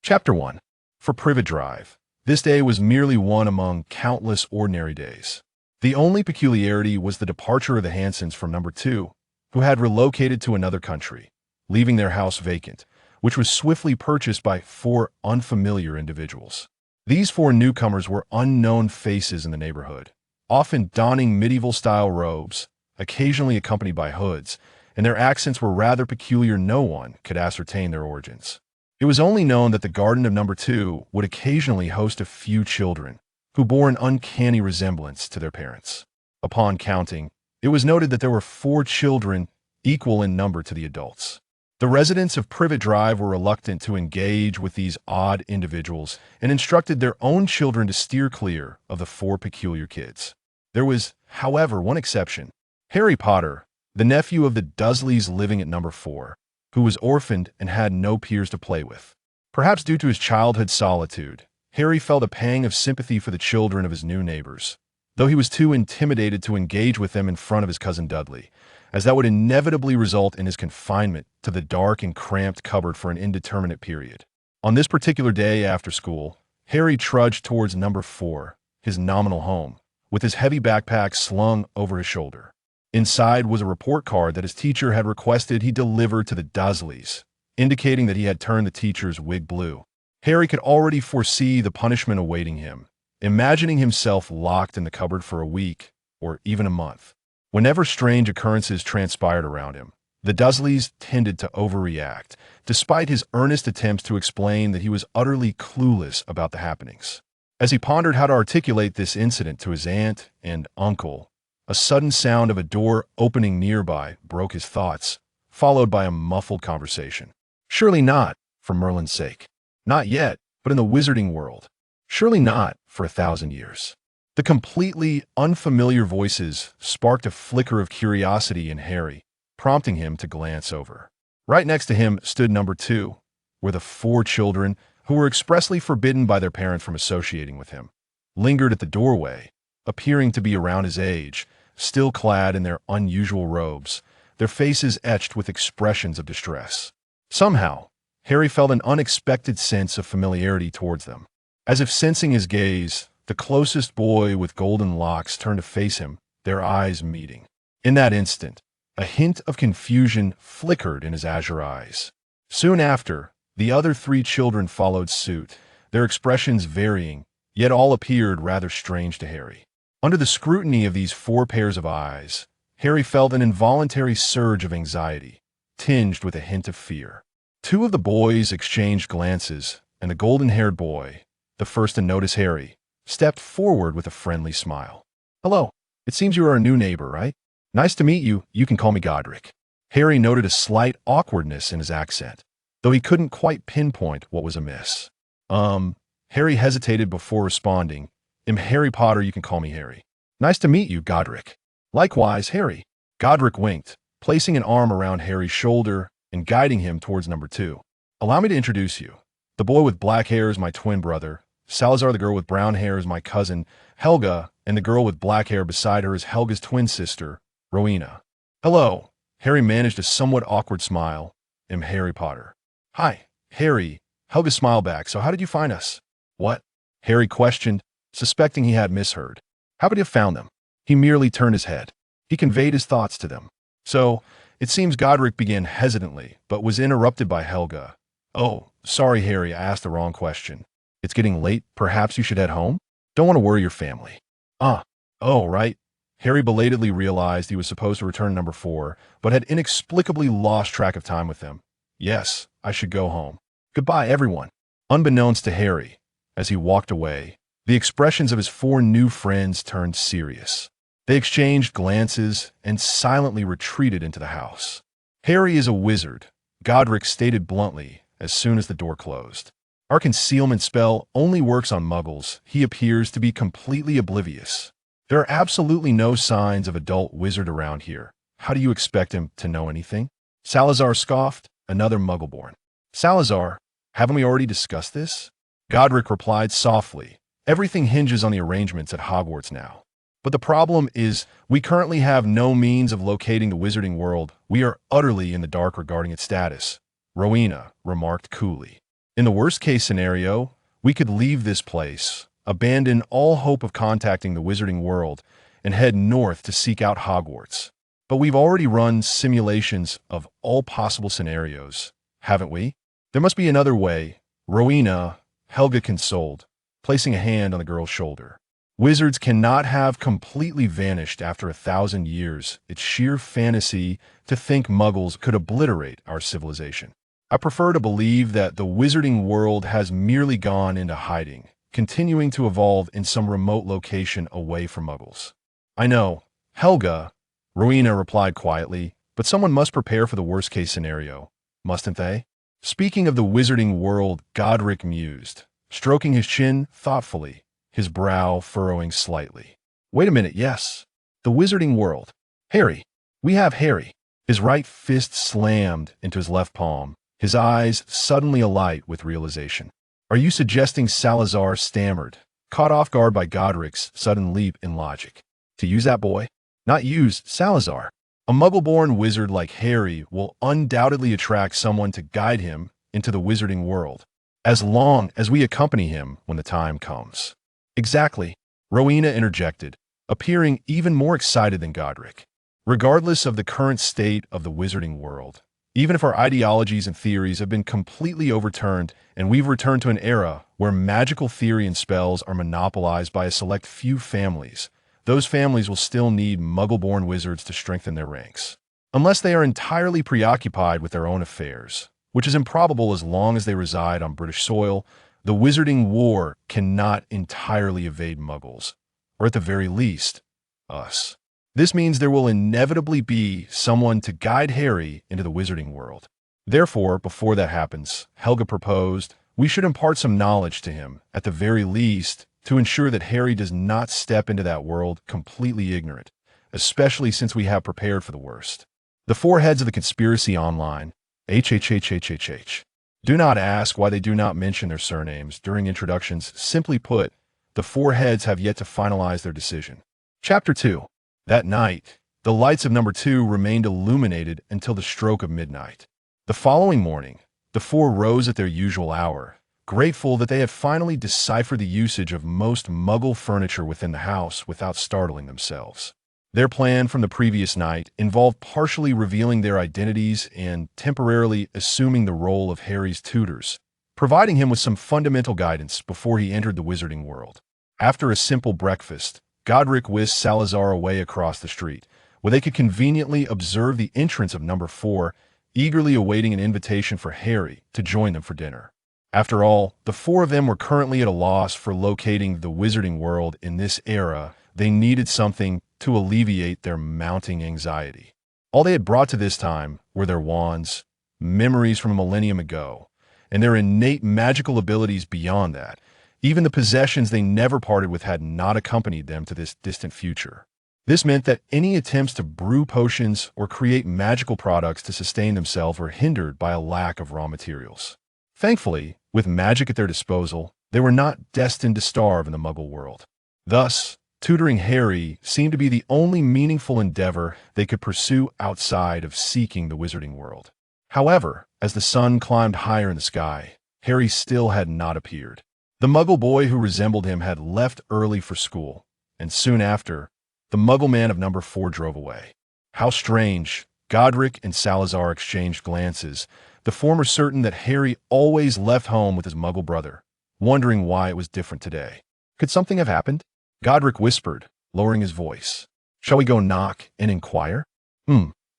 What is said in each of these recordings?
Chapter 1. For Privet Drive. This day was merely one among countless ordinary days. The only peculiarity was the departure of the Hansons from number 2, who had relocated to another country, leaving their house vacant, which was swiftly purchased by 4 unfamiliar individuals. These 4 newcomers were unknown faces in the neighborhood, often donning medieval-style robes, occasionally accompanied by hoods, and their accents were rather peculiar. No one could ascertain their origins. It was only known that the garden of number 2 would occasionally host a few children, who bore an uncanny resemblance to their parents. Upon counting, it was noted that there were 4 children, equal in number to the adults. The residents of Privet Drive were reluctant to engage with these odd individuals and instructed their own children to steer clear of the 4 peculiar kids. There was, however, one exception. Harry Potter, the nephew of the Dursleys living at number 4, who was orphaned and had no peers to play with. Perhaps due to his childhood solitude, Harry felt a pang of sympathy for the children of his new neighbors, though he was too intimidated to engage with them in front of his cousin Dudley, as that would inevitably result in his confinement to the dark and cramped cupboard for an indeterminate period. On this particular day after school, Harry trudged towards number 4, his nominal home, with his heavy backpack slung over his shoulder. Inside was a report card that his teacher had requested he deliver to the Dursleys, indicating that he had turned the teacher's wig blue. Harry could already foresee the punishment awaiting him, imagining himself locked in the cupboard for a week or even a month. Whenever strange occurrences transpired around him, the Dursleys tended to overreact, despite his earnest attempts to explain that he was utterly clueless about the happenings. As he pondered how to articulate this incident to his aunt and uncle, a sudden sound of a door opening nearby broke his thoughts, followed by a muffled conversation. Surely not, for Merlin's sake. Not yet, but in the wizarding world. Surely not, for 1,000 years. The completely unfamiliar voices sparked a flicker of curiosity in Harry, prompting him to glance over. Right next to him stood number 2, where the 4 children, who were expressly forbidden by their parents from associating with him, lingered at the doorway, appearing to be around his age, still clad in their unusual robes, their faces etched with expressions of distress. Somehow, Harry felt an unexpected sense of familiarity towards them. As if sensing his gaze, the closest boy with golden locks turned to face him, their eyes meeting. In that instant, a hint of confusion flickered in his azure eyes. Soon after, the other 3 children followed suit, their expressions varying, yet all appeared rather strange to Harry. Under the scrutiny of these 4 pairs of eyes, Harry felt an involuntary surge of anxiety, tinged with a hint of fear. 2 of the boys exchanged glances, and the golden-haired boy, the first to notice Harry, stepped forward with a friendly smile. "Hello, it seems you are a new neighbor, right? Nice to meet you. You can call me Godric." Harry noted a slight awkwardness in his accent, though he couldn't quite pinpoint what was amiss. Harry hesitated before responding. "I'm Harry Potter, you can call me Harry." "Nice to meet you, Godric." "Likewise, Harry." Godric winked, placing an arm around Harry's shoulder and guiding him towards number 2. "Allow me to introduce you. The boy with black hair is my twin brother. Salazar, the girl with brown hair, is my cousin, Helga, and the girl with black hair beside her is Helga's twin sister, Rowena." "Hello." Harry managed a somewhat awkward smile. "I'm Harry Potter." "Hi, Harry." Helga smiled back. "So how did you find us?" "What?" Harry questioned, suspecting he had misheard. "How could you have found them?" He merely turned his head. He conveyed his thoughts to them. "So, it seems," Godric began hesitantly, but was interrupted by Helga. "Oh, sorry, Harry, I asked the wrong question. It's getting late. Perhaps you should head home? Don't want to worry your family." Oh, right." Harry belatedly realized he was supposed to return to number 4, but had inexplicably lost track of time with them. "Yes, I should go home. Goodbye, everyone." Unbeknownst to Harry, as he walked away, the expressions of his 4 new friends turned serious. They exchanged glances and silently retreated into the house. "Harry is a wizard," Godric stated bluntly as soon as the door closed. "Our concealment spell only works on muggles. He appears to be completely oblivious. There are absolutely no signs of adult wizard around here. How do you expect him to know anything?" Salazar scoffed, another muggle-born. "Salazar, haven't we already discussed this?" Godric replied softly. "Everything hinges on the arrangements at Hogwarts now. But the problem is, we currently have no means of locating the wizarding world. We are utterly in the dark regarding its status," Rowena remarked coolly. In the worst-case scenario, we could leave this place, abandon all hope of contacting the wizarding world, and head north to seek out Hogwarts. But we've already run simulations of all possible scenarios, haven't we? There must be another way. Rowena, Helga consoled, placing a hand on the girl's shoulder. Wizards cannot have completely vanished after 1,000 years. It's sheer fantasy to think muggles could obliterate our civilization. I prefer to believe that the wizarding world has merely gone into hiding, continuing to evolve in some remote location away from muggles. I know, Helga, Rowena replied quietly, but someone must prepare for the worst-case scenario, mustn't they? Speaking of the wizarding world, Godric mused, stroking his chin thoughtfully, his brow furrowing slightly. Wait a minute, yes. The wizarding world. Harry. We have Harry. His right fist slammed into his left palm, his eyes suddenly alight with realization. Are you suggesting Salazar stammered, caught off guard by Godric's sudden leap in logic? To use that boy? Not use Salazar. A muggle-born wizard like Harry will undoubtedly attract someone to guide him into the wizarding world, as long as we accompany him when the time comes. Exactly, Rowena interjected, appearing even more excited than Godric. Regardless of the current state of the wizarding world, even if our ideologies and theories have been completely overturned and we've returned to an era where magical theory and spells are monopolized by a select few families, those families will still need muggle-born wizards to strengthen their ranks. Unless they are entirely preoccupied with their own affairs, which is improbable as long as they reside on British soil, the wizarding war cannot entirely evade muggles, or at the very least, us. This means there will inevitably be someone to guide Harry into the wizarding world. Therefore, before that happens, Helga proposed, we should impart some knowledge to him, at the very least, to ensure that Harry does not step into that world completely ignorant, especially since we have prepared for the worst. The four heads of the conspiracy online, HHHHHH. Do not ask why they do not mention their surnames during introductions. Simply put, the four heads have yet to finalize their decision. Chapter 2. That night, the lights of number 2 remained illuminated until the stroke of midnight. The following morning, the four rose at their usual hour, grateful that they had finally deciphered the usage of most muggle furniture within the house without startling themselves. Their plan from the previous night involved partially revealing their identities and temporarily assuming the role of Harry's tutors, providing him with some fundamental guidance before he entered the wizarding world. After a simple breakfast, Godric whisked Salazar away across the street, where they could conveniently observe the entrance of number 4, eagerly awaiting an invitation for Harry to join them for dinner. After all, the four of them were currently at a loss for locating the wizarding world in this era. They needed something to alleviate their mounting anxiety. All they had brought to this time were their wands, memories from a millennium ago, and their innate magical abilities beyond that. Even the possessions they never parted with had not accompanied them to this distant future. This meant that any attempts to brew potions or create magical products to sustain themselves were hindered by a lack of raw materials. Thankfully, with magic at their disposal, they were not destined to starve in the Muggle world. Thus, tutoring Harry seemed to be the only meaningful endeavor they could pursue outside of seeking the wizarding world. However, as the sun climbed higher in the sky, Harry still had not appeared. The Muggle boy who resembled him had left early for school, and soon after, the Muggle man of number 4 drove away. How strange! Godric and Salazar exchanged glances, the former certain that Harry always left home with his Muggle brother, wondering why it was different today. Could something have happened? Godric whispered, lowering his voice. Shall we go knock and inquire?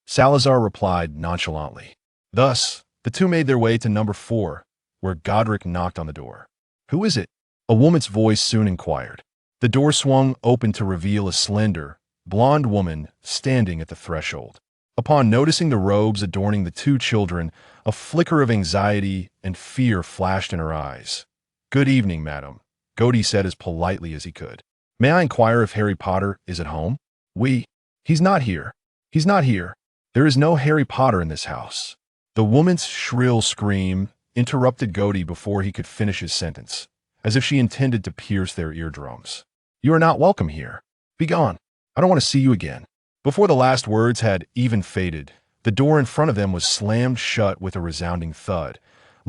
Salazar replied nonchalantly. Thus, the two made their way to number 4, where Godric knocked on the door. Who is it? A woman's voice soon inquired. The door swung open to reveal a slender, blonde woman standing at the threshold. Upon noticing the robes adorning the two children, a flicker of anxiety and fear flashed in her eyes. Good evening, madam, Gody said as politely as he could. May I inquire if Harry Potter is at home? He's not here. He's not here. There is no Harry Potter in this house. The woman's shrill scream interrupted Gody before he could finish his sentence, as if she intended to pierce their eardrums. You are not welcome here. Begone. I don't want to see you again. Before the last words had even faded, the door in front of them was slammed shut with a resounding thud,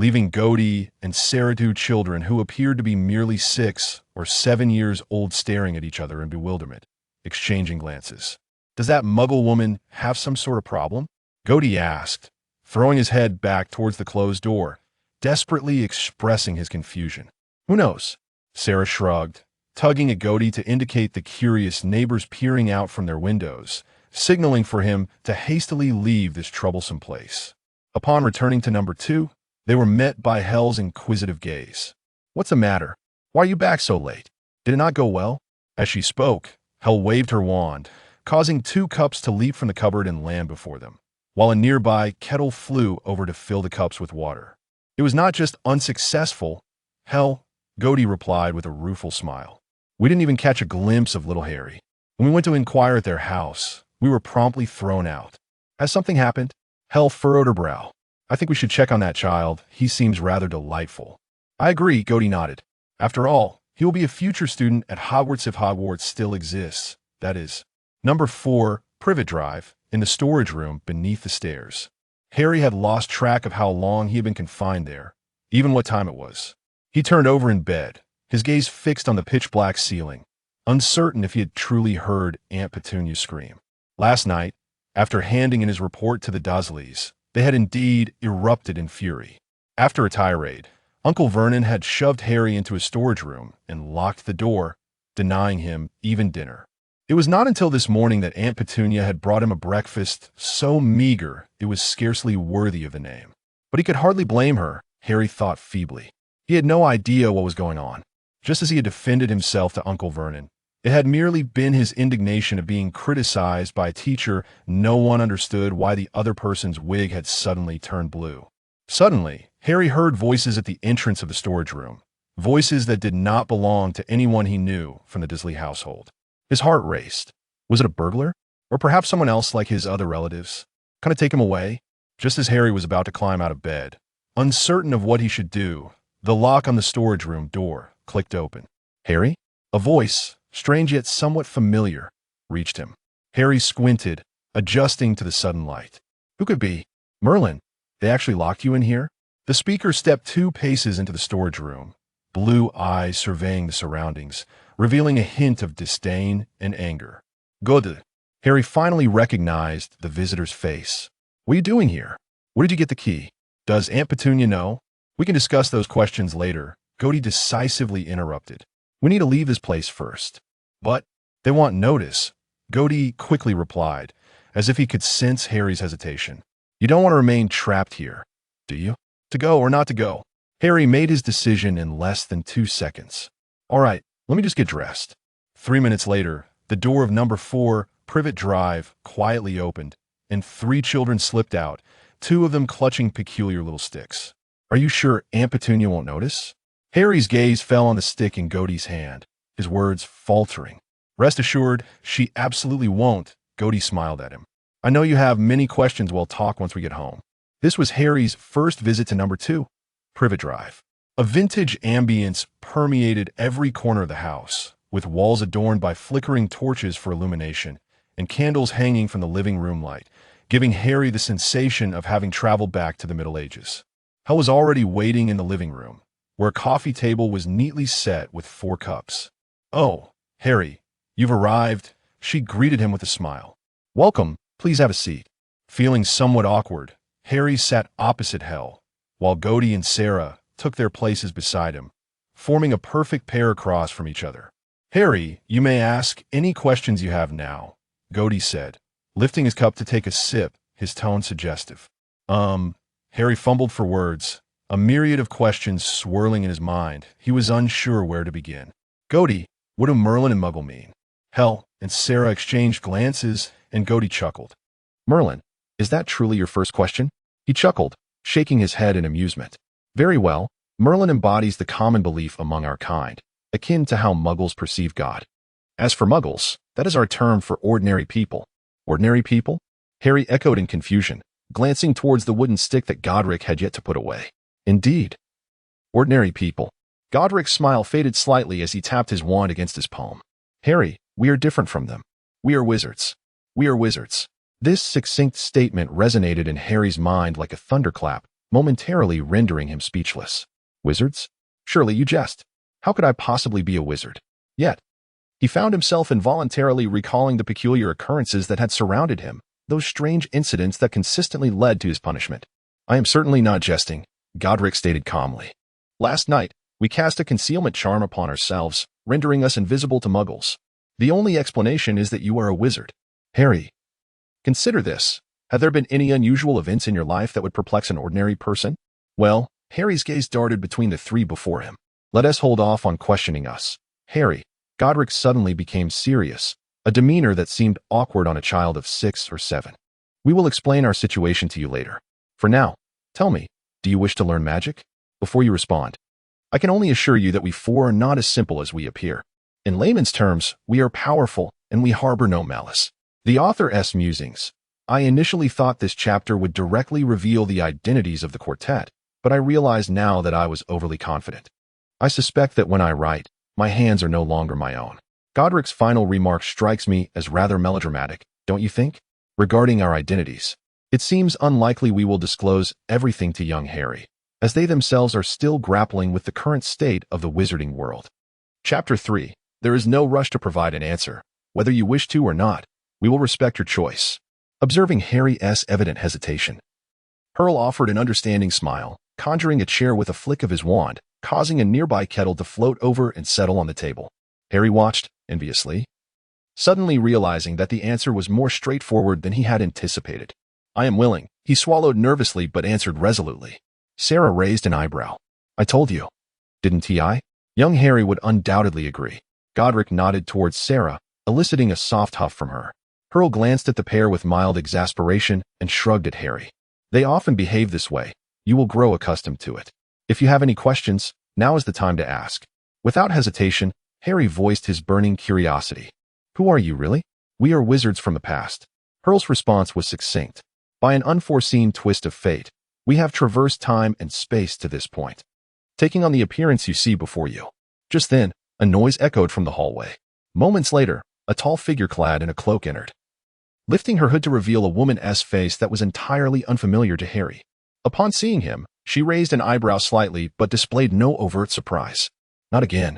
leaving Gody and Sarah, two children who appeared to be merely 6 or 7 years old, staring at each other in bewilderment, exchanging glances. "Does that muggle woman have some sort of problem?" Gody asked, throwing his head back towards the closed door, desperately expressing his confusion. "Who knows?" Sarah shrugged, tugging at Gody to indicate the curious neighbors peering out from their windows, signaling for him to hastily leave this troublesome place. Upon returning to number 2, they were met by Hel's inquisitive gaze. "What's the matter? Why are you back so late? Did it not go well?" As she spoke, Hel waved her wand, causing 2 cups to leap from the cupboard and land before them, while a nearby kettle flew over to fill the cups with water. "It was not just unsuccessful, Hel," Gody replied with a rueful smile. "We didn't even catch a glimpse of little Harry. When we went to inquire at their house, we were promptly thrown out. Has something happened?" Hel furrowed her brow. "I think we should check on that child. He seems rather delightful." "I agree," Gody nodded. "After all, he will be a future student at Hogwarts if Hogwarts still exists. That is." Number 4, Privet Drive, in the storage room beneath the stairs. Harry had lost track of how long he had been confined there, even what time it was. He turned over in bed, his gaze fixed on the pitch-black ceiling, uncertain if he had truly heard Aunt Petunia scream. Last night, after handing in his report to the Dursleys, they had indeed erupted in fury. After a tirade, Uncle Vernon had shoved Harry into his storage room and locked the door, denying him even dinner. It was not until this morning that Aunt Petunia had brought him a breakfast so meager it was scarcely worthy of the name. But he could hardly blame her, Harry thought feebly. He had no idea what was going on. Just as he had defended himself to Uncle Vernon, it had merely been his indignation of being criticized by a teacher. No one understood why the other person's wig had suddenly turned blue. Suddenly, Harry heard voices at the entrance of the storage room, voices that did not belong to anyone he knew from the Dursley household. His heart raced. Was it a burglar? Or perhaps someone else like his other relatives? Can I take him away? Just as Harry was about to climb out of bed, uncertain of what he should do, the lock on the storage room door clicked open. "Harry?" A voice, strange yet somewhat familiar, reached him. Harry squinted, adjusting to the sudden light. Who could be? "Merlin, they actually locked you in here?" The speaker stepped 2 paces into the storage room, blue eyes surveying the surroundings, revealing a hint of disdain and anger. "Good." Harry finally recognized the visitor's face. "What are you doing here? Where did you get the key? Does Aunt Petunia know?" "We can discuss those questions later," Gody decisively interrupted. "We need to leave this place first." "But they want notice," Gody quickly replied, as if he could sense Harry's hesitation. "You don't want to remain trapped here, do you? To go or not to go?" Harry made his decision in less than 2 seconds. "All right, let me just get dressed." 3 minutes later, the door of number 4, Privet Drive, quietly opened, and 3 children slipped out, 2 of them clutching peculiar little sticks. "Are you sure Aunt Petunia won't notice?" Harry's gaze fell on the stick in Gody's hand, his words faltering. "Rest assured, she absolutely won't," Gody smiled at him. "I know you have many questions. We'll talk once we get home." This was Harry's first visit to number 2, Privet Drive. A vintage ambience permeated every corner of the house, with walls adorned by flickering torches for illumination and candles hanging from the living room light, giving Harry the sensation of having traveled back to the Middle Ages. Hel was already waiting in the living room, where a coffee table was neatly set with 4 cups. "Oh, Harry, you've arrived," she greeted him with a smile. "Welcome, please have a seat." Feeling somewhat awkward, Harry sat opposite Hel, while Gody and Sarah took their places beside him, forming a perfect pair across from each other. "Harry, you may ask any questions you have now," Gody said, lifting his cup to take a sip, his tone suggestive. Harry fumbled for words, a myriad of questions swirling in his mind. He was unsure where to begin. "Gody, what do Merlin and Muggle mean?" Hel and Sarah exchanged glances, and Gody chuckled. "Merlin, is that truly your first question?" He chuckled, shaking his head in amusement. "Very well. Merlin embodies the common belief among our kind, akin to how Muggles perceive God. As for Muggles, that is our term for ordinary people." "Ordinary people?" Harry echoed in confusion, glancing towards the wooden stick that Godric had yet to put away. "Indeed. Ordinary people." Godric's smile faded slightly as he tapped his wand against his palm. "Harry, we are different from them. We are wizards. We are wizards." This succinct statement resonated in Harry's mind like a thunderclap, momentarily rendering him speechless. Wizards? Surely you jest. How could I possibly be a wizard? Yet, he found himself involuntarily recalling the peculiar occurrences that had surrounded him, those strange incidents that consistently led to his punishment. I am certainly not jesting, Godric stated calmly. Last night, we cast a concealment charm upon ourselves, rendering us invisible to muggles. The only explanation is that you are a wizard. Harry, consider this. Have there been any unusual events in your life that would perplex an ordinary person? Well, Harry's gaze darted between the three before him. Let us hold off on questioning us. Harry, Godric suddenly became serious, a demeanor that seemed awkward on a child of 6 or 7. We will explain our situation to you later. For now, tell me, do you wish to learn magic? Before you respond, I can only assure you that we four are not as simple as we appear. In layman's terms, we are powerful and we harbor no malice. The author's musings. I initially thought this chapter would directly reveal the identities of the quartet, but I realize now that I was overly confident. I suspect that when I write, my hands are no longer my own. Godric's final remark strikes me as rather melodramatic, don't you think? Regarding our identities, it seems unlikely we will disclose everything to young Harry, as they themselves are still grappling with the current state of the wizarding world. Chapter 3. There is no rush to provide an answer. Whether you wish to or not, we will respect your choice. Observing Harry's evident hesitation, Pearl offered an understanding smile, conjuring a chair with a flick of his wand, causing a nearby kettle to float over and settle on the table. Harry watched, enviously, suddenly realizing that the answer was more straightforward than he had anticipated. I am willing, he swallowed nervously but answered resolutely. Sarah raised an eyebrow. I told you. Didn't I? Young Harry would undoubtedly agree. Godric nodded towards Sarah, eliciting a soft huff from her. Pearl glanced at the pair with mild exasperation and shrugged at Harry. They often behave this way. You will grow accustomed to it. If you have any questions, now is the time to ask. Without hesitation, Harry voiced his burning curiosity. Who are you really? We are wizards from the past. Pearl's response was succinct. By an unforeseen twist of fate, we have traversed time and space to this point, taking on the appearance you see before you. Just then, a noise echoed from the hallway. Moments later, a tall figure clad in a cloak entered, lifting her hood to reveal a woman's face that was entirely unfamiliar to Harry. Upon seeing him, she raised an eyebrow slightly but displayed no overt surprise. Not again.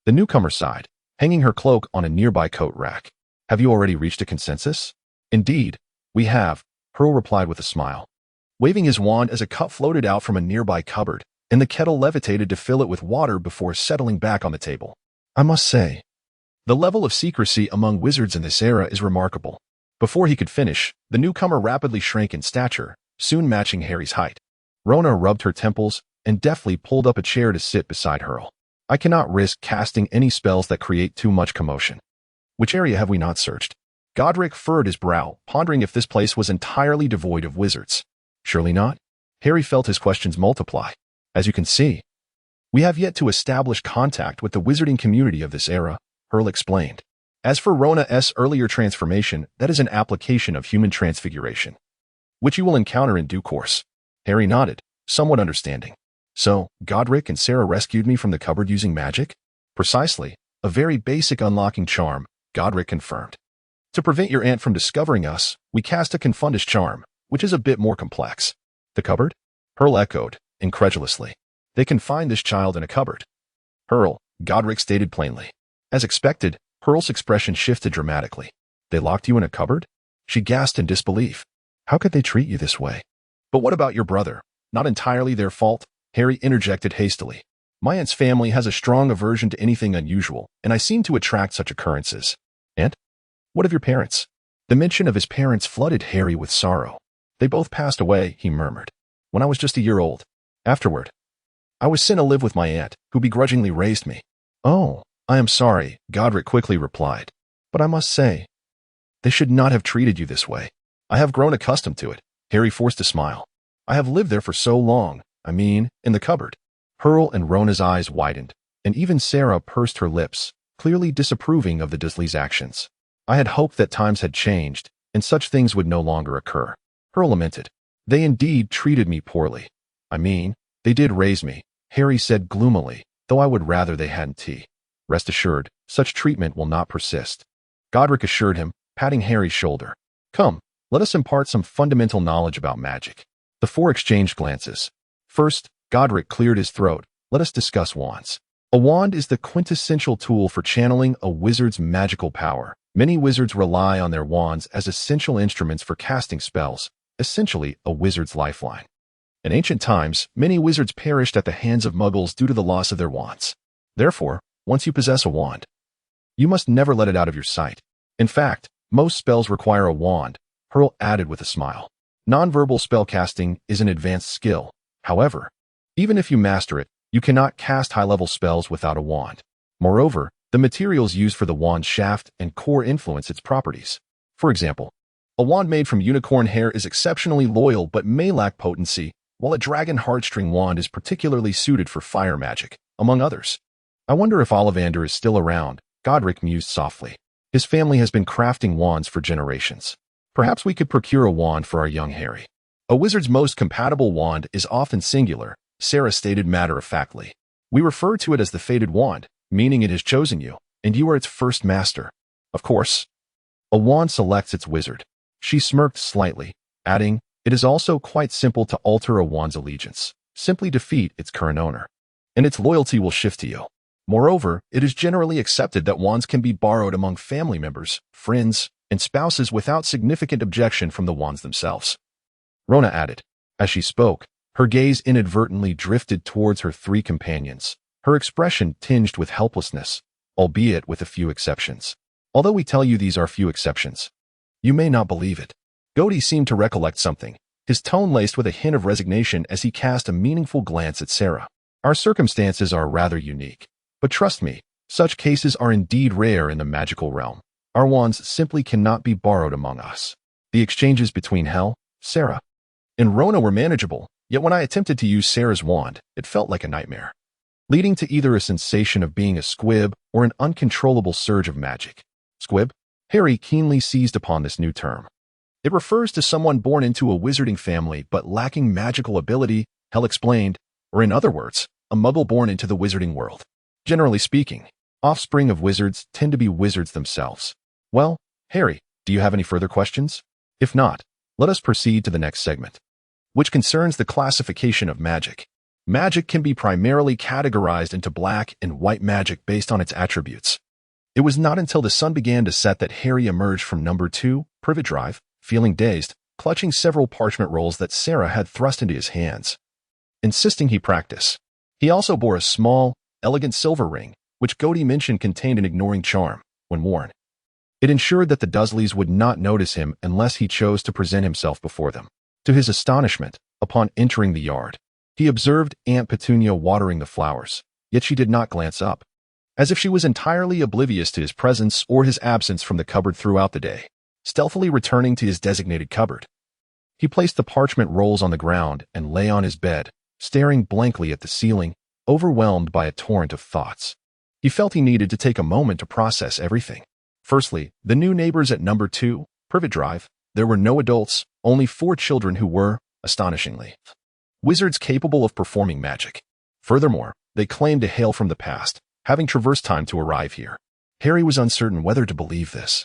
The newcomer sighed, hanging her cloak on a nearby coat rack. Have you already reached a consensus? Indeed, we have, Pearl replied with a smile, waving his wand as a cup floated out from a nearby cupboard, and the kettle levitated to fill it with water before settling back on the table. I must say, the level of secrecy among wizards in this era is remarkable. Before he could finish, the newcomer rapidly shrank in stature, soon matching Harry's height. Rona rubbed her temples and deftly pulled up a chair to sit beside her. I cannot risk casting any spells that create too much commotion. Which area have we not searched? Godric furrowed his brow, pondering if this place was entirely devoid of wizards. Surely not. Harry felt his questions multiply. As you can see, we have yet to establish contact with the wizarding community of this era, Pearl explained. As for Rona's earlier transformation, that is an application of human transfiguration, which you will encounter in due course. Harry nodded, somewhat understanding. So, Godric and Sarah rescued me from the cupboard using magic? Precisely, a very basic unlocking charm, Godric confirmed. To prevent your aunt from discovering us, we cast a confundish charm, which is a bit more complex. The cupboard? Pearl echoed, incredulously. They confined this child in a cupboard. Pearl, Godric stated plainly. As expected, Pearl's expression shifted dramatically. They locked you in a cupboard? She gasped in disbelief. How could they treat you this way? But what about your brother? Not entirely their fault, Harry interjected hastily. My aunt's family has a strong aversion to anything unusual, and I seem to attract such occurrences. Aunt? What of your parents? The mention of his parents flooded Harry with sorrow. They both passed away, he murmured, when I was just a year old. Afterward, I was sent to live with my aunt, who begrudgingly raised me. Oh, I am sorry, Godric quickly replied. But I must say, they should not have treated you this way. I have grown accustomed to it. Harry forced a smile. I have lived there for so long, in the cupboard. Pearl and Rona's eyes widened, and even Sarah pursed her lips, clearly disapproving of the Dursleys' actions. I had hoped that times had changed, and such things would no longer occur. Pearl lamented. They indeed treated me poorly. They did raise me, Harry said gloomily, though I would rather they hadn't tea. Rest assured, such treatment will not persist. Godric assured him, patting Harry's shoulder. Come, let us impart some fundamental knowledge about magic. The four exchanged glances. First, Godric cleared his throat. Let us discuss wands. A wand is the quintessential tool for channeling a wizard's magical power. Many wizards rely on their wands as essential instruments for casting spells, essentially a wizard's lifeline. In ancient times, many wizards perished at the hands of muggles due to the loss of their wands. Therefore, once you possess a wand, you must never let it out of your sight. In fact, most spells require a wand, Pearl added with a smile. Nonverbal spellcasting is an advanced skill. However, even if you master it, you cannot cast high-level spells without a wand. Moreover, the materials used for the wand's shaft and core influence its properties. For example, a wand made from unicorn hair is exceptionally loyal but may lack potency, while a dragon heartstring wand is particularly suited for fire magic, among others. I wonder if Ollivander is still around, Godric mused softly. His family has been crafting wands for generations. Perhaps we could procure a wand for our young Harry. A wizard's most compatible wand is often singular, Sarah stated matter-of-factly. We refer to it as the fated wand, meaning it has chosen you, and you are its first master. Of course, a wand selects its wizard. She smirked slightly, adding, it is also quite simple to alter a wand's allegiance. Simply defeat its current owner, and its loyalty will shift to you. Moreover, it is generally accepted that wands can be borrowed among family members, friends, and spouses without significant objection from the wands themselves. Rona added. As she spoke, her gaze inadvertently drifted towards her three companions, her expression tinged with helplessness, albeit with a few exceptions. Although we tell you these are few exceptions, you may not believe it. Goti seemed to recollect something, his tone laced with a hint of resignation as he cast a meaningful glance at Sarah. Our circumstances are rather unique. But trust me, such cases are indeed rare in the magical realm. Our wands simply cannot be borrowed among us. The exchanges between Hel, Sarah, and Rona were manageable, yet when I attempted to use Sarah's wand, it felt like a nightmare, leading to either a sensation of being a squib or an uncontrollable surge of magic. Squib? Harry keenly seized upon this new term. It refers to someone born into a wizarding family but lacking magical ability, Hel explained, or in other words, a muggle born into the wizarding world. Generally speaking, offspring of wizards tend to be wizards themselves. Well, Harry, do you have any further questions? If not, let us proceed to the next segment, which concerns the classification of magic. Magic can be primarily categorized into black and white magic based on its attributes. It was not until the sun began to set that Harry emerged from number 2, Privet Drive, feeling dazed, clutching several parchment rolls that Sarah had thrust into his hands, insisting he practice. He also bore a small, elegant silver ring, which Goti mentioned contained an ignoring charm, when worn. It ensured that the Dursleys would not notice him unless he chose to present himself before them. To his astonishment, upon entering the yard, he observed Aunt Petunia watering the flowers, yet she did not glance up, as if she was entirely oblivious to his presence or his absence from the cupboard throughout the day. Stealthily returning to his designated cupboard, he placed the parchment rolls on the ground and lay on his bed, staring blankly at the ceiling, overwhelmed by a torrent of thoughts. He felt he needed to take a moment to process everything. Firstly, the new neighbors at number 2, Privet Drive. There were no adults, only 4 children who were, astonishingly, wizards capable of performing magic. Furthermore, they claimed to hail from the past, having traversed time to arrive here. Harry was uncertain whether to believe this.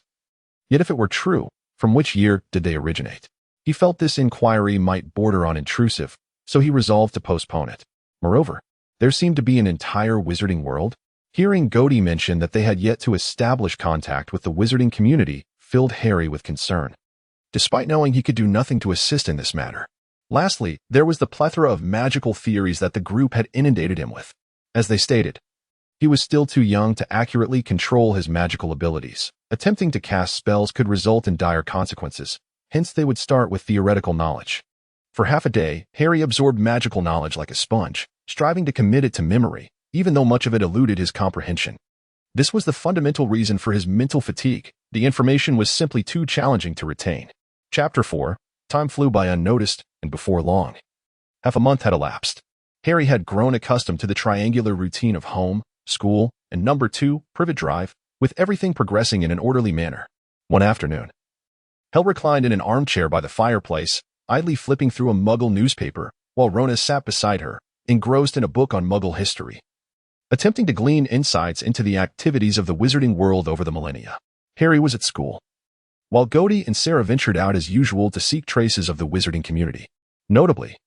Yet if it were true, from which year did they originate? He felt this inquiry might border on intrusive, so he resolved to postpone it. Moreover, there seemed to be an entire wizarding world. Hearing Goti mention that they had yet to establish contact with the wizarding community filled Harry with concern, despite knowing he could do nothing to assist in this matter. Lastly, there was the plethora of magical theories that the group had inundated him with. As they stated, he was still too young to accurately control his magical abilities. Attempting to cast spells could result in dire consequences, hence they would start with theoretical knowledge. For half a day, Harry absorbed magical knowledge like a sponge, striving to commit it to memory, even though much of it eluded his comprehension. This was the fundamental reason for his mental fatigue. The information was simply too challenging to retain. Chapter 4. Time flew by unnoticed, and before long, half a month had elapsed. Harry had grown accustomed to the triangular routine of home, school, and number 2, Privet Drive, with everything progressing in an orderly manner. One afternoon, Hel reclined in an armchair by the fireplace, idly flipping through a Muggle newspaper, while Rona sat beside her, engrossed in a book on Muggle history, attempting to glean insights into the activities of the wizarding world over the millennia. Harry was at school, while Goti and Sarah ventured out as usual to seek traces of the wizarding community. Notably,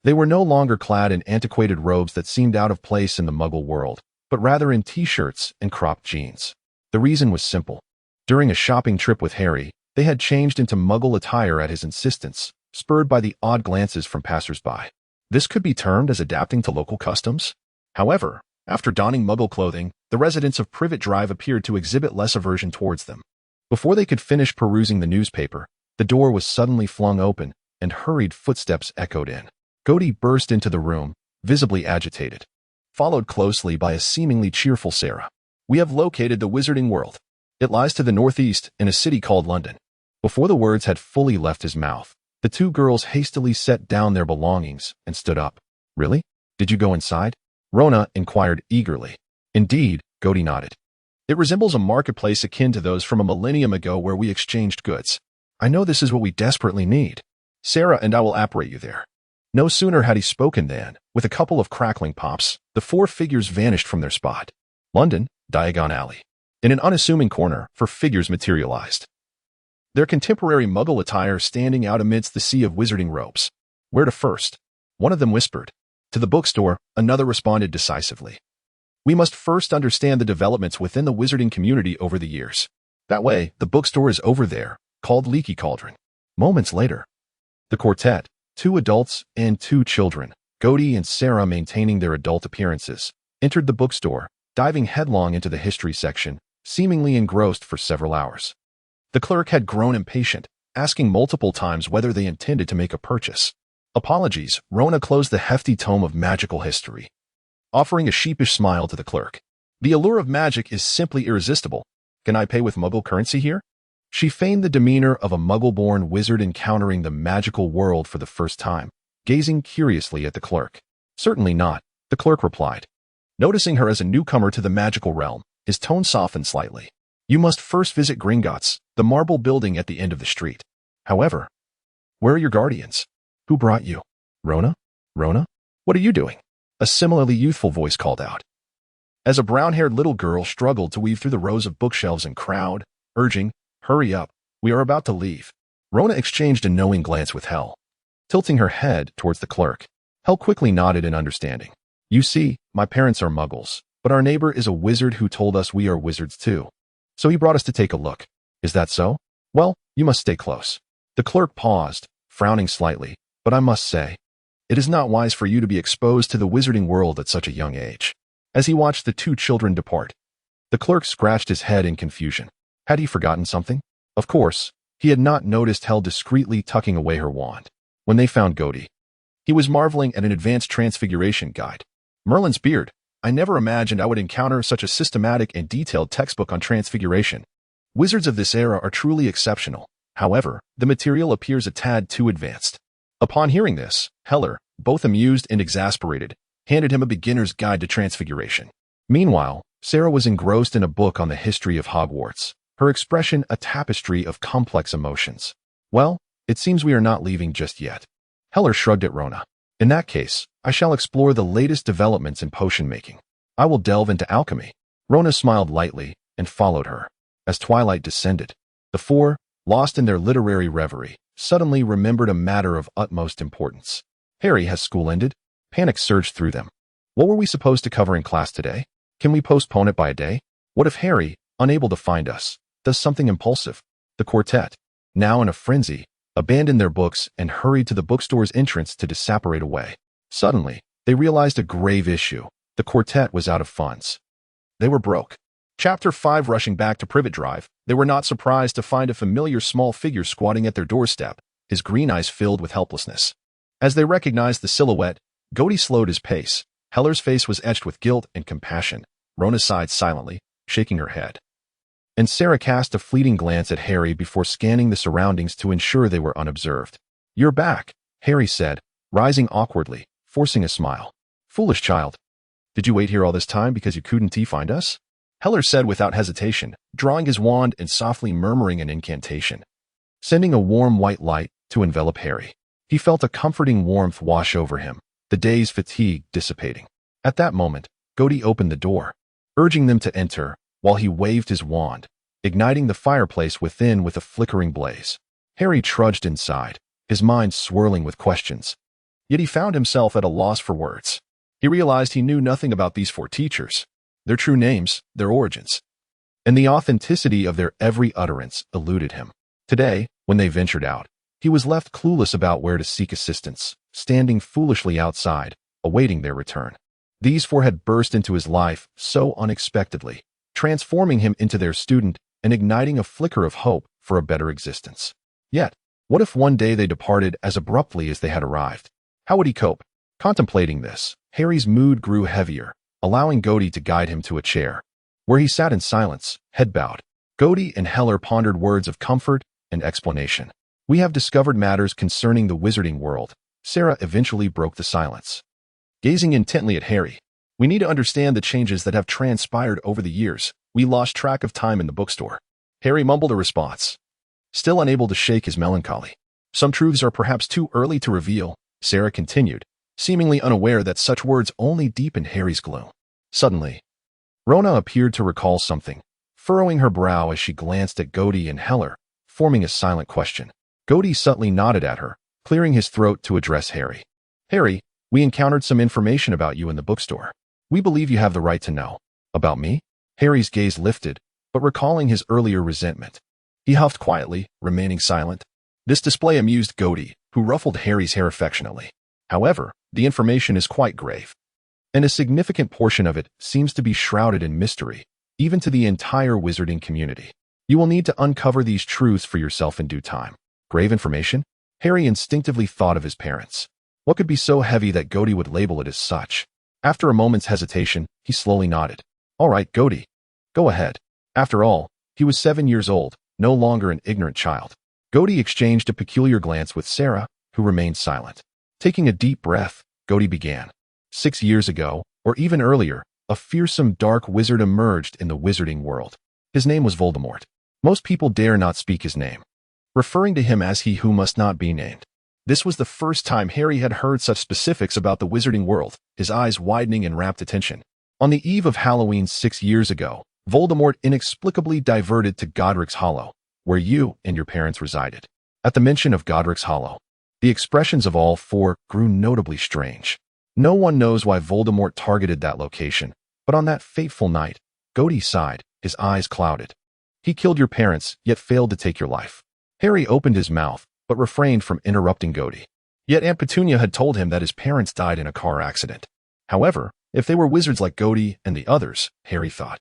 they were no longer clad in antiquated robes that seemed out of place in the Muggle world, but rather in t-shirts and cropped jeans. The reason was simple. During a shopping trip with Harry, they had changed into Muggle attire at his insistence, spurred by the odd glances from passers-by. This could be termed as adapting to local customs. However, after donning Muggle clothing, the residents of Privet Drive appeared to exhibit less aversion towards them. Before they could finish perusing the newspaper, the door was suddenly flung open, and hurried footsteps echoed in. Gody burst into the room, visibly agitated, followed closely by a seemingly cheerful Sarah. "We have located the Wizarding World. It lies to the northeast in a city called London." Before the words had fully left his mouth, the two girls hastily set down their belongings and stood up. "Really? Did you go inside?" Rona inquired eagerly. "Indeed," Gody nodded. "It resembles a marketplace akin to those from a millennium ago where we exchanged goods. I know this is what we desperately need. Sarah and I will apparate you there." No sooner had he spoken than, with a couple of crackling pops, the four figures vanished from their spot. London, Diagon Alley. In an unassuming corner, four figures materialized, their contemporary Muggle attire standing out amidst the sea of wizarding robes. "Where to first?" one of them whispered. "To the bookstore," another responded decisively. "We must first understand the developments within the wizarding community over the years. That way, the bookstore is over there," called Leaky Cauldron. Moments later, the quartet, 2 adults and 2 children, Gody and Sarah maintaining their adult appearances, entered the bookstore, diving headlong into the history section, seemingly engrossed for several hours. The clerk had grown impatient, asking multiple times whether they intended to make a purchase. "Apologies," Rona closed the hefty tome of magical history, offering a sheepish smile to the clerk. "The allure of magic is simply irresistible. Can I pay with Muggle currency here?" She feigned the demeanor of a Muggle-born wizard encountering the magical world for the first time, gazing curiously at the clerk. "Certainly not," the clerk replied. Noticing her as a newcomer to the magical realm, his tone softened slightly. "You must first visit Gringotts, the marble building at the end of the street. However, where are your guardians? Who brought you?" "Rona? Rona? What are you doing?" a similarly youthful voice called out, as a brown-haired little girl struggled to weave through the rows of bookshelves and crowd, urging, "Hurry up, we are about to leave." Rona exchanged a knowing glance with Hel, tilting her head towards the clerk. Hel quickly nodded in understanding. "You see, my parents are Muggles, but our neighbor is a wizard who told us we are wizards too. So he brought us to take a look. Is that so? Well, you must stay close." The clerk paused, frowning slightly, "But I must say, it is not wise for you to be exposed to the wizarding world at such a young age." As he watched the 2 children depart, the clerk scratched his head in confusion. Had he forgotten something? Of course, he had not noticed Hel discreetly tucking away her wand. When they found Gody, he was marveling at an advanced transfiguration guide. "Merlin's beard. I never imagined I would encounter such a systematic and detailed textbook on transfiguration. Wizards of this era are truly exceptional. However, the material appears a tad too advanced." Upon hearing this, Heller, both amused and exasperated, handed him a beginner's guide to transfiguration. Meanwhile, Sarah was engrossed in a book on the history of Hogwarts, her expression a tapestry of complex emotions. "Well, it seems we are not leaving just yet." Heller shrugged at Rona. "In that case, I shall explore the latest developments in potion making. I will delve into alchemy." Rona smiled lightly and followed her. As twilight descended, the 4, lost in their literary reverie, suddenly remembered a matter of utmost importance. "Harry, has school ended?" Panic surged through them. "What were we supposed to cover in class today? Can we postpone it by a day? What if Harry, unable to find us, does something impulsive?" The quartet, now in a frenzy, abandoned their books and hurried to the bookstore's entrance to disapparate away. Suddenly, they realized a grave issue. The quartet was out of funds. They were broke. Chapter 5. Rushing back to Privet Drive, they were not surprised to find a familiar small figure squatting at their doorstep, his green eyes filled with helplessness. As they recognized the silhouette, Gody slowed his pace. Heller's face was etched with guilt and compassion. Rona sighed silently, shaking her head. And Sarah cast a fleeting glance at Harry before scanning the surroundings to ensure they were unobserved. "You're back," Harry said, rising awkwardly, forcing a smile. "Foolish child. Did you wait here all this time because you couldn't find us?" Heller said without hesitation, drawing his wand and softly murmuring an incantation, sending a warm white light to envelop Harry. He felt a comforting warmth wash over him, the day's fatigue dissipating. At that moment, Gody opened the door, urging them to enter, while he waved his wand, igniting the fireplace within with a flickering blaze. Harry trudged inside, his mind swirling with questions. Yet he found himself at a loss for words. He realized he knew nothing about these 4 teachers, their true names, their origins, and the authenticity of their every utterance eluded him. Today, when they ventured out, he was left clueless about where to seek assistance, standing foolishly outside, awaiting their return. These 4 had burst into his life so unexpectedly, transforming him into their student and igniting a flicker of hope for a better existence. Yet, what if one day they departed as abruptly as they had arrived? How would he cope? Contemplating this, Harry's mood grew heavier, allowing Gody to guide him to a chair, where he sat in silence, head bowed. Gody and Heller pondered words of comfort and explanation. "We have discovered matters concerning the wizarding world." Sarah eventually broke the silence, gazing intently at Harry. "We need to understand the changes that have transpired over the years. We lost track of time in the bookstore." Harry mumbled a response, still unable to shake his melancholy. "Some truths are perhaps too early to reveal," Sarah continued, seemingly unaware that such words only deepened Harry's gloom. Suddenly, Rona appeared to recall something, furrowing her brow as she glanced at Gody and Heller, forming a silent question. Gody subtly nodded at her, clearing his throat to address Harry. "Harry, we encountered some information about you in the bookstore. We believe you have the right to know." "About me?" Harry's gaze lifted, but recalling his earlier resentment, he huffed quietly, remaining silent. This display amused Gody, who ruffled Harry's hair affectionately. "However, the information is quite grave, and a significant portion of it seems to be shrouded in mystery, even to the entire wizarding community. You will need to uncover these truths for yourself in due time." Grave information? Harry instinctively thought of his parents. What could be so heavy that Gody would label it as such? After a moment's hesitation, he slowly nodded. "All right, Gody. Go ahead." After all, he was 7 years old, no longer an ignorant child. Gody exchanged a peculiar glance with Sarah, who remained silent. Taking a deep breath, Gody began. 6 years ago, or even earlier, a fearsome dark wizard emerged in the wizarding world. His name was Voldemort. Most people dare not speak his name, referring to him as he who must not be named. This was the first time Harry had heard such specifics about the wizarding world, his eyes widening in rapt attention. On the eve of Halloween 6 years ago, Voldemort inexplicably diverted to Godric's Hollow, where you and your parents resided. At the mention of Godric's Hollow, the expressions of all 4 grew notably strange. No one knows why Voldemort targeted that location, but on that fateful night, Gody sighed, his eyes clouded. "He killed your parents, yet failed to take your life." Harry opened his mouth, but refrained from interrupting Gody. Yet Aunt Petunia had told him that his parents died in a car accident. However, if they were wizards like Gody and the others, Harry thought,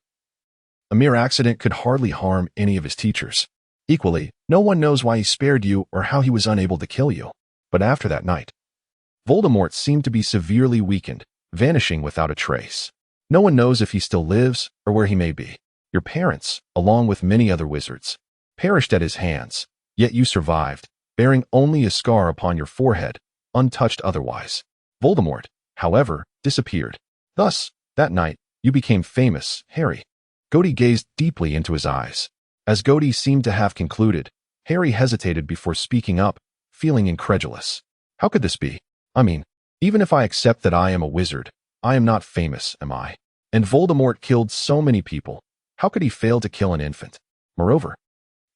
a mere accident could hardly harm any of his teachers. Equally, no one knows why he spared you or how he was unable to kill you. But after that night, Voldemort seemed to be severely weakened, vanishing without a trace. No one knows if he still lives or where he may be. Your parents, along with many other wizards, perished at his hands, yet you survived, bearing only a scar upon your forehead, untouched otherwise. Voldemort, however, disappeared. Thus, that night, you became famous, Harry. Gody gazed deeply into his eyes. As Gody seemed to have concluded, Harry hesitated before speaking up, feeling incredulous. How could this be? I mean, even if I accept that I am a wizard, I am not famous, am I? And Voldemort killed so many people. How could he fail to kill an infant? Moreover,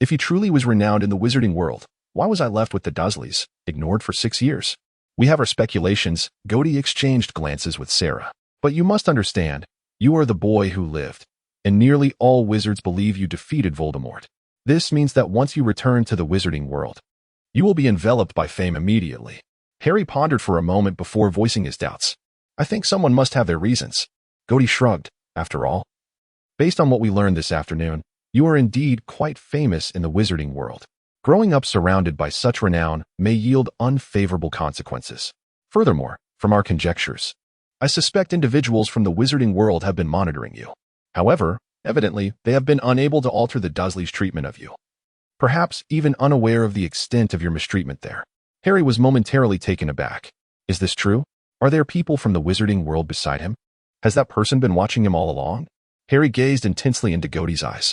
if he truly was renowned in the wizarding world, why was I left with the Dursleys, ignored for 6 years? We have our speculations. Gody exchanged glances with Sarah. But you must understand, you are the boy who lived, and nearly all wizards believe you defeated Voldemort. This means that once you return to the wizarding world, you will be enveloped by fame immediately. Harry pondered for a moment before voicing his doubts. I think someone must have their reasons. Gody shrugged. After all, based on what we learned this afternoon, you are indeed quite famous in the wizarding world. Growing up surrounded by such renown may yield unfavorable consequences. Furthermore, from our conjectures, I suspect individuals from the wizarding world have been monitoring you. However, evidently, they have been unable to alter the Dursleys' treatment of you. Perhaps even unaware of the extent of your mistreatment there. Harry was momentarily taken aback. Is this true? Are there people from the wizarding world beside him? Has that person been watching him all along? Harry gazed intensely into Gody's eyes,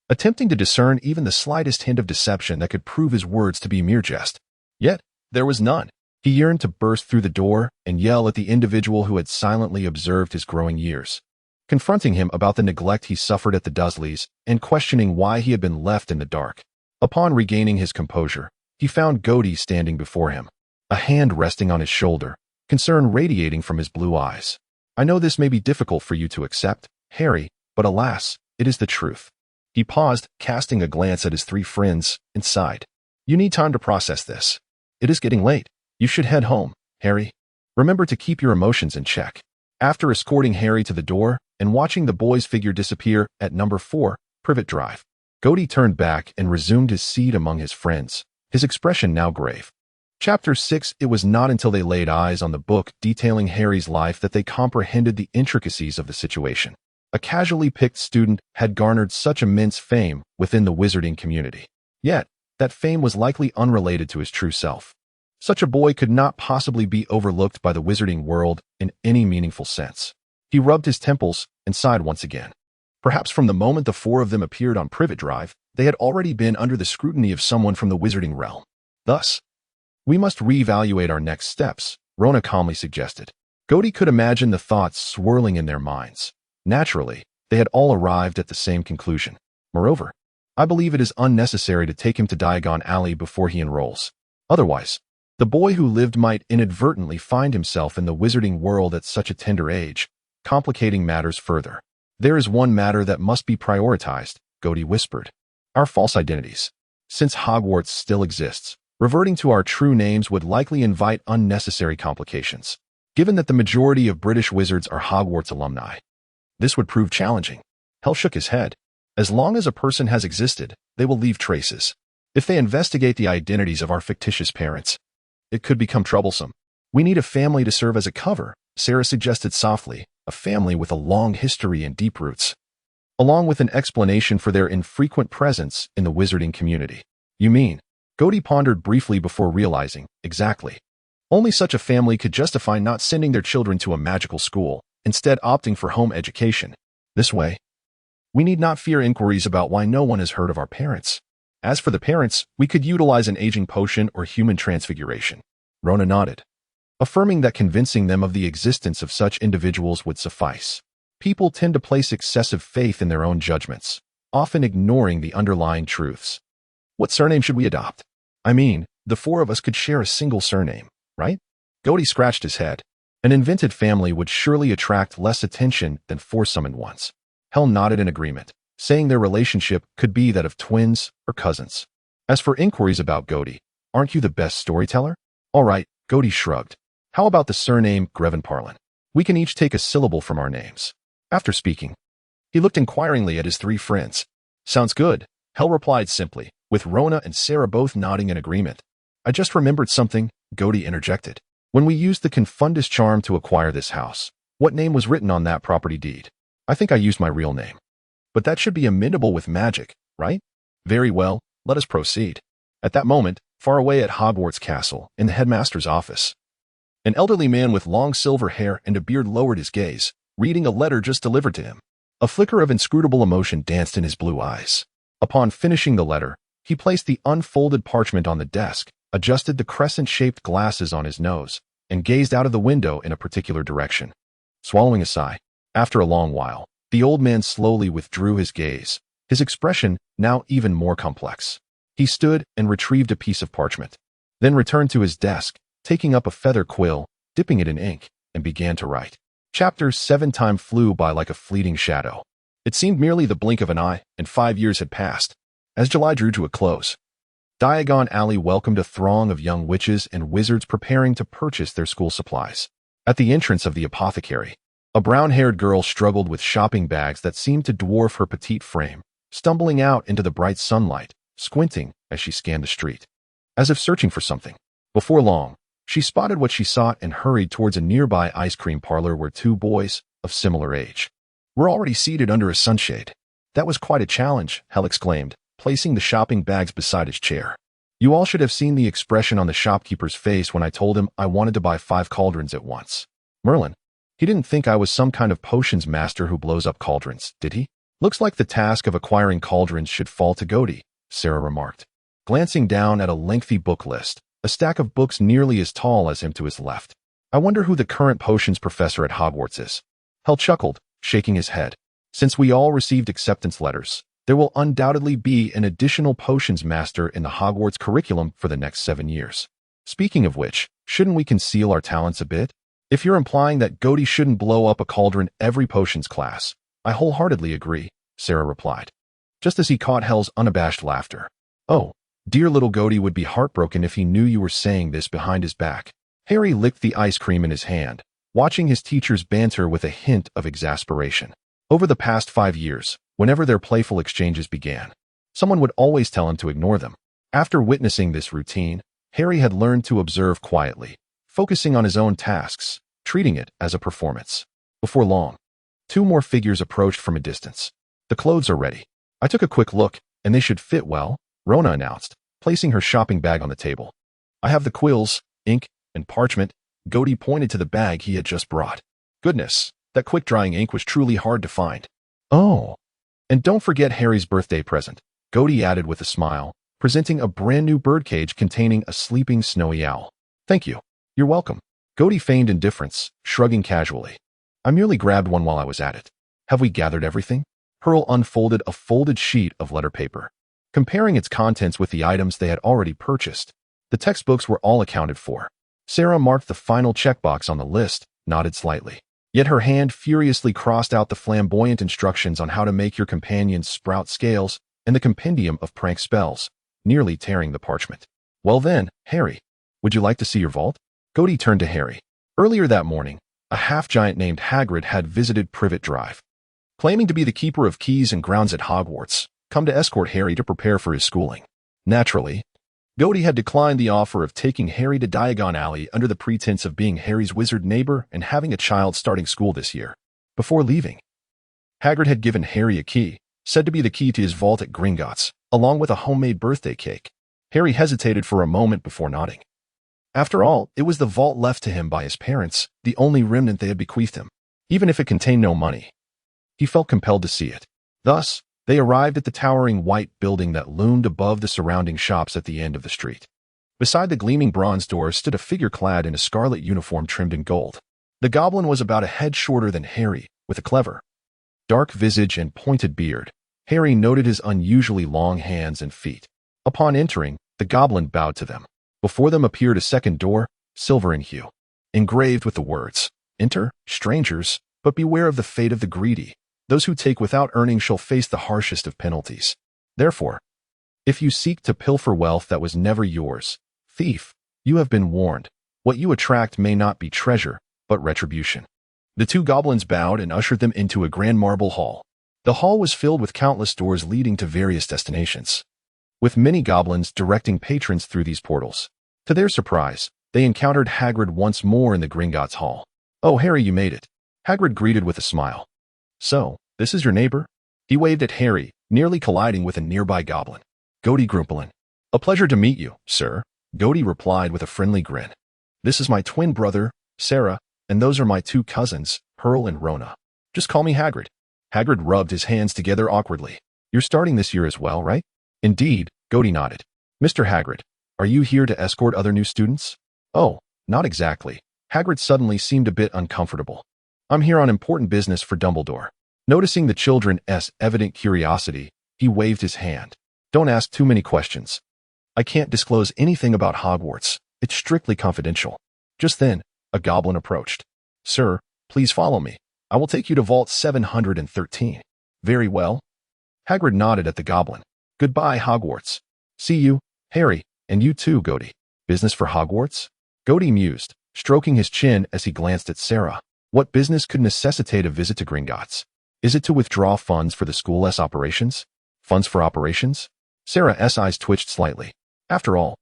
attempting to discern even the slightest hint of deception that could prove his words to be mere jest. Yet, there was none. He yearned to burst through the door and yell at the individual who had silently observed his growing years, confronting him about the neglect he suffered at the Dursleys and questioning why he had been left in the dark. Upon regaining his composure, he he found Gody standing before him, a hand resting on his shoulder, concern radiating from his blue eyes. I know this may be difficult for you to accept, Harry, but alas, it is the truth. He paused, casting a glance at his three friends, and sighed. You need time to process this. It is getting late. You should head home, Harry. Remember to keep your emotions in check. After escorting Harry to the door and watching the boy's figure disappear at number 4, Privet Drive, Gody turned back and resumed his seat among his friends, his expression now grave. Chapter 6. It was not until they laid eyes on the book detailing Harry's life that they comprehended the intricacies of the situation. A casually picked student had garnered such immense fame within the wizarding community. Yet, that fame was likely unrelated to his true self. Such a boy could not possibly be overlooked by the wizarding world in any meaningful sense. He rubbed his temples and sighed once again. Perhaps from the moment the four of them appeared on Privet Drive, they had already been under the scrutiny of someone from the wizarding realm. Thus, we must reevaluate our next steps, Rona calmly suggested. Gody could imagine the thoughts swirling in their minds. Naturally, they had all arrived at the same conclusion. Moreover, I believe it is unnecessary to take him to Diagon Alley before he enrolls. Otherwise, the boy who lived might inadvertently find himself in the wizarding world at such a tender age, complicating matters further. There is one matter that must be prioritized, Gody whispered. Our false identities. Since Hogwarts still exists, reverting to our true names would likely invite unnecessary complications. Given that the majority of British wizards are Hogwarts alumni, this would prove challenging. Hell shook his head. As long as a person has existed, they will leave traces. If they investigate the identities of our fictitious parents, it could become troublesome. We need a family to serve as a cover, Sarah suggested softly, a family with a long history and deep roots, along with an explanation for their infrequent presence in the wizarding community. You mean? Gody pondered briefly before realizing, exactly. Only such a family could justify not sending their children to a magical school, instead opting for home education. This way, we need not fear inquiries about why no one has heard of our parents. As for the parents, we could utilize an aging potion or human transfiguration. Rona nodded, affirming that convincing them of the existence of such individuals would suffice. People tend to place excessive faith in their own judgments, often ignoring the underlying truths. What surname should we adopt? I mean, the four of us could share a single surname, right? Gody scratched his head. An invented family would surely attract less attention than four summoned ones. Hell nodded in agreement, saying their relationship could be that of twins or cousins. As for inquiries about Gody, aren't you the best storyteller? All right, Gody shrugged. How about the surname Grevenparlin? We can each take a syllable from our names. After speaking, he looked inquiringly at his three friends. Sounds good, Hell replied simply, with Rona and Sarah both nodding in agreement. I just remembered something, Gody interjected. When we used the Confundus charm to acquire this house, what name was written on that property deed? I think I used my real name. But that should be amendable with magic, right? Very well, let us proceed. At that moment, far away at Hogwarts Castle, in the headmaster's office, an elderly man with long silver hair and a beard lowered his gaze, reading a letter just delivered to him. A flicker of inscrutable emotion danced in his blue eyes. Upon finishing the letter, he placed the unfolded parchment on the desk, adjusted the crescent-shaped glasses on his nose, and gazed out of the window in a particular direction. Swallowing a sigh, after a long while, the old man slowly withdrew his gaze, his expression now even more complex. He stood and retrieved a piece of parchment, then returned to his desk, taking up a feather quill, dipping it in ink, and began to write. Chapter 7. Time flew by like a fleeting shadow. It seemed merely the blink of an eye, and 5 years had passed. As July drew to a close, Diagon Alley welcomed a throng of young witches and wizards preparing to purchase their school supplies. At the entrance of the apothecary, a brown-haired girl struggled with shopping bags that seemed to dwarf her petite frame, stumbling out into the bright sunlight, squinting as she scanned the street, as if searching for something. Before long, she spotted what she sought and hurried towards a nearby ice cream parlor where two boys, of similar age, were already seated under a sunshade. That was quite a challenge, Hell exclaimed, placing the shopping bags beside his chair. You all should have seen the expression on the shopkeeper's face when I told him I wanted to buy 5 cauldrons at once. Merlin, he didn't think I was some kind of potions master who blows up cauldrons, did he? Looks like the task of acquiring cauldrons should fall to Gody, Sarah remarked, glancing down at a lengthy book list, a stack of books nearly as tall as him to his left. I wonder who the current potions professor at Hogwarts is. Hell chuckled, shaking his head. Since we all received acceptance letters, There will undoubtedly be an additional potions master in the Hogwarts curriculum for the next 7 years. Speaking of which, shouldn't we conceal our talents a bit? If you're implying that Goti shouldn't blow up a cauldron every potions class, I wholeheartedly agree, Sarah replied, just as he caught Hel's unabashed laughter. Oh, dear little Goti would be heartbroken if he knew you were saying this behind his back. Harry licked the ice cream in his hand, watching his teachers banter with a hint of exasperation. Over the past 5 years, whenever their playful exchanges began, someone would always tell him to ignore them. After witnessing this routine, Harry had learned to observe quietly, focusing on his own tasks, treating it as a performance. Before long, 2 more figures approached from a distance. The clothes are ready. I took a quick look, and they should fit well, Rona announced, placing her shopping bag on the table. I have the quills, ink, and parchment. Goti pointed to the bag he had just brought. Goodness, that quick-drying ink was truly hard to find. Oh, and don't forget Harry's birthday present, Goti added with a smile, presenting a brand-new birdcage containing a sleeping snowy owl. Thank you. You're welcome. Goti feigned indifference, shrugging casually. I merely grabbed one while I was at it. Have we gathered everything? Pearl unfolded a folded sheet of letter paper. Comparing its contents with the items they had already purchased, the textbooks were all accounted for. Sarah marked the final checkbox on the list, nodded slightly. Yet her hand furiously crossed out the flamboyant instructions on how to make your companions sprout scales and the compendium of prank spells, nearly tearing the parchment. Well then, Harry, would you like to see your vault? Goti turned to Harry. Earlier that morning, a half-giant named Hagrid had visited Privet Drive. Claiming to be the keeper of keys and grounds at Hogwarts, come to escort Harry to prepare for his schooling. Naturally, Goti had declined the offer of taking Harry to Diagon Alley under the pretense of being Harry's wizard neighbor and having a child starting school this year. Before leaving, Hagrid had given Harry a key, said to be the key to his vault at Gringotts, along with a homemade birthday cake. Harry hesitated for a moment before nodding. After all, it was the vault left to him by his parents, the only remnant they had bequeathed him. Even if it contained no money, he felt compelled to see it. Thus, they arrived at the towering white building that loomed above the surrounding shops at the end of the street. Beside the gleaming bronze door stood a figure clad in a scarlet uniform trimmed in gold. The goblin was about a head shorter than Harry, with a clever, dark visage and pointed beard. Harry noted his unusually long hands and feet. Upon entering, the goblin bowed to them. Before them appeared a second door, silver in hue, engraved with the words, "Enter, strangers, but beware of the fate of the greedy. Those who take without earning shall face the harshest of penalties. Therefore, if you seek to pilfer wealth that was never yours, thief, you have been warned. What you attract may not be treasure, but retribution." The 2 goblins bowed and ushered them into a grand marble hall. The hall was filled with countless doors leading to various destinations, with many goblins directing patrons through these portals. To their surprise, they encountered Hagrid once more in the Gringotts Hall. "Oh, Harry, you made it," Hagrid greeted with a smile. "So, this is your neighbor?" He waved at Harry, nearly colliding with a nearby goblin. "Goti Grumpelin." "A pleasure to meet you, sir," Goti replied with a friendly grin. "This is my twin brother, Sarah, and those are my 2 cousins, Pearl and Rona. Just call me Hagrid." Hagrid rubbed his hands together awkwardly. "You're starting this year as well, right?" "Indeed," Goti nodded. "Mr. Hagrid, are you here to escort other new students?" "Oh, not exactly." Hagrid suddenly seemed a bit uncomfortable. "I'm here on important business for Dumbledore." Noticing the children's evident curiosity, he waved his hand. "Don't ask too many questions. I can't disclose anything about Hogwarts. It's strictly confidential." Just then, a goblin approached. "Sir, please follow me. I will take you to Vault 713. "Very well." Hagrid nodded at the goblin. "Goodbye, Hogwarts." "See you, Harry, and you too, Goti." "Business for Hogwarts?" Goti mused, stroking his chin as he glanced at Sarah. What business could necessitate a visit to Gringotts? Is it to withdraw funds for the school's operations? Funds for operations? Sarah's eyes twitched slightly. After all,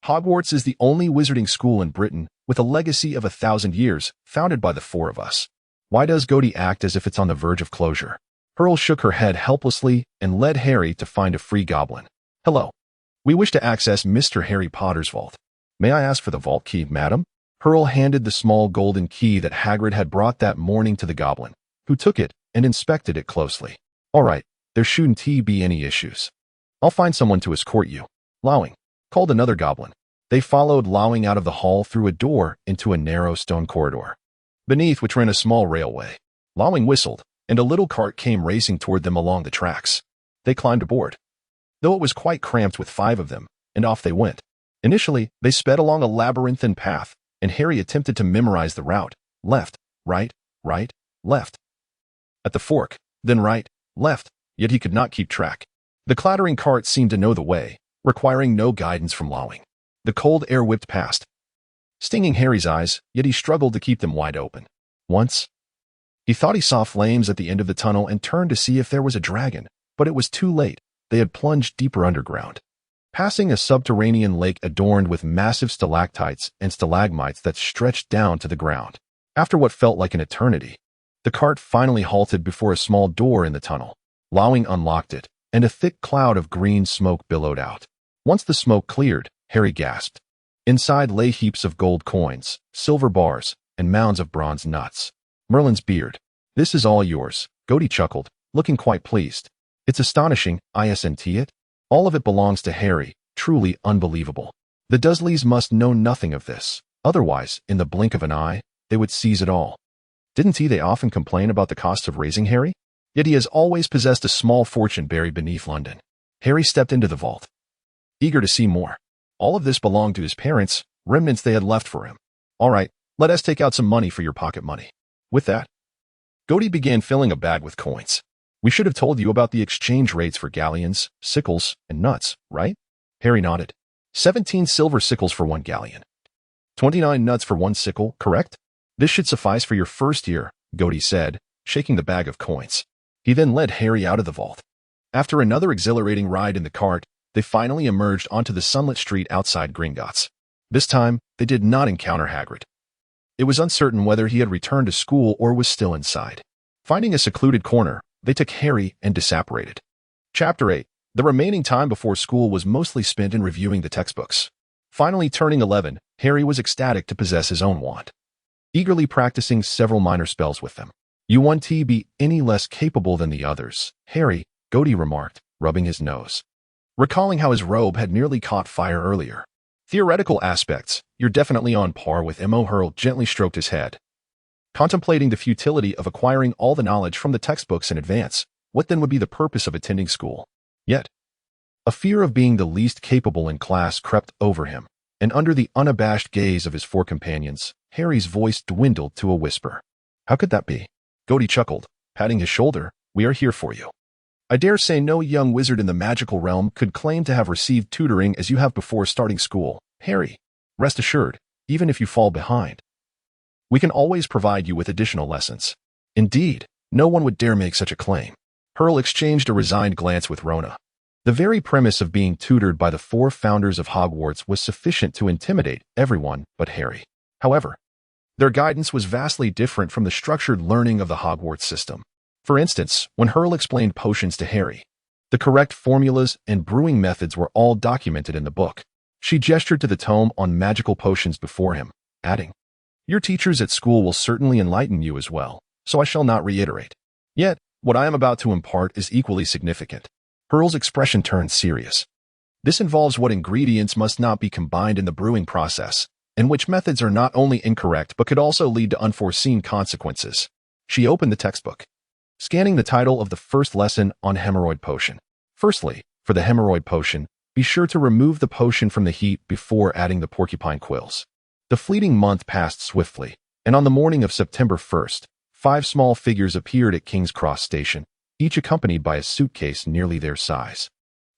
Hogwarts is the only wizarding school in Britain with a legacy of 1,000 years, founded by the 4 of us. Why does Goti act as if it's on the verge of closure? Pearl shook her head helplessly and led Harry to find a free goblin. "Hello. We wish to access Mr. Harry Potter's vault. May I ask for the vault key, madam?" Pearl handed the small golden key that Hagrid had brought that morning to the goblin, who took it and inspected it closely. "All right, there shouldn't be any issues. I'll find someone to escort you." Lowing called another goblin. They followed Lowing out of the hall through a door into a narrow stone corridor, beneath which ran a small railway. Lowing whistled, and a little cart came racing toward them along the tracks. They climbed aboard, though it was quite cramped with 5 of them, and off they went. Initially, they sped along a labyrinthine path, and Harry attempted to memorize the route: left, right, left. At the fork, then right, left, yet he could not keep track. The clattering cart seemed to know the way, requiring no guidance from Lawing. The cold air whipped past, stinging Harry's eyes, yet he struggled to keep them wide open. Once, he thought he saw flames at the end of the tunnel and turned to see if there was a dragon, but it was too late. They had plunged deeper underground, passing a subterranean lake adorned with massive stalactites and stalagmites that stretched down to the ground. After what felt like an eternity, the cart finally halted before a small door in the tunnel. Lawing unlocked it, and a thick cloud of green smoke billowed out. Once the smoke cleared, Harry gasped. Inside lay heaps of gold coins, silver bars, and mounds of bronze nuts. Merlin's beard. "This is all yours," Gody chuckled, looking quite pleased. "It's astonishing, isn't it? All of it belongs to Harry, truly unbelievable. The Dursleys must know nothing of this, otherwise, in the blink of an eye, they would seize it all. Didn't they often complain about the cost of raising Harry? Yet he has always possessed a small fortune buried beneath London." Harry stepped into the vault, eager to see more. All of this belonged to his parents, remnants they had left for him. "All right, let us take out some money for your pocket money." With that, Gody began filling a bag with coins. "We should have told you about the exchange rates for galleons, sickles, and nuts, right?" Harry nodded. 17 silver sickles for 1 galleon. 29 nuts for 1 sickle, correct? "This should suffice for your first year," Gody said, shaking the bag of coins. He then led Harry out of the vault. After another exhilarating ride in the cart, they finally emerged onto the sunlit street outside Gringotts. This time, they did not encounter Hagrid. It was uncertain whether he had returned to school or was still inside. Finding a secluded corner, they took Harry and disapparated. Chapter 8. The remaining time before school was mostly spent in reviewing the textbooks. Finally turning 11, Harry was ecstatic to possess his own wand, eagerly practicing several minor spells with them. "You won't be any less capable than the others, Harry," Gody remarked, rubbing his nose, recalling how his robe had nearly caught fire earlier. "Theoretical aspects, you're definitely on par with M.O. Hurl gently stroked his head, contemplating the futility of acquiring all the knowledge from the textbooks in advance. What then would be the purpose of attending school? Yet, a fear of being the least capable in class crept over him, and under the unabashed gaze of his 4 companions, Harry's voice dwindled to a whisper. "How could that be?" Gody chuckled, patting his shoulder. "We are here for you. I dare say no young wizard in the magical realm could claim to have received tutoring as you have before starting school, Harry. Rest assured, even if you fall behind, we can always provide you with additional lessons. Indeed, no one would dare make such a claim." Hurl exchanged a resigned glance with Rona. The very premise of being tutored by the 4 founders of Hogwarts was sufficient to intimidate everyone but Harry. However, their guidance was vastly different from the structured learning of the Hogwarts system. For instance, when Hurl explained potions to Harry, the correct formulas and brewing methods were all documented in the book. She gestured to the tome on magical potions before him, adding, "Your teachers at school will certainly enlighten you as well, so I shall not reiterate. Yet, what I am about to impart is equally significant." Hurl's expression turned serious. "This involves what ingredients must not be combined in the brewing process, and which methods are not only incorrect but could also lead to unforeseen consequences." She opened the textbook, scanning the title of the first lesson on hemorrhoid potion. "Firstly, for the hemorrhoid potion, be sure to remove the potion from the heap before adding the porcupine quills." The fleeting month passed swiftly, and on the morning of September 1st, 5 small figures appeared at King's Cross Station, each accompanied by a suitcase nearly their size,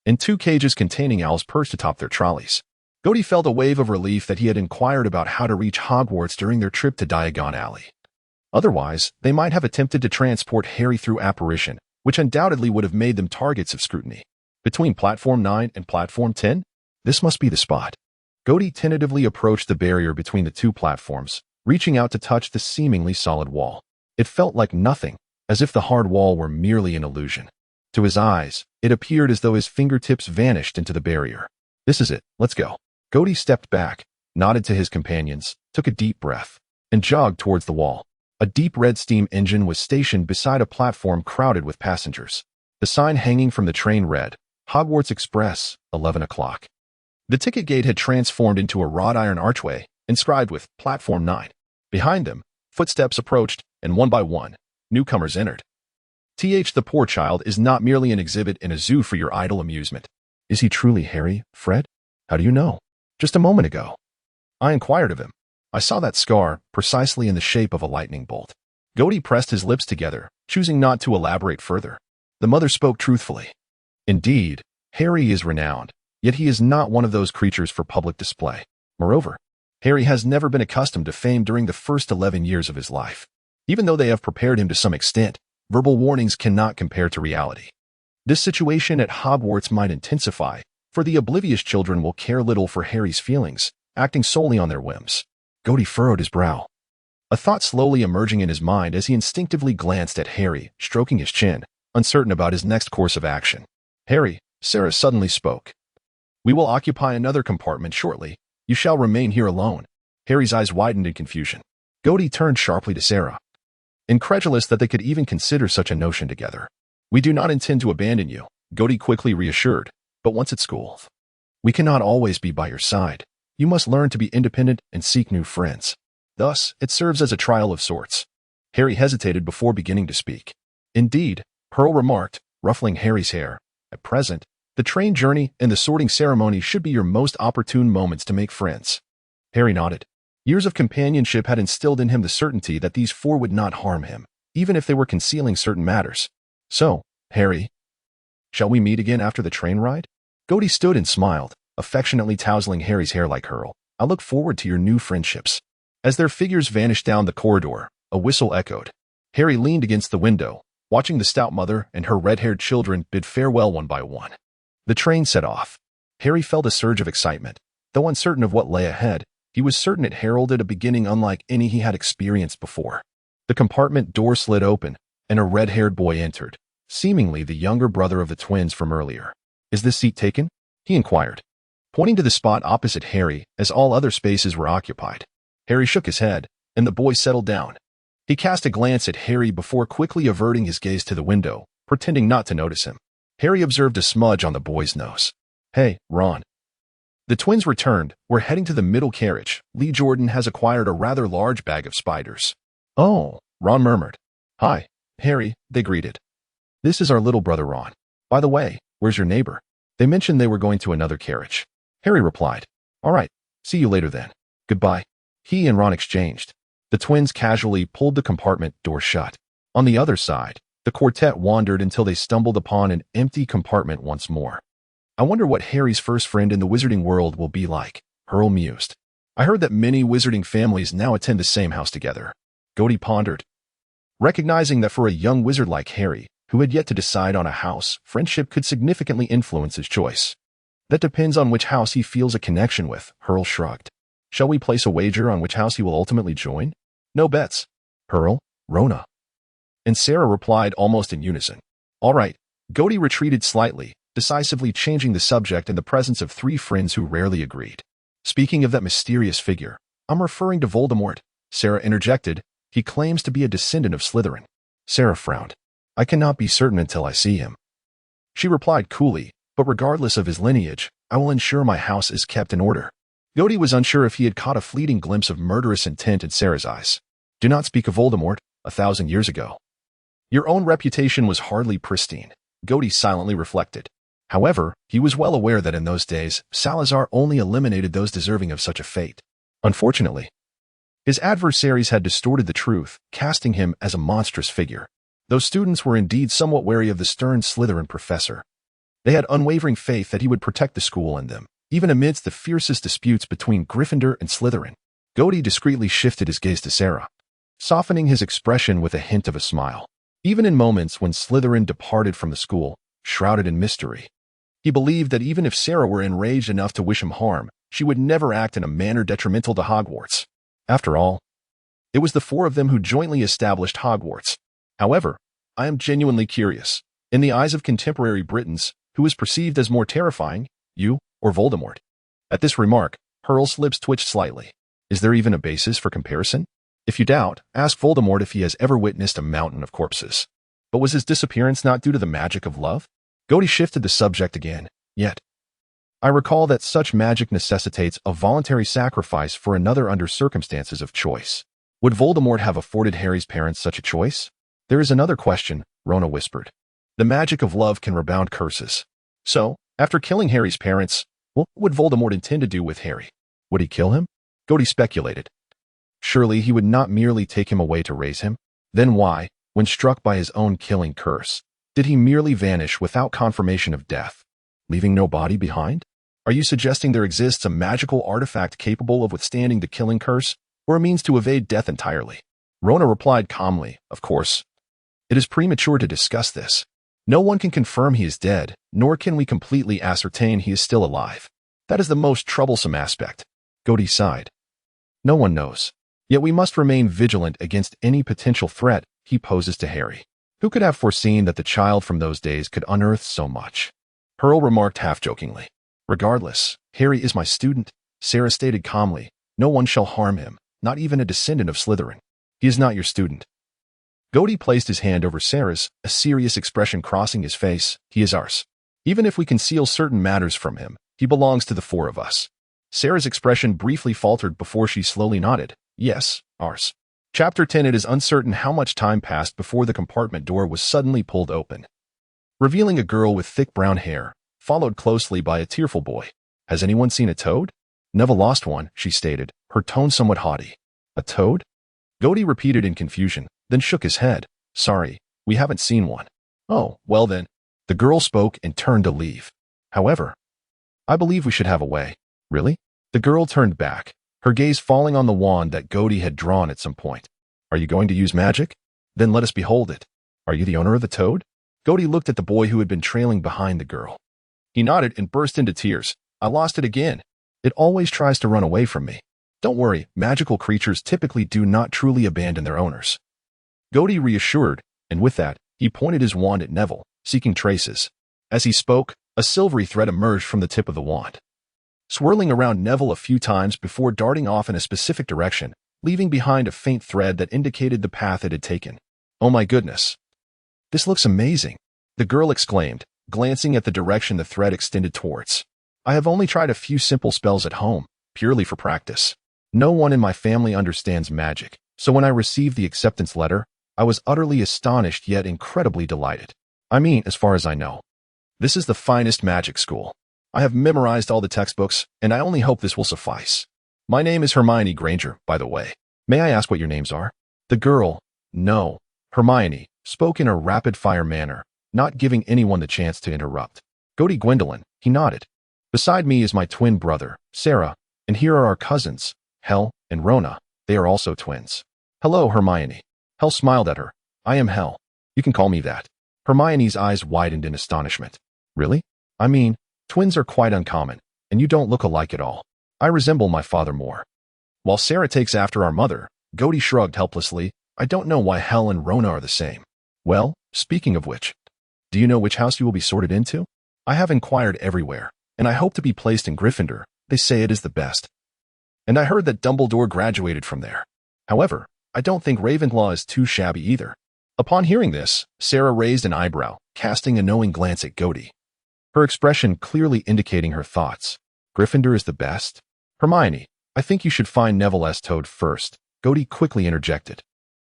and 2 cages containing owls perched atop their trolleys. Gody felt a wave of relief that he had inquired about how to reach Hogwarts during their trip to Diagon Alley. Otherwise, they might have attempted to transport Harry through apparition, which undoubtedly would have made them targets of scrutiny. Between Platform 9 and Platform 10? This must be the spot. Gody tentatively approached the barrier between the 2 platforms, reaching out to touch the seemingly solid wall. It felt like nothing, as if the hard wall were merely an illusion. To his eyes, it appeared as though his fingertips vanished into the barrier. "This is it, let's go." Gody stepped back, nodded to his companions, took a deep breath, and jogged towards the wall. A deep red steam engine was stationed beside a platform crowded with passengers. The sign hanging from the train read, "Hogwarts Express, 11 o'clock." The ticket gate had transformed into a wrought iron archway, inscribed with Platform 9. Behind them, footsteps approached, and one by one, newcomers entered. The poor child is not merely an exhibit in a zoo for your idle amusement. Is he truly Harry, Fred? How do you know? Just a moment ago. I inquired of him. I saw that scar, precisely in the shape of a lightning bolt. Gody pressed his lips together, choosing not to elaborate further. The mother spoke truthfully. Indeed, Harry is renowned, yet he is not one of those creatures for public display. Moreover, Harry has never been accustomed to fame during the first 11 years of his life. Even though they have prepared him to some extent, verbal warnings cannot compare to reality. This situation at Hogwarts might intensify, for the oblivious children will care little for Harry's feelings, acting solely on their whims. Gody furrowed his brow. A thought slowly emerging in his mind as he instinctively glanced at Harry, stroking his chin, uncertain about his next course of action. Harry, Sarah suddenly spoke. We will occupy another compartment shortly. You shall remain here alone. Harry's eyes widened in confusion. Gody turned sharply to Sarah, incredulous that they could even consider such a notion together. We do not intend to abandon you, Gody quickly reassured, but once at school, we cannot always be by your side. You must learn to be independent and seek new friends. Thus, it serves as a trial of sorts. Harry hesitated before beginning to speak. Indeed, Pearl remarked, ruffling Harry's hair, at present, the train journey and the sorting ceremony should be your most opportune moments to make friends. Harry nodded. Years of companionship had instilled in him the certainty that these four would not harm him, even if they were concealing certain matters. So, Harry, shall we meet again after the train ride? Gody stood and smiled, affectionately tousling Harry's hair like Hurl. I look forward to your new friendships. As their figures vanished down the corridor, a whistle echoed. Harry leaned against the window, watching the stout mother and her red-haired children bid farewell one by one. The train set off. Harry felt a surge of excitement. Though uncertain of what lay ahead, he was certain it heralded a beginning unlike any he had experienced before. The compartment door slid open, and a red-haired boy entered, seemingly the younger brother of the twins from earlier. Is this seat taken? He inquired, pointing to the spot opposite Harry, as all other spaces were occupied. Harry shook his head, and the boy settled down. He cast a glance at Harry before quickly averting his gaze to the window, pretending not to notice him. Harry observed a smudge on the boy's nose. Hey, Ron. The twins returned, were heading to the middle carriage. Lee Jordan has acquired a rather large bag of spiders. Oh, Ron murmured. Hi, Harry, they greeted. This is our little brother Ron. By the way, where's your neighbor? They mentioned they were going to another carriage. Harry replied. All right, see you later then. Goodbye. He and Ron exchanged. The twins casually pulled the compartment door shut. On the other side, the quartet wandered until they stumbled upon an empty compartment once more. I wonder what Harry's first friend in the wizarding world will be like, Pearl mused. I heard that many wizarding families now attend the same house together. Gody pondered. Recognizing that for a young wizard like Harry, who had yet to decide on a house, friendship could significantly influence his choice. That depends on which house he feels a connection with, Pearl shrugged. Shall we place a wager on which house he will ultimately join? No bets. Pearl, Rona. And Sarah replied almost in unison. All right. Gody retreated slightly, decisively changing the subject in the presence of three friends who rarely agreed. Speaking of that mysterious figure, I'm referring to Voldemort, Sarah interjected. He claims to be a descendant of Slytherin. Sarah frowned. I cannot be certain until I see him. She replied coolly, but regardless of his lineage, I will ensure my house is kept in order. Gody was unsure if he had caught a fleeting glimpse of murderous intent in Sarah's eyes. Do not speak of Voldemort, 1,000 years ago. Your own reputation was hardly pristine, Gody silently reflected. However, he was well aware that in those days, Salazar only eliminated those deserving of such a fate. Unfortunately, his adversaries had distorted the truth, casting him as a monstrous figure. Those students were indeed somewhat wary of the stern Slytherin professor. They had unwavering faith that he would protect the school and them, even amidst the fiercest disputes between Gryffindor and Slytherin. Gody discreetly shifted his gaze to Sarah, softening his expression with a hint of a smile. Even in moments when Slytherin departed from the school, shrouded in mystery, he believed that even if Sarah were enraged enough to wish him harm, she would never act in a manner detrimental to Hogwarts. After all, it was the four of them who jointly established Hogwarts. However, I am genuinely curious. In the eyes of contemporary Britons, who is perceived as more terrifying, you or Voldemort? At this remark, Pearl's lips twitched slightly. Is there even a basis for comparison? If you doubt, ask Voldemort if he has ever witnessed a mountain of corpses. But was his disappearance not due to the magic of love? Gody shifted the subject again. Yet, I recall that such magic necessitates a voluntary sacrifice for another under circumstances of choice. Would Voldemort have afforded Harry's parents such a choice? There is another question. Rona whispered. The magic of love can rebound curses. So, after killing Harry's parents, what would Voldemort intend to do with Harry? Would he kill him? Cody speculated. Surely he would not merely take him away to raise him. Then why, when struck by his own killing curse, did he merely vanish without confirmation of death, leaving no body behind? Are you suggesting there exists a magical artifact capable of withstanding the killing curse, or a means to evade death entirely? Rona replied calmly, of course. It is premature to discuss this. No one can confirm he is dead, nor can we completely ascertain he is still alive. That is the most troublesome aspect. Cody sighed. No one knows. Yet we must remain vigilant against any potential threat he poses to Harry. Who could have foreseen that the child from those days could unearth so much? Pearl remarked half-jokingly. Regardless, Harry is my student, Sarah stated calmly. No one shall harm him, not even a descendant of Slytherin. He is not your student. Cody placed his hand over Sarah's, a serious expression crossing his face. He is ours. Even if we conceal certain matters from him, he belongs to the four of us. Sarah's expression briefly faltered before she slowly nodded. Yes, ours. Chapter 10. It is uncertain how much time passed before the compartment door was suddenly pulled open, revealing a girl with thick brown hair, followed closely by a tearful boy. Has anyone seen a toad? Never lost one, she stated, her tone somewhat haughty. A toad? Cody repeated in confusion, then shook his head. Sorry, we haven't seen one. Oh, well then. The girl spoke and turned to leave. However, I believe we should have a way. Really? The girl turned back, her gaze falling on the wand that Cody had drawn at some point. Are you going to use magic? Then let us behold it. Are you the owner of the toad? Cody looked at the boy who had been trailing behind the girl. He nodded and burst into tears. I lost it again. It always tries to run away from me. Don't worry, magical creatures typically do not truly abandon their owners. Cody reassured, and with that, he pointed his wand at Neville, seeking traces. As he spoke, a silvery thread emerged from the tip of the wand, swirling around Neville a few times before darting off in a specific direction, leaving behind a faint thread that indicated the path it had taken. Oh my goodness. This looks amazing, the girl exclaimed, glancing at the direction the thread extended towards. I have only tried a few simple spells at home, purely for practice. No one in my family understands magic, so when I received the acceptance letter, I was utterly astonished yet incredibly delighted. I mean, as far as I know. This is the finest magic school. I have memorized all the textbooks, and I only hope this will suffice. My name is Hermione Granger, by the way. May I ask what your names are? The girl, no, Hermione, spoke in a rapid-fire manner, not giving anyone the chance to interrupt. Cody Gwendolyn, he nodded. Beside me is my twin brother, Sarah, and here are our cousins, Hel and Rona. They are also twins. Hello, Hermione. Hel smiled at her. I am Hel. You can call me that. Hermione's eyes widened in astonishment. Really? I mean, twins are quite uncommon, and you don't look alike at all. I resemble my father more. While Sarah takes after our mother, Cody shrugged helplessly. I don't know why Hel and Rona are the same. Well, speaking of which, do you know which house you will be sorted into? I have inquired everywhere, and I hope to be placed in Gryffindor. They say it is the best. And I heard that Dumbledore graduated from there. However, I don't think Ravenclaw is too shabby either. Upon hearing this, Sarah raised an eyebrow, casting a knowing glance at Cody, her expression clearly indicating her thoughts. Gryffindor is the best? Hermione, I think you should find Neville as Toad first, Cody quickly interjected.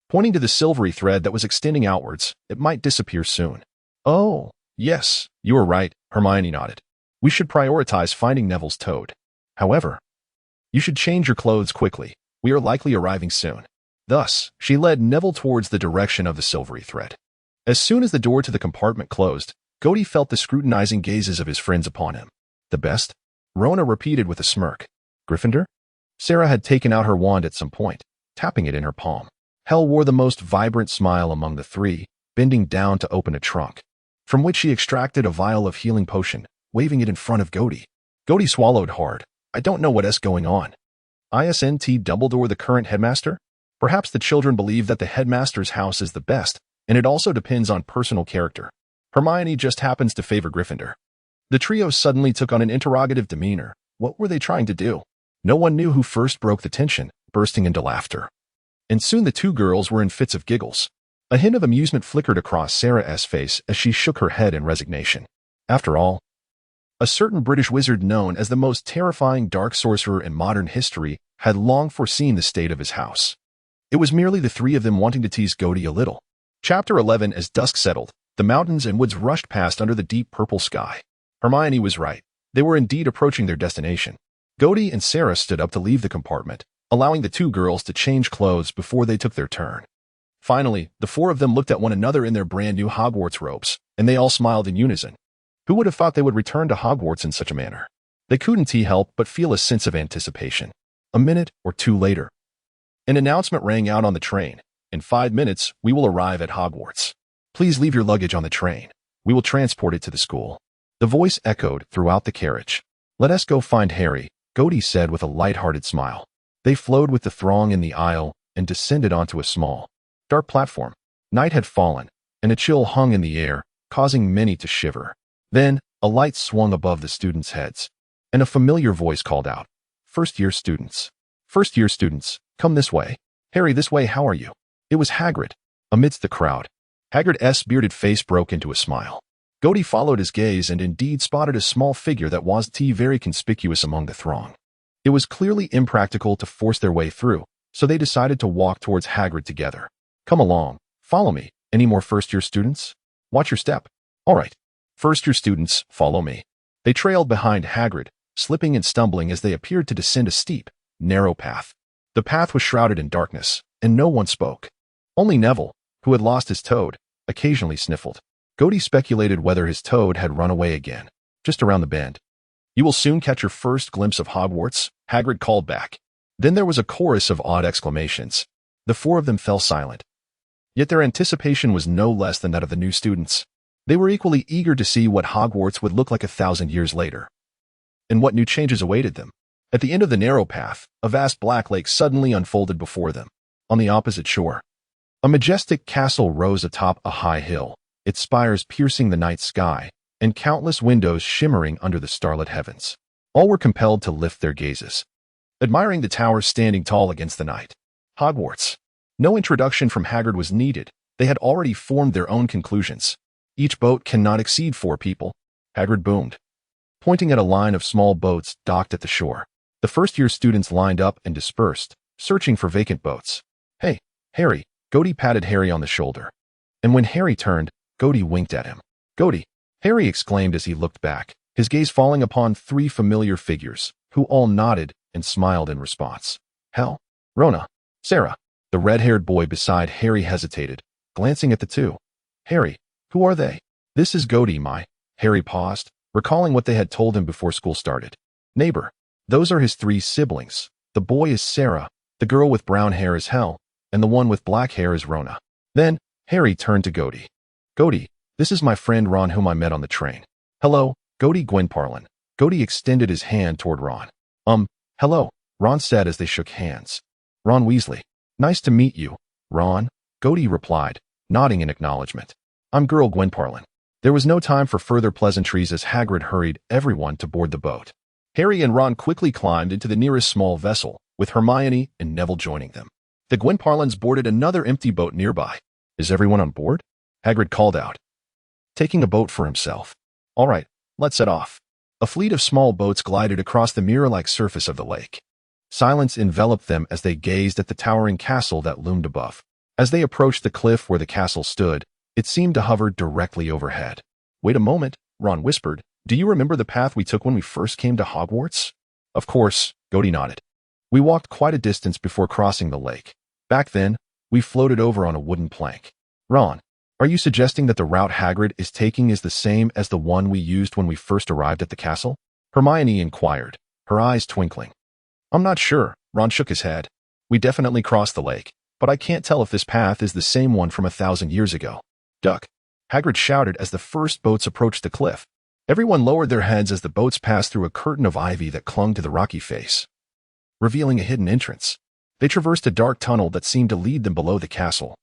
Pointing to the silvery thread that was extending outwards, it might disappear soon. Oh, yes, you are right, Hermione nodded. We should prioritize finding Neville's Toad. However, you should change your clothes quickly. We are likely arriving soon. Thus, she led Neville towards the direction of the silvery thread. As soon as the door to the compartment closed, Cody felt the scrutinizing gazes of his friends upon him. The best? Rona repeated with a smirk. Gryffindor? Sarah had taken out her wand at some point, tapping it in her palm. Hel wore the most vibrant smile among the three, bending down to open a trunk, from which she extracted a vial of healing potion, waving it in front of Cody. Cody swallowed hard. I don't know what's going on. Isn't Dumbledore the current headmaster? Perhaps the children believe that the headmaster's house is the best, and it also depends on personal character. Hermione just happens to favor Gryffindor. The trio suddenly took on an interrogative demeanor. What were they trying to do? No one knew who first broke the tension, bursting into laughter. And soon the two girls were in fits of giggles. A hint of amusement flickered across Sarah's face as she shook her head in resignation. After all, a certain British wizard known as the most terrifying dark sorcerer in modern history had long foreseen the state of his house. It was merely the three of them wanting to tease Cody a little. Chapter 11. As dusk settled, the mountains and woods rushed past under the deep purple sky. Hermione was right. They were indeed approaching their destination. Gody and Sarah stood up to leave the compartment, allowing the two girls to change clothes before they took their turn. Finally, the four of them looked at one another in their brand-new Hogwarts robes, and they all smiled in unison. Who would have thought they would return to Hogwarts in such a manner? They couldn't help but feel a sense of anticipation. A minute or two later, an announcement rang out on the train. In 5 minutes, we will arrive at Hogwarts. Please leave your luggage on the train. We will transport it to the school. The voice echoed throughout the carriage. Let us go find Harry, Gody said with a light-hearted smile. They flowed with the throng in the aisle and descended onto a small, dark platform. Night had fallen, and a chill hung in the air, causing many to shiver. Then, a light swung above the students' heads, and a familiar voice called out, "First-year students. First-year students, come this way. Harry, this way, how are you?" It was Hagrid. Amidst the crowd, Hagrid's bearded face broke into a smile. Gody followed his gaze and indeed spotted a small figure that was very conspicuous among the throng. It was clearly impractical to force their way through, so they decided to walk towards Hagrid together. Come along, follow me. Any more first-year students? Watch your step. All right. First-year students, follow me. They trailed behind Hagrid, slipping and stumbling as they appeared to descend a steep, narrow path. The path was shrouded in darkness, and no one spoke. Only Neville, who had lost his toad, occasionally sniffled. Gody speculated whether his toad had run away again, just around the bend. You will soon catch your first glimpse of Hogwarts, Hagrid called back. Then there was a chorus of odd exclamations. The four of them fell silent. Yet their anticipation was no less than that of the new students. They were equally eager to see what Hogwarts would look like 1,000 years later, and what new changes awaited them. At the end of the narrow path, a vast black lake suddenly unfolded before them. On the opposite shore, a majestic castle rose atop a high hill, its spires piercing the night sky, and countless windows shimmering under the starlit heavens. All were compelled to lift their gazes, admiring the tower standing tall against the night. Hogwarts. No introduction from Hagrid was needed. They had already formed their own conclusions. Each boat cannot exceed 4 people, Hagrid boomed, pointing at a line of small boats docked at the shore. The first-year students lined up and dispersed, searching for vacant boats. Hey, Harry, Gody patted Harry on the shoulder. And when Harry turned, Gody winked at him. Gody, Harry exclaimed as he looked back, his gaze falling upon 3 familiar figures, who all nodded and smiled in response. Hell, Rona, Sarah. The red-haired boy beside Harry hesitated, glancing at the two. Harry, who are they? This is Gody, my. Harry paused, recalling what they had told him before school started. Neighbor. Those are his 3 siblings. The boy is Sarah, the girl with brown hair is Hel, and the one with black hair is Rona. Then, Harry turned to Gody. Gody, this is my friend Ron whom I met on the train. Hello, Gody Gwynparlin. Gody extended his hand toward Ron. Hello, Ron said as they shook hands. Ron Weasley. Nice to meet you, Ron, Gody replied, nodding in acknowledgement. I'm Girl Gwynparlin. There was no time for further pleasantries as Hagrid hurried everyone to board the boat. Harry and Ron quickly climbed into the nearest small vessel, with Hermione and Neville joining them. The Gwynparlins boarded another empty boat nearby. Is everyone on board? Hagrid called out, taking a boat for himself. All right, let's set off. A fleet of small boats glided across the mirror-like surface of the lake. Silence enveloped them as they gazed at the towering castle that loomed above. As they approached the cliff where the castle stood, it seemed to hover directly overhead. Wait a moment, Ron whispered. Do you remember the path we took when we first came to Hogwarts? Of course, Gody nodded. We walked quite a distance before crossing the lake. Back then, we floated over on a wooden plank. Ron, are you suggesting that the route Hagrid is taking is the same as the one we used when we first arrived at the castle? Hermione inquired, her eyes twinkling. I'm not sure, Ron shook his head. We definitely crossed the lake, but I can't tell if this path is the same one from 1,000 years ago. Duck, Hagrid shouted as the first boats approached the cliff. Everyone lowered their heads as the boats passed through a curtain of ivy that clung to the rocky face, revealing a hidden entrance. They traversed a dark tunnel that seemed to lead them below the castle,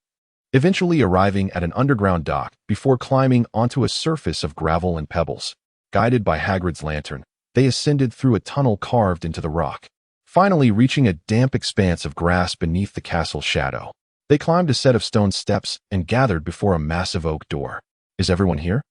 eventually arriving at an underground dock before climbing onto a surface of gravel and pebbles. Guided by Hagrid's lantern, they ascended through a tunnel carved into the rock, finally reaching a damp expanse of grass beneath the castle's shadow. They climbed a set of stone steps and gathered before a massive oak door. Is everyone here?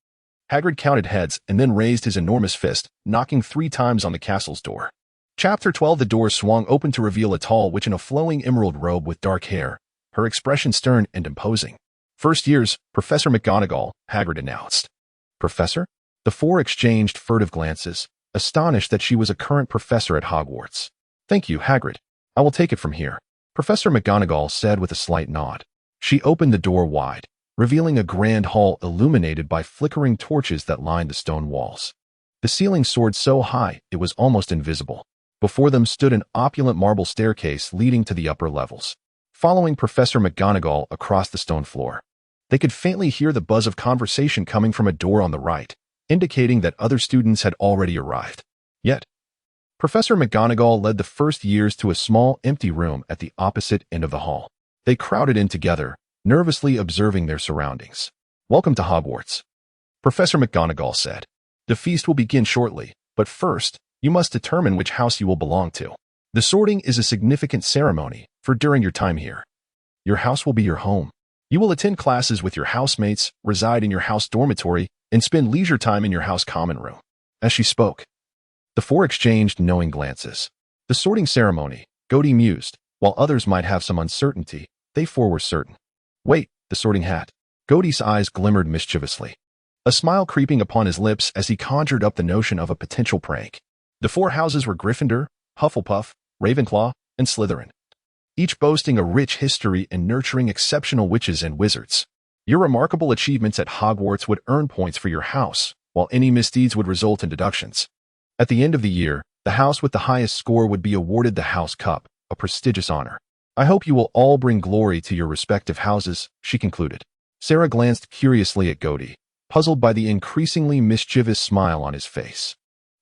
Hagrid counted heads and then raised his enormous fist, knocking 3 times on the castle's door. Chapter 12. The door swung open to reveal a tall witch in a flowing emerald robe with dark hair, her expression stern and imposing. First years, Professor McGonagall, Hagrid announced. Professor? The four exchanged furtive glances, astonished that she was a current professor at Hogwarts. Thank you, Hagrid. I will take it from here, Professor McGonagall said with a slight nod. She opened the door wide, revealing a grand hall illuminated by flickering torches that lined the stone walls. The ceiling soared so high it was almost invisible. Before them stood an opulent marble staircase leading to the upper levels. Following Professor McGonagall across the stone floor, they could faintly hear the buzz of conversation coming from a door on the right, indicating that other students had already arrived. Yet, Professor McGonagall led the first years to a small, empty room at the opposite end of the hall. They crowded in together, nervously observing their surroundings. Welcome to Hogwarts, Professor McGonagall said. The feast will begin shortly, but first, you must determine which house you will belong to. The sorting is a significant ceremony for during your time here. Your house will be your home. You will attend classes with your housemates, reside in your house dormitory, and spend leisure time in your house common room. As she spoke, the four exchanged knowing glances. The sorting ceremony, Gody mused, while others might have some uncertainty, they four were certain. Wait, the sorting hat. Gody's eyes glimmered mischievously, a smile creeping upon his lips as he conjured up the notion of a potential prank. The four houses were Gryffindor, Hufflepuff, Ravenclaw, and Slytherin, each boasting a rich history and nurturing exceptional witches and wizards. Your remarkable achievements at Hogwarts would earn points for your house, while any misdeeds would result in deductions. At the end of the year, the house with the highest score would be awarded the House Cup, a prestigious honor. I hope you will all bring glory to your respective houses, she concluded. Sarah glanced curiously at Gody, puzzled by the increasingly mischievous smile on his face.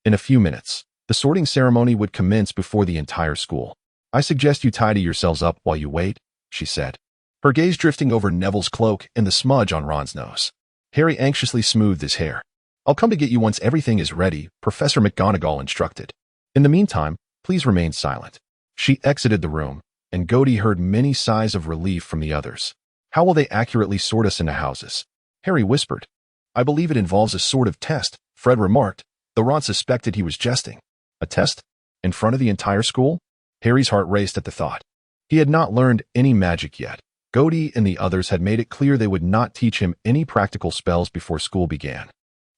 In a few minutes, the sorting ceremony would commence before the entire school. I suggest you tidy yourselves up while you wait, she said, her gaze drifting over Neville's cloak and the smudge on Ron's nose. Harry anxiously smoothed his hair. I'll come to get you once everything is ready, Professor McGonagall instructed. In the meantime, please remain silent. She exited the room, and Gody heard many sighs of relief from the others. How will they accurately sort us into houses? Harry whispered. I believe it involves a sort of test, Fred remarked, though Ron suspected he was jesting. A test? In front of the entire school? Harry's heart raced at the thought. He had not learned any magic yet. Gody and the others had made it clear they would not teach him any practical spells before school began,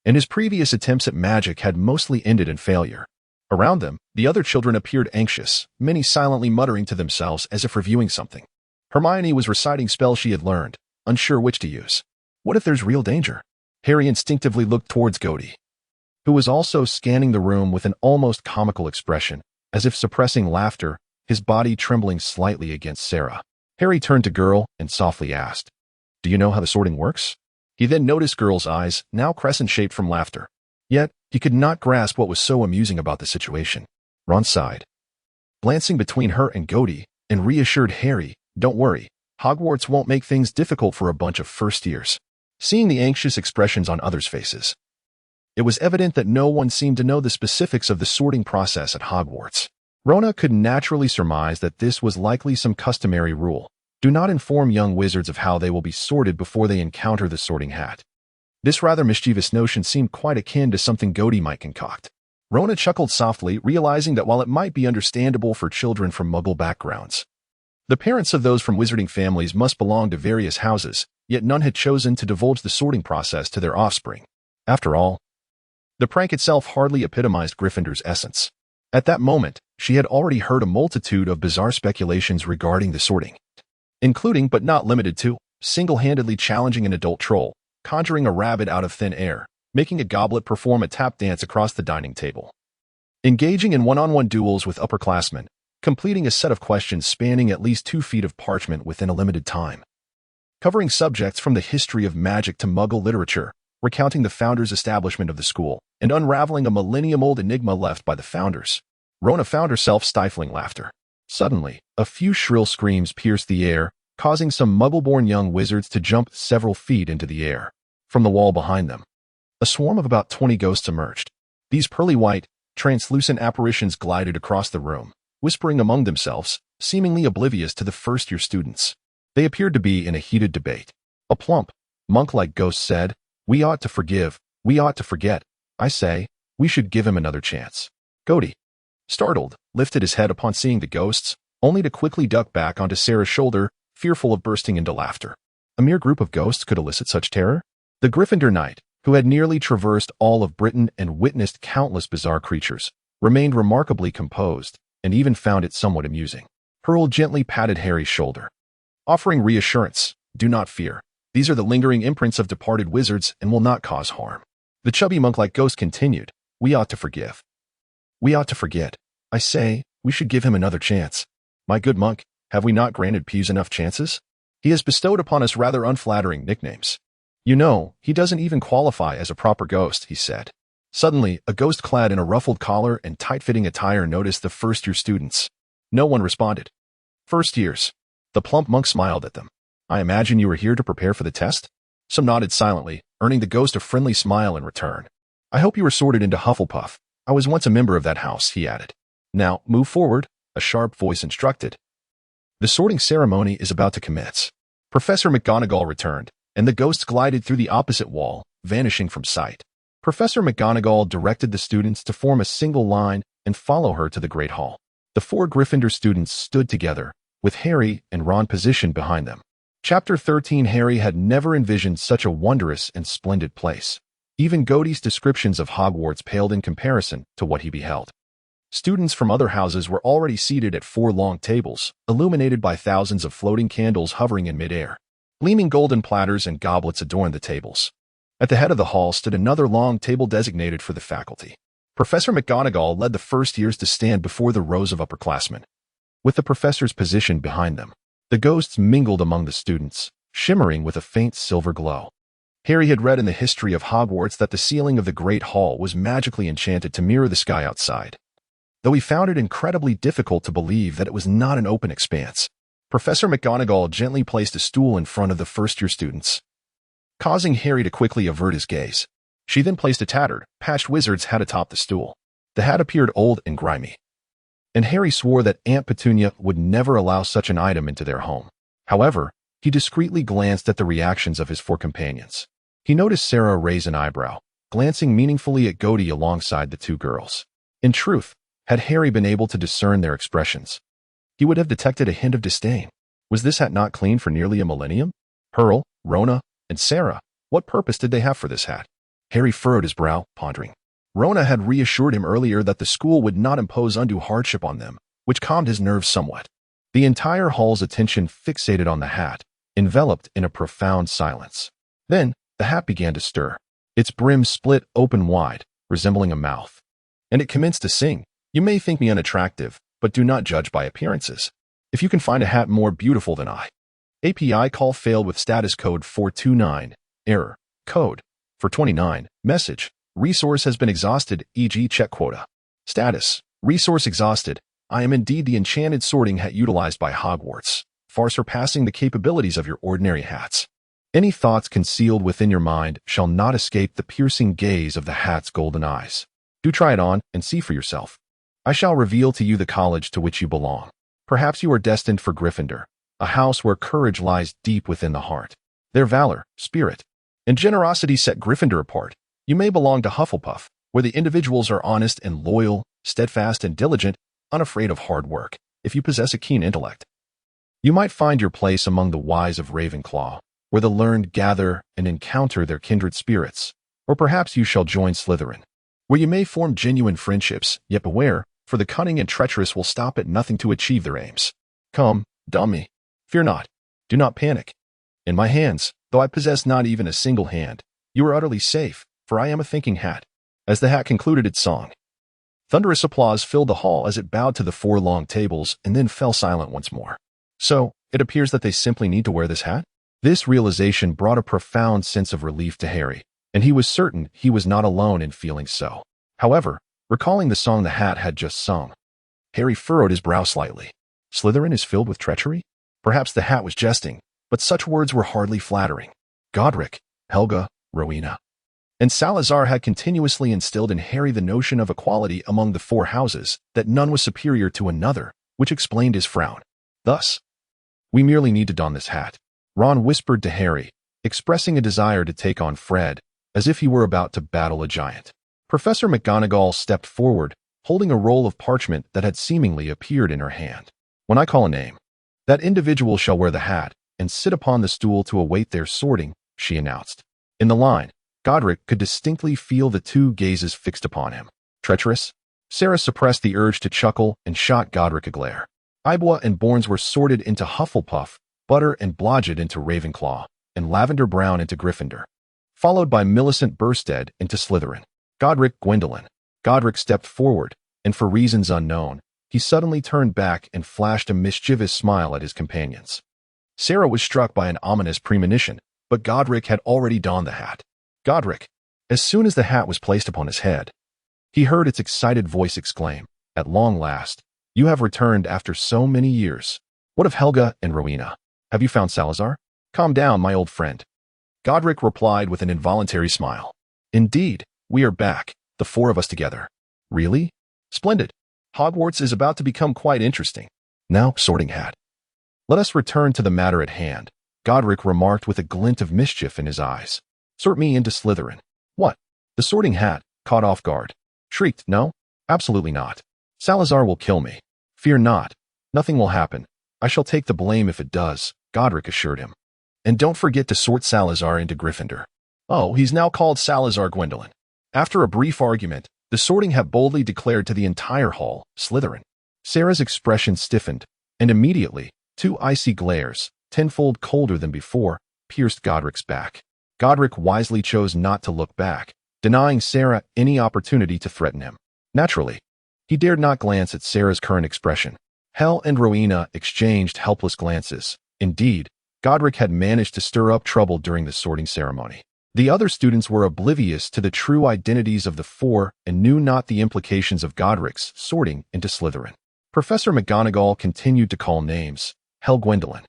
and his previous attempts at magic had mostly ended in failure. Around them, the other children appeared anxious, many silently muttering to themselves as if reviewing something. Hermione was reciting spells she had learned, unsure which to use. What if there's real danger? Harry instinctively looked towards Gody, who was also scanning the room with an almost comical expression, as if suppressing laughter, his body trembling slightly against Sarah. Harry turned to Girl and softly asked, Do you know how the sorting works? He then noticed Girl's eyes, now crescent-shaped from laughter. Yet, he could not grasp what was so amusing about the situation. Ron sighed, glancing between her and Gody, and reassured Harry, Don't worry, Hogwarts won't make things difficult for a bunch of first years. Seeing the anxious expressions on others' faces, it was evident that no one seemed to know the specifics of the sorting process at Hogwarts. Rona could naturally surmise that this was likely some customary rule. Do not inform young wizards of how they will be sorted before they encounter the sorting hat. This rather mischievous notion seemed quite akin to something Gody might concoct. Rona chuckled softly, realizing that while it might be understandable for children from Muggle backgrounds, the parents of those from wizarding families must belong to various houses, yet none had chosen to divulge the sorting process to their offspring. After all, the prank itself hardly epitomized Gryffindor's essence. At that moment, she had already heard a multitude of bizarre speculations regarding the sorting, including but not limited to single-handedly challenging an adult troll, conjuring a rabbit out of thin air, making a goblet perform a tap dance across the dining table, engaging in one-on-one duels with upperclassmen, completing a set of questions spanning at least 2 feet of parchment within a limited time, covering subjects from the history of magic to Muggle literature, recounting the founders' establishment of the school, and unraveling a millennium-old enigma left by the founders. Rona found herself stifling laughter. Suddenly, a few shrill screams pierced the air, causing some Muggle-born young wizards to jump several feet into the air. From the wall behind them, a swarm of about 20 ghosts emerged. These pearly-white, translucent apparitions glided across the room, whispering among themselves, seemingly oblivious to the first-year students. They appeared to be in a heated debate. A plump, monk-like ghost said, We ought to forgive, we ought to forget. I say, we should give him another chance. Gody, startled, lifted his head upon seeing the ghosts, only to quickly duck back onto Sarah's shoulder, fearful of bursting into laughter. a mere group of ghosts could elicit such terror? The Gryffindor Knight, who had nearly traversed all of Britain and witnessed countless bizarre creatures, remained remarkably composed and even found it somewhat amusing. Pearl gently patted Harry's shoulder, offering reassurance. Do not fear. These are the lingering imprints of departed wizards and will not cause harm. The chubby monk-like ghost continued. We ought to forgive. We ought to forget. I say, we should give him another chance. My good monk, have we not granted Peeves enough chances? He has bestowed upon us rather unflattering nicknames. You know, he doesn't even qualify as a proper ghost, he said. Suddenly, a ghost clad in a ruffled collar and tight-fitting attire noticed the first-year students. No one responded. First years. The plump monk smiled at them. I imagine you were here to prepare for the test? Some nodded silently, earning the ghost a friendly smile in return. I hope you were sorted into Hufflepuff. I was once a member of that house, he added. Now, move forward, a sharp voice instructed. The sorting ceremony is about to commence. Professor McGonagall returned, and the ghosts glided through the opposite wall, vanishing from sight. Professor McGonagall directed the students to form a single line and follow her to the Great Hall. The 4 Gryffindor students stood together, with Harry and Ron positioned behind them. Chapter 13. Harry had never envisioned such a wondrous and splendid place. Even Godey's descriptions of Hogwarts paled in comparison to what he beheld. Students from other houses were already seated at 4 long tables, illuminated by thousands of floating candles hovering in midair. Gleaming golden platters and goblets adorned the tables. At the head of the hall stood another long table designated for the faculty. Professor McGonagall led the first years to stand before the rows of upperclassmen, with the professor's position behind them. The ghosts mingled among the students, shimmering with a faint silver glow. Harry had read in the history of Hogwarts that the ceiling of the Great Hall was magically enchanted to mirror the sky outside. Though he found it incredibly difficult to believe that it was not an open expanse, Professor McGonagall gently placed a stool in front of the first-year students, causing Harry to quickly avert his gaze. She then placed a tattered, patched wizard's hat atop the stool. The hat appeared old and grimy, and Harry swore that Aunt Petunia would never allow such an item into their home. However, he discreetly glanced at the reactions of his 4 companions. He noticed Sarah raise an eyebrow, glancing meaningfully at Godey alongside the 2 girls. In truth, had Harry been able to discern their expressions, he would have detected a hint of disdain. Was this hat not cleaned for nearly a millennium? Pearl, Rona, and Sarah, what purpose did they have for this hat? Harry furrowed his brow, pondering. Rona had reassured him earlier that the school would not impose undue hardship on them, which calmed his nerves somewhat. The entire hall's attention fixated on the hat, enveloped in a profound silence. Then, the hat began to stir. Its brim split open wide, resembling a mouth. And it commenced to sing. You may think me unattractive, but do not judge by appearances. If you can find a hat more beautiful than I. API call failed with status code 429. Error. Code 429. Message. Resource has been exhausted, e.g. check quota. Status. Resource exhausted. I am indeed the enchanted sorting hat utilized by Hogwarts, far surpassing the capabilities of your ordinary hats. Any thoughts concealed within your mind shall not escape the piercing gaze of the hat's golden eyes. Do try it on and see for yourself. I shall reveal to you the college to which you belong. Perhaps you are destined for Gryffindor, a house where courage lies deep within the heart. Their valor, spirit, and generosity set Gryffindor apart. You may belong to Hufflepuff, where the individuals are honest and loyal, steadfast and diligent, unafraid of hard work. If you possess a keen intellect, you might find your place among the wise of Ravenclaw, where the learned gather and encounter their kindred spirits. Or perhaps you shall join Slytherin, where you may form genuine friendships, yet beware, for the cunning and treacherous will stop at nothing to achieve their aims. Come, dummy. Fear not. Do not panic. In my hands, though I possess not even a single hand, you are utterly safe, for I am a thinking hat. As the hat concluded its song, thunderous applause filled the hall as it bowed to the 4 long tables and then fell silent once more. So, it appears that they simply need to wear this hat? This realization brought a profound sense of relief to Harry, and he was certain he was not alone in feeling so. However, recalling the song the hat had just sung, Harry furrowed his brow slightly. Slytherin is filled with treachery? Perhaps the hat was jesting, but such words were hardly flattering. Godric, Helga, Rowena, and Salazar had continuously instilled in Harry the notion of equality among the 4 houses, that none was superior to another, which explained his frown. Thus, we merely need to don this hat, Ron whispered to Harry, expressing a desire to take on Fred, as if he were about to battle a giant. Professor McGonagall stepped forward, holding a roll of parchment that had seemingly appeared in her hand. When I call a name, that individual shall wear the hat, and sit upon the stool to await their sorting, she announced. In the line, Godric could distinctly feel the two gazes fixed upon him. Treacherous? Sarah suppressed the urge to chuckle and shot Godric a glare. Ibwa and Borns were sorted into Hufflepuff, Butter and Blodgett into Ravenclaw, and Lavender Brown into Gryffindor, followed by Millicent Burstead into Slytherin. Godric Gwendolyn. Godric stepped forward, and for reasons unknown, he suddenly turned back and flashed a mischievous smile at his companions. Sarah was struck by an ominous premonition, but Godric had already donned the hat. Godric. As soon as the hat was placed upon his head, he heard its excited voice exclaim, "At long last, you have returned after so many years. What of Helga and Rowena? Have you found Salazar?" "Calm down, my old friend." Godric replied with an involuntary smile. "Indeed, we are back, the four of us together." "Really? Splendid. Hogwarts is about to become quite interesting. Now, Sorting Hat, let us return to the matter at hand," Godric remarked with a glint of mischief in his eyes. "Sort me into Slytherin." "What?" The Sorting Hat, caught off guard, shrieked. "No, absolutely not. Salazar will kill me." "Fear not. Nothing will happen. I shall take the blame if it does," Godric assured him. "And don't forget to sort Salazar into Gryffindor." "Oh, he's now called Salazar Gwendolyn." After a brief argument, the Sorting Hat boldly declared to the entire hall, "Slytherin." Sarah's expression stiffened, and immediately, two icy glares, tenfold colder than before, pierced Godric's back. Godric wisely chose not to look back, denying Sarah any opportunity to threaten him. Naturally, he dared not glance at Sarah's current expression. Hel and Rowena exchanged helpless glances. Indeed, Godric had managed to stir up trouble during the sorting ceremony. The other students were oblivious to the true identities of the four and knew not the implications of Godric's sorting into Slytherin. Professor McGonagall continued to call names. Hel Gwendolyn.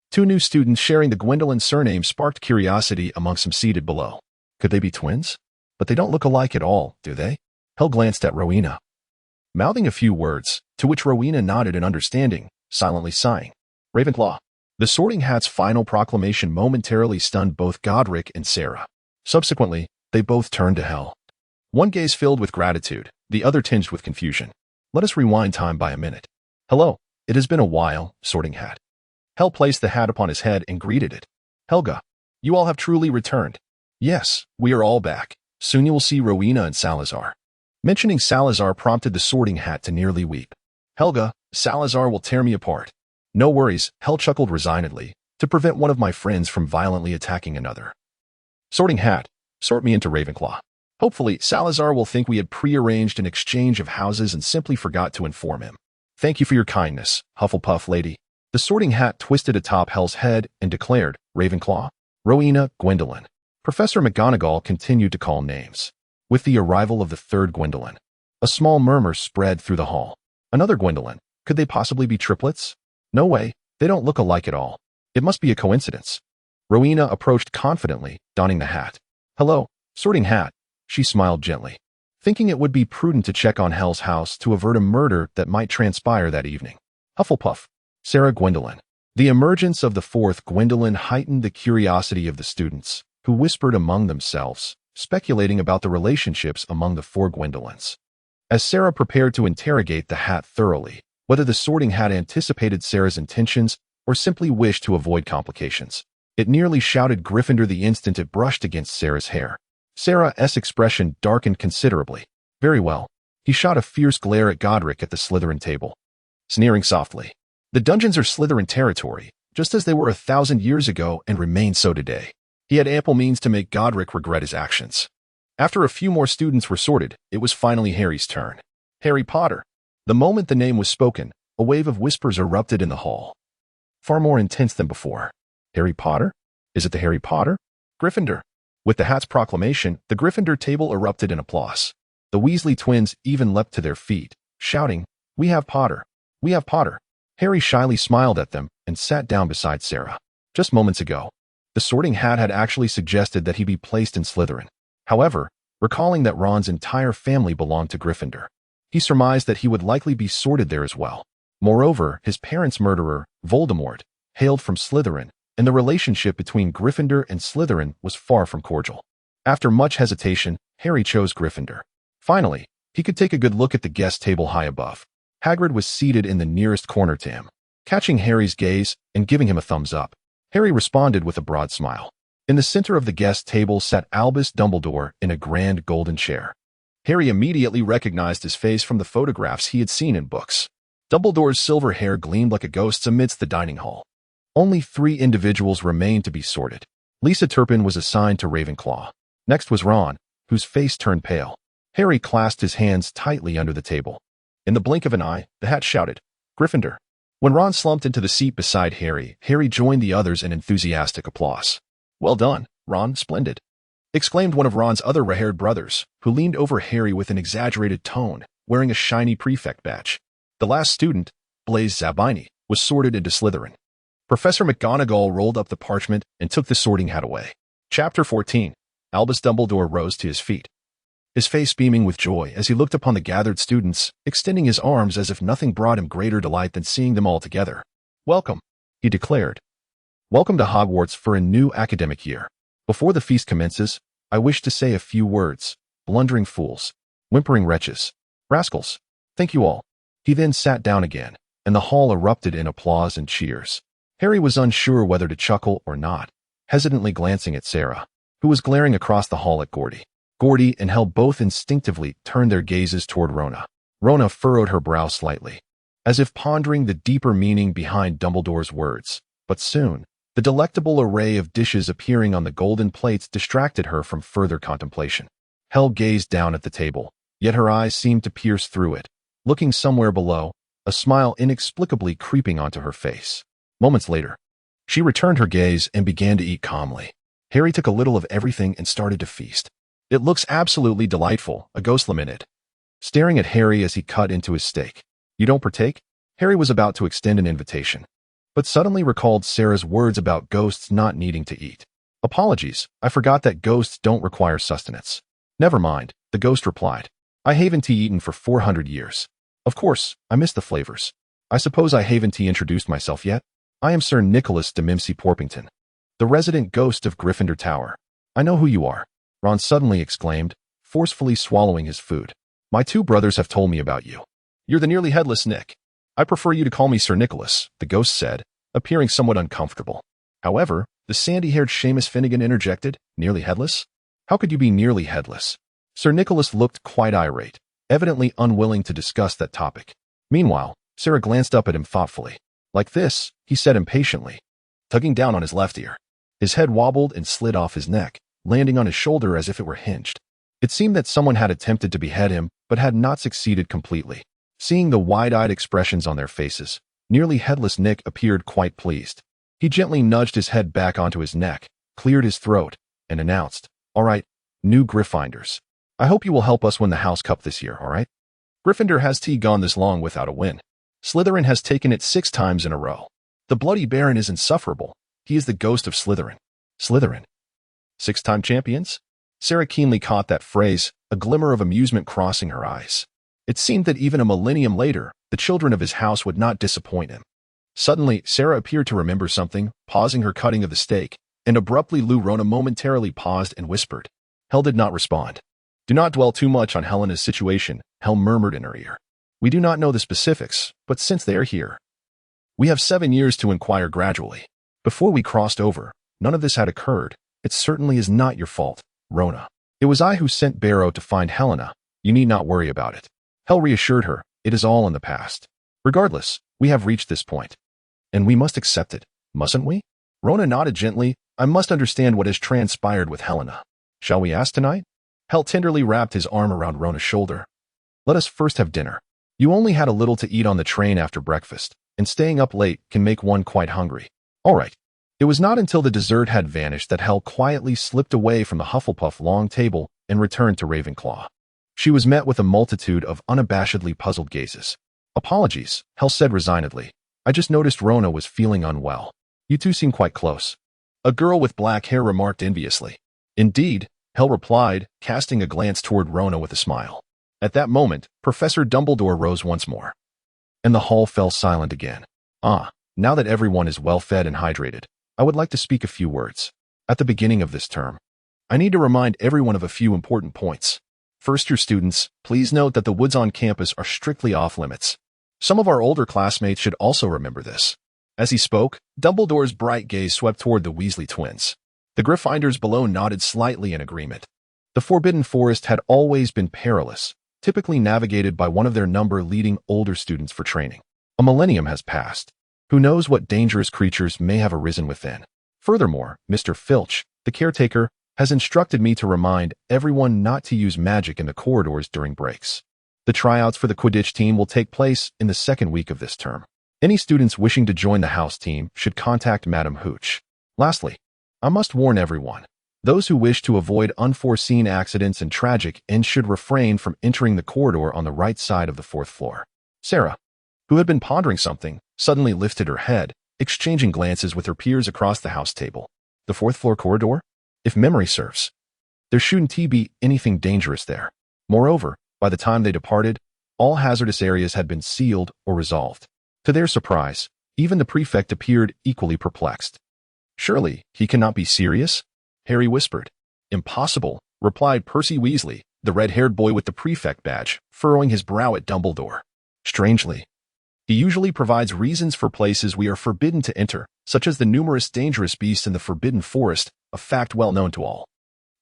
Two new students sharing the Gwendolyn surname sparked curiosity among some seated below. Could they be twins? But they don't look alike at all, do they? Hel glanced at Rowena, mouthing a few words, to which Rowena nodded in understanding, silently sighing. Ravenclaw. The Sorting Hat's final proclamation momentarily stunned both Godric and Sarah. Subsequently, they both turned to Hel. One gaze filled with gratitude, the other tinged with confusion. Let us rewind time by a minute. "Hello, it has been a while, Sorting Hat." Hel placed the hat upon his head and greeted it. "Helga, you all have truly returned." "Yes, we are all back. Soon you will see Rowena and Salazar." Mentioning Salazar prompted the Sorting Hat to nearly weep. "Helga, Salazar will tear me apart." "No worries," Hel chuckled resignedly, "to prevent one of my friends from violently attacking another." Sorting Hat, sort me into Ravenclaw. Hopefully, Salazar will think we had prearranged an exchange of houses and simply forgot to inform him. "Thank you for your kindness, Hufflepuff lady." The Sorting Hat twisted atop Hel's head and declared, "Ravenclaw, Rowena, Gwendolyn." Professor McGonagall continued to call names. With the arrival of the third Gwendolyn, a small murmur spread through the hall. Another Gwendolyn? Could they possibly be triplets? No way, they don't look alike at all. It must be a coincidence. Rowena approached confidently, donning the hat. "Hello, Sorting Hat," she smiled gently, thinking it would be prudent to check on Hel's house to avert a murder that might transpire that evening. Hufflepuff. Sarah Gwendolyn. The emergence of the fourth Gwendolyn heightened the curiosity of the students, who whispered among themselves, speculating about the relationships among the four Gwendolyns. As Sarah prepared to interrogate the hat thoroughly, whether the Sorting Hat anticipated Sarah's intentions or simply wished to avoid complications, it nearly shouted Gryffindor the instant it brushed against Sarah's hair. Sarah's expression darkened considerably. "Very well." He shot a fierce glare at Godric at the Slytherin table, sneering softly. "The dungeons are Slytherin territory, just as they were 1,000 years ago and remain so today." He had ample means to make Godric regret his actions. After a few more students were sorted, it was finally Harry's turn. "Harry Potter." The moment the name was spoken, a wave of whispers erupted in the hall, far more intense than before. "Harry Potter? Is it the Harry Potter?" "Gryffindor." With the hat's proclamation, the Gryffindor table erupted in applause. The Weasley twins even leapt to their feet, shouting, "We have Potter! We have Potter!" Harry shyly smiled at them and sat down beside Sarah. Just moments ago, the Sorting Hat had actually suggested that he be placed in Slytherin. However, recalling that Ron's entire family belonged to Gryffindor, he surmised that he would likely be sorted there as well. Moreover, his parents' murderer, Voldemort, hailed from Slytherin, and the relationship between Gryffindor and Slytherin was far from cordial. After much hesitation, Harry chose Gryffindor. Finally, he could take a good look at the guest table high above. Hagrid was seated in the nearest corner to him. Catching Harry's gaze and giving him a thumbs up, Harry responded with a broad smile. In the center of the guest table sat Albus Dumbledore in a grand golden chair. Harry immediately recognized his face from the photographs he had seen in books. Dumbledore's silver hair gleamed like a ghost's amidst the dining hall. Only 3 individuals remained to be sorted. Lisa Turpin was assigned to Ravenclaw. Next was Ron, whose face turned pale. Harry clasped his hands tightly under the table. In the blink of an eye, the hat shouted, "Gryffindor." When Ron slumped into the seat beside Harry, Harry joined the others in enthusiastic applause. "Well done, Ron, splendid," exclaimed one of Ron's other red-haired brothers, who leaned over Harry with an exaggerated tone, wearing a shiny prefect badge. The last student, Blaise Zabini, was sorted into Slytherin. Professor McGonagall rolled up the parchment and took the sorting hat away. Chapter 14. Albus Dumbledore rose to his feet, his face beaming with joy as he looked upon the gathered students, extending his arms as if nothing brought him greater delight than seeing them all together. "Welcome," he declared. "Welcome to Hogwarts for a new academic year. Before the feast commences, I wish to say a few words. Blundering fools, whimpering wretches, rascals, thank you all." He then sat down again, and the hall erupted in applause and cheers. Harry was unsure whether to chuckle or not, hesitantly glancing at Sarah, who was glaring across the hall at Gordy. Gordy and Hel both instinctively turned their gazes toward Rona. Rona furrowed her brow slightly, as if pondering the deeper meaning behind Dumbledore's words. But soon, the delectable array of dishes appearing on the golden plates distracted her from further contemplation. Hel gazed down at the table, yet her eyes seemed to pierce through it, looking somewhere below, a smile inexplicably creeping onto her face. Moments later, she returned her gaze and began to eat calmly. Harry took a little of everything and started to feast. "It looks absolutely delightful," a ghost lamented, staring at Harry as he cut into his steak. "You don't partake?" Harry was about to extend an invitation, but suddenly recalled Sarah's words about ghosts not needing to eat. "Apologies, I forgot that ghosts don't require sustenance." "Never mind," the ghost replied. "I haven't tea eaten for 400 years. Of course, I miss the flavors. I suppose I haven't tea introduced myself yet? I am Sir Nicholas de Mimsy Porpington, the resident ghost of Gryffindor Tower." "I know who you are," Ron suddenly exclaimed, forcefully swallowing his food. "My 2 brothers have told me about you. You're the nearly headless Nick. I prefer you to call me Sir Nicholas," the ghost said, appearing somewhat uncomfortable. However, the sandy-haired Seamus Finnegan interjected, "Nearly headless? How could you be nearly headless?" Sir Nicholas looked quite irate, evidently unwilling to discuss that topic. Meanwhile, Sarah glanced up at him thoughtfully. "Like this," he said impatiently, tugging down on his left ear. His head wobbled and slid off his neck, landing on his shoulder as if it were hinged. It seemed that someone had attempted to behead him, but had not succeeded completely. Seeing the wide-eyed expressions on their faces, nearly headless Nick appeared quite pleased. He gently nudged his head back onto his neck, cleared his throat, and announced, "All right, new Gryffindors. I hope you will help us win the House Cup this year, all right? Gryffindor has gone this long without a win. Slytherin has taken it 6 times in a row. The Bloody Baron is insufferable. He is the ghost of Slytherin." "Slytherin? 6-time champions?" Sarah keenly caught that phrase, a glimmer of amusement crossing her eyes. It seemed that even a millennium later, the children of his house would not disappoint him. Suddenly, Sarah appeared to remember something, pausing her cutting of the steak, and abruptly Rona momentarily paused and whispered. Hel did not respond. "Do not dwell too much on Helena's situation," Hel murmured in her ear. "We do not know the specifics, but since they are here, we have 7 years to inquire gradually. Before we crossed over, none of this had occurred. It certainly is not your fault, Rona. It was I who sent Barrow to find Helena. You need not worry about it." Hel reassured her, "It is all in the past. Regardless, we have reached this point, and we must accept it, mustn't we?" Rona nodded gently. "I must understand what has transpired with Helena. Shall we ask tonight?" Hel tenderly wrapped his arm around Rona's shoulder. "Let us first have dinner. You only had a little to eat on the train after breakfast, and staying up late can make one quite hungry. All right." It was not until the dessert had vanished that Hel quietly slipped away from the Hufflepuff long table and returned to Ravenclaw. She was met with a multitude of unabashedly puzzled gazes. "Apologies," Hel said resignedly. "I just noticed Rona was feeling unwell. You two seem quite close." A girl with black hair remarked enviously. "Indeed," Hel replied, casting a glance toward Rona with a smile. At that moment, Professor Dumbledore rose once more, and the hall fell silent again. Now that everyone is well fed and hydrated, I would like to speak a few words. At the beginning of this term, I need to remind everyone of a few important points. First-year students, please note that the woods on campus are strictly off-limits. Some of our older classmates should also remember this. As he spoke, Dumbledore's bright gaze swept toward the Weasley twins. The Gryffindors below nodded slightly in agreement. The Forbidden Forest had always been perilous, typically navigated by one of their number leading older students for training. A millennium has passed. Who knows what dangerous creatures may have arisen within? Furthermore, Mr. Filch, the caretaker, has instructed me to remind everyone not to use magic in the corridors during breaks. The tryouts for the Quidditch team will take place in the second week of this term. Any students wishing to join the house team should contact Madam Hooch. Lastly, I must warn everyone. Those who wish to avoid unforeseen accidents and tragic ends should refrain from entering the corridor on the right side of the fourth floor. Sarah, who had been pondering something, suddenly lifted her head, exchanging glances with her peers across the house table. The fourth floor corridor? If memory serves, there shouldn't be anything dangerous there. Moreover, by the time they departed, all hazardous areas had been sealed or resolved. To their surprise, even the prefect appeared equally perplexed. Surely, he cannot be serious? Harry whispered. Impossible, replied Percy Weasley, the red-haired boy with the prefect badge, furrowing his brow at Dumbledore. Strangely, he usually provides reasons for places we are forbidden to enter, such as the numerous dangerous beasts in the Forbidden Forest, a fact well known to all.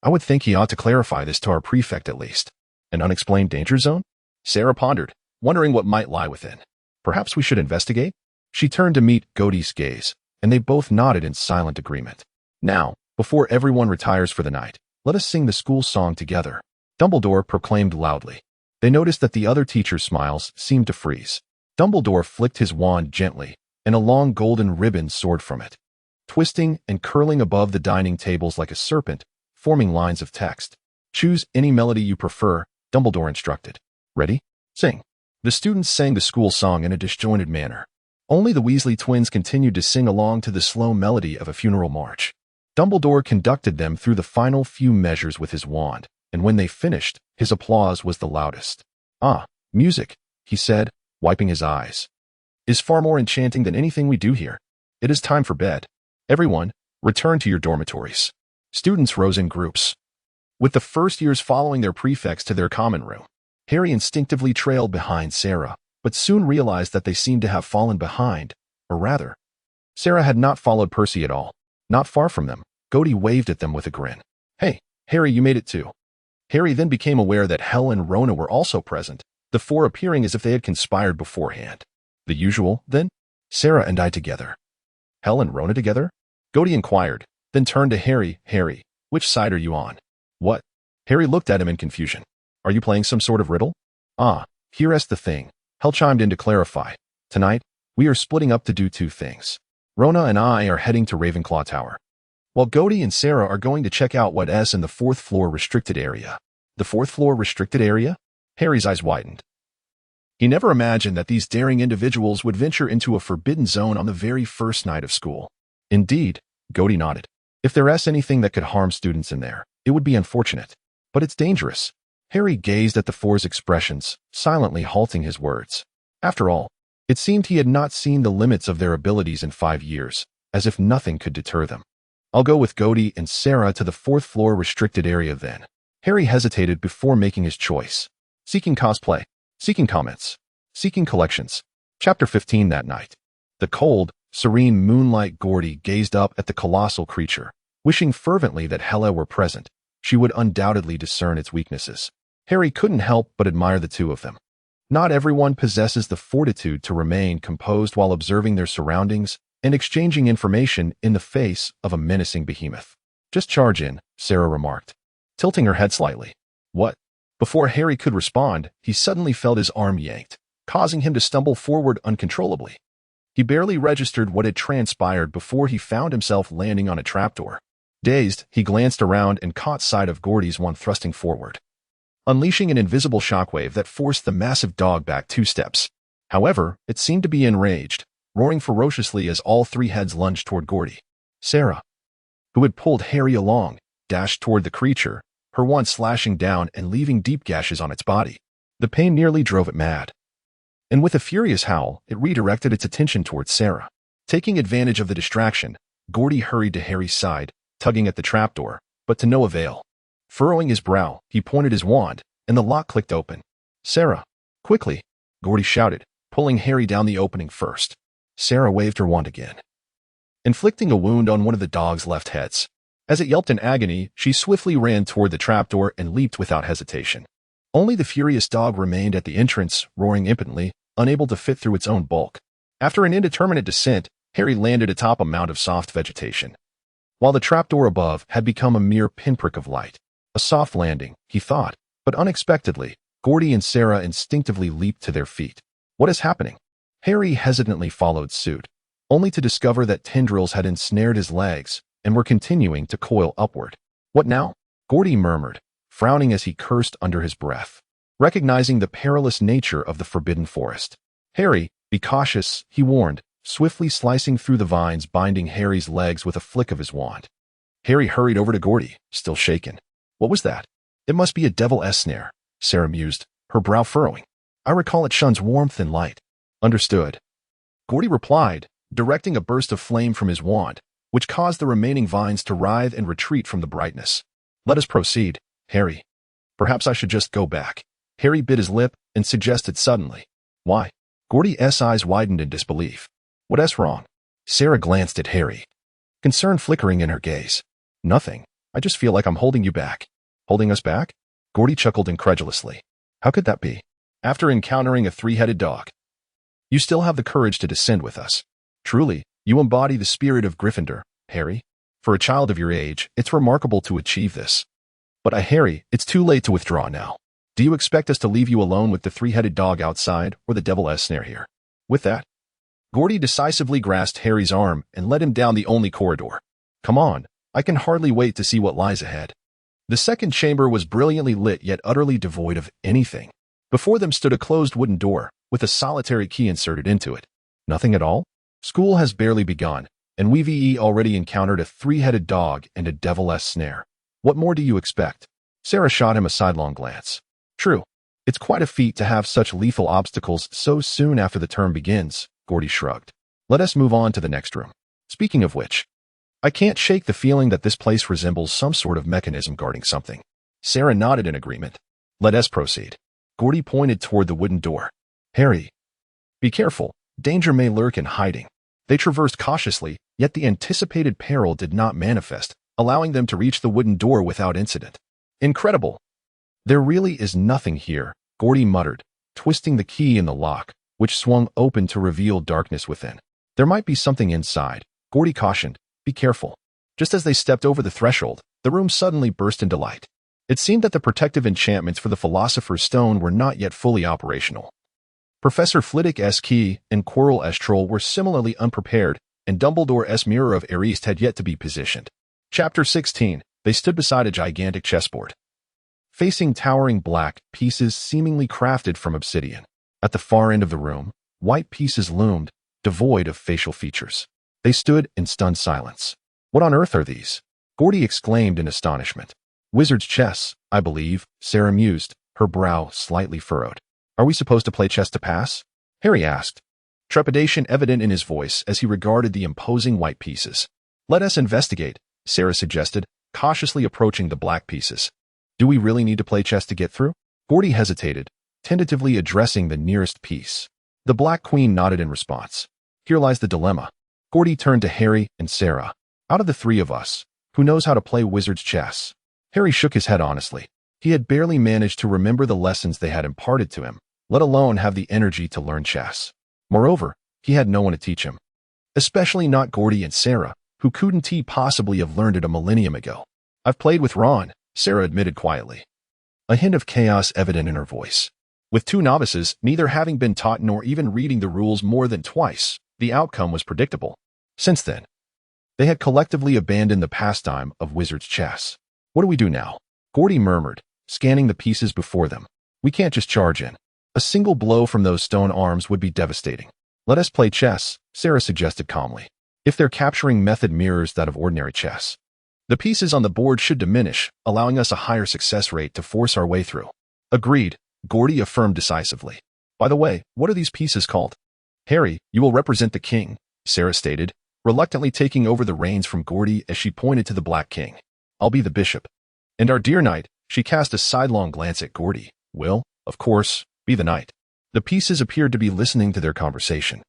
I would think he ought to clarify this to our prefect at least. An unexplained danger zone? Sarah pondered, wondering what might lie within. Perhaps we should investigate? She turned to meet Godey's gaze, and they both nodded in silent agreement. Now, before everyone retires for the night, let us sing the school song together, Dumbledore proclaimed loudly. They noticed that the other teachers' smiles seemed to freeze. Dumbledore flicked his wand gently, and a long golden ribbon soared from it, twisting and curling above the dining tables like a serpent, forming lines of text. Choose any melody you prefer, Dumbledore instructed. Ready? Sing. The students sang the school song in a disjointed manner. Only the Weasley twins continued to sing along to the slow melody of a funeral march. Dumbledore conducted them through the final few measures with his wand, and when they finished, his applause was the loudest. Ah, music, he said, wiping his eyes, is far more enchanting than anything we do here. It is time for bed. Everyone, return to your dormitories. Students rose in groups, with the first years following their prefects to their common room. Harry instinctively trailed behind Sarah, but soon realized that they seemed to have fallen behind, or rather, Sarah had not followed Percy at all. Not far from them, Godey waved at them with a grin. Hey, Harry, you made it too. Harry then became aware that Hel and Rona were also present, the four appearing as if they had conspired beforehand. The usual, then? Sarah and I together. Hel and Rona together? Godey inquired, then turned to Harry. Harry, which side are you on? What? Harry looked at him in confusion. Are you playing some sort of riddle? Ah, here's the thing. Hel chimed in to clarify. Tonight, we are splitting up to do two things. Rona and I are heading to Ravenclaw Tower, while Godey and Sarah are going to check out what's in the fourth floor restricted area. The fourth floor restricted area? Harry's eyes widened. He never imagined that these daring individuals would venture into a forbidden zone on the very first night of school. Indeed, Godey nodded. If there's anything that could harm students in there, it would be unfortunate. But it's dangerous. Harry gazed at the four's expressions, silently halting his words. After all, it seemed he had not seen the limits of their abilities in 5 years, as if nothing could deter them. I'll go with Godey and Sarah to the fourth floor restricted area then. Harry hesitated before making his choice. Seeking cosplay. Seeking comments. Seeking collections. Chapter 15 that night. The cold, serene moonlight Gordy gazed up at the colossal creature, wishing fervently that Hela were present. She would undoubtedly discern its weaknesses. Harry couldn't help but admire the two of them. Not everyone possesses the fortitude to remain composed while observing their surroundings and exchanging information in the face of a menacing behemoth. Just charge in, Sarah remarked, tilting her head slightly. What? Before Harry could respond, he suddenly felt his arm yanked, causing him to stumble forward uncontrollably. He barely registered what had transpired before he found himself landing on a trapdoor. Dazed, he glanced around and caught sight of Gordy's one thrusting forward, unleashing an invisible shockwave that forced the massive dog back 2 steps. However, it seemed to be enraged, roaring ferociously as all 3 heads lunged toward Gordy. Sarah, who had pulled Harry along, dashed toward the creature, her wand slashing down and leaving deep gashes on its body. The pain nearly drove it mad. And with a furious howl, it redirected its attention towards Sarah. Taking advantage of the distraction, Gordy hurried to Harry's side, tugging at the trapdoor, but to no avail. Furrowing his brow, he pointed his wand, and the lock clicked open. Sarah, quickly, Gordy shouted, pulling Harry down the opening first. Sarah waved her wand again, inflicting a wound on one of the dog's left heads. As it yelped in agony, she swiftly ran toward the trapdoor and leaped without hesitation. Only the furious dog remained at the entrance, roaring impotently, unable to fit through its own bulk. After an indeterminate descent, Harry landed atop a mound of soft vegetation, while the trapdoor above had become a mere pinprick of light. A soft landing, he thought, but unexpectedly, Gordy and Sarah instinctively leaped to their feet. What is happening? Harry hesitantly followed suit, only to discover that tendrils had ensnared his legs and were continuing to coil upward. What now? Gordy murmured, frowning as he cursed under his breath, recognizing the perilous nature of the forbidden forest. Harry, be cautious, he warned, swiftly slicing through the vines binding Harry's legs with a flick of his wand. Harry hurried over to Gordy, still shaken. What was that? It must be a devil-esque snare, Sarah mused, her brow furrowing. I recall it shuns warmth and light. Understood. Gordy replied, directing a burst of flame from his wand, which caused the remaining vines to writhe and retreat from the brightness. Let us proceed, Harry. Perhaps I should just go back. Harry bit his lip and suggested suddenly. Why? Gordy's eyes widened in disbelief. What's wrong? Sarah glanced at Harry, concern flickering in her gaze. Nothing. I just feel like I'm holding you back. Holding us back? Gordy chuckled incredulously. How could that be? After encountering a three-headed dog, you still have the courage to descend with us. Truly, you embody the spirit of Gryffindor, Harry. For a child of your age, it's remarkable to achieve this. But Harry, it's too late to withdraw now. Do you expect us to leave you alone with the three-headed dog outside or the devil-esque snare here? With that, Gordy decisively grasped Harry's arm and led him down the only corridor. Come on, I can hardly wait to see what lies ahead. The second chamber was brilliantly lit yet utterly devoid of anything. Before them stood a closed wooden door, with a solitary key inserted into it. Nothing at all? School has barely begun, and we've already encountered a three-headed dog and a devil-esque snare. What more do you expect? Sarah shot him a sidelong glance. True. It's quite a feat to have such lethal obstacles so soon after the term begins, Gordy shrugged. Let us move on to the next room. Speaking of which, I can't shake the feeling that this place resembles some sort of mechanism guarding something. Sarah nodded in agreement. Let us proceed. Gordy pointed toward the wooden door. Harry, be careful. Danger may lurk in hiding. They traversed cautiously, yet the anticipated peril did not manifest, allowing them to reach the wooden door without incident. Incredible. There really is nothing here, Gordy muttered, twisting the key in the lock, which swung open to reveal darkness within. There might be something inside, Gordy cautioned. Be careful. Just as they stepped over the threshold, the room suddenly burst into light. It seemed that the protective enchantments for the Philosopher's Stone were not yet fully operational. Professor Flitwick's key and Quirrell's troll were similarly unprepared, and Dumbledore's mirror of Ariste had yet to be positioned. Chapter 16. They stood beside a gigantic chessboard, facing towering black pieces seemingly crafted from obsidian. At the far end of the room, white pieces loomed, devoid of facial features. They stood in stunned silence. What on earth are these? Gordy exclaimed in astonishment. Wizard's chess, I believe, Sarah mused, her brow slightly furrowed. Are we supposed to play chess to pass? Harry asked, trepidation evident in his voice as he regarded the imposing white pieces. Let us investigate, Sarah suggested, cautiously approaching the black pieces. Do we really need to play chess to get through? Gordy hesitated, tentatively addressing the nearest piece. The Black Queen nodded in response. Here lies the dilemma. Gordy turned to Harry and Sarah. Out of the three of us, who knows how to play wizard's chess? Harry shook his head honestly. He had barely managed to remember the lessons they had imparted to him, let alone have the energy to learn chess. Moreover, he had no one to teach him. Especially not Gordy and Sarah, who couldn't possibly have learned it a millennium ago. I've played with Ron, Sarah admitted quietly, a hint of chaos evident in her voice. With two novices, neither having been taught nor even reading the rules more than twice, the outcome was predictable. Since then, they had collectively abandoned the pastime of wizard's chess. What do we do now? Gordy murmured, scanning the pieces before them. We can't just charge in. A single blow from those stone arms would be devastating. Let us play chess, Sarah suggested calmly. If their capturing method mirrors that of ordinary chess, the pieces on the board should diminish, allowing us a higher success rate to force our way through. Agreed, Gordy affirmed decisively. By the way, what are these pieces called? Harry, you will represent the king, Sarah stated, reluctantly taking over the reins from Gordy as she pointed to the Black King. I'll be the bishop. And our dear knight, she cast a sidelong glance at Gordy, will, of course, be the knight. The pieces appeared to be listening to their conversation.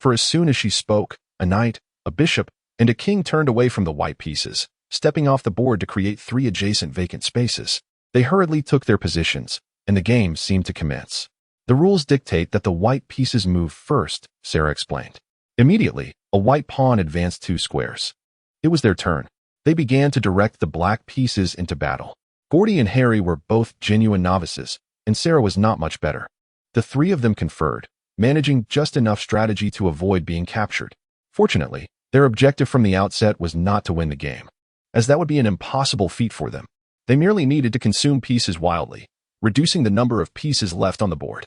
for as soon as she spoke, a knight, a bishop, and a king turned away from the white pieces, stepping off the board to create 3 adjacent vacant spaces. They hurriedly took their positions, and the game seemed to commence. The rules dictate that the white pieces move first, Sarah explained. Immediately, a white pawn advanced 2 squares. It was their turn. They began to direct the black pieces into battle. Gordy and Harry were both genuine novices, and Sarah was not much better. The 3 of them conferred, managing just enough strategy to avoid being captured. Fortunately, their objective from the outset was not to win the game, as that would be an impossible feat for them. They merely needed to consume pieces wildly, reducing the number of pieces left on the board.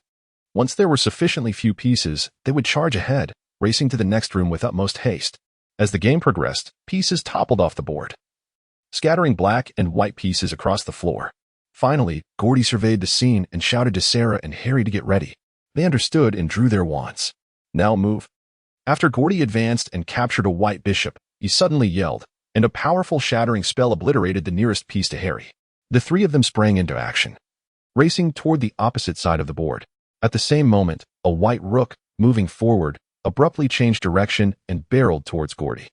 Once there were sufficiently few pieces, they would charge ahead, racing to the next room with utmost haste. As the game progressed, pieces toppled off the board, scattering black and white pieces across the floor. Finally, Gordy surveyed the scene and shouted to Sarah and Harry to get ready. They understood and drew their wands. Now move. After Gordy advanced and captured a white bishop, he suddenly yelled, and a powerful shattering spell obliterated the nearest piece to Harry. The 3 of them sprang into action, racing toward the opposite side of the board. At the same moment, a white rook, moving forward, abruptly changed direction and barreled towards Gordy.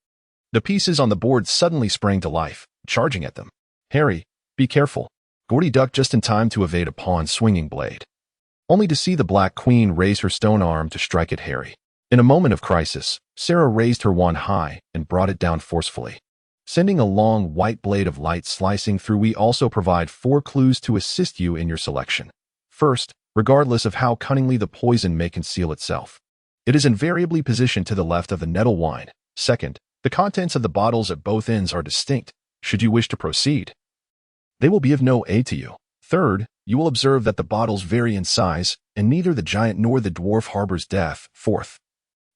The pieces on the board suddenly sprang to life, charging at them. Harry, be careful. Gordy ducked just in time to evade a pawn's swinging blade, only to see the Black Queen raise her stone arm to strike at Harry. In a moment of crisis, Sarah raised her wand high and brought it down forcefully, sending a long white blade of light slicing through. We also provide 4 clues to assist you in your selection. First, regardless of how cunningly the poison may conceal itself, it is invariably positioned to the left of the nettle wine. Second, the contents of the bottles at both ends are distinct. Should you wish to proceed, they will be of no aid to you. Third, you will observe that the bottles vary in size, and neither the giant nor the dwarf harbors death. Fourth,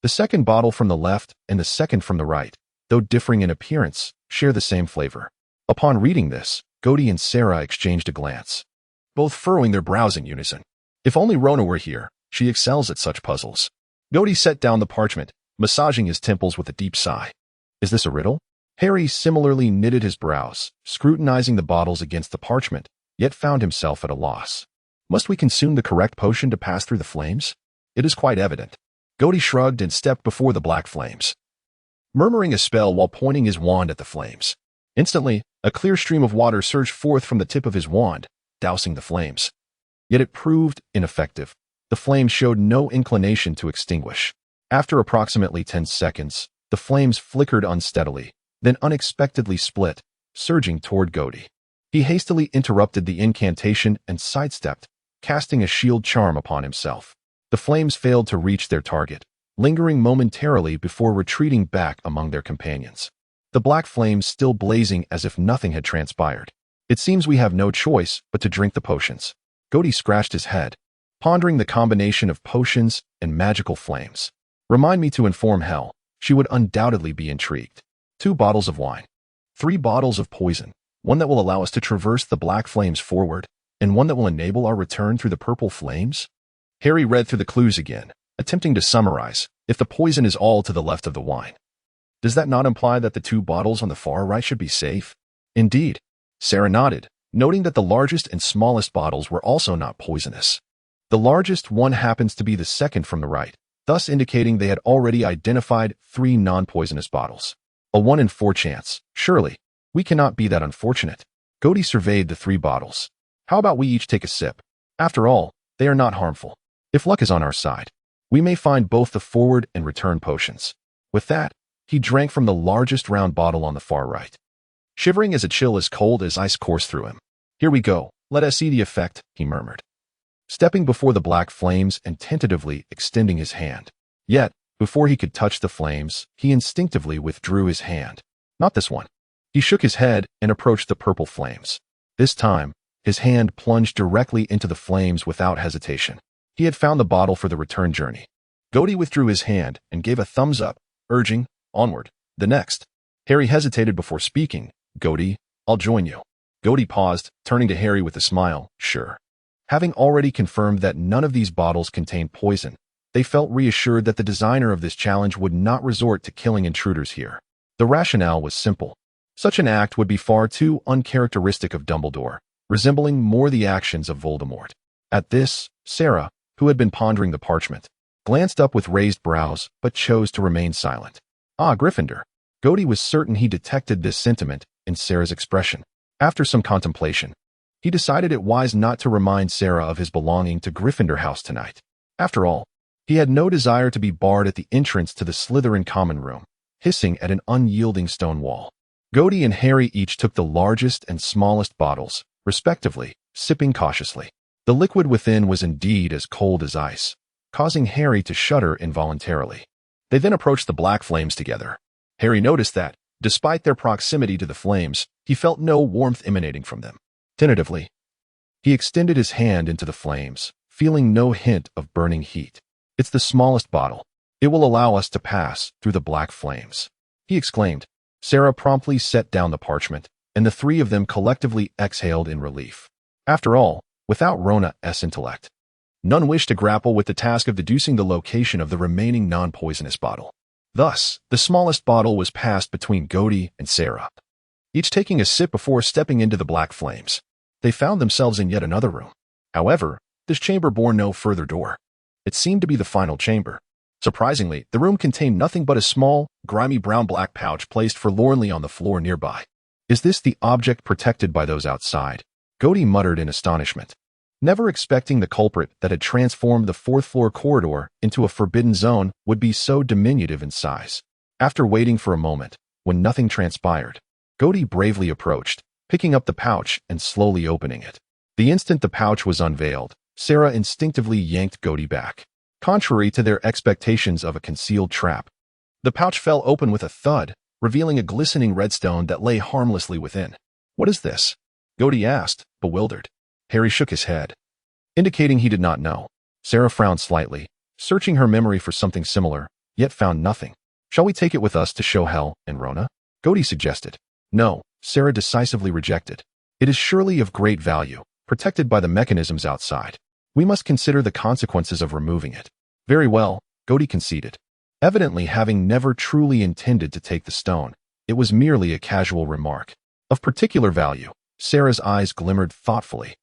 the second bottle from the left and the second from the right, though differing in appearance, share the same flavor. Upon reading this, Gordy and Sarah exchanged a glance, both furrowing their brows in unison. If only Rona were here, she excels at such puzzles. Gordy set down the parchment, massaging his temples with a deep sigh. Is this a riddle? Harry similarly knitted his brows, scrutinizing the bottles against the parchment, yet found himself at a loss. Must we consume the correct potion to pass through the flames? It is quite evident. Gordy shrugged and stepped before the black flames, murmuring a spell while pointing his wand at the flames. Instantly, a clear stream of water surged forth from the tip of his wand, dousing the flames. Yet it proved ineffective. The flames showed no inclination to extinguish. After approximately 10 seconds, the flames flickered unsteadily, then unexpectedly split, surging toward Gordy. He hastily interrupted the incantation and sidestepped, casting a shield charm upon himself. The flames failed to reach their target, lingering momentarily before retreating back among their companions, the black flames still blazing as if nothing had transpired. It seems we have no choice but to drink the potions. Gordy scratched his head, pondering the combination of potions and magical flames. Remind me to inform Hel. She would undoubtedly be intrigued. 2 bottles of wine, 3 bottles of poison, one that will allow us to traverse the black flames forward, and one that will enable our return through the purple flames? Harry read through the clues again, attempting to summarize. If the poison is all to the left of the wine, does that not imply that the 2 bottles on the far right should be safe? Indeed. Sarah nodded, noting that the largest and smallest bottles were also not poisonous. The largest one happens to be the second from the right, thus indicating they had already identified 3 non-poisonous bottles. A 1 in 4 chance. Surely, we cannot be that unfortunate. Gordy surveyed the 3 bottles. How about we each take a sip? After all, they are not harmful. If luck is on our side, we may find both the forward and return potions. With that, he drank from the largest round bottle on the far right, shivering as a chill as cold as ice coursed through him. Here we go, let us see the effect, he murmured, stepping before the black flames and tentatively extending his hand. Yet, before he could touch the flames, he instinctively withdrew his hand. Not this one. He shook his head and approached the purple flames. This time, his hand plunged directly into the flames without hesitation. He had found the bottle for the return journey. Gordy withdrew his hand and gave a thumbs up, urging, onward. The next. Harry hesitated before speaking. Gordy, I'll join you. Gordy paused, turning to Harry with a smile. Sure. Having already confirmed that none of these bottles contained poison, they felt reassured that the designer of this challenge would not resort to killing intruders here. The rationale was simple. Such an act would be far too uncharacteristic of Dumbledore, resembling more the actions of Voldemort. At this, Sarah, who had been pondering the parchment, glanced up with raised brows, but chose to remain silent. Ah, Gryffindor. Gody was certain he detected this sentiment in Sarah's expression. After some contemplation, he decided it wise not to remind Sarah of his belonging to Gryffindor House tonight. After all, he had no desire to be barred at the entrance to the Slytherin common room, hissing at an unyielding stone wall. Gody and Harry each took the largest and smallest bottles, respectively, sipping cautiously. The liquid within was indeed as cold as ice, causing Harry to shudder involuntarily. They then approached the black flames together. Harry noticed that, despite their proximity to the flames, he felt no warmth emanating from them. Tentatively, he extended his hand into the flames, feeling no hint of burning heat. It's the smallest bottle. It will allow us to pass through the black flames, he exclaimed. Sarah promptly set down the parchment, and the three of them collectively exhaled in relief. After all, without Rona's intellect, none wished to grapple with the task of deducing the location of the remaining non-poisonous bottle. Thus, the smallest bottle was passed between Gody and Sarah, each taking a sip before stepping into the black flames. They found themselves in yet another room. However, this chamber bore no further door. It seemed to be the final chamber. Surprisingly, the room contained nothing but a small, grimy brown-black pouch placed forlornly on the floor nearby. Is this the object protected by those outside? Gody muttered in astonishment, never expecting the culprit that had transformed the fourth-floor corridor into a forbidden zone would be so diminutive in size. After waiting for a moment, when nothing transpired, Gody bravely approached, picking up the pouch and slowly opening it. The instant the pouch was unveiled, Sarah instinctively yanked Gody back. Contrary to their expectations of a concealed trap, the pouch fell open with a thud, revealing a glistening redstone that lay harmlessly within. What is this? Gody asked, bewildered. Harry shook his head, indicating he did not know. Sarah frowned slightly, searching her memory for something similar, yet found nothing. Shall we take it with us to show Hel and Rona? Gody suggested. No, Sarah decisively rejected. It is surely of great value, protected by the mechanisms outside. We must consider the consequences of removing it. Very well, Gody conceded. Evidently having never truly intended to take the stone, it was merely a casual remark. Of particular value, Sarah's eyes glimmered thoughtfully.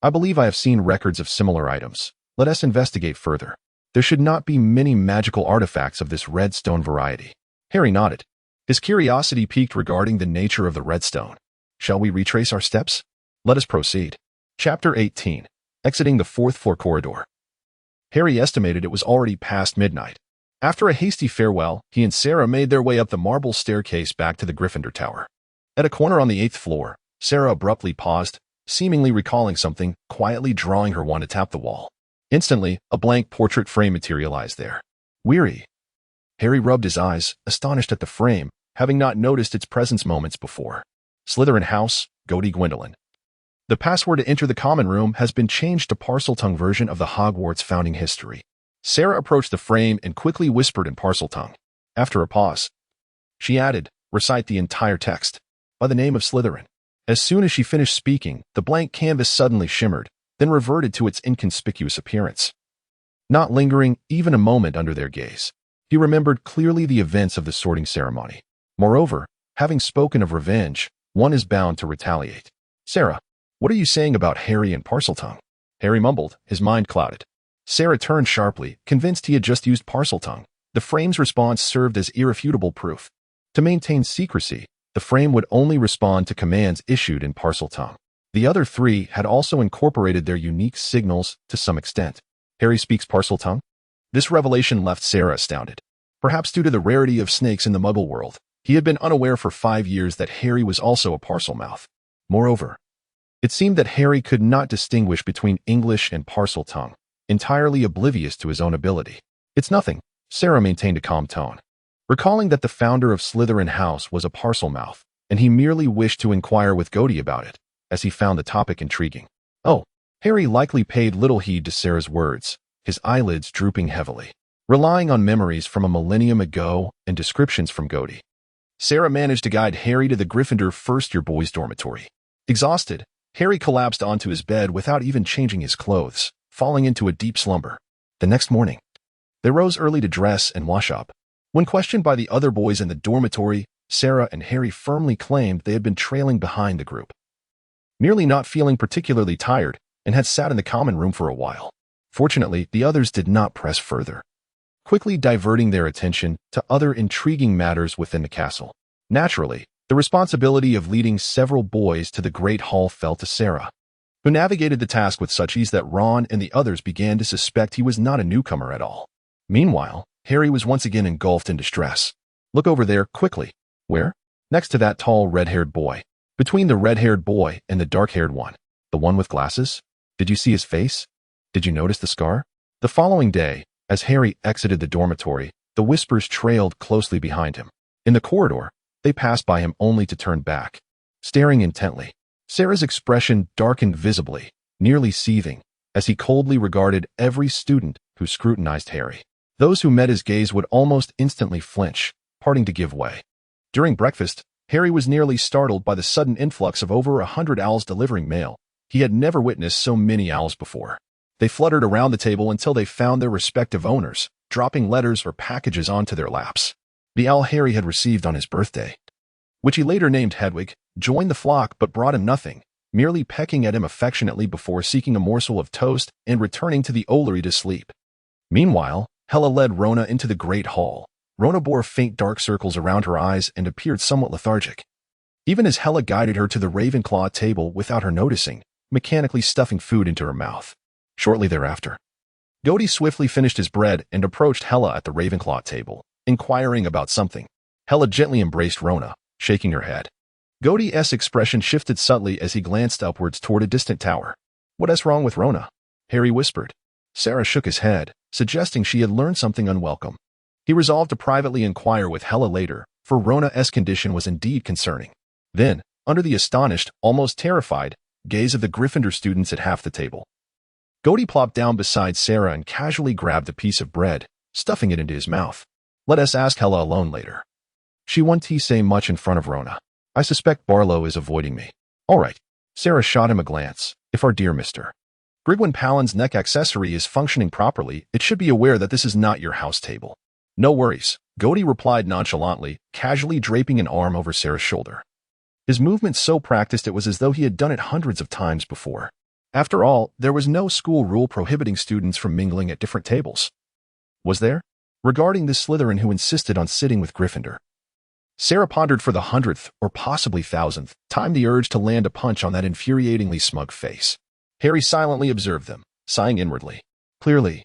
I believe I have seen records of similar items. Let us investigate further. There should not be many magical artifacts of this red stone variety. Harry nodded, his curiosity piqued regarding the nature of the red stone. Shall we retrace our steps? Let us proceed. Chapter 18. Exiting the fourth-floor corridor. Harry estimated it was already past midnight. After a hasty farewell, he and Sarah made their way up the marble staircase back to the Gryffindor Tower. At a corner on the 8th floor, Sarah abruptly paused, seemingly recalling something, quietly drawing her wand to tap the wall. Instantly, a blank portrait frame materialized there. Weary. Harry rubbed his eyes, astonished at the frame, having not noticed its presence moments before. Slytherin House, Gody Gwendolyn. The password to enter the common room has been changed to Parseltongue version of the Hogwarts founding history. Sarah approached the frame and quickly whispered in Parseltongue. After a pause, she added, recite the entire text. By the name of Slytherin. As soon as she finished speaking, the blank canvas suddenly shimmered, then reverted to its inconspicuous appearance. Not lingering even a moment under their gaze, he remembered clearly the events of the sorting ceremony. Moreover, having spoken of revenge, one is bound to retaliate. Sarah, what are you saying about Harry and Parseltongue? Harry mumbled, his mind clouded. Sarah turned sharply, convinced he had just used Parseltongue. The frame's response served as irrefutable proof. To maintain secrecy, the frame would only respond to commands issued in Parseltongue. The other three had also incorporated their unique signals to some extent. Harry speaks Parseltongue? This revelation left Sarah astounded. Perhaps due to the rarity of snakes in the Muggle world, he had been unaware for 5 years that Harry was also a Parselmouth. Moreover, it seemed that Harry could not distinguish between English and Parseltongue, entirely oblivious to his own ability. It's nothing, Sarah maintained a calm tone, recalling that the founder of Slytherin House was a Parselmouth, and he merely wished to inquire with Gody about it, as he found the topic intriguing. Oh, Harry likely paid little heed to Sarah's words, his eyelids drooping heavily, relying on memories from a millennium ago and descriptions from Gody. Sarah managed to guide Harry to the Gryffindor first-year boys' dormitory. Exhausted, Harry collapsed onto his bed without even changing his clothes, falling into a deep slumber. The next morning, they rose early to dress and wash up. When questioned by the other boys in the dormitory, Sarah and Harry firmly claimed they had been trailing behind the group, merely not feeling particularly tired, and had sat in the common room for a while. Fortunately, the others did not press further. quickly diverting their attention to other intriguing matters within the castle. Naturally, the responsibility of leading several boys to the Great Hall fell to Sarah, who navigated the task with such ease that Ron and the others began to suspect he was not a newcomer at all. Meanwhile, Harry was once again engulfed in distress. Look over there, quickly. Where? Next to that tall red-haired boy. Between the red-haired boy and the dark-haired one. The one with glasses? Did you see his face? Did you notice the scar? The following day, as Harry exited the dormitory, the whispers trailed closely behind him. In the corridor, they passed by him only to turn back, staring intently. Sarah's expression darkened visibly, nearly seething, as he coldly regarded every student who scrutinized Harry. Those who met his gaze would almost instantly flinch, parting to give way. During breakfast, Harry was nearly startled by the sudden influx of over 100 owls delivering mail. He had never witnessed so many owls before. They fluttered around the table until they found their respective owners, dropping letters or packages onto their laps. The owl Harry had received on his birthday, which he later named Hedwig, joined the flock but brought him nothing, merely pecking at him affectionately before seeking a morsel of toast and returning to the Ollery to sleep. Meanwhile, Hella led Rona into the Great Hall. Rona bore faint dark circles around her eyes and appeared somewhat lethargic. Even as Hella guided her to the Ravenclaw table without her noticing, mechanically stuffing food into her mouth. Shortly thereafter, Gody swiftly finished his bread and approached Hella at the Ravenclaw table, inquiring about something. Hella gently embraced Rona, shaking her head. Gody's expression shifted subtly as he glanced upwards toward a distant tower. "What's wrong with Rona?" Harry whispered. Sarah shook his head, suggesting she had learned something unwelcome. He resolved to privately inquire with Hella later, for Rona's condition was indeed concerning. Then, under the astonished, almost terrified, gaze of the Gryffindor students at half the table, Gody plopped down beside Sarah and casually grabbed a piece of bread, stuffing it into his mouth. "Let us ask Hella alone later. She won't say much in front of Rona. I suspect Barlow is avoiding me." "All right." Sarah shot him a glance. "If our dear Mr. Grigwin Pallen's neck accessory is functioning properly, it should be aware that this is not your house table." "No worries," Gody replied nonchalantly, casually draping an arm over Sarah's shoulder. His movement so practiced it was as though he had done it hundreds of times before. After all, there was no school rule prohibiting students from mingling at different tables. Was there? Regarding this Slytherin who insisted on sitting with Gryffindor, Sarah pondered for the 100th, or possibly 1000th, time the urge to land a punch on that infuriatingly smug face. Harry silently observed them, sighing inwardly. "Clearly,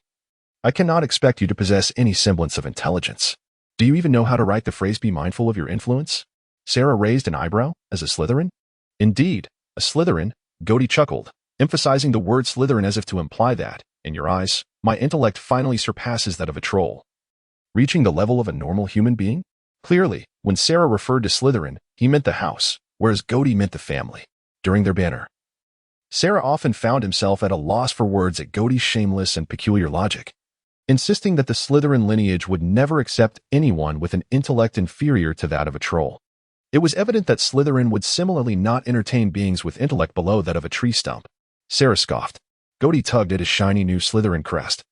I cannot expect you to possess any semblance of intelligence. Do you even know how to write the phrase 'be mindful of your influence'?" Sarah raised an eyebrow. "As a Slytherin?" "Indeed, a Slytherin," Gody chuckled, emphasizing the word Slytherin as if to imply that, in your eyes, my intellect finally surpasses that of a troll, reaching the level of a normal human being. Clearly, when Sarah referred to Slytherin, he meant the house, whereas Gody meant the family. During their banter, Sarah often found himself at a loss for words at Gody's shameless and peculiar logic, insisting that the Slytherin lineage would never accept anyone with an intellect inferior to that of a troll. It was evident that Slytherin would similarly not entertain beings with intellect below that of a tree stump. Sarah scoffed. Gody tugged at his shiny new Slytherin crest,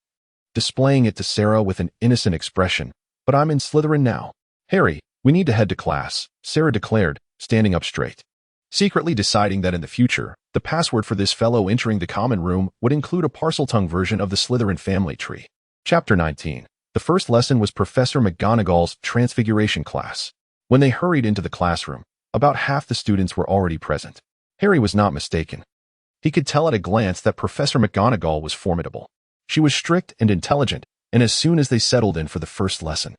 displaying it to Sarah with an innocent expression. "But I'm in Slytherin now." "Harry, we need to head to class," Sarah declared, standing up straight, secretly deciding that in the future, the password for this fellow entering the common room would include a Parseltongue version of the Slytherin family tree. Chapter 19. The first lesson was Professor McGonagall's Transfiguration class. When they hurried into the classroom, about half the students were already present. Harry was not mistaken. He could tell at a glance that Professor McGonagall was formidable. She was strict and intelligent, and as soon as they settled in for the first lesson,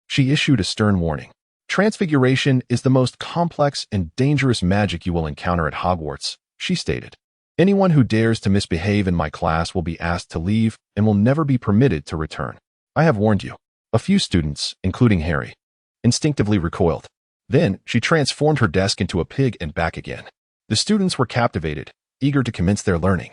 she issued a stern warning. "Transfiguration is the most complex and dangerous magic you will encounter at Hogwarts," she stated. "Anyone who dares to misbehave in my class will be asked to leave and will never be permitted to return. I have warned you." A few students, including Harry, instinctively recoiled. Then she transformed her desk into a pig and back again. The students were captivated, eager to commence their learning.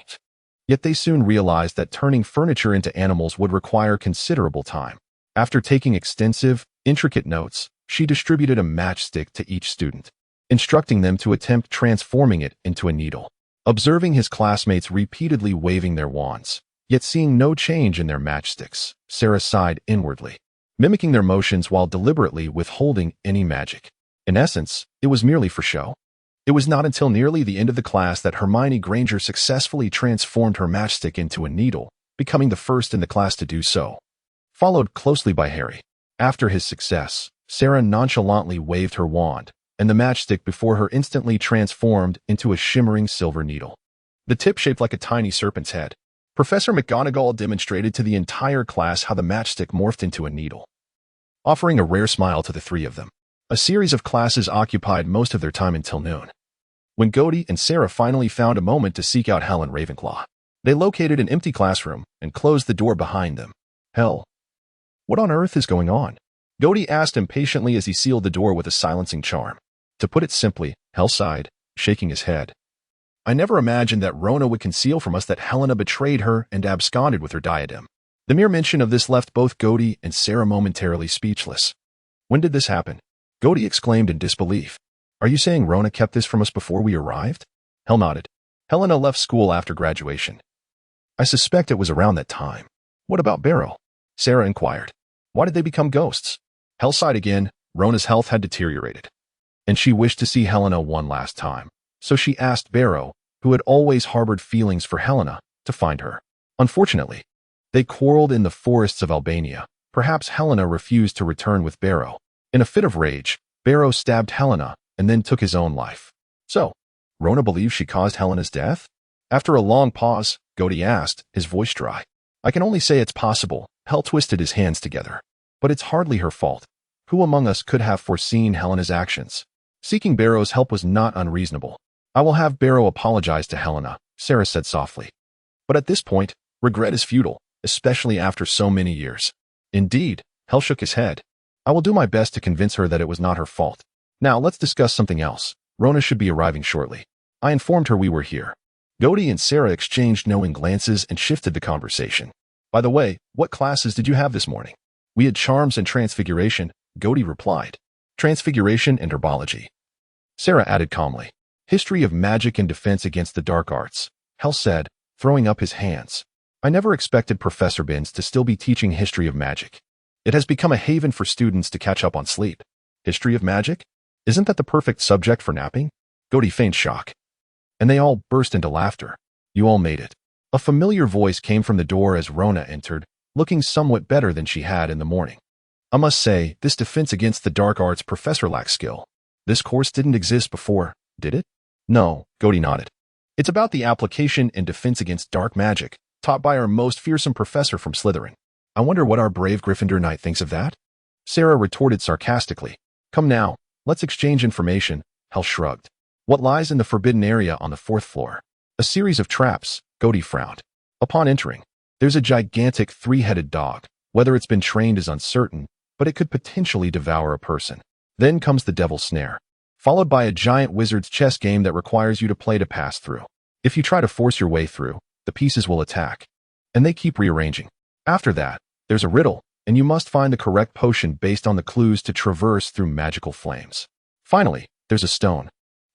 Yet they soon realized that turning furniture into animals would require considerable time. After taking extensive, intricate notes, she distributed a matchstick to each student, instructing them to attempt transforming it into a needle. Observing his classmates repeatedly waving their wands, yet seeing no change in their matchsticks, Sarah sighed inwardly, mimicking their motions while deliberately withholding any magic. In essence, it was merely for show. It was not until nearly the end of the class that Hermione Granger successfully transformed her matchstick into a needle, becoming the first in the class to do so. followed closely by Harry. After his success, Sarah nonchalantly waved her wand, and the matchstick before her instantly transformed into a shimmering silver needle. The tip shaped like a tiny serpent's head. Professor McGonagall demonstrated to the entire class how the matchstick morphed into a needle, offering a rare smile to the three of them. A series of classes occupied most of their time until noon, when Gody and Sarah finally found a moment to seek out Helen Ravenclaw. They located an empty classroom and closed the door behind them. Hell, what on earth is going on? Gody asked impatiently as he sealed the door with a silencing charm. To put it simply, Hell sighed, shaking his head. I never imagined that Rona would conceal from us that Helena betrayed her and absconded with her diadem. The mere mention of this left both Gody and Sarah momentarily speechless. When did this happen? Gody exclaimed in disbelief. Are you saying Rona kept this from us before we arrived? Hell nodded. Helena left school after graduation. I suspect it was around that time. What about Barrow? Sarah inquired. Why did they become ghosts? Hell sighed again. Rona's health had deteriorated, and she wished to see Helena one last time. So she asked Barrow, who had always harbored feelings for Helena, to find her. Unfortunately, they quarreled in the forests of Albania. Perhaps Helena refused to return with Barrow. In a fit of rage, Barrow stabbed Helena and then took his own life. So, Rona believes she caused Helena's death? After a long pause, Gody asked, his voice dry. I can only say it's possible. Hell twisted his hands together. But it's hardly her fault. Who among us could have foreseen Helena's actions? Seeking Barrow's help was not unreasonable. I will have Barrow apologize to Helena, Sarah said softly. But at this point, regret is futile, especially after so many years. Indeed, Hell shook his head. I will do my best to convince her that it was not her fault. Now let's discuss something else. Rona should be arriving shortly. I informed her we were here. Gody and Sarah exchanged knowing glances and shifted the conversation. By the way, what classes did you have this morning? We had charms and transfiguration, Gody replied. Transfiguration and herbology. Sarah added calmly. History of magic and defense against the dark arts, Hell said, throwing up his hands. I never expected Professor Binns to still be teaching history of magic. It has become a haven for students to catch up on sleep. History of magic? Isn't that the perfect subject for napping? Gody feigned shock. And they all burst into laughter. You all made it. A familiar voice came from the door as Rona entered, looking somewhat better than she had in the morning. I must say, this defense against the dark arts professor lacks skill. This course didn't exist before, did it? No, Gody nodded. It's about the application and defense against dark magic, taught by our most fearsome professor from Slytherin. I wonder what our brave Gryffindor knight thinks of that? Sarah retorted sarcastically. Come now, let's exchange information, Hell shrugged. What lies in the forbidden area on the 4th floor? A series of traps, Gody frowned. Upon entering, there's a gigantic 3-headed dog. Whether it's been trained is uncertain, but it could potentially devour a person. Then comes the devil's snare, followed by a giant wizard's chess game that requires you to play to pass through. If you try to force your way through, the pieces will attack, and they keep rearranging. After that, there's a riddle, and you must find the correct potion based on the clues to traverse through magical flames. Finally, there's a stone,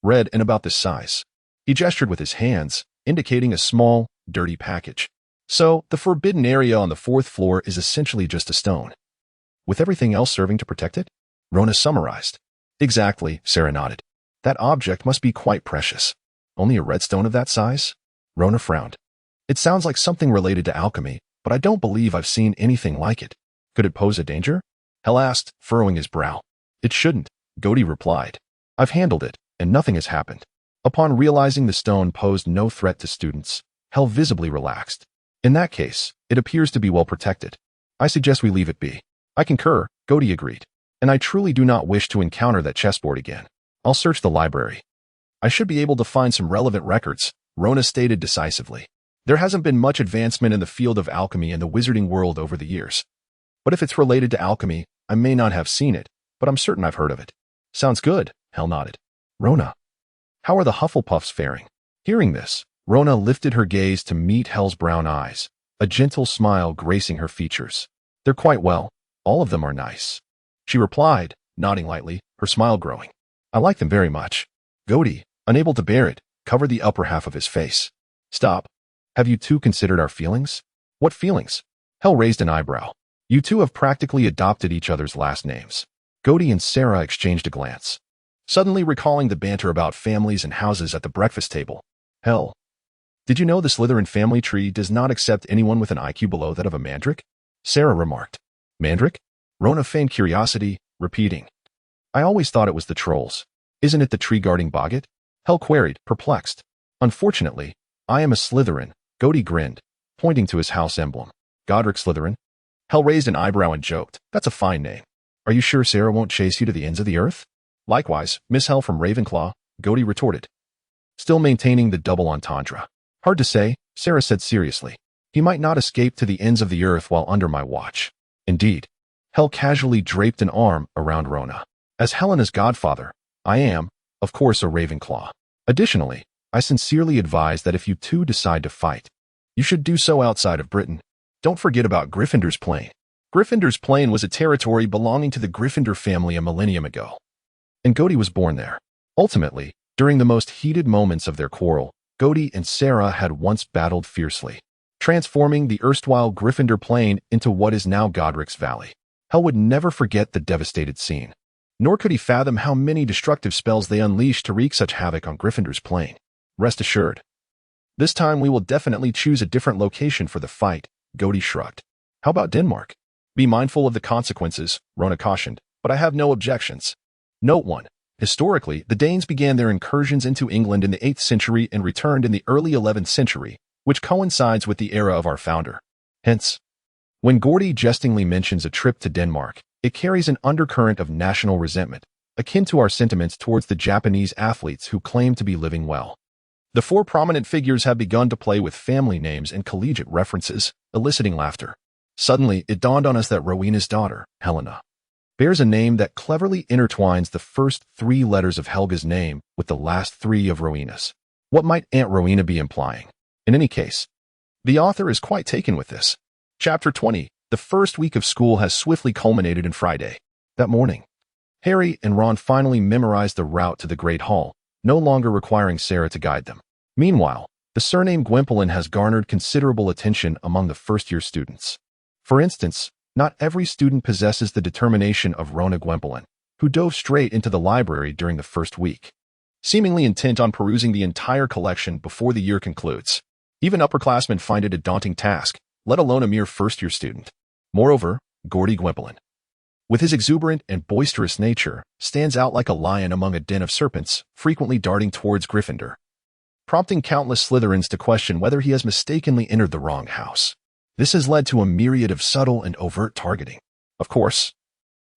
red and about this size. He gestured with his hands, indicating a small, dirty package. So, the forbidden area on the 4th floor is essentially just a stone, with everything else serving to protect it? Rona summarized. Exactly, Sarah nodded. That object must be quite precious. Only a red stone of that size? Rona frowned. It sounds like something related to alchemy, but I don't believe I've seen anything like it. Could it pose a danger? Hell asked, furrowing his brow. It shouldn't, Gody replied. I've handled it, and nothing has happened. Upon realizing the stone posed no threat to students, Hell visibly relaxed. In that case, it appears to be well protected. I suggest we leave it be. I concur, Gody agreed. And I truly do not wish to encounter that chessboard again. I'll search the library. I should be able to find some relevant records, Rona stated decisively. There hasn't been much advancement in the field of alchemy in the wizarding world over the years. But if it's related to alchemy, I may not have seen it, but I'm certain I've heard of it. Sounds good, Hell nodded. Rona, how are the Hufflepuffs faring? Hearing this, Rona lifted her gaze to meet Hell's brown eyes, a gentle smile gracing her features. They're quite well. All of them are nice. She replied, nodding lightly, her smile growing. I like them very much. Gody, unable to bear it, covered the upper half of his face. Stop. Have you two considered our feelings? What feelings? Hell raised an eyebrow. You two have practically adopted each other's last names. Gody and Sarah exchanged a glance, suddenly recalling the banter about families and houses at the breakfast table. Hell, did you know the Slytherin family tree does not accept anyone with an IQ below that of a mandrake? Sarah remarked. Mandrake? Rona feigned curiosity, repeating. I always thought it was the trolls. Isn't it the tree-guarding boggart? Hel queried, perplexed. Unfortunately, I am a Slytherin, Gody grinned, pointing to his house emblem. Godric Slytherin? Hel raised an eyebrow and joked. That's a fine name. Are you sure Sarah won't chase you to the ends of the earth? Likewise, Miss Hel from Ravenclaw, Gody retorted, still maintaining the double entendre. Hard to say, Sarah said seriously. He might not escape to the ends of the earth while under my watch. Indeed. Hel casually draped an arm around Rona. As Helena's godfather, I am, of course, a Ravenclaw. Additionally, I sincerely advise that if you two decide to fight, you should do so outside of Britain. Don't forget about Gryffindor's Plain. Gryffindor's Plain was a territory belonging to the Gryffindor family a millennium ago, and Gody was born there. Ultimately, during the most heated moments of their quarrel, Gody and Sarah had once battled fiercely, transforming the erstwhile Gryffindor Plain into what is now Godric's Valley. Hel would never forget the devastated scene, nor could he fathom how many destructive spells they unleashed to wreak such havoc on Gryffindor's Plain. Rest assured, this time we will definitely choose a different location for the fight, Gody shrugged. How about Denmark? Be mindful of the consequences, Rona cautioned, but I have no objections. Note 1. Historically, the Danes began their incursions into England in the 8th century and returned in the early 11th century, which coincides with the era of our founder. Hence, when Gody jestingly mentions a trip to Denmark, it carries an undercurrent of national resentment, akin to our sentiments towards the Japanese athletes who claim to be living well. The four prominent figures have begun to play with family names and collegiate references, eliciting laughter. Suddenly, it dawned on us that Rowena's daughter, Helena, bears a name that cleverly intertwines the first 3 letters of Helga's name with the last 3 of Rowena's. What might Aunt Rowena be implying? In any case, the author is quite taken with this. Chapter 20. The first week of school has swiftly culminated in Friday. That morning, Harry and Ron finally memorized the route to the Great Hall, no longer requiring Sarah to guide them. Meanwhile, the surname Gwempolyn has garnered considerable attention among the first-year students. For instance, not every student possesses the determination of Rona Gwempolyn, who dove straight into the library during the first week, seemingly intent on perusing the entire collection before the year concludes. Even upperclassmen find it a daunting task, let alone a mere first-year student. Moreover, Gody Gwempolyn, with his exuberant and boisterous nature, stands out like a lion among a den of serpents, frequently darting towards Gryffindor, prompting countless Slytherins to question whether he has mistakenly entered the wrong house. This has led to a myriad of subtle and overt targeting. Of course,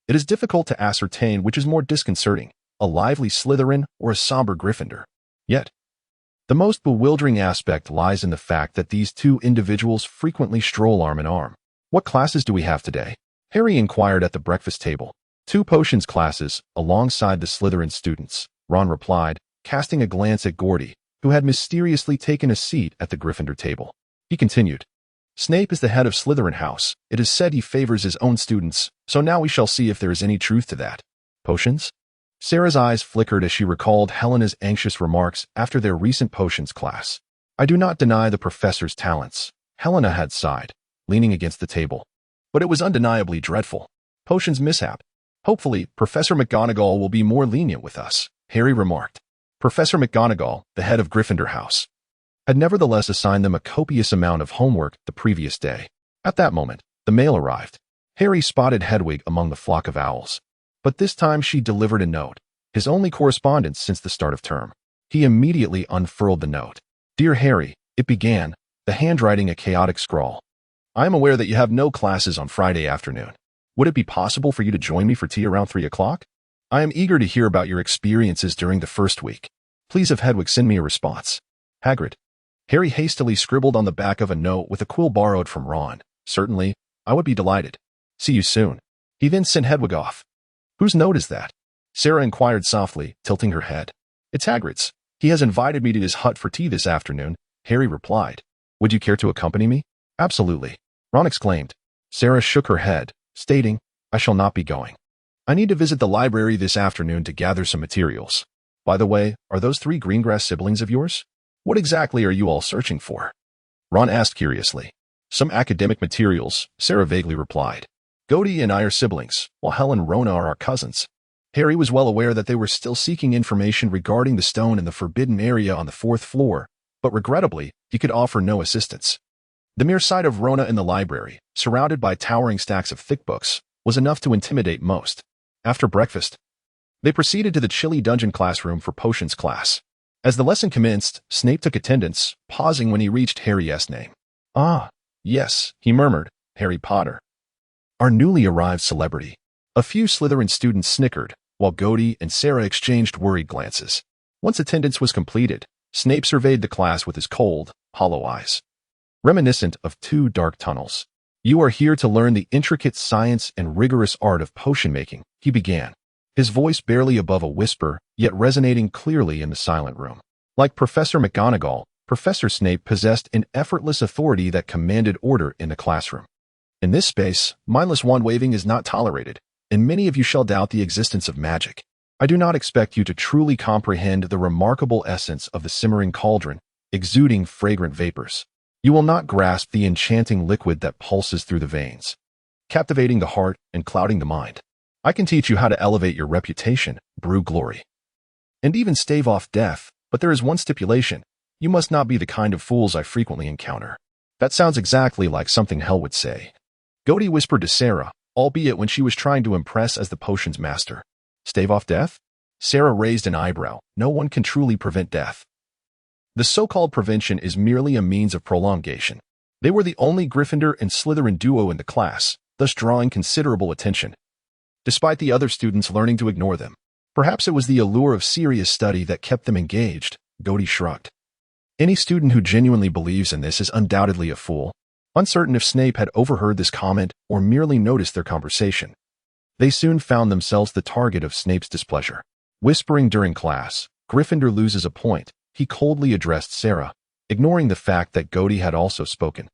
it is difficult to ascertain which is more disconcerting, a lively Slytherin or a somber Gryffindor. Yet, the most bewildering aspect lies in the fact that these two individuals frequently stroll arm in arm. What classes do we have today? Harry inquired at the breakfast table. 2 potions classes, alongside the Slytherin students, Ron replied, casting a glance at Gordy, who had mysteriously taken a seat at the Gryffindor table. He continued, Snape is the head of Slytherin House. It is said he favors his own students, so now we shall see if there is any truth to that. Potions? Sarah's eyes flickered as she recalled Helena's anxious remarks after their recent potions class. I do not deny the professor's talents, Helena had sighed, leaning against the table. But it was undeniably dreadful. Potions mishap. Hopefully, Professor McGonagall will be more lenient with us, Harry remarked. Professor McGonagall, the head of Gryffindor House, had nevertheless assigned them a copious amount of homework the previous day. At that moment, the mail arrived. Harry spotted Hedwig among the flock of owls. But this time she delivered a note, his only correspondence since the start of term. He immediately unfurled the note. Dear Harry, it began, the handwriting a chaotic scrawl. I am aware that you have no classes on Friday afternoon. Would it be possible for you to join me for tea around 3 o'clock? I am eager to hear about your experiences during the first week. Please have Hedwig send me a response. Hagrid. Harry hastily scribbled on the back of a note with a quill borrowed from Ron. Certainly, I would be delighted. See you soon. He then sent Hedwig off. Whose note is that? Sarah inquired softly, tilting her head. It's Hagrid's. He has invited me to his hut for tea this afternoon, Harry replied. Would you care to accompany me? Absolutely, Ron exclaimed. Sarah shook her head, stating, I shall not be going. I need to visit the library this afternoon to gather some materials. By the way, are those 3 Greengrass siblings of yours? What exactly are you all searching for? Ron asked curiously. Some academic materials, Sarah vaguely replied. Gody and I are siblings, while Hel and Rona are our cousins. Harry was well aware that they were still seeking information regarding the stone in the forbidden area on the 4th floor, but regrettably, he could offer no assistance. The mere sight of Rona in the library, surrounded by towering stacks of thick books, was enough to intimidate most. After breakfast, they proceeded to the chilly dungeon classroom for potions class. As the lesson commenced, Snape took attendance, pausing when he reached Harry's name. "Ah, yes," he murmured, "Harry Potter. Our newly arrived celebrity." A few Slytherin students snickered, while Gody and Sarah exchanged worried glances. Once attendance was completed, Snape surveyed the class with his cold, hollow eyes, reminiscent of two dark tunnels. "You are here to learn the intricate science and rigorous art of potion making," he began, his voice barely above a whisper, yet resonating clearly in the silent room. Like Professor McGonagall, Professor Snape possessed an effortless authority that commanded order in the classroom. In this space, mindless wand-waving is not tolerated, and many of you shall doubt the existence of magic. I do not expect you to truly comprehend the remarkable essence of the simmering cauldron, exuding fragrant vapors. You will not grasp the enchanting liquid that pulses through the veins, captivating the heart and clouding the mind. I can teach you how to elevate your reputation, brew glory, and even stave off death, but there is one stipulation. You must not be the kind of fools I frequently encounter. That sounds exactly like something hell would say, Gody whispered to Sarah, albeit when she was trying to impress as the potion's master. Stave off death? Sarah raised an eyebrow. No one can truly prevent death. The so-called prevention is merely a means of prolongation. They were the only Gryffindor and Slytherin duo in the class, thus drawing considerable attention, despite the other students learning to ignore them. Perhaps it was the allure of serious study that kept them engaged, Gody shrugged. Any student who genuinely believes in this is undoubtedly a fool. Uncertain if Snape had overheard this comment or merely noticed their conversation, they soon found themselves the target of Snape's displeasure. Whispering during class, "Gryffindor loses a point," he coldly addressed Sarah, ignoring the fact that Gody had also spoken,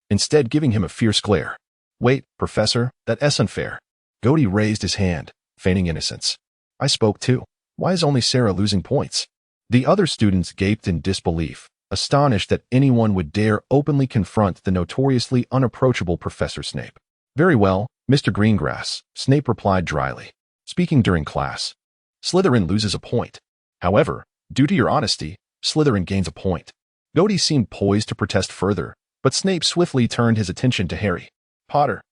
instead giving him a fierce glare. "Wait, Professor, that's unfair." Gody raised his hand, feigning innocence. "I spoke too. Why is only Sarah losing points?" The other students gaped in disbelief, astonished that anyone would dare openly confront the notoriously unapproachable Professor Snape. "Very well, Mr. Greengrass," Snape replied dryly. "Speaking during class, Slytherin loses a point. However, due to your honesty, Slytherin gains a point." Gody seemed poised to protest further, but Snape swiftly turned his attention to Harry Potter.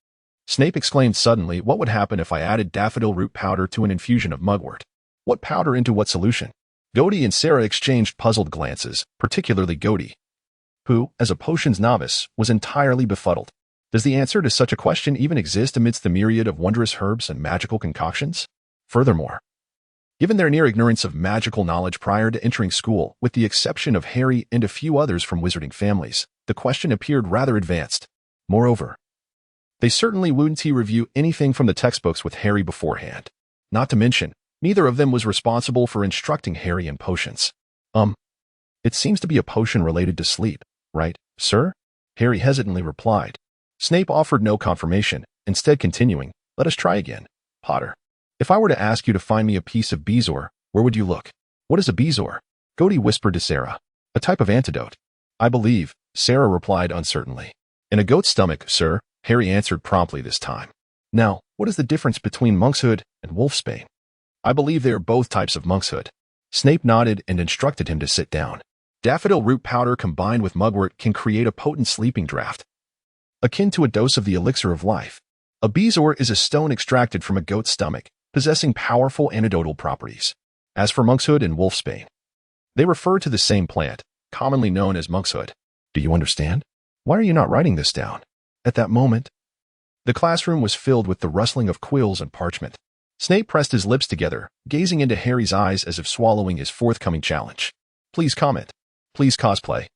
Snape exclaimed suddenly, "What would happen if I added daffodil root powder to an infusion of mugwort?" "What powder into what solution?" Gody and Sarah exchanged puzzled glances, particularly Gody, who, as a potions novice, was entirely befuddled. Does the answer to such a question even exist amidst the myriad of wondrous herbs and magical concoctions? Furthermore, given their near ignorance of magical knowledge prior to entering school, with the exception of Harry and a few others from wizarding families, the question appeared rather advanced. Moreover, they certainly wouldn't review anything from the textbooks with Harry beforehand. Not to mention, neither of them was responsible for instructing Harry in potions. It seems to be a potion related to sleep, right, sir?" Harry hesitantly replied. Snape offered no confirmation, instead continuing, "Let us try again, Potter. If I were to ask you to find me a piece of bezoar, where would you look?" "What is a bezoar?" Gody whispered to Sarah. "A type of antidote, I believe," Sarah replied uncertainly. "In a goat's stomach, sir," Harry answered promptly this time. "Now, what is the difference between monkshood and wolfsbane?" "I believe they are both types of monkshood." Snape nodded and instructed him to sit down. "Daffodil root powder combined with mugwort can create a potent sleeping draught, akin to a dose of the elixir of life. A bezoar is a stone extracted from a goat's stomach, possessing powerful antidotal properties. As for monkshood and wolfsbane, they refer to the same plant, commonly known as monkshood. Do you understand? Why are you not writing this down?" At that moment, the classroom was filled with the rustling of quills and parchment. Snape pressed his lips together, gazing into Harry's eyes as if swallowing his forthcoming challenge. "Please comment. Please cosplay."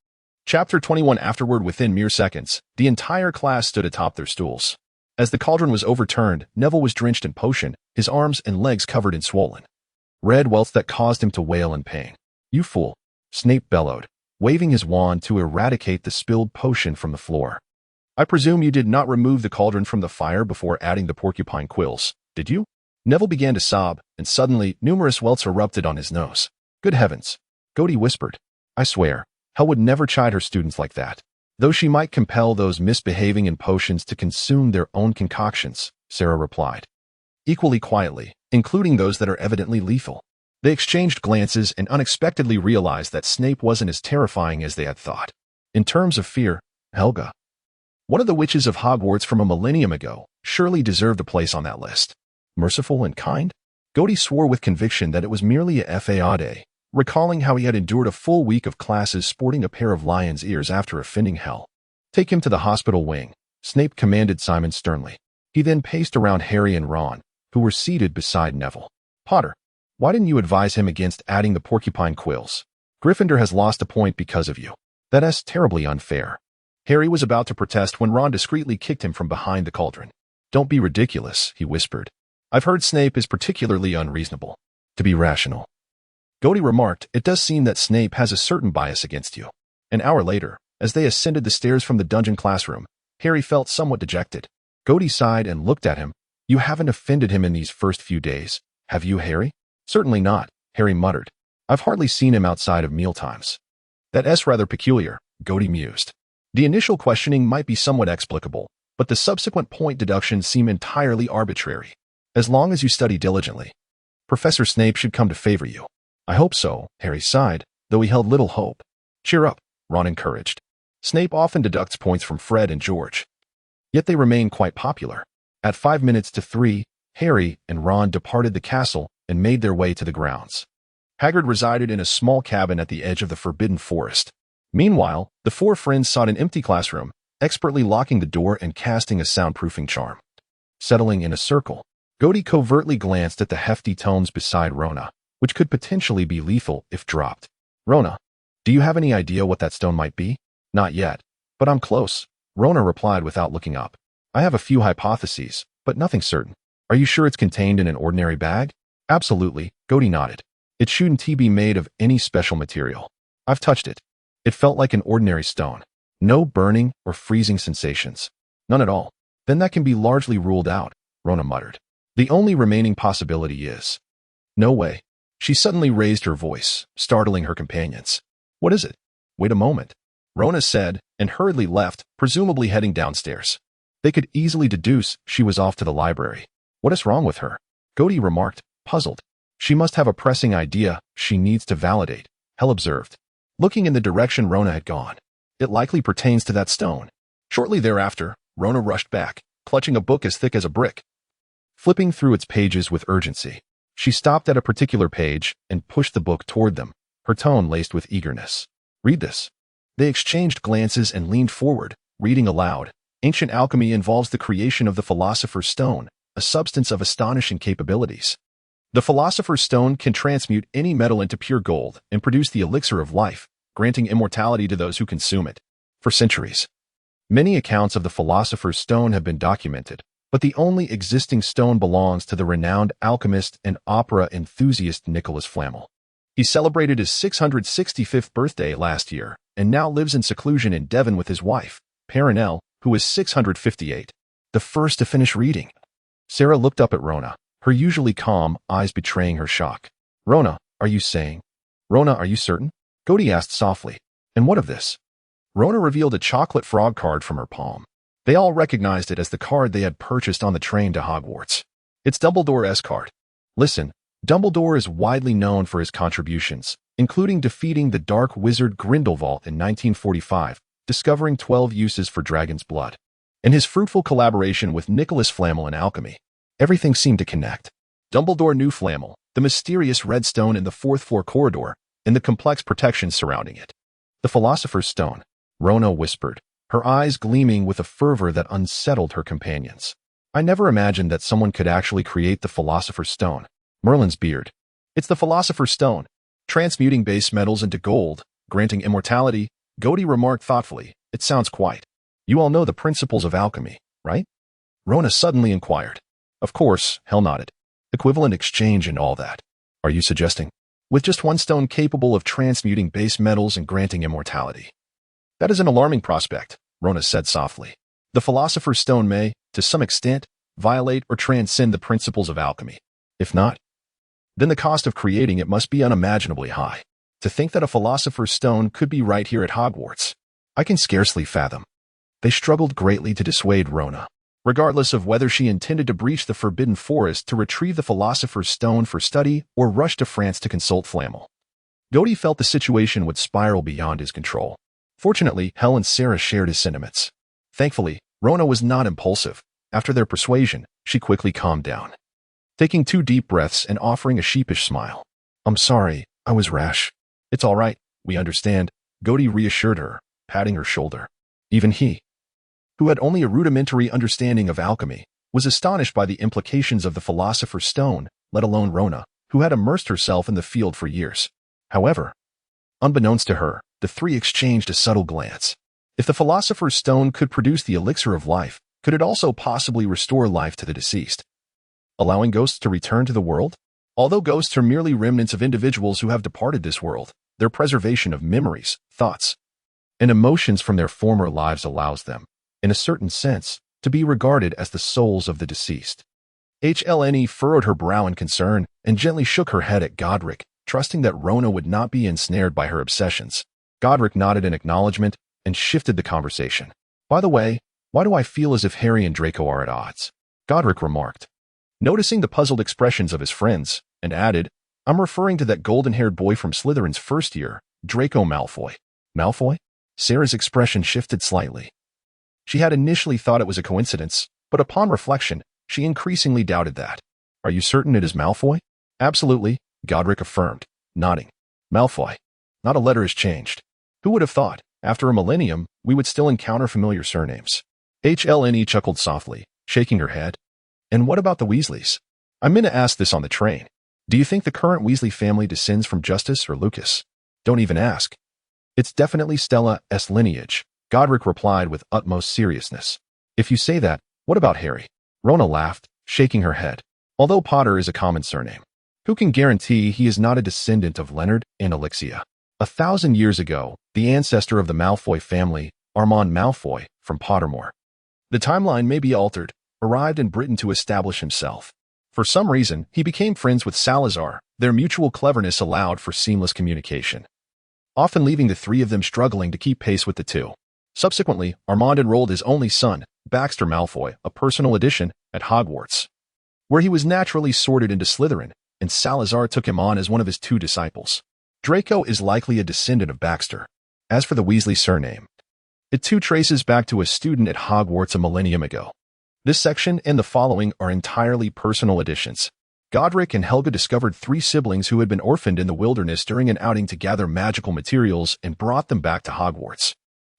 Chapter 21. Afterward, within mere seconds, the entire class stood atop their stools. As the cauldron was overturned, Neville was drenched in potion, his arms and legs covered in swollen red welts that caused him to wail in pain. "You fool," Snape bellowed, waving his wand to eradicate the spilled potion from the floor. "I presume you did not remove the cauldron from the fire before adding the porcupine quills, did you?" Neville began to sob, and suddenly numerous welts erupted on his nose. "Good heavens," Gody whispered. "I swear, hell would never chide her students like that. Though she might compel those misbehaving in potions to consume their own concoctions," Sarah replied, equally quietly, including those that are evidently lethal. They exchanged glances and unexpectedly realized that Snape wasn't as terrifying as they had thought. In terms of fear, Helga One of the witches of Hogwarts from a millennium ago surely deserved a place on that list. Merciful and kind? Gody swore with conviction that it was merely a FA day, recalling how he had endured a full week of classes sporting a pair of lion's ears after offending Hell. Take him to the hospital wing, Snape commanded Simon sternly. He then paced around Harry and Ron, who were seated beside Neville. Potter, why didn't you advise him against adding the porcupine quills? Gryffindor has lost a point because of you. That's terribly unfair. Harry was about to protest when Ron discreetly kicked him from behind the cauldron. Don't be ridiculous, he whispered. I've heard Snape is particularly unreasonable. To be rational. Gody remarked, it does seem that Snape has a certain bias against you. An hour later, as they ascended the stairs from the dungeon classroom, Harry felt somewhat dejected. Gody sighed and looked at him. You haven't offended him in these first few days, have you, Harry? Certainly not, Harry muttered. I've hardly seen him outside of mealtimes. That's rather peculiar, Gody mused. The initial questioning might be somewhat explicable, but the subsequent point deductions seem entirely arbitrary. As long as you study diligently, Professor Snape should come to favor you. I hope so, Harry sighed, though he held little hope. Cheer up, Ron encouraged. Snape often deducts points from Fred and George. Yet they remain quite popular. At 3:05, Harry and Ron departed the castle and made their way to the grounds. Hagrid resided in a small cabin at the edge of the Forbidden Forest. Meanwhile, the four friends sought an empty classroom, expertly locking the door and casting a soundproofing charm. Settling in a circle, Gody covertly glanced at the hefty tomes beside Rona, which could potentially be lethal if dropped. Rona, do you have any idea what that stone might be? Not yet, but I'm close, Rona replied without looking up. I have a few hypotheses, but nothing certain. Are you sure it's contained in an ordinary bag? Absolutely, Gody nodded. It shouldn't be made of any special material. I've touched it. It felt like an ordinary stone. No burning or freezing sensations. None at all. Then that can be largely ruled out, Rona muttered. The only remaining possibility is... No way. She suddenly raised her voice, startling her companions. What is it? Wait a moment, Rona said, and hurriedly left, presumably heading downstairs. They could easily deduce she was off to the library. What is wrong with her? Gody remarked, puzzled. She must have a pressing idea she needs to validate, Hell observed, looking in the direction Rona had gone. It likely pertains to that stone. Shortly thereafter, Rona rushed back, clutching a book as thick as a brick. Flipping through its pages with urgency, she stopped at a particular page and pushed the book toward them, her tone laced with eagerness. Read this. They exchanged glances and leaned forward, reading aloud. Ancient alchemy involves the creation of the Philosopher's Stone, a substance of astonishing capabilities. The Philosopher's Stone can transmute any metal into pure gold and produce the elixir of life, granting immortality to those who consume it. For centuries, many accounts of the Philosopher's Stone have been documented, but the only existing stone belongs to the renowned alchemist and opera enthusiast Nicholas Flamel. He celebrated his 665th birthday last year and now lives in seclusion in Devon with his wife, Perenelle, who is 658. The first to finish reading. Sarah looked up at Rona, her usually calm eyes betraying her shock. Rona, are you saying? Rona, are you certain? Gody asked softly. And what of this? Rona revealed a chocolate frog card from her palm. They all recognized it as the card they had purchased on the train to Hogwarts. It's Dumbledore's card. Listen, Dumbledore is widely known for his contributions, including defeating the dark wizard Grindelwald in 1945, discovering 12 uses for dragon's blood, and his fruitful collaboration with Nicholas Flamel in alchemy. Everything seemed to connect. Dumbledore knew Flamel, the mysterious red stone in the fourth floor corridor, and the complex protections surrounding it. The Philosopher's Stone, Rona whispered, her eyes gleaming with a fervor that unsettled her companions. I never imagined that someone could actually create the Philosopher's Stone. Merlin's beard. It's the Philosopher's Stone, transmuting base metals into gold, granting immortality. Gody remarked thoughtfully, it sounds quite. You all know the principles of alchemy, right? Rona suddenly inquired. Of course, Hell nodded. Equivalent exchange and all that. Are you suggesting? With just one stone capable of transmuting base metals and granting immortality. That is an alarming prospect, Rona said softly. The Philosopher's Stone may, to some extent, violate or transcend the principles of alchemy. If not, then the cost of creating it must be unimaginably high. To think that a Philosopher's Stone could be right here at Hogwarts, I can scarcely fathom. They struggled greatly to dissuade Rona, regardless of whether she intended to breach the Forbidden Forest to retrieve the Philosopher's Stone for study or rush to France to consult Flamel. Gody felt the situation would spiral beyond his control. Fortunately, Hell and Sarah shared his sentiments. Thankfully, Rona was not impulsive. After their persuasion, she quickly calmed down, taking 2 deep breaths and offering a sheepish smile. "I'm sorry, I was rash." "It's all right, we understand," Godi reassured her, patting her shoulder. Even he, who had only a rudimentary understanding of alchemy, was astonished by the implications of the Philosopher's Stone, let alone Rona, who had immersed herself in the field for years. However, unbeknownst to her, the three exchanged a subtle glance. If the Philosopher's Stone could produce the elixir of life, could it also possibly restore life to the deceased, allowing ghosts to return to the world? Although ghosts are merely remnants of individuals who have departed this world, their preservation of memories, thoughts, and emotions from their former lives allows them, in a certain sense, to be regarded as the souls of the deceased. Helene furrowed her brow in concern and gently shook her head at Godric, trusting that Rona would not be ensnared by her obsessions. Godric nodded in acknowledgement and shifted the conversation. "By the way, why do I feel as if Harry and Draco are at odds?" Godric remarked, noticing the puzzled expressions of his friends, and added, "I'm referring to that golden-haired boy from Slytherin's first year, Draco Malfoy." "Malfoy?" Sarah's expression shifted slightly. She had initially thought it was a coincidence, but upon reflection, she increasingly doubted that. "Are you certain it is Malfoy?" "Absolutely," Godric affirmed, nodding. "Malfoy. Not a letter has changed. Who would have thought, after a millennium, we would still encounter familiar surnames?" Helene chuckled softly, shaking her head. "And what about the Weasleys? I meant to ask this on the train. Do you think the current Weasley family descends from Justus or Lucas?" "Don't even ask. It's definitely Stella's lineage," Godric replied with utmost seriousness. "If you say that, what about Harry?" Rona laughed, shaking her head. "Although Potter is a common surname, who can guarantee he is not a descendant of Leonard and Alexia? 1,000 years ago, the ancestor of the Malfoy family, Armand Malfoy, from Pottermore. The timeline may be altered, arrived in Britain to establish himself. For some reason, he became friends with Salazar. Their mutual cleverness allowed for seamless communication, often leaving the three of them struggling to keep pace with the two. Subsequently, Armand enrolled his only son, Baxter Malfoy, a personal addition, at Hogwarts, where he was naturally sorted into Slytherin, and Salazar took him on as one of his 2 disciples. Draco is likely a descendant of Baxter. As for the Weasley surname, it too traces back to a student at Hogwarts a millennium ago. This section and the following are entirely personal additions. Godric and Helga discovered 3 siblings who had been orphaned in the wilderness during an outing to gather magical materials and brought them back to Hogwarts.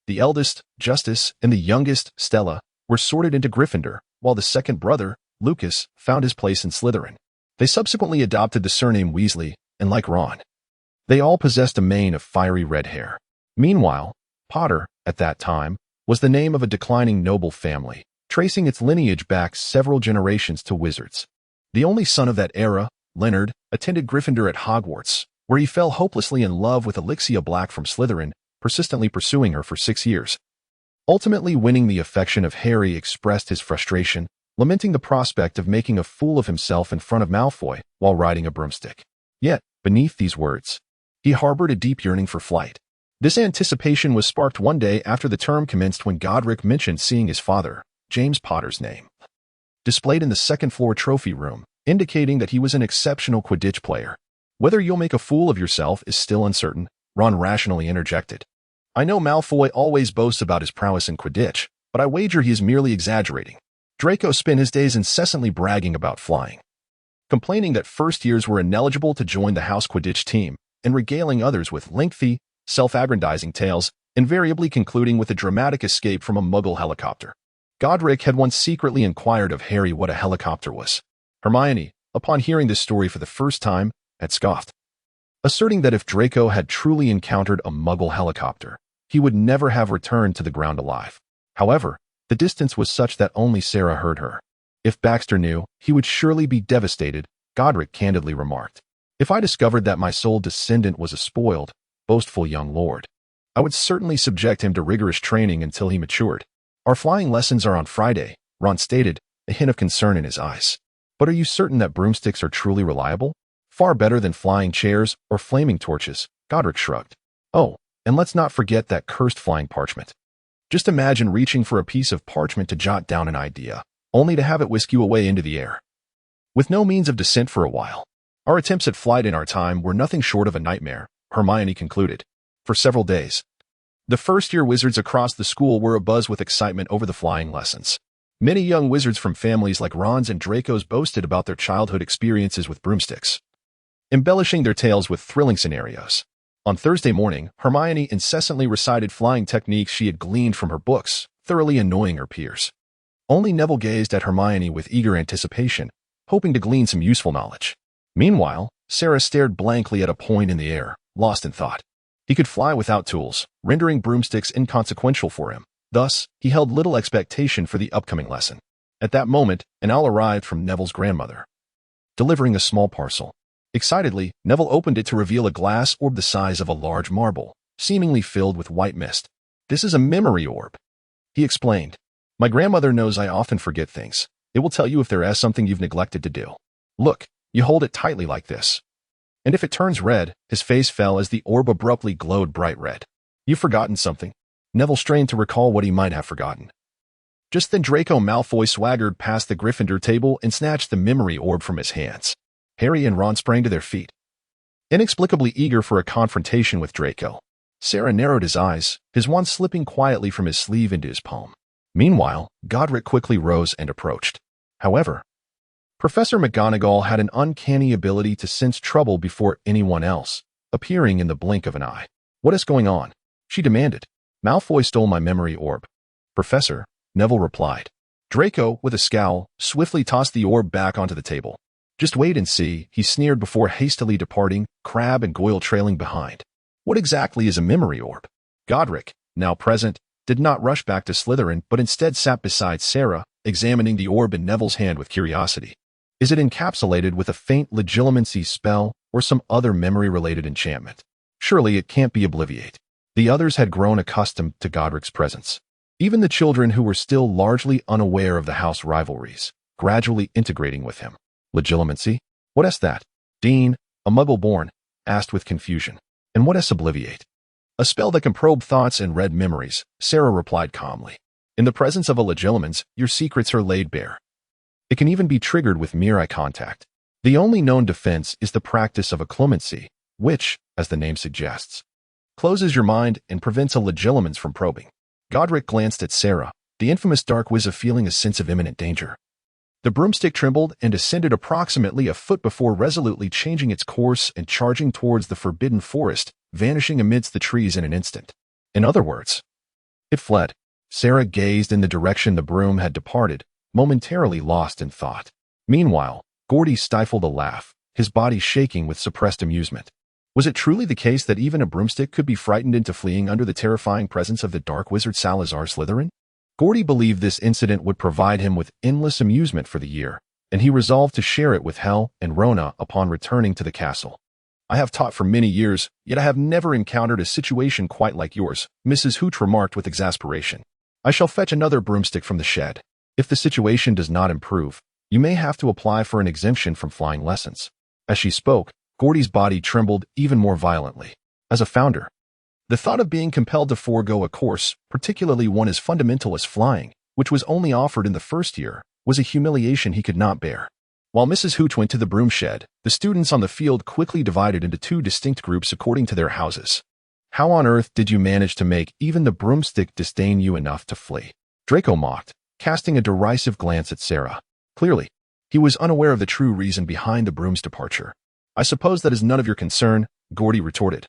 The eldest, Justus, and the youngest, Stella, were sorted into Gryffindor, while the second brother, Lucas, found his place in Slytherin. They subsequently adopted the surname Weasley, and like Ron, they all possessed a mane of fiery red hair. Meanwhile, Potter, at that time, was the name of a declining noble family, tracing its lineage back several generations to wizards. The only son of that era, Leonard, attended Gryffindor at Hogwarts, where he fell hopelessly in love with Alexia Black from Slytherin, persistently pursuing her for 6 years. Ultimately winning the affection of Harry, expressed his frustration, lamenting the prospect of making a fool of himself in front of Malfoy while riding a broomstick. Yet, beneath these words, he harbored a deep yearning for flight. This anticipation was sparked one day after the term commenced when Godric mentioned seeing his father, James Potter's name displayed in the second-floor trophy room, indicating that he was an exceptional Quidditch player. "Whether you'll make a fool of yourself is still uncertain," Ron rationally interjected. "I know Malfoy always boasts about his prowess in Quidditch, but I wager he is merely exaggerating." Draco spent his days incessantly bragging about flying, complaining that first-years were ineligible to join the house Quidditch team, and regaling others with lengthy, self-aggrandizing tales, invariably concluding with a dramatic escape from a Muggle helicopter. Godric had once secretly inquired of Harry what a helicopter was. Hermione, upon hearing this story for the first time, had scoffed, asserting that if Draco had truly encountered a Muggle helicopter, he would never have returned to the ground alive. However, the distance was such that only Sarah heard her. "If Baxter knew, he would surely be devastated," Godric candidly remarked. "If I discovered that my sole descendant was a spoiled, boastful young lord, I would certainly subject him to rigorous training until he matured." "Our flying lessons are on Friday," Ron stated, a hint of concern in his eyes. "But are you certain that broomsticks are truly reliable? Far better than flying chairs or flaming torches," Godric shrugged. "Oh, and let's not forget that cursed flying parchment. Just imagine reaching for a piece of parchment to jot down an idea, only to have it whisk you away into the air, with no means of descent for a while. Our attempts at flight in our time were nothing short of a nightmare," Hermione concluded. "For several days, The first-year wizards across the school were abuzz with excitement over the flying lessons. Many young wizards from families like Ron's and Draco's boasted about their childhood experiences with broomsticks, embellishing their tales with thrilling scenarios. On Thursday morning, Hermione incessantly recited flying techniques she had gleaned from her books, thoroughly annoying her peers. Only Neville gazed at Hermione with eager anticipation, hoping to glean some useful knowledge. Meanwhile, Sarah stared blankly at a point in the air, lost in thought. He could fly without tools, rendering broomsticks inconsequential for him. Thus, he held little expectation for the upcoming lesson. At that moment, an owl arrived from Neville's grandmother, delivering a small parcel. Excitedly, Neville opened it to reveal a glass orb the size of a large marble, seemingly filled with white mist. "This is a memory orb," he explained. "My grandmother knows I often forget things. It will tell you if there is something you've neglected to do. Look, you hold it tightly like this. And if it turns red," his face fell as the orb abruptly glowed bright red. "You've forgotten something." Neville strained to recall what he might have forgotten. Just then Draco Malfoy swaggered past the Gryffindor table and snatched the memory orb from his hands. Harry and Ron sprang to their feet, inexplicably eager for a confrontation with Draco. Sarah narrowed his eyes, his wand slipping quietly from his sleeve into his palm. Meanwhile, Godric quickly rose and approached. However, Professor McGonagall had an uncanny ability to sense trouble before anyone else, appearing in the blink of an eye. "What is going on?" she demanded. "Malfoy stole my memory orb." "Professor," Neville replied. Draco, with a scowl, swiftly tossed the orb back onto the table. "Just wait and see," he sneered before hastily departing, Crabbe and Goyle trailing behind. "What exactly is a memory orb?" Godric, now present, did not rush back to Slytherin but instead sat beside Sarah, examining the orb in Neville's hand with curiosity. "Is it encapsulated with a faint legilimency spell or some other memory-related enchantment? Surely it can't be Obliviate." The others had grown accustomed to Godric's presence. Even the children who were still largely unaware of the house rivalries, gradually integrating with him. "Legilimency? What is that?" Dean, a Muggle-born, asked with confusion. "And what is Obliviate?" "A spell that can probe thoughts and read memories," Sarah replied calmly. "In the presence of a Legilimens, your secrets are laid bare. It can even be triggered with mere eye contact. The only known defense is the practice of occlumency, which, as the name suggests, closes your mind and prevents a Legilimens from probing." Godric glanced at Sarah, the infamous dark wizard feeling a sense of imminent danger. The broomstick trembled and descended approximately a foot before resolutely changing its course and charging towards the forbidden forest, vanishing amidst the trees in an instant. In other words, it fled. Sarah gazed in the direction the broom had departed, momentarily lost in thought. Meanwhile, Gordy stifled a laugh, his body shaking with suppressed amusement. Was it truly the case that even a broomstick could be frightened into fleeing under the terrifying presence of the dark wizard Salazar Slytherin? Gordy believed this incident would provide him with endless amusement for the year, and he resolved to share it with Hel and Rona upon returning to the castle. "I have taught for many years, yet I have never encountered a situation quite like yours," Mrs. Hooch remarked with exasperation. "I shall fetch another broomstick from the shed. If the situation does not improve, you may have to apply for an exemption from flying lessons." As she spoke, Gordy's body trembled even more violently. As a founder, the thought of being compelled to forego a course, particularly one as fundamental as flying, which was only offered in the first year, was a humiliation he could not bear. While Mrs. Hooch went to the broom shed, the students on the field quickly divided into two distinct groups according to their houses. "How on earth did you manage to make even the broomstick disdain you enough to flee?" Draco mocked, casting a derisive glance at Sarah. Clearly, he was unaware of the true reason behind the broom's departure. "I suppose that is none of your concern," Gordy retorted.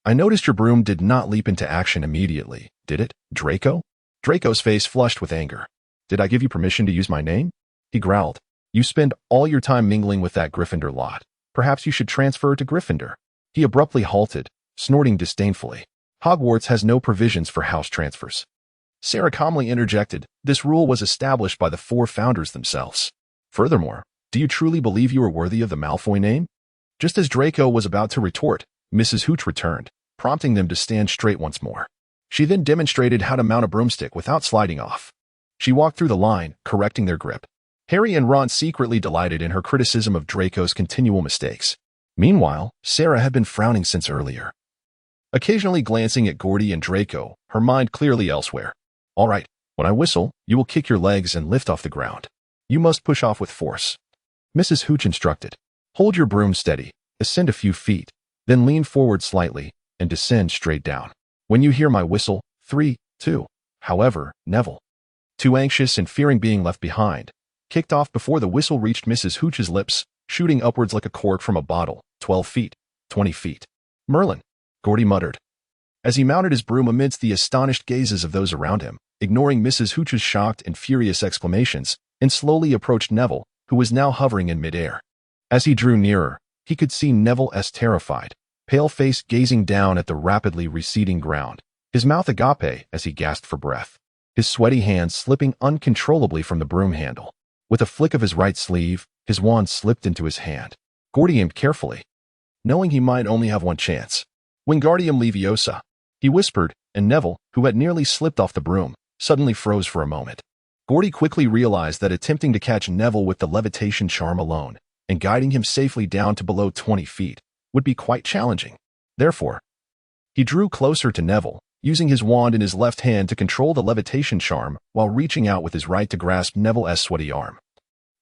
"I noticed your broom did not leap into action immediately, did it, Draco?" Draco's face flushed with anger. "Did I give you permission to use my name?" He growled. "You spend all your time mingling with that Gryffindor lot. Perhaps you should transfer to Gryffindor." He abruptly halted, snorting disdainfully. "Hogwarts has no provisions for house transfers." Sarah calmly interjected, "This rule was established by the four founders themselves. Furthermore, do you truly believe you are worthy of the Malfoy name?" Just as Draco was about to retort, Mrs. Hooch returned, prompting them to stand straight once more. She then demonstrated how to mount a broomstick without sliding off. She walked through the line, correcting their grip. Harry and Ron secretly delighted in her criticism of Draco's continual mistakes. Meanwhile, Sarah had been frowning since earlier, occasionally glancing at Gordy and Draco, her mind clearly elsewhere. "All right, when I whistle, you will kick your legs and lift off the ground. You must push off with force," Mrs. Hooch instructed. "Hold your broom steady, ascend a few feet, then lean forward slightly, and descend straight down. When you hear my whistle, 3, 2. However, Neville, too anxious and fearing being left behind, kicked off before the whistle reached Mrs. Hooch's lips, shooting upwards like a cork from a bottle. 12 feet, 20 feet. Merlin, Gordy muttered, as he mounted his broom amidst the astonished gazes of those around him, ignoring Mrs. Hooch's shocked and furious exclamations, and slowly approached Neville, who was now hovering in midair. As he drew nearer, he could see Neville's terrified, pale face gazing down at the rapidly receding ground, his mouth agape as he gasped for breath, his sweaty hands slipping uncontrollably from the broom handle. With a flick of his right sleeve, his wand slipped into his hand. Gordy aimed carefully, knowing he might only have one chance. Wingardium Leviosa, he whispered, and Neville, who had nearly slipped off the broom, suddenly froze for a moment. Gordy quickly realized that attempting to catch Neville with the levitation charm alone, and guiding him safely down to below 20 feet, would be quite challenging. Therefore, he drew closer to Neville, using his wand in his left hand to control the levitation charm while reaching out with his right to grasp Neville's sweaty arm.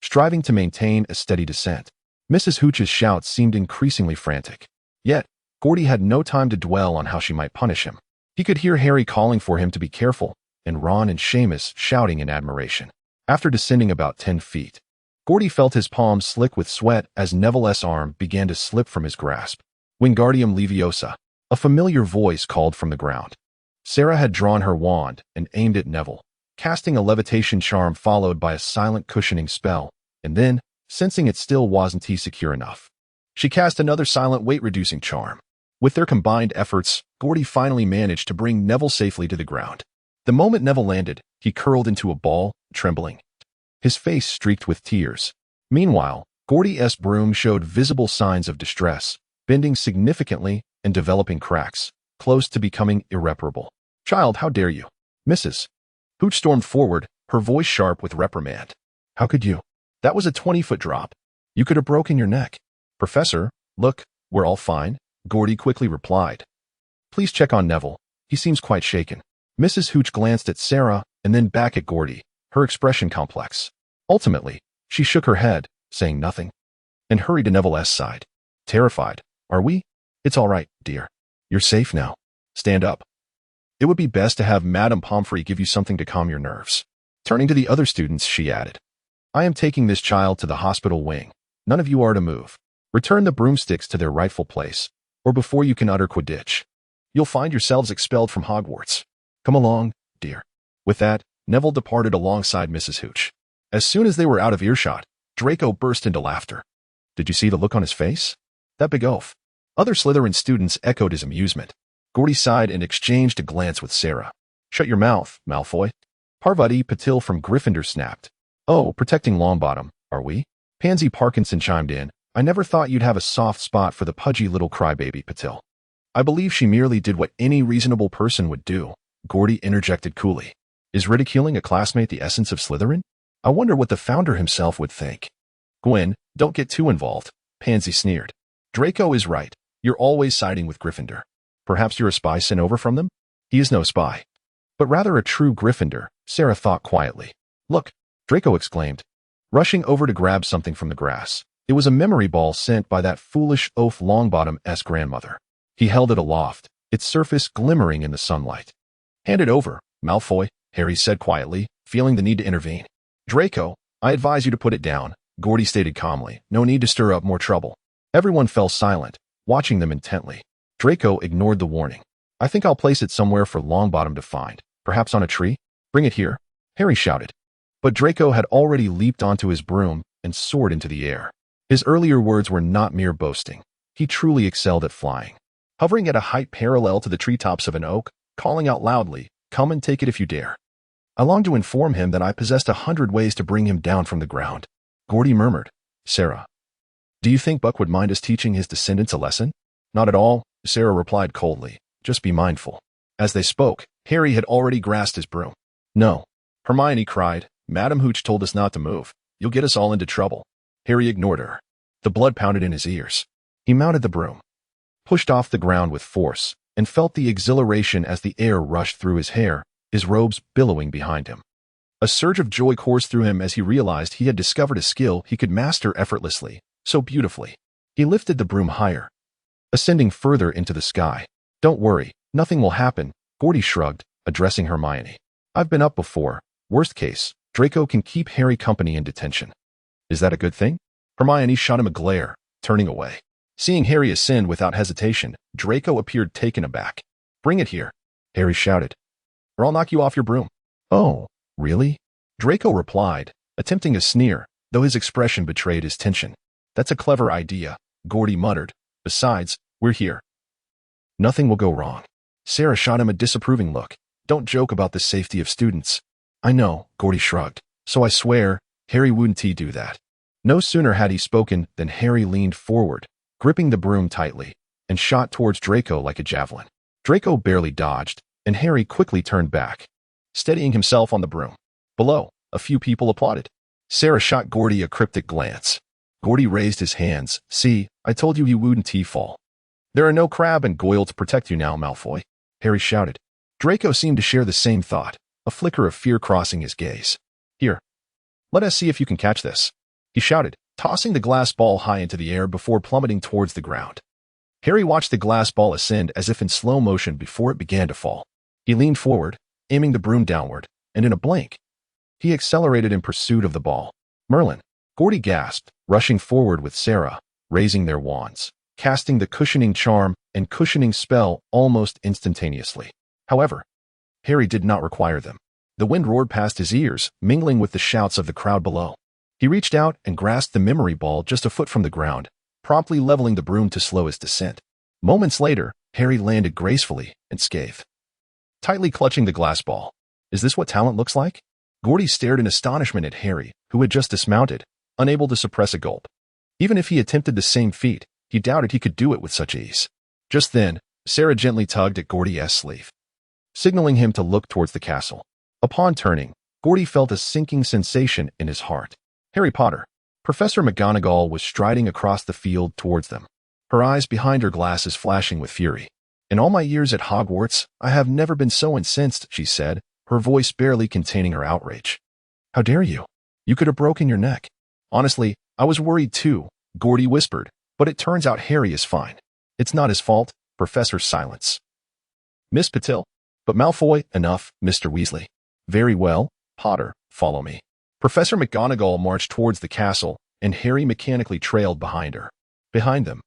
Striving to maintain a steady descent, Mrs. Hooch's shouts seemed increasingly frantic. Yet, Gordy had no time to dwell on how she might punish him. He could hear Harry calling for him to be careful, and Ron and Seamus shouting in admiration. After descending about 10 feet, Gordy felt his palms slick with sweat as Neville's arm began to slip from his grasp. Wingardium Leviosa, a familiar voice called from the ground. Sarah had drawn her wand and aimed at Neville, casting a levitation charm followed by a silent cushioning spell, and then, sensing it still wasn't secure enough, she cast another silent weight-reducing charm. With their combined efforts, Gordy finally managed to bring Neville safely to the ground. The moment Neville landed, he curled into a ball, trembling, his face streaked with tears. Meanwhile, Gordy's broom showed visible signs of distress, bending significantly and developing cracks, close to becoming irreparable. "Child, how dare you?" Mrs. Hooch stormed forward, her voice sharp with reprimand. "How could you? That was a 20-foot drop. You could have broken your neck." "Professor, look, we're all fine," Gordy quickly replied. "Please check on Neville. He seems quite shaken." Mrs. Hooch glanced at Sarah and then back at Gordy, her expression complex. Ultimately, she shook her head, saying nothing, and hurried to Neville's side. "Terrified, are we? It's all right, dear. You're safe now. Stand up. It would be best to have Madame Pomfrey give you something to calm your nerves." Turning to the other students, she added, "I am taking this child to the hospital wing. None of you are to move. Return the broomsticks to their rightful place, or before you can utter Quidditch, you'll find yourselves expelled from Hogwarts. Come along, dear." With that, Neville departed alongside Mrs. Hooch. As soon as they were out of earshot, Draco burst into laughter. Did you see the look on his face? That big oaf. Other Slytherin students echoed his amusement. Gordy sighed and exchanged a glance with Sarah. "Shut your mouth, Malfoy." Parvati Patil from Gryffindor snapped. "Oh, protecting Longbottom, are we?" Pansy Parkinson chimed in. "I never thought you'd have a soft spot for the pudgy little crybaby, Patil." "I believe she merely did what any reasonable person would do," Gordy interjected coolly. "Is ridiculing a classmate the essence of Slytherin? I wonder what the founder himself would think." "Gwen, don't get too involved," Pansy sneered. "Draco is right. You're always siding with Gryffindor. Perhaps you're a spy sent over from them?" "He is no spy, but rather a true Gryffindor," Sarah thought quietly. "Look," Draco exclaimed, rushing over to grab something from the grass. It was a memory ball sent by that foolish oaf Longbottom's grandmother. He held it aloft, its surface glimmering in the sunlight. "Hand it over, Malfoy," Harry said quietly, feeling the need to intervene. "Draco, I advise you to put it down," Gordy stated calmly. "No need to stir up more trouble." Everyone fell silent, watching them intently. Draco ignored the warning. "I think I'll place it somewhere for Longbottom to find, perhaps on a tree." "Bring it here," Harry shouted. But Draco had already leaped onto his broom and soared into the air. His earlier words were not mere boasting. He truly excelled at flying. Hovering at a height parallel to the treetops of an oak, calling out loudly, "Come and take it if you dare." I longed to inform him that I possessed 100 ways to bring him down from the ground. Gordy murmured, "Sarah, do you think Buck would mind us teaching his descendants a lesson?" "Not at all," Sarah replied coldly. "Just be mindful." As they spoke, Harry had already grasped his broom. "No," Hermione cried. "Madam Hooch told us not to move. You'll get us all into trouble." Harry ignored her. The blood pounded in his ears. He mounted the broom, pushed off the ground with force, and felt the exhilaration as the air rushed through his hair, his robes billowing behind him. A surge of joy coursed through him as he realized he had discovered a skill he could master effortlessly, so beautifully. He lifted the broom higher, ascending further into the sky. "Don't worry, nothing will happen," Gordy shrugged, addressing Hermione. I've been up before. Worst case, Draco can keep Harry company in detention. Is that a good thing? Hermione shot him a glare, turning away. Seeing Harry ascend without hesitation, Draco appeared taken aback. Bring it here, Harry shouted, or I'll knock you off your broom. Oh, really? Draco replied, attempting a sneer, though his expression betrayed his tension. That's a clever idea, Gordy muttered. Besides, we're here. Nothing will go wrong. Sarah shot him a disapproving look. Don't joke about the safety of students. I know, Gordy shrugged. So I swear, Harry wouldn't do that. No sooner had he spoken than Harry leaned forward, gripping the broom tightly, and shot towards Draco like a javelin. Draco barely dodged, and Harry quickly turned back, steadying himself on the broom. Below, a few people applauded. Sarah shot Gordy a cryptic glance. Gordy raised his hands. See, I told you wouldn't fall. There are no Crabbe and Goyle to protect you now, Malfoy, Harry shouted. Draco seemed to share the same thought, a flicker of fear crossing his gaze. Here, let us see if you can catch this, he shouted, tossing the glass ball high into the air before plummeting towards the ground. Harry watched the glass ball ascend as if in slow motion before it began to fall. He leaned forward, aiming the broom downward, and in a blink, he accelerated in pursuit of the ball. Merlin, Gordy gasped, rushing forward with Sarah, raising their wands, casting the cushioning charm and cushioning spell almost instantaneously. However, Harry did not require them. The wind roared past his ears, mingling with the shouts of the crowd below. He reached out and grasped the memory ball just a foot from the ground, promptly leveling the broom to slow his descent. Moments later, Harry landed gracefully and scathed, tightly clutching the glass ball. Is this what talent looks like? Gordy stared in astonishment at Harry, who had just dismounted, unable to suppress a gulp. Even if he attempted the same feat, he doubted he could do it with such ease. Just then, Sarah gently tugged at Gordy's sleeve, signaling him to look towards the castle. Upon turning, Gordy felt a sinking sensation in his heart. Harry Potter. Professor McGonagall was striding across the field towards them, her eyes behind her glasses flashing with fury. In all my years at Hogwarts, I have never been so incensed, she said, her voice barely containing her outrage. How dare you? You could have broken your neck. Honestly, I was worried too, Gordy whispered, but it turns out Harry is fine. It's not his fault. Professor's silence. Miss Patil. But Malfoy, enough, Mr. Weasley. Very well, Potter, follow me. Professor McGonagall marched towards the castle, and Harry mechanically trailed behind her. Behind them,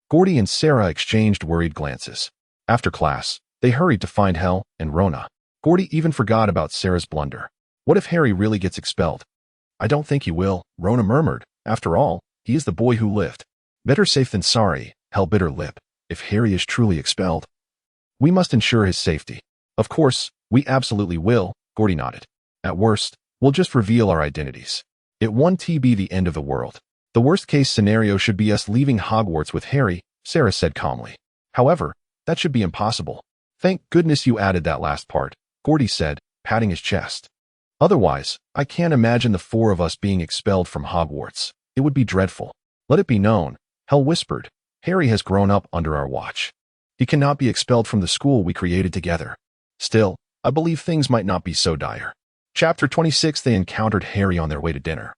Gordy and Sarah exchanged worried glances. After class, they hurried to find Hel and Rona. Gordy even forgot about Sarah's blunder. What if Harry really gets expelled? I don't think he will, Rona murmured. After all, he is the boy who lived. Better safe than sorry, Hel bit her lip. If Harry is truly expelled, we must ensure his safety. Of course, we absolutely will, Gordy nodded. At worst, we'll just reveal our identities. It won't be the end of the world. The worst-case scenario should be us leaving Hogwarts with Harry, Sarah said calmly. However, that should be impossible. Thank goodness you added that last part, Gordy said, patting his chest. Otherwise, I can't imagine the four of us being expelled from Hogwarts. It would be dreadful. Let it be known, Hel whispered. Harry has grown up under our watch. He cannot be expelled from the school we created together. Still, I believe things might not be so dire. Chapter 26. They encountered Harry on their way to dinner,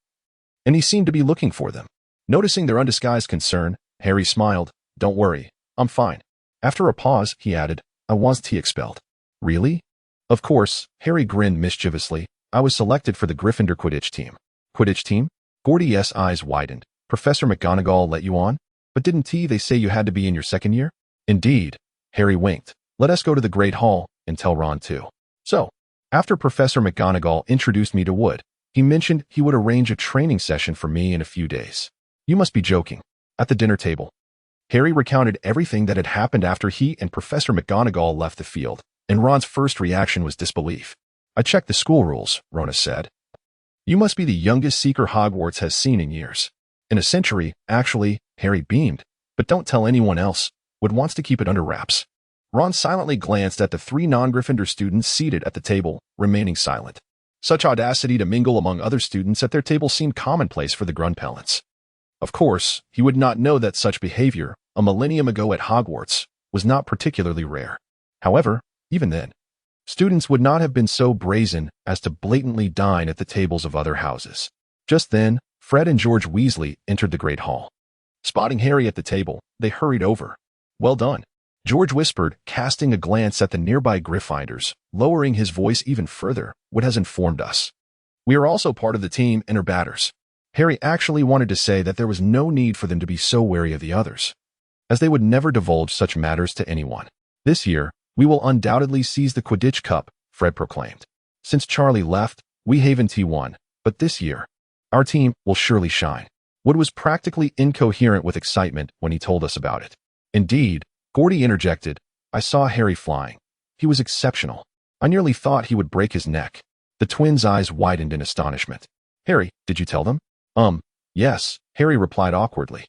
and he seemed to be looking for them. Noticing their undisguised concern, Harry smiled. Don't worry, I'm fine. After a pause, he added, I wasn't expelled. Really? Of course, Harry grinned mischievously. I was selected for the Gryffindor Quidditch team. Quidditch team? Gordy's eyes widened. Professor McGonagall let you on? But didn't they say you had to be in your second year? Indeed. Harry winked. Let us go to the Great Hall and tell Ron too. So, after Professor McGonagall introduced me to Wood, he mentioned he would arrange a training session for me in a few days. You must be joking. At the dinner table, Harry recounted everything that had happened after he and Professor McGonagall left the field, and Ron's first reaction was disbelief. I checked the school rules, Rona said. You must be the youngest seeker Hogwarts has seen in years. In a century, actually, Harry beamed. But don't tell anyone else. Wood wants to keep it under wraps. Ron silently glanced at the three non-Gryffindor students seated at the table, remaining silent. Such audacity to mingle among other students at their table seemed commonplace for the Grunpellants. Of course, he would not know that such behavior, a millennium ago at Hogwarts, was not particularly rare. However, even then, students would not have been so brazen as to blatantly dine at the tables of other houses. Just then, Fred and George Weasley entered the Great Hall. Spotting Harry at the table, they hurried over. Well done. George whispered, casting a glance at the nearby Gryffindors, lowering his voice even further. What has informed us? We are also part of the team and are batters. Harry actually wanted to say that there was no need for them to be so wary of the others, as they would never divulge such matters to anyone. This year, we will undoubtedly seize the Quidditch Cup, Fred proclaimed. Since Charlie left, we haven't won, but this year, our team will surely shine. Wood was practically incoherent with excitement when he told us about it. Indeed, Gordy interjected, I saw Harry flying. He was exceptional. I nearly thought he would break his neck. The twins' eyes widened in astonishment. Harry, did you tell them? Yes, Harry replied awkwardly.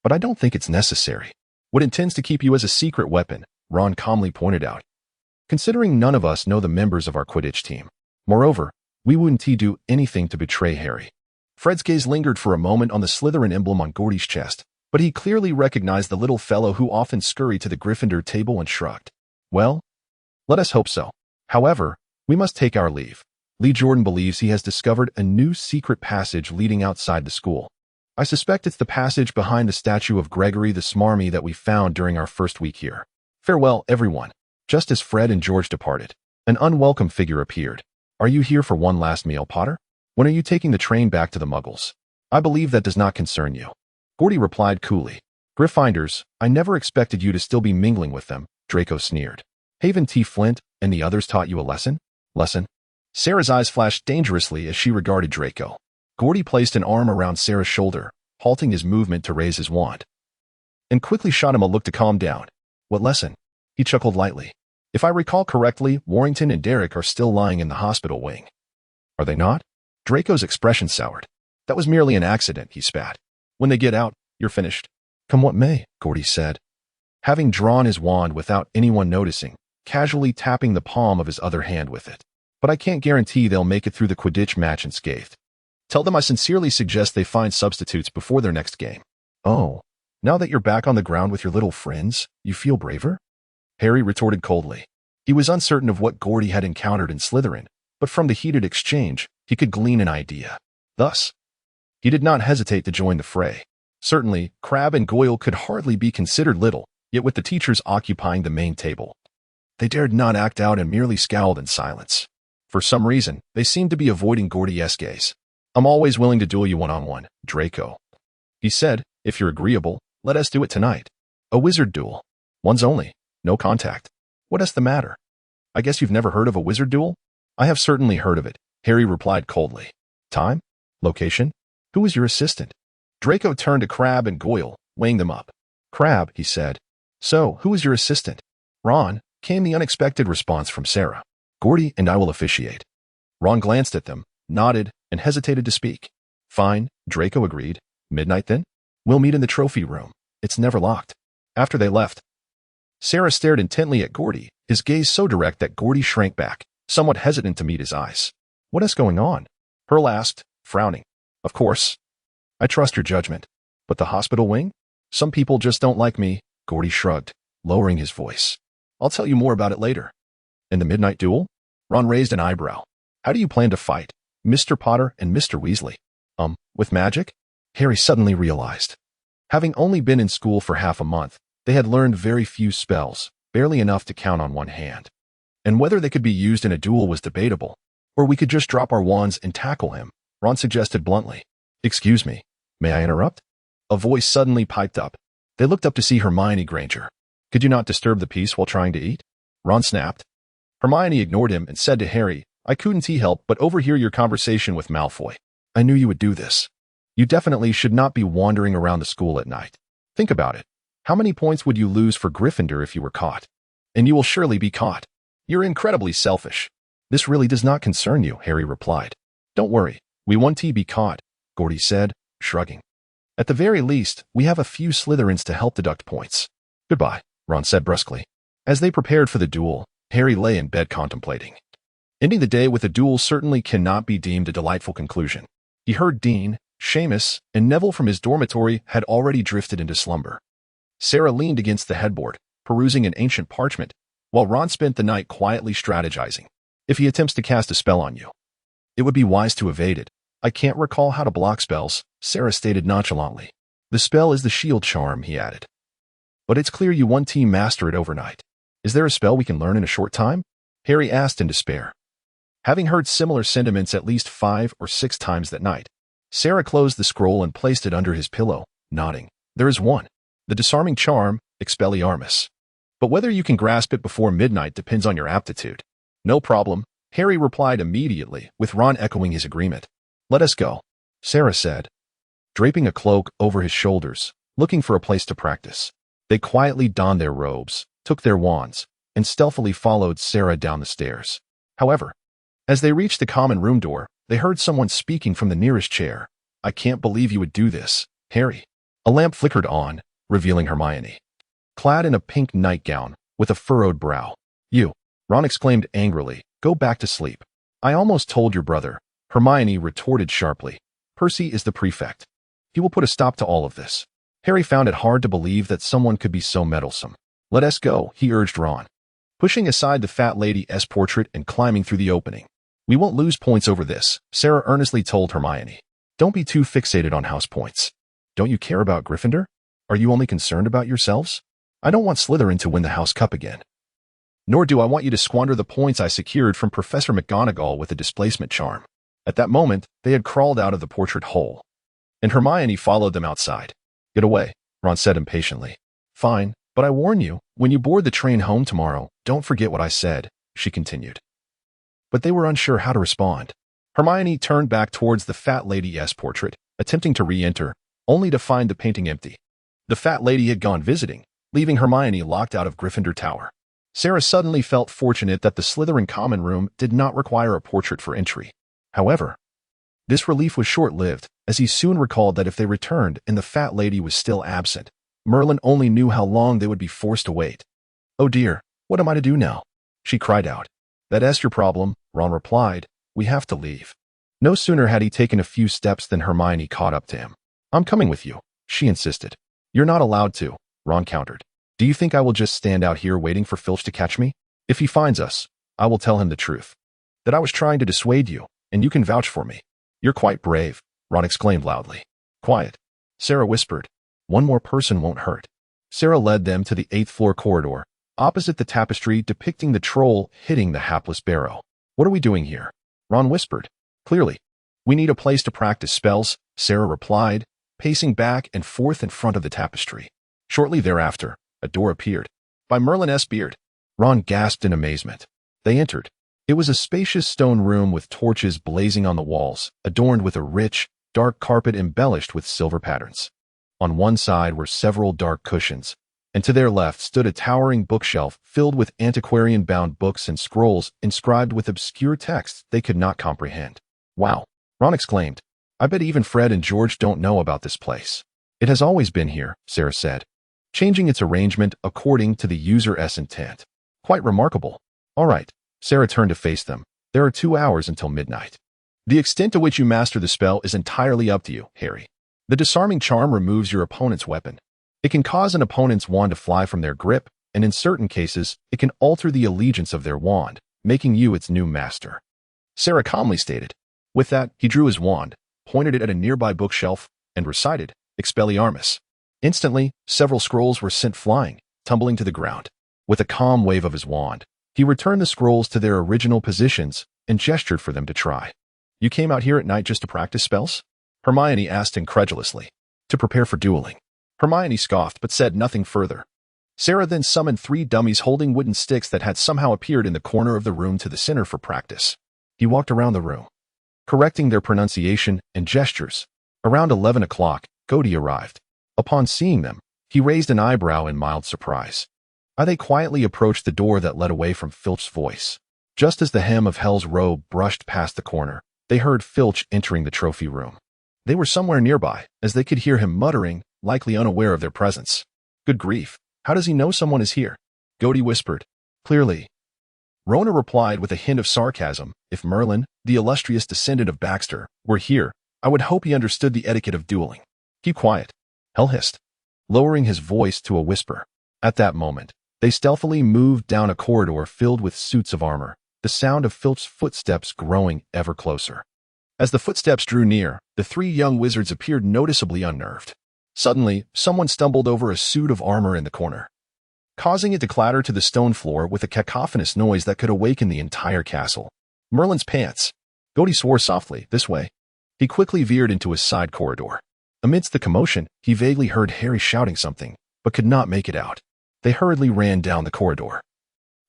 But I don't think it's necessary. Wood intends to keep you as a secret weapon, Ron calmly pointed out. Considering none of us know the members of our Quidditch team. Moreover, we wouldn't do anything to betray Harry. Fred's gaze lingered for a moment on the Slytherin emblem on Gordy's chest, but he clearly recognized the little fellow who often scurried to the Gryffindor table and shrugged. Well, let us hope so. However, we must take our leave. Lee Jordan believes he has discovered a new secret passage leading outside the school. I suspect it's the passage behind the statue of Gregory the Smarmy that we found during our first week here. Farewell, everyone. Just as Fred and George departed, an unwelcome figure appeared. Are you here for one last meal, Potter? When are you taking the train back to the Muggles? I believe that does not concern you. Gordy replied coolly. Gryffindors, I never expected you to still be mingling with them, Draco sneered. Haven T. Flint and the others taught you a lesson? Lesson? Sarah's eyes flashed dangerously as she regarded Draco. Gordy placed an arm around Sarah's shoulder, halting his movement to raise his wand, and quickly shot him a look to calm down. What lesson? He chuckled lightly. If I recall correctly, Warrington and Derek are still lying in the hospital wing. Are they not? Draco's expression soured. That was merely an accident, he spat. When they get out, you're finished. Come what may, Gordy said, having drawn his wand without anyone noticing, casually tapping the palm of his other hand with it. But I can't guarantee they'll make it through the Quidditch match unscathed. Tell them I sincerely suggest they find substitutes before their next game. Oh, now that you're back on the ground with your little friends, you feel braver? Harry retorted coldly. He was uncertain of what Gordy had encountered in Slytherin, but from the heated exchange, he could glean an idea. Thus, he did not hesitate to join the fray. Certainly, Crabbe and Goyle could hardly be considered little, yet with the teachers occupying the main table, they dared not act out and merely scowled in silence. For some reason, they seemed to be avoiding Gordy's gaze. I'm always willing to duel you one-on-one, Draco. He said, if you're agreeable, let us do it tonight. A wizard duel. One's only. No contact. What is the matter? I guess you've never heard of a wizard duel? I have certainly heard of it, Harry replied coldly. Time? Location? Who is your assistant? Draco turned to Crabbe and Goyle, weighing them up. Crabbe, he said. So, who is your assistant? Ron, came the unexpected response from Sarah. Gordy and I will officiate. Ron glanced at them, nodded, and hesitated to speak. Fine, Draco agreed. Midnight then? We'll meet in the trophy room. It's never locked. After they left, Sarah stared intently at Gordy, his gaze so direct that Gordy shrank back, somewhat hesitant to meet his eyes. What is going on? Pearl asked, frowning. Of course. I trust your judgment. But the hospital wing? Some people just don't like me, Gordy shrugged, lowering his voice. I'll tell you more about it later. And the midnight duel? Ron raised an eyebrow. How do you plan to fight, Mr. Potter and Mr. Weasley? With magic? Harry suddenly realized. Having only been in school for half a month, they had learned very few spells, barely enough to count on one hand. And whether they could be used in a duel was debatable. Or we could just drop our wands and tackle him, Ron suggested bluntly. Excuse me, may I interrupt? A voice suddenly piped up. They looked up to see Hermione Granger. Could you not disturb the peace while trying to eat? Ron snapped. Hermione ignored him and said to Harry, I couldn't help but overhear your conversation with Malfoy. I knew you would do this. You definitely should not be wandering around the school at night. Think about it. How many points would you lose for Gryffindor if you were caught? And you will surely be caught. You're incredibly selfish. This really does not concern you, Harry replied. Don't worry. We want to be caught, Gordy said, shrugging. At the very least, we have a few Slytherins to help deduct points. Goodbye, Ron said brusquely. As they prepared for the duel, Harry lay in bed contemplating. Ending the day with a duel certainly cannot be deemed a delightful conclusion. He heard Dean, Seamus, and Neville from his dormitory had already drifted into slumber. Sarah leaned against the headboard, perusing an ancient parchment, while Ron spent the night quietly strategizing. If he attempts to cast a spell on you, it would be wise to evade it. I can't recall how to block spells, Sarah stated nonchalantly. The spell is the shield charm, he added. But it's clear you one team master it overnight. Is there a spell we can learn in a short time? Harry asked in despair. Having heard similar sentiments at least 5 or 6 times that night, Sarah closed the scroll and placed it under his pillow, nodding. There is one. The disarming charm, Expelliarmus. But whether you can grasp it before midnight depends on your aptitude. No problem, Harry replied immediately, with Ron echoing his agreement. Let us go, Sarah said, draping a cloak over his shoulders, looking for a place to practice. They quietly donned their robes, took their wands, and stealthily followed Sarah down the stairs. However, as they reached the common room door, they heard someone speaking from the nearest chair. I can't believe you would do this, Harry. A lamp flickered on, revealing Hermione, clad in a pink nightgown, with a furrowed brow. You, Ron exclaimed angrily, go back to sleep. I almost told your brother, Hermione retorted sharply. Percy is the prefect. He will put a stop to all of this. Harry found it hard to believe that someone could be so meddlesome. Let us go, he urged Ron, pushing aside the fat lady's portrait and climbing through the opening. We won't lose points over this, Sarah earnestly told Hermione. Don't be too fixated on house points. Don't you care about Gryffindor? Are you only concerned about yourselves? I don't want Slytherin to win the House Cup again. Nor do I want you to squander the points I secured from Professor McGonagall with a displacement charm. At that moment, they had crawled out of the portrait hole, and Hermione followed them outside. Get away, Ron said impatiently. Fine, but I warn you, when you board the train home tomorrow, don't forget what I said, she continued. But they were unsure how to respond. Hermione turned back towards the fat lady's portrait, attempting to re-enter, only to find the painting empty. The fat lady had gone visiting, leaving Hermione locked out of Gryffindor Tower. Sarah suddenly felt fortunate that the Slytherin common room did not require a portrait for entry. However, this relief was short-lived, as he soon recalled that if they returned and the fat lady was still absent, Merlin only knew how long they would be forced to wait. Oh dear, what am I to do now? She cried out. That's your problem, Ron replied. We have to leave. No sooner had he taken a few steps than Hermione caught up to him. I'm coming with you, she insisted. You're not allowed to, Ron countered. Do you think I will just stand out here waiting for Filch to catch me? If he finds us, I will tell him the truth. That I was trying to dissuade you, and you can vouch for me. You're quite brave, Ron exclaimed loudly. Quiet, Sarah whispered. One more person won't hurt. Sarah led them to the 8th floor corridor, opposite the tapestry depicting the troll hitting the hapless Barrow. What are we doing here? Ron whispered. Clearly, we need a place to practice spells, Sarah replied, pacing back and forth in front of the tapestry. Shortly thereafter, a door appeared. By Merlin S. Beard. Ron gasped in amazement. They entered. It was a spacious stone room with torches blazing on the walls, adorned with a rich, dark carpet embellished with silver patterns. On one side were several dark cushions, and to their left stood a towering bookshelf filled with antiquarian-bound books and scrolls inscribed with obscure texts they could not comprehend. Wow, Ron exclaimed. I bet even Fred and George don't know about this place. It has always been here, Sarah said, changing its arrangement according to the user's intent. Quite remarkable. All right, Sarah turned to face them. There are 2 hours until midnight. The extent to which you master the spell is entirely up to you, Harry. The disarming charm removes your opponent's weapon. It can cause an opponent's wand to fly from their grip, and in certain cases, it can alter the allegiance of their wand, making you its new master. Sarah calmly stated. With that, he drew his wand, pointed it at a nearby bookshelf, and recited, Expelliarmus. Instantly, several scrolls were sent flying, tumbling to the ground. With a calm wave of his wand, he returned the scrolls to their original positions and gestured for them to try. You came out here at night just to practice spells? Hermione asked incredulously. To prepare for dueling. Hermione scoffed but said nothing further. Sarah then summoned 3 dummies holding wooden sticks that had somehow appeared in the corner of the room to the center for practice. He walked around the room, correcting their pronunciation and gestures. Around 11 o'clock, Cody arrived. Upon seeing them, he raised an eyebrow in mild surprise. They quietly approached the door that led away from Filch's voice. Just as the hem of Hell's robe brushed past the corner, they heard Filch entering the trophy room. They were somewhere nearby, as they could hear him muttering, likely unaware of their presence. Good grief, how does he know someone is here? Cody whispered. Clearly. Rona replied with a hint of sarcasm. If Merlin, the illustrious descendant of Baxter, were here, I would hope he understood the etiquette of dueling. Keep quiet. Hell hissed, lowering his voice to a whisper. At that moment, they stealthily moved down a corridor filled with suits of armor, the sound of Filch's footsteps growing ever closer. As the footsteps drew near, the 3 young wizards appeared noticeably unnerved. Suddenly, someone stumbled over a suit of armor in the corner, causing it to clatter to the stone floor with a cacophonous noise that could awaken the entire castle. Merlin's pants. Gody swore softly, this way. He quickly veered into a side corridor. Amidst the commotion, he vaguely heard Harry shouting something, but could not make it out. They hurriedly ran down the corridor,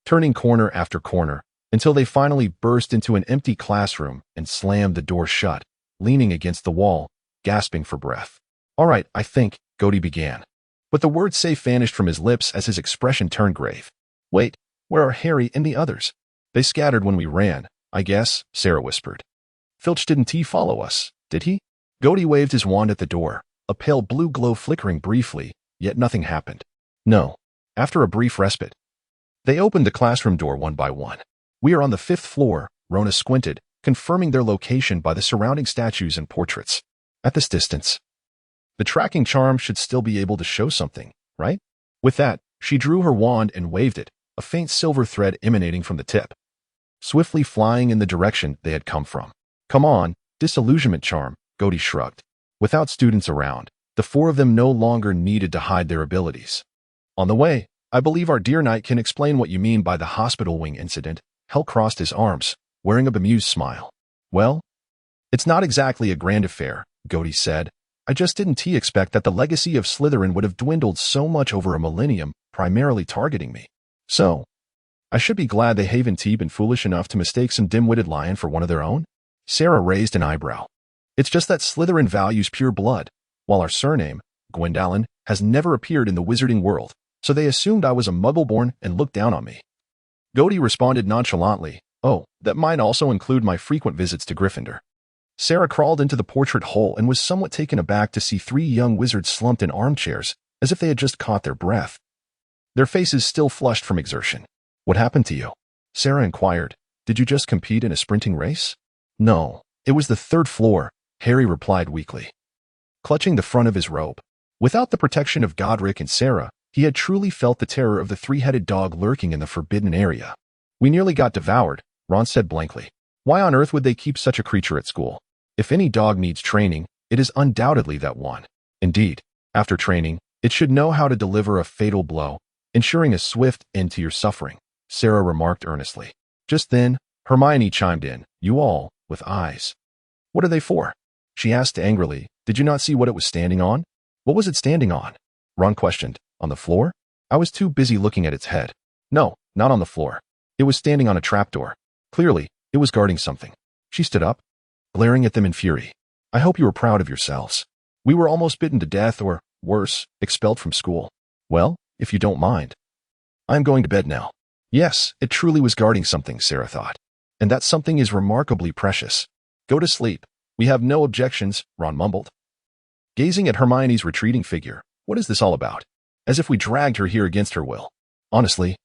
turning corner after corner, until they finally burst into an empty classroom and slammed the door shut, leaning against the wall, gasping for breath. All right, I think, Gody began. But the word safe vanished from his lips as his expression turned grave. Wait, where are Harry and the others? They scattered when we ran, I guess, Sarah whispered. Filch didn't he follow us, did he? Gody waved his wand at the door, a pale blue glow flickering briefly, yet nothing happened. No. After a brief respite, they opened the classroom door one by one. We are on the 5th floor, Rona squinted, confirming their location by the surrounding statues and portraits. At this distance, the tracking charm should still be able to show something, right? With that, she drew her wand and waved it, a faint silver thread emanating from the tip, swiftly flying in the direction they had come from. Come on, disillusionment charm, Gody shrugged. Without students around, the 4 of them no longer needed to hide their abilities. On the way, I believe our dear knight can explain what you mean by the hospital wing incident. Hell crossed his arms, wearing a bemused smile. Well, it's not exactly a grand affair, Gody said. I just didn't expect that the legacy of Slytherin would have dwindled so much over a millennium, primarily targeting me. So, I should be glad they haven't been foolish enough to mistake some dim-witted lion for one of their own? Sarah raised an eyebrow. It's just that Slytherin values pure blood, while our surname, Gwyndolin, has never appeared in the wizarding world, so they assumed I was a muggle-born and looked down on me. Gody responded nonchalantly, oh, that might also include my frequent visits to Gryffindor. Sarah crawled into the portrait hole and was somewhat taken aback to see 3 young wizards slumped in armchairs, as if they had just caught their breath, their faces still flushed from exertion. What happened to you? Sarah inquired. Did you just compete in a sprinting race? No, it was the 3rd floor, Harry replied weakly, clutching the front of his robe. Without the protection of Godric and Sarah, he had truly felt the terror of the 3-headed dog lurking in the forbidden area. We nearly got devoured, Ron said blankly. Why on earth would they keep such a creature at school? If any dog needs training, it is undoubtedly that one. Indeed, after training, it should know how to deliver a fatal blow, ensuring a swift end to your suffering, Sarah remarked earnestly. Just then, Hermione chimed in, you all, with eyes. What are they for? She asked angrily. Did you not see what it was standing on? What was it standing on? Ron questioned. On the floor? I was too busy looking at its head. No, not on the floor. It was standing on a trapdoor. Clearly, it was guarding something. She stood up, glaring at them in fury. I hope you were proud of yourselves. We were almost bitten to death or, worse, expelled from school. Well, if you don't mind, I'm going to bed now. Yes, it truly was guarding something, Sarah thought. And that something is remarkably precious. Go to sleep. We have no objections, Ron mumbled, gazing at Hermione's retreating figure. What is this all about? As if we dragged her here against her will. Honestly,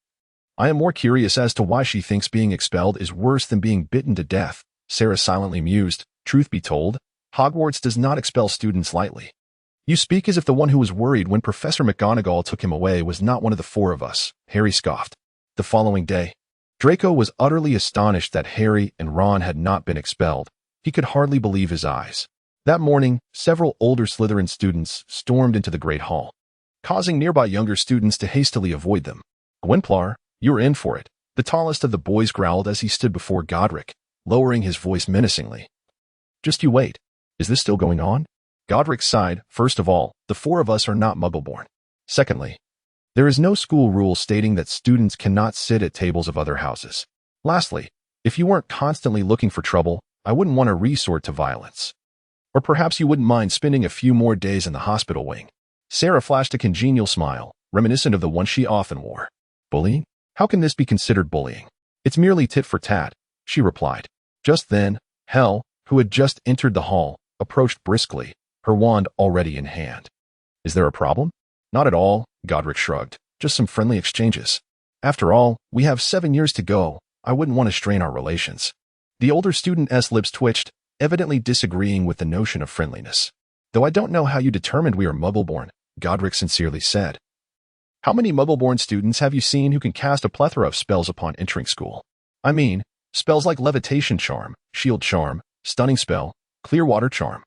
I am more curious as to why she thinks being expelled is worse than being bitten to death, Sarah silently mused. Truth be told, Hogwarts does not expel students lightly. You speak as if the one who was worried when Professor McGonagall took him away was not one of the 4 of us, Harry scoffed. The following day, Draco was utterly astonished that Harry and Ron had not been expelled. He could hardly believe his eyes. That morning, several older Slytherin students stormed into the Great Hall, causing nearby younger students to hastily avoid them. Gwynplar, you're in for it, the tallest of the boys growled as he stood before Godric, lowering his voice menacingly. Just you wait. Is this still going on? Godric sighed. First of all, the 4 of us are not muggle-born. Secondly, there is no school rule stating that students cannot sit at tables of other houses. Lastly, if you weren't constantly looking for trouble, I wouldn't want to resort to violence. Or perhaps you wouldn't mind spending a few more days in the hospital wing. Sarah flashed a congenial smile, reminiscent of the one she often wore. Bullying? How can this be considered bullying? It's merely tit for tat, she replied. Just then, Hel, who had just entered the hall, approached briskly, her wand already in hand. Is there a problem? Not at all, Godric shrugged. Just some friendly exchanges. After all, we have 7 years to go. I wouldn't want to strain our relations. The older student's lips twitched, evidently disagreeing with the notion of friendliness. Though I don't know how you determined we are muggle-born, Godric sincerely said. How many muggle-born students have you seen who can cast a plethora of spells upon entering school? I mean, spells like levitation charm, shield charm, stunning spell, clear water charm,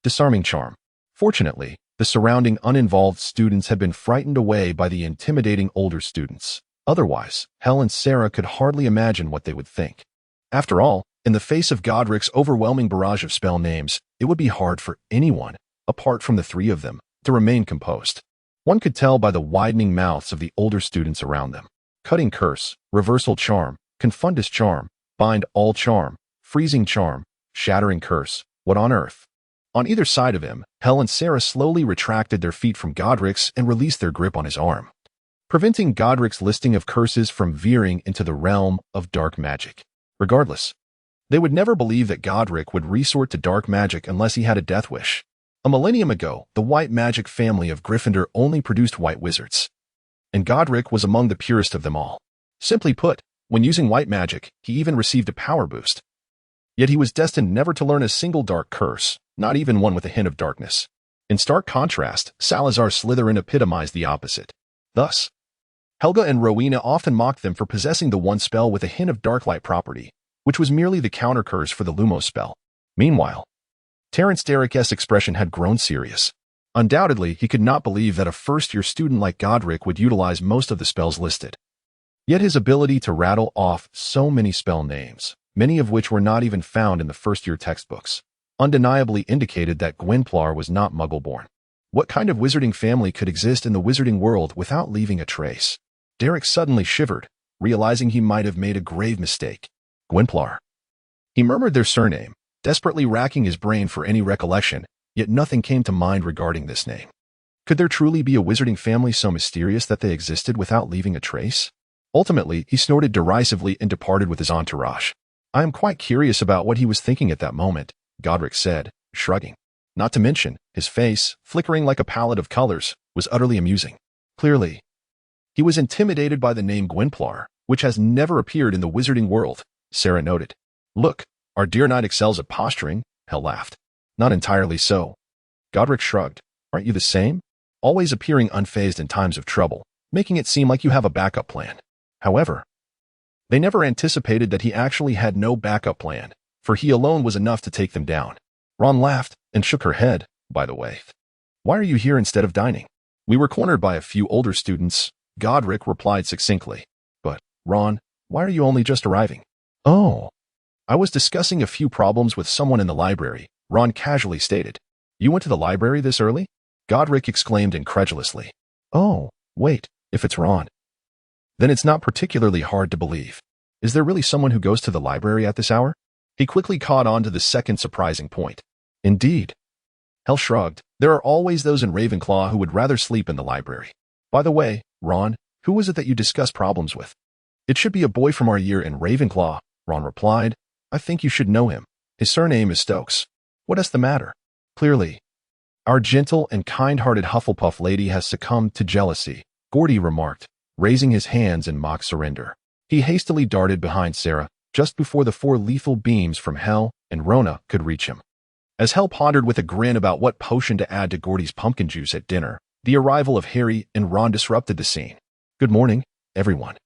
disarming charm. Fortunately, The surrounding uninvolved students had been frightened away by the intimidating older students. Otherwise, Hel and Sarah could hardly imagine what they would think. After all, in the face of Godric's overwhelming barrage of spell names, it would be hard for anyone, apart from the three of them, to remain composed. One could tell by the widening mouths of the older students around them. Cutting Curse, Reversal Charm, Confundus Charm, Bind All Charm, Freezing Charm, Shattering Curse. What on earth? On either side of him, Hel and Sarah slowly retracted their feet from Godric's and released their grip on his arm, preventing Godric's listing of curses from veering into the realm of dark magic. Regardless, they would never believe that Godric would resort to dark magic unless he had a death wish. A millennium ago, the white magic family of Gryffindor only produced white wizards, and Godric was among the purest of them all. Simply put, when using white magic, he even received a power boost. Yet he was destined never to learn a single dark curse, not even one with a hint of darkness. In stark contrast, Salazar Slytherin epitomized the opposite. Thus, Helga and Rowena often mocked them for possessing the one spell with a hint of darklight property, which was merely the counter curse for the Lumos spell. Meanwhile, Terence Derrick's expression had grown serious. Undoubtedly, he could not believe that a first-year student like Godric would utilize most of the spells listed. Yet his ability to rattle off so many spell names, many of which were not even found in the first-year textbooks, undeniably indicated that Gwynplaine was not Muggle-born. What kind of wizarding family could exist in the wizarding world without leaving a trace? Derrick suddenly shivered, realizing he might have made a grave mistake. Gwynplaine. He murmured their surname, desperately racking his brain for any recollection, yet nothing came to mind regarding this name. Could there truly be a wizarding family so mysterious that they existed without leaving a trace? Ultimately, he snorted derisively and departed with his entourage. I am quite curious about what he was thinking at that moment, Godric said, shrugging. Not to mention, his face, flickering like a palette of colors, was utterly amusing. Clearly, he was intimidated by the name Gwynplaine, which has never appeared in the wizarding world, Sarah noted. Look, our dear knight excels at posturing, Hel laughed. Not entirely so. Godric shrugged. Aren't you the same? Always appearing unfazed in times of trouble, making it seem like you have a backup plan. However, they never anticipated that he actually had no backup plan, for he alone was enough to take them down. Ron laughed and shook her head, by the way. Why are you here instead of dining? We were cornered by a few older students, Godric replied succinctly. But, Ron, why are you only just arriving? Oh. I was discussing a few problems with someone in the library, Ron casually stated. You went to the library this early? Godric exclaimed incredulously. Oh, wait, if it's Ron, then it's not particularly hard to believe. Is there really someone who goes to the library at this hour? He quickly caught on to the second surprising point. Indeed. Hel shrugged. There are always those in Ravenclaw who would rather sleep in the library. By the way, Ron, who was it that you discussed problems with? It should be a boy from our year in Ravenclaw, Ron replied. I think you should know him. His surname is Stokes. What is the matter? Clearly, our gentle and kind-hearted Hufflepuff lady has succumbed to jealousy, Gordy remarked, raising his hands in mock surrender. He hastily darted behind Sarah, just before the 4 lethal beams from Hel and Rona could reach him. As Hel pondered with a grin about what potion to add to Gordy's pumpkin juice at dinner, the arrival of Harry and Ron disrupted the scene. Good morning, everyone.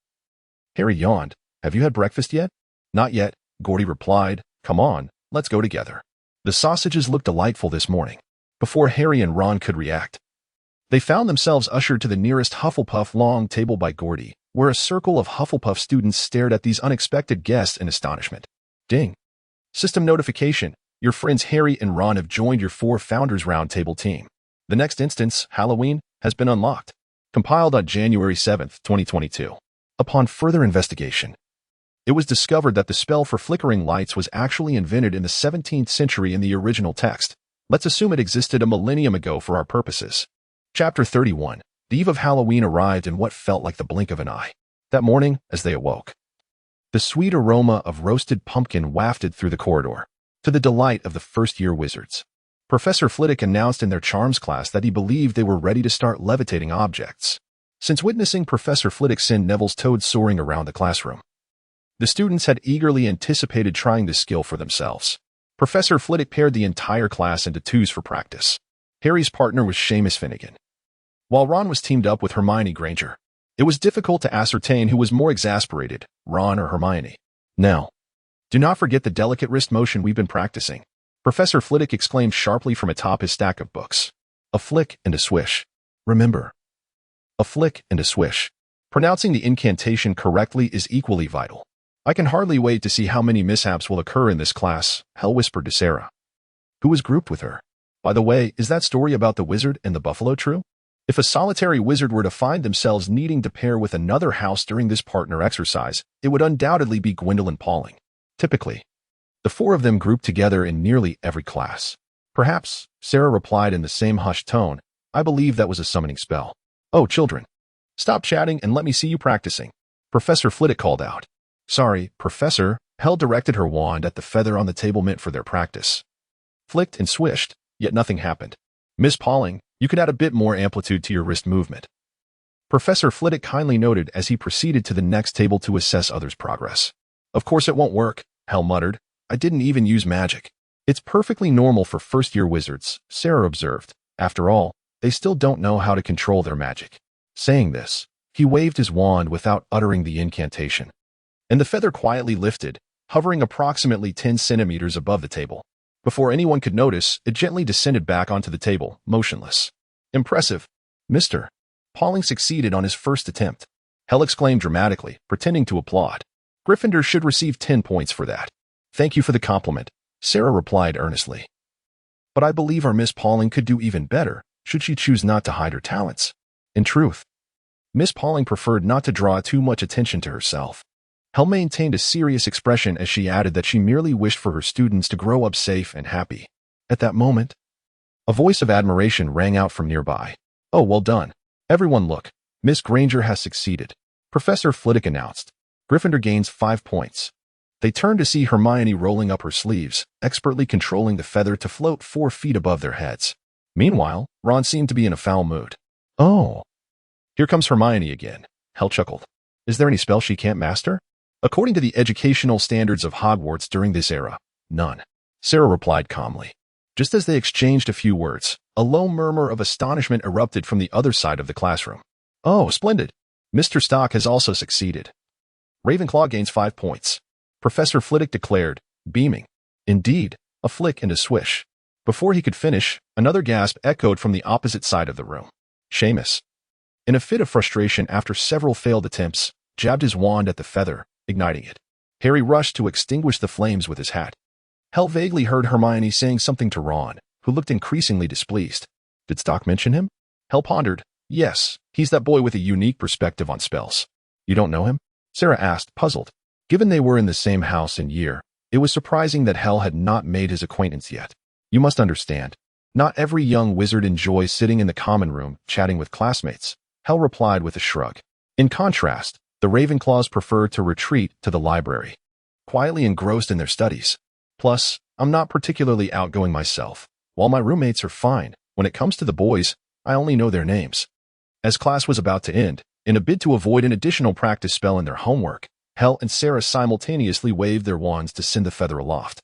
Harry yawned. Have you had breakfast yet? Not yet, Gordy replied. Come on, let's go together. The sausages looked delightful this morning. Before Harry and Ron could react, they found themselves ushered to the nearest Hufflepuff long table by Gordy, where a circle of Hufflepuff students stared at these unexpected guests in astonishment. Ding. System notification. Your friends Harry and Ron have joined your 4 Founders Roundtable team. The next instance, Halloween, has been unlocked. Compiled on January 7, 2022. Upon further investigation, it was discovered that the spell for flickering lights was actually invented in the 17th century in the original text. Let's assume it existed a millennium ago for our purposes. Chapter 31. The eve of Halloween arrived in what felt like the blink of an eye. That morning, as they awoke, the sweet aroma of roasted pumpkin wafted through the corridor, to the delight of the first-year wizards. Professor Flitwick announced in their charms class that he believed they were ready to start levitating objects. Since witnessing Professor Flitwick send Neville's toad soaring around the classroom, the students had eagerly anticipated trying this skill for themselves. Professor Flitwick paired the entire class into 2s for practice. Harry's partner was Seamus Finnegan, while Ron was teamed up with Hermione Granger. It was difficult to ascertain who was more exasperated, Ron or Hermione. Now, do not forget the delicate wrist motion we've been practicing, Professor Flitwick exclaimed sharply from atop his stack of books. A flick and a swish. Remember, a flick and a swish. Pronouncing the incantation correctly is equally vital. I can hardly wait to see how many mishaps will occur in this class, Hel whispered to Sarah, who was grouped with her. By the way, is that story about the wizard and the buffalo true? If a solitary wizard were to find themselves needing to pair with another house during this partner exercise, it would undoubtedly be Gwendolyn Pauling. Typically, the four of them grouped together in nearly every class. Perhaps, Sarah replied in the same hushed tone. I believe that was a summoning spell. Oh, children, stop chatting and let me see you practicing. Professor Flitwick called out. Sorry, Professor. Hel directed her wand at the feather on the table meant for their practice. Flicked and swished, yet nothing happened. Miss Pauling, you could add a bit more amplitude to your wrist movement. Professor Flitwick kindly noted as he proceeded to the next table to assess others' progress. Of course it won't work, Hel muttered. I didn't even use magic. It's perfectly normal for first-year wizards, Sarah observed. After all, they still don't know how to control their magic. Saying this, he waved his wand without uttering the incantation, and the feather quietly lifted, hovering approximately 10 centimeters above the table. Before anyone could notice, it gently descended back onto the table, motionless. Impressive, Mr. Pauling succeeded on his first attempt. Hel exclaimed dramatically, pretending to applaud. Gryffindor should receive 10 points for that. Thank you for the compliment, Sarah replied earnestly. But I believe our Miss Pauling could do even better, should she choose not to hide her talents. In truth, Miss Pauling preferred not to draw too much attention to herself. Hel maintained a serious expression as she added that she merely wished for her students to grow up safe and happy. At that moment, a voice of admiration rang out from nearby. Oh, well done. Everyone look. Miss Granger has succeeded. Professor Flitwick announced. Gryffindor gains 5 points. They turned to see Hermione rolling up her sleeves, expertly controlling the feather to float 4 feet above their heads. Meanwhile, Ron seemed to be in a foul mood. Oh, here comes Hermione again, Hel chuckled. Is there any spell she can't master? According to the educational standards of Hogwarts during this era, none, Sarah replied calmly. Just as they exchanged a few words, a low murmur of astonishment erupted from the other side of the classroom. Oh, splendid. Mr. Stock has also succeeded. Ravenclaw gains 5 points. Professor Flitwick declared, beaming. Indeed, a flick and a swish. Before he could finish, another gasp echoed from the opposite side of the room. Seamus, in a fit of frustration after several failed attempts, jabbed his wand at the feather, igniting it. Harry rushed to extinguish the flames with his hat. Hel vaguely heard Hermione saying something to Ron, who looked increasingly displeased. Did Stock mention him? Hel pondered. Yes, he's that boy with a unique perspective on spells. You don't know him? Sarah asked, puzzled. Given they were in the same house and year, it was surprising that Hel had not made his acquaintance yet. You must understand. Not every young wizard enjoys sitting in the common room, chatting with classmates, Hel replied with a shrug. In contrast, the Ravenclaws prefer to retreat to the library, quietly engrossed in their studies. Plus, I'm not particularly outgoing myself. While my roommates are fine, when it comes to the boys, I only know their names. As class was about to end, in a bid to avoid an additional practice spell in their homework, Hel and Sarah simultaneously waved their wands to send the feather aloft,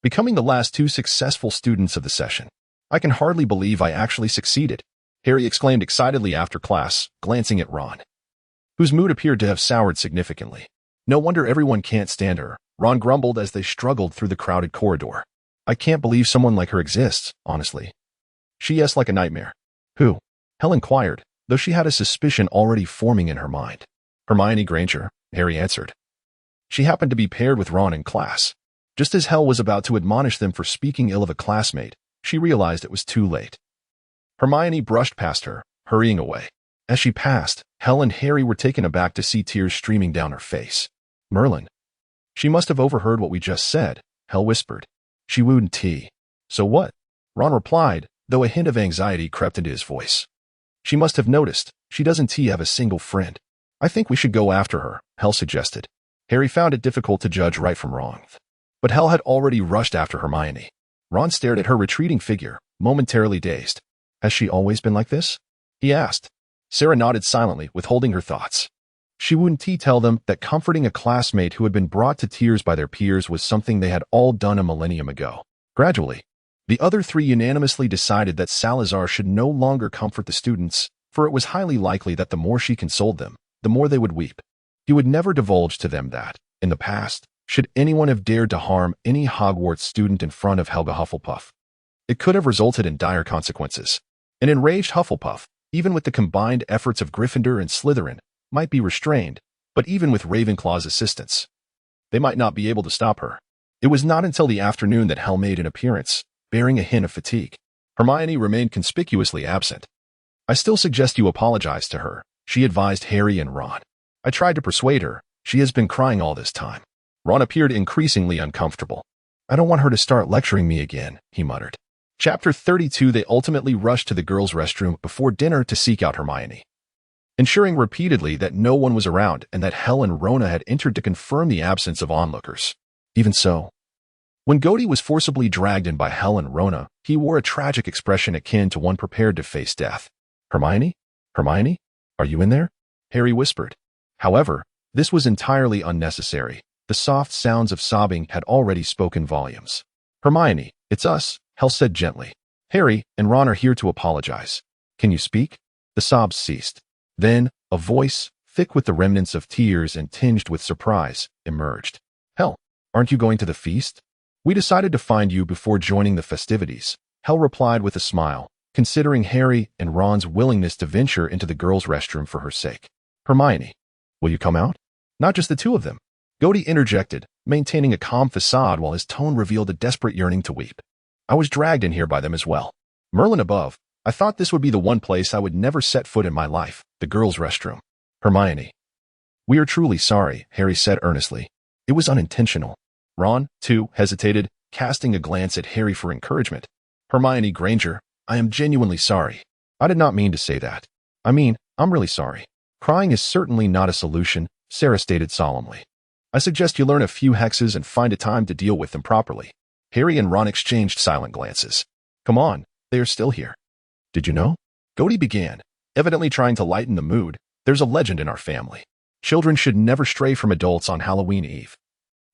becoming the last 2 successful students of the session. I can hardly believe I actually succeeded, Harry exclaimed excitedly after class, glancing at Ron, whose mood appeared to have soured significantly. No wonder everyone can't stand her, Ron grumbled as they struggled through the crowded corridor. I can't believe someone like her exists, honestly. She is like a nightmare. Who? Hel inquired, though she had a suspicion already forming in her mind. Hermione Granger, Harry answered. She happened to be paired with Ron in class. Just as Hel was about to admonish them for speaking ill of a classmate, she realized it was too late. Hermione brushed past her, hurrying away. As she passed, Hel and Harry were taken aback to see tears streaming down her face. Merlin. She must have overheard what we just said, Hel whispered. She wooed T. So what? Ron replied, though a hint of anxiety crept into his voice. She must have noticed. She doesn't have a single friend. I think we should go after her, Hel suggested. Harry found it difficult to judge right from wrong. But Hel had already rushed after Hermione. Ron stared at her retreating figure, momentarily dazed. Has she always been like this? He asked. Sarah nodded silently, withholding her thoughts. She wouldn't tell them that comforting a classmate who had been brought to tears by their peers was something they had all done a millennium ago. Gradually, the other 3 unanimously decided that Salazar should no longer comfort the students, for it was highly likely that the more she consoled them, the more they would weep. He would never divulge to them that, in the past, should anyone have dared to harm any Hogwarts student in front of Helga Hufflepuff, it could have resulted in dire consequences. An enraged Hufflepuff, even with the combined efforts of Gryffindor and Slytherin, might be restrained, but even with Ravenclaw's assistance, they might not be able to stop her. It was not until the afternoon that Hel made an appearance, bearing a hint of fatigue. Hermione remained conspicuously absent. I still suggest you apologize to her, she advised Harry and Ron. I tried to persuade her. She has been crying all this time. Ron appeared increasingly uncomfortable. I don't want her to start lecturing me again, he muttered. Chapter 32. They ultimately rushed to the girls' restroom before dinner to seek out Hermione, ensuring repeatedly that no one was around and that Hel and Rona had entered to confirm the absence of onlookers. Even so, when Gody was forcibly dragged in by Hel and Rona, he wore a tragic expression akin to one prepared to face death. Hermione? Hermione? Are you in there? Harry whispered. However, this was entirely unnecessary. The soft sounds of sobbing had already spoken volumes. Hermione, it's us, Hel said gently. Harry and Ron are here to apologize. Can you speak? The sobs ceased. Then, a voice, thick with the remnants of tears and tinged with surprise, emerged. Hel, aren't you going to the feast? We decided to find you before joining the festivities, Hel replied with a smile, considering Harry and Ron's willingness to venture into the girls' restroom for her sake. Hermione, will you come out? Not just the two of them. Gody interjected, maintaining a calm facade while his tone revealed a desperate yearning to weep. I was dragged in here by them as well. Merlin above, I thought this would be the one place I would never set foot in my life, the girls' restroom. Hermione. We are truly sorry, Harry said earnestly. It was unintentional. Ron, too, hesitated, casting a glance at Harry for encouragement. Hermione Granger, I am genuinely sorry. I did not mean to say that. I mean, I'm really sorry. Crying is certainly not a solution, Sarah stated solemnly. I suggest you learn a few hexes and find a time to deal with them properly. Harry and Ron exchanged silent glances. Come on, they are still here. Did you know? Gody began, evidently trying to lighten the mood. There's a legend in our family. Children should never stray from adults on Halloween Eve.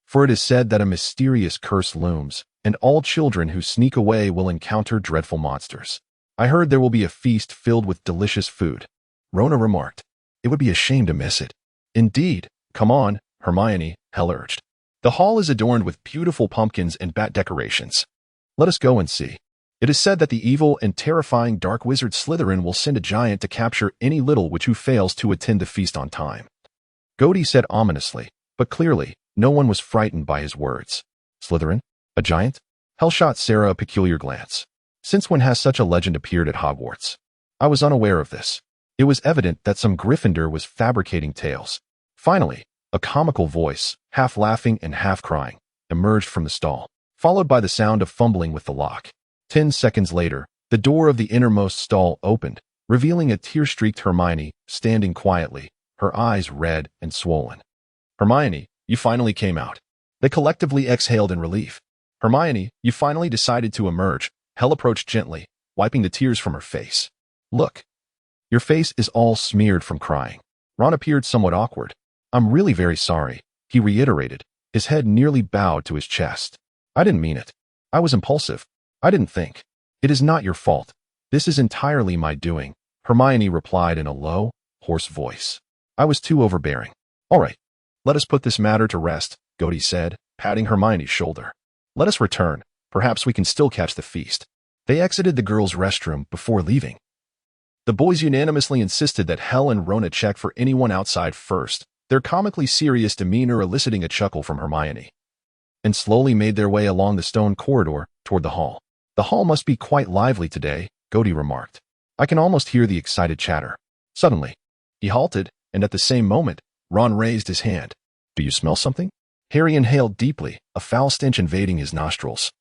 For it is said that a mysterious curse looms, and all children who sneak away will encounter dreadful monsters. I heard there will be a feast filled with delicious food. Rona remarked. It would be a shame to miss it. Indeed. Come on, Hermione, Hel urged. The hall is adorned with beautiful pumpkins and bat decorations. Let us go and see. It is said that the evil and terrifying dark wizard Slytherin will send a giant to capture any little witch who fails to attend the feast on time. Gody said ominously, but clearly, no one was frightened by his words. Slytherin? A giant? Hel shot Sarah a peculiar glance. Since when has such a legend appeared at Hogwarts? I was unaware of this. It was evident that some Gryffindor was fabricating tales. Finally, a comical voice, half laughing and half crying, emerged from the stall, followed by the sound of fumbling with the lock. 10 seconds later, the door of the innermost stall opened, revealing a tear-streaked Hermione standing quietly, her eyes red and swollen. Hermione, you finally came out. They collectively exhaled in relief. Hermione, you finally decided to emerge. Hel approached gently, wiping the tears from her face. Look. Your face is all smeared from crying. Ron appeared somewhat awkward. I'm really very sorry, he reiterated, his head nearly bowed to his chest. I didn't mean it. I was impulsive. I didn't think. It is not your fault. This is entirely my doing, Hermione replied in a low, hoarse voice. I was too overbearing. All right. Let us put this matter to rest, Gody said, patting Hermione's shoulder. Let us return. Perhaps we can still catch the feast. They exited the girls' restroom before leaving. The boys unanimously insisted that Hel and Rona check for anyone outside first, their comically serious demeanor eliciting a chuckle from Hermione, and slowly made their way along the stone corridor toward the hall. The hall must be quite lively today, Gody remarked. I can almost hear the excited chatter. Suddenly, he halted, and at the same moment, Ron raised his hand. Do you smell something? Harry inhaled deeply, a foul stench invading his nostrils.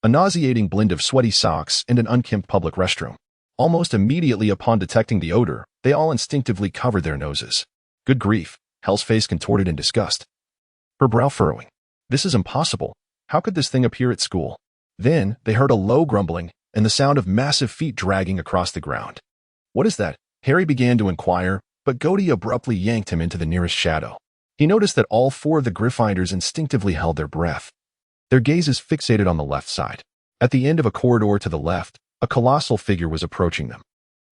A nauseating blend of sweaty socks and an unkempt public restroom. Almost immediately upon detecting the odor, they all instinctively covered their noses. Good grief, Hel's face contorted in disgust. Her brow furrowing. This is impossible. How could this thing appear at school? Then, they heard a low grumbling and the sound of massive feet dragging across the ground. What is that? Harry began to inquire, but Gody abruptly yanked him into the nearest shadow. He noticed that all 4 of the Gryffindors instinctively held their breath. Their gazes fixated on the left side. At the end of a corridor to the left, a colossal figure was approaching them.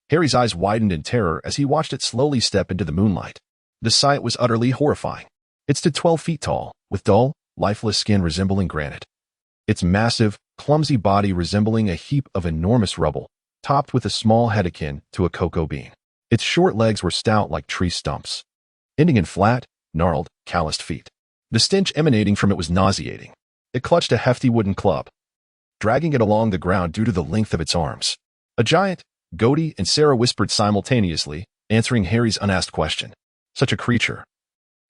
Harry's eyes widened in terror as he watched it slowly step into the moonlight. The sight was utterly horrifying. It stood 12 feet tall, with dull, lifeless skin resembling granite. Its massive, clumsy body resembling a heap of enormous rubble, topped with a small head akin to a cocoa bean. Its short legs were stout like tree stumps, ending in flat, gnarled, calloused feet. The stench emanating from it was nauseating. It clutched a hefty wooden club, dragging it along the ground due to the length of its arms. A giant, Gody and Sarah whispered simultaneously, answering Harry's unasked question. Such a creature,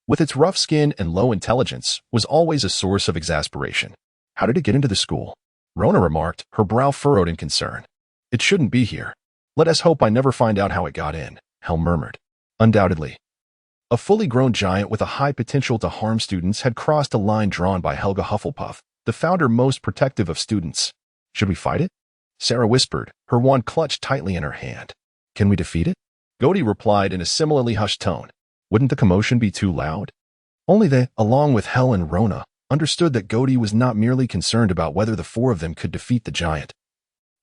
with its rough skin and low intelligence, was always a source of exasperation. How did it get into the school? Rona remarked, her brow furrowed in concern. It shouldn't be here. Let us hope I never find out how it got in, Hal murmured. Undoubtedly. A fully grown giant with a high potential to harm students had crossed a line drawn by Helga Hufflepuff, the founder most protective of students. Should we fight it? Sarah whispered, her wand clutched tightly in her hand. Can we defeat it? Gody replied in a similarly hushed tone. Wouldn't the commotion be too loud? Only they, along with Hel and Rona, understood that Gody was not merely concerned about whether the four of them could defeat the giant,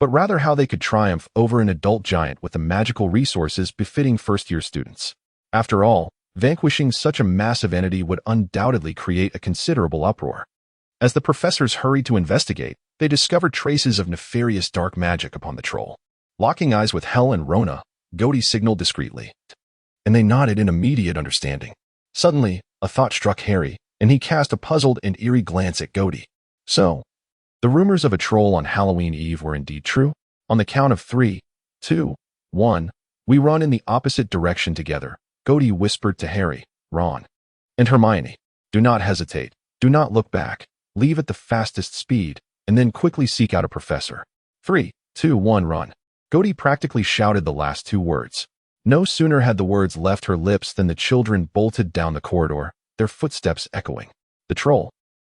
but rather how they could triumph over an adult giant with the magical resources befitting first-year students. After all, vanquishing such a massive entity would undoubtedly create a considerable uproar. As the professors hurried to investigate, they discovered traces of nefarious dark magic upon the troll. Locking eyes with Hel and Rona, Gody signaled discreetly, and they nodded in immediate understanding. Suddenly, a thought struck Harry, and he cast a puzzled and eerie glance at Gody. So, the rumors of a troll on Halloween Eve were indeed true? On the count of 3, 2, 1, we run in the opposite direction together, Gody whispered to Harry, Ron, and Hermione. Do not hesitate. Do not look back. Leave at the fastest speed, and then quickly seek out a professor. 3, 2, 1, run. Gody practically shouted the last 2 words. No sooner had the words left her lips than the children bolted down the corridor, their footsteps echoing. The troll,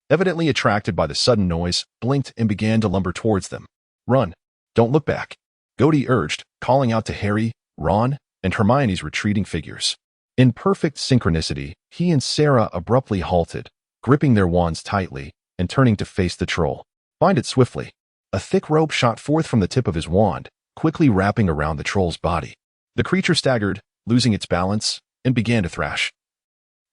evidently attracted by the sudden noise, blinked and began to lumber towards them. Run. Don't look back, Gody urged, calling out to Harry, Ron, and Hermione's retreating figures. In perfect synchronicity, he and Sarah abruptly halted, gripping their wands tightly and turning to face the troll. Find it swiftly. A thick rope shot forth from the tip of his wand, quickly wrapping around the troll's body. The creature staggered, losing its balance, and began to thrash,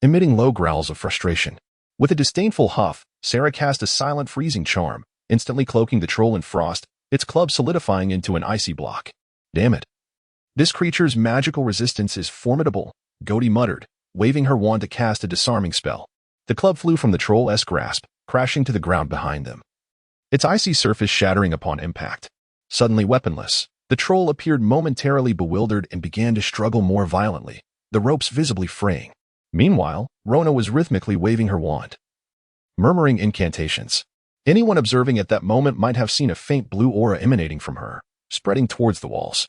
emitting low growls of frustration. With a disdainful huff, Sarah cast a silent freezing charm, instantly cloaking the troll in frost, its club solidifying into an icy block. Damn it. This creature's magical resistance is formidable, Gody muttered, waving her wand to cast a disarming spell. The club flew from the troll's grasp, crashing to the ground behind them, its icy surface shattering upon impact. Suddenly weaponless, the troll appeared momentarily bewildered and began to struggle more violently, the ropes visibly fraying. Meanwhile, Rona was rhythmically waving her wand, murmuring incantations. Anyone observing at that moment might have seen a faint blue aura emanating from her, spreading towards the walls,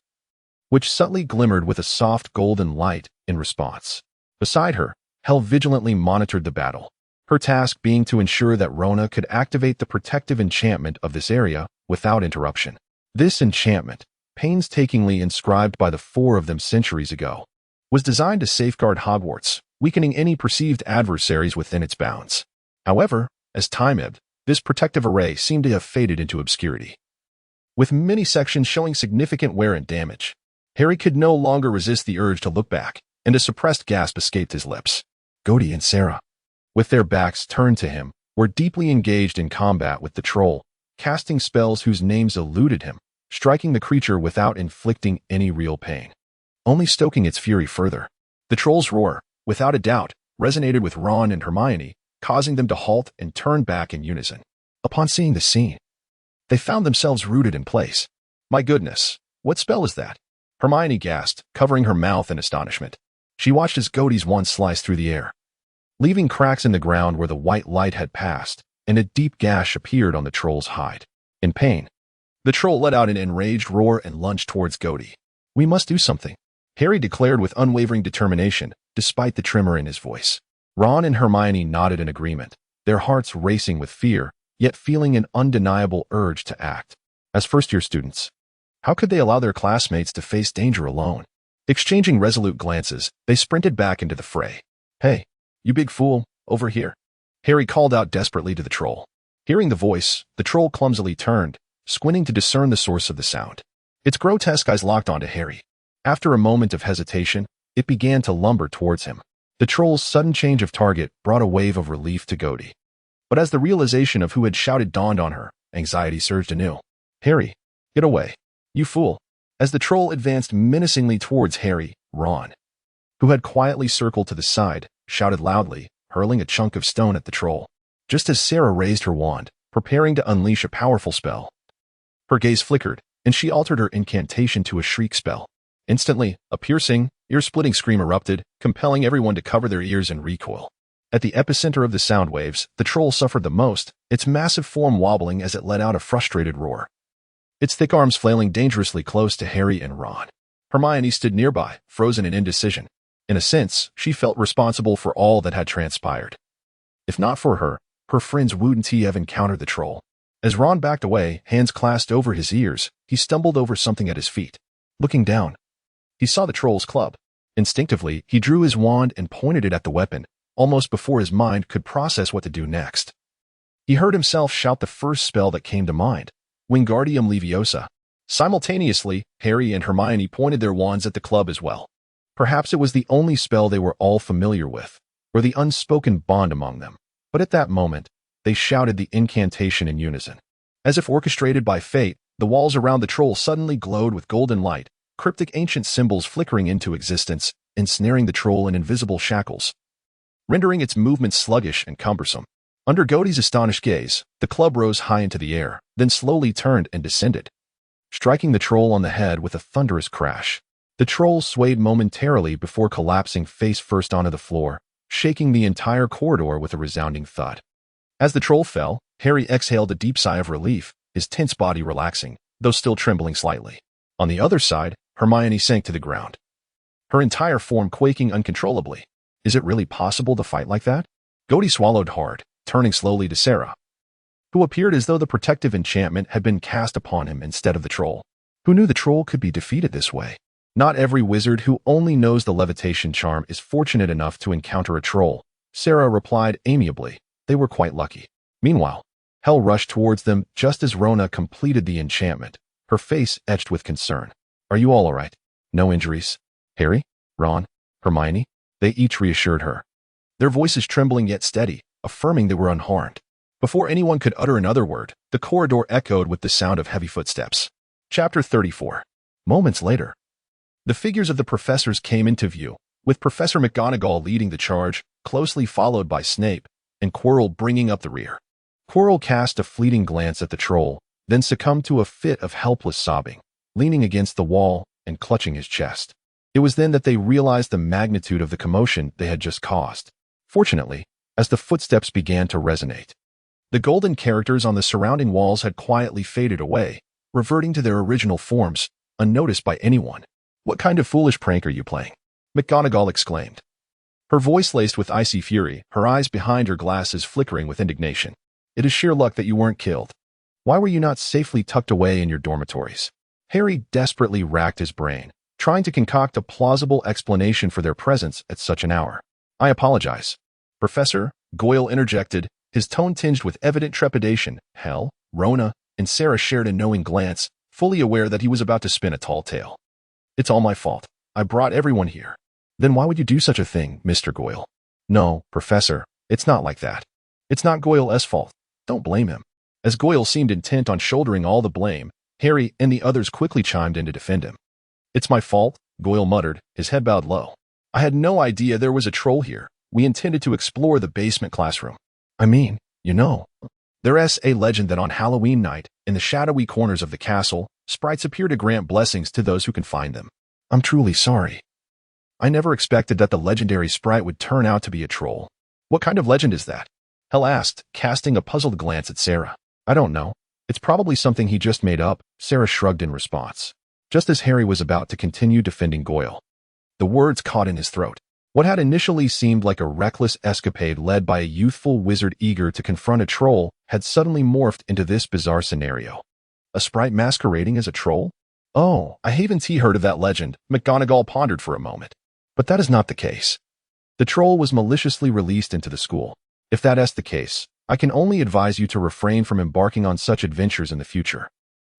which subtly glimmered with a soft golden light in response. Beside her, Hel vigilantly monitored the battle, her task being to ensure that Rona could activate the protective enchantment of this area without interruption. This enchantment, painstakingly inscribed by the 4 of them centuries ago, was designed to safeguard Hogwarts, weakening any perceived adversaries within its bounds. However, as time ebbed, this protective array seemed to have faded into obscurity, with many sections showing significant wear and damage. Harry could no longer resist the urge to look back, and a suppressed gasp escaped his lips. Gody and Sarah, with their backs turned to him, were deeply engaged in combat with the troll, casting spells whose names eluded him, striking the creature without inflicting any real pain, only stoking its fury further. The troll's roar, without a doubt, resonated with Ron and Hermione, causing them to halt and turn back in unison. Upon seeing the scene, they found themselves rooted in place. My goodness, what spell is that? Hermione gasped, covering her mouth in astonishment. She watched as Gody's wand sliced through the air, leaving cracks in the ground where the white light had passed, and a deep gash appeared on the troll's hide. In pain, the troll let out an enraged roar and lunged towards Gody. We must do something, Harry declared with unwavering determination, despite the tremor in his voice. Ron and Hermione nodded in agreement, their hearts racing with fear, yet feeling an undeniable urge to act. As first-year students, how could they allow their classmates to face danger alone? Exchanging resolute glances, they sprinted back into the fray. Hey, you big fool, over here, Harry called out desperately to the troll. Hearing the voice, the troll clumsily turned, squinting to discern the source of the sound. Its grotesque eyes locked onto Harry. After a moment of hesitation, it began to lumber towards him. The troll's sudden change of target brought a wave of relief to Gody. But as the realization of who had shouted dawned on her, anxiety surged anew. Harry, get away. You fool. as the troll advanced menacingly towards Harry. Ron, who had quietly circled to the side, shouted loudly, hurling a chunk of stone at the troll. Just as Sarah raised her wand, preparing to unleash a powerful spell, her gaze flickered, and she altered her incantation to a shriek spell. Instantly, a piercing, ear-splitting scream erupted, compelling everyone to cover their ears in recoil. At the epicenter of the sound waves, the troll suffered the most, its massive form wobbling as it let out a frustrated roar, its thick arms flailing dangerously close to Harry and Ron. Hermione stood nearby, frozen in indecision. In a sense, she felt responsible for all that had transpired. If not for her, her friends wouldn't have encountered the troll. As Ron backed away, hands clasped over his ears, he stumbled over something at his feet. Looking down, he saw the troll's club. Instinctively, he drew his wand and pointed it at the weapon, almost before his mind could process what to do next. He heard himself shout the first spell that came to mind, Wingardium Leviosa. Simultaneously, Harry and Hermione pointed their wands at the club as well. Perhaps it was the only spell they were all familiar with, or the unspoken bond among them. But at that moment, they shouted the incantation in unison. As if orchestrated by fate, the walls around the troll suddenly glowed with golden light, cryptic ancient symbols flickering into existence, ensnaring the troll in invisible shackles, rendering its movements sluggish and cumbersome. Under Godey's astonished gaze, the club rose high into the air, then slowly turned and descended, striking the troll on the head with a thunderous crash. The troll swayed momentarily before collapsing face first onto the floor, shaking the entire corridor with a resounding thud. As the troll fell, Harry exhaled a deep sigh of relief, his tense body relaxing, though still trembling slightly. On the other side, Hermione sank to the ground, her entire form quaking uncontrollably. Is it really possible to fight like that? Godey swallowed hard, turning slowly to Sarah, who appeared as though the protective enchantment had been cast upon him instead of the troll. Who knew the troll could be defeated this way? Not every wizard who only knows the levitation charm is fortunate enough to encounter a troll, Sarah replied amiably. They were quite lucky. Meanwhile, Hel rushed towards them just as Rona completed the enchantment, her face etched with concern. Are you all right? No injuries? Harry? Ron? Hermione? They each reassured her, their voices trembling yet steady, affirming they were unharmed. Before anyone could utter another word, the corridor echoed with the sound of heavy footsteps. Chapter 34. Moments later, the figures of the professors came into view, with Professor McGonagall leading the charge, closely followed by Snape, and Quirrell bringing up the rear. Quirrell cast a fleeting glance at the troll, then succumbed to a fit of helpless sobbing, leaning against the wall and clutching his chest. It was then that they realized the magnitude of the commotion they had just caused. Fortunately, as the footsteps began to resonate, the golden characters on the surrounding walls had quietly faded away, reverting to their original forms, unnoticed by anyone. What kind of foolish prank are you playing? McGonagall exclaimed, her voice laced with icy fury, her eyes behind her glasses flickering with indignation. It is sheer luck that you weren't killed. Why were you not safely tucked away in your dormitories? Harry desperately racked his brain, trying to concoct a plausible explanation for their presence at such an hour. I apologize, Professor, Goyle interjected, his tone tinged with evident trepidation. Hel, Rona, and Sarah shared a knowing glance, fully aware that he was about to spin a tall tale. It's all my fault. I brought everyone here. Then why would you do such a thing, Mr. Goyle? No, Professor, it's not like that. It's not Goyle's fault. Don't blame him. As Goyle seemed intent on shouldering all the blame, Harry and the others quickly chimed in to defend him. It's my fault, Goyle muttered, his head bowed low. I had no idea there was a troll here. We intended to explore the basement classroom. I mean, there's a legend that on Halloween night, in the shadowy corners of the castle, sprites appear to grant blessings to those who can find them. I'm truly sorry. I never expected that the legendary sprite would turn out to be a troll. What kind of legend is that? Hel asked, casting a puzzled glance at Sarah. I don't know. It's probably something he just made up, Sarah shrugged in response. Just as Harry was about to continue defending Goyle, the words caught in his throat. What had initially seemed like a reckless escapade led by a youthful wizard eager to confront a troll had suddenly morphed into this bizarre scenario. A sprite masquerading as a troll? Oh, I haven't heard of that legend, McGonagall pondered for a moment. But that is not the case. The troll was maliciously released into the school. If that is the case, I can only advise you to refrain from embarking on such adventures in the future.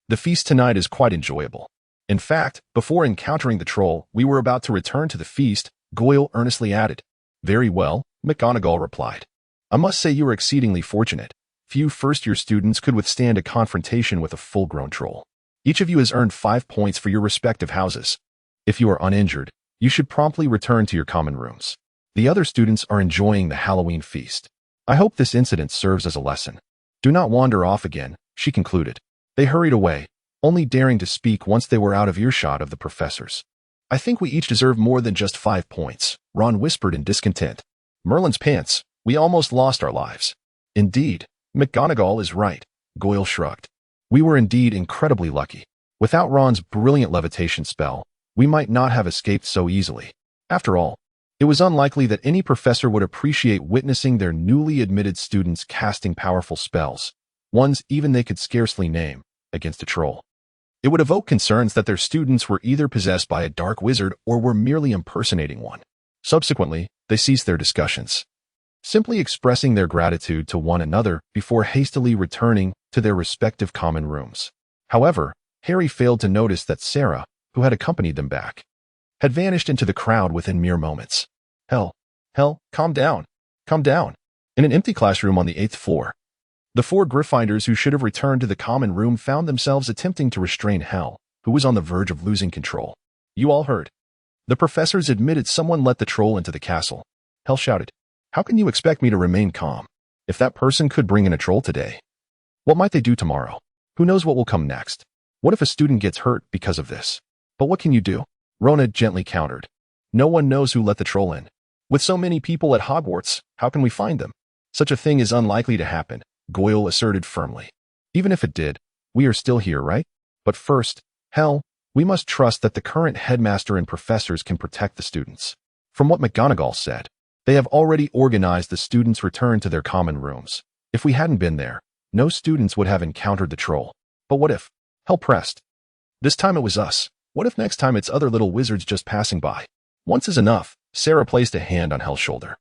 The feast tonight is quite enjoyable. In fact, before encountering the troll, we were about to return to the feast, Goyle earnestly added. Very well, McGonagall replied. I must say you are exceedingly fortunate. Few first-year students could withstand a confrontation with a full-grown troll. Each of you has earned 5 points for your respective houses. If you are uninjured, you should promptly return to your common rooms. The other students are enjoying the Halloween feast. I hope this incident serves as a lesson. Do not wander off again, she concluded. They hurried away, only daring to speak once they were out of earshot of the professors. I think we each deserve more than just 5 points, Ron whispered in discontent. Merlin's pants, we almost lost our lives. Indeed, McGonagall is right, Goyle shrugged. We were indeed incredibly lucky. Without Ron's brilliant levitation spell, we might not have escaped so easily. After all, it was unlikely that any professor would appreciate witnessing their newly admitted students casting powerful spells, ones even they could scarcely name, against a troll. It would evoke concerns that their students were either possessed by a dark wizard or were merely impersonating one. Subsequently, they ceased their discussions, simply expressing their gratitude to one another before hastily returning to their respective common rooms. However, Harry failed to notice that Sarah, who had accompanied them back, had vanished into the crowd within mere moments. Hell, calm down. In an empty classroom on the 8th floor, the 4 Gryffindors who should have returned to the common room found themselves attempting to restrain Hell, who was on the verge of losing control. You all heard. The professors admitted someone let the troll into the castle. Hell shouted, "How can you expect me to remain calm? If that person could bring in a troll today, what might they do tomorrow? Who knows what will come next? What if a student gets hurt because of this? But what can you do?" Rona gently countered. "No one knows who let the troll in. With so many people at Hogwarts, how can we find them? Such a thing is unlikely to happen," Goyle asserted firmly. "Even if it did, we are still here, right? But first, Hell, we must trust that the current headmaster and professors can protect the students. From what McGonagall said, they have already organized the students' return to their common rooms. If we hadn't been there, no students would have encountered the troll. But what if?" Hell pressed. "This time it was us. What if next time it's other little wizards just passing by? Once is enough." Sarah placed a hand on Hell's shoulder,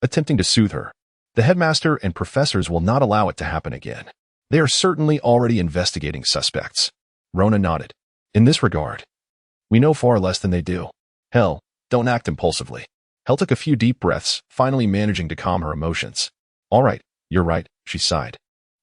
attempting to soothe her. "The headmaster and professors will not allow it to happen again. They are certainly already investigating suspects." Rona nodded. "In this regard, we know far less than they do. Hell, don't act impulsively." Hell took a few deep breaths, finally managing to calm her emotions. "All right, you're right," she sighed.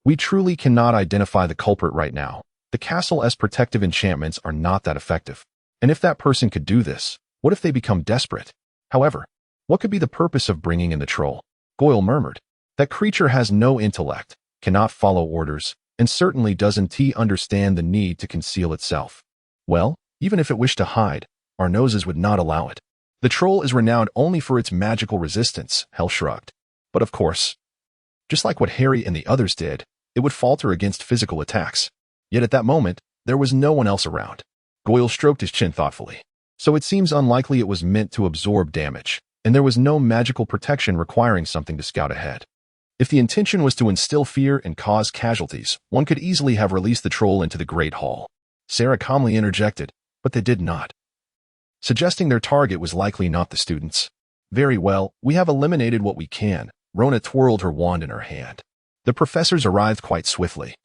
"We truly cannot identify the culprit right now. The castle's protective enchantments are not that effective. And if that person could do this, what if they become desperate? However, what could be the purpose of bringing in the troll?" Goyle murmured. "That creature has no intellect, cannot follow orders, and certainly doesn't understand the need to conceal itself. Well, even if it wished to hide, our noses would not allow it. The troll is renowned only for its magical resistance," Hell shrugged. "But of course, just like what Harry and the others did, it would falter against physical attacks. Yet at that moment, there was no one else around." Goyle stroked his chin thoughtfully. "So it seems unlikely it was meant to absorb damage, and there was no magical protection requiring something to scout ahead. If the intention was to instill fear and cause casualties, one could easily have released the troll into the Great Hall." Sarah calmly interjected, "But they did not," suggesting their target was likely not the students. "Very well, we have eliminated what we can." Rona twirled her wand in her hand. The professors arrived quite swiftly,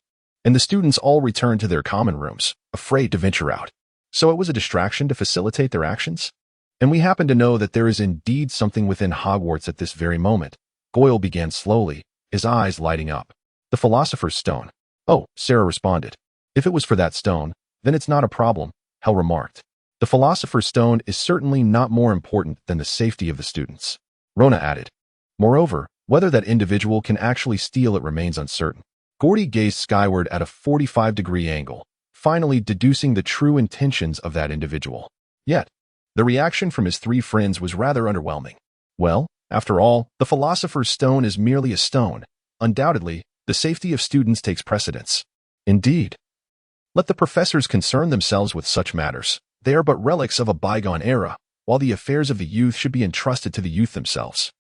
and the students all returned to their common rooms, afraid to venture out. So it was a distraction to facilitate their actions? "And we happen to know that there is indeed something within Hogwarts at this very moment." Goyle began slowly, his eyes lighting up. "The Philosopher's Stone." "Oh," Sarah responded. "If it was for that stone, then it's not a problem," Hell remarked. "The Philosopher's Stone is certainly not more important than the safety of the students," Rona added. "Moreover, whether that individual can actually steal it remains uncertain." Gordy gazed skyward at a 45-degree angle, finally deducing the true intentions of that individual. Yet, the reaction from his 3 friends was rather underwhelming. Well, after all, the Philosopher's Stone is merely a stone. Undoubtedly, the safety of students takes precedence. Indeed. Let the professors concern themselves with such matters. They are but relics of a bygone era, while the affairs of the youth should be entrusted to the youth themselves.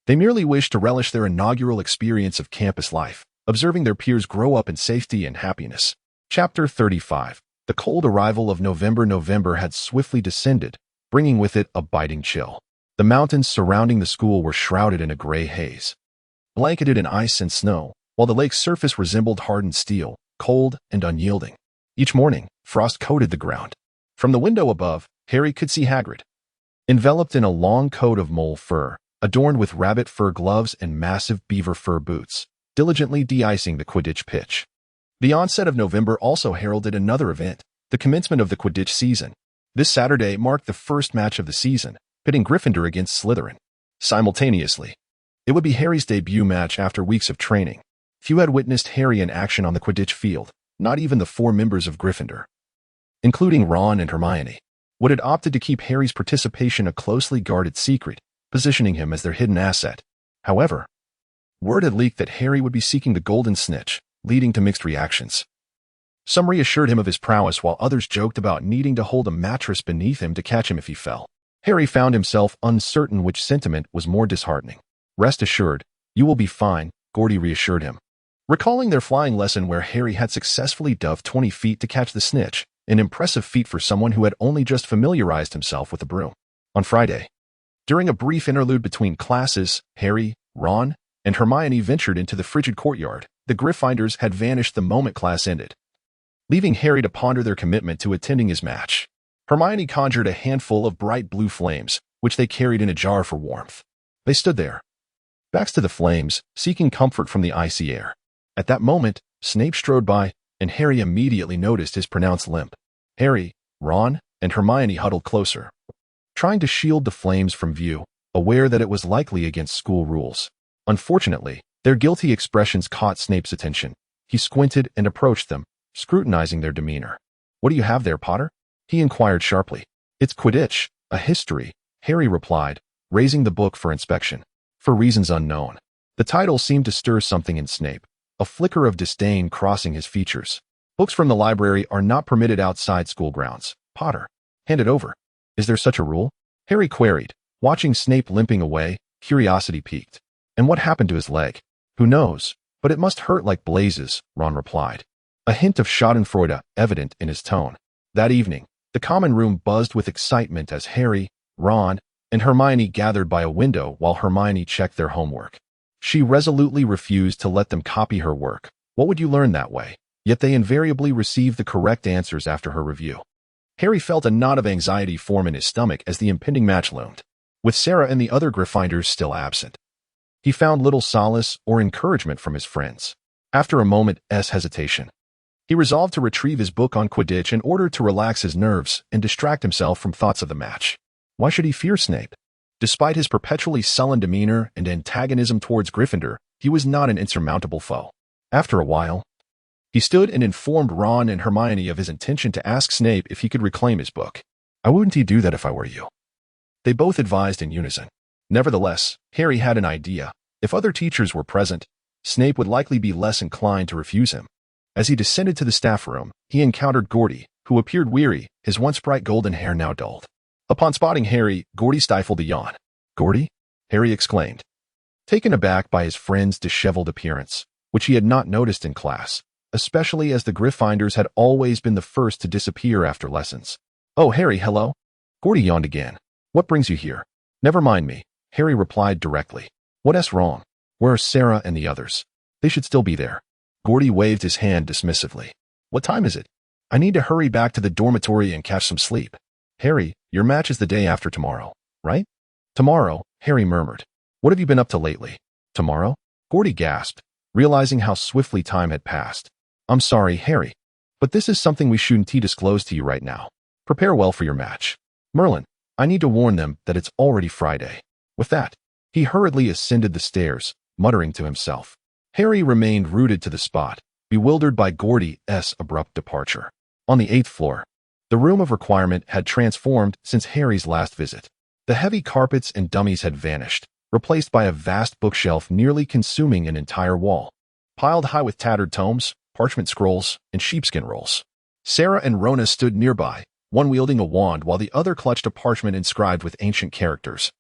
They merely wish to relish their inaugural experience of campus life, observing their peers grow up in safety and happiness. Chapter 35. The cold arrival of November had swiftly descended, bringing with it a biting chill. The mountains surrounding the school were shrouded in a gray haze, blanketed in ice and snow, while the lake's surface resembled hardened steel, cold and unyielding. Each morning, frost coated the ground. From the window above, Harry could see Hagrid, enveloped in a long coat of mole fur, adorned with rabbit fur gloves and massive beaver fur boots, diligently de-icing the Quidditch pitch. The onset of November also heralded another event, the commencement of the Quidditch season. This Saturday marked the first match of the season, pitting Gryffindor against Slytherin. Simultaneously, it would be Harry's debut match after weeks of training. Few had witnessed Harry in action on the Quidditch field, not even the 4 members of Gryffindor, including Ron and Hermione, would had opted to keep Harry's participation a closely guarded secret, positioning him as their hidden asset. However, word had leaked that Harry would be seeking the Golden Snitch, leading to mixed reactions. Some reassured him of his prowess while others joked about needing to hold a mattress beneath him to catch him if he fell. Harry found himself uncertain which sentiment was more disheartening. Rest assured, you will be fine, Gordy reassured him. Recalling their flying lesson where Harry had successfully dove 20 feet to catch the snitch, an impressive feat for someone who had only just familiarized himself with a broom. On Friday, during a brief interlude between classes, Harry, Ron, and Hermione ventured into the frigid courtyard. The Gryffindors had vanished the moment class ended, leaving Harry to ponder their commitment to attending his match. Hermione conjured a handful of bright blue flames, which they carried in a jar for warmth. They stood there, backs to the flames, seeking comfort from the icy air. At that moment, Snape strode by, and Harry immediately noticed his pronounced limp. Harry, Ron, and Hermione huddled closer, trying to shield the flames from view, aware that it was likely against school rules. Unfortunately, their guilty expressions caught Snape's attention. He squinted and approached them, scrutinizing their demeanor. "What do you have there, Potter?" he inquired sharply. "It's Quidditch, a history," Harry replied, raising the book for inspection. For reasons unknown, the title seemed to stir something in Snape, a flicker of disdain crossing his features. "Books from the library are not permitted outside school grounds. Potter, hand it over." "Is there such a rule?" Harry queried, watching Snape limping away, curiosity piqued. "And what happened to his leg?" "Who knows, but it must hurt like blazes," Ron replied, a hint of schadenfreude evident in his tone. That evening, the common room buzzed with excitement as Harry, Ron, and Hermione gathered by a window while Hermione checked their homework. She resolutely refused to let them copy her work. What would you learn that way? Yet they invariably received the correct answers after her review. Harry felt a knot of anxiety form in his stomach as the impending match loomed, with Sarah and the other Gryffindors still absent. He found little solace or encouragement from his friends. After a moment's hesitation, he resolved to retrieve his book on Quidditch in order to relax his nerves and distract himself from thoughts of the match. Why should he fear Snape? Despite his perpetually sullen demeanor and antagonism towards Gryffindor, he was not an insurmountable foe. After a while, he stood and informed Ron and Hermione of his intention to ask Snape if he could reclaim his book. "I wouldn't he do that if I were you?" they both advised in unison. Nevertheless, Harry had an idea. If other teachers were present, Snape would likely be less inclined to refuse him. As he descended to the staff room, he encountered Gordy, who appeared weary, his once bright golden hair now dulled. Upon spotting Harry, Gordy stifled a yawn. "Gordy?" Harry exclaimed, taken aback by his friend's disheveled appearance, which he had not noticed in class, especially as the Gryffindors had always been the first to disappear after lessons. "Oh, Harry, hello." Gordy yawned again. "What brings you here?" "Never mind me," Harry replied directly. "What's wrong? Where are Sarah and the others? They should still be there." Gordy waved his hand dismissively. "What time is it? I need to hurry back to the dormitory and catch some sleep." "Harry, your match is the day after tomorrow, right?" "Tomorrow," Harry murmured. "What have you been up to lately?" "Tomorrow?" Gordy gasped, realizing how swiftly time had passed. "I'm sorry, Harry, but this is something we shouldn't disclose to you right now. Prepare well for your match. Merlin, I need to warn them that it's already Friday." With that, he hurriedly ascended the stairs, muttering to himself. Harry remained rooted to the spot, bewildered by Gordy's abrupt departure. On the 8th floor, the room of requirement had transformed since Harry's last visit. The heavy carpets and dummies had vanished, replaced by a vast bookshelf nearly consuming an entire wall, piled high with tattered tomes, parchment scrolls, and sheepskin rolls. Sarah and Rona stood nearby, one wielding a wand while the other clutched a parchment inscribed with ancient characters,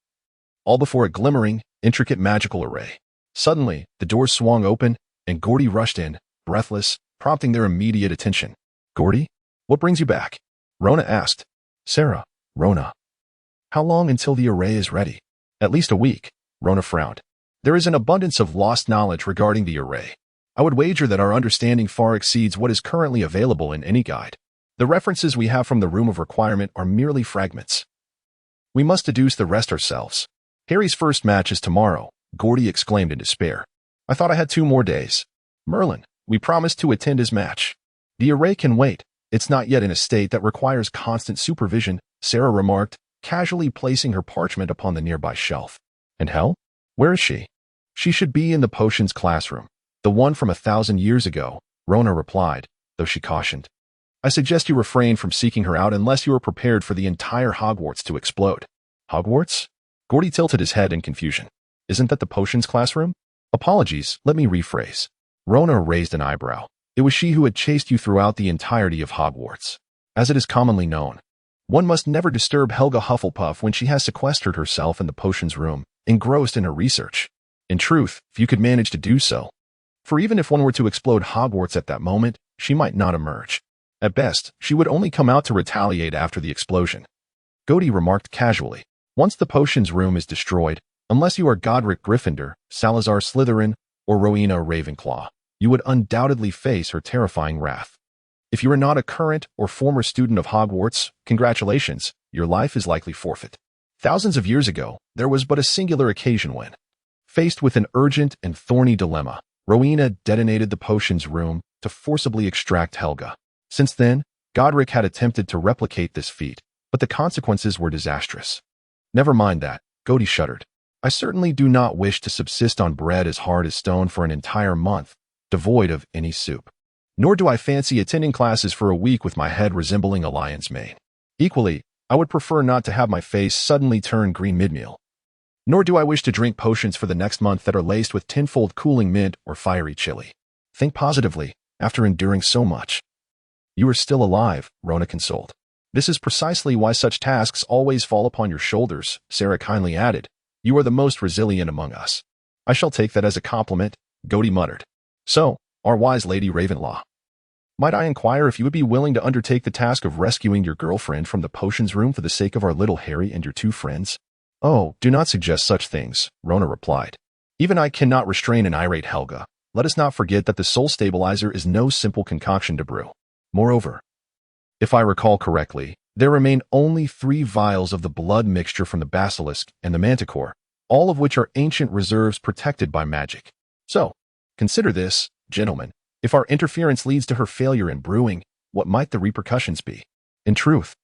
all before a glimmering, intricate magical array. Suddenly, the doors swung open, and Gordy rushed in, breathless, prompting their immediate attention. "Gordy, what brings you back?" Rona asked. "Sarah, Rona, how long until the array is ready?" "At least a week," Rona frowned. "There is an abundance of lost knowledge regarding the array. I would wager that our understanding far exceeds what is currently available in any guide. The references we have from the room of requirement are merely fragments. We must deduce the rest ourselves." "Harry's first match is tomorrow," Gordy exclaimed in despair. "I thought I had 2 more days. Merlin, we promised to attend his match." "The array can wait," It's not yet in a state that requires constant supervision, Sarah remarked, casually placing her parchment upon the nearby shelf. And hell? Where is she? She should be in the potions classroom. The one from 1,000 years ago, Rona replied, though she cautioned. I suggest you refrain from seeking her out unless you are prepared for the entire Hogwarts to explode. Hogwarts? Gordy tilted his head in confusion. Isn't that the potions classroom? Apologies, let me rephrase. Rona raised an eyebrow. It was she who had chased you throughout the entirety of Hogwarts. As it is commonly known, one must never disturb Helga Hufflepuff when she has sequestered herself in the potions room, engrossed in her research. In truth, if you could manage to do so. For even if one were to explode Hogwarts at that moment, she might not emerge. At best, she would only come out to retaliate after the explosion. Gordy remarked casually. Once the potions room is destroyed, unless you are Godric Gryffindor, Salazar Slytherin, or Rowena Ravenclaw, you would undoubtedly face her terrifying wrath. If you are not a current or former student of Hogwarts, congratulations, your life is likely forfeit. Thousands of years ago, there was but a singular occasion when, faced with an urgent and thorny dilemma, Rowena detonated the potions room to forcibly extract Helga. Since then, Godric had attempted to replicate this feat, but the consequences were disastrous. Never mind that, Gordy shuddered. I certainly do not wish to subsist on bread as hard as stone for an entire month, devoid of any soup. Nor do I fancy attending classes for a week with my head resembling a lion's mane. Equally, I would prefer not to have my face suddenly turn green mid-meal. Nor do I wish to drink potions for the next month that are laced with tenfold cooling mint or fiery chili. Think positively, after enduring so much. You are still alive, Rona consoled. This is precisely why such tasks always fall upon your shoulders, Sarah kindly added. You are the most resilient among us. I shall take that as a compliment, Gordy muttered. So, our wise Lady Ravenclaw. Might I inquire if you would be willing to undertake the task of rescuing your girlfriend from the potions room for the sake of our little Harry and your two friends? Oh, do not suggest such things, Rona replied. Even I cannot restrain an irate Helga. Let us not forget that the soul stabilizer is no simple concoction to brew. Moreover, if I recall correctly, there remain only 3 vials of the blood mixture from the basilisk and the manticore, all of which are ancient reserves protected by magic. So, consider this, gentlemen. If our interference leads to her failure in brewing, what might the repercussions be? In truth,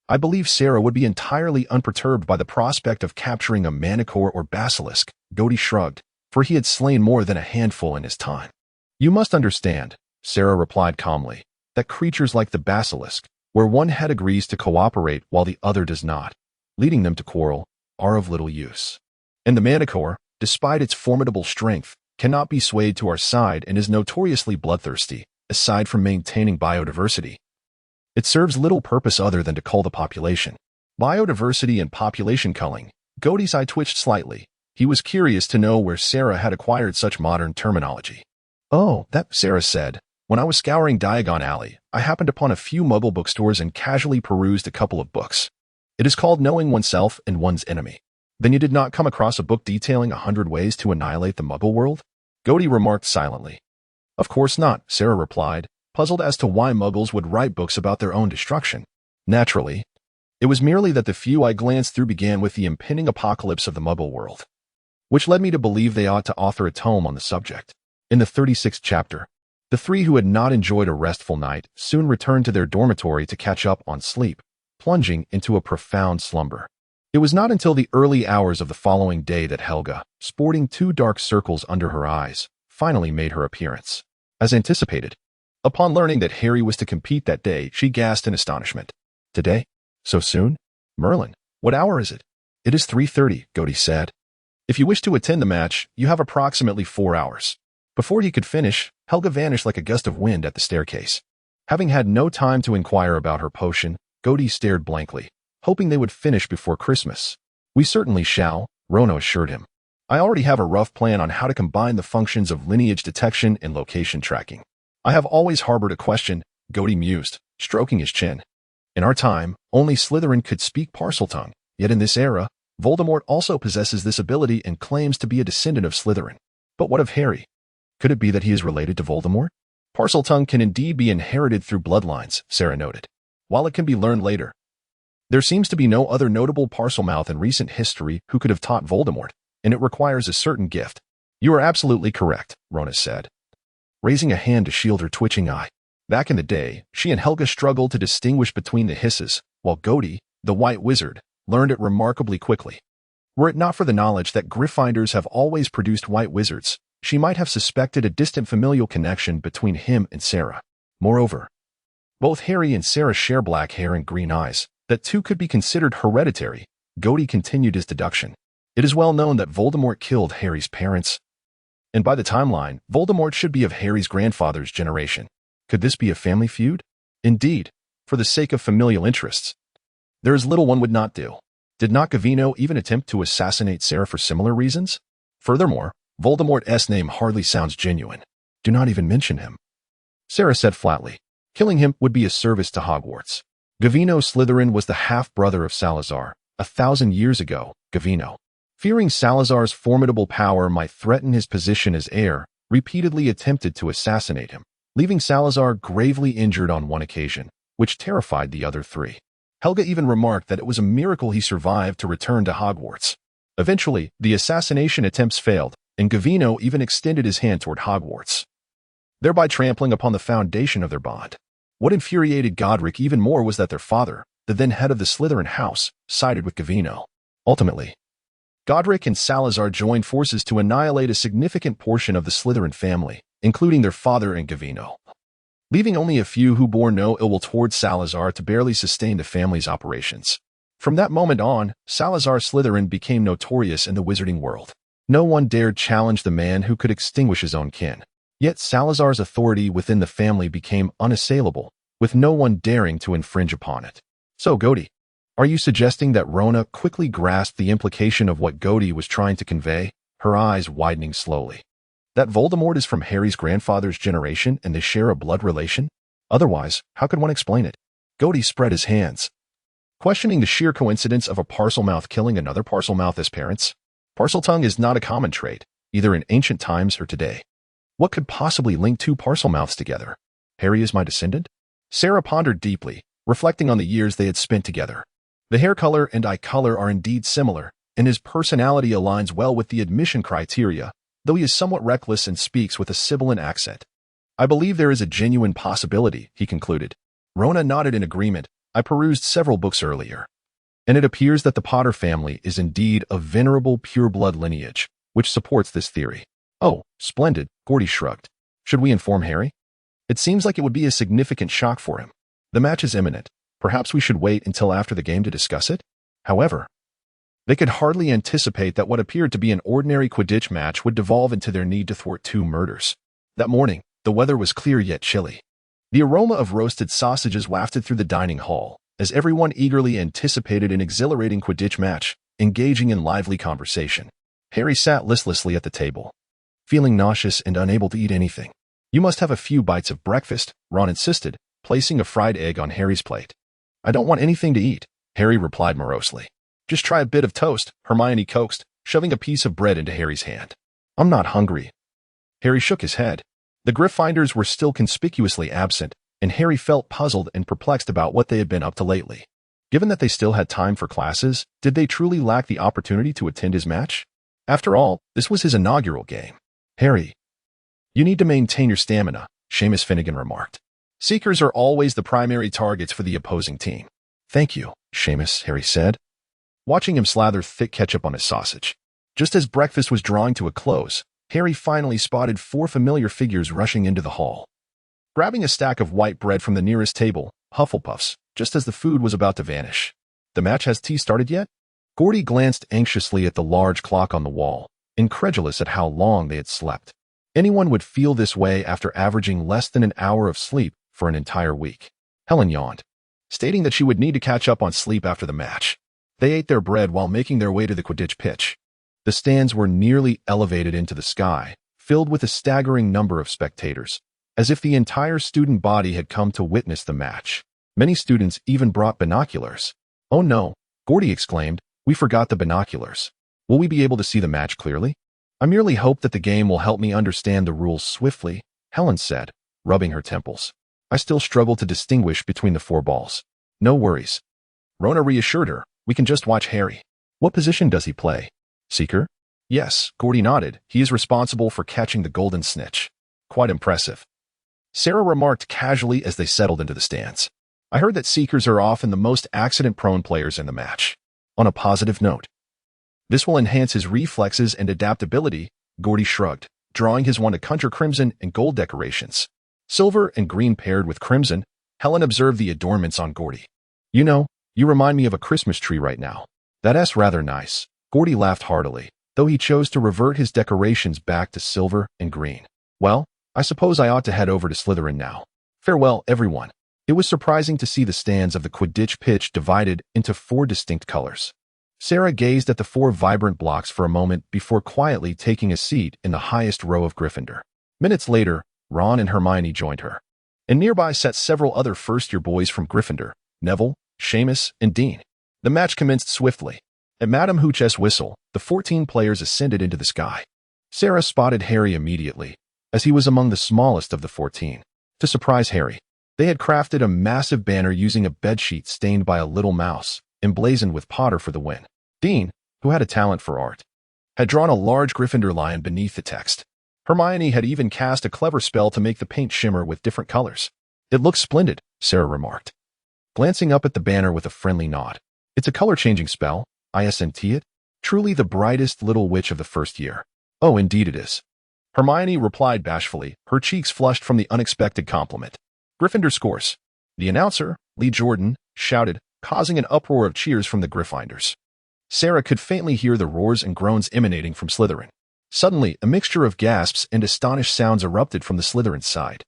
I believe Sarah would be entirely unperturbed by the prospect of capturing a manticore or basilisk, Gordy shrugged, for he had slain more than a handful in his time. You must understand, Sarah replied calmly, that creatures like the basilisk, where one head agrees to cooperate while the other does not, leading them to quarrel, are of little use. And the manticore, despite its formidable strength, cannot be swayed to our side and is notoriously bloodthirsty, aside from maintaining biodiversity. It serves little purpose other than to cull the population. Biodiversity and population culling. Gordy's eye twitched slightly. He was curious to know where Sarah had acquired such modern terminology. Oh, that, Sarah said. When I was scouring Diagon Alley, I happened upon a few Muggle bookstores and casually perused a couple of books. It is called Knowing Oneself and One's Enemy. Then you did not come across a book detailing 100 ways to annihilate the Muggle world? Gordy remarked silently. Of course not, Sarah replied, puzzled as to why Muggles would write books about their own destruction. Naturally, it was merely that the few I glanced through began with the impending apocalypse of the Muggle world, which led me to believe they ought to author a tome on the subject. In the 36th chapter, the 3 who had not enjoyed a restful night soon returned to their dormitory to catch up on sleep, plunging into a profound slumber. It was not until the early hours of the following day that Helga, sporting 2 dark circles under her eyes, finally made her appearance. As anticipated, upon learning that Harry was to compete that day, she gasped in astonishment. Today? So soon? Merlin, what hour is it? It is 3:30, Gordy said. If you wish to attend the match, you have approximately 4 hours. Before he could finish, Helga vanished like a gust of wind at the staircase. Having had no time to inquire about her potion, Gordy stared blankly, hoping they would finish before Christmas. We certainly shall, Rona assured him. I already have a rough plan on how to combine the functions of lineage detection and location tracking. I have always harbored a question, Gordy mused, stroking his chin. In our time, only Slytherin could speak Parseltongue, yet in this era, Voldemort also possesses this ability and claims to be a descendant of Slytherin. But what of Harry? Could it be that he is related to Voldemort? Parseltongue can indeed be inherited through bloodlines, Sarah noted, while it can be learned later. There seems to be no other notable Parselmouth in recent history who could have taught Voldemort, and it requires a certain gift. You are absolutely correct, Rona said, raising a hand to shield her twitching eye. Back in the day, she and Helga struggled to distinguish between the hisses, while Goti, the white wizard, learned it remarkably quickly. Were it not for the knowledge that Gryffindors have always produced white wizards, she might have suspected a distant familial connection between him and Sarah. Moreover, both Harry and Sarah share black hair and green eyes. That too could be considered hereditary. Goti continued his deduction. It is well known that Voldemort killed Harry's parents, and by the timeline, Voldemort should be of Harry's grandfather's generation. Could this be a family feud? Indeed, for the sake of familial interests, there is little one would not do. Did not Gavino even attempt to assassinate Sarah for similar reasons? Furthermore, Voldemort's name hardly sounds genuine. Do not even mention him. Sarah said flatly. Killing him would be a service to Hogwarts. Gavino Slytherin was the half-brother of Salazar. 1,000 years ago, Gavino, fearing Salazar's formidable power might threaten his position as heir, repeatedly attempted to assassinate him, leaving Salazar gravely injured on one occasion, which terrified the other three. Helga even remarked that it was a miracle he survived to return to Hogwarts. Eventually, the assassination attempts failed, and Gavino even extended his hand toward Hogwarts, thereby trampling upon the foundation of their bond. What infuriated Godric even more was that their father, the then head of the Slytherin house, sided with Gavino. Ultimately, Godric and Salazar joined forces to annihilate a significant portion of the Slytherin family, including their father and Gavino, leaving only a few who bore no ill will towards Salazar to barely sustain the family's operations. From that moment on, Salazar Slytherin became notorious in the wizarding world. No one dared challenge the man who could extinguish his own kin. Yet Salazar's authority within the family became unassailable, with no one daring to infringe upon it. So, Goti, are you suggesting that Rona quickly grasped the implication of what Goti was trying to convey, her eyes widening slowly? That Voldemort is from Harry's grandfather's generation and they share a blood relation? Otherwise, how could one explain it? Goti spread his hands, questioning the sheer coincidence of a Parselmouth killing another Parselmouth as parents. Parseltongue is not a common trait, either in ancient times or today. What could possibly link two Parselmouths together? Harry is my descendant? Sarah pondered deeply, reflecting on the years they had spent together. The hair color and eye color are indeed similar, and his personality aligns well with the admission criteria, though he is somewhat reckless and speaks with a sibilant accent. I believe there is a genuine possibility, he concluded. Rona nodded in agreement. I perused several books earlier, and it appears that the Potter family is indeed a venerable pure-blood lineage, which supports this theory. Oh, splendid, Goti shrugged. Should we inform Harry? It seems like it would be a significant shock for him. The match is imminent. Perhaps we should wait until after the game to discuss it? However, they could hardly anticipate that what appeared to be an ordinary Quidditch match would devolve into their need to thwart two murders. That morning, the weather was clear yet chilly. The aroma of roasted sausages wafted through the dining hall, as everyone eagerly anticipated an exhilarating Quidditch match, engaging in lively conversation. Harry sat listlessly at the table, feeling nauseous and unable to eat anything. You must have a few bites of breakfast, Ron insisted, placing a fried egg on Harry's plate. I don't want anything to eat, Harry replied morosely. Just try a bit of toast, Hermione coaxed, shoving a piece of bread into Harry's hand. I'm not hungry. Harry shook his head. The Gryffindors were still conspicuously absent, and Harry felt puzzled and perplexed about what they had been up to lately. Given that they still had time for classes, did they truly lack the opportunity to attend his match? After all, this was his inaugural game. Harry, you need to maintain your stamina, Seamus Finnegan remarked. Seekers are always the primary targets for the opposing team. Thank you, Seamus, Harry said, watching him slather thick ketchup on his sausage. Just as breakfast was drawing to a close, Harry finally spotted 4 familiar figures rushing into the hall. Grabbing a stack of white bread from the nearest table, Hufflepuffs, just as the food was about to vanish. The match has tea started yet? Gordy glanced anxiously at the large clock on the wall, incredulous at how long they had slept. Anyone would feel this way after averaging less than an hour of sleep for an entire week. Helen yawned, stating that she would need to catch up on sleep after the match. They ate their bread while making their way to the Quidditch pitch. The stands were nearly elevated into the sky, filled with a staggering number of spectators, as if the entire student body had come to witness the match. Many students even brought binoculars. Oh no, Gordy exclaimed, we forgot the binoculars. Will we be able to see the match clearly? I merely hope that the game will help me understand the rules swiftly, Helen said, rubbing her temples. I still struggle to distinguish between the 4 balls. No worries. Rona reassured her, we can just watch Harry. What position does he play? Seeker? Yes, Gordy nodded. He is responsible for catching the golden snitch. Quite impressive. Sarah remarked casually as they settled into the stands. I heard that Seekers are often the most accident-prone players in the match. On a positive note, this will enhance his reflexes and adaptability, Gordy shrugged, drawing his wand to conjure crimson and gold decorations. Silver and green paired with crimson, Helen observed the adornments on Gordy. You know, you remind me of a Christmas tree right now. That's rather nice. Gordy laughed heartily, though he chose to revert his decorations back to silver and green. Well, I suppose I ought to head over to Slytherin now. Farewell, everyone. It was surprising to see the stands of the Quidditch pitch divided into 4 distinct colors. Sarah gazed at the 4 vibrant blocks for a moment before quietly taking a seat in the highest row of Gryffindor. Minutes later, Ron and Hermione joined her. And nearby sat several other first-year boys from Gryffindor, Neville, Seamus, and Dean. The match commenced swiftly. At Madame Hooch's whistle, the 14 players ascended into the sky. Sarah spotted Harry immediately, as he was among the smallest of the 14. To surprise Harry, they had crafted a massive banner using a bedsheet stained by a little mouse, emblazoned with Potter for the win. Dean, who had a talent for art, had drawn a large Gryffindor lion beneath the text. Hermione had even cast a clever spell to make the paint shimmer with different colors. It looks splendid, Sarah remarked, glancing up at the banner with a friendly nod. It's a color-changing spell, isn't it? Truly the brightest little witch of the first year. Oh, indeed it is. Hermione replied bashfully, her cheeks flushed from the unexpected compliment. Gryffindor scores. The announcer, Lee Jordan, shouted, causing an uproar of cheers from the Gryffindors. Sarah could faintly hear the roars and groans emanating from Slytherin. Suddenly, a mixture of gasps and astonished sounds erupted from the Slytherin side.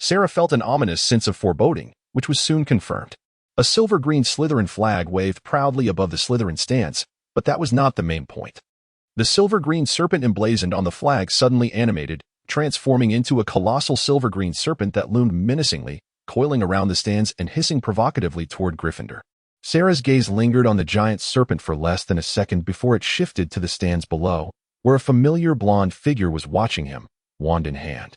Sarah felt an ominous sense of foreboding, which was soon confirmed. A silver-green Slytherin flag waved proudly above the Slytherin stands, but that was not the main point. The silver-green serpent emblazoned on the flag suddenly animated, transforming into a colossal silver-green serpent that loomed menacingly, coiling around the stands and hissing provocatively toward Gryffindor. Sarah's gaze lingered on the giant serpent for less than a second before it shifted to the stands below, where a familiar blonde figure was watching him, wand in hand.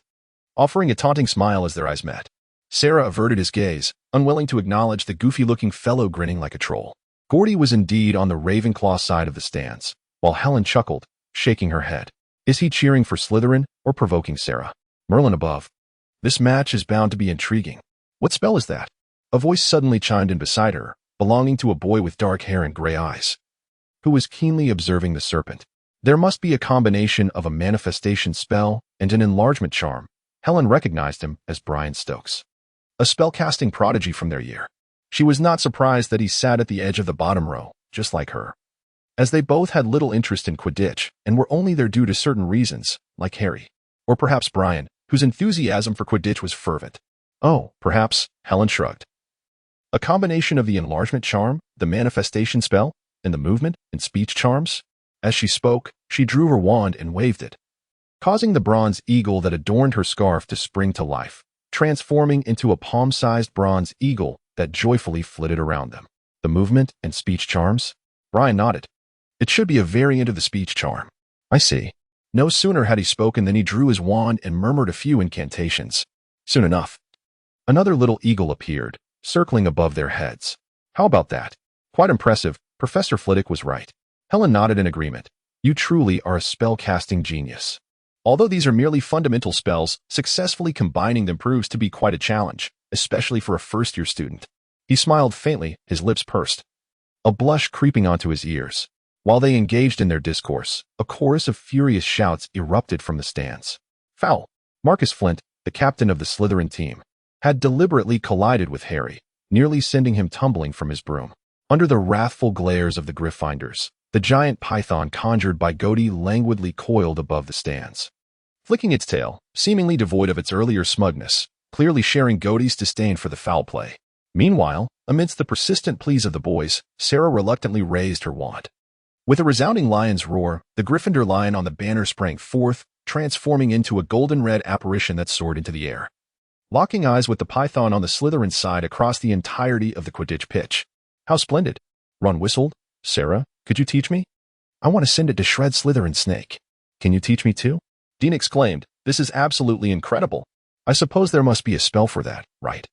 Offering a taunting smile as their eyes met, Sarah averted his gaze, unwilling to acknowledge the goofy-looking fellow grinning like a troll. Gordy was indeed on the Ravenclaw side of the stands, while Helen chuckled, shaking her head. Is he cheering for Slytherin or provoking Sarah? Merlin above. This match is bound to be intriguing. What spell is that? A voice suddenly chimed in beside her, belonging to a boy with dark hair and gray eyes, who was keenly observing the serpent. There must be a combination of a manifestation spell and an enlargement charm. Helen recognized him as Brian Stokes, a spellcasting prodigy from their year. She was not surprised that he sat at the edge of the bottom row, just like her. As they both had little interest in Quidditch and were only there due to certain reasons, like Harry. Or perhaps Brian, whose enthusiasm for Quidditch was fervent. Oh, perhaps, Helen shrugged. A combination of the enlargement charm, the manifestation spell, and the movement and speech charms? As she spoke, she drew her wand and waved it, causing the bronze eagle that adorned her scarf to spring to life, transforming into a palm-sized bronze eagle that joyfully flitted around them. The movement and speech charms? Brian nodded. It should be a variant of the speech charm. I see. No sooner had he spoken than he drew his wand and murmured a few incantations. Soon enough, another little eagle appeared, circling above their heads. How about that? Quite impressive. Professor Flitwick was right. Helen nodded in agreement. You truly are a spell-casting genius. Although these are merely fundamental spells, successfully combining them proves to be quite a challenge, especially for a first-year student. He smiled faintly, his lips pursed, a blush creeping onto his ears. While they engaged in their discourse, a chorus of furious shouts erupted from the stands. Foul! Marcus Flint, the captain of the Slytherin team, had deliberately collided with Harry, nearly sending him tumbling from his broom. Under the wrathful glares of the Gryffindors, the giant python conjured by Gordy languidly coiled above the stands, flicking its tail, seemingly devoid of its earlier smugness, clearly sharing Gordy's disdain for the foul play. Meanwhile, amidst the persistent pleas of the boys, Sarah reluctantly raised her wand. With a resounding lion's roar, the Gryffindor lion on the banner sprang forth, transforming into a golden-red apparition that soared into the air, locking eyes with the python on the Slytherin side across the entirety of the Quidditch pitch. How splendid! Ron whistled. Sarah, could you teach me? I want to send it to shred Slytherin snake. Can you teach me too? Dean exclaimed. This is absolutely incredible. I suppose there must be a spell for that, right?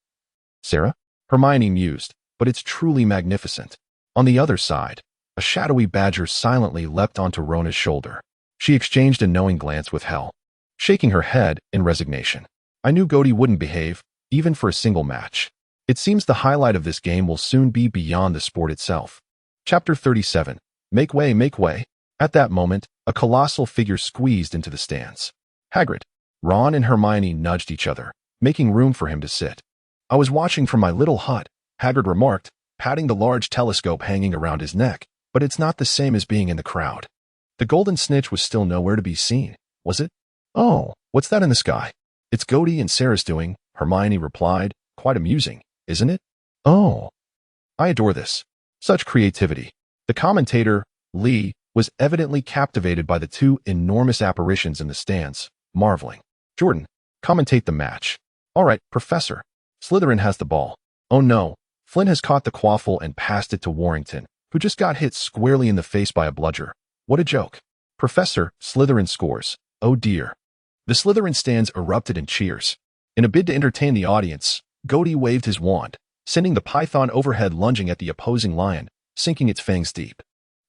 Sarah? Hermione mused, but it's truly magnificent. On the other side, a shadowy badger silently leapt onto Rona's shoulder. She exchanged a knowing glance with Hel, shaking her head in resignation. I knew Gody wouldn't behave, even for a single match. It seems the highlight of this game will soon be beyond the sport itself. Chapter 37. Make way, make way. At that moment, a colossal figure squeezed into the stands. Hagrid. Ron and Hermione nudged each other, making room for him to sit. I was watching from my little hut, Hagrid remarked, patting the large telescope hanging around his neck, but it's not the same as being in the crowd. The golden snitch was still nowhere to be seen, was it? Oh, what's that in the sky? It's Gody and Sarah's doing, Hermione replied. Quite amusing, isn't it? Oh. I adore this. Such creativity. The commentator, Lee, was evidently captivated by the two enormous apparitions in the stands, marveling. Jordan, commentate the match. All right, Professor. Slytherin has the ball. Oh no. Flynn has caught the quaffle and passed it to Warrington, who just got hit squarely in the face by a bludger. What a joke. Professor, Slytherin scores. Oh dear. The Slytherin stands erupted in cheers. In a bid to entertain the audience, Gody waved his wand, sending the python overhead lunging at the opposing lion, sinking its fangs deep.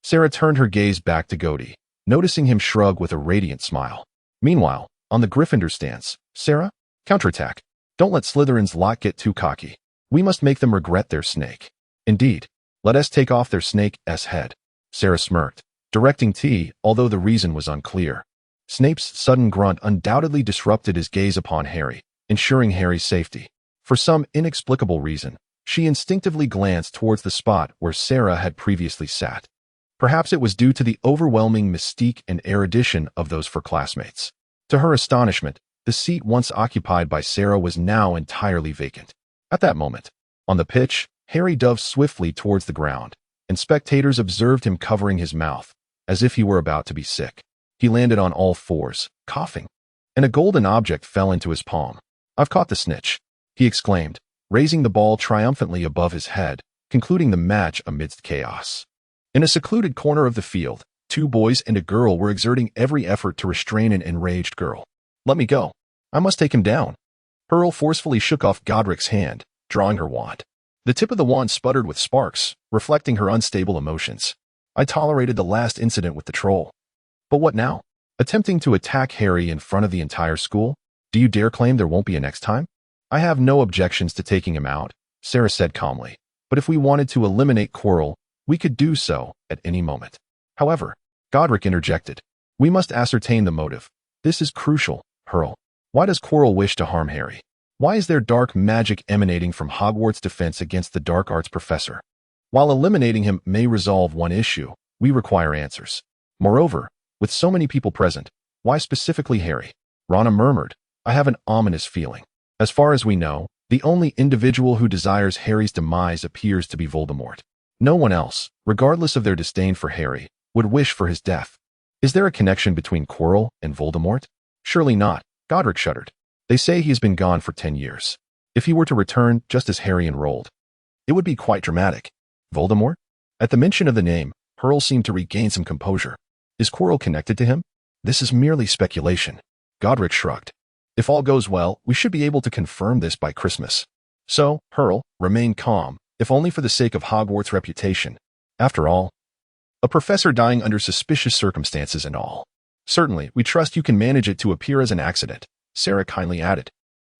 Sarah turned her gaze back to Gody, noticing him shrug with a radiant smile. Meanwhile, on the Gryffindor stance, Sarah, counterattack. Don't let Slytherin's lot get too cocky. We must make them regret their snake. Indeed, let us take off their snake's head. Sarah smirked, directing T, although the reason was unclear. Snape's sudden grunt undoubtedly disrupted his gaze upon Harry, ensuring Harry's safety. For some inexplicable reason, she instinctively glanced towards the spot where Sarah had previously sat. Perhaps it was due to the overwhelming mystique and erudition of those four classmates. To her astonishment, the seat once occupied by Sarah was now entirely vacant. At that moment, on the pitch, Harry dove swiftly towards the ground, and spectators observed him covering his mouth, as if he were about to be sick. He landed on all fours, coughing, and a golden object fell into his palm. I've caught the snitch, he exclaimed, raising the ball triumphantly above his head, concluding the match amidst chaos. In a secluded corner of the field, two boys and a girl were exerting every effort to restrain an enraged girl. Let me go. I must take him down. Pearl forcefully shook off Godric's hand, drawing her wand. The tip of the wand sputtered with sparks, reflecting her unstable emotions. I tolerated the last incident with the troll. But what now? Attempting to attack Harry in front of the entire school? Do you dare claim there won't be a next time? I have no objections to taking him out, Sarah said calmly. But if we wanted to eliminate Quirrell, we could do so at any moment. However, Godric interjected. We must ascertain the motive. This is crucial, Pearl. Why does Quirrell wish to harm Harry? Why is there dark magic emanating from Hogwarts' defense against the dark arts professor? While eliminating him may resolve one issue, we require answers. Moreover, with so many people present, why specifically Harry? Ronna murmured. I have an ominous feeling. As far as we know, the only individual who desires Harry's demise appears to be Voldemort. No one else, regardless of their disdain for Harry, would wish for his death. Is there a connection between Quirrell and Voldemort? Surely not, Godric shuddered. They say he has been gone for 10 years. If he were to return just as Harry enrolled, it would be quite dramatic. Voldemort? At the mention of the name, Pearl seemed to regain some composure. Is Quirrell connected to him? This is merely speculation. Godric shrugged. If all goes well, we should be able to confirm this by Christmas. So, Pearl, remain calm, if only for the sake of Hogwarts' reputation. After all, a professor dying under suspicious circumstances and all. Certainly, we trust you can manage it to appear as an accident, Sarah kindly added.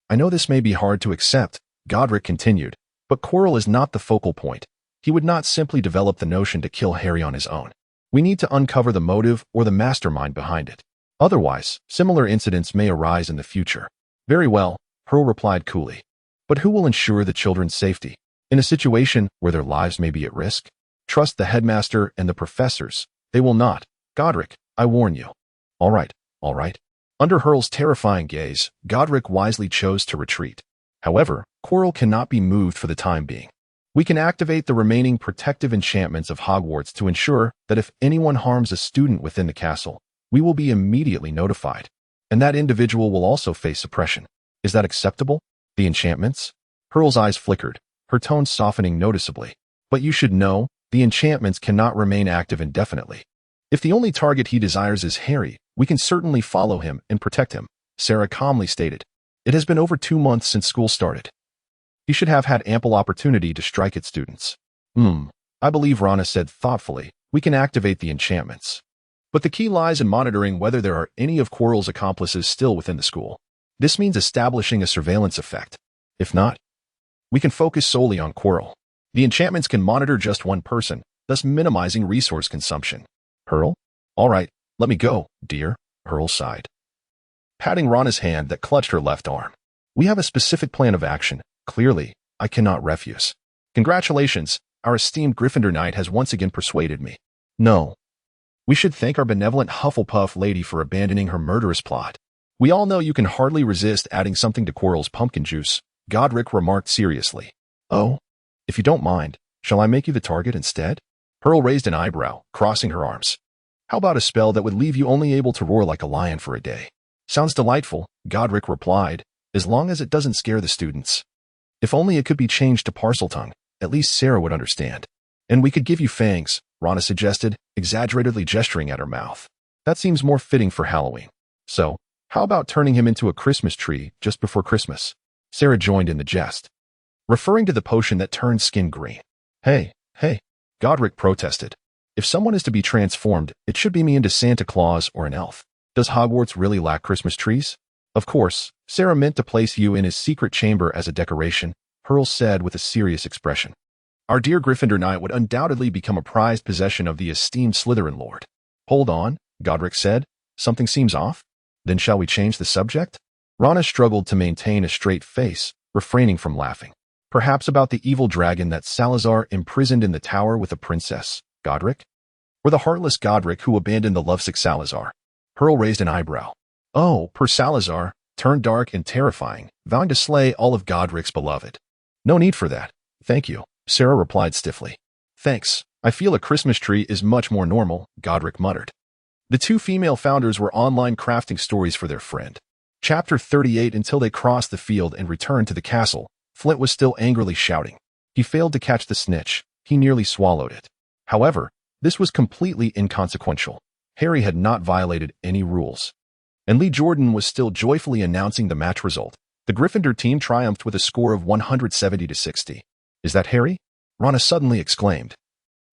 I know this may be hard to accept, Godric continued, but Quirrell is not the focal point. He would not simply develop the notion to kill Harry on his own. We need to uncover the motive or the mastermind behind it. Otherwise, similar incidents may arise in the future. Very well, Pearl replied coolly. But who will ensure the children's safety? In a situation where their lives may be at risk? Trust the headmaster and the professors. They will not. Godric, I warn you. All right, all right. Under Hurl's terrifying gaze, Godric wisely chose to retreat. However, Quirrell cannot be moved for the time being. We can activate the remaining protective enchantments of Hogwarts to ensure that if anyone harms a student within the castle, we will be immediately notified, and that individual will also face suppression. Is that acceptable? The enchantments? Hurl's eyes flickered, her tone softening noticeably. But you should know, the enchantments cannot remain active indefinitely. If the only target he desires is Harry, we can certainly follow him and protect him, Sarah calmly stated. It has been over 2 months since school started. He should have had ample opportunity to strike at students. I believe Ronna said thoughtfully, we can activate the enchantments. But the key lies in monitoring whether there are any of Quirrell's accomplices still within the school. This means establishing a surveillance effect. If not, we can focus solely on Quirrell. The enchantments can monitor just one person, thus minimizing resource consumption. Pearl? All right, let me go, dear, Pearl sighed, patting Rana's hand that clutched her left arm. We have a specific plan of action. Clearly, I cannot refuse. Congratulations, our esteemed Gryffindor Knight has once again persuaded me. No. We should thank our benevolent Hufflepuff lady for abandoning her murderous plot. We all know you can hardly resist adding something to Quirrell's pumpkin juice, Godric remarked seriously. Oh? If you don't mind, shall I make you the target instead? Pearl raised an eyebrow, crossing her arms. How about a spell that would leave you only able to roar like a lion for a day? Sounds delightful, Godric replied, as long as it doesn't scare the students. If only it could be changed to Parseltongue, at least Sarah would understand. And we could give you fangs, Rana suggested, exaggeratedly gesturing at her mouth. That seems more fitting for Halloween. So, how about turning him into a Christmas tree just before Christmas? Sarah joined in the jest, referring to the potion that turned skin green. Hey, Godric protested. If someone is to be transformed, it should be me into Santa Claus or an elf. Does Hogwarts really lack Christmas trees? Of course, Sarah meant to place you in his secret chamber as a decoration, Pearl said with a serious expression. Our dear Gryffindor Knight would undoubtedly become a prized possession of the esteemed Slytherin Lord. Hold on, Godric said. Something seems off? Then shall we change the subject? Rana struggled to maintain a straight face, refraining from laughing. Perhaps about the evil dragon that Salazar imprisoned in the tower with a princess, Godric? Or the heartless Godric who abandoned the lovesick Salazar? Pearl raised an eyebrow. Oh, poor Salazar, turned dark and terrifying, vowing to slay all of Godric's beloved. No need for that. Thank you, Sarah replied stiffly. Thanks. I feel a Christmas tree is much more normal, Godric muttered. The two female founders were online crafting stories for their friend. Chapter 38. Until they crossed the field and returned to the castle, Flint was still angrily shouting. He failed to catch the snitch. He nearly swallowed it. However, this was completely inconsequential. Harry had not violated any rules. And Lee Jordan was still joyfully announcing the match result. The Gryffindor team triumphed with a score of 170-60. Is that Harry? Rana suddenly exclaimed,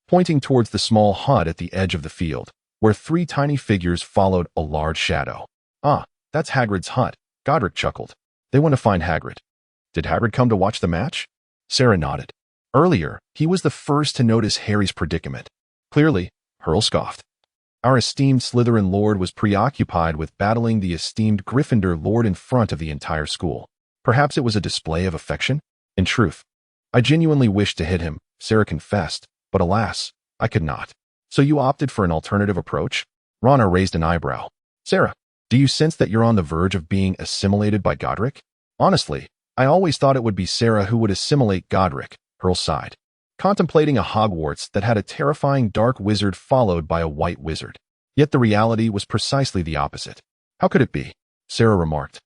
pointing towards the small hut at the edge of the field, where three tiny figures followed a large shadow. Ah, that's Hagrid's hut, Godric chuckled. They went to find Hagrid. Did Hagrid come to watch the match? Sarah nodded. Earlier, he was the first to notice Harry's predicament. Clearly, Pearl scoffed. Our esteemed Slytherin Lord was preoccupied with battling the esteemed Gryffindor Lord in front of the entire school. Perhaps it was a display of affection? In truth, I genuinely wished to hit him, Sarah confessed, but alas, I could not. So you opted for an alternative approach? Rana raised an eyebrow. Sarah, do you sense that you're on the verge of being assimilated by Godric? Honestly, I always thought it would be Sarah who would assimilate Godric, Pearl sighed, contemplating a Hogwarts that had a terrifying dark wizard followed by a white wizard. Yet the reality was precisely the opposite. How could it be? Sarah remarked.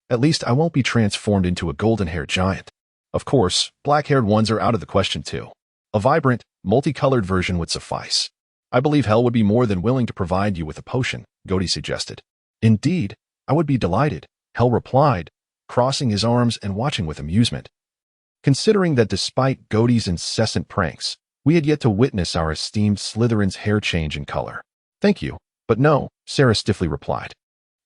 At least I won't be transformed into a golden-haired giant. Of course, black-haired ones are out of the question too. A vibrant, multicolored version would suffice. I believe Hell would be more than willing to provide you with a potion, Gody suggested. Indeed, I would be delighted, Hell replied, crossing his arms and watching with amusement. Considering that despite Gody's incessant pranks, we had yet to witness our esteemed Slytherin's hair change in color. Thank you, but no, Sarah stiffly replied.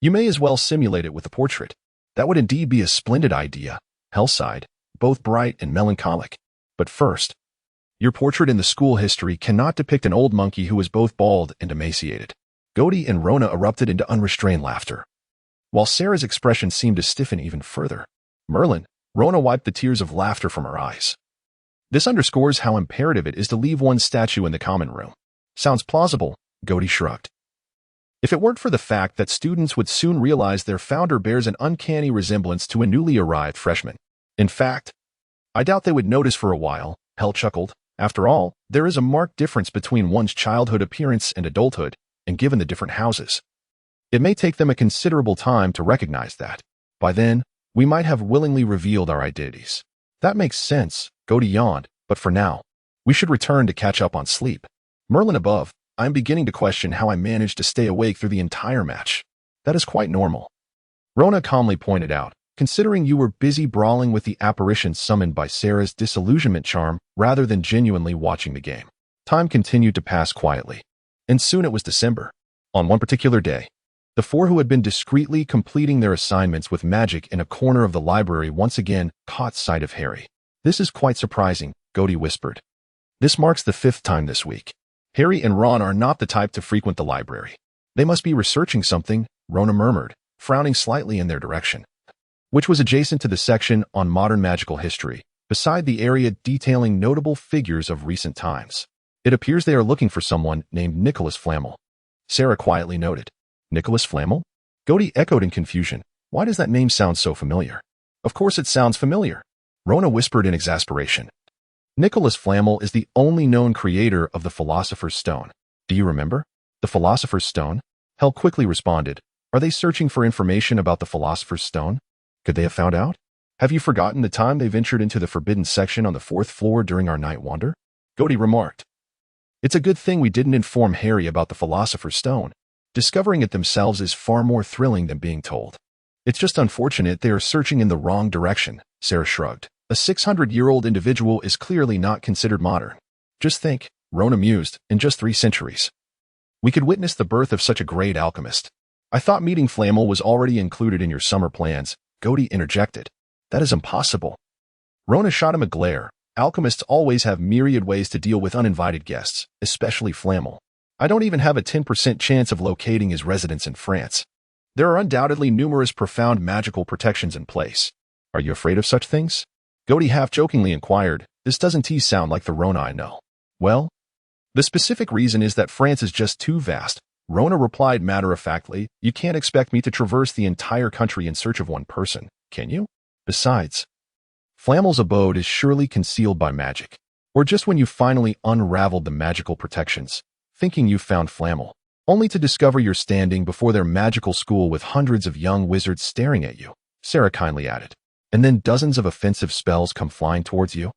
You may as well simulate it with a portrait. That would indeed be a splendid idea, Hell sighed, both bright and melancholic. But first, your portrait in the school history cannot depict an old monkey who is both bald and emaciated. Gody and Rona erupted into unrestrained laughter, while Sarah's expression seemed to stiffen even further. Merlin, Rona wiped the tears of laughter from her eyes. This underscores how imperative it is to leave one's statue in the common room. Sounds plausible, Gody shrugged. If it weren't for the fact that students would soon realize their founder bears an uncanny resemblance to a newly arrived freshman. In fact, I doubt they would notice for a while, Hell chuckled. After all, there is a marked difference between one's childhood appearance and adulthood, and given the different houses, it may take them a considerable time to recognize that. By then, we might have willingly revealed our identities. That makes sense, Gody yawned, but for now, we should return to catch up on sleep. Merlin above, I am beginning to question how I managed to stay awake through the entire match. That is quite normal. Rona calmly pointed out, considering you were busy brawling with the apparition summoned by Sarah's disillusionment charm rather than genuinely watching the game. Time continued to pass quietly, and soon it was December. On one particular day, The four who had been discreetly completing their assignments with magic in a corner of the library once again caught sight of Harry. "This is quite surprising," Gody whispered. "This marks the 5th time this week. Harry and Ron are not the type to frequent the library. They must be researching something," Rona murmured, frowning slightly in their direction, which was adjacent to the section on modern magical history, beside the area detailing notable figures of recent times. "It appears they are looking for someone named Nicholas Flamel," Sarah quietly noted. "Nicholas Flamel?" Gody echoed in confusion. "Why does that name sound so familiar?" "Of course it sounds familiar," Rona whispered in exasperation. "Nicholas Flamel is the only known creator of the Philosopher's Stone. Do you remember? The Philosopher's Stone?" Hel quickly responded. "Are they searching for information about the Philosopher's Stone? Could they have found out? Have you forgotten the time they ventured into the forbidden section on the 4th floor during our night wander?" Gody remarked. "It's a good thing we didn't inform Harry about the Philosopher's Stone. Discovering it themselves is far more thrilling than being told. It's just unfortunate they are searching in the wrong direction," Sarah shrugged. "A 600-year-old individual is clearly not considered modern. Just think," Rona mused, "in just 3 centuries. We could witness the birth of such a great alchemist." "I thought meeting Flamel was already included in your summer plans," Gody interjected. "That is impossible." Rona shot him a glare. "Alchemists always have myriad ways to deal with uninvited guests, especially Flamel. I don't even have a 10% chance of locating his residence in France. There are undoubtedly numerous profound magical protections in place. Are you afraid of such things?" Gody half-jokingly inquired. "This doesn't sound like the Rona I know." "Well, the specific reason is that France is just too vast," Rona replied matter-of-factly. "You can't expect me to traverse the entire country in search of one person, can you? Besides, Flamel's abode is surely concealed by magic. Or just when you finally unraveled the magical protections, thinking you found Flamel, only to discover you're standing before their magical school with hundreds of young wizards staring at you," Sarah kindly added. "And then dozens of offensive spells come flying towards you."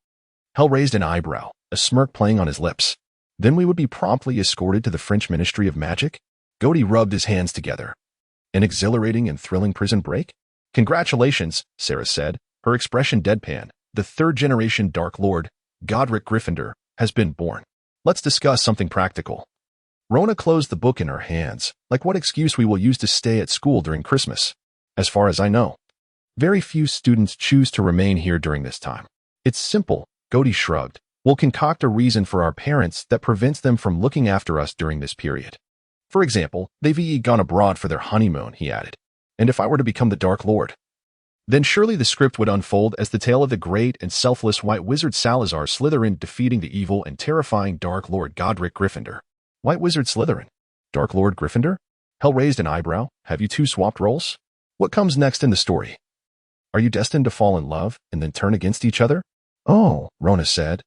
Hel raised an eyebrow, a smirk playing on his lips. "Then we would be promptly escorted to the French Ministry of Magic?" Gody rubbed his hands together. "An exhilarating and thrilling prison break?" "Congratulations," Sarah said, her expression deadpan. "The 3rd-generation Dark Lord, Godric Gryffindor, has been born. Let's discuss something practical." Rona closed the book in her hands. "Like what excuse we will use to stay at school during Christmas? As far as I know, very few students choose to remain here during this time. It's simple," Gody shrugged. "We'll concoct a reason for our parents that prevents them from looking after us during this period. For example, they've gone abroad for their honeymoon," he added. "And if I were to become the Dark Lord, then surely the script would unfold as the tale of the great and selfless White Wizard Salazar Slytherin defeating the evil and terrifying Dark Lord Godric Gryffindor." "White Wizard Slytherin? Dark Lord Gryffindor?" Hel raised an eyebrow. "Have you two swapped roles? What comes next in the story? Are you destined to fall in love and then turn against each other?" "Oh," Rona said.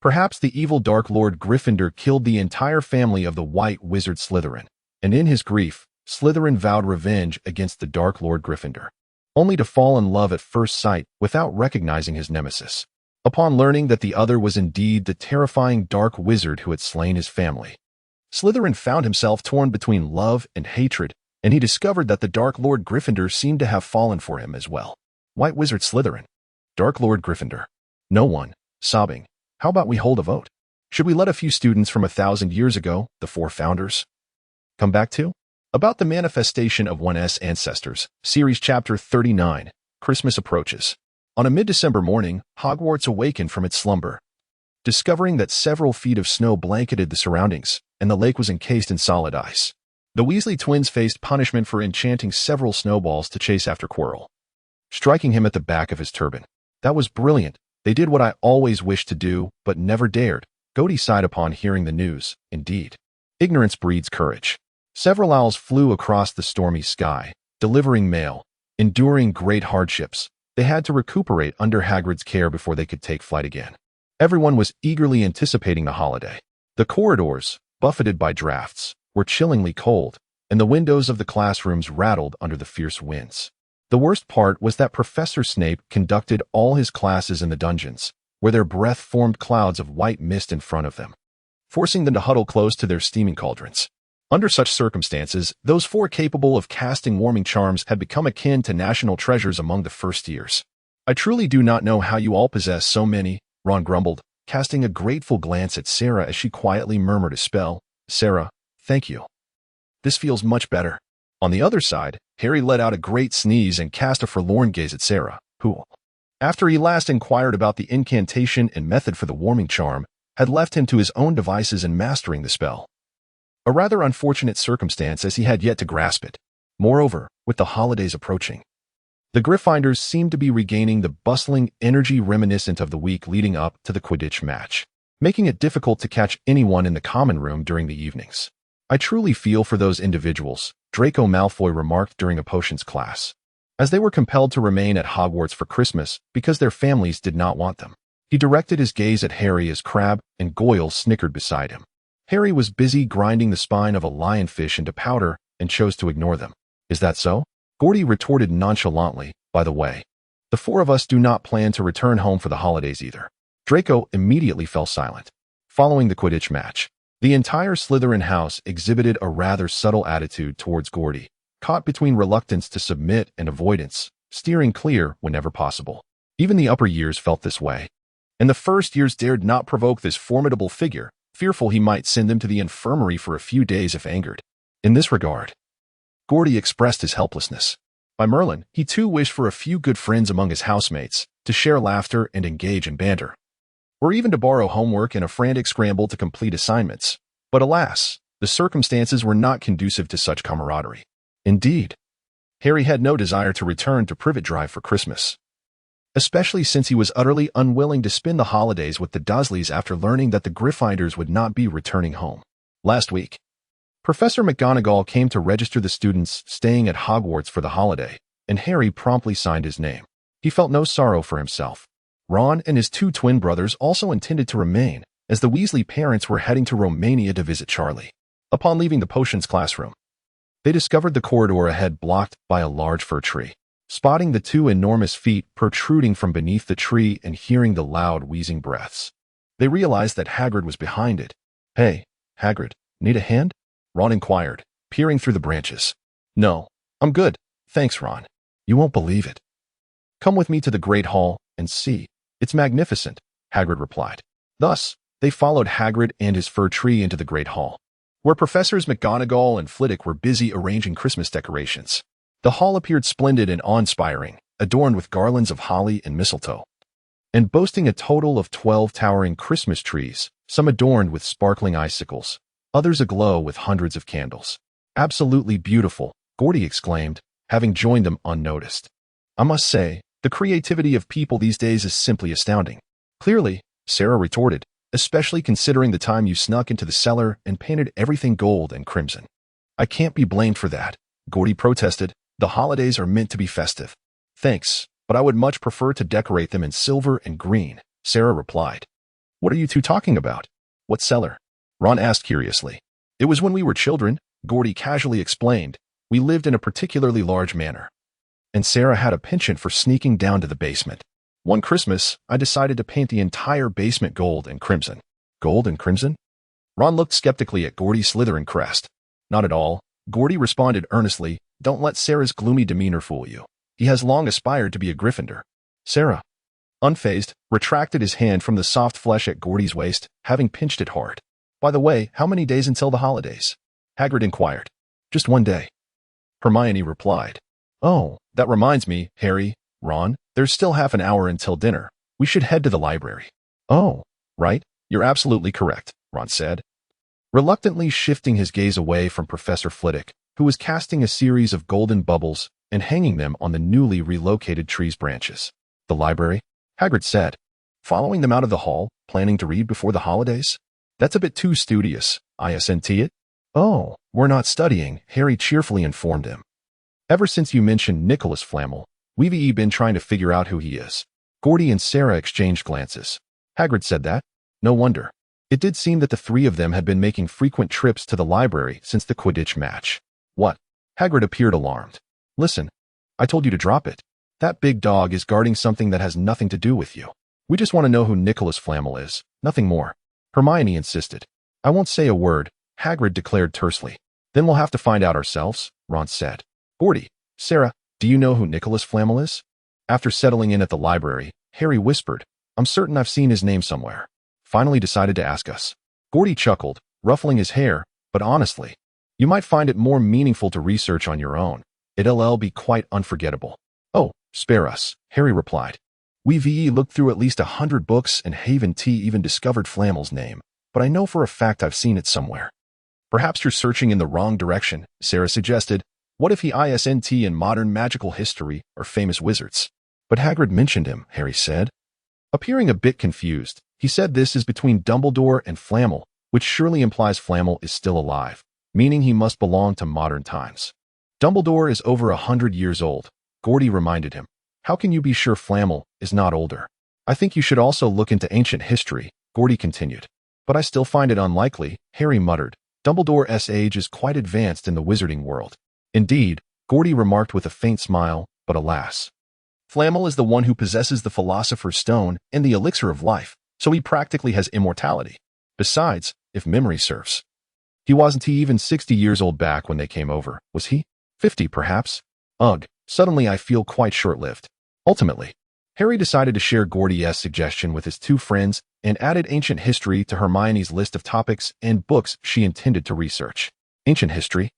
"Perhaps the evil Dark Lord Gryffindor killed the entire family of the White Wizard Slytherin, and in his grief, Slytherin vowed revenge against the Dark Lord Gryffindor, only to fall in love at first sight without recognizing his nemesis. Upon learning that the other was indeed the terrifying Dark Wizard who had slain his family, Slytherin found himself torn between love and hatred, and he discovered that the Dark Lord Gryffindor seemed to have fallen for him as well." "White Wizard Slytherin, Dark Lord Gryffindor." No one, sobbing. "How about we hold a vote? Should we let a few students from 1,000 years ago, the 4 founders, come back too?" About the manifestation of one's ancestors, Series Chapter 39, Christmas approaches. On a mid-December morning, Hogwarts awakened from its slumber, discovering that several feet of snow blanketed the surroundings, and the lake was encased in solid ice. The Weasley twins faced punishment for enchanting several snowballs to chase after Quirrell, striking him at the back of his turban. "That was brilliant. They did what I always wished to do, but never dared," Gody sighed upon hearing the news. "Indeed, ignorance breeds courage." Several owls flew across the stormy sky, delivering mail. Enduring great hardships, they had to recuperate under Hagrid's care before they could take flight again. Everyone was eagerly anticipating the holiday. The corridors, buffeted by drafts, were chillingly cold, and the windows of the classrooms rattled under the fierce winds. The worst part was that Professor Snape conducted all his classes in the dungeons, where their breath formed clouds of white mist in front of them, forcing them to huddle close to their steaming cauldrons. Under such circumstances, those 4 capable of casting warming charms had become akin to national treasures among the first years. "I truly do not know how you all possess so many," Ron grumbled, casting a grateful glance at Sarah as she quietly murmured a spell. "Sarah, thank you. This feels much better." On the other side, Harry let out a great sneeze and cast a forlorn gaze at Sarah, who, after he last inquired about the incantation and method for the warming charm, had left him to his own devices in mastering the spell. A rather unfortunate circumstance, as he had yet to grasp it. Moreover, with the holidays approaching, the Gryffindors seemed to be regaining the bustling energy reminiscent of the week leading up to the Quidditch match, making it difficult to catch anyone in the common room during the evenings. I truly feel for those individuals, Draco Malfoy remarked during a potions class, as they were compelled to remain at Hogwarts for Christmas because their families did not want them. He directed his gaze at Harry as Crabbe and Goyle snickered beside him. Harry was busy grinding the spine of a lionfish into powder and chose to ignore them. Is that so? Gordy retorted nonchalantly, by the way. The four of us do not plan to return home for the holidays either. Draco immediately fell silent. Following the Quidditch match, the entire Slytherin house exhibited a rather subtle attitude towards Gordy, caught between reluctance to submit and avoidance, steering clear whenever possible. Even the upper years felt this way, and the first years dared not provoke this formidable figure, fearful he might send them to the infirmary for a few days if angered. In this regard, Gordy expressed his helplessness. By Merlin, he too wished for a few good friends among his housemates, to share laughter and engage in banter, or even to borrow homework in a frantic scramble to complete assignments. But alas, the circumstances were not conducive to such camaraderie. Indeed, Harry had no desire to return to Privet Drive for Christmas, especially since he was utterly unwilling to spend the holidays with the Dursleys after learning that the Gryffindors would not be returning home. Last week, Professor McGonagall came to register the students staying at Hogwarts for the holiday, and Harry promptly signed his name. He felt no sorrow for himself. Ron and his two twin brothers also intended to remain, as the Weasley parents were heading to Romania to visit Charlie. Upon leaving the potions classroom, they discovered the corridor ahead blocked by a large fir tree. Spotting the two enormous feet protruding from beneath the tree and hearing the loud wheezing breaths, they realized that Hagrid was behind it. "Hey, Hagrid, need a hand?" Ron inquired, peering through the branches. "No, I'm good, thanks, Ron. You won't believe it. Come with me to the Great Hall and see. It's magnificent," Hagrid replied. Thus, they followed Hagrid and his fir tree into the Great Hall, where Professors McGonagall and Flitwick were busy arranging Christmas decorations. The hall appeared splendid and awe-inspiring, adorned with garlands of holly and mistletoe, and boasting a total of 12 towering Christmas trees, some adorned with sparkling icicles, others aglow with hundreds of candles. "Absolutely beautiful," Gordy exclaimed, having joined them unnoticed. "I must say, the creativity of people these days is simply astounding." "Clearly," Sarah retorted, "especially considering the time you snuck into the cellar and painted everything gold and crimson." "I can't be blamed for that," Gordy protested. "The holidays are meant to be festive." "Thanks, but I would much prefer to decorate them in silver and green," Sarah replied. "What are you two talking about?" "What cellar?" Ron asked curiously. "It was when we were children," Gordy casually explained. "We lived in a particularly large manor, and Sarah had a penchant for sneaking down to the basement. One Christmas, I decided to paint the entire basement gold and crimson." "Gold and crimson?" Ron looked skeptically at Gordy's Slytherin crest. "Not at all," Gordy responded earnestly. "Don't let Sarah's gloomy demeanor fool you. He has long aspired to be a Gryffindor." Sarah, unfazed, retracted his hand from the soft flesh at Gordy's waist, having pinched it hard. "By the way, how many days until the holidays?" Hagrid inquired. "Just one day," Hermione replied. "Oh, that reminds me, Harry, Ron, there's still half an hour until dinner. We should head to the library." "Oh, right, you're absolutely correct," Ron said, reluctantly shifting his gaze away from Professor Flitwick, who was casting a series of golden bubbles and hanging them on the newly relocated tree's branches. "The library?" Hagrid said, following them out of the hall, planning to read before the holidays. "That's a bit too studious, isn't it?" "Oh, we're not studying," Harry cheerfully informed him. "Ever since you mentioned Nicholas Flamel, we've been trying to figure out who he is." Gordy and Sarah exchanged glances. Hagrid said that. No wonder. It did seem that the three of them had been making frequent trips to the library since the Quidditch match. "What?" Hagrid appeared alarmed. "Listen, I told you to drop it. That big dog is guarding something that has nothing to do with you. We just want to know who Nicholas Flamel is, nothing more." Hermione insisted. "I won't say a word," Hagrid declared tersely. "Then we'll have to find out ourselves," Ron said. "Gordy, Sarah, do you know who Nicholas Flamel is?" After settling in at the library, Harry whispered, "I'm certain I've seen his name somewhere." "Finally decided to ask us." Gordy chuckled, ruffling his hair, "but honestly, You might find it more meaningful to research on your own. It'll be quite unforgettable. Oh, spare us, Harry replied. We've looked through at least 100 books and haven't even discovered Flamel's name, but I know for a fact I've seen it somewhere. Perhaps you're searching in the wrong direction, Sarah suggested. What if he isn't in modern magical history or famous wizards? But Hagrid mentioned him, Harry said. Appearing a bit confused, he said this is between Dumbledore and Flamel, which surely implies Flamel is still alive, meaning he must belong to modern times. Dumbledore is over 100 years old, Gordy reminded him. How can you be sure Flamel is not older? I think you should also look into ancient history, Gordy continued. But I still find it unlikely, Harry muttered. Dumbledore's age is quite advanced in the wizarding world. Indeed, Gordy remarked with a faint smile, but alas. Flamel is the one who possesses the Philosopher's Stone and the Elixir of Life, so he practically has immortality. Besides, if memory serves, he wasn't even 60 years old back when they came over, was he? 50 perhaps? Ugh, suddenly I feel quite short-lived. Ultimately, Harry decided to share Gordy's suggestion with his two friends and added ancient history to Hermione's list of topics and books she intended to research. Ancient history?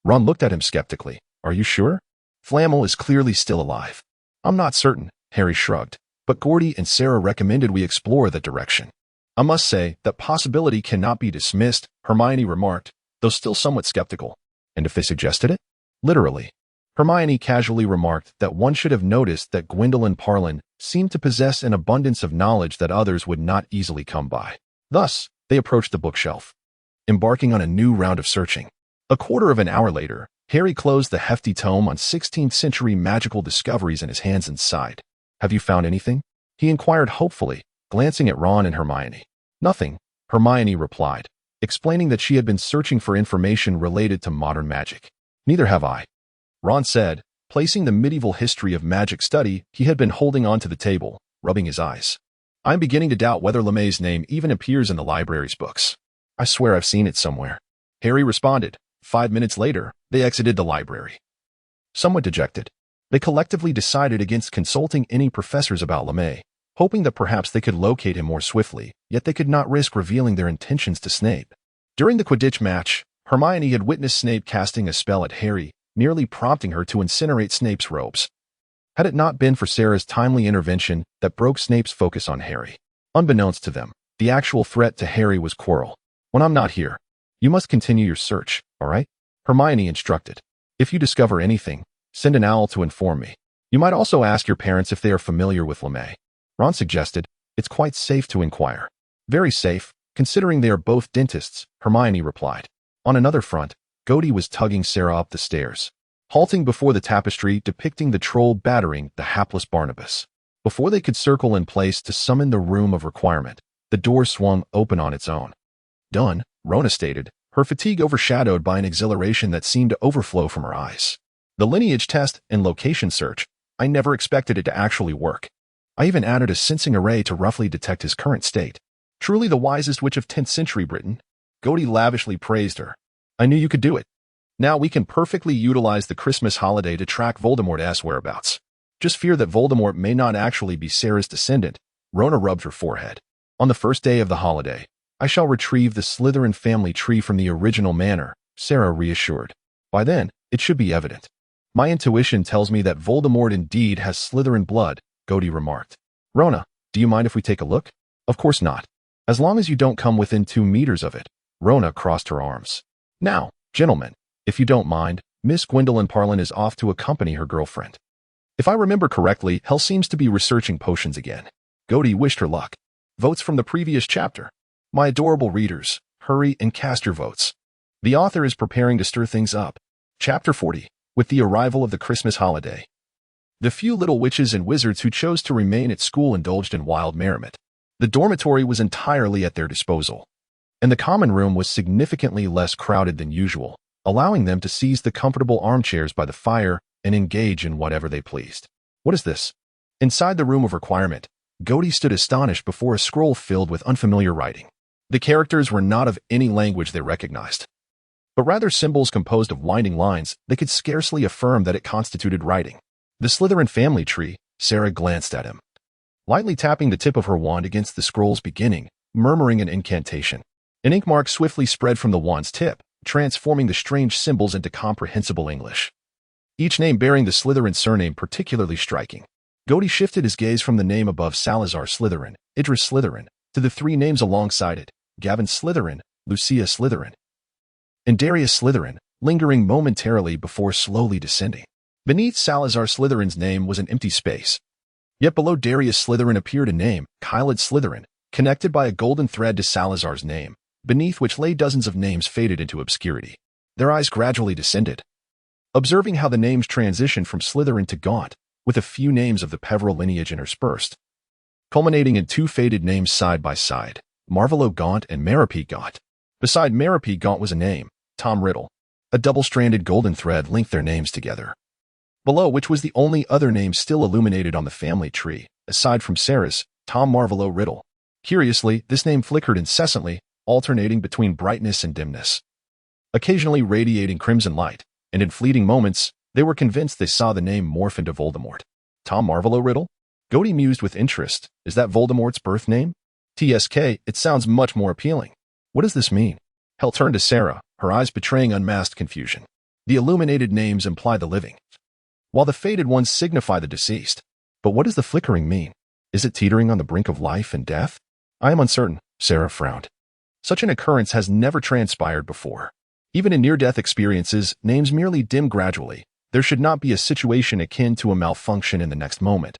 Ron looked at him skeptically. Are you sure? Flamel is clearly still alive. I'm not certain, Harry shrugged, but Gordy and Sarah recommended we explore that direction. I must say that possibility cannot be dismissed, Hermione remarked, though still somewhat skeptical. And if they suggested it? Literally. Hermione casually remarked that one should have noticed that Gwyndolin Parlin seemed to possess an abundance of knowledge that others would not easily come by. Thus, they approached the bookshelf, embarking on a new round of searching. A quarter of an hour later, Harry closed the hefty tome on 16th century magical discoveries in his hands and sighed. Have you found anything? He inquired hopefully, glancing at Ron and Hermione. Nothing, Hermione replied, explaining that she had been searching for information related to modern magic. Neither have I, Ron said, placing the medieval history of magic study he had been holding onto the table, rubbing his eyes. I'm beginning to doubt whether LeMay's name even appears in the library's books. I swear I've seen it somewhere. Harry responded. 5 minutes later, they exited the library. Somewhat dejected, they collectively decided against consulting any professors about LeMay, hoping that perhaps they could locate him more swiftly, yet they could not risk revealing their intentions to Snape. During the Quidditch match, Hermione had witnessed Snape casting a spell at Harry, nearly prompting her to incinerate Snape's robes. Had it not been for Sarah's timely intervention that broke Snape's focus on Harry. Unbeknownst to them, the actual threat to Harry was Quirrell. When I'm not here, you must continue your search, all right? Hermione instructed. If you discover anything, send an owl to inform me. You might also ask your parents if they are familiar with LeMay. Ron suggested. It's quite safe to inquire. Very safe, considering they are both dentists, Hermione replied. On another front, Gordy was tugging Sarah up the stairs, halting before the tapestry depicting the troll battering the hapless Barnabas. Before they could circle in place to summon the room of requirement, the door swung open on its own. Done, Rona stated, her fatigue overshadowed by an exhilaration that seemed to overflow from her eyes. The lineage test and location search, I never expected it to actually work. I even added a sensing array to roughly detect his current state. Truly the wisest witch of 10th century Britain. Gordy lavishly praised her. I knew you could do it. Now we can perfectly utilize the Christmas holiday to track Voldemort's whereabouts. Just fear that Voldemort may not actually be Sarah's descendant. Rona rubbed her forehead. On the first day of the holiday, I shall retrieve the Slytherin family tree from the original manor, Sarah reassured. By then, it should be evident. My intuition tells me that Voldemort indeed has Slytherin blood, Gordy remarked. Rona, do you mind if we take a look? Of course not. As long as you don't come within 2 meters of it. Rona crossed her arms. Now, gentlemen, if you don't mind, Miss Gwyndolin Parlin is off to accompany her girlfriend. If I remember correctly, Hell seems to be researching potions again. Gordy wished her luck. Votes from the previous chapter. My adorable readers, hurry and cast your votes. The author is preparing to stir things up. Chapter 40, with the arrival of the Christmas holiday. The few little witches and wizards who chose to remain at school indulged in wild merriment. The dormitory was entirely at their disposal, and the common room was significantly less crowded than usual, allowing them to seize the comfortable armchairs by the fire and engage in whatever they pleased. What is this? Inside the room of requirement, Gordy stood astonished before a scroll filled with unfamiliar writing. The characters were not of any language they recognized, but rather symbols composed of winding lines. They could scarcely affirm that it constituted writing. The Slytherin family tree, Sarah glanced at him, lightly tapping the tip of her wand against the scroll's beginning, murmuring an incantation. An ink mark swiftly spread from the wand's tip, transforming the strange symbols into comprehensible English. Each name bearing the Slytherin surname particularly striking. Gody shifted his gaze from the name above Salazar Slytherin, Idris Slytherin, to the three names alongside it, Gavin Slytherin, Lucia Slytherin, and Darius Slytherin, lingering momentarily before slowly descending. Beneath Salazar Slytherin's name was an empty space. Yet below Darius Slytherin appeared a name, Kylid Slytherin, connected by a golden thread to Salazar's name, beneath which lay dozens of names faded into obscurity. Their eyes gradually descended, observing how the names transitioned from Slytherin to Gaunt, with a few names of the Peveril lineage interspersed, culminating in two faded names side by side, Marvolo Gaunt and Merope Gaunt. Beside Merope Gaunt was a name, Tom Riddle. A double-stranded golden thread linked their names together, below which was the only other name still illuminated on the family tree, aside from Sarah's, Tom Marvolo Riddle. Curiously, this name flickered incessantly, alternating between brightness and dimness, occasionally radiating crimson light, and in fleeting moments, they were convinced they saw the name morph into Voldemort. Tom Marvolo Riddle? Gody mused with interest. Is that Voldemort's birth name? TSK, it sounds much more appealing. What does this mean? Hell turned to Sarah, her eyes betraying unmasked confusion. The illuminated names imply the living, while the faded ones signify the deceased. But what does the flickering mean? Is it teetering on the brink of life and death? I am uncertain, Sarah frowned. Such an occurrence has never transpired before. Even in near-death experiences, names merely dim gradually. There should not be a situation akin to a malfunction in the next moment.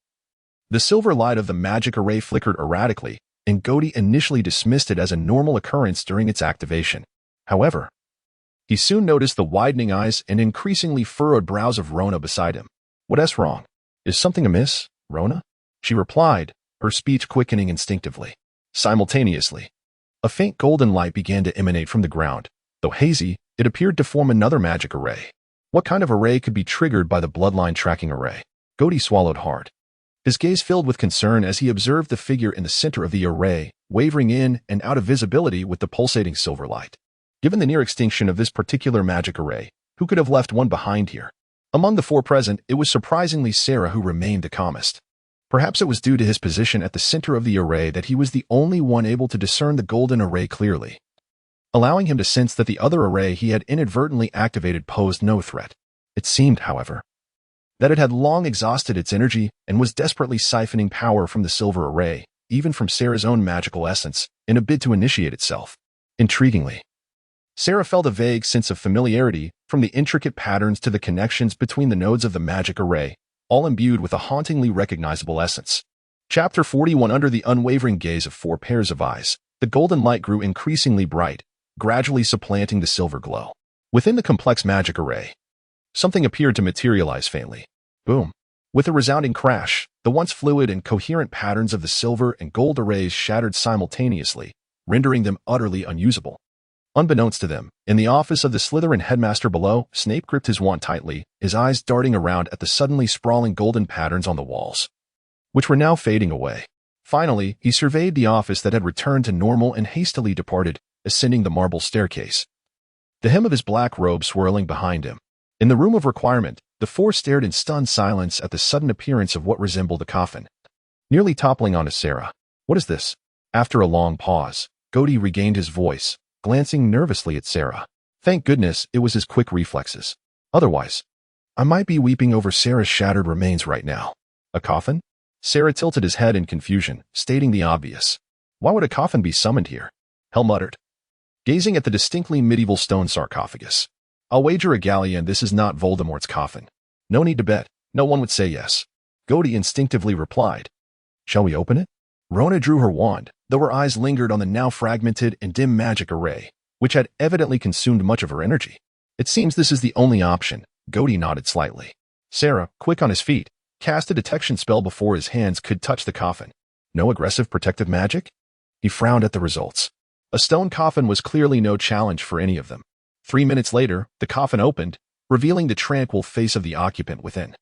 The silver light of the magic array flickered erratically, and Gody initially dismissed it as a normal occurrence during its activation. However, he soon noticed the widening eyes and increasingly furrowed brows of Rona beside him. What's wrong? Is something amiss, Rona? She replied, her speech quickening instinctively. Simultaneously, a faint golden light began to emanate from the ground. Though hazy, it appeared to form another magic array. What kind of array could be triggered by the bloodline tracking array? Gody swallowed hard. His gaze filled with concern as he observed the figure in the center of the array, wavering in and out of visibility with the pulsating silver light. Given the near extinction of this particular magic array, who could have left one behind here? Among the four present, it was surprisingly Sarah who remained the calmest. Perhaps it was due to his position at the center of the array that he was the only one able to discern the golden array clearly, allowing him to sense that the other array he had inadvertently activated posed no threat. It seemed, however, that it had long exhausted its energy and was desperately siphoning power from the silver array, even from Sarah's own magical essence, in a bid to initiate itself. Intriguingly, Sarah felt a vague sense of familiarity, from the intricate patterns to the connections between the nodes of the magic array, all imbued with a hauntingly recognizable essence. Chapter 41. Under the unwavering gaze of four pairs of eyes, the golden light grew increasingly bright, gradually supplanting the silver glow. Within the complex magic array, something appeared to materialize faintly. Boom. With a resounding crash, the once fluid and coherent patterns of the silver and gold arrays shattered simultaneously, rendering them utterly unusable. Unbeknownst to them, in the office of the Slytherin headmaster below, Snape gripped his wand tightly, his eyes darting around at the suddenly sprawling golden patterns on the walls, which were now fading away. Finally, he surveyed the office that had returned to normal and hastily departed, ascending the marble staircase, the hem of his black robe swirling behind him. In the room of requirement, the four stared in stunned silence at the sudden appearance of what resembled a coffin, nearly toppling onto Sarah. What is this? After a long pause, Gody regained his voice, glancing nervously at Sarah. Thank goodness it was his quick reflexes. Otherwise, I might be weeping over Sarah's shattered remains right now. A coffin? Sarah tilted his head in confusion, stating the obvious. Why would a coffin be summoned here? Hell muttered, gazing at the distinctly medieval stone sarcophagus. I'll wager a galleon this is not Voldemort's coffin. No need to bet. No one would say yes. Gody instinctively replied. Shall we open it? Rona drew her wand, though her eyes lingered on the now fragmented and dim magic array, which had evidently consumed much of her energy. It seems this is the only option. Gody nodded slightly. Sarah, quick on his feet, cast a detection spell before his hands could touch the coffin. No aggressive protective magic? He frowned at the results. A stone coffin was clearly no challenge for any of them. 3 minutes later, the coffin opened, revealing the tranquil face of the occupant within.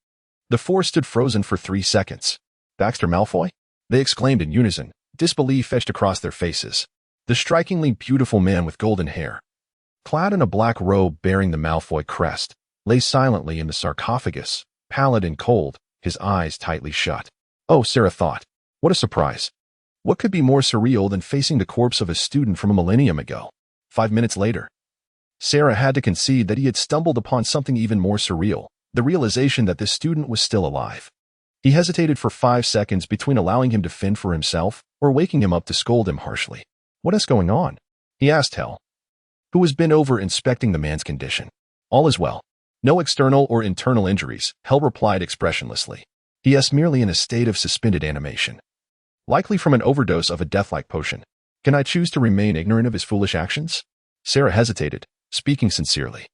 The four stood frozen for 3 seconds. Baxter Malfoy? They exclaimed in unison, disbelief etched across their faces. The strikingly beautiful man with golden hair, clad in a black robe bearing the Malfoy crest, lay silently in the sarcophagus, pallid and cold, his eyes tightly shut. Oh, Sarah thought. What a surprise. What could be more surreal than facing the corpse of a student from a millennium ago? 5 minutes later, Sarah had to concede that he had stumbled upon something even more surreal, the realization that this student was still alive. He hesitated for 5 seconds between allowing him to fend for himself or waking him up to scold him harshly. "What is going on?" he asked Hel, who was bent over inspecting the man's condition. "All is well. No external or internal injuries," Hel replied expressionlessly. "He is merely in a state of suspended animation, likely from an overdose of a death-like potion. Can I choose to remain ignorant of his foolish actions?" Sarah hesitated, speaking sincerely.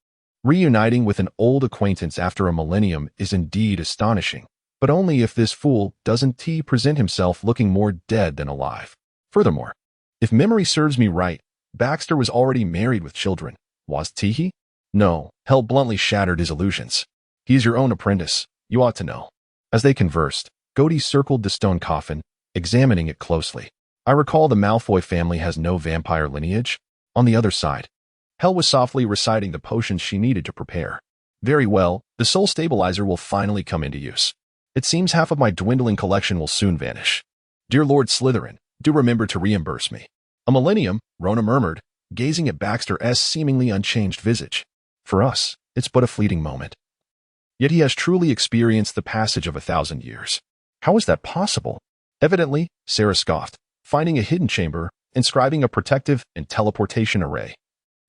Reuniting with an old acquaintance after a millennium is indeed astonishing, but only if this fool doesn't present himself looking more dead than alive. Furthermore, if memory serves me right, Baxter was already married with children. Was he? No, Hel bluntly shattered his illusions. "He is your own apprentice. You ought to know." As they conversed, Gody circled the stone coffin, examining it closely. "I recall the Malfoy family has no vampire lineage." On the other side, Hel was softly reciting the potions she needed to prepare. "Very well, the soul stabilizer will finally come into use. It seems half of my dwindling collection will soon vanish. Dear Lord Slytherin, do remember to reimburse me." "A millennium," Rona murmured, gazing at Baxter's seemingly unchanged visage. "For us, it's but a fleeting moment. Yet he has truly experienced the passage of 1,000 years. How is that possible?" "Evidently," Sarah scoffed, finding a hidden chamber, inscribing a protective and teleportation array,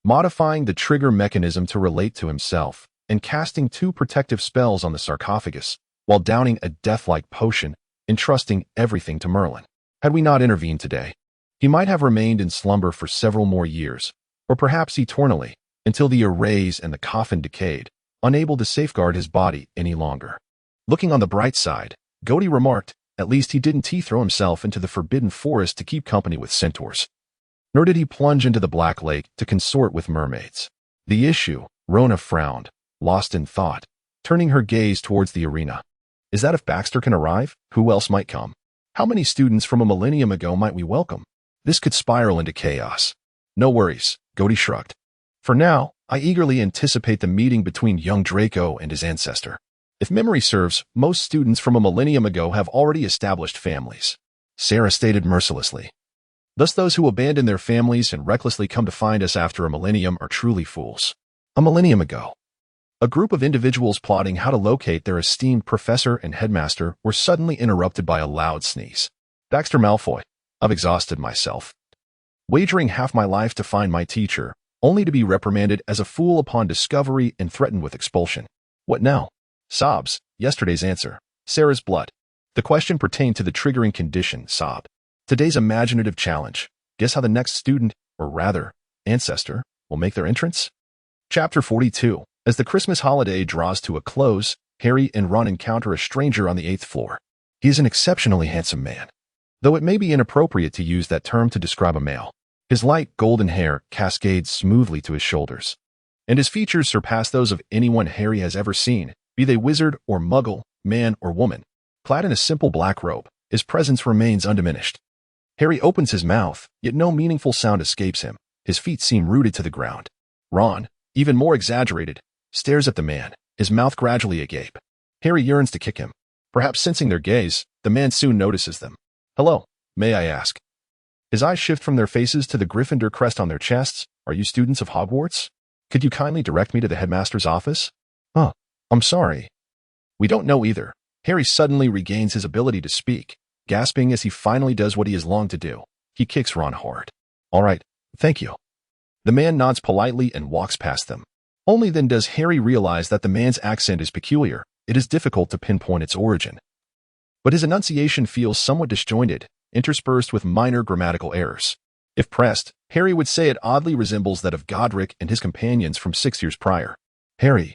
modifying the trigger mechanism to relate to himself, and casting 2 protective spells on the sarcophagus, while downing a death-like potion, entrusting everything to Merlin. Had we not intervened today, he might have remained in slumber for several more years, or perhaps eternally, until the arrays and the coffin decayed, unable to safeguard his body any longer. Looking on the bright side, Gody remarked, "At least he didn't throw himself into the forbidden forest to keep company with centaurs. Nor did he plunge into the Black Lake to consort with mermaids." "The issue," Rona frowned, lost in thought, turning her gaze towards the arena, "is that if Baxter can arrive, who else might come? How many students from a millennium ago might we welcome? This could spiral into chaos." "No worries," Gody shrugged. "For now, I eagerly anticipate the meeting between young Draco and his ancestor. If memory serves, most students from a millennium ago have already established families," Sarah stated mercilessly. "Thus those who abandon their families and recklessly come to find us after a millennium are truly fools." A millennium ago, a group of individuals plotting how to locate their esteemed professor and headmaster were suddenly interrupted by a loud sneeze. "Baxter Malfoy, I've exhausted myself, wagering half my life to find my teacher, only to be reprimanded as a fool upon discovery and threatened with expulsion. What now?" Sobs, yesterday's answer. Sarah's blood. The question pertained to the triggering condition, sob. Today's imaginative challenge. Guess how the next student, or rather, ancestor, will make their entrance? Chapter 42. As the Christmas holiday draws to a close, Harry and Ron encounter a stranger on the 8th floor. He is an exceptionally handsome man, though it may be inappropriate to use that term to describe a male. His light golden hair cascades smoothly to his shoulders, and his features surpass those of anyone Harry has ever seen, be they wizard or muggle, man or woman. Clad in a simple black robe, his presence remains undiminished. Harry opens his mouth, yet no meaningful sound escapes him. His feet seem rooted to the ground. Ron, even more exaggerated, stares at the man, his mouth gradually agape. Harry yearns to kick him. Perhaps sensing their gaze, the man soon notices them. "Hello, may I ask?" His eyes shift from their faces to the Gryffindor crest on their chests. "Are you students of Hogwarts? Could you kindly direct me to the headmaster's office?" "Huh, I'm sorry. We don't know either." Harry suddenly regains his ability to speak, gasping as he finally does what he has longed to do. He kicks Ron hard. "All right, thank you." The man nods politely and walks past them. Only then does Harry realize that the man's accent is peculiar. It is difficult to pinpoint its origin, but his enunciation feels somewhat disjointed, interspersed with minor grammatical errors. If pressed, Harry would say it oddly resembles that of Godric and his companions from 6 years prior. "Harry,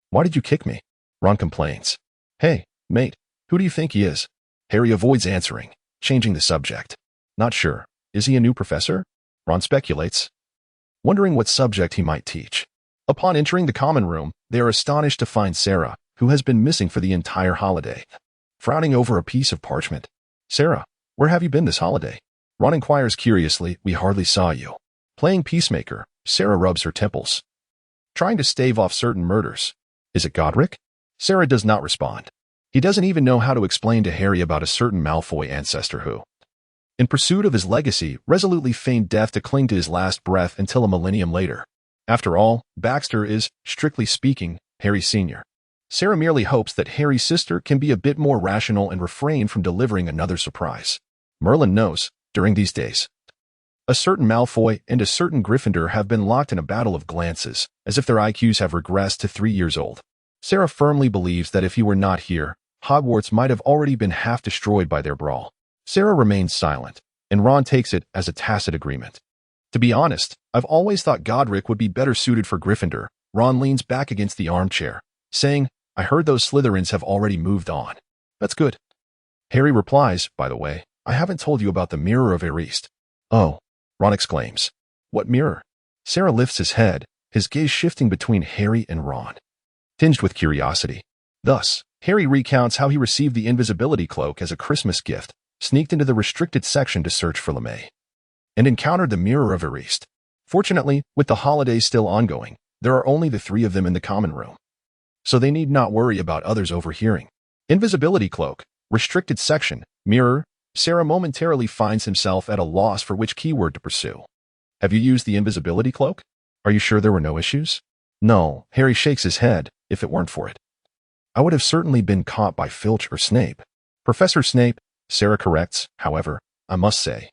why did you kick me?" Ron complains. "Hey, mate, who do you think he is?" Harry avoids answering, changing the subject. "Not sure. Is he a new professor?" Ron speculates, wondering what subject he might teach. Upon entering the common room, they are astonished to find Sarah, who has been missing for the entire holiday, frowning over a piece of parchment. "Sarah, where have you been this holiday?" Ron inquires curiously. "We hardly saw you." Playing peacemaker, Sarah rubs her temples, trying to stave off certain murders. "Is it Godric?" Sarah does not respond. He doesn't even know how to explain to Harry about a certain Malfoy ancestor who, in pursuit of his legacy, resolutely feigned death to cling to his last breath until a millennium later. After all, Baxter is, strictly speaking, Harry Sr. Sarah merely hopes that Harry's sister can be a bit more rational and refrain from delivering another surprise. Merlin knows, during these days, a certain Malfoy and a certain Gryffindor have been locked in a battle of glances, as if their IQs have regressed to 3 years old. Sarah firmly believes that if he were not here, Hogwarts might have already been half destroyed by their brawl. Sarah remains silent, and Ron takes it as a tacit agreement. To be honest, I've always thought Godric would be better suited for Gryffindor. Ron leans back against the armchair, saying, I heard those Slytherins have already moved on. That's good. Harry replies, by the way, I haven't told you about the Mirror of Erist. Oh, Ron exclaims. What mirror? Sarah lifts his head, his gaze shifting between Harry and Ron, tinged with curiosity. Thus, Harry recounts how he received the invisibility cloak as a Christmas gift, sneaked into the restricted section to search for LeMay, and encountered the Mirror of Erist. Fortunately, with the holidays still ongoing, there are only the 3 of them in the common room, so they need not worry about others overhearing. Invisibility cloak, restricted section, mirror. Sarah momentarily finds himself at a loss for which keyword to pursue. Have you used the invisibility cloak? Are you sure there were no issues? No, Harry shakes his head, if it weren't for it. I would have certainly been caught by Filch or Snape. Professor Snape, Sarah corrects, however, I must say.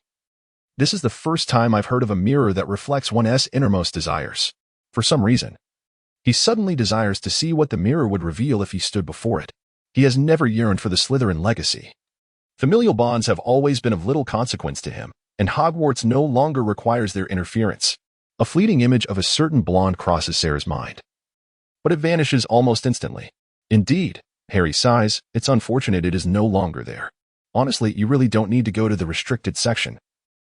This is the first time I've heard of a mirror that reflects one's innermost desires. For some reason, he suddenly desires to see what the mirror would reveal if he stood before it. He has never yearned for the Slytherin legacy. Familial bonds have always been of little consequence to him, and Hogwarts no longer requires their interference. A fleeting image of a certain blonde crosses Sarah's mind, but it vanishes almost instantly. Indeed, Harry sighs, it's unfortunate it is no longer there. Honestly, you really don't need to go to the restricted section.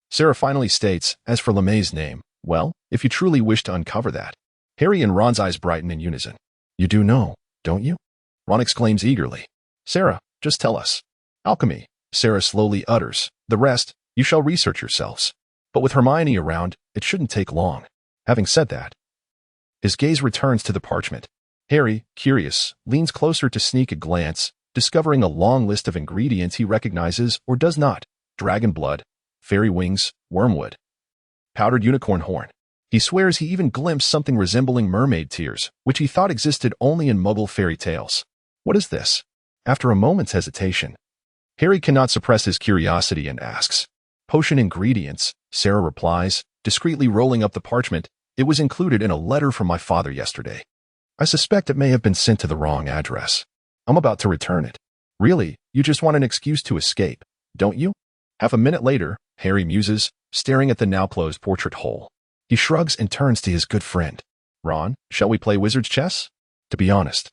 Sarah finally states, as for LeMay's name, well, if you truly wish to uncover that. Harry and Ron's eyes brighten in unison. You do know, don't you? Ron exclaims eagerly. Sarah, just tell us. Alchemy, Sarah slowly utters. The rest, you shall research yourselves. But with Hermione around, it shouldn't take long. Having said that, his gaze returns to the parchment. Harry, curious, leans closer to sneak a glance, discovering a long list of ingredients he recognizes or does not. Dragon blood, fairy wings, wormwood, powdered unicorn horn. He swears he even glimpsed something resembling mermaid tears, which he thought existed only in Muggle fairy tales. What is this? After a moment's hesitation, Harry cannot suppress his curiosity and asks. Potion ingredients, Sarah replies, discreetly rolling up the parchment. It was included in a letter from my father yesterday. I suspect it may have been sent to the wrong address. I'm about to return it. Really, you just want an excuse to escape, don't you? Half a minute later, Harry muses, staring at the now-closed portrait hole. He shrugs and turns to his good friend. Ron, shall we play wizard's chess? To be honest,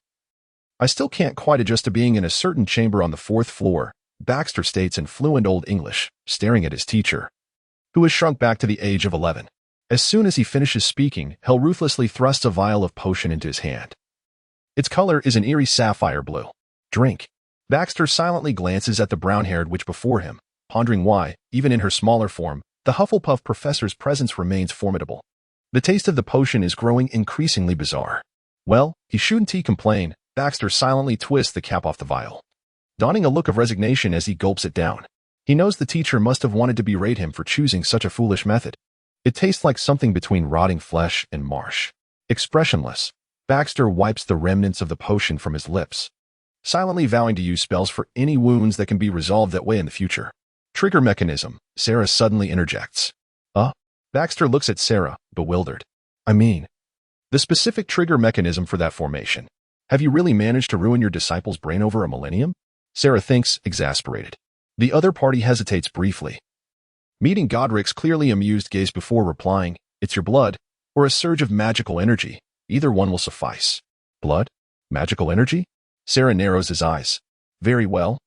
I still can't quite adjust to being in a certain chamber on the 4th floor, Baxter states in fluent Old English, staring at his teacher, who has shrunk back to the age of 11. As soon as he finishes speaking, Hell ruthlessly thrusts a vial of potion into his hand. Its color is an eerie sapphire blue. Drink. Baxter silently glances at the brown-haired witch before him, pondering why, even in her smaller form, the Hufflepuff professor's presence remains formidable. The taste of the potion is growing increasingly bizarre. Well, he shouldn't complain. Baxter silently twists the cap off the vial, donning a look of resignation as he gulps it down. He knows the teacher must have wanted to berate him for choosing such a foolish method. It tastes like something between rotting flesh and marsh. Expressionless, Baxter wipes the remnants of the potion from his lips, silently vowing to use spells for any wounds that can be resolved that way in the future. Trigger mechanism, Sarah suddenly interjects. Baxter looks at Sarah, bewildered. I mean, the specific trigger mechanism for that formation. Have you really managed to ruin your disciple's brain over a millennium? Sarah thinks, exasperated. The other party hesitates briefly, meeting Godric's clearly amused gaze before replying, it's your blood, or a surge of magical energy. Either one will suffice. Blood? Magical energy? Sarah narrows his eyes. Very well.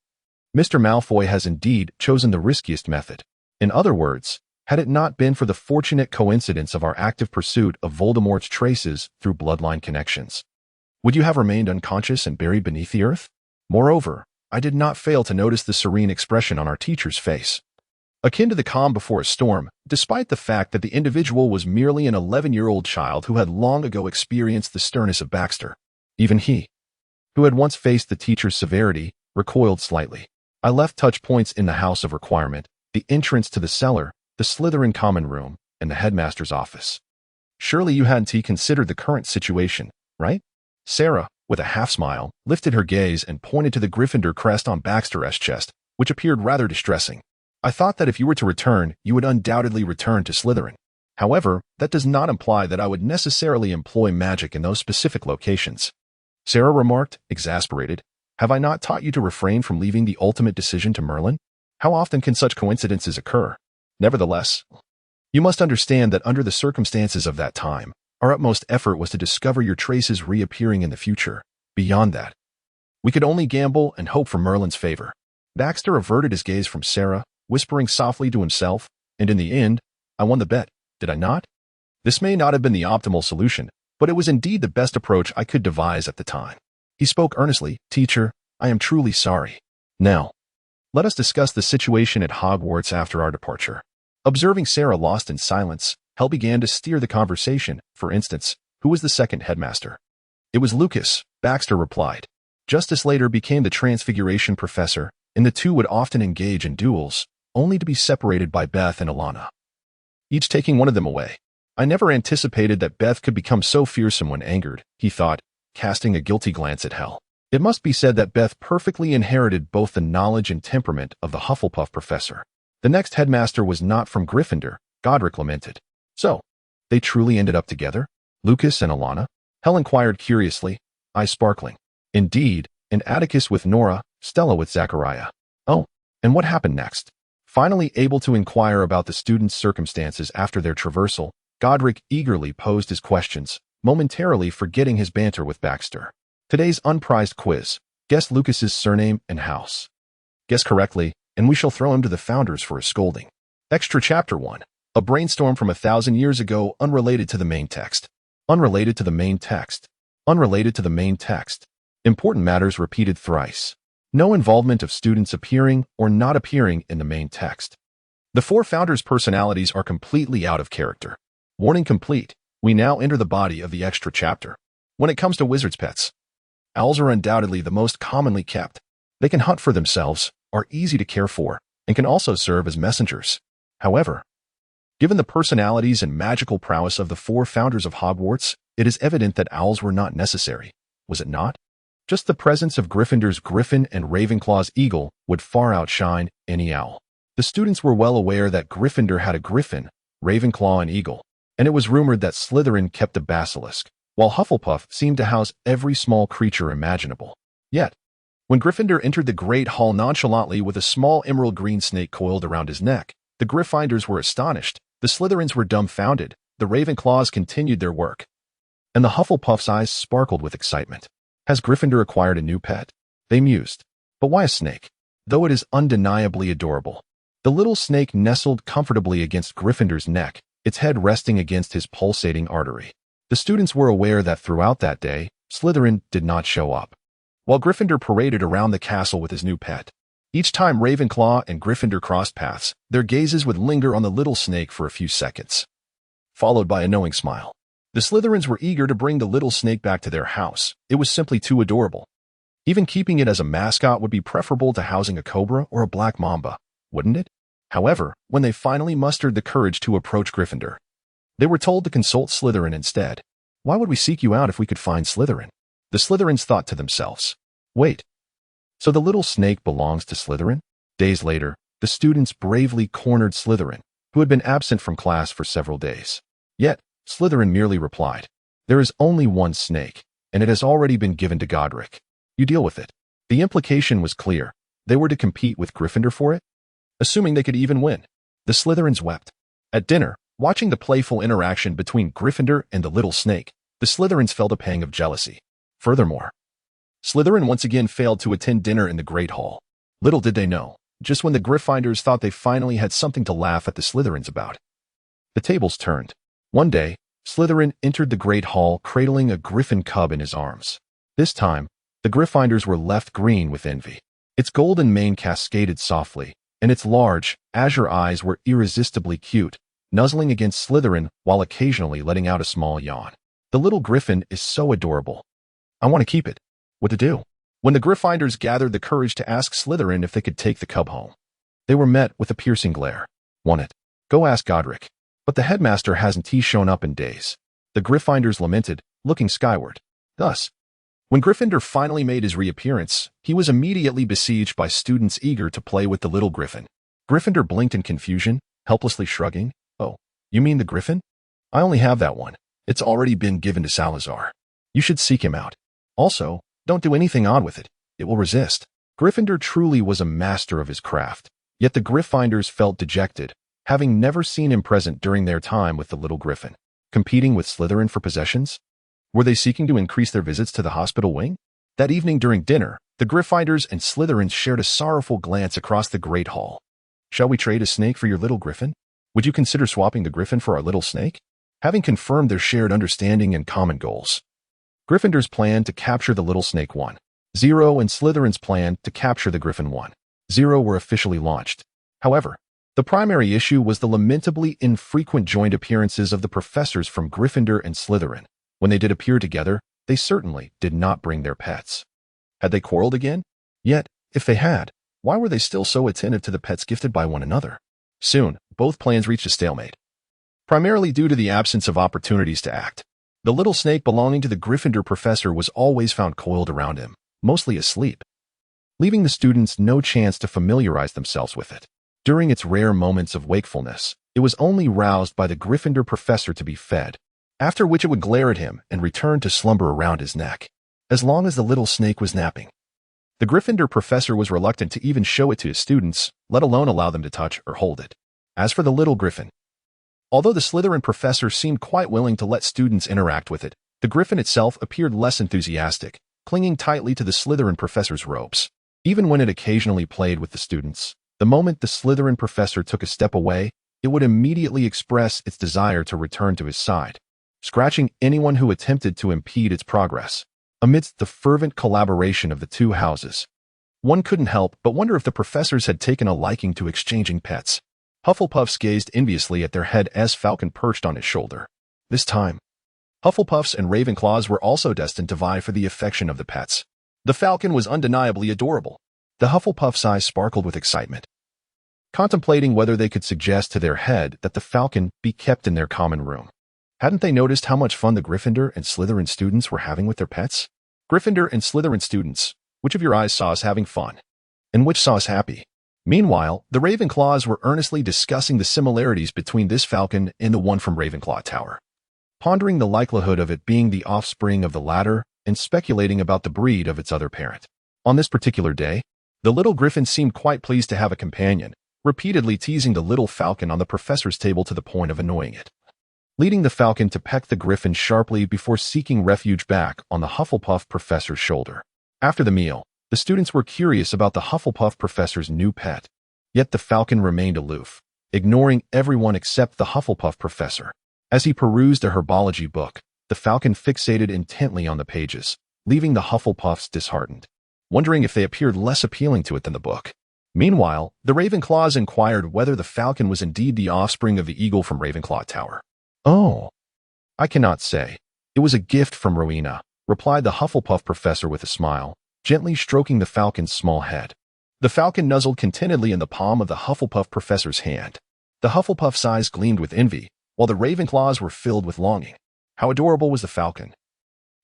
Mr. Malfoy has indeed chosen the riskiest method. In other words, had it not been for the fortunate coincidence of our active pursuit of Voldemort's traces through bloodline connections, would you have remained unconscious and buried beneath the earth? Moreover, I did not fail to notice the serene expression on our teacher's face, akin to the calm before a storm, despite the fact that the individual was merely an 11-year-old child who had long ago experienced the sternness of Baxter. Even he, who had once faced the teacher's severity, recoiled slightly. I left touch points in the House of Requirement, the entrance to the cellar, the Slytherin common room, and the headmaster's office. Surely you hadn't considered the current situation, right? Sarah, with a half-smile, lifted her gaze and pointed to the Gryffindor crest on Baxter's chest, which appeared rather distressing. I thought that if you were to return, you would undoubtedly return to Slytherin. However, that does not imply that I would necessarily employ magic in those specific locations. Sarah remarked, exasperated. Have I not taught you to refrain from leaving the ultimate decision to Merlin? How often can such coincidences occur? Nevertheless, you must understand that under the circumstances of that time, our utmost effort was to discover your traces reappearing in the future. Beyond that, we could only gamble and hope for Merlin's favor. Baxter averted his gaze from Sarah, whispering softly to himself, and in the end, I won the bet, did I not? This may not have been the optimal solution, but it was indeed the best approach I could devise at the time. He spoke earnestly, Teacher, I am truly sorry. Now, let us discuss the situation at Hogwarts after our departure. Observing Sarah lost in silence, Hell began to steer the conversation. For instance, who was the second headmaster? It was Lucas, Baxter replied. Justice later became the Transfiguration professor, and the two would often engage in duels, only to be separated by Beth and Alana, each taking one of them away. I never anticipated that Beth could become so fearsome when angered, he thought, casting a guilty glance at Hell. It must be said that Beth perfectly inherited both the knowledge and temperament of the Hufflepuff professor. The next headmaster was not from Gryffindor, Godric lamented. So, they truly ended up together? Lucas and Alana? Hell inquired curiously, eyes sparkling. Indeed, and Atticus with Nora, Stella with Zachariah. Oh, and what happened next? Finally able to inquire about the students' circumstances after their traversal, Godric eagerly posed his questions, momentarily forgetting his banter with Baxter. Today's unprized quiz. Guess Lucas's surname and house. Guess correctly, and we shall throw him to the founders for a scolding. Extra Chapter 1. A brainstorm from 1,000 years ago unrelated to the main text. Unrelated to the main text. Unrelated to the main text. Important matters repeated thrice. No involvement of students appearing or not appearing in the main text. The four founders' personalities are completely out of character. Warning complete. We now enter the body of the extra chapter. When it comes to wizards' pets, owls are undoubtedly the most commonly kept. They can hunt for themselves, are easy to care for, and can also serve as messengers. However, given the personalities and magical prowess of the four founders of Hogwarts, it is evident that owls were not necessary, was it not? Just the presence of Gryffindor's Griffin and Ravenclaw's Eagle would far outshine any owl. The students were well aware that Gryffindor had a Griffin, Ravenclaw, and Eagle, and it was rumored that Slytherin kept a basilisk, while Hufflepuff seemed to house every small creature imaginable. Yet, when Gryffindor entered the Great Hall nonchalantly with a small emerald green snake coiled around his neck, the Gryffindors were astonished, the Slytherins were dumbfounded, the Ravenclaws continued their work, and the Hufflepuff's eyes sparkled with excitement. Has Gryffindor acquired a new pet? They mused. But why a snake? Though it is undeniably adorable. The little snake nestled comfortably against Gryffindor's neck, its head resting against his pulsating artery. The students were aware that throughout that day, Slytherin did not show up, while Gryffindor paraded around the castle with his new pet. Each time Ravenclaw and Gryffindor crossed paths, their gazes would linger on the little snake for a few seconds, followed by a knowing smile. The Slytherins were eager to bring the little snake back to their house. It was simply too adorable. Even keeping it as a mascot would be preferable to housing a cobra or a black mamba, wouldn't it? However, when they finally mustered the courage to approach Gryffindor, they were told to consult Slytherin instead. Why would we seek you out if we could find Slytherin? The Slytherins thought to themselves. Wait, so the little snake belongs to Slytherin? Days later, the students bravely cornered Slytherin, who had been absent from class for several days. Yet, Slytherin merely replied, there is only one snake, and it has already been given to Godric. You deal with it. The implication was clear. They were to compete with Gryffindor for it, assuming they could even win. The Slytherins wept. At dinner, watching the playful interaction between Gryffindor and the little snake, the Slytherins felt a pang of jealousy. Furthermore, Slytherin once again failed to attend dinner in the Great Hall. Little did they know, just when the Gryffindors thought they finally had something to laugh at the Slytherins about, the tables turned. One day, Slytherin entered the Great Hall cradling a griffin cub in his arms. This time, the Gryffindors were left green with envy. Its golden mane cascaded softly, and its large, azure eyes were irresistibly cute, nuzzling against Slytherin while occasionally letting out a small yawn. The little griffin is so adorable. I want to keep it. What to do? When the Gryffindors gathered the courage to ask Slytherin if they could take the cub home, they were met with a piercing glare. Want it? Go ask Godric. But the headmaster hasn't shown up in days. the Gryffindors lamented, looking skyward. Thus, when Gryffindor finally made his reappearance, he was immediately besieged by students eager to play with the little Griffin. Gryffindor blinked in confusion, helplessly shrugging. Oh, you mean the Griffin? I only have that one. It's already been given to Salazar. You should seek him out. Also, don't do anything odd with it. It will resist. Gryffindor truly was a master of his craft. Yet the Gryffindors felt dejected, having never seen him present during their time with the little Griffin. Competing with Slytherin for possessions? Were they seeking to increase their visits to the hospital wing? That evening during dinner, the Gryffindors and Slytherins shared a sorrowful glance across the Great Hall. Shall we trade a snake for your little Griffin? Would you consider swapping the Griffin for our little snake? Having confirmed their shared understanding and common goals, Gryffindor's plan to capture the little snake 1-0 and Slytherin's plan to capture the Griffin 1-0 were officially launched. However, the primary issue was the lamentably infrequent joint appearances of the professors from Gryffindor and Slytherin. When they did appear together, they certainly did not bring their pets. Had they quarreled again? Yet, if they had, why were they still so attentive to the pets gifted by one another? Soon, both plans reached a stalemate. Primarily due to the absence of opportunities to act, the little snake belonging to the Gryffindor professor was always found coiled around him, mostly asleep, leaving the students no chance to familiarize themselves with it. During its rare moments of wakefulness, it was only roused by the Gryffindor professor to be fed, after which it would glare at him and return to slumber around his neck, as long as the little snake was napping. The Gryffindor professor was reluctant to even show it to his students, let alone allow them to touch or hold it. As for the little Griffin, although the Slytherin professor seemed quite willing to let students interact with it, the Griffin itself appeared less enthusiastic, clinging tightly to the Slytherin professor's ropes. Even when it occasionally played with the students, the moment the Slytherin professor took a step away, it would immediately express its desire to return to his side, scratching anyone who attempted to impede its progress. Amidst the fervent collaboration of the two houses, one couldn't help but wonder if the professors had taken a liking to exchanging pets. Hufflepuffs gazed enviously at their head as Falcon perched on his shoulder. This time, Hufflepuffs and Ravenclaws were also destined to vie for the affection of the pets. The Falcon was undeniably adorable. The Hufflepuffs' eyes sparkled with excitement, contemplating whether they could suggest to their head that the Falcon be kept in their common room. Hadn't they noticed how much fun the Gryffindor and Slytherin students were having with their pets? Gryffindor and Slytherin students, which of your eyes saw us having fun? And which saw us happy? Meanwhile, the Ravenclaws were earnestly discussing the similarities between this Falcon and the one from Ravenclaw Tower, pondering the likelihood of it being the offspring of the latter and speculating about the breed of its other parent. On this particular day, the little Griffin seemed quite pleased to have a companion, repeatedly teasing the little Falcon on the professor's table to the point of annoying it, leading the Falcon to peck the Griffin sharply before seeking refuge back on the Hufflepuff professor's shoulder. After the meal, the students were curious about the Hufflepuff professor's new pet, yet the Falcon remained aloof, ignoring everyone except the Hufflepuff professor. As he perused a herbology book, the Falcon fixated intently on the pages, leaving the Hufflepuffs disheartened, wondering if they appeared less appealing to it than the book. Meanwhile, the Ravenclaws inquired whether the Falcon was indeed the offspring of the eagle from Ravenclaw Tower. "Oh, I cannot say. It was a gift from Rowena," replied the Hufflepuff professor with a smile, gently stroking the Falcon's small head. The Falcon nuzzled contentedly in the palm of the Hufflepuff professor's hand. The Hufflepuff's eyes gleamed with envy, while the Ravenclaws were filled with longing. How adorable was the Falcon,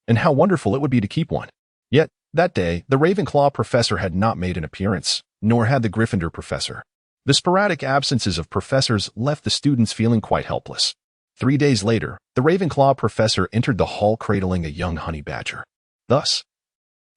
and how wonderful it would be to keep one. Yet, that day, the Ravenclaw professor had not made an appearance, nor had the Gryffindor professor. The sporadic absences of professors left the students feeling quite helpless. 3 days later, the Ravenclaw professor entered the hall cradling a young honey badger. Thus,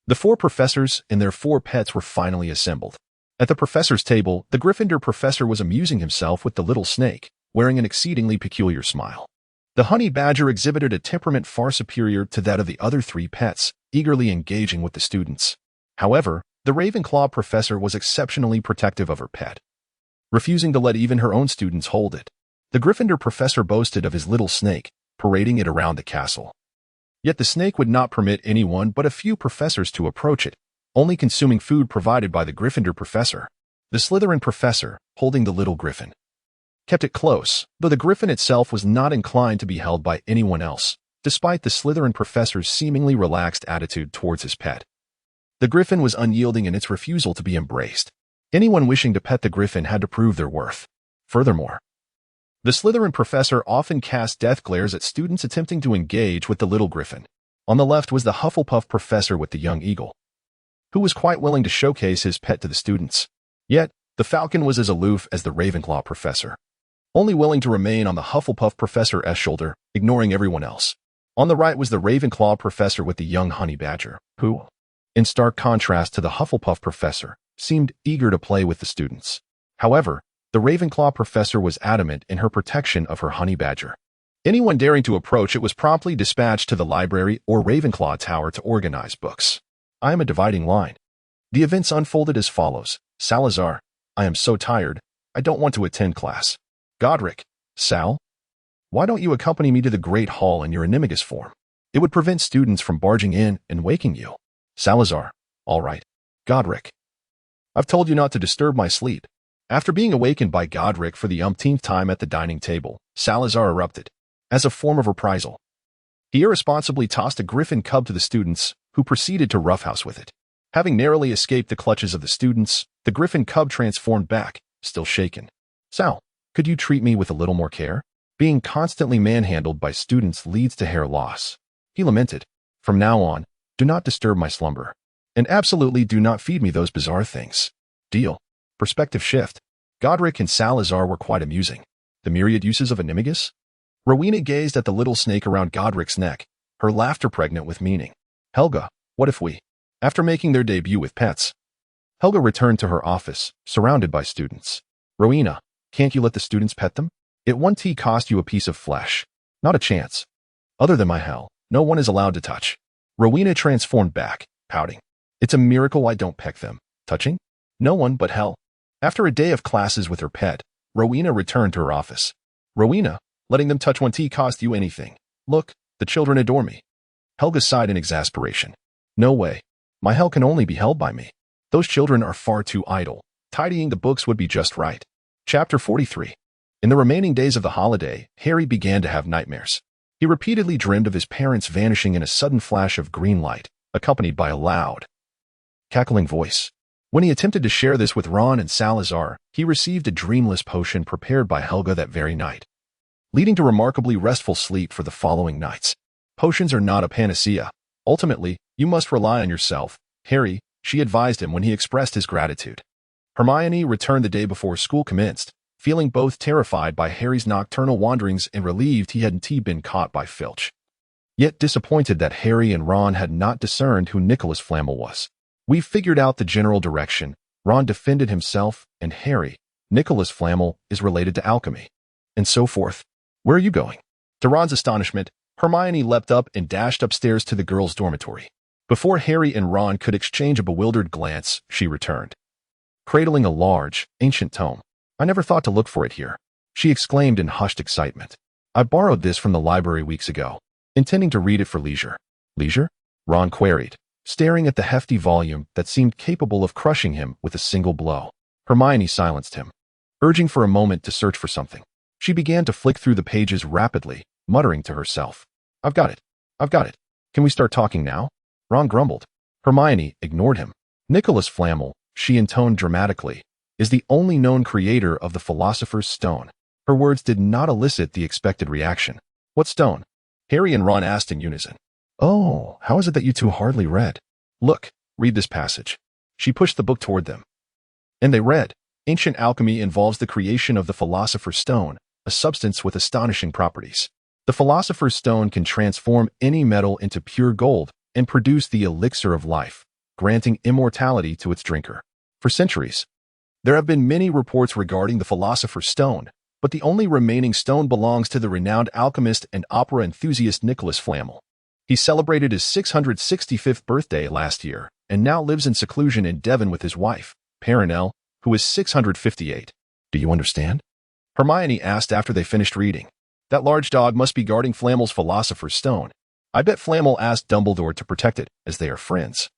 the 4 professors and their 4 pets were finally assembled. At the professor's table, the Gryffindor professor was amusing himself with the little snake, wearing an exceedingly peculiar smile. The honey badger exhibited a temperament far superior to that of the other 3 pets, eagerly engaging with the students. However, the Ravenclaw professor was exceptionally protective of her pet, refusing to let even her own students hold it. The Gryffindor professor boasted of his little snake, parading it around the castle. Yet the snake would not permit anyone but a few professors to approach it, only consuming food provided by the Gryffindor professor. The Slytherin professor, holding the little Griffin, kept it close, though the Griffin itself was not inclined to be held by anyone else, despite the Slytherin professor's seemingly relaxed attitude towards his pet. The Griffin was unyielding in its refusal to be embraced. Anyone wishing to pet the Griffin had to prove their worth. Furthermore, The Slytherin professor often cast death glares at students attempting to engage with the little griffin. On the left was the Hufflepuff professor with the young eagle, who was quite willing to showcase his pet to the students. Yet, the falcon was as aloof as the Ravenclaw professor, only willing to remain on the Hufflepuff professor's shoulder, ignoring everyone else. On the right was the Ravenclaw professor with the young honey badger, who, in stark contrast to the Hufflepuff professor, seemed eager to play with the students. However, the Ravenclaw professor was adamant in her protection of her honey badger. Anyone daring to approach it was promptly dispatched to the library or Ravenclaw tower to organize books. I am a dividing line. The events unfolded as follows. Salazar, I am so tired, I don't want to attend class. Godric, Sal, why don't you accompany me to the Great Hall in your animagus form? It would prevent students from barging in and waking you. Salazar, all right. Godric, I've told you not to disturb my sleep. After being awakened by Godric for the umpteenth time at the dining table, Salazar erupted. As a form of reprisal, he irresponsibly tossed a griffin cub to the students, who proceeded to roughhouse with it. Having narrowly escaped the clutches of the students, the griffin cub transformed back, still shaken. Sal, could you treat me with a little more care? Being constantly manhandled by students leads to hair loss. He lamented. From now on, do not disturb my slumber. And absolutely do not feed me those bizarre things. Deal. Perspective shift. Godric and Salazar were quite amusing. The myriad uses of animagus? Rowena gazed at the little snake around Godric's neck, her laughter pregnant with meaning. Helga, what if we? After making their debut with pets, Helga returned to her office, surrounded by students. Rowena, can't you let the students pet them? It won't cost you a piece of flesh. Not a chance. Other than my hell, no one is allowed to touch. Rowena transformed back, pouting. It's a miracle I don't peck them. Touching? No one but hell. After a day of classes with her pet, Rowena returned to her office. Rowena, letting them touch won't cost you anything. Look, the children adore me. Helga sighed in exasperation. No way. My hell can only be held by me. Those children are far too idle. Tidying the books would be just right. Chapter 43. In the remaining days of the holiday, Harry began to have nightmares. He repeatedly dreamed of his parents vanishing in a sudden flash of green light, accompanied by a loud, cackling voice. When he attempted to share this with Ron and Salazar, he received a dreamless potion prepared by Helga that very night, leading to remarkably restful sleep for the following nights. Potions are not a panacea. Ultimately, you must rely on yourself, Harry, she advised him when he expressed his gratitude. Hermione returned the day before school commenced, feeling both terrified by Harry's nocturnal wanderings and relieved he hadn't been caught by Filch. Yet disappointed that Harry and Ron had not discerned who Nicholas Flamel was. We've figured out the general direction, Ron defended himself, and Harry, Nicholas Flamel, is related to alchemy. And so forth. Where are you going? To Ron's astonishment, Hermione leapt up and dashed upstairs to the girls' dormitory. Before Harry and Ron could exchange a bewildered glance, she returned, cradling a large, ancient tome. I never thought to look for it here, she exclaimed in hushed excitement. I borrowed this from the library weeks ago, intending to read it for leisure. Leisure? Ron queried, staring at the hefty volume that seemed capable of crushing him with a single blow. Hermione silenced him, urging for a moment to search for something. She began to flick through the pages rapidly, muttering to herself. I've got it. I've got it. Can we start talking now? Ron grumbled. Hermione ignored him. Nicholas Flamel, she intoned dramatically, is the only known creator of the Philosopher's Stone. Her words did not elicit the expected reaction. What stone? Harry and Ron asked in unison. Oh, how is it that you two hardly read? Look, read this passage. She pushed the book toward them. And they read, Ancient alchemy involves the creation of the Philosopher's Stone, a substance with astonishing properties. The Philosopher's Stone can transform any metal into pure gold and produce the elixir of life, granting immortality to its drinker. For centuries, there have been many reports regarding the Philosopher's Stone, but the only remaining stone belongs to the renowned alchemist and opera enthusiast Nicholas Flamel. He celebrated his 665th birthday last year and now lives in seclusion in Devon with his wife, Perenelle, who is 658. Do you understand? Hermione asked after they finished reading. That large dog must be guarding Flamel's Philosopher's Stone. I bet Flamel asked Dumbledore to protect it, as they are friends.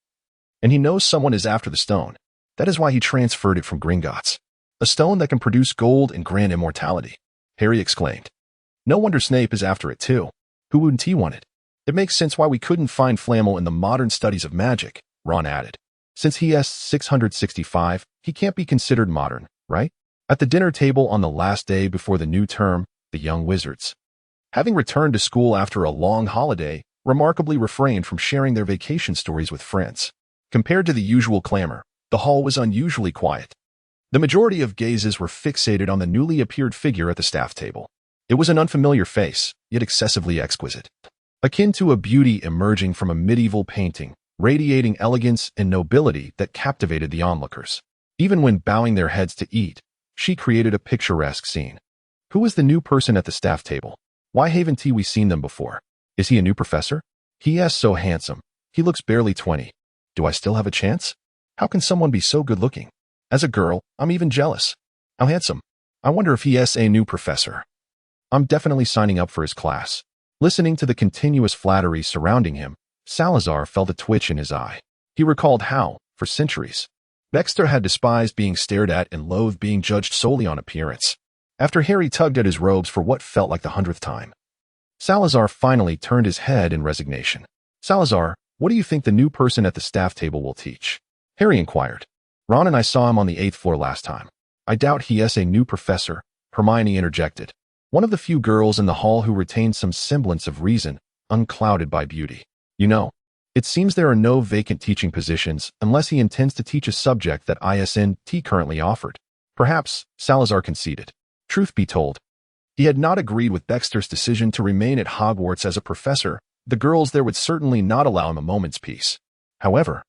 And he knows someone is after the stone. That is why he transferred it from Gringotts. A stone that can produce gold and grant immortality, Harry exclaimed. No wonder Snape is after it too. Who wouldn't he want it? It makes sense why we couldn't find Flamel in the modern studies of magic, Ron added. Since he has 665, he can't be considered modern, right? At the dinner table on the last day before the new term, the young wizards. Having returned to school after a long holiday, remarkably refrained from sharing their vacation stories with friends. Compared to the usual clamor, the hall was unusually quiet. The majority of gazes were fixated on the newly appeared figure at the staff table. It was an unfamiliar face, yet excessively exquisite. Akin to a beauty emerging from a medieval painting, radiating elegance and nobility that captivated the onlookers. Even when bowing their heads to eat, she created a picturesque scene. Who is the new person at the staff table? Why haven't we seen them before? Is he a new professor? He is so handsome. He looks barely 20. Do I still have a chance? How can someone be so good-looking? As a girl, I'm even jealous. How handsome. I wonder if he is a new professor. I'm definitely signing up for his class. Listening to the continuous flattery surrounding him, Salazar felt a twitch in his eye. He recalled how, for centuries, Baxter had despised being stared at and loathed being judged solely on appearance. After Harry tugged at his robes for what felt like the 100th time, Salazar finally turned his head in resignation. Salazar, what do you think the new person at the staff table will teach? Harry inquired. Ron and I saw him on the 8th floor last time. I doubt he is a new professor, Hermione interjected, one of the few girls in the hall who retained some semblance of reason, unclouded by beauty. You know, it seems there are no vacant teaching positions unless he intends to teach a subject that ISNT currently offered. Perhaps, Salazar conceded. Truth be told, he had not agreed with Baxter's decision to remain at Hogwarts as a professor. The girls there would certainly not allow him a moment's peace. However,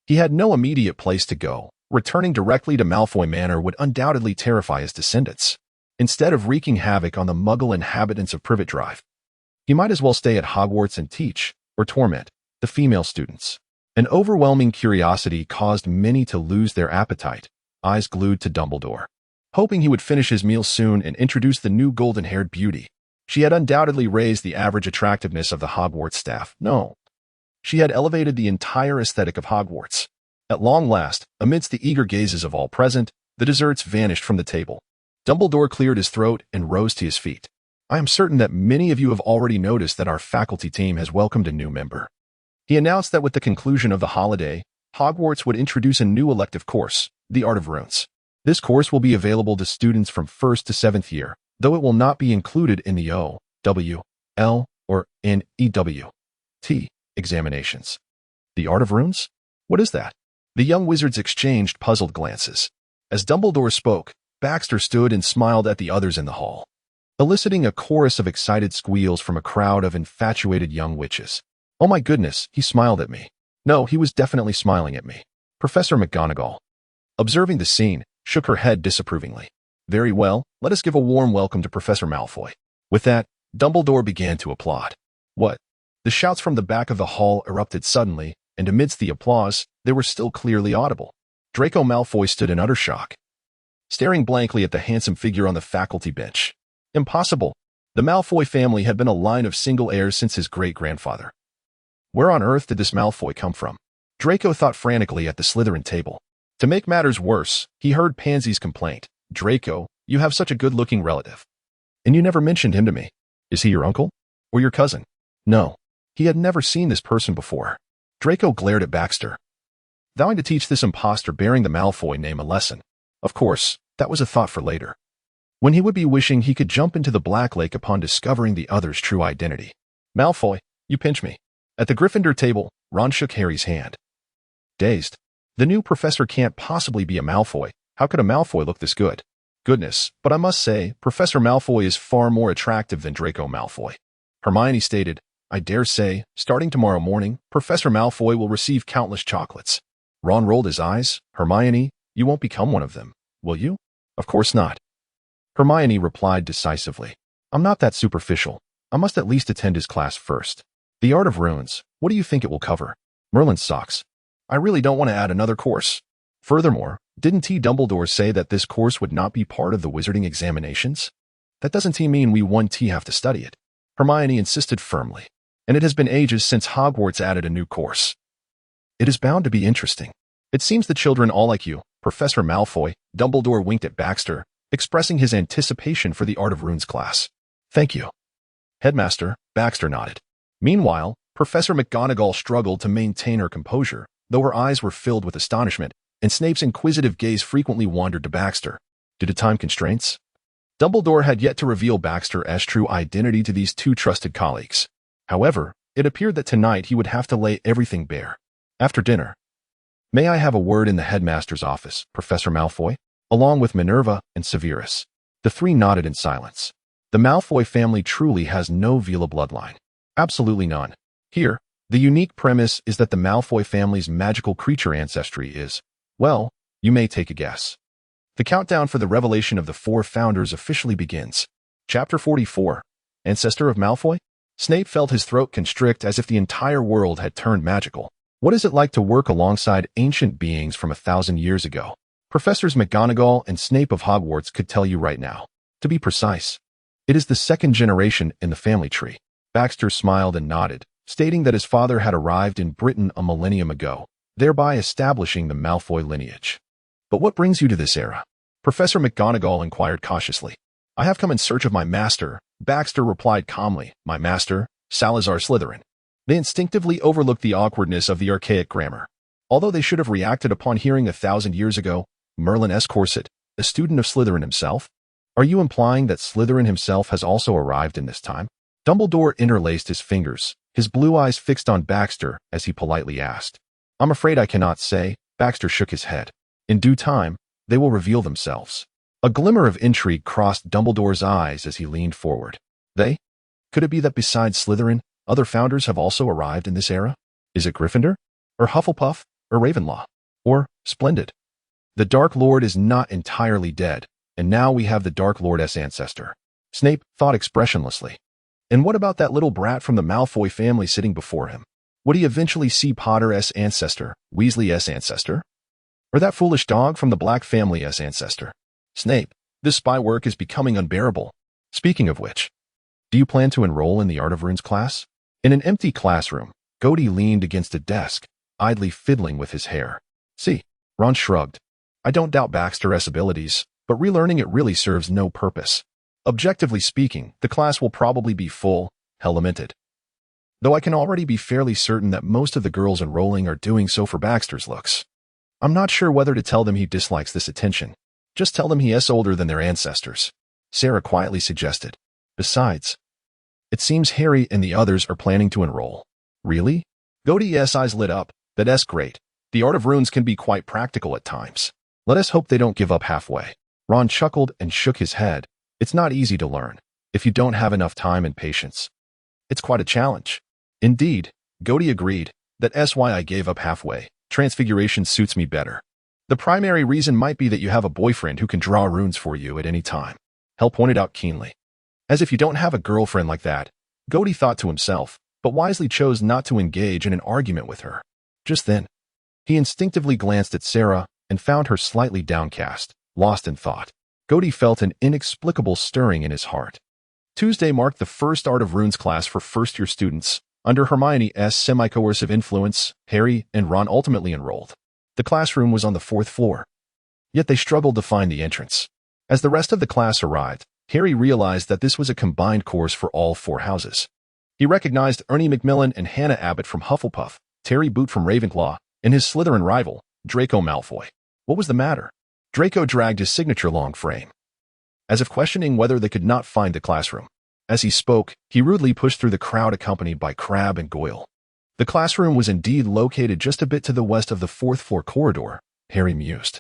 he had no immediate place to go. Returning directly to Malfoy Manor would undoubtedly terrify his descendants. Instead of wreaking havoc on the Muggle inhabitants of Privet Drive, he might as well stay at Hogwarts and teach, or torment, the female students. An overwhelming curiosity caused many to lose their appetite, eyes glued to Dumbledore. Hoping he would finish his meal soon and introduce the new golden-haired beauty, she had undoubtedly raised the average attractiveness of the Hogwarts staff. No, she had elevated the entire aesthetic of Hogwarts. At long last, amidst the eager gazes of all present, the desserts vanished from the table. Dumbledore cleared his throat and rose to his feet. I am certain that many of you have already noticed that our faculty team has welcomed a new member. He announced that with the conclusion of the holiday, Hogwarts would introduce a new elective course, the Art of Runes. This course will be available to students from 1st to 7th year, though it will not be included in the O, W, L, or NEWT examinations. The Art of Runes? What is that? The young wizards exchanged puzzled glances. As Dumbledore spoke, Baxter stood and smiled at the others in the hall, eliciting a chorus of excited squeals from a crowd of infatuated young witches. Oh my goodness, he smiled at me. No, he was definitely smiling at me. Professor McGonagall, observing the scene, shook her head disapprovingly. Very well, let us give a warm welcome to Professor Malfoy. With that, Dumbledore began to applaud. What? The shouts from the back of the hall erupted suddenly, and amidst the applause, they were still clearly audible. Draco Malfoy stood in utter shock, staring blankly at the handsome figure on the faculty bench. Impossible. The Malfoy family had been a line of single heirs since his great-grandfather. Where on earth did this Malfoy come from? Draco thought frantically at the Slytherin table. To make matters worse, he heard Pansy's complaint. Draco, you have such a good-looking relative. And you never mentioned him to me. Is he your uncle? Or your cousin? No. He had never seen this person before. Draco glared at Baxter, vowing to teach this impostor bearing the Malfoy name a lesson. Of course, that was a thought for later, when he would be wishing he could jump into the Black Lake upon discovering the other's true identity. Malfoy, you pinch me. At the Gryffindor table, Ron shook Harry's hand. Dazed. The new professor can't possibly be a Malfoy. How could a Malfoy look this good? Goodness, but I must say, Professor Malfoy is far more attractive than Draco Malfoy. Hermione stated, I dare say, starting tomorrow morning, Professor Malfoy will receive countless chocolates. Ron rolled his eyes. Hermione, you won't become one of them, will you? Of course not. Hermione replied decisively. I'm not that superficial. I must at least attend his class first. The Art of Runes, what do you think it will cover? Merlin's socks. I really don't want to add another course. Furthermore, didn't Dumbledore say that this course would not be part of the wizarding examinations? That doesn't mean we have to study it. Hermione insisted firmly. And it has been ages since Hogwarts added a new course. It is bound to be interesting. It seems the children all like you, Professor Malfoy. Dumbledore winked at Baxter, expressing his anticipation for the Art of Runes class. Thank you. Headmaster, Baxter nodded. Meanwhile, Professor McGonagall struggled to maintain her composure, though her eyes were filled with astonishment, and Snape's inquisitive gaze frequently wandered to Baxter. Due to time constraints, Dumbledore had yet to reveal Baxter's true identity to these two trusted colleagues. However, it appeared that tonight he would have to lay everything bare. After dinner, "May I have a word in the headmaster's office, Professor Malfoy?" Along with Minerva and Severus. The three nodded in silence. The Malfoy family truly has no Vila bloodline. Absolutely none. Here, the unique premise is that the Malfoy family's magical creature ancestry is, well, you may take a guess. The countdown for the revelation of the four founders officially begins. Chapter 44. Ancestor of Malfoy? Snape felt his throat constrict as if the entire world had turned magical. What is it like to work alongside ancient beings from 1,000 years ago? Professors McGonagall and Snape of Hogwarts could tell you right now. To be precise, it is the second generation in the family tree. Baxter smiled and nodded, stating that his father had arrived in Britain a millennium ago, thereby establishing the Malfoy lineage. But what brings you to this era? Professor McGonagall inquired cautiously. "I have come in search of my master," Baxter replied calmly. "My master, Salazar Slytherin." They instinctively overlooked the awkwardness of the archaic grammar. Although they should have reacted upon hearing 1,000 years ago, Merlin S. Corset, a student of Slytherin himself? Are you implying that Slytherin himself has also arrived in this time? Dumbledore interlaced his fingers, his blue eyes fixed on Baxter as he politely asked. "I'm afraid I cannot say." Baxter shook his head. "In due time, they will reveal themselves." A glimmer of intrigue crossed Dumbledore's eyes as he leaned forward. They? Could it be that besides Slytherin, other founders have also arrived in this era? Is it Gryffindor? Or Hufflepuff? Or Ravenclaw? Or Splendid? The Dark Lord is not entirely dead, and now we have the Dark Lord's ancestor. Snape thought expressionlessly. And what about that little brat from the Malfoy family sitting before him? Would he eventually see Potter's ancestor, Weasley's ancestor? Or that foolish dog from the Black family's ancestor? Snape, this spy work is becoming unbearable. Speaking of which, do you plan to enroll in the Art of Runes class? In an empty classroom, Cody leaned against a desk, idly fiddling with his hair. See, Ron shrugged. I don't doubt Baxter's abilities, but relearning it really serves no purpose. Objectively speaking, the class will probably be full, he lamented. Though I can already be fairly certain that most of the girls enrolling are doing so for Baxter's looks. I'm not sure whether to tell them he dislikes this attention. Just tell them he is older than their ancestors, Sarah quietly suggested. Besides, it seems Harry and the others are planning to enroll. Really? Cody's eyes lit up. That's great. The Art of Runes can be quite practical at times. Let us hope they don't give up halfway. Ron chuckled and shook his head. It's not easy to learn, if you don't have enough time and patience. It's quite a challenge. Indeed, Cody agreed. That's why I gave up halfway. Transfiguration suits me better. The primary reason might be that you have a boyfriend who can draw runes for you at any time. Hel pointed out keenly. As if you don't have a girlfriend like that, Cody thought to himself, but wisely chose not to engage in an argument with her. Just then, he instinctively glanced at Sarah and found her slightly downcast, lost in thought. Cody felt an inexplicable stirring in his heart. Tuesday marked the first Art of Runes class for first-year students. Under Hermione's semi-coercive influence, Harry and Ron ultimately enrolled. The classroom was on the 4th floor. Yet they struggled to find the entrance. As the rest of the class arrived, Harry realized that this was a combined course for all 4 houses. He recognized Ernie Macmillan and Hannah Abbott from Hufflepuff, Terry Boot from Ravenclaw, and his Slytherin rival, Draco Malfoy. What was the matter? Draco dragged his signature long frame, as if questioning whether they could not find the classroom. As he spoke, he rudely pushed through the crowd accompanied by Crabbe and Goyle. The classroom was indeed located just a bit to the west of the 4th floor corridor, Harry mused.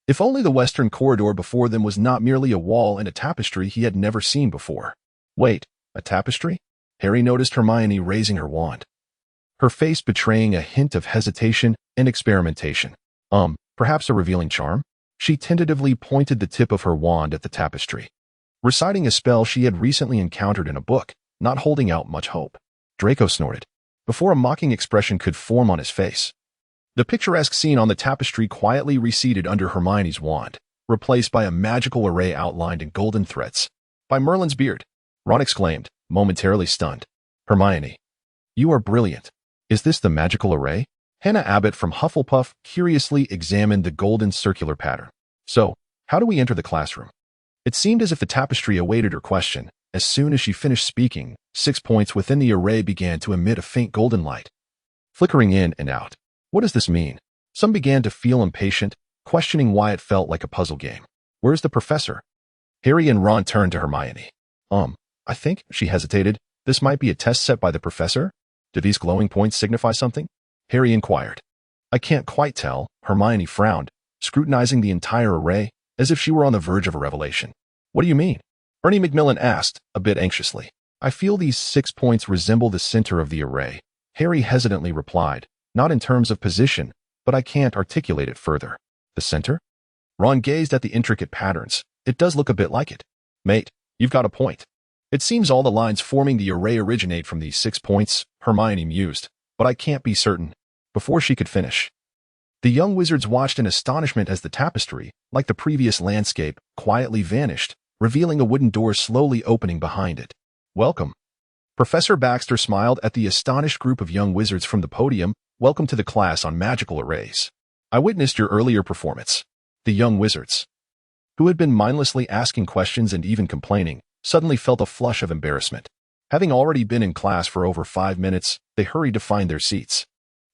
If only the western corridor before them was not merely a wall and a tapestry he had never seen before. Wait, a tapestry? Harry noticed Hermione raising her wand, her face betraying a hint of hesitation and experimentation. Perhaps a revealing charm? She tentatively pointed the tip of her wand at the tapestry, reciting a spell she had recently encountered in a book, not holding out much hope. Draco snorted, before a mocking expression could form on his face. The picturesque scene on the tapestry quietly receded under Hermione's wand, replaced by a magical array outlined in golden threads. By Merlin's beard, Ron exclaimed, momentarily stunned. Hermione, you are brilliant. Is this the magical array? Hannah Abbott from Hufflepuff curiously examined the golden circular pattern. So, how do we enter the classroom? It seemed as if the tapestry awaited her question. As soon as she finished speaking, 6 points within the array began to emit a faint golden light, flickering in and out. What does this mean? Some began to feel impatient, questioning why it felt like a puzzle game. Where's the professor? Harry and Ron turned to Hermione. I think, she hesitated, this might be a test set by the professor? Do these glowing points signify something? Harry inquired. I can't quite tell, Hermione frowned, scrutinizing the entire array, as if she were on the verge of a revelation. What do you mean? Ernie Macmillan asked, a bit anxiously. I feel these 6 points resemble the center of the array, Harry hesitantly replied, not in terms of position, but I can't articulate it further. The center? Ron gazed at the intricate patterns. It does look a bit like it. Mate, you've got a point. It seems all the lines forming the array originate from these 6 points, Hermione mused, but I can't be certain. Before she could finish, the young wizards watched in astonishment as the tapestry, like the previous landscape, quietly vanished, revealing a wooden door slowly opening behind it. Welcome. Professor Baxter smiled at the astonished group of young wizards from the podium. Welcome to the class on magical arrays. I witnessed your earlier performance. The young wizards, who had been mindlessly asking questions and even complaining, suddenly felt a flush of embarrassment. Having already been in class for over 5 minutes, they hurried to find their seats.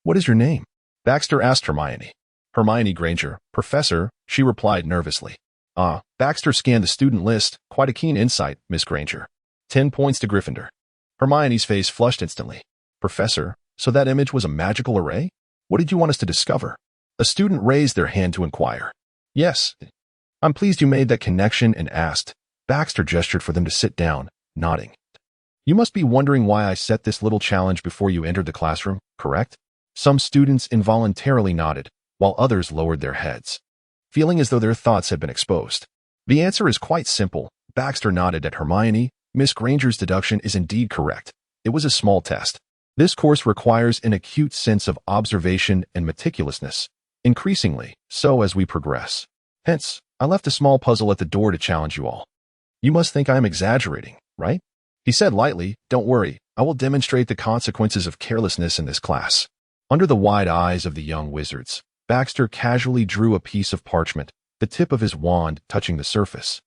What is your name? Baxter asked Hermione. Hermione Granger, Professor, she replied nervously. Baxter scanned the student list. Quite a keen insight, Miss Granger. 10 points to Gryffindor. Hermione's face flushed instantly. Professor, so that image was a magical array? What did you want us to discover? A student raised their hand to inquire. Yes. I'm pleased you made that connection and asked. Baxter gestured for them to sit down, nodding. You must be wondering why I set this little challenge before you entered the classroom, correct? Some students involuntarily nodded, while others lowered their heads, feeling as though their thoughts had been exposed. The answer is quite simple. Baxter nodded at Hermione. Miss Granger's deduction is indeed correct. It was a small test. This course requires an acute sense of observation and meticulousness, increasingly so as we progress. Hence, I left a small puzzle at the door to challenge you all. You must think I am exaggerating, right? He said lightly, Don't worry, I will demonstrate the consequences of carelessness in this class. Under the wide eyes of the young wizards, Baxter casually drew a piece of parchment, the tip of his wand touching the surface.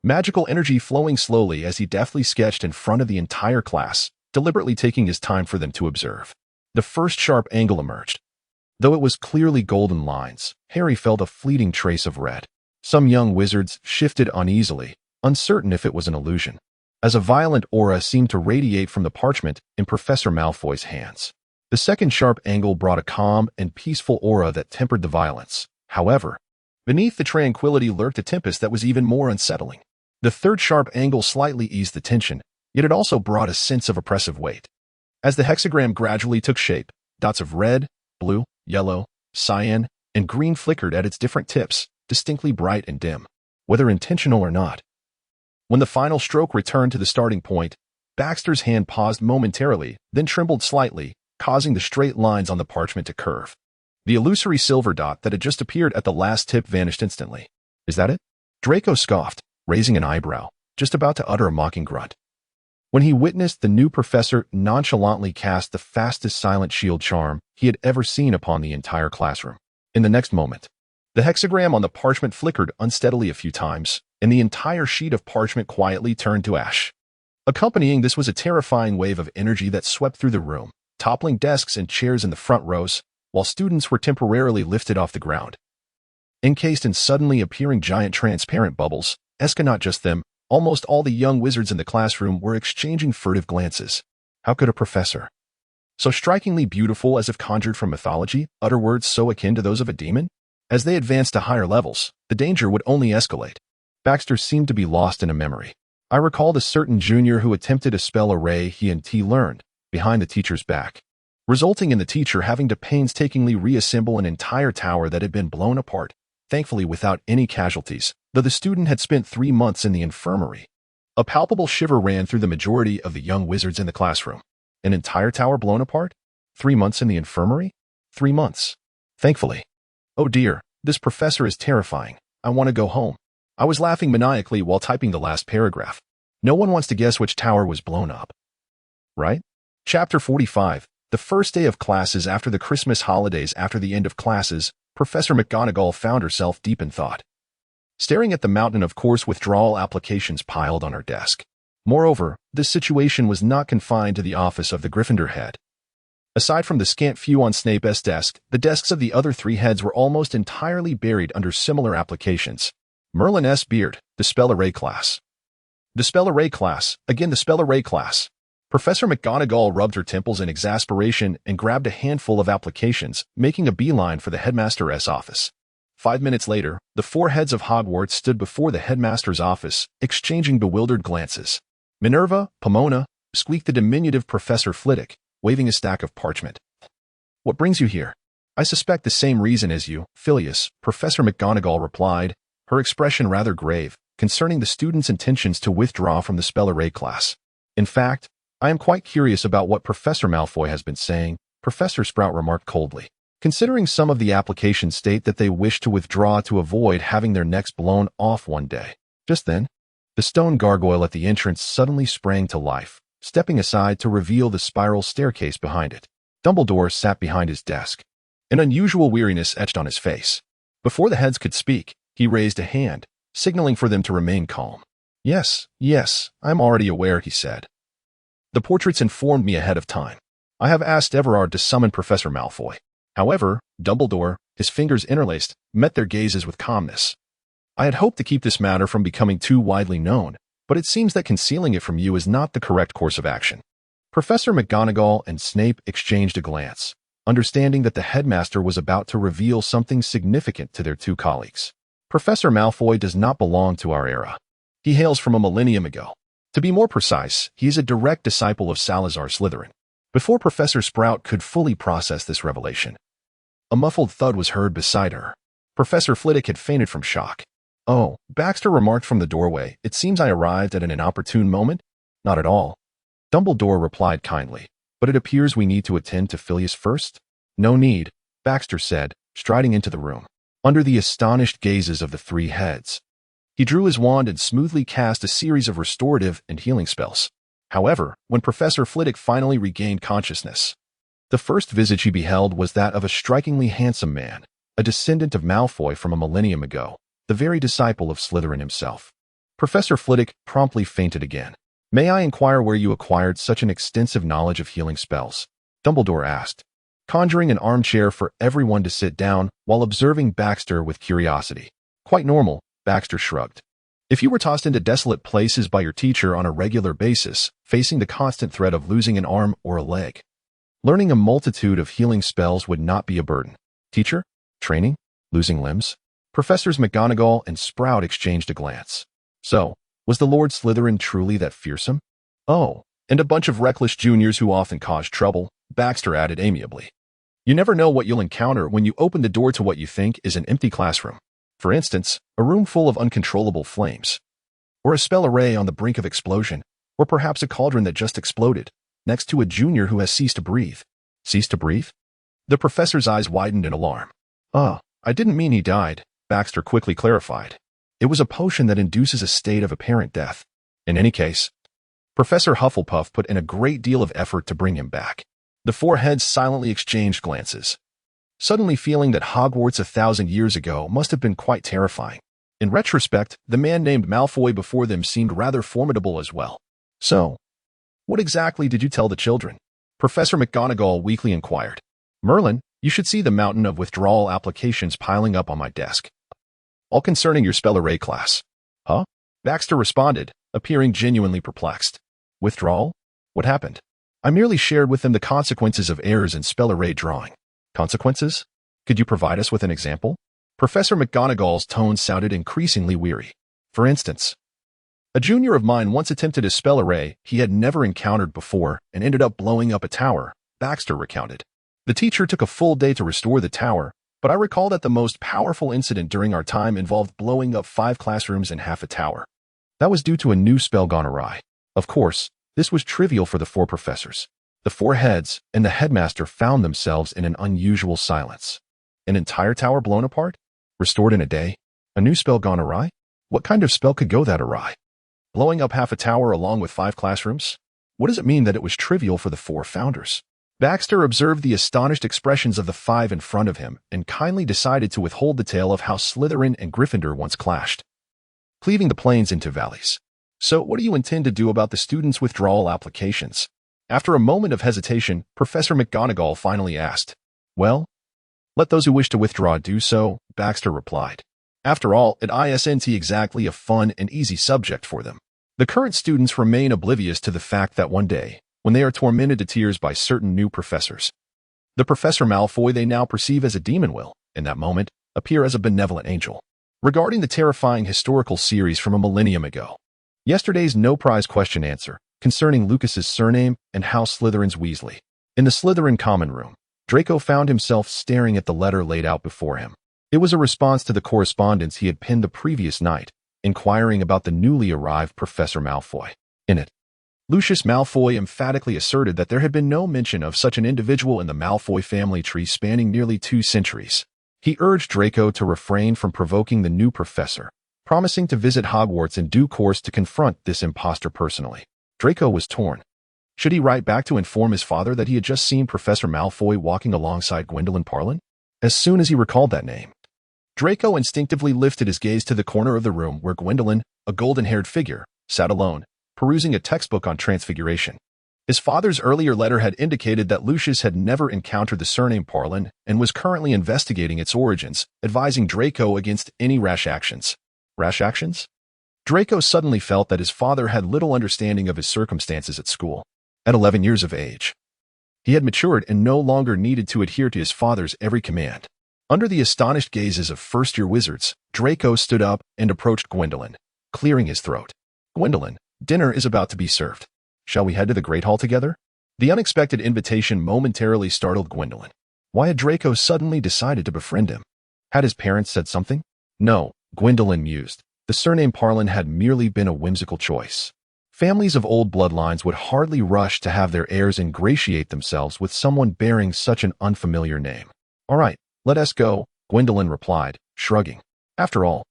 Magical energy flowing slowly as he deftly sketched in front of the entire class, deliberately taking his time for them to observe. The first sharp angle emerged. Though it was clearly golden lines, Harry felt a fleeting trace of red. Some young wizards shifted uneasily, uncertain if it was an illusion, as a violent aura seemed to radiate from the parchment in Professor Malfoy's hands. The second sharp angle brought a calm and peaceful aura that tempered the violence. However, beneath the tranquility lurked a tempest that was even more unsettling. The third sharp angle slightly eased the tension, yet it also brought a sense of oppressive weight. As the hexagram gradually took shape, dots of red, blue, yellow, cyan, and green flickered at its different tips, distinctly bright and dim, whether intentional or not. When the final stroke returned to the starting point, Baxter's hand paused momentarily, then trembled slightly, causing the straight lines on the parchment to curve. The illusory silver dot that had just appeared at the last tip vanished instantly. Is that it? Draco scoffed, raising an eyebrow, just about to utter a mocking grunt, when he witnessed the new professor nonchalantly cast the fastest silent shield charm he had ever seen upon the entire classroom. In the next moment, the hexagram on the parchment flickered unsteadily a few times, and the entire sheet of parchment quietly turned to ash. Accompanying this was a terrifying wave of energy that swept through the room, toppling desks and chairs in the front rows, while students were temporarily lifted off the ground, encased in suddenly appearing giant transparent bubbles. Not just them, almost all the young wizards in the classroom were exchanging furtive glances. How could a professor, so strikingly beautiful as if conjured from mythology, utter words so akin to those of a demon? As they advanced to higher levels, the danger would only escalate. Baxter seemed to be lost in a memory. I recalled a certain junior who attempted a spell array he and T learned, behind the teacher's back, resulting in the teacher having to painstakingly reassemble an entire tower that had been blown apart, thankfully without any casualties, though the student had spent 3 months in the infirmary. A palpable shiver ran through the majority of the young wizards in the classroom. An entire tower blown apart? 3 months in the infirmary? 3 months. Thankfully. Oh dear, this professor is terrifying. I want to go home. I was laughing maniacally while typing the last paragraph. No one wants to guess which tower was blown up. Right? Chapter 45. The first day of classes after the Christmas holidays. After the end of classes, Professor McGonagall found herself deep in thought, staring at the mountain of course withdrawal applications piled on her desk. Moreover, this situation was not confined to the office of the Gryffindor head. Aside from the scant few on Snape's desk, the desks of the other 3 heads were almost entirely buried under similar applications. Merlin S. Beard, Dispel Array Class. Dispel Array Class, again Dispel Array Class. Professor McGonagall rubbed her temples in exasperation and grabbed a handful of applications, making a beeline for the headmaster's office. 5 minutes later, the four heads of Hogwarts stood before the headmaster's office, exchanging bewildered glances. Minerva, Pomona, squeaked the diminutive Professor Flitwick, waving a stack of parchment. What brings you here? I suspect the same reason as you, Phileas, Professor McGonagall replied, her expression rather grave, concerning the student's intentions to withdraw from the Spell Array class. In fact, I am quite curious about what Professor Malfoy has been saying, Professor Sprout remarked coldly. Considering some of the applications state that they wish to withdraw to avoid having their necks blown off one day. Just then, the stone gargoyle at the entrance suddenly sprang to life, stepping aside to reveal the spiral staircase behind it. Dumbledore sat behind his desk. An unusual weariness etched on his face. Before the heads could speak, he raised a hand, signaling for them to remain calm. Yes, I'm already aware, he said. The portraits informed me ahead of time. I have asked Everard to summon Professor Malfoy. However, Dumbledore, his fingers interlaced, met their gazes with calmness. I had hoped to keep this matter from becoming too widely known, but it seems that concealing it from you is not the correct course of action. Professor McGonagall and Snape exchanged a glance, understanding that the headmaster was about to reveal something significant to their two colleagues. Professor Malfoy does not belong to our era. He hails from a millennium ago. To be more precise, he is a direct disciple of Salazar Slytherin. Before Professor Sprout could fully process this revelation, a muffled thud was heard beside her. Professor Flitwick had fainted from shock. Oh, Baxter remarked from the doorway, it seems I arrived at an inopportune moment? Not at all. Dumbledore replied kindly, but it appears we need to attend to Phileas first? No need, Baxter said, striding into the room. Under the astonished gazes of the three heads, he drew his wand and smoothly cast a series of restorative and healing spells. However, when Professor Flitwick finally regained consciousness, the first visage he beheld was that of a strikingly handsome man, a descendant of Malfoy from a millennium ago, the very disciple of Slytherin himself. Professor Flitwick promptly fainted again. May I inquire where you acquired such an extensive knowledge of healing spells? Dumbledore asked, conjuring an armchair for everyone to sit down while observing Baxter with curiosity. Quite normal, Baxter shrugged. If you were tossed into desolate places by your teacher on a regular basis, facing the constant threat of losing an arm or a leg, learning a multitude of healing spells would not be a burden. Teacher? Training? Losing limbs? Professors McGonagall and Sprout exchanged a glance. So, was the Lord Slytherin truly that fearsome? Oh, and a bunch of reckless juniors who often caused trouble, Baxter added amiably. You never know what you'll encounter when you open the door to what you think is an empty classroom. For instance, a room full of uncontrollable flames, or a spell array on the brink of explosion, or perhaps a cauldron that just exploded, next to a junior who has ceased to breathe. Ceased to breathe? The professor's eyes widened in alarm. Oh, I didn't mean he died, Baxter quickly clarified. It was a potion that induces a state of apparent death. In any case, Professor Hufflepuff put in a great deal of effort to bring him back. The four heads silently exchanged glances, suddenly feeling that Hogwarts 1,000 years ago must have been quite terrifying. In retrospect, the man named Malfoy before them seemed rather formidable as well. So, what exactly did you tell the children? Professor McGonagall weakly inquired. Merlin, you should see the mountain of withdrawal applications piling up on my desk. All concerning your spell array class. Huh? Baxter responded, appearing genuinely perplexed. Withdrawal? What happened? I merely shared with them the consequences of errors in spell array drawing. Consequences? Could you provide us with an example? Professor McGonagall's tone sounded increasingly weary. For instance, a junior of mine once attempted a spell array he had never encountered before and ended up blowing up a tower, Baxter recounted. The teacher took a full day to restore the tower, but I recall that the most powerful incident during our time involved blowing up 5 classrooms and half a tower. That was due to a new spell gone awry. Of course, this was trivial for the 4 professors. The 4 heads and the headmaster found themselves in an unusual silence. An entire tower blown apart? Restored in a day? A new spell gone awry? What kind of spell could go that awry? Blowing up half a tower along with 5 classrooms? What does it mean that it was trivial for the 4 founders? Baxter observed the astonished expressions of the 5 in front of him and kindly decided to withhold the tale of how Slytherin and Gryffindor once clashed, cleaving the plains into valleys. So what do you intend to do about the students' withdrawal applications? After a moment of hesitation, Professor McGonagall finally asked. Well, let those who wish to withdraw do so, Baxter replied. After all, it isn't exactly a fun and easy subject for them. The current students remain oblivious to the fact that one day, when they are tormented to tears by certain new professors, the Professor Malfoy they now perceive as a demon will, in that moment, appear as a benevolent angel. Regarding the terrifying historical series from a millennium ago, yesterday's no-prize question-answer concerning Lucas's surname and House Slytherin's Weasley. In the Slytherin common room, Draco found himself staring at the letter laid out before him. It was a response to the correspondence he had penned the previous night, inquiring about the newly arrived Professor Malfoy. In it, Lucius Malfoy emphatically asserted that there had been no mention of such an individual in the Malfoy family tree spanning nearly 2 centuries. He urged Draco to refrain from provoking the new professor, promising to visit Hogwarts in due course to confront this impostor personally. Draco was torn. Should he write back to inform his father that he had just seen Professor Malfoy walking alongside Gwendolyn Parlin? As soon as he recalled that name, Draco instinctively lifted his gaze to the corner of the room where Gwendolyn, a golden-haired figure, sat alone, perusing a textbook on transfiguration. His father's earlier letter had indicated that Lucius had never encountered the surname Parlin and was currently investigating its origins, advising Draco against any rash actions. Rash actions? Draco suddenly felt that his father had little understanding of his circumstances at school. At 11 years of age, he had matured and no longer needed to adhere to his father's every command. Under the astonished gazes of first-year wizards, Draco stood up and approached Gwendolyn, clearing his throat. "Gwendolyn, dinner is about to be served. Shall we head to the Great Hall together?" The unexpected invitation momentarily startled Gwendolyn. Why had Draco suddenly decided to befriend him? Had his parents said something? No, Gwendolyn mused. The surname Parlin had merely been a whimsical choice. Families of old bloodlines would hardly rush to have their heirs ingratiate themselves with someone bearing such an unfamiliar name. "All right, let us go," Gwendolyn replied, shrugging. After all,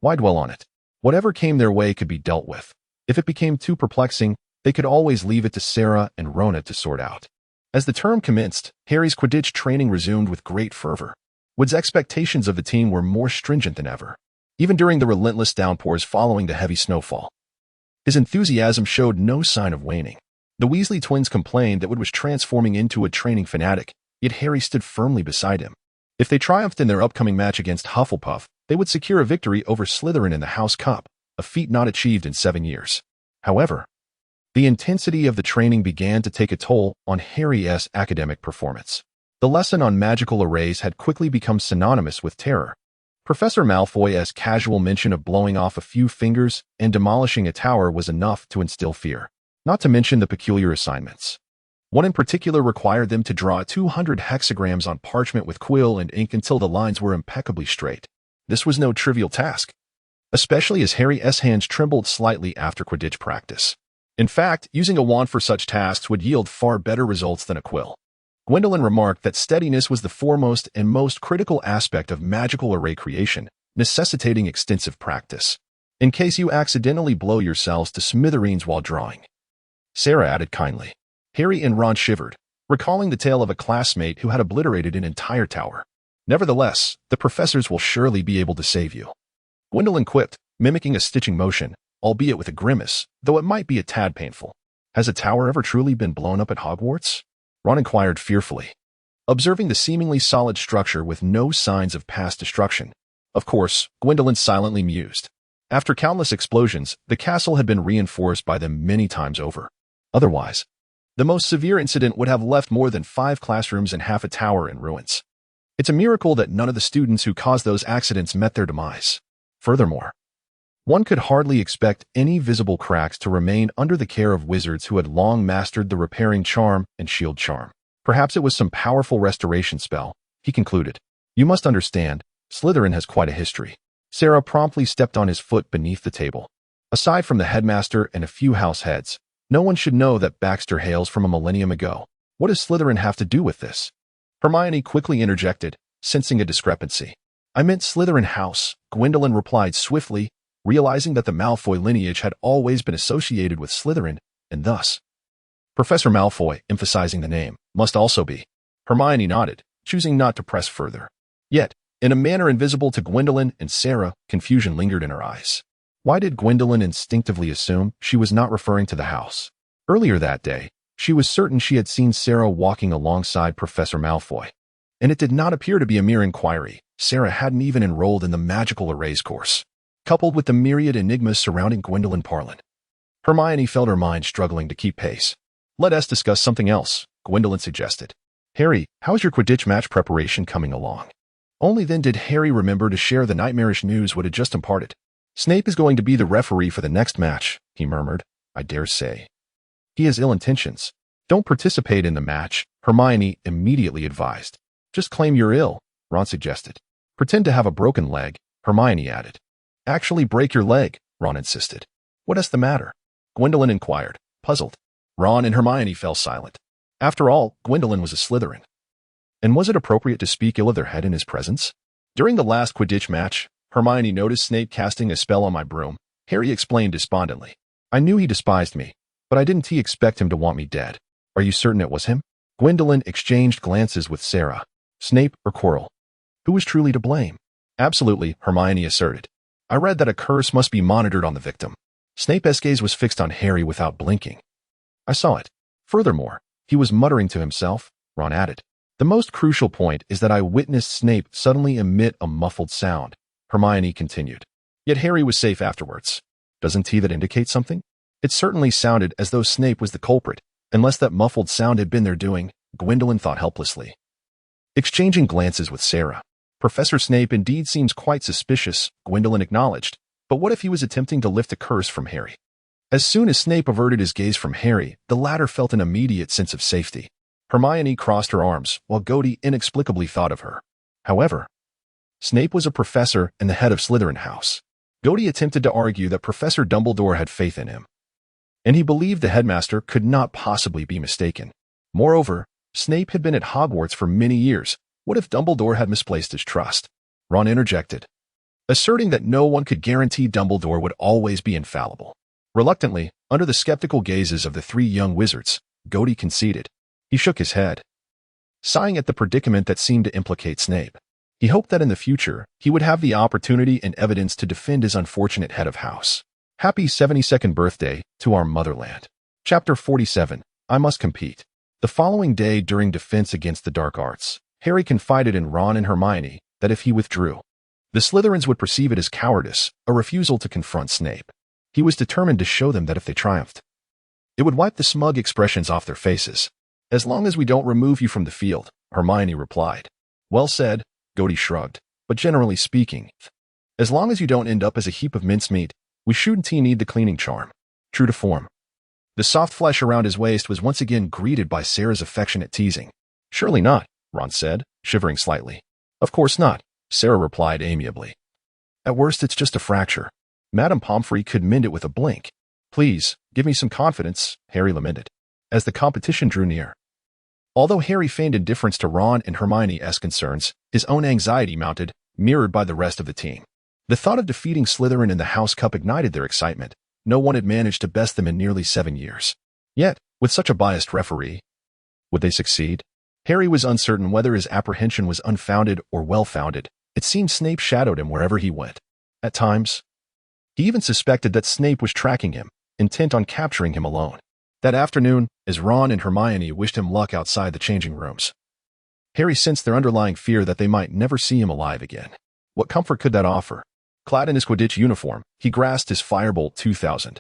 why dwell on it? Whatever came their way could be dealt with. If it became too perplexing, they could always leave it to Sarah and Rona to sort out. As the term commenced, Harry's Quidditch training resumed with great fervor. Wood's expectations of the team were more stringent than ever, even during the relentless downpours following the heavy snowfall. His enthusiasm showed no sign of waning. The Weasley twins complained that Wood was transforming into a training fanatic, yet Harry stood firmly beside him. If they triumphed in their upcoming match against Hufflepuff, they would secure a victory over Slytherin in the House Cup, a feat not achieved in 7 years. However, the intensity of the training began to take a toll on Harry's academic performance. The lesson on magical arrays had quickly become synonymous with terror. Professor Malfoy's casual mention of blowing off a few fingers and demolishing a tower was enough to instill fear, not to mention the peculiar assignments. One in particular required them to draw 200 hexagrams on parchment with quill and ink until the lines were impeccably straight. This was no trivial task, especially as Harry's hands trembled slightly after Quidditch practice. In fact, using a wand for such tasks would yield far better results than a quill. Gwendolyn remarked that steadiness was the foremost and most critical aspect of magical array creation, necessitating extensive practice, in case you accidentally blow yourselves to smithereens while drawing. Sarah added kindly. Harry and Ron shivered, recalling the tale of a classmate who had obliterated an entire tower. "Nevertheless, the professors will surely be able to save you," Gwendolyn quipped, mimicking a stitching motion, albeit with a grimace, though it might be a tad painful. "Has a tower ever truly been blown up at Hogwarts?" Ron inquired fearfully, observing the seemingly solid structure with no signs of past destruction. Of course, Gwendolyn silently mused. After countless explosions, the castle had been reinforced by them many times over. Otherwise, the most severe incident would have left more than 5 classrooms and half a tower in ruins. It's a miracle that none of the students who caused those accidents met their demise. Furthermore, one could hardly expect any visible cracks to remain under the care of wizards who had long mastered the repairing charm and shield charm. Perhaps it was some powerful restoration spell, he concluded. "You must understand, Slytherin has quite a history." Sarah promptly stepped on his foot beneath the table. Aside from the headmaster and a few house heads, no one should know that Baxter hails from a millennium ago. What does Slytherin have to do with this? Hermione quickly interjected, sensing a discrepancy. "I meant Slytherin House," Gwendolyn replied swiftly, realizing that the Malfoy lineage had always been associated with Slytherin, and thus, Professor Malfoy, emphasizing the name, must also be. Hermione nodded, choosing not to press further. Yet, in a manner invisible to Gwendolyn and Sarah, confusion lingered in her eyes. Why did Gwendolyn instinctively assume she was not referring to the house? Earlier that day, she was certain she had seen Sarah walking alongside Professor Malfoy. And it did not appear to be a mere inquiry. Sarah hadn't even enrolled in the magical arrays course. Coupled with the myriad enigmas surrounding Gwendolyn Parlin, Hermione felt her mind struggling to keep pace. "Let us discuss something else," Gwendolyn suggested. "Harry, how's your Quidditch match preparation coming along?" Only then did Harry remember to share the nightmarish news Wood had just imparted. "Snape is going to be the referee for the next match," he murmured. "I dare say he has ill intentions." "Don't participate in the match," Hermione immediately advised. "Just claim you're ill," Ron suggested. "Pretend to have a broken leg," Hermione added. "Actually break your leg," Ron insisted. "What is the matter?" Gwendolyn inquired, puzzled. Ron and Hermione fell silent. After all, Gwendolyn was a Slytherin. And was it appropriate to speak ill of their head in his presence? "During the last Quidditch match, Hermione noticed Snape casting a spell on my broom," Harry explained despondently. "I knew he despised me, but I didn't expect him to want me dead." "Are you certain it was him?" Gwendolyn exchanged glances with Sarah. "Snape or Quirrell? Who was truly to blame?" "Absolutely," Hermione asserted. "I read that a curse must be monitored on the victim." Snape's gaze was fixed on Harry without blinking. "I saw it. Furthermore, he was muttering to himself," Ron added. "The most crucial point is that I witnessed Snape suddenly emit a muffled sound," Hermione continued. "Yet Harry was safe afterwards. Doesn't that indicate something?" It certainly sounded as though Snape was the culprit, unless that muffled sound had been their doing, Gwendolyn thought helplessly. Exchanging glances with Sarah. "Professor Snape indeed seems quite suspicious," Gwendolyn acknowledged. "But what if he was attempting to lift a curse from Harry?" As soon as Snape averted his gaze from Harry, the latter felt an immediate sense of safety. Hermione crossed her arms, while Gody inexplicably thought of her. However, Snape was a professor and the head of Slytherin House. Gody attempted to argue that Professor Dumbledore had faith in him, and he believed the headmaster could not possibly be mistaken. Moreover, Snape had been at Hogwarts for many years. What if Dumbledore had misplaced his trust? Ron interjected, asserting that no one could guarantee Dumbledore would always be infallible. Reluctantly, under the skeptical gazes of the three young wizards, Gody conceded. He shook his head, sighing at the predicament that seemed to implicate Snape. He hoped that in the future, he would have the opportunity and evidence to defend his unfortunate head of house. Happy 72nd birthday to our motherland. Chapter 47, I Must Compete. The following day during defense against the dark arts, Harry confided in Ron and Hermione that if he withdrew, the Slytherins would perceive it as cowardice, a refusal to confront Snape. He was determined to show them that if they triumphed, it would wipe the smug expressions off their faces. "As long as we don't remove you from the field," Hermione replied. "Well said," Gody shrugged. "But generally speaking, as long as you don't end up as a heap of mincemeat, we shouldn't need the cleaning charm." True to form, the soft flesh around his waist was once again greeted by Sarah's affectionate teasing. "Surely not," Ron said, shivering slightly. "Of course not," Sarah replied amiably. "At worst, it's just a fracture. Madame Pomfrey could mend it with a blink." "Please, give me some confidence," Harry lamented, as the competition drew near. Although Harry feigned indifference to Ron and Hermione's concerns, his own anxiety mounted, mirrored by the rest of the team. The thought of defeating Slytherin in the House Cup ignited their excitement. No one had managed to best them in nearly 7 years. Yet, with such a biased referee, would they succeed? Harry was uncertain whether his apprehension was unfounded or well-founded. It seemed Snape shadowed him wherever he went. At times, he even suspected that Snape was tracking him, intent on capturing him alone. That afternoon, as Ron and Hermione wished him luck outside the changing rooms, Harry sensed their underlying fear that they might never see him alive again. What comfort could that offer? Clad in his Quidditch uniform, he grasped his Firebolt 2000,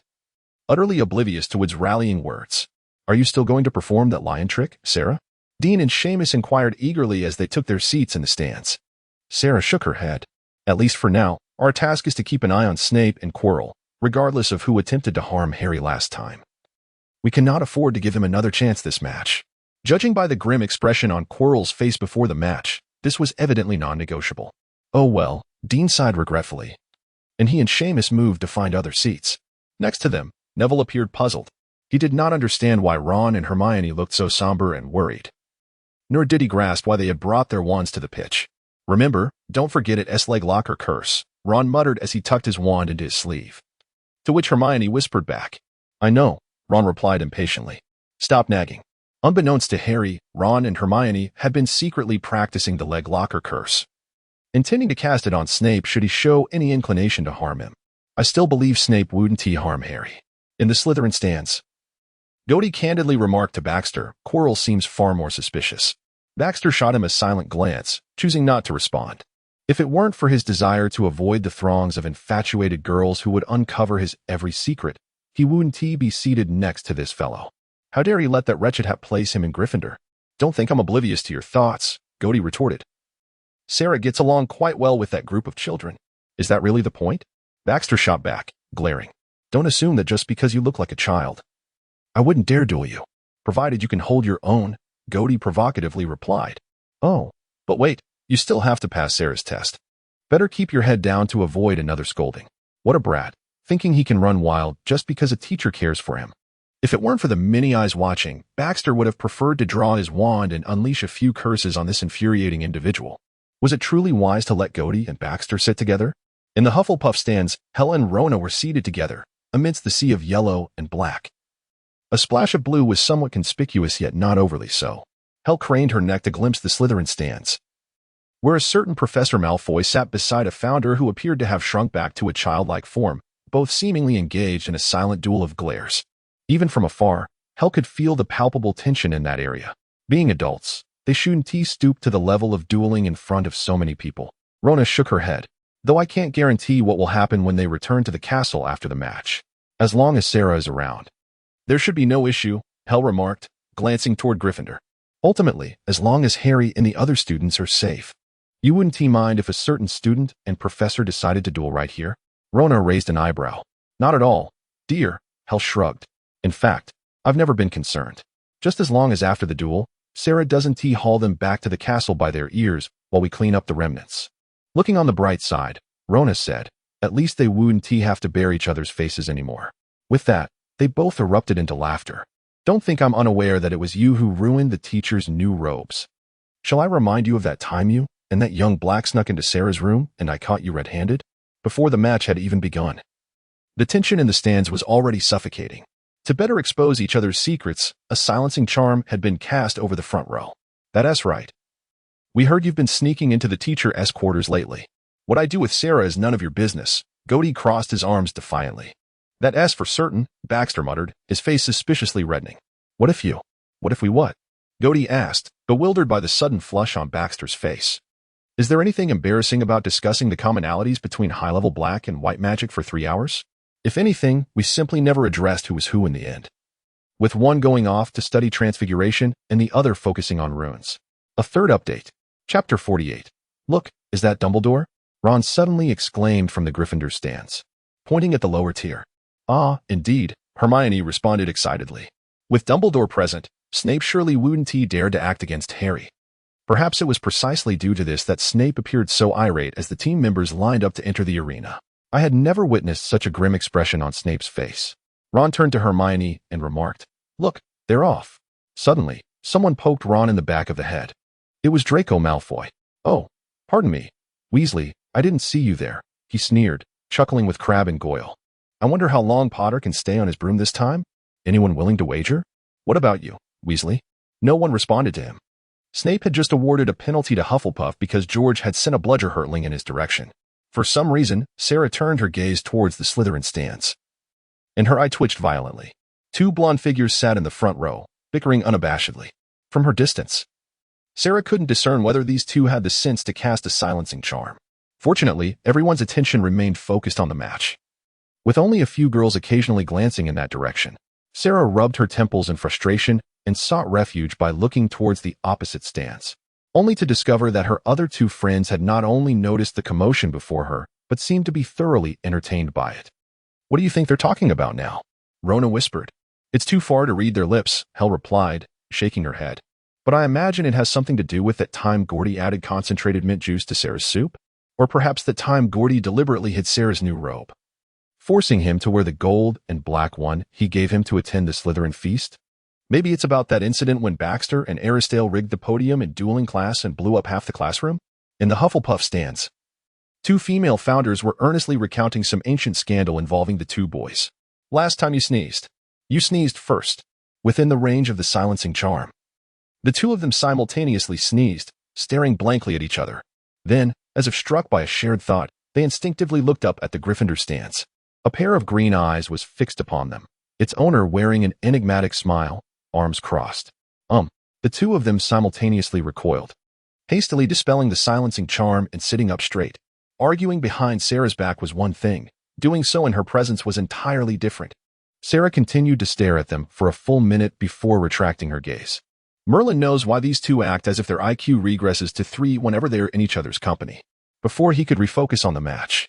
utterly oblivious to Wood's rallying words. "Are you still going to perform that lion trick, Sarah?" Dean and Seamus inquired eagerly as they took their seats in the stands. Sarah shook her head. "At least for now, our task is to keep an eye on Snape and Quirrell, regardless of who attempted to harm Harry last time. We cannot afford to give him another chance this match." Judging by the grim expression on Quirrell's face before the match, this was evidently non-negotiable. "Oh well," Dean sighed regretfully, and he and Seamus moved to find other seats. Next to them, Neville appeared puzzled. He did not understand why Ron and Hermione looked so somber and worried. Nor did he grasp why they had brought their wands to the pitch. "Remember, don't forget it S-leg locker curse," Ron muttered as he tucked his wand into his sleeve. To which Hermione whispered back, "I know," Ron replied impatiently. "Stop nagging." Unbeknownst to Harry, Ron and Hermione had been secretly practicing the leg locker curse, intending to cast it on Snape should he show any inclination to harm him. "I still believe Snape wouldn't harm Harry." In the Slytherin stands, Gody candidly remarked to Baxter, "Quirrell seems far more suspicious." Baxter shot him a silent glance, choosing not to respond. If it weren't for his desire to avoid the throngs of infatuated girls who would uncover his every secret, he wouldn't be seated next to this fellow. How dare he let that wretched hap place him in Gryffindor? Don't think I'm oblivious to your thoughts, Gody retorted. Sarah gets along quite well with that group of children. Is that really the point? Baxter shot back, glaring. Don't assume that just because you look like a child. I wouldn't dare duel you, provided you can hold your own, Gody provocatively replied. Oh, but wait, you still have to pass Sarah's test. Better keep your head down to avoid another scolding. What a brat, thinking he can run wild just because a teacher cares for him. If it weren't for the many eyes watching, Baxter would have preferred to draw his wand and unleash a few curses on this infuriating individual. Was it truly wise to let Gody and Baxter sit together? In the Hufflepuff stands, Hella and Rona were seated together, amidst the sea of yellow and black. A splash of blue was somewhat conspicuous yet not overly so. Hel craned her neck to glimpse the Slytherin stands, where a certain Professor Malfoy sat beside a founder who appeared to have shrunk back to a childlike form, both seemingly engaged in a silent duel of glares. Even from afar, Hel could feel the palpable tension in that area. Being adults, they shouldn't stoop to the level of dueling in front of so many people. Rona shook her head. Though I can't guarantee what will happen when they return to the castle after the match. As long as Sarah is around. There should be no issue, Hel remarked, glancing toward Gryffindor. Ultimately, as long as Harry and the other students are safe. You wouldn't mind if a certain student and professor decided to duel right here? Rona raised an eyebrow. Not at all, dear, Hel shrugged. In fact, I've never been concerned. Just as long as after the duel, Sarah doesn't haul them back to the castle by their ears while we clean up the remnants. Looking on the bright side, Rona said, at least they wouldn't have to bear each other's faces anymore. With that, they both erupted into laughter. Don't think I'm unaware that it was you who ruined the teacher's new robes. Shall I remind you of that time you and that young black snuck into Sarah's room and I caught you red-handed? Before the match had even begun. The tension in the stands was already suffocating. To better expose each other's secrets, a silencing charm had been cast over the front row. That's right. We heard you've been sneaking into the teacher's quarters lately. What I do with Sarah is none of your business. Gody crossed his arms defiantly. That S for certain, Baxter muttered, his face suspiciously reddening. What if we what? Gody asked, bewildered by the sudden flush on Baxter's face. Is there anything embarrassing about discussing the commonalities between high-level black and white magic for 3 hours? If anything, we simply never addressed who was who in the end. With one going off to study transfiguration and the other focusing on runes. A third update. Chapter 48. Look, is that Dumbledore? Ron suddenly exclaimed from the Gryffindor stands, pointing at the lower tier. Ah, indeed, Hermione responded excitedly. With Dumbledore present, Snape surely wouldn't dare to act against Harry. Perhaps it was precisely due to this that Snape appeared so irate as the team members lined up to enter the arena. I had never witnessed such a grim expression on Snape's face. Ron turned to Hermione and remarked, Look, they're off. Suddenly, someone poked Ron in the back of the head. It was Draco Malfoy. Oh, pardon me, Weasley, I didn't see you there, he sneered, chuckling with Crabbe and Goyle. I wonder how long Potter can stay on his broom this time? Anyone willing to wager? What about you, Weasley? No one responded to him. Snape had just awarded a penalty to Hufflepuff because George had sent a bludger hurtling in his direction. For some reason, Sarah turned her gaze towards the Slytherin stands. And her eye twitched violently. 2 blonde figures sat in the front row, bickering unabashedly. From her distance, Sarah couldn't discern whether these two had the sense to cast a silencing charm. Fortunately, everyone's attention remained focused on the match. With only a few girls occasionally glancing in that direction, Sarah rubbed her temples in frustration and sought refuge by looking towards the opposite stands, only to discover that her other 2 friends had not only noticed the commotion before her, but seemed to be thoroughly entertained by it. What do you think they're talking about now? Rona whispered. It's too far to read their lips, Hel replied, shaking her head. But I imagine it has something to do with that time Gordy added concentrated mint juice to Sarah's soup? Or perhaps that time Gordy deliberately hid Sarah's new robe, forcing him to wear the gold and black one he gave him to attend the Slytherin feast? Maybe it's about that incident when Baxter and Aristale rigged the podium in dueling class and blew up half the classroom? In the Hufflepuff stands, 2 female founders were earnestly recounting some ancient scandal involving the 2 boys. Last time you sneezed. You sneezed first, within the range of the silencing charm. The 2 of them simultaneously sneezed, staring blankly at each other. Then, as if struck by a shared thought, they instinctively looked up at the Gryffindor stands. A pair of green eyes was fixed upon them, its owner wearing an enigmatic smile, arms crossed. The two of them simultaneously recoiled, hastily dispelling the silencing charm and sitting up straight. Arguing behind Sarah's back was one thing. Doing so in her presence was entirely different. Sarah continued to stare at them for a full minute before retracting her gaze. Merlin knows why these two act as if their IQ regresses to 3 whenever they're in each other's company. Before he could refocus on the match,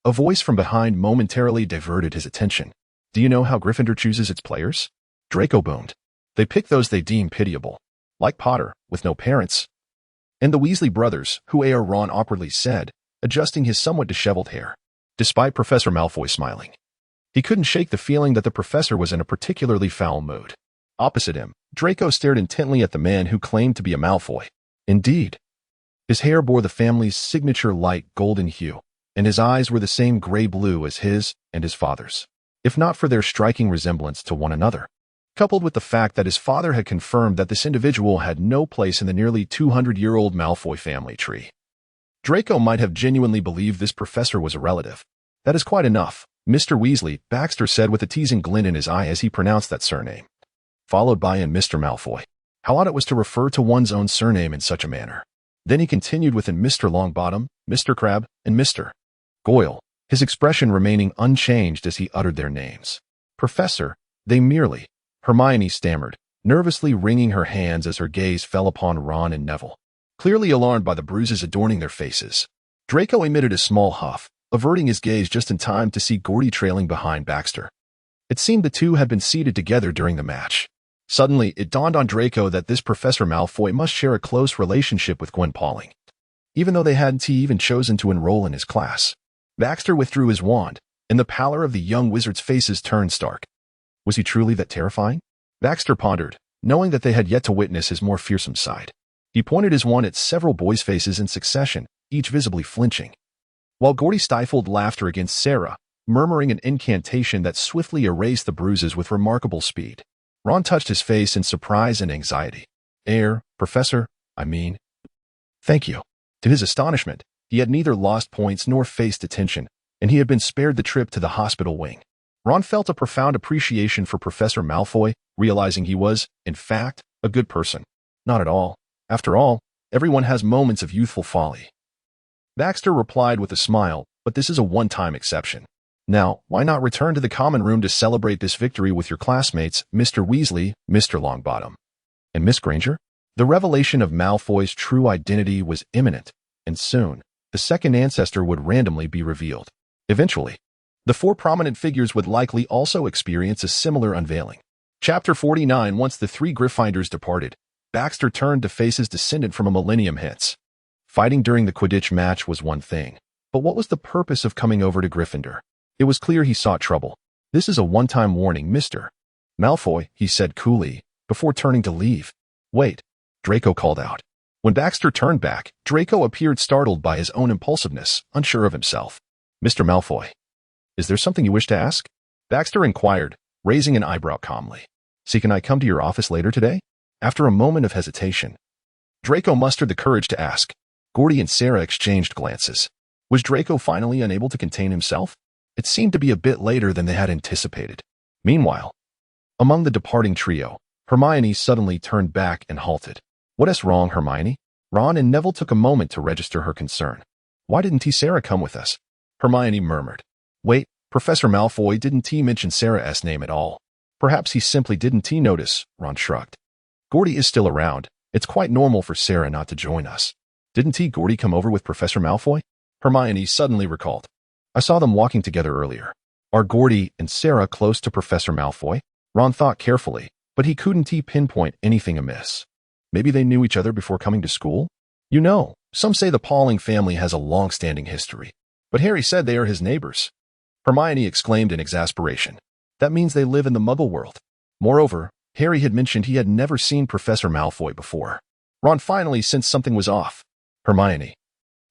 a voice from behind momentarily diverted his attention. Do you know how Gryffindor chooses its players? Draco boomed. They pick those they deem pitiable. Like Potter, with no parents. And the Weasley brothers, who Ron awkwardly said, adjusting his somewhat disheveled hair. Despite Professor Malfoy smiling, he couldn't shake the feeling that the professor was in a particularly foul mood. Opposite him, Draco stared intently at the man who claimed to be a Malfoy. Indeed, his hair bore the family's signature light golden hue, and his eyes were the same gray-blue as his and his father's, if not for their striking resemblance to one another. Coupled with the fact that his father had confirmed that this individual had no place in the nearly 200-year-old Malfoy family tree. Draco might have genuinely believed this professor was a relative. That is quite enough, Mr. Weasley, Baxter said with a teasing glint in his eye as he pronounced that surname. Followed by in Mr. Malfoy. How odd it was to refer to one's own surname in such a manner. Then he continued with in Mr. Longbottom, Mr. Crabbe, and Mr. Goyle, his expression remaining unchanged as he uttered their names. Professor, they merely, Hermione stammered, nervously wringing her hands as her gaze fell upon Ron and Neville, clearly alarmed by the bruises adorning their faces. Draco emitted a small huff, averting his gaze just in time to see Gordy trailing behind Baxter. It seemed the two had been seated together during the match. Suddenly, it dawned on Draco that this Professor Malfoy must share a close relationship with Gwen Pauling, even though they hadn't even chosen to enroll in his class. Baxter withdrew his wand, and the pallor of the young wizards' faces turned stark. Was he truly that terrifying? Baxter pondered, knowing that they had yet to witness his more fearsome side. He pointed his wand at several boys' faces in succession, each visibly flinching, while Gordy stifled laughter against Sarah, murmuring an incantation that swiftly erased the bruises with remarkable speed. Ron touched his face in surprise and anxiety. Professor, I mean. Thank you. To his astonishment, he had neither lost points nor faced detention, and he had been spared the trip to the hospital wing. Ron felt a profound appreciation for Professor Malfoy, realizing he was, in fact, a good person. Not at all. After all, everyone has moments of youthful folly. Baxter replied with a smile, but this is a one-time exception. Now, why not return to the common room to celebrate this victory with your classmates, Mr. Weasley, Mr. Longbottom, and Miss Granger? The revelation of Malfoy's true identity was imminent, and soon, the second ancestor would randomly be revealed. Eventually, the 4 prominent figures would likely also experience a similar unveiling. Chapter 49. Once the 3 Gryffindors departed, Baxter turned to face his descendant from a millennium hence. Fighting during the Quidditch match was one thing, but what was the purpose of coming over to Gryffindor? It was clear he sought trouble. This is a one-time warning, Mr. Malfoy, he said coolly, before turning to leave. Wait, Draco called out. When Baxter turned back, Draco appeared startled by his own impulsiveness, unsure of himself. Mr. Malfoy, is there something you wish to ask? Baxter inquired, raising an eyebrow calmly. See, can I come to your office later today? After a moment of hesitation, Draco mustered the courage to ask. Gordy and Sarah exchanged glances. Was Draco finally unable to contain himself? It seemed to be a bit later than they had anticipated. Meanwhile, among the departing trio, Hermione suddenly turned back and halted. What is wrong, Hermione? Ron and Neville took a moment to register her concern. Why didn't Sarah come with us? Hermione murmured. Wait, Professor Malfoy didn't mention Sarah's name at all. Perhaps he simply didn't notice, Ron shrugged. Gordy is still around. It's quite normal for Sarah not to join us. Didn't Gordy come over with Professor Malfoy? Hermione suddenly recalled. I saw them walking together earlier. Are Gordy and Sarah close to Professor Malfoy? Ron thought carefully, but he couldn't pinpoint anything amiss. Maybe they knew each other before coming to school? You know, some say the Pauling family has a long-standing history, but Harry said they are his neighbors. Hermione exclaimed in exasperation. That means they live in the Muggle world. Moreover, Harry had mentioned he had never seen Professor Malfoy before. Ron finally sensed something was off. Hermione,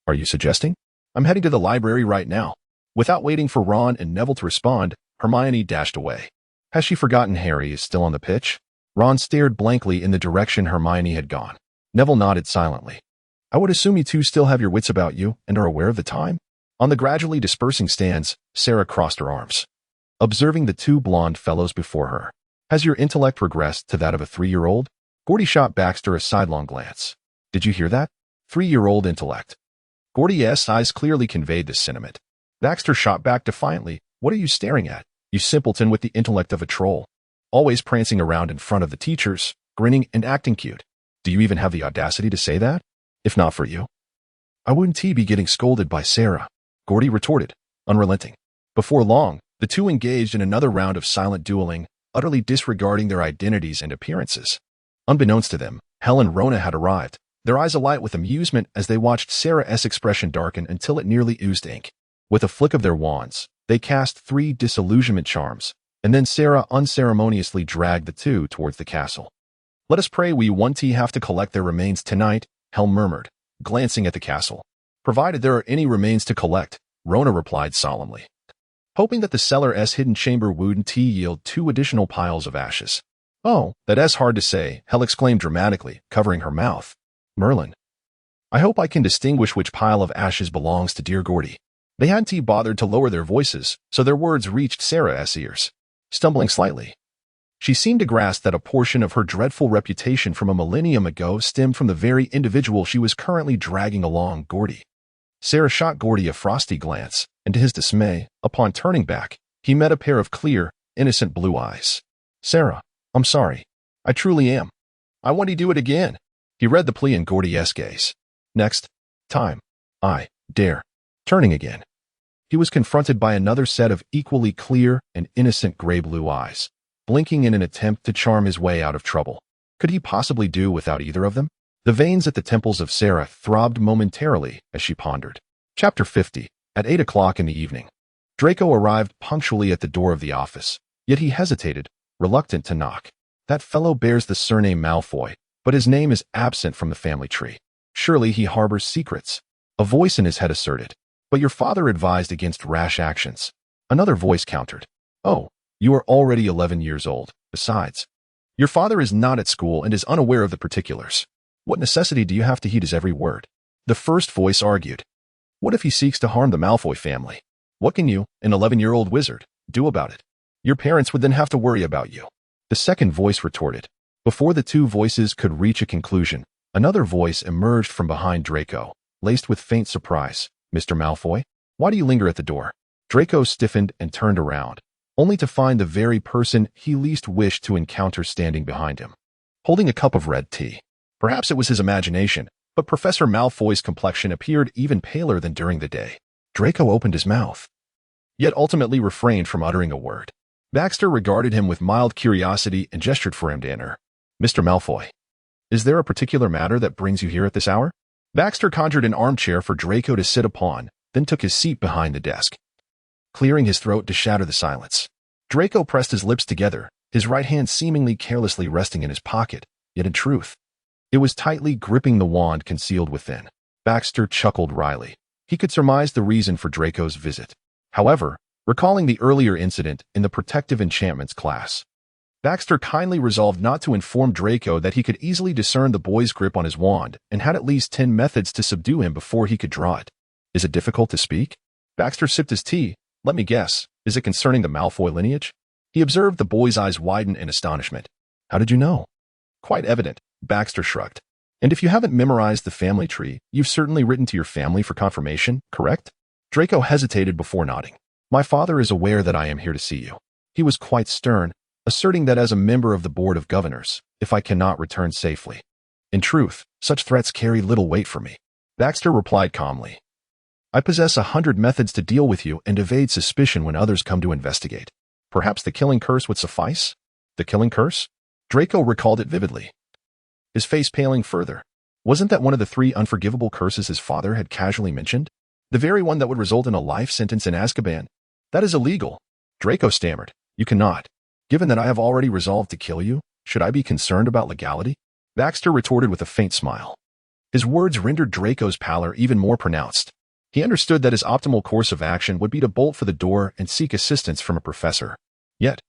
are you suggesting? I'm heading to the library right now. Without waiting for Ron and Neville to respond, Hermione dashed away. Has she forgotten Harry is still on the pitch? Ron stared blankly in the direction Hermione had gone. Neville nodded silently. I would assume you two still have your wits about you and are aware of the time? On the gradually dispersing stands, Sarah crossed her arms, observing the 2 blonde fellows before her. Has your intellect regressed to that of a 3-year-old? Gordy shot Baxter a sidelong glance. Did you hear that? 3-year-old intellect. Gordy's eyes clearly conveyed this sentiment. Baxter shot back defiantly. What are you staring at, you simpleton with the intellect of a troll? Always prancing around in front of the teachers, grinning and acting cute. Do you even have the audacity to say that? If not for you, I wouldn't be getting scolded by Sarah, Gordy retorted, unrelenting. Before long, the two engaged in another round of silent dueling, utterly disregarding their identities and appearances. Unbeknownst to them, Hel and Rona had arrived, their eyes alight with amusement as they watched Sarah's expression darken until it nearly oozed ink. With a flick of their wands, they cast 3 disillusionment charms, and then Sarah unceremoniously dragged the two towards the castle. Let us pray we won't have to collect their remains tonight, Hel murmured, glancing at the castle. Provided there are any remains to collect, Rona replied solemnly, hoping that the cellar's hidden chamber wouldn't yield 2 additional piles of ashes. Oh, that's hard to say, Hel exclaimed dramatically, covering her mouth. Merlin. I hope I can distinguish which pile of ashes belongs to dear Gordy. They hadn't bothered to lower their voices, so their words reached Sarah's ears. Stumbling slightly, she seemed to grasp that a portion of her dreadful reputation from a millennium ago stemmed from the very individual she was currently dragging along, Gordy. Sarah shot Gordy a frosty glance, and to his dismay, upon turning back, he met a pair of clear, innocent blue eyes. Sarah, I'm sorry. I truly am. I want to do it again. He read the plea in Gordy's gaze. Next time, I dare. Turning again, he was confronted by another set of equally clear and innocent gray-blue eyes, blinking in an attempt to charm his way out of trouble. Could he possibly do without either of them? The veins at the temples of Sarah throbbed momentarily as she pondered. Chapter 50. At 8 o'clock in the evening, Draco arrived punctually at the door of the office, yet he hesitated, reluctant to knock. That fellow bears the surname Malfoy, but his name is absent from the family tree. Surely he harbors secrets. A voice in his head asserted. But your father advised against rash actions. Another voice countered. Oh, you are already 11 years old. Besides, your father is not at school and is unaware of the particulars. What necessity do you have to heed his every word? The first voice argued. What if he seeks to harm the Malfoy family? What can you, an 11-year-old wizard, do about it? Your parents would then have to worry about you. The second voice retorted. Before the two voices could reach a conclusion, another voice emerged from behind Draco, laced with faint surprise. Mr. Malfoy, why do you linger at the door? Draco stiffened and turned around, only to find the very person he least wished to encounter standing behind him, holding a cup of red tea. Perhaps it was his imagination, but Professor Malfoy's complexion appeared even paler than during the day. Draco opened his mouth, yet ultimately refrained from uttering a word. Baxter regarded him with mild curiosity and gestured for him to enter. Mr. Malfoy, is there a particular matter that brings you here at this hour? Baxter conjured an armchair for Draco to sit upon, then took his seat behind the desk, clearing his throat to shatter the silence. Draco pressed his lips together, his right hand seemingly carelessly resting in his pocket, yet in truth, it was tightly gripping the wand concealed within. Baxter chuckled wryly. He could surmise the reason for Draco's visit. However, recalling the earlier incident in the protective enchantments class, Baxter kindly resolved not to inform Draco that he could easily discern the boy's grip on his wand and had at least 10 methods to subdue him before he could draw it. Is it difficult to speak? Baxter sipped his tea. Let me guess. Is it concerning the Malfoy lineage? He observed the boy's eyes widen in astonishment. How did you know? Quite evident, Baxter shrugged. And if you haven't memorized the family tree, you've certainly written to your family for confirmation, correct? Draco hesitated before nodding. My father is aware that I am here to see you. He was quite stern, asserting that as a member of the Board of Governors, if I cannot return safely. In truth, such threats carry little weight for me. Baxter replied calmly. I possess 100 methods to deal with you and evade suspicion when others come to investigate. Perhaps the killing curse would suffice? The killing curse? Draco recalled it vividly, his face paling further. Wasn't that one of the 3 unforgivable curses his father had casually mentioned? The very one that would result in a life sentence in Azkaban? That is illegal. Draco stammered. You cannot. Given that I have already resolved to kill you, should I be concerned about legality? Baxter retorted with a faint smile. His words rendered Draco's pallor even more pronounced. He understood that his optimal course of action would be to bolt for the door and seek assistance from a professor. Yet,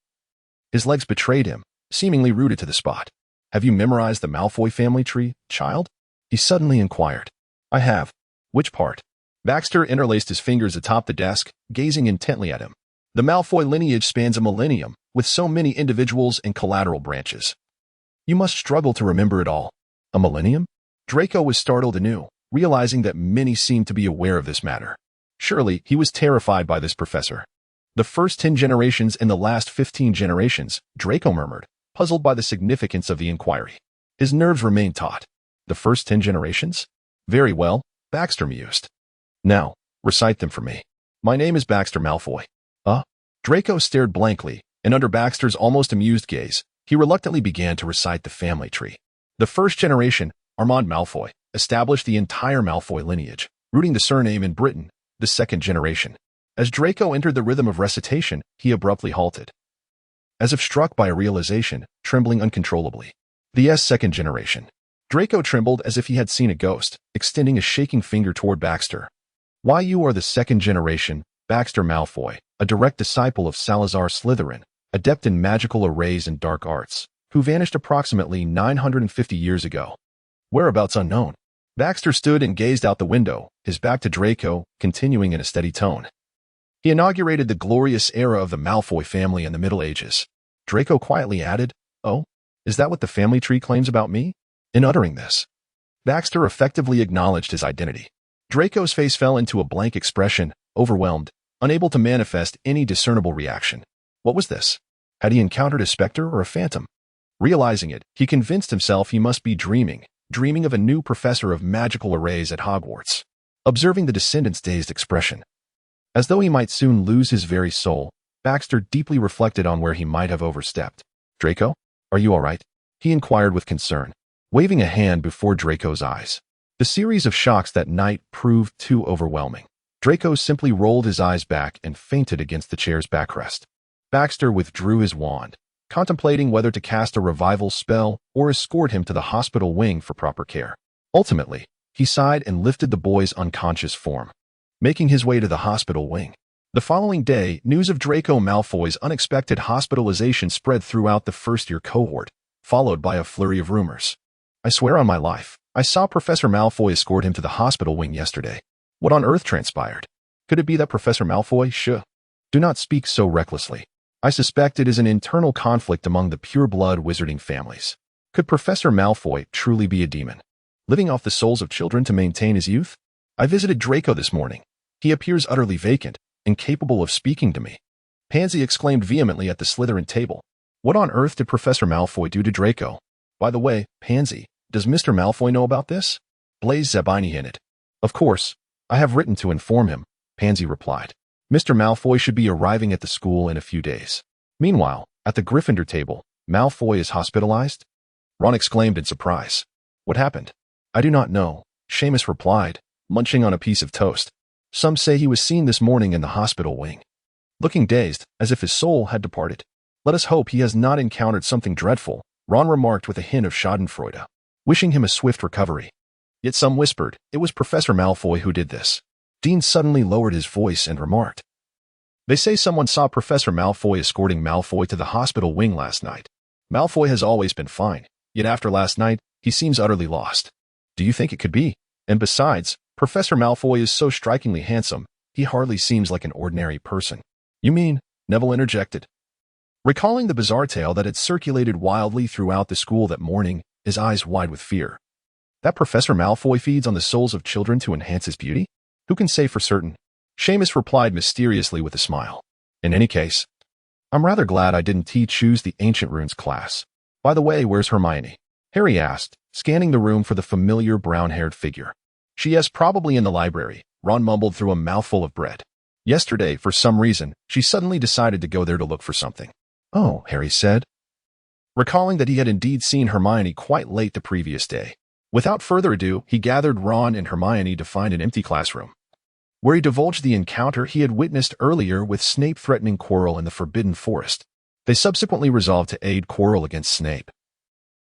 his legs betrayed him, seemingly rooted to the spot. Have you memorized the Malfoy family tree, child? He suddenly inquired. I have. Which part? Baxter interlaced his fingers atop the desk, gazing intently at him. The Malfoy lineage spans a millennium, with so many individuals and collateral branches. You must struggle to remember it all. A millennium? Draco was startled anew, realizing that many seemed to be aware of this matter. Surely, he was terrified by this professor. The first 10 generations and the last 15 generations, Draco murmured, puzzled by the significance of the inquiry. His nerves remained taut. The first 10 generations? Very well, Baxter mused. Now, recite them for me. My name is Baxter Malfoy. Draco stared blankly, and under Baxter's almost amused gaze, he reluctantly began to recite the family tree. The first generation, Armand Malfoy, established the entire Malfoy lineage, rooting the surname in Britain. The second generation. As Draco entered the rhythm of recitation, he abruptly halted. As if struck by a realization, trembling uncontrollably. The second generation. Draco trembled as if he had seen a ghost, extending a shaking finger toward Baxter. Why, you are the second generation, Baxter Malfoy, a direct disciple of Salazar Slytherin, adept in magical arrays and dark arts, who vanished approximately 950 years ago. Whereabouts unknown. Baxter stood and gazed out the window, his back to Draco, continuing in a steady tone. He inaugurated the glorious era of the Malfoy family in the Middle Ages. Draco quietly added, "Oh, is that what the family tree claims about me?" In uttering this, Baxter effectively acknowledged his identity. Draco's face fell into a blank expression, overwhelmed, unable to manifest any discernible reaction. What was this? Had he encountered a specter or a phantom? Realizing it, he convinced himself he must be dreaming of a new professor of magical arrays at Hogwarts. Observing the descendant's dazed expression, as though he might soon lose his very soul, Baxter deeply reflected on where he might have overstepped. Draco, are you all right? He inquired with concern, waving a hand before Draco's eyes. The series of shocks that night proved too overwhelming. Draco simply rolled his eyes back and fainted against the chair's backrest. Baxter withdrew his wand, contemplating whether to cast a revival spell or escort him to the hospital wing for proper care. Ultimately, he sighed and lifted the boy's unconscious form, making his way to the hospital wing. The following day, news of Draco Malfoy's unexpected hospitalization spread throughout the first-year cohort, followed by a flurry of rumors. I swear on my life, I saw Professor Malfoy escort him to the hospital wing yesterday. What on earth transpired? Could it be that Professor Malfoy? Do not speak so recklessly. I suspect it is an internal conflict among the pure-blood wizarding families. Could Professor Malfoy truly be a demon, living off the souls of children to maintain his youth? I visited Draco this morning. He appears utterly vacant, incapable of speaking to me. Pansy exclaimed vehemently at the Slytherin table. What on earth did Professor Malfoy do to Draco? By the way, Pansy, does Mr. Malfoy know about this? Blaise Zabini hinted. Of course, I have written to inform him, Pansy replied. Mr. Malfoy should be arriving at the school in a few days. Meanwhile, at the Gryffindor table, Malfoy is hospitalized? Ron exclaimed in surprise. What happened? I do not know, Seamus replied, munching on a piece of toast. Some say he was seen this morning in the hospital wing, looking dazed, as if his soul had departed. Let us hope he has not encountered something dreadful, Ron remarked with a hint of schadenfreude, wishing him a swift recovery. Yet some whispered it was Professor Malfoy who did this. Dean suddenly lowered his voice and remarked, They say someone saw Professor Malfoy escorting Malfoy to the hospital wing last night. Malfoy has always been fine, yet after last night, he seems utterly lost. Do you think it could be? And besides, Professor Malfoy is so strikingly handsome, he hardly seems like an ordinary person. You mean? Neville interjected, recalling the bizarre tale that had circulated wildly throughout the school that morning, his eyes wide with fear. That Professor Malfoy feeds on the souls of children to enhance his beauty? Who can say for certain? Seamus replied mysteriously with a smile. In any case, I'm rather glad I didn't choose the Ancient Runes class. By the way, where's Hermione? Harry asked, scanning the room for the familiar brown-haired figure. She is probably in the library, Ron mumbled through a mouthful of bread. Yesterday, for some reason, she suddenly decided to go there to look for something. Oh, Harry said, recalling that he had indeed seen Hermione quite late the previous day. Without further ado, he gathered Ron and Hermione to find an empty classroom, where he divulged the encounter he had witnessed earlier with Snape threatening Quirrell in the Forbidden Forest. They subsequently resolved to aid Quirrell against Snape,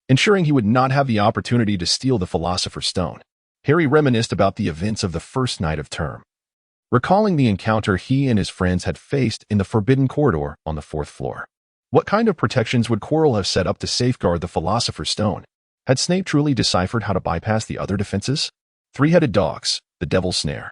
ensuring he would not have the opportunity to steal the Philosopher's Stone. Harry reminisced about the events of the first night of term, recalling the encounter he and his friends had faced in the Forbidden Corridor on the 4th floor. What kind of protections would Quirrell have set up to safeguard the Philosopher's Stone? Had Snape truly deciphered how to bypass the other defenses? Three-headed dogs, the Devil's Snare,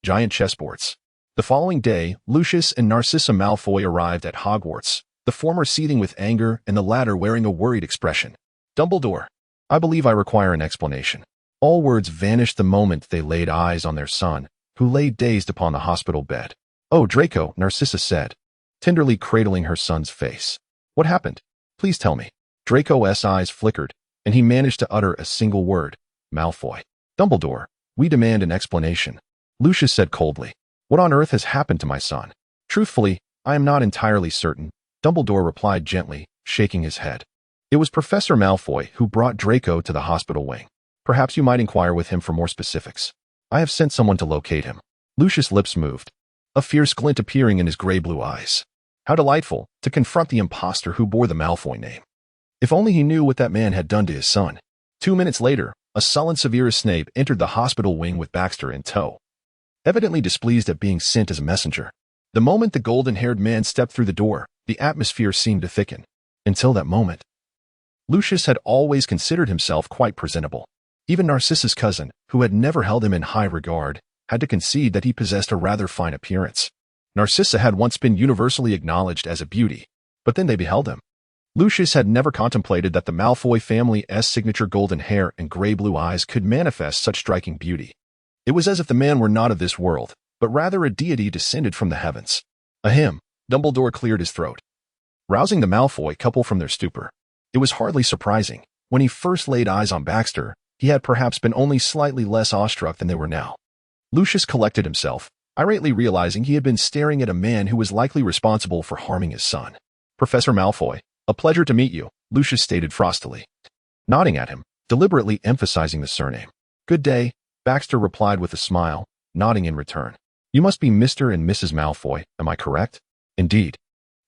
giant chessboards. The following day, Lucius and Narcissa Malfoy arrived at Hogwarts, the former seething with anger and the latter wearing a worried expression. Dumbledore. I believe I require an explanation. All words vanished the moment they laid eyes on their son, who lay dazed upon the hospital bed. Oh, Draco, Narcissa said, tenderly cradling her son's face. What happened? Please tell me. Draco's eyes flickered, and he managed to utter a single word. Malfoy. Dumbledore, we demand an explanation. Lucius said coldly. What on earth has happened to my son? Truthfully, I am not entirely certain, Dumbledore replied gently, shaking his head. It was Professor Malfoy who brought Draco to the hospital wing. Perhaps you might inquire with him for more specifics. I have sent someone to locate him. Lucius' lips moved, a fierce glint appearing in his gray-blue eyes. How delightful to confront the impostor who bore the Malfoy name. If only he knew what that man had done to his son. 2 minutes later, a sullen Severus Snape entered the hospital wing with Baxter in tow, evidently displeased at being sent as a messenger. The moment the golden-haired man stepped through the door, the atmosphere seemed to thicken. Until that moment, Lucius had always considered himself quite presentable. Even Narcissa's cousin, who had never held him in high regard, had to concede that he possessed a rather fine appearance. Narcissa had once been universally acknowledged as a beauty, but then they beheld him. Lucius had never contemplated that the Malfoy family's signature golden hair and gray-blue eyes could manifest such striking beauty. It was as if the man were not of this world, but rather a deity descended from the heavens. Ahem, Dumbledore cleared his throat, rousing the Malfoy couple from their stupor. It was hardly surprising. When he first laid eyes on Baxter, he had perhaps been only slightly less awestruck than they were now. Lucius collected himself, irately realizing he had been staring at a man who was likely responsible for harming his son. Professor Malfoy, a pleasure to meet you, Lucius stated frostily, nodding at him, deliberately emphasizing the surname. Good day, Baxter replied with a smile, nodding in return. You must be Mr. and Mrs. Malfoy, am I correct? Indeed.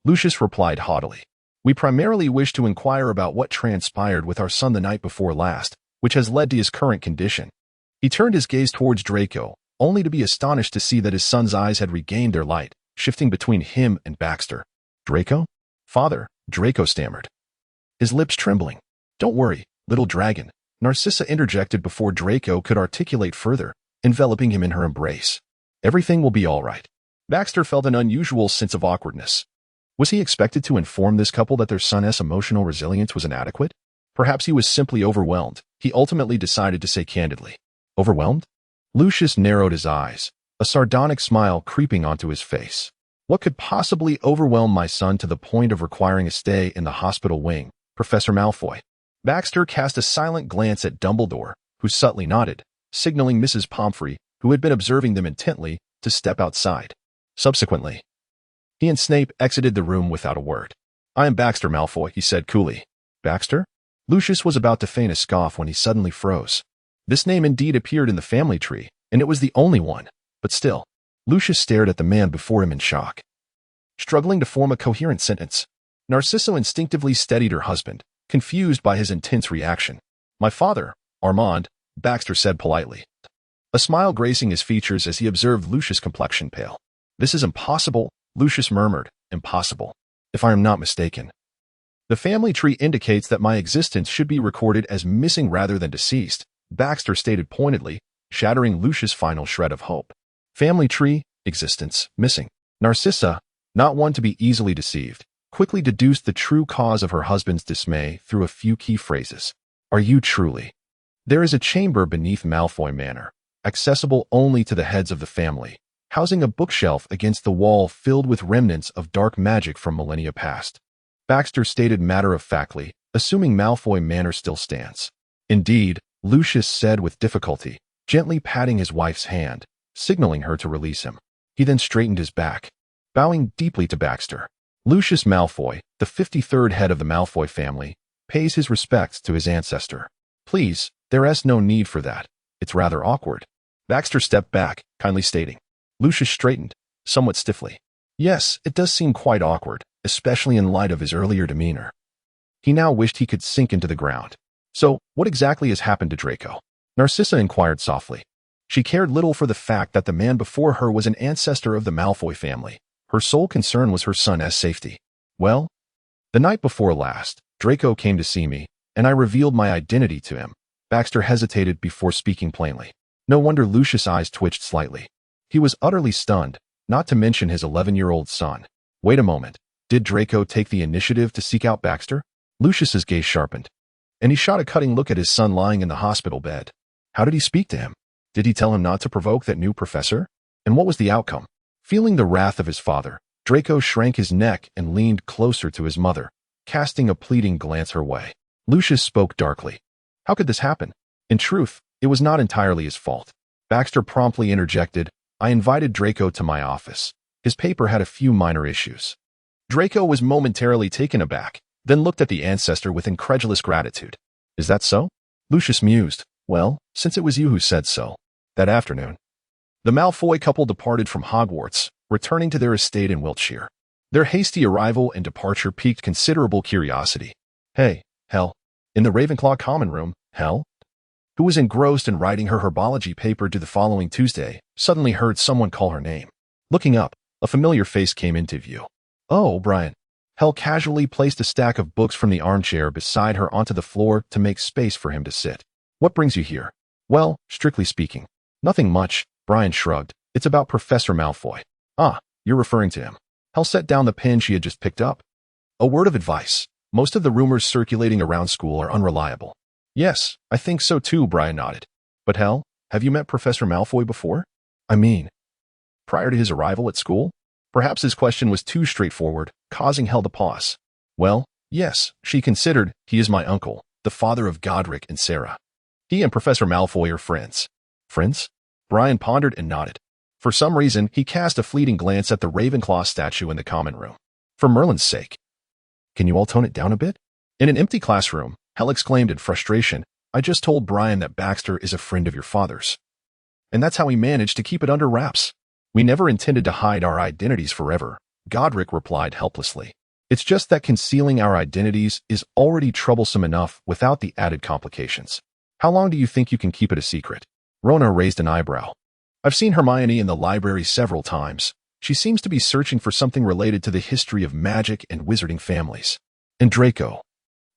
Lucius replied haughtily. We primarily wish to inquire about what transpired with our son the night before last, which has led to his current condition. He turned his gaze towards Draco, only to be astonished to see that his son's eyes had regained their light, shifting between him and Baxter. Draco? Father, Draco stammered, his lips trembling. Don't worry, little dragon, Narcissa interjected before Draco could articulate further, enveloping him in her embrace. Everything will be all right. Baxter felt an unusual sense of awkwardness. Was he expected to inform this couple that their son's emotional resilience was inadequate? Perhaps he was simply overwhelmed, he ultimately decided to say candidly. Overwhelmed? Lucius narrowed his eyes, a sardonic smile creeping onto his face. What could possibly overwhelm my son to the point of requiring a stay in the hospital wing, Professor Malfoy? Baxter cast a silent glance at Dumbledore, who subtly nodded, signaling Mrs. Pomfrey, who had been observing them intently, to step outside. Subsequently, he and Snape exited the room without a word. I am Baxter Malfoy, he said coolly. Baxter? Lucius was about to feign a scoff when he suddenly froze. This name indeed appeared in the family tree, and it was the only one, but still, Lucius stared at the man before him in shock, struggling to form a coherent sentence. Narcissa instinctively steadied her husband, confused by his intense reaction. My father, Armand, Baxter said politely, a smile gracing his features as he observed Lucius' complexion pale. This is impossible, Lucius murmured, impossible, if I am not mistaken. The family tree indicates that my existence should be recorded as missing rather than deceased, Baxter stated pointedly, shattering Lucius' final shred of hope. Family tree, existence, missing. Narcissa, not one to be easily deceived, quickly deduced the true cause of her husband's dismay through a few key phrases. Are you truly? There is a chamber beneath Malfoy Manor, accessible only to the heads of the family, housing a bookshelf against the wall filled with remnants of dark magic from millennia past. Baxter stated matter-of-factly, assuming Malfoy Manor still stands. Indeed, Lucius said with difficulty, gently patting his wife's hand, signaling her to release him. He then straightened his back, bowing deeply to Baxter. Lucius Malfoy, the 53rd head of the Malfoy family, pays his respects to his ancestor. Please, there's no need for that. It's rather awkward. Baxter stepped back, kindly stating. Lucius straightened, somewhat stiffly. Yes, it does seem quite awkward, especially in light of his earlier demeanor. He now wished he could sink into the ground. So, what exactly has happened to Draco? Narcissa inquired softly. She cared little for the fact that the man before her was an ancestor of the Malfoy family. Her sole concern was her son's safety. Well, the night before last, Draco came to see me, and I revealed my identity to him. Baxter hesitated before speaking plainly. No wonder Lucius' eyes twitched slightly. He was utterly stunned, not to mention his 11-year-old son. Wait a moment. Did Draco take the initiative to seek out Baxter? Lucius's gaze sharpened. and he shot a cutting look at his son lying in the hospital bed. How did he speak to him? Did he tell him not to provoke that new professor? And what was the outcome? Feeling the wrath of his father, Draco shrank his neck and leaned closer to his mother, casting a pleading glance her way. Lucius spoke darkly. How could this happen? In truth, it was not entirely his fault. Baxter promptly interjected. I invited Draco to my office. His paper had a few minor issues. Draco was momentarily taken aback, then looked at the ancestor with incredulous gratitude. Is that so? Lucius mused. Well, since it was you who said so. That afternoon, the Malfoy couple departed from Hogwarts, returning to their estate in Wiltshire. Their hasty arrival and departure piqued considerable curiosity. Hey, Hel. In the Ravenclaw common room, Hel, who was engrossed in writing her herbology paper due the following Tuesday, suddenly heard someone call her name. Looking up, a familiar face came into view. Oh, Brian. Hel casually placed a stack of books from the armchair beside her onto the floor to make space for him to sit. What brings you here? Well, strictly speaking, nothing much, Brian shrugged. It's about Professor Malfoy. Ah, you're referring to him. Hel set down the pen she had just picked up. A word of advice. Most of the rumors circulating around school are unreliable. Yes, I think so too, Brian nodded. But Hel, have you met Professor Malfoy before? I mean, prior to his arrival at school? Perhaps his question was too straightforward, causing Hel to pause. Well, yes, she considered. He is my uncle, the father of Godric and Sarah. He and Professor Malfoy are friends. Friends? Brian pondered and nodded. For some reason, he cast a fleeting glance at the Ravenclaw statue in the common room. For Merlin's sake. Can you all tone it down a bit? In an empty classroom, Hel exclaimed in frustration, I just told Brian that Baxter is a friend of your father's. And that's how he managed to keep it under wraps. We never intended to hide our identities forever, Godric replied helplessly. It's just that concealing our identities is already troublesome enough without the added complications. How long do you think you can keep it a secret? Rona raised an eyebrow. I've seen Hermione in the library several times. She seems to be searching for something related to the history of magic and wizarding families. And Draco.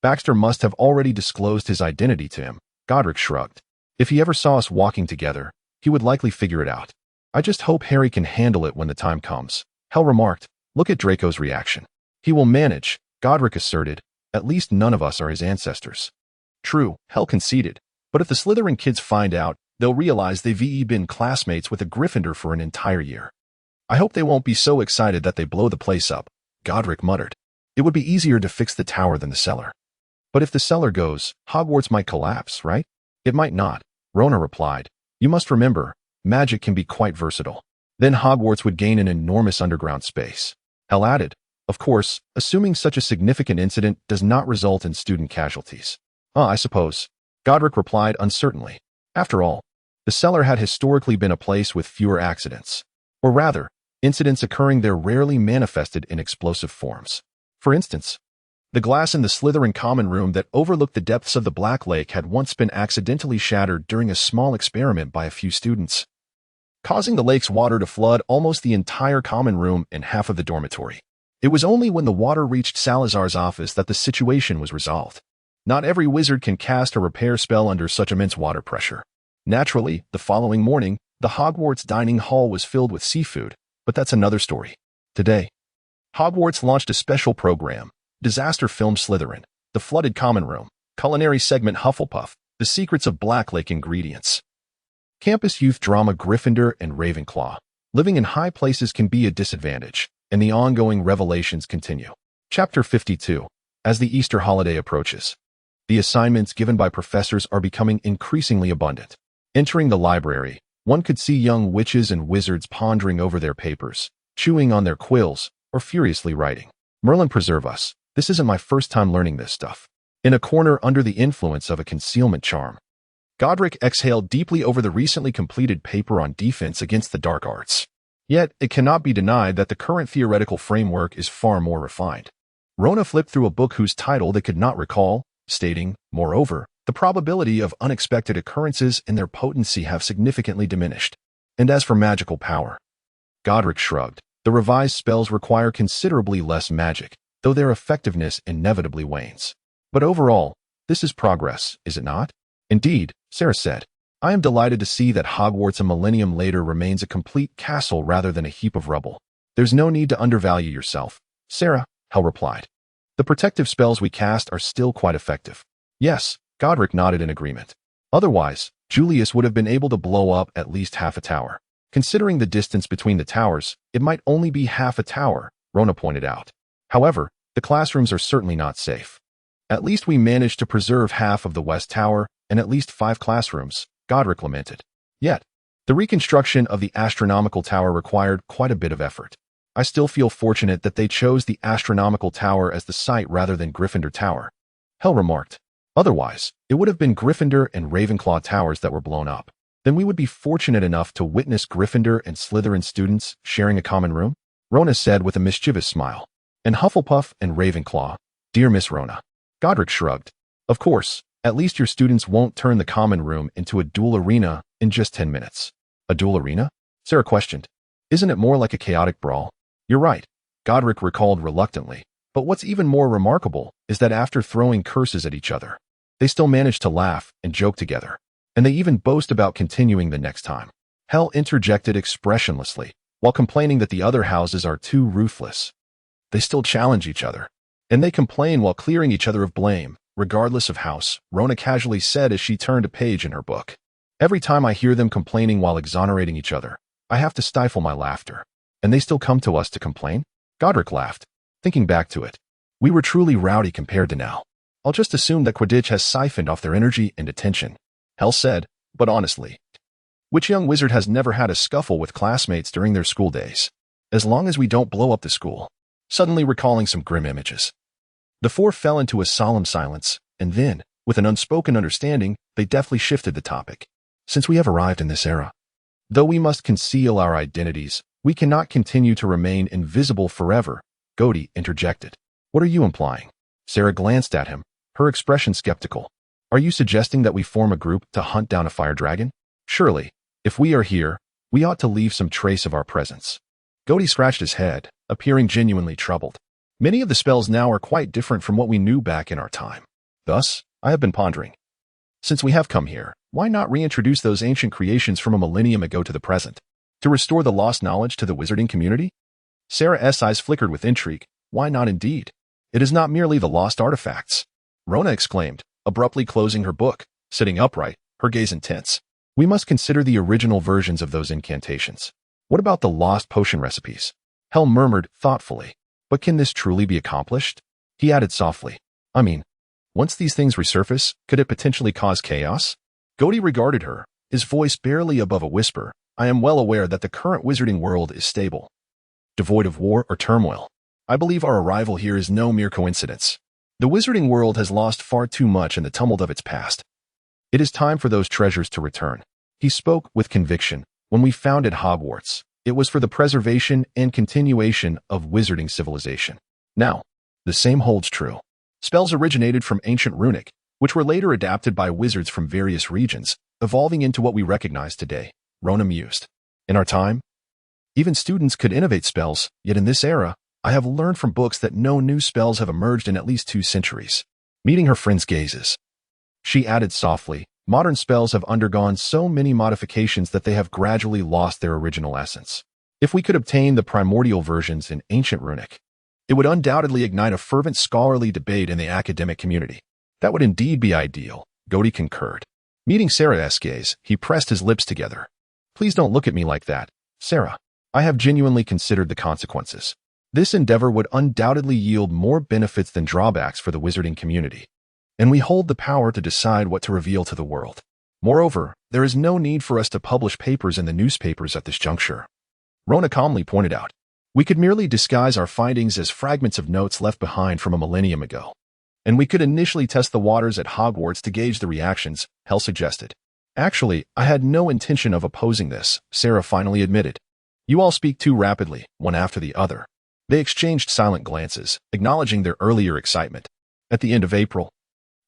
Baxter must have already disclosed his identity to him, Godric shrugged. If he ever saw us walking together, he would likely figure it out. I just hope Harry can handle it when the time comes. Hel remarked, look at Draco's reaction. He will manage, Godric asserted. At least none of us are his ancestors. True, Hel conceded. But if the Slytherin kids find out, they'll realize they've been classmates with a Gryffindor for an entire year. I hope they won't be so excited that they blow the place up, Godric muttered. It would be easier to fix the tower than the cellar. But if the cellar goes, Hogwarts might collapse, right? It might not, Rona replied. You must remember, magic can be quite versatile. Then Hogwarts would gain an enormous underground space. Hel added, of course, assuming such a significant incident does not result in student casualties. I suppose, Godric replied uncertainly. After all, the cellar had historically been a place with fewer accidents. Or rather, incidents occurring there rarely manifested in explosive forms. For instance, the glass in the Slytherin common room that overlooked the depths of the Black Lake had once been accidentally shattered during a small experiment by a few students, causing the lake's water to flood almost the entire common room and half of the dormitory. It was only when the water reached Salazar's office that the situation was resolved. Not every wizard can cast a repair spell under such immense water pressure. Naturally, the following morning, the Hogwarts dining hall was filled with seafood, but that's another story. Today, Hogwarts launched a special program, Disaster Film Slytherin, The Flooded Common Room, Culinary Segment Hufflepuff, The Secrets of Black Lake Ingredients. Campus youth drama Gryffindor and Ravenclaw. Living in high places can be a disadvantage, and the ongoing revelations continue. Chapter 52. As the Easter holiday approaches, the assignments given by professors are becoming increasingly abundant. Entering the library, one could see young witches and wizards pondering over their papers, chewing on their quills, or furiously writing. Merlin preserve us, this isn't my first time learning this stuff. In a corner under the influence of a concealment charm, Godric exhaled deeply over the recently completed paper on defense against the dark arts. Yet, it cannot be denied that the current theoretical framework is far more refined. Rona flipped through a book whose title they could not recall, stating, moreover, the probability of unexpected occurrences and their potency have significantly diminished. And as for magical power, Godric shrugged. The revised spells require considerably less magic, though their effectiveness inevitably wanes. But overall, this is progress, is it not? Indeed, Sarah said. I am delighted to see that Hogwarts a millennium later remains a complete castle rather than a heap of rubble. There's no need to undervalue yourself, Sarah, Hel replied. The protective spells we cast are still quite effective. Yes, Godric nodded in agreement. Otherwise, Julius would have been able to blow up at least half a tower. Considering the distance between the towers, it might only be half a tower, Rona pointed out. However, the classrooms are certainly not safe. At least we managed to preserve half of the West Tower and at least 5 classrooms, Godric lamented. Yet, the reconstruction of the astronomical tower required quite a bit of effort. I still feel fortunate that they chose the astronomical tower as the site rather than Gryffindor Tower, Hell remarked. Otherwise, it would have been Gryffindor and Ravenclaw towers that were blown up. Then we would be fortunate enough to witness Gryffindor and Slytherin students sharing a common room, Rona said with a mischievous smile. And Hufflepuff and Ravenclaw, dear Miss Rona. Godric shrugged. Of course, at least your students won't turn the common room into a duel arena in just 10 minutes. A duel arena? Sarah questioned. Isn't it more like a chaotic brawl? You're right, Godric recalled reluctantly. But what's even more remarkable is that after throwing curses at each other, they still managed to laugh and joke together. And they even boast about continuing the next time. Hell interjected expressionlessly, while complaining that the other houses are too ruthless. They still challenge each other. And they complain while clearing each other of blame, regardless of house, Rona casually said as she turned a page in her book. Every time I hear them complaining while exonerating each other, I have to stifle my laughter. And they still come to us to complain? Godric laughed. Thinking back to it, we were truly rowdy compared to now. I'll just assume that Quidditch has siphoned off their energy and attention. Hell said, but honestly, which young wizard has never had a scuffle with classmates during their school days? As long as we don't blow up the school. Suddenly recalling some grim images. The 4 fell into a solemn silence, and then, with an unspoken understanding, they deftly shifted the topic. Since we have arrived in this era, though we must conceal our identities, we cannot continue to remain invisible forever, Gody interjected. What are you implying? Sarah glanced at him, her expression skeptical. Are you suggesting that we form a group to hunt down a fire dragon? Surely, if we are here, we ought to leave some trace of our presence. Gody scratched his head, appearing genuinely troubled. Many of the spells now are quite different from what we knew back in our time. Thus, I have been pondering. Since we have come here, why not reintroduce those ancient creations from a millennium ago to the present? To restore the lost knowledge to the wizarding community? Sarah's eyes flickered with intrigue. Why not indeed? It is not merely the lost artifacts. Rona exclaimed, abruptly closing her book, sitting upright, her gaze intense. We must consider the original versions of those incantations. What about the lost potion recipes? Hell murmured thoughtfully. But can this truly be accomplished? He added softly. I mean, once these things resurface, could it potentially cause chaos? Gody regarded her, his voice barely above a whisper. I am well aware that the current wizarding world is stable, devoid of war or turmoil. I believe our arrival here is no mere coincidence. The wizarding world has lost far too much in the tumult of its past. It is time for those treasures to return. He spoke with conviction. When we founded Hogwarts, it was for the preservation and continuation of wizarding civilization. Now, the same holds true. Spells originated from ancient runic, which were later adapted by wizards from various regions, evolving into what we recognize today, Rona mused. In our time, even students could innovate spells, yet in this era, I have learned from books that no new spells have emerged in at least 2 centuries. Meeting her friend's gazes, she added softly, modern spells have undergone so many modifications that they have gradually lost their original essence. If we could obtain the primordial versions in ancient runic, it would undoubtedly ignite a fervent scholarly debate in the academic community. That would indeed be ideal, Gody concurred. Meeting Sarah's gaze, he pressed his lips together. Please don't look at me like that, Sarah. I have genuinely considered the consequences. This endeavor would undoubtedly yield more benefits than drawbacks for the wizarding community. And we hold the power to decide what to reveal to the world. Moreover, there is no need for us to publish papers in the newspapers at this juncture. Rona calmly pointed out. We could merely disguise our findings as fragments of notes left behind from a millennium ago. And we could initially test the waters at Hogwarts to gauge the reactions, Hell suggested. Actually, I had no intention of opposing this, Sarah finally admitted. You all speak too rapidly, one after the other. They exchanged silent glances, acknowledging their earlier excitement. At the end of April,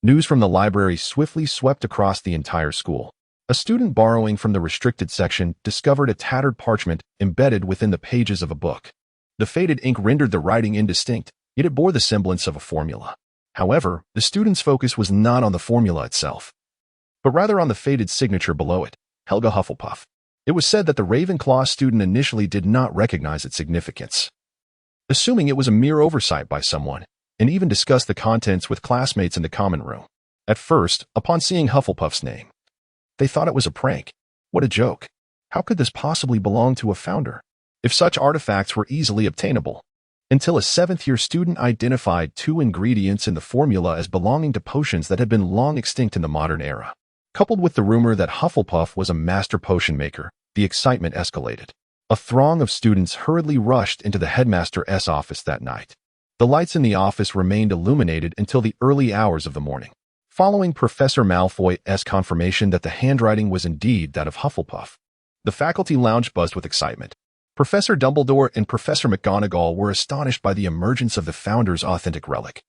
news from the library swiftly swept across the entire school. A student borrowing from the restricted section discovered a tattered parchment embedded within the pages of a book. The faded ink rendered the writing indistinct, yet it bore the semblance of a formula. However, the student's focus was not on the formula itself, but rather on the faded signature below it, Helga Hufflepuff. It was said that the Ravenclaw student initially did not recognize its significance, assuming it was a mere oversight by someone, and even discussed the contents with classmates in the common room. At first, upon seeing Hufflepuff's name, they thought it was a prank. What a joke. How could this possibly belong to a founder? If such artifacts were easily obtainable. Until a seventh-year student identified two ingredients in the formula as belonging to potions that had been long extinct in the modern era. Coupled with the rumor that Hufflepuff was a master potion maker, the excitement escalated. A throng of students hurriedly rushed into the headmaster's office that night. The lights in the office remained illuminated until the early hours of the morning. Following Professor Malfoy's confirmation that the handwriting was indeed that of Hufflepuff, the faculty lounge buzzed with excitement. Professor Dumbledore and Professor McGonagall were astonished by the emergence of the founder's authentic relic.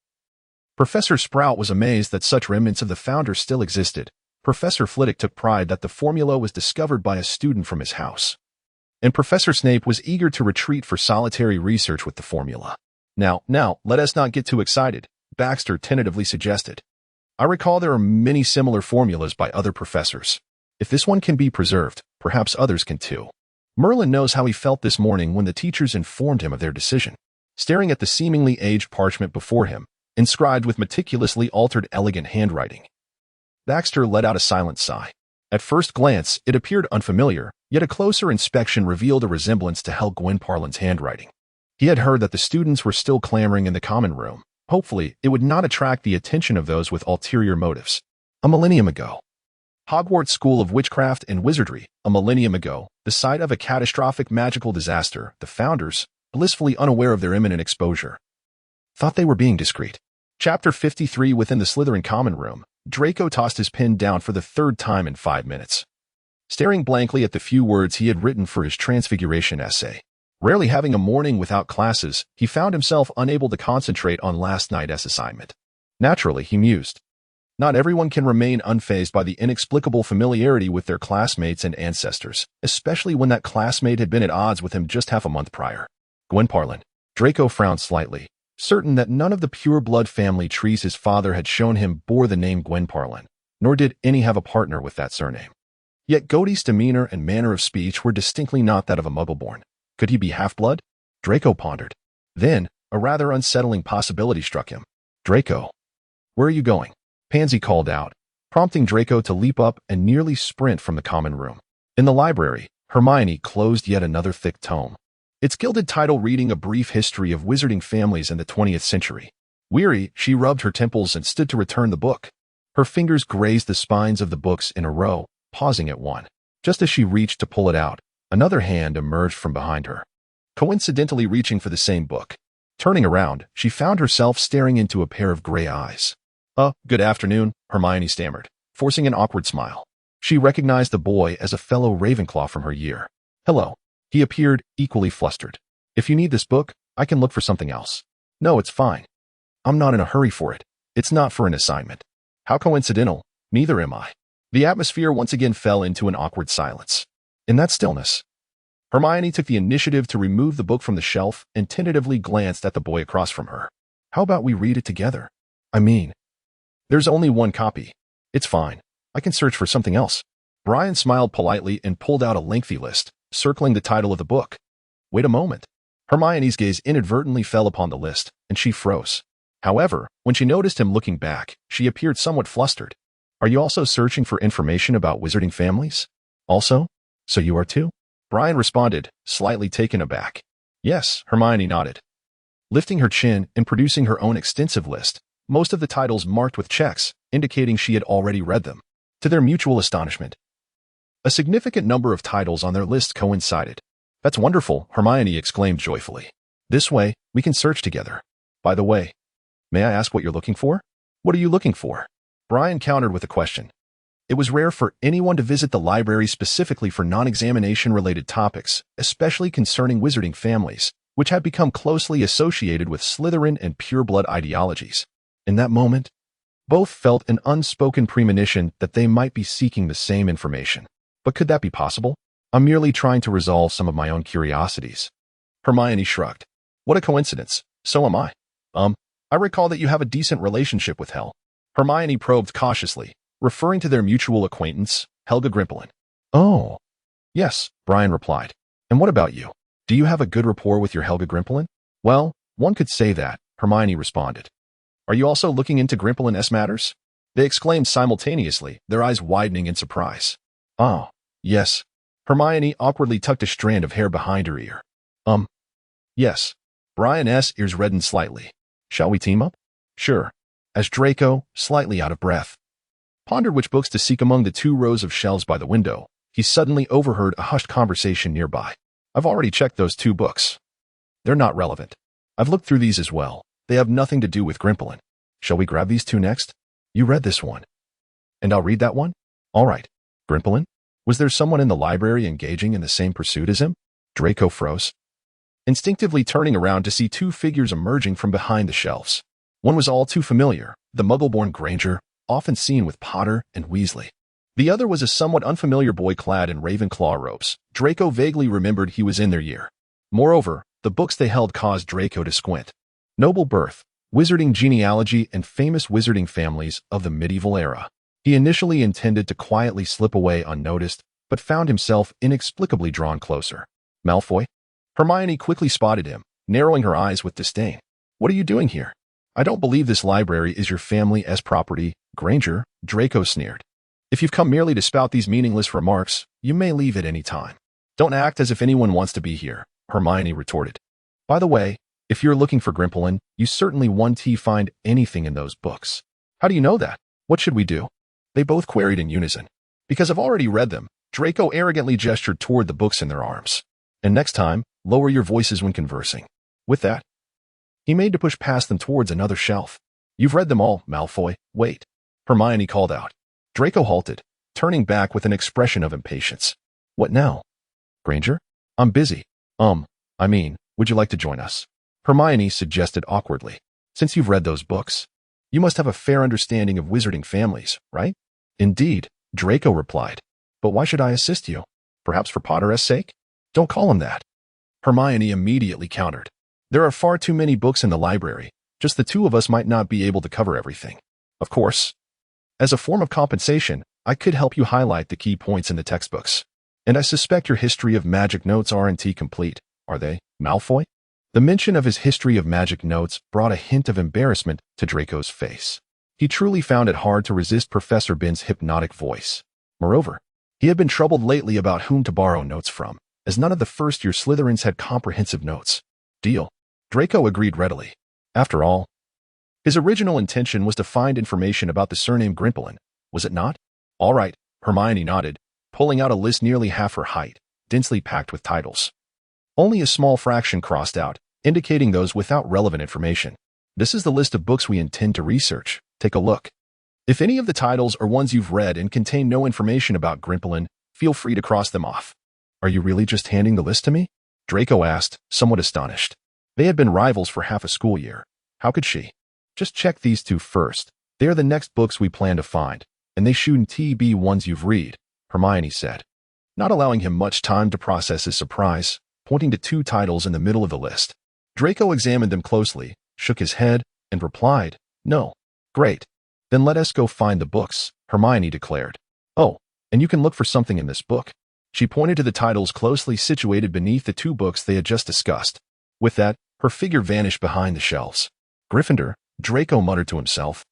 Professor Sprout was amazed that such remnants of the founder still existed. Professor Flitwick took pride that the formula was discovered by a student from his house. And Professor Snape was eager to retreat for solitary research with the formula. Now, let us not get too excited, Baxter tentatively suggested. I recall there are many similar formulas by other professors. If this one can be preserved, perhaps others can too. Merlin knows how he felt this morning when the teachers informed him of their decision. Staring at the seemingly aged parchment before him, inscribed with meticulously altered elegant handwriting, Baxter let out a silent sigh. At first glance, it appeared unfamiliar, yet a closer inspection revealed a resemblance to Hel Gwynparlin's handwriting. He had heard that the students were still clamoring in the common room. Hopefully, it would not attract the attention of those with ulterior motives. A millennium ago. Hogwarts School of Witchcraft and Wizardry. A millennium ago, the site of a catastrophic magical disaster, the founders, blissfully unaware of their imminent exposure, thought they were being discreet. Chapter 53. Within the Slytherin common room, Draco tossed his pen down for the third time in 5 minutes. Staring blankly at the few words he had written for his transfiguration essay. Rarely having a morning without classes, he found himself unable to concentrate on last night's assignment. Naturally, he mused. Not everyone can remain unfazed by the inexplicable familiarity with their classmates and ancestors, especially when that classmate had been at odds with him just half a month prior. Gwynparlin. Draco frowned slightly, certain that none of the pure-blood family trees his father had shown him bore the name Gwynparlin, nor did any have a partner with that surname. Yet Godey's demeanor and manner of speech were distinctly not that of a Muggleborn. Could he be half-blood? Draco pondered. Then, a rather unsettling possibility struck him. Draco. Where are you going? Pansy called out, prompting Draco to leap up and nearly sprint from the common room. In the library, Hermione closed yet another thick tome. Its gilded title reading A Brief History of Wizarding Families in the 20th Century. Weary, she rubbed her temples and stood to return the book. Her fingers grazed the spines of the books in a row, pausing at one. Just as she reached to pull it out, another hand emerged from behind her, coincidentally reaching for the same book. Turning around, she found herself staring into a pair of gray eyes. Good afternoon, Hermione stammered, forcing an awkward smile. She recognized the boy as a fellow Ravenclaw from her year. Hello. He appeared equally flustered. If you need this book, I can look for something else. No, it's fine. I'm not in a hurry for it. It's not for an assignment. How coincidental. Neither am I. The atmosphere once again fell into an awkward silence. In that stillness, Hermione took the initiative to remove the book from the shelf and tentatively glanced at the boy across from her. How about we read it together? There's only one copy. It's fine. I can search for something else. Brian smiled politely and pulled out a lengthy list, circling the title of the book. Wait a moment. Hermione's gaze inadvertently fell upon the list, and she froze. However, when she noticed him looking back, she appeared somewhat flustered. Are you also searching for information about wizarding families? Also? So you are too? Brian responded, slightly taken aback. Yes, Hermione nodded. Lifting her chin and producing her own extensive list, most of the titles marked with checks, indicating she had already read them. To their mutual astonishment, a significant number of titles on their list coincided. That's wonderful, Hermione exclaimed joyfully. This way, we can search together. By the way, may I ask what you're looking for? What are you looking for? Brian countered with a question. It was rare for anyone to visit the library specifically for non-examination related topics, especially concerning wizarding families, which had become closely associated with Slytherin and pureblood ideologies. In that moment, both felt an unspoken premonition that they might be seeking the same information. But could that be possible? I'm merely trying to resolve some of my own curiosities. Hermione shrugged. What a coincidence. So am I. I recall that you have a decent relationship with Hel. Hermione probed cautiously, referring to their mutual acquaintance, Helga Grimplin. Oh. Yes, Brian replied. And what about you? Do you have a good rapport with your Helga Grimplin? Well, one could say that, Hermione responded. Are you also looking into Grimplin's matters? They exclaimed simultaneously, their eyes widening in surprise. Oh, yes. Hermione awkwardly tucked a strand of hair behind her ear. Yes. Brian's ears reddened slightly. Shall we team up? Sure. As Draco, slightly out of breath, pondered which books to seek among the 2 rows of shelves by the window, he suddenly overheard a hushed conversation nearby. I've already checked those 2 books. They're not relevant. I've looked through these as well. They have nothing to do with Grimplin. Shall we grab these 2 next? You read this one. And I'll read that one? All right. Grimplin? Was there someone in the library engaging in the same pursuit as him? Draco froze, instinctively turning around to see 2 figures emerging from behind the shelves. One was all too familiar, the muggle-born Granger, often seen with Potter and Weasley. The other was a somewhat unfamiliar boy clad in Ravenclaw robes. Draco vaguely remembered he was in their year. Moreover, the books they held caused Draco to squint. Noble birth, wizarding genealogy, and famous wizarding families of the medieval era. He initially intended to quietly slip away unnoticed, but found himself inexplicably drawn closer. Malfoy? Hermione quickly spotted him, narrowing her eyes with disdain. What are you doing here? I don't believe this library is your family's property, Granger, Draco sneered. If you've come merely to spout these meaningless remarks, you may leave at any time. Don't act as if anyone wants to be here, Hermione retorted. By the way, if you're looking for Grimplin, you certainly won't find anything in those books. How do you know that? What should we do? They both queried in unison. Because I've already read them, Draco arrogantly gestured toward the books in their arms. And next time, lower your voices when conversing. With that, he made to push past them towards another shelf. You've read them all, Malfoy. Wait. Hermione called out. Draco halted, turning back with an expression of impatience. What now? Granger? I'm busy. Would you like to join us? Hermione suggested awkwardly. Since you've read those books, you must have a fair understanding of wizarding families, right? Indeed, Draco replied. But why should I assist you? Perhaps for Potter's sake? Don't call him that. Hermione immediately countered. There are far too many books in the library. Just the 2 of us might not be able to cover everything. Of course. As a form of compensation, I could help you highlight the key points in the textbooks. And I suspect your history of magic notes aren't complete, are they, Malfoy? The mention of his history of magic notes brought a hint of embarrassment to Draco's face. He truly found it hard to resist Professor Bin's hypnotic voice. Moreover, he had been troubled lately about whom to borrow notes from, as none of the first-year Slytherins had comprehensive notes. Deal. Draco agreed readily. After all, his original intention was to find information about the surname Grimplin, was it not? All right, Hermione nodded, pulling out a list nearly half her height, densely packed with titles. Only a small fraction crossed out, indicating those without relevant information. This is the list of books we intend to research. Take a look. If any of the titles are ones you've read and contain no information about Grimplin, feel free to cross them off. Are you really just handing the list to me? Draco asked, somewhat astonished. They had been rivals for half a school year. How could she? Just check these 2 first. They are the next books we plan to find, and they shouldn't be ones you've read, Hermione said, not allowing him much time to process his surprise, pointing to 2 titles in the middle of the list. Draco examined them closely, shook his head, and replied, No. Great. Then let us go find the books, Hermione declared. Oh, and you can look for something in this book. She pointed to the titles closely situated beneath the 2 books they had just discussed. With that, her figure vanished behind the shelves. Gryffindor, Draco muttered to himself.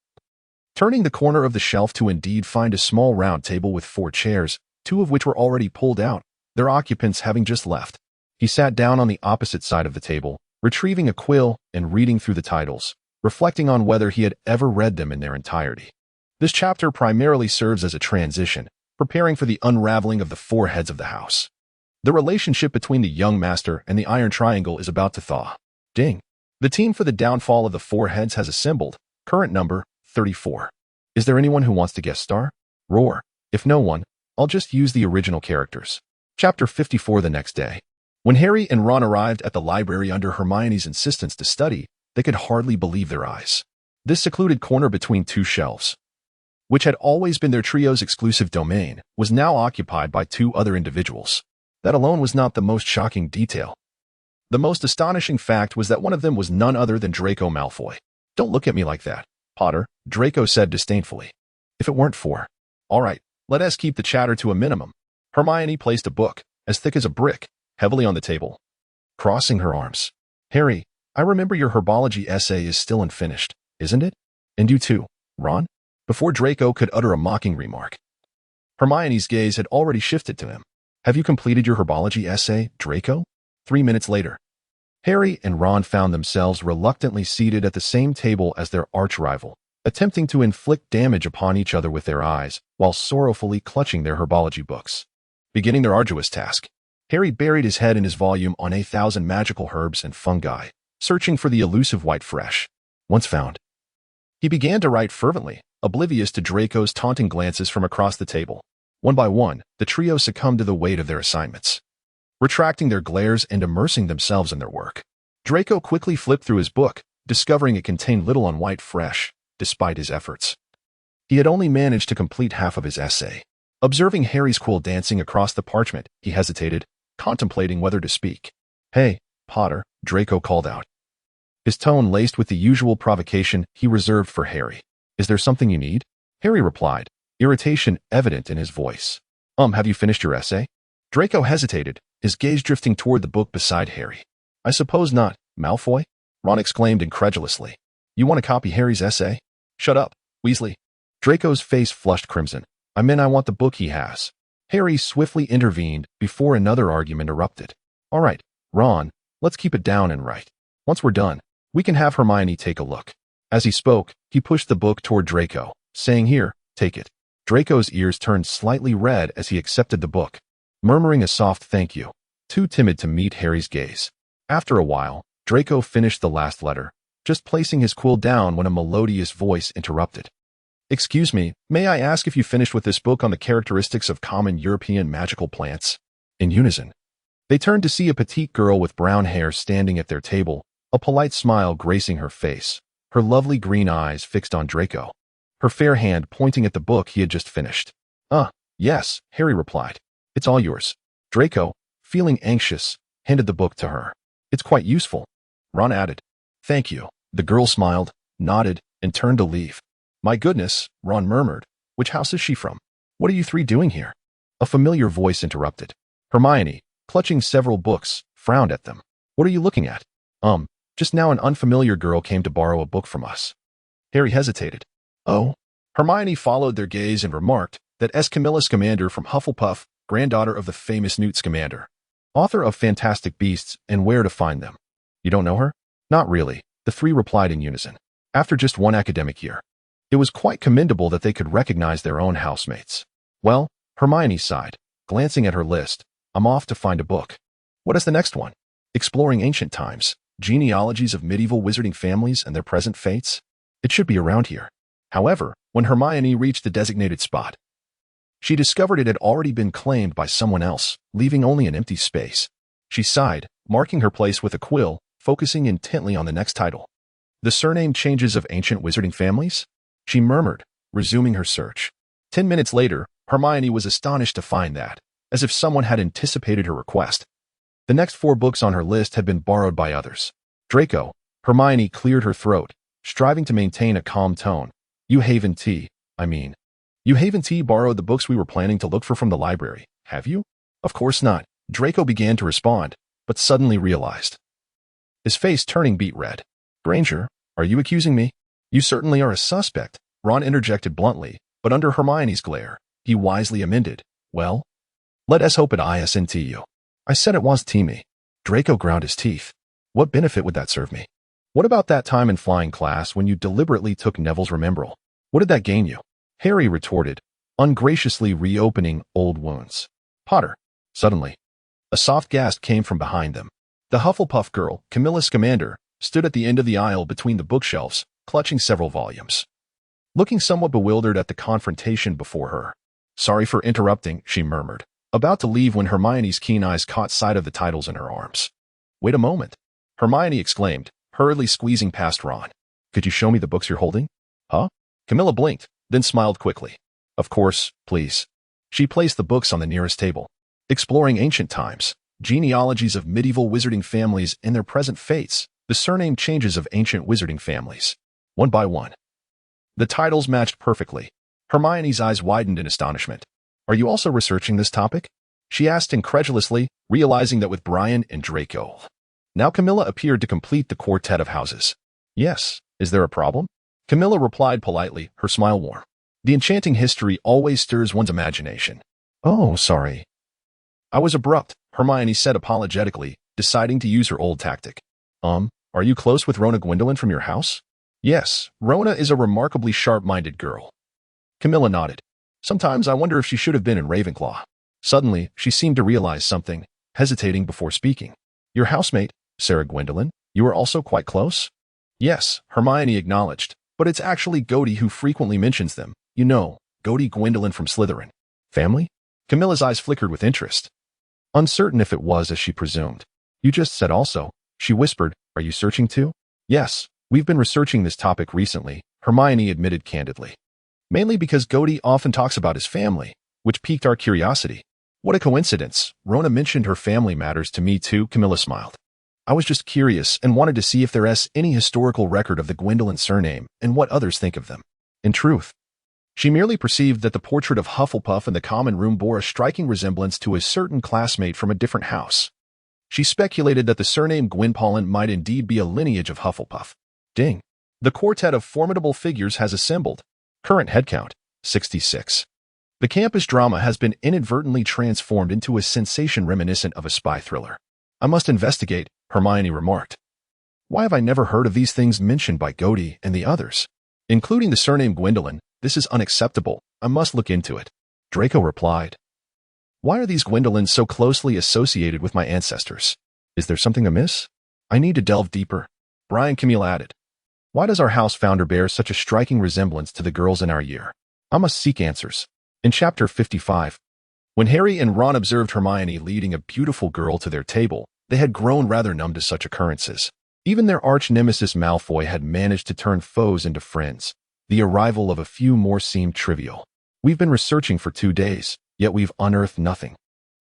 Turning the corner of the shelf to indeed find a small round table with 4 chairs, 2 of which were already pulled out, their occupants having just left. He sat down on the opposite side of the table, retrieving a quill and reading through the titles, reflecting on whether he had ever read them in their entirety. This chapter primarily serves as a transition, preparing for the unraveling of the 4 heads of the house. The relationship between the young master and the Iron Triangle is about to thaw. Ding. The team for the downfall of the 4 heads has assembled, current number 34. Is there anyone who wants to guest star? Roar. If no one, I'll just use the original characters. Chapter 54 the next day. When Harry and Ron arrived at the library under Hermione's insistence to study, they could hardly believe their eyes. This secluded corner between 2 shelves, which had always been their trio's exclusive domain, was now occupied by 2 other individuals. That alone was not the most shocking detail. The most astonishing fact was that one of them was none other than Draco Malfoy. Don't look at me like that, Potter, Draco said disdainfully. If it weren't for. All right, let us keep the chatter to a minimum. Hermione placed a book, as thick as a brick, heavily on the table, crossing her arms. Harry, I remember your herbology essay is still unfinished, isn't it? And you too, Ron? Before Draco could utter a mocking remark, Hermione's gaze had already shifted to him. Have you completed your herbology essay, Draco? 3 minutes later, Harry and Ron found themselves reluctantly seated at the same table as their arch-rival, attempting to inflict damage upon each other with their eyes while sorrowfully clutching their herbology books. Beginning their arduous task, Harry buried his head in his volume on 1,000 magical herbs and fungi, searching for the elusive white fresh. Once found, he began to write fervently, oblivious to Draco's taunting glances from across the table. One by one, the trio succumbed to the weight of their assignments, retracting their glares and immersing themselves in their work. Draco quickly flipped through his book, discovering it contained little on white fresh, despite his efforts. He had only managed to complete half of his essay. Observing Harry's quill dancing across the parchment, he hesitated, contemplating whether to speak. Hey, Potter, Draco called out, his tone laced with the usual provocation he reserved for Harry. Is there something you need? Harry replied, irritation evident in his voice. Have you finished your essay? Draco hesitated, his gaze drifting toward the book beside Harry. I suppose not, Malfoy? Ron exclaimed incredulously. You want to copy Harry's essay? Shut up, Weasley. Draco's face flushed crimson. I want the book he has. Harry swiftly intervened before another argument erupted. All right, Ron, let's keep it down and write. Once we're done, we can have Hermione take a look. As he spoke, he pushed the book toward Draco, saying, Here, take it. Draco's ears turned slightly red as he accepted the book, murmuring a soft thank you, too timid to meet Harry's gaze. After a while, Draco finished the last letter, just placing his quill down when a melodious voice interrupted. Excuse me, may I ask if you finished with this book on the characteristics of common European magical plants? In unison, they turned to see a petite girl with brown hair standing at their table, a polite smile gracing her face, her lovely green eyes fixed on Draco, her fair hand pointing at the book he had just finished. Yes, Harry replied. It's all yours. Draco, feeling anxious, handed the book to her. It's quite useful. Ron added. Thank you. The girl smiled, nodded, and turned to leave. My goodness, Ron murmured. Which house is she from? What are you three doing here? A familiar voice interrupted. Hermione, clutching several books, frowned at them. What are you looking at? Just now an unfamiliar girl came to borrow a book from us. Harry hesitated. Oh? Hermione followed their gaze and remarked that Camilla Scamander from Hufflepuff, granddaughter of the famous Newt Scamander, author of Fantastic Beasts and Where to Find Them. You don't know her? Not really, the three replied in unison. After just one academic year, it was quite commendable that they could recognize their own housemates. Well, Hermione sighed, glancing at her list. I'm off to find a book. What is the next one? Exploring Ancient Times, Genealogies of Medieval Wizarding Families and Their Present Fates? It should be around here. However, when Hermione reached the designated spot, she discovered it had already been claimed by someone else, leaving only an empty space. She sighed, marking her place with a quill, focusing intently on the next title. The Surname Changes of Ancient Wizarding Families? She murmured, resuming her search. 10 minutes later, Hermione was astonished to find that, as if someone had anticipated her request, the next 4 books on her list had been borrowed by others. Draco, Hermione cleared her throat, striving to maintain a calm tone. You Haven T borrowed the books we were planning to look for from the library, have you? Of course not. Draco began to respond, but suddenly realized, his face turning beet red. Granger, are you accusing me? You certainly are a suspect, Ron interjected bluntly, but under Hermione's glare, he wisely amended. Well, let us hope it isn't you. I said it was me. Draco ground his teeth. What benefit would that serve me? What about that time in flying class when you deliberately took Neville's Remembrall? What did that gain you? Harry retorted, ungraciously reopening old wounds. Potter. Suddenly, a soft gasp came from behind them. The Hufflepuff girl, Camilla Scamander, stood at the end of the aisle between the bookshelves, clutching several volumes, looking somewhat bewildered at the confrontation before her. Sorry for interrupting, she murmured, about to leave when Hermione's keen eyes caught sight of the titles in her arms. Wait a moment, Hermione exclaimed, hurriedly squeezing past Ron. Could you show me the books you're holding? Huh? Camilla blinked, then smiled quickly. Of course, please. She placed the books on the nearest table. Exploring Ancient Times, Genealogies of Medieval Wizarding Families and Their Present Fates, The Surname Changes of Ancient Wizarding Families. One by one, the titles matched perfectly. Hermione's eyes widened in astonishment. Are you also researching this topic? She asked incredulously, realizing that with Brian and Draco, now Camilla appeared to complete the quartet of houses. Yes, is there a problem? Camilla replied politely, her smile warm. The enchanting history always stirs one's imagination. Oh, sorry. I was abrupt, Hermione said apologetically, deciding to use her old tactic. Are you close with Rona Gwendolyn from your house? Yes, Rona is a remarkably sharp-minded girl. Camilla nodded. Sometimes I wonder if she should have been in Ravenclaw. Suddenly, she seemed to realize something, hesitating before speaking. Your housemate, Sarah Gwendolyn, you are also quite close? Yes, Hermione acknowledged, but it's actually Gody who frequently mentions them. You know, Gody Gwendolyn from Slytherin. Family? Camilla's eyes flickered with interest. Uncertain if it was as she presumed. You just said also, she whispered, are you searching too? Yes, we've been researching this topic recently, Hermione admitted candidly. Mainly because Gody often talks about his family, which piqued our curiosity. What a coincidence, Rona mentioned her family matters to me too, Camilla smiled. I was just curious and wanted to see if there's any historical record of the Gwendolyn surname and what others think of them. In truth, she merely perceived that the portrait of Hufflepuff in the common room bore a striking resemblance to a certain classmate from a different house. She speculated that the surname Gwynpollen might indeed be a lineage of Hufflepuff. Ding. The quartet of formidable figures has assembled. Current headcount, 66. The campus drama has been inadvertently transformed into a sensation reminiscent of a spy thriller. I must investigate, Hermione remarked. Why have I never heard of these things mentioned by Gody and the others? Including the surname Gwendolyn, this is unacceptable. I must look into it. Draco replied. Why are these Gwendolyns so closely associated with my ancestors? Is there something amiss? I need to delve deeper. Brian Camille added. Why does our house founder bear such a striking resemblance to the girls in our year? I must seek answers. In chapter 55, when Harry and Ron observed Hermione leading a beautiful girl to their table, they had grown rather numb to such occurrences. Even their arch-nemesis Malfoy had managed to turn foes into friends. The arrival of a few more seemed trivial. We've been researching for 2 days, yet we've unearthed nothing.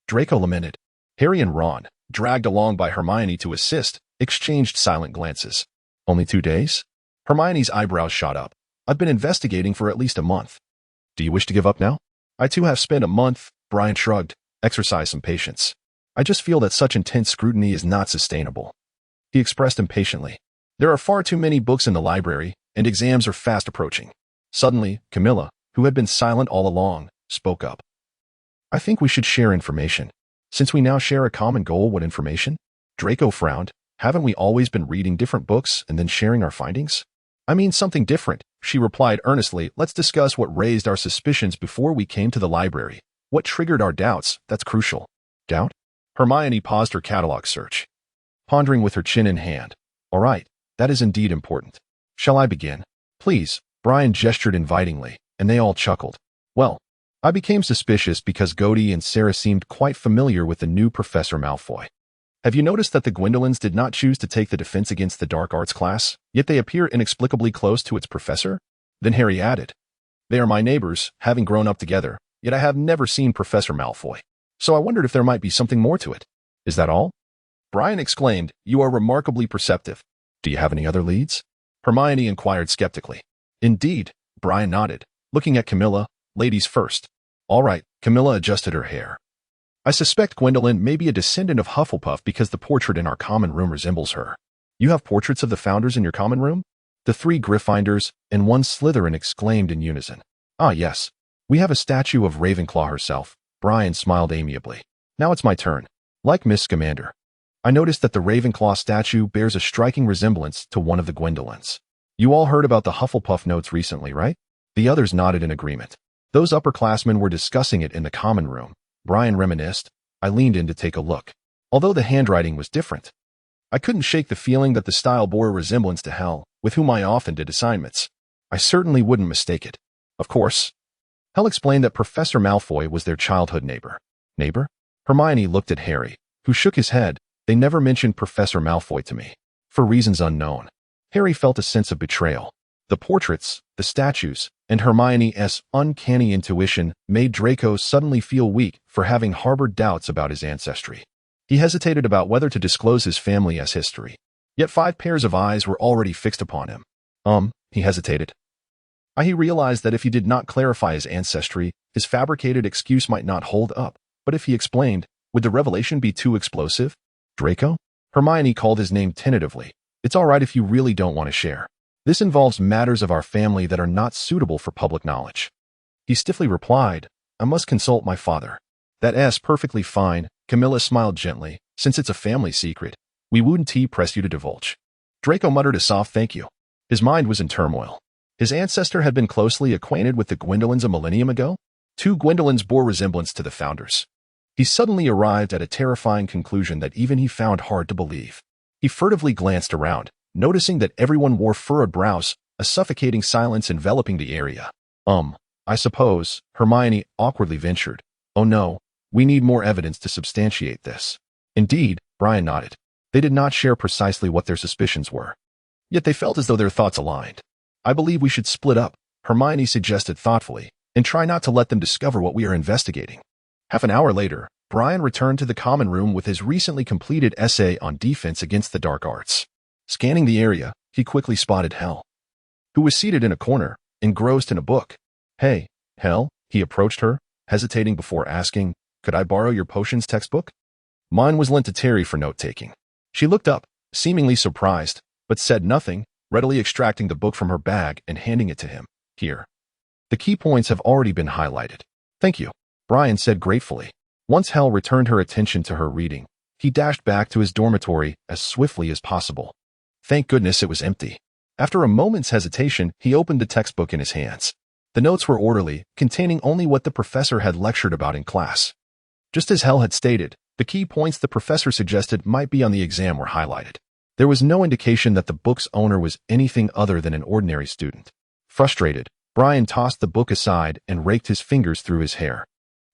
Draco lamented. Harry and Ron, dragged along by Hermione to assist, exchanged silent glances. Only 2 days? Hermione's eyebrows shot up. I've been investigating for at least a month. Do you wish to give up now? I too have spent a month, Brian shrugged. Exercise some patience. I just feel that such intense scrutiny is not sustainable. He expressed impatiently. There are far too many books in the library, and exams are fast approaching. Suddenly, Camilla, who had been silent all along, spoke up. I think we should share information. Since we now share a common goal, what information? Draco frowned. Haven't we always been reading different books and then sharing our findings? I mean something different, she replied earnestly. Let's discuss what raised our suspicions before we came to the library. What triggered our doubts, that's crucial. Doubt? Hermione paused her catalog search, pondering with her chin in hand. All right, that is indeed important. Shall I begin? Please, Brian gestured invitingly, and they all chuckled. Well, I became suspicious because Gody and Sarah seemed quite familiar with the new Professor Malfoy. Have you noticed that the Gwendolyns did not choose to take the defense against the dark arts class, yet they appear inexplicably close to its professor? Then Harry added, they are my neighbors, having grown up together, yet I have never seen Professor Malfoy. So I wondered if there might be something more to it. Is that all? Brian exclaimed, you are remarkably perceptive. Do you have any other leads? Hermione inquired skeptically. Indeed, Brian nodded, looking at Camilla, ladies first. All right, Camilla adjusted her hair. I suspect Gwendolyn may be a descendant of Hufflepuff because the portrait in our common room resembles her. You have portraits of the founders in your common room? The 3 Gryffindors and 1 Slytherin exclaimed in unison. Ah, yes. We have a statue of Ravenclaw herself. Brian smiled amiably. Now it's my turn. Like Miss Scamander, I noticed that the Ravenclaw statue bears a striking resemblance to one of the Gwendolyns. You all heard about the Hufflepuff notes recently, right? The others nodded in agreement. Those upperclassmen were discussing it in the common room. Brian reminisced. I leaned in to take a look. Although the handwriting was different, I couldn't shake the feeling that the style bore a resemblance to Hell, with whom I often did assignments. I certainly wouldn't mistake it. Of course. Hell explained that Professor Malfoy was their childhood neighbor. Neighbor? Hermione looked at Harry, who shook his head. They never mentioned Professor Malfoy to me. For reasons unknown. Harry felt a sense of betrayal. The portraits, the statues, and Hermione's uncanny intuition made Draco suddenly feel weak for having harbored doubts about his ancestry. He hesitated about whether to disclose his family's history. Yet 5 pairs of eyes were already fixed upon him. He hesitated. He realized that if he did not clarify his ancestry, his fabricated excuse might not hold up. But if he explained, would the revelation be too explosive? Draco? Hermione called his name tentatively. It's all right if you really don't want to share. This involves matters of our family that are not suitable for public knowledge. He stiffly replied, I must consult my father. That's perfectly fine, Camilla smiled gently, since it's a family secret. We wouldn't press you to divulge. Draco muttered a soft thank you. His mind was in turmoil. His ancestor had been closely acquainted with the Gwendolins a millennium ago. 2 Gwendolins bore resemblance to the founders. He suddenly arrived at a terrifying conclusion that even he found hard to believe. He furtively glanced around, noticing that everyone wore furrowed brows, a suffocating silence enveloping the area. I suppose, Hermione awkwardly ventured. Oh no, we need more evidence to substantiate this. Indeed, Brian nodded. They did not share precisely what their suspicions were. Yet they felt as though their thoughts aligned. I believe we should split up, Hermione suggested thoughtfully, and try not to let them discover what we are investigating. Half an hour later, Brian returned to the common room with his recently completed essay on defense against the dark arts. Scanning the area, he quickly spotted Hel, who was seated in a corner, engrossed in a book. Hey, Hel, he approached her, hesitating before asking, could I borrow your potions textbook? Mine was lent to Terry for note-taking. She looked up, seemingly surprised, but said nothing, readily extracting the book from her bag and handing it to him. Here. The key points have already been highlighted. Thank you, Brian said gratefully. Once Hel returned her attention to her reading, he dashed back to his dormitory as swiftly as possible. Thank goodness it was empty. After a moment's hesitation, he opened the textbook in his hands. The notes were orderly, containing only what the professor had lectured about in class. Just as Hel had stated, the key points the professor suggested might be on the exam were highlighted. There was no indication that the book's owner was anything other than an ordinary student. Frustrated, Brian tossed the book aside and raked his fingers through his hair.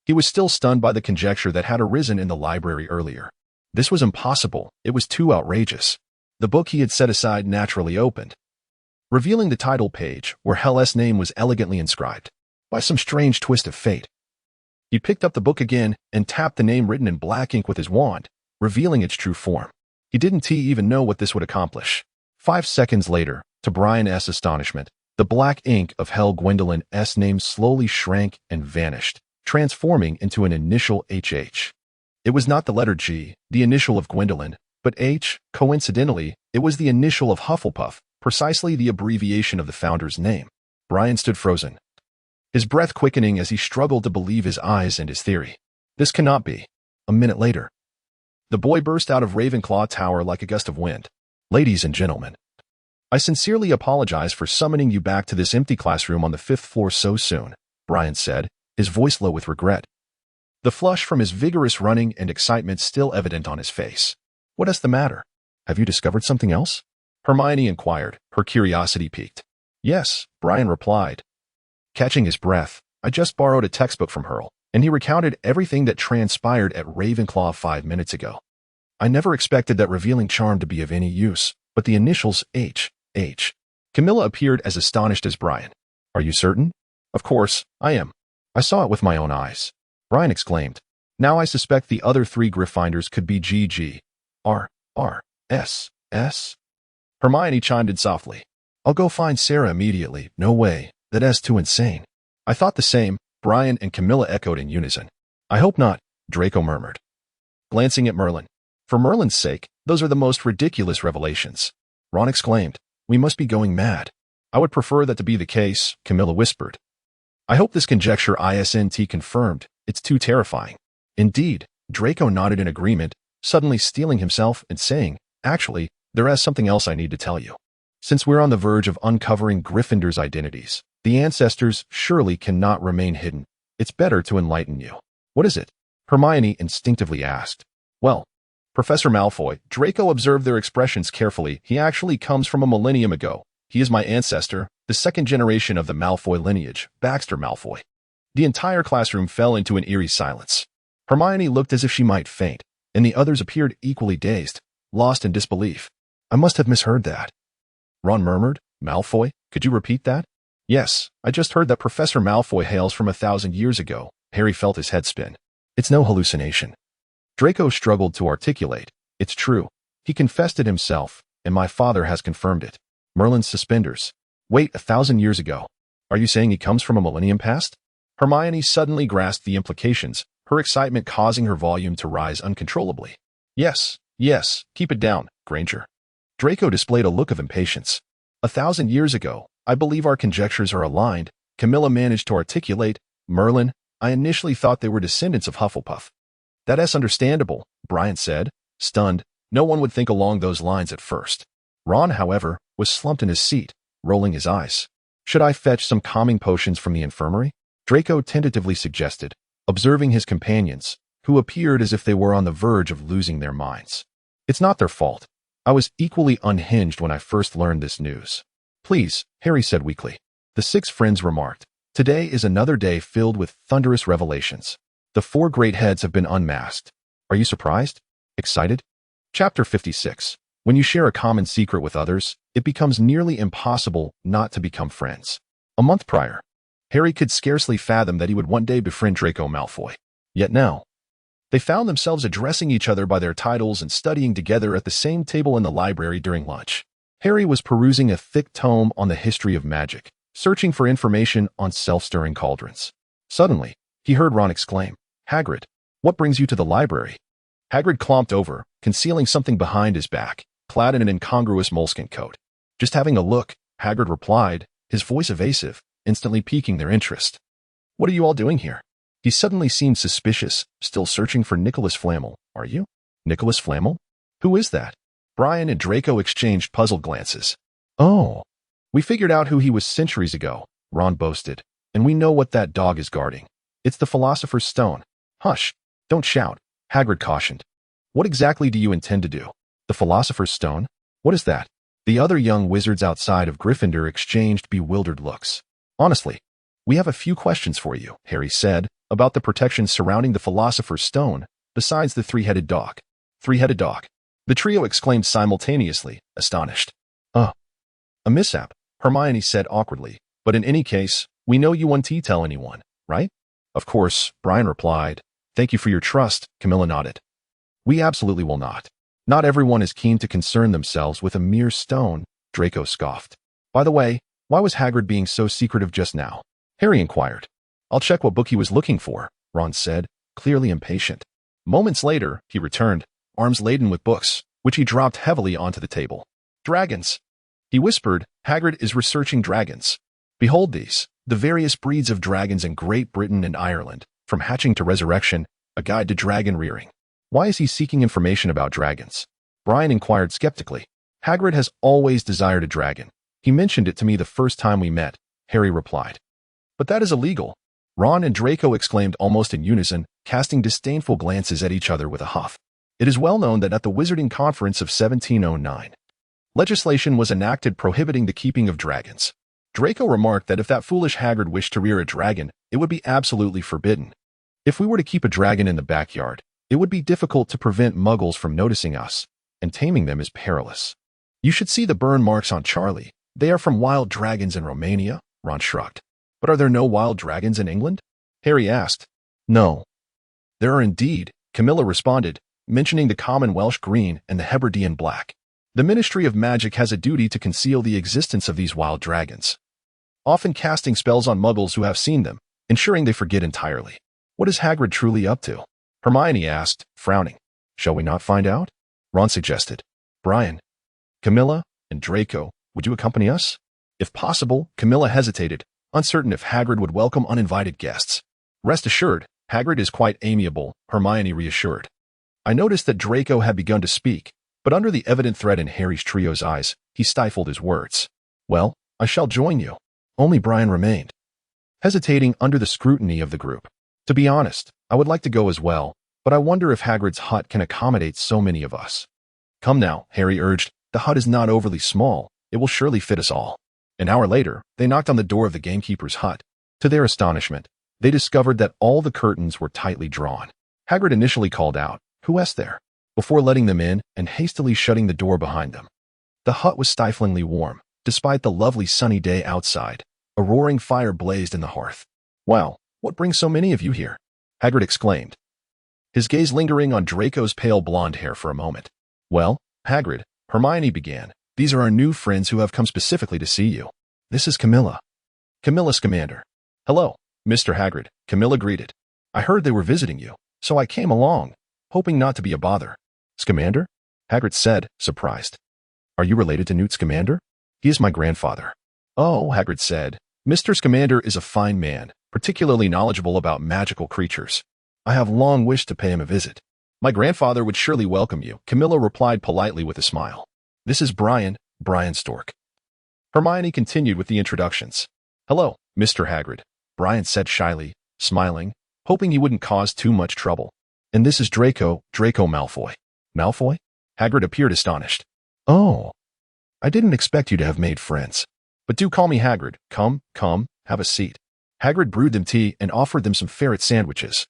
He was still stunned by the conjecture that had arisen in the library earlier. This was impossible. It was too outrageous. The book he had set aside naturally opened, revealing the title page where Hel's name was elegantly inscribed. By some strange twist of fate, he picked up the book again and tapped the name written in black ink with his wand, revealing its true form. He didn't even know what this would accomplish. 5 seconds later, to Brian's astonishment, the black ink of Hel Gwendolyn's name slowly shrank and vanished, transforming into an initial HH. It was not the letter G, the initial of Gwendolyn, but H. Coincidentally, it was the initial of Hufflepuff, precisely the abbreviation of the founder's name. Brian stood frozen, his breath quickening as he struggled to believe his eyes and his theory. This cannot be. A minute later, the boy burst out of Ravenclaw Tower like a gust of wind. Ladies and gentlemen, I sincerely apologize for summoning you back to this empty classroom on the 5th floor so soon, Brian said, his voice low with regret. The flush from his vigorous running and excitement still evident on his face. What is the matter? Have you discovered something else? Hermione inquired, her curiosity piqued. Yes, Brian replied. Catching his breath, I just borrowed a textbook from Hurl, and he recounted everything that transpired at Ravenclaw 5 minutes ago. I never expected that revealing charm to be of any use, but the initials H. Camilla appeared as astonished as Brian. Are you certain? Of course, I am. I saw it with my own eyes. Brian exclaimed. Now I suspect the other 3 Gryffindors could be GG. S. Hermione chimed in softly. I'll go find Sarah immediately. No way. That's too insane. I thought the same, Brian and Camilla echoed in unison. I hope not, Draco murmured, glancing at Merlin. For Merlin's sake, those are the most ridiculous revelations. Ron exclaimed. We must be going mad. I would prefer that to be the case, Camilla whispered. I hope this conjecture isn't confirmed. It's too terrifying. Indeed, Draco nodded in agreement, suddenly steeling himself and saying, Actually, there is something else I need to tell you. Since we're on the verge of uncovering Gryffindors' identities, the ancestors surely cannot remain hidden. It's better to enlighten you. What is it? Hermione instinctively asked. Well, Professor Malfoy, Draco observed their expressions carefully. He actually comes from a millennium ago. He is my ancestor, the 2nd generation of the Malfoy lineage, Baxter Malfoy. The entire classroom fell into an eerie silence. Hermione looked as if she might faint, and the others appeared equally dazed, lost in disbelief. I must have misheard that. Ron murmured. Malfoy, could you repeat that? Yes, I just heard that Professor Malfoy hails from 1,000 years ago. Harry felt his head spin. It's no hallucination. Draco struggled to articulate. It's true. He confessed it himself, and my father has confirmed it. Merlin's suspenders. Wait, 1,000 years ago. Are you saying he comes from a millennium past? Hermione suddenly grasped the implications, her excitement causing her volume to rise uncontrollably. Yes, keep it down, Granger. Draco displayed a look of impatience. 1,000 years ago, I believe our conjectures are aligned, Camilla managed to articulate. Merlin, I initially thought they were descendants of Hufflepuff. That's understandable, Brian said, stunned. No one would think along those lines at first. Ron, however, was slumped in his seat, rolling his eyes. Should I fetch some calming potions from the infirmary? Draco tentatively suggested, observing his companions, who appeared as if they were on the verge of losing their minds. It's not their fault. I was equally unhinged when I first learned this news. Please, Harry said weakly. The six friends remarked. Today is another day filled with thunderous revelations. The four great heads have been unmasked. Are you surprised? Excited? Chapter 56. When you share a common secret with others, it becomes nearly impossible not to become friends. A month prior, Harry could scarcely fathom that he would one day befriend Draco Malfoy. Yet now, they found themselves addressing each other by their titles and studying together at the same table in the library during lunch. Harry was perusing a thick tome on the history of magic, searching for information on self-stirring cauldrons. Suddenly, he heard Ron exclaim, Hagrid, what brings you to the library? Hagrid clomped over, concealing something behind his back, clad in an incongruous moleskin coat. Just having a look, Hagrid replied, his voice evasive, instantly piquing their interest. What are you all doing here? He suddenly seemed suspicious, still searching for Nicholas Flamel. Are you? Nicholas Flamel? Who is that? Brian and Draco exchanged puzzled glances. Oh, we figured out who he was centuries ago, Ron boasted, and we know what that dog is guarding. It's the Philosopher's Stone. Hush, don't shout, Hagrid cautioned. What exactly do you intend to do? The Philosopher's Stone? What is that? The other young wizards outside of Gryffindor exchanged bewildered looks. Honestly, we have a few questions for you, Harry said, about the protection surrounding the Philosopher's Stone, besides the three-headed dog. Three-headed dog. The trio exclaimed simultaneously, astonished. A mishap, Hermione said awkwardly, but in any case, we know you won't tell anyone, right? Of course, Brian replied. Thank you for your trust, Camilla nodded. We absolutely will not. Not everyone is keen to concern themselves with a mere stone, Draco scoffed. By the way, why was Hagrid being so secretive just now? Harry inquired. I'll check what book he was looking for, Ron said, clearly impatient. Moments later, he returned, arms laden with books, which he dropped heavily onto the table. Dragons. He whispered, Hagrid is researching dragons. Behold these, the various breeds of dragons in Great Britain and Ireland, from hatching to resurrection, a guide to dragon rearing. Why is he seeking information about dragons? Brian inquired skeptically. Hagrid has always desired a dragon. He mentioned it to me the first time we met, Harry replied. But that is illegal. Ron and Draco exclaimed almost in unison, casting disdainful glances at each other with a huff. It is well known that at the Wizarding Conference of 1709, legislation was enacted prohibiting the keeping of dragons. Draco remarked that if that foolish Hagrid wished to rear a dragon, it would be absolutely forbidden. If we were to keep a dragon in the backyard, it would be difficult to prevent muggles from noticing us, and taming them is perilous. You should see the burn marks on Charlie. They are from wild dragons in Romania, Ron shrugged. But are there no wild dragons in England? Harry asked. No. There are indeed, Camilla responded, mentioning the common Welsh green and the Hebridean black. The Ministry of Magic has a duty to conceal the existence of these wild dragons, often casting spells on muggles who have seen them, ensuring they forget entirely. What is Hagrid truly up to? Hermione asked, frowning. Shall we not find out? Ron suggested. Brian, Camilla, and Draco, would you accompany us? If possible, Camilla hesitated, uncertain if Hagrid would welcome uninvited guests. Rest assured, Hagrid is quite amiable, Hermione reassured. I noticed that Draco had begun to speak, but under the evident threat in Harry's trio's eyes, he stifled his words. Well, I shall join you. Only Brian remained, hesitating under the scrutiny of the group. To be honest, I would like to go as well, but I wonder if Hagrid's hut can accommodate so many of us. Come now, Harry urged. The hut is not overly small. It will surely fit us all. An hour later, they knocked on the door of the gamekeeper's hut. To their astonishment, they discovered that all the curtains were tightly drawn. Hagrid initially called out, "Who is there?" before letting them in and hastily shutting the door behind them. The hut was stiflingly warm, despite the lovely sunny day outside. A roaring fire blazed in the hearth. Wow, what brings so many of you here? Hagrid exclaimed, his gaze lingering on Draco's pale blonde hair for a moment. Well, Hagrid, Hermione began, these are our new friends who have come specifically to see you. This is Camilla. Camilla Scamander. Hello, Mr. Hagrid, Camilla greeted. I heard they were visiting you, so I came along, hoping not to be a bother. Scamander? Hagrid said, surprised. Are you related to Newt Scamander? He is my grandfather. Oh, Hagrid said, Mr. Scamander is a fine man, particularly knowledgeable about magical creatures. I have long wished to pay him a visit. My grandfather would surely welcome you, Camilla replied politely with a smile. This is Brian Stork. Hermione continued with the introductions. Hello, Mr. Hagrid, Brian said shyly, smiling, hoping he wouldn't cause too much trouble. And this is Draco Malfoy. Malfoy? Hagrid appeared astonished. Oh, I didn't expect you to have made friends. But do call me Hagrid. Come, have a seat. Hagrid brewed them tea and offered them some ferret sandwiches,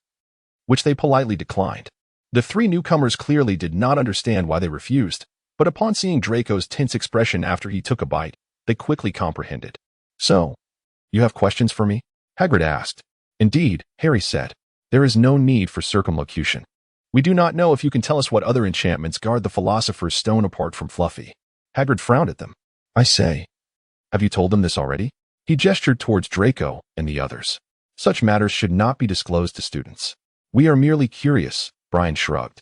which they politely declined. The three newcomers clearly did not understand why they refused, but upon seeing Draco's tense expression after he took a bite, they quickly comprehended. So, you have questions for me? Hagrid asked. Indeed, Harry said. There is no need for circumlocution. We do not know if you can tell us what other enchantments guard the Philosopher's Stone apart from Fluffy. Hagrid frowned at them. I say, have you told them this already? He gestured towards Draco and the others. Such matters should not be disclosed to students. We are merely curious, Brian shrugged,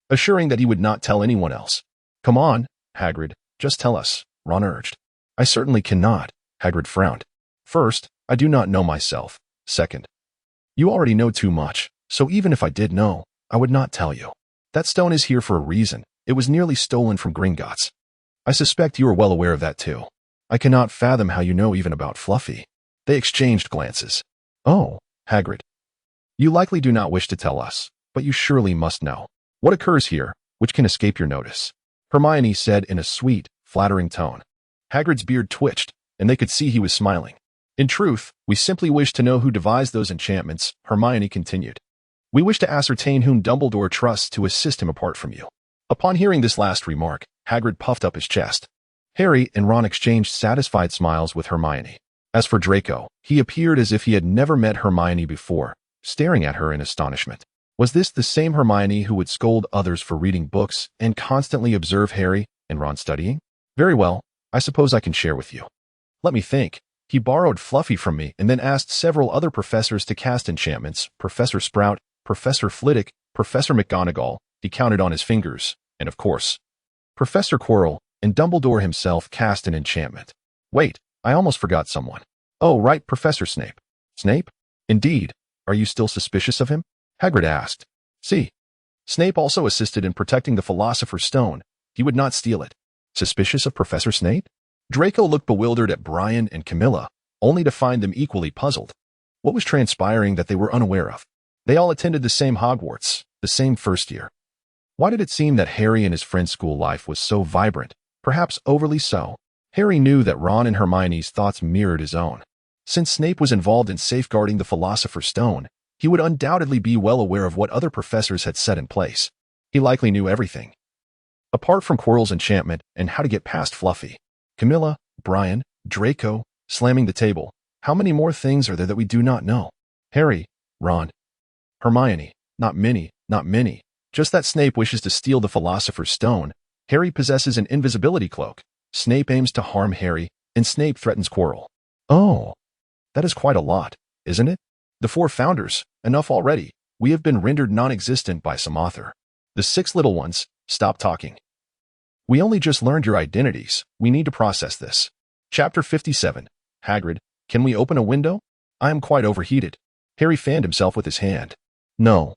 assuring that he would not tell anyone else. Come on, Hagrid, just tell us, Ron urged. I certainly cannot, Hagrid frowned. First, I do not know myself. Second, you already know too much, so even if I did know, I would not tell you. That stone is here for a reason. It was nearly stolen from Gringotts. I suspect you are well aware of that too. I cannot fathom how you know even about Fluffy. They exchanged glances. Oh, Hagrid. You likely do not wish to tell us, but you surely must know. What occurs here, which can escape your notice? Hermione said in a sweet, flattering tone. Hagrid's beard twitched, and they could see he was smiling. In truth, we simply wish to know who devised those enchantments, Hermione continued. We wish to ascertain whom Dumbledore trusts to assist him apart from you. Upon hearing this last remark, Hagrid puffed up his chest. Harry and Ron exchanged satisfied smiles with Hermione. As for Draco, he appeared as if he had never met Hermione before, staring at her in astonishment. Was this the same Hermione who would scold others for reading books and constantly observe Harry and Ron studying? Very well, I suppose I can share with you. Let me think. He borrowed Fluffy from me and then asked several other professors to cast enchantments, Professor Sprout, Professor Flitwick, Professor McGonagall, he counted on his fingers, and of course, Professor Quirrell, and Dumbledore himself cast an enchantment. Wait, I almost forgot someone. Oh, right, Professor Snape. Snape? Indeed. Are you still suspicious of him? Hagrid asked. See. Snape also assisted in protecting the Philosopher's Stone. He would not steal it. Suspicious of Professor Snape? Draco looked bewildered at Brian and Camilla, only to find them equally puzzled. What was transpiring that they were unaware of? They all attended the same Hogwarts, the same first year. Why did it seem that Harry and his friend's school life was so vibrant, perhaps overly so? Harry knew that Ron and Hermione's thoughts mirrored his own. Since Snape was involved in safeguarding the Philosopher's Stone, he would undoubtedly be well aware of what other professors had set in place. He likely knew everything. Apart from Quirrell's enchantment and how to get past Fluffy, Camilla, Brian, Draco, slamming the table, how many more things are there that we do not know? Harry, Ron, Hermione, not many, just that Snape wishes to steal the Philosopher's Stone. Harry possesses an invisibility cloak. Snape aims to harm Harry, and Snape threatens Quirrell. Oh, that is quite a lot, isn't it? The four founders, enough already. We have been rendered non-existent by some author. The six little ones, stop talking. We only just learned your identities. We need to process this. Chapter 57. Hagrid, can we open a window? I am quite overheated. Harry fanned himself with his hand. No.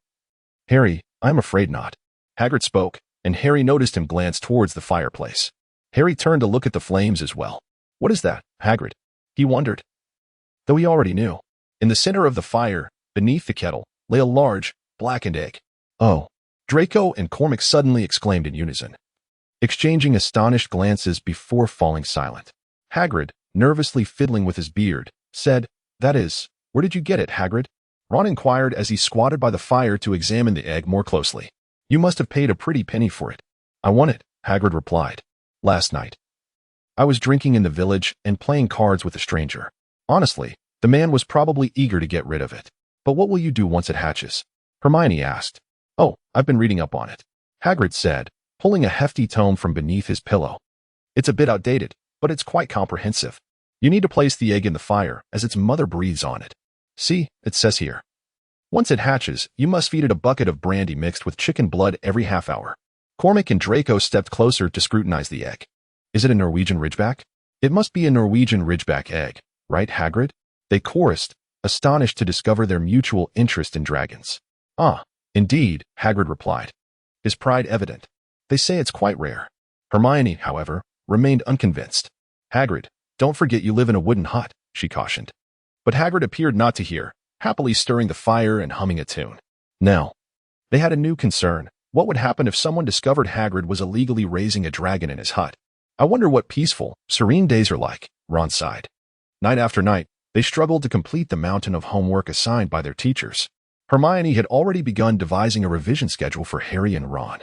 Harry, I am afraid not. Hagrid spoke, and Harry noticed him glance towards the fireplace. Harry turned to look at the flames as well. What is that, Hagrid? He wondered. Though he already knew. In the center of the fire, beneath the kettle, lay a large, blackened egg. Oh. Draco and Cormac suddenly exclaimed in unison, exchanging astonished glances before falling silent. Hagrid, nervously fiddling with his beard, said, That is, where did you get it, Hagrid? Ron inquired as he squatted by the fire to examine the egg more closely. You must have paid a pretty penny for it. I won it, Hagrid replied. Last night. I was drinking in the village and playing cards with a stranger. Honestly, the man was probably eager to get rid of it. But what will you do once it hatches? Hermione asked. Oh, I've been reading up on it, Hagrid said, pulling a hefty tome from beneath his pillow. It's a bit outdated, but it's quite comprehensive. You need to place the egg in the fire as its mother breathes on it. See, it says here. Once it hatches, you must feed it a bucket of brandy mixed with chicken blood every half hour. Cormac and Draco stepped closer to scrutinize the egg. Is it a Norwegian Ridgeback? It must be a Norwegian Ridgeback egg, right, Hagrid? They chorused, astonished to discover their mutual interest in dragons. Ah, indeed, Hagrid replied, his pride evident. They say it's quite rare. Hermione, however, remained unconvinced. Hagrid, don't forget you live in a wooden hut, she cautioned. But Hagrid appeared not to hear, happily stirring the fire and humming a tune. Now, they had a new concern. What would happen if someone discovered Hagrid was illegally raising a dragon in his hut? I wonder what peaceful, serene days are like, Ron sighed. Night after night, they struggled to complete the mountain of homework assigned by their teachers. Hermione had already begun devising a revision schedule for Harry and Ron,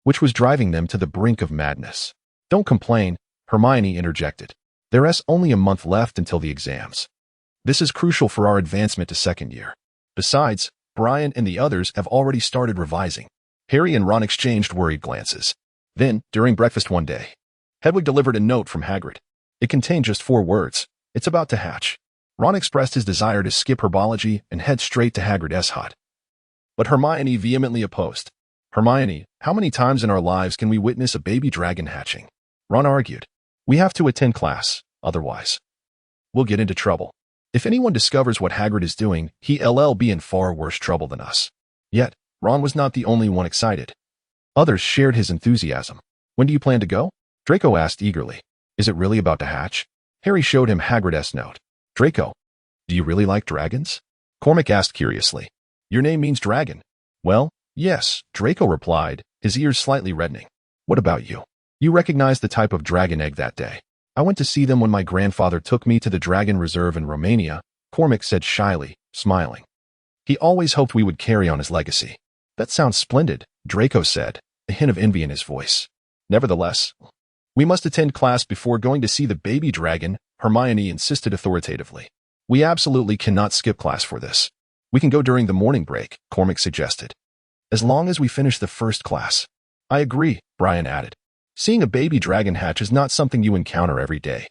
which was driving them to the brink of madness. Don't complain, Hermione interjected. There's only a month left until the exams. This is crucial for our advancement to second year. Besides, Brian and the others have already started revising. Harry and Ron exchanged worried glances. Then, during breakfast one day, Hedwig delivered a note from Hagrid. It contained just 4 words. It's about to hatch. Ron expressed his desire to skip herbology and head straight to Hagrid's hut. But Hermione vehemently opposed. Hermione, how many times in our lives can we witness a baby dragon hatching? Ron argued. We have to attend class, otherwise we'll get into trouble. If anyone discovers what Hagrid is doing, he'll be in far worse trouble than us. Yet, Ron was not the only one excited. Others shared his enthusiasm. When do you plan to go? Draco asked eagerly. Is it really about to hatch? Harry showed him Hagrid's note. Draco, do you really like dragons? Cormac asked curiously. Your name means dragon. Well, yes, Draco replied, his ears slightly reddening. What about you? You recognized the type of dragon egg that day. I went to see them when my grandfather took me to the Dragon Reserve in Romania, Cormac said shyly, smiling. He always hoped we would carry on his legacy. That sounds splendid, Draco said, a hint of envy in his voice. Nevertheless, we must attend class before going to see the baby dragon, Hermione insisted authoritatively. We absolutely cannot skip class for this. We can go during the morning break, Cormac suggested. As long as we finish the first class. I agree, Brian added. Seeing a baby dragon hatch is not something you encounter every day.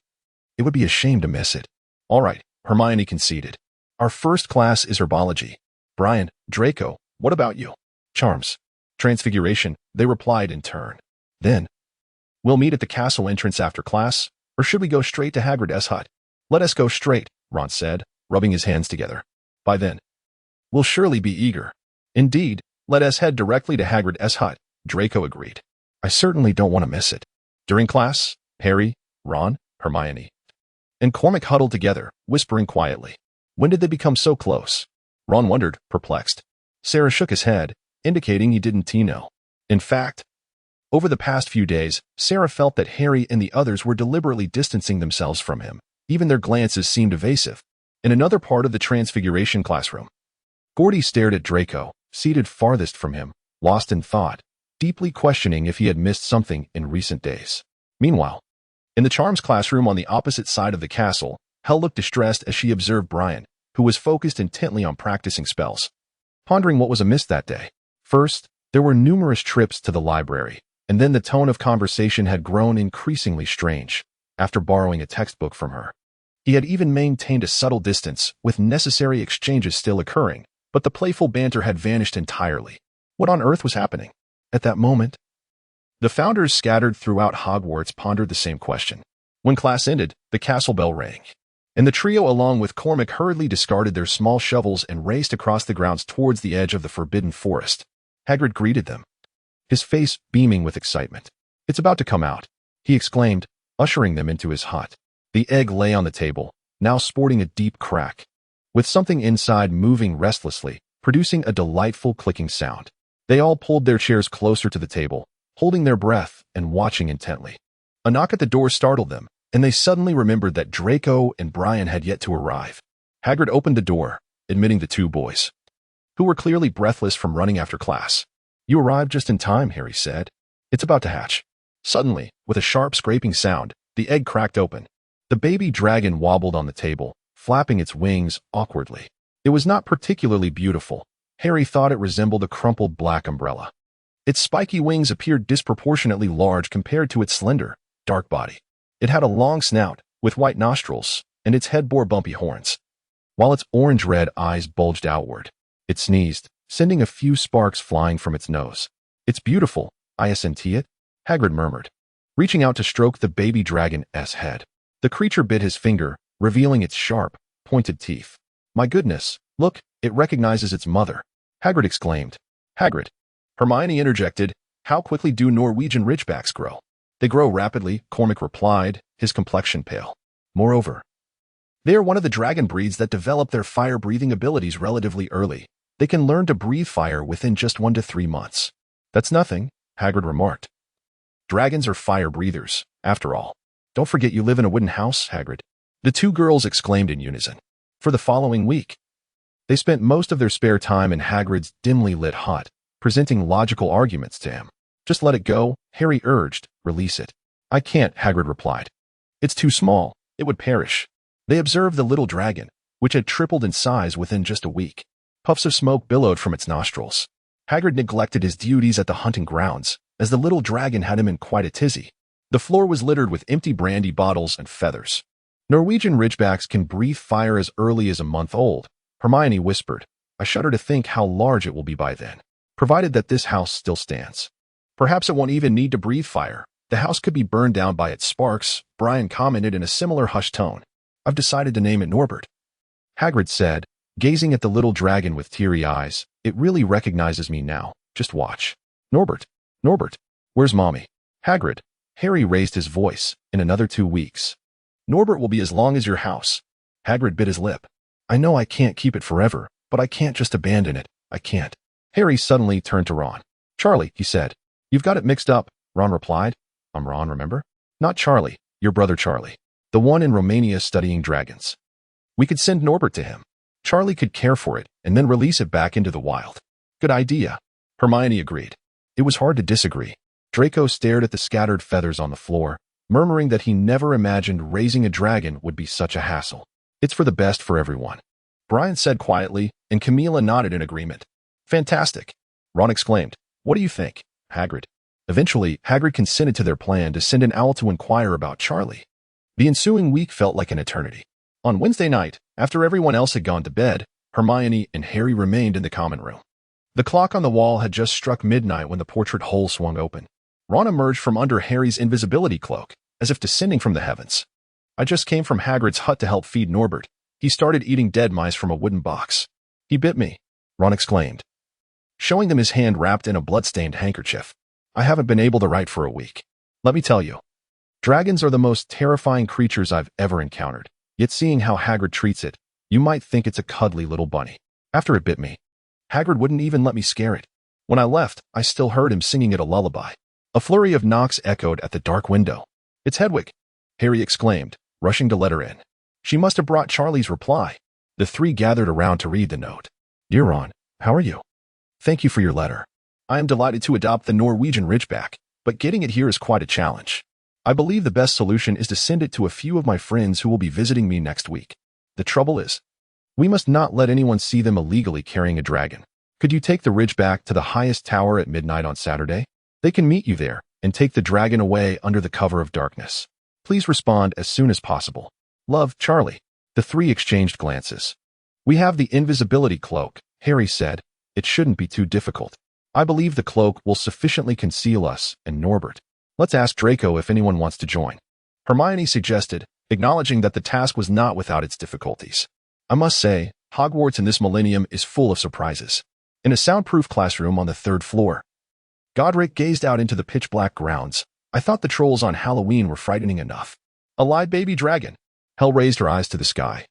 It would be a shame to miss it. All right, Hermione conceded. Our first class is herbology. Brian, Draco, what about you? Charms. Transfiguration, they replied in turn. Then, we'll meet at the castle entrance after class, or should we go straight to Hagrid's hut? Let us go straight, Ron said, rubbing his hands together. By then, we'll surely be eager. Indeed, let us head directly to Hagrid's hut, Draco agreed. I certainly don't want to miss it. During class, Harry, Ron, Hermione, and Cormac huddled together, whispering quietly. When did they become so close? Ron wondered, perplexed. Sarah shook his head, indicating he didn't know. In fact, over the past few days, Sarah felt that Harry and the others were deliberately distancing themselves from him. Even their glances seemed evasive. In another part of the Transfiguration classroom, Gordy stared at Draco, seated farthest from him, lost in thought, deeply questioning if he had missed something in recent days. Meanwhile, in the Charms classroom on the opposite side of the castle, Hel looked distressed as she observed Brian, who was focused intently on practicing spells, pondering what was amiss that day. First, there were numerous trips to the library, and then the tone of conversation had grown increasingly strange. After borrowing a textbook from her, he had even maintained a subtle distance, with necessary exchanges still occurring, but the playful banter had vanished entirely. What on earth was happening? At that moment, the founders scattered throughout Hogwarts pondered the same question. When class ended, the castle bell rang, and the trio along with Cormac hurriedly discarded their small shovels and raced across the grounds towards the edge of the forbidden forest. Hagrid greeted them, his face beaming with excitement. It's about to come out, he exclaimed, ushering them into his hut. The egg lay on the table, now sporting a deep crack, with something inside moving restlessly, producing a delightful clicking sound. They all pulled their chairs closer to the table, holding their breath and watching intently. A knock at the door startled them, and they suddenly remembered that Draco and Brian had yet to arrive. Hagrid opened the door, admitting the 2 boys, who were clearly breathless from running after class. You arrived just in time, Harry said. It's about to hatch. Suddenly, with a sharp scraping sound, the egg cracked open. The baby dragon wobbled on the table, flapping its wings awkwardly. It was not particularly beautiful. Harry thought it resembled a crumpled black umbrella. Its spiky wings appeared disproportionately large compared to its slender, dark body. It had a long snout, with white nostrils, and its head bore bumpy horns, while its orange-red eyes bulged outward. It sneezed, sending a few sparks flying from its nose. It's beautiful, I assent it, Hagrid murmured, reaching out to stroke the baby dragon's head. The creature bit his finger, revealing its sharp, pointed teeth. "My goodness, look, it recognizes its mother," Hagrid exclaimed. "Hagrid," Hermione interjected, "how quickly do Norwegian ridgebacks grow?" "They grow rapidly," Cormac replied, his complexion pale. "Moreover, they are one of the dragon breeds that develop their fire-breathing abilities relatively early. They can learn to breathe fire within just 1 to 3 months." "That's nothing," Hagrid remarked. "Dragons are fire breathers, after all. Don't forget you live in a wooden house, Hagrid." The two girls exclaimed in unison. For the following week, they spent most of their spare time in Hagrid's dimly lit hut, presenting logical arguments to him. "Just let it go," Harry urged. "Release it." "I can't," Hagrid replied. "It's too small. It would perish." They observed the little dragon, which had tripled in size within just a week. Puffs of smoke billowed from its nostrils. Hagrid neglected his duties at the hunting grounds, as the little dragon had him in quite a tizzy. The floor was littered with empty brandy bottles and feathers. "Norwegian ridgebacks can breathe fire as early as a month old," Hermione whispered. "I shudder to think how large it will be by then, provided that this house still stands. Perhaps it won't even need to breathe fire. The house could be burned down by its sparks," Brian commented in a similar hushed tone. "I've decided to name it Norbert," Hagrid said, gazing at the little dragon with teary eyes. "It really recognizes me now. Just watch." "Norbert, Norbert, where's Mommy?" "Hagrid," Harry raised his voice, "in another 2 weeks. Norbert will be as long as your house." Hagrid bit his lip. "I know I can't keep it forever, but I can't just abandon it. I can't." Harry suddenly turned to Ron. "Charlie," he said. "You've got it mixed up," Ron replied. "I'm Ron, remember? Not Charlie, your brother Charlie. The one in Romania studying dragons. We could send Norbert to him. Charlie could care for it and then release it back into the wild." "Good idea," Hermione agreed. It was hard to disagree. Draco stared at the scattered feathers on the floor, murmuring that he never imagined raising a dragon would be such a hassle. "It's for the best for everyone," Brian said quietly, and Camilla nodded in agreement. "Fantastic," Ron exclaimed. "What do you think, Hagrid?" Eventually, Hagrid consented to their plan to send an owl to inquire about Charlie. The ensuing week felt like an eternity. On Wednesday night, after everyone else had gone to bed, Hermione and Harry remained in the common room. The clock on the wall had just struck midnight when the portrait hole swung open. Ron emerged from under Harry's invisibility cloak, as if descending from the heavens. "I just came from Hagrid's hut to help feed Norbert. He started eating dead mice from a wooden box. He bit me," Ron exclaimed, showing them his hand wrapped in a blood-stained handkerchief. "I haven't been able to write for a week. Let me tell you, dragons are the most terrifying creatures I've ever encountered. Yet seeing how Hagrid treats it, you might think it's a cuddly little bunny. After it bit me, Hagrid wouldn't even let me scare it. When I left, I still heard him singing it a lullaby." A flurry of knocks echoed at the dark window. "It's Hedwig," Harry exclaimed, rushing to let her in. She must have brought Charlie's reply. The three gathered around to read the note. "Dear Ron, how are you? Thank you for your letter. I am delighted to adopt the Norwegian ridgeback, but getting it here is quite a challenge. I believe the best solution is to send it to a few of my friends who will be visiting me next week. The trouble is, we must not let anyone see them illegally carrying a dragon. Could you take the ridgeback to the highest tower at midnight on Saturday? They can meet you there and take the dragon away under the cover of darkness. Please respond as soon as possible. Love, Charlie." The three exchanged glances. "We have the invisibility cloak," Harry said. "It shouldn't be too difficult. I believe the cloak will sufficiently conceal us and Norbert. Let's ask Draco if anyone wants to join," Hermione suggested, acknowledging that the task was not without its difficulties. "I must say, Hogwarts in this millennium is full of surprises." In a soundproof classroom on the 3rd floor, Godric gazed out into the pitch-black grounds. "I thought the trolls on Halloween were frightening enough. A live baby dragon." Hel raised her eyes to the sky.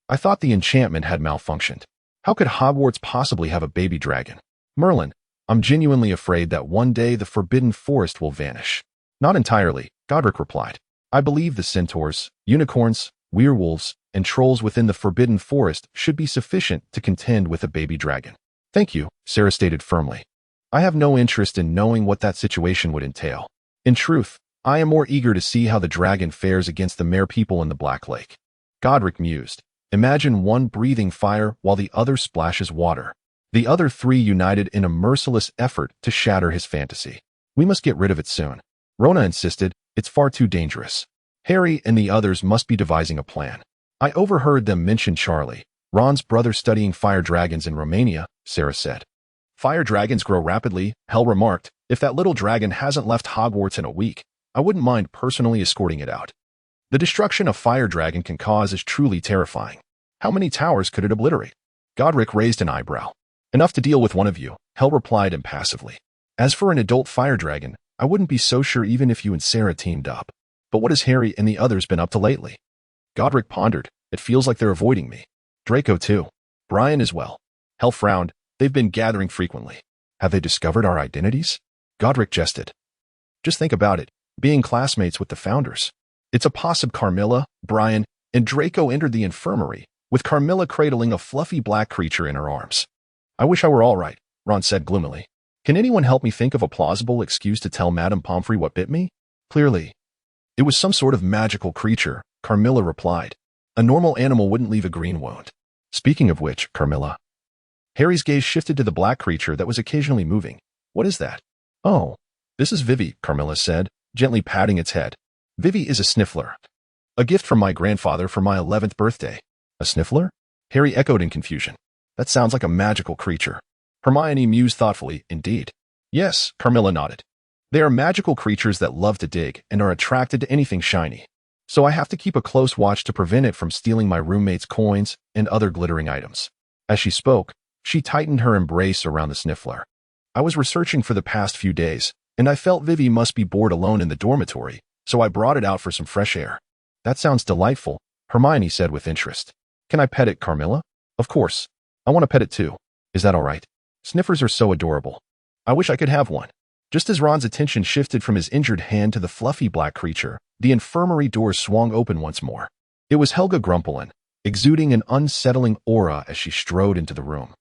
"I thought the enchantment had malfunctioned. How could Hogwarts possibly have a baby dragon? Merlin, I'm genuinely afraid that one day the Forbidden Forest will vanish." "Not entirely," Godric replied. "I believe the centaurs, unicorns, werewolves, and trolls within the Forbidden Forest should be sufficient to contend with a baby dragon." "Thank you," Sarah stated firmly. "I have no interest in knowing what that situation would entail. In truth, I am more eager to see how the dragon fares against the mere people in the Black Lake." Godric mused. "Imagine one breathing fire while the other splashes water." The other three united in a merciless effort to shatter his fantasy. "We must get rid of it soon," Rona insisted. "It's far too dangerous. Harry and the others must be devising a plan." "I overheard them mention Charlie, Ron's brother studying fire dragons in Romania," Sarah said. "Fire dragons grow rapidly," Hel remarked. "If that little dragon hasn't left Hogwarts in a week, I wouldn't mind personally escorting it out." The destruction a fire dragon can cause is truly terrifying. How many towers could it obliterate? Godric raised an eyebrow. Enough to deal with one of you, Hel replied impassively. As for an adult fire dragon, I wouldn't be so sure even if you and Sarah teamed up. But what has Harry and the others been up to lately? Godric pondered. It feels like they're avoiding me. Draco too. Brian as well. Hel frowned. They've been gathering frequently. Have they discovered our identities? Godric jested. Just think about it, being classmates with the founders. It's a possible Carmilla, Brian, and Draco entered the infirmary, with Carmilla cradling a fluffy black creature in her arms. I wish I were all right, Ron said gloomily. Can anyone help me think of a plausible excuse to tell Madame Pomfrey what bit me? Clearly, it was some sort of magical creature, Carmilla replied. A normal animal wouldn't leave a green wound. Speaking of which, Carmilla. Harry's gaze shifted to the black creature that was occasionally moving. What is that? Oh, this is Vivi, Carmilla said, gently patting its head. Vivi is a sniffler. A gift from my grandfather for my 11th birthday. A sniffler? Harry echoed in confusion. That sounds like a magical creature. Hermione mused thoughtfully, indeed. Yes, Carmilla nodded. They are magical creatures that love to dig and are attracted to anything shiny. So I have to keep a close watch to prevent it from stealing my roommate's coins and other glittering items. As she spoke, she tightened her embrace around the sniffler. I was researching for the past few days, and I felt Vivi must be bored alone in the dormitory, so I brought it out for some fresh air. That sounds delightful, Hermione said with interest. Can I pet it, Carmilla? Of course. I want to pet it too. Is that all right? Sniffers are so adorable. I wish I could have one. Just as Ron's attention shifted from his injured hand to the fluffy black creature, the infirmary doors swung open once more. It was Helga Grumpelin, exuding an unsettling aura as she strode into the room.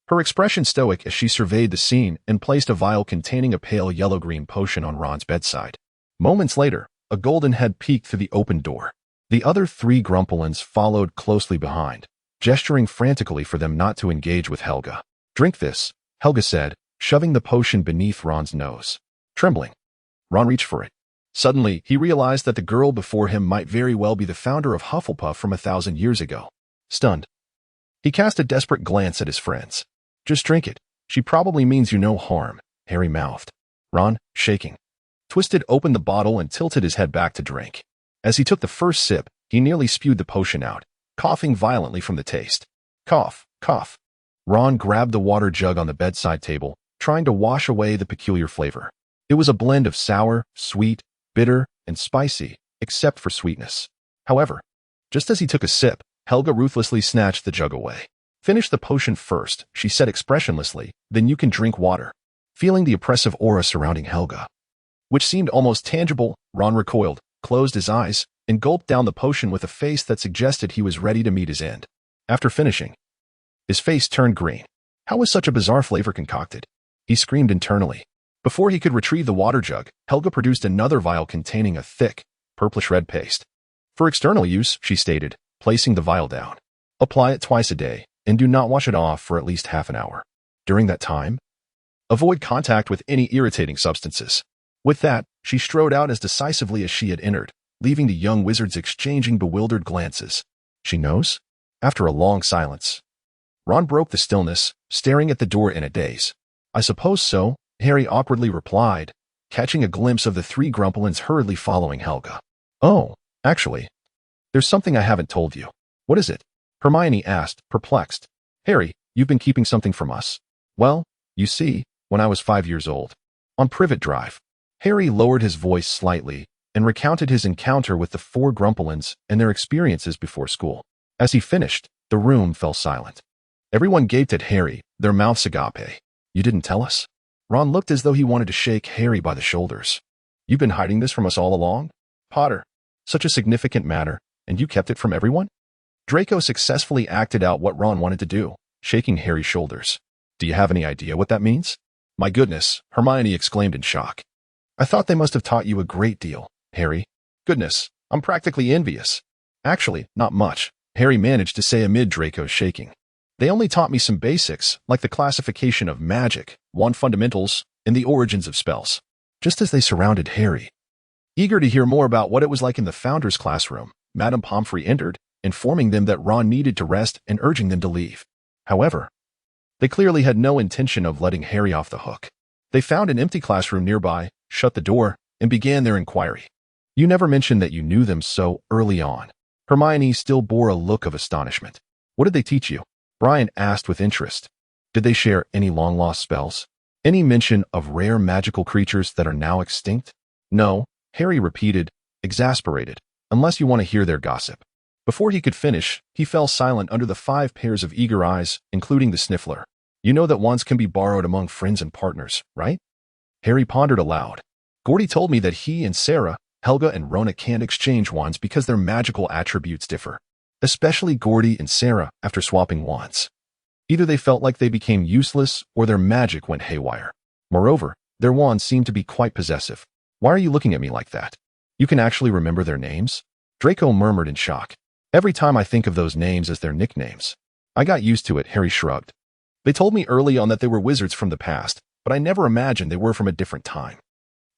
Her expression stoic as she surveyed the scene and placed a vial containing a pale yellow-green potion on Ron's bedside. Moments later, a golden head peeked through the open door. The other 3 Grumpelins followed closely behind, gesturing frantically for them not to engage with Helga. Drink this, Helga said, shoving the potion beneath Ron's nose. Trembling, Ron reached for it. Suddenly, he realized that the girl before him might very well be the founder of Hufflepuff from 1,000 years ago. Stunned, he cast a desperate glance at his friends. Just drink it. She probably means you no harm, Harry mouthed. Ron, shaking, twisted open the bottle and tilted his head back to drink. As he took the first sip, he nearly spewed the potion out, coughing violently from the taste. Cough, cough. Ron grabbed the water jug on the bedside table, trying to wash away the peculiar flavor. It was a blend of sour, sweet, bitter, and spicy, except for sweetness. However, just as he took a sip, Helga ruthlessly snatched the jug away. Finish the potion first, she said expressionlessly, then you can drink water. Feeling the oppressive aura surrounding Helga, which seemed almost tangible, Ron recoiled, closed his eyes, and gulped down the potion with a face that suggested he was ready to meet his end. After finishing, his face turned green. How was such a bizarre flavor concocted? He screamed internally. Before he could retrieve the water jug, Helga produced another vial containing a thick, purplish-red paste. For external use, she stated, placing the vial down. Apply it twice a day, and do not wash it off for at least half an hour. During that time, avoid contact with any irritating substances. With that, she strode out as decisively as she had entered, leaving the young wizards exchanging bewildered glances. She knows? After a long silence, Ron broke the stillness, staring at the door in a daze. I suppose so, Harry awkwardly replied, catching a glimpse of the 3 Grumpelins hurriedly following Helga. Oh, actually, there's something I haven't told you. What is it? Hermione asked, perplexed. Harry, you've been keeping something from us. Well, you see, when I was 5 years old, on Privet Drive, Harry lowered his voice slightly and recounted his encounter with the 4 Grumpelins and their experiences before school. As he finished, the room fell silent. Everyone gaped at Harry, their mouths agape. You didn't tell us? Ron looked as though he wanted to shake Harry by the shoulders. You've been hiding this from us all along? Potter, such a significant matter, and you kept it from everyone? Draco successfully acted out what Ron wanted to do, shaking Harry's shoulders. Do you have any idea what that means? My goodness, Hermione exclaimed in shock. I thought they must have taught you a great deal, Harry. Goodness, I'm practically envious. Actually, not much, Harry managed to say amid Draco's shaking. They only taught me some basics, like the classification of magic, wand fundamentals, and the origins of spells. Just as they surrounded Harry, eager to hear more about what it was like in the Founder's classroom, Madame Pomfrey entered, informing them that Ron needed to rest and urging them to leave. However, they clearly had no intention of letting Harry off the hook. They found an empty classroom nearby, shut the door, and began their inquiry. You never mentioned that you knew them so early on. Hermione still bore a look of astonishment. What did they teach you? Brian asked with interest. Did they share any long-lost spells? Any mention of rare magical creatures that are now extinct? No, Harry repeated, exasperated, unless you want to hear their gossip. Before he could finish, he fell silent under the 5 pairs of eager eyes, including the Sniffler. You know that wands can be borrowed among friends and partners, right? Harry pondered aloud. Gordy told me that he and Sarah, Helga and Rona can't exchange wands because their magical attributes differ. Especially Gordy and Sarah after swapping wands. Either they felt like they became useless or their magic went haywire. Moreover, their wands seemed to be quite possessive. Why are you looking at me like that? You can actually remember their names? Draco murmured in shock. Every time I think of those names as their nicknames. I got used to it, Harry shrugged. They told me early on that they were wizards from the past, but I never imagined they were from a different time.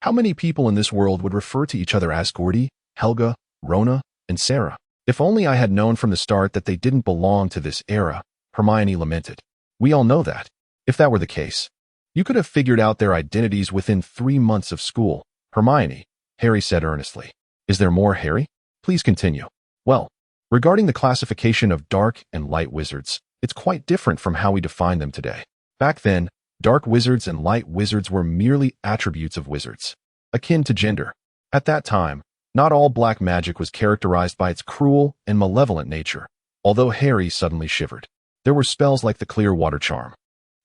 How many people in this world would refer to each other as Gordy, Helga, Rona, and Sarah? If only I had known from the start that they didn't belong to this era, Hermione lamented. We all know that. If that were the case, you could have figured out their identities within 3 months of school. Hermione, Harry said earnestly. Is there more, Harry? Please continue. Well, regarding the classification of dark and light wizards, it's quite different from how we define them today. Back then, dark wizards and light wizards were merely attributes of wizards, akin to gender. At that time, not all black magic was characterized by its cruel and malevolent nature, although Harry suddenly shivered. There were spells like the Clear Water Charm,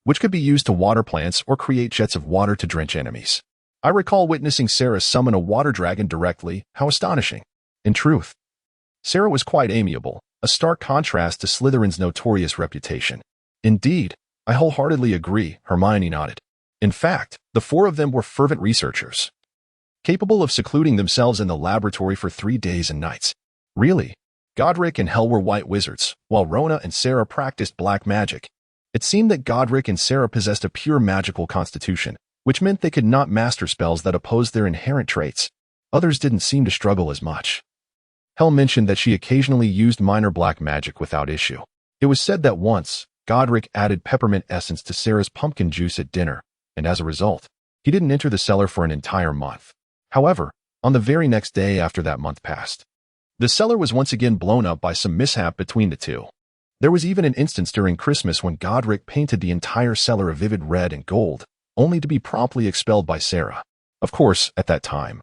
which could be used to water plants or create jets of water to drench enemies. I recall witnessing Sarah summon a water dragon directly. How astonishing. In truth, Sarah was quite amiable, a stark contrast to Slytherin's notorious reputation. Indeed, I wholeheartedly agree, Hermione nodded. In fact, the 4 of them were fervent researchers, capable of secluding themselves in the laboratory for 3 days and nights. Really? Godric and Hel were white wizards, while Rona and Sarah practiced black magic. It seemed that Godric and Sarah possessed a pure magical constitution, which meant they could not master spells that opposed their inherent traits. Others didn't seem to struggle as much. Hel mentioned that she occasionally used minor black magic without issue. It was said that once, Godric added peppermint essence to Sarah's pumpkin juice at dinner, and as a result, he didn't enter the cellar for an entire month. However, on the very next day after that month passed, the cellar was once again blown up by some mishap between the two. There was even an instance during Christmas when Godric painted the entire cellar a vivid red and gold, only to be promptly expelled by Sarah. Of course, at that time,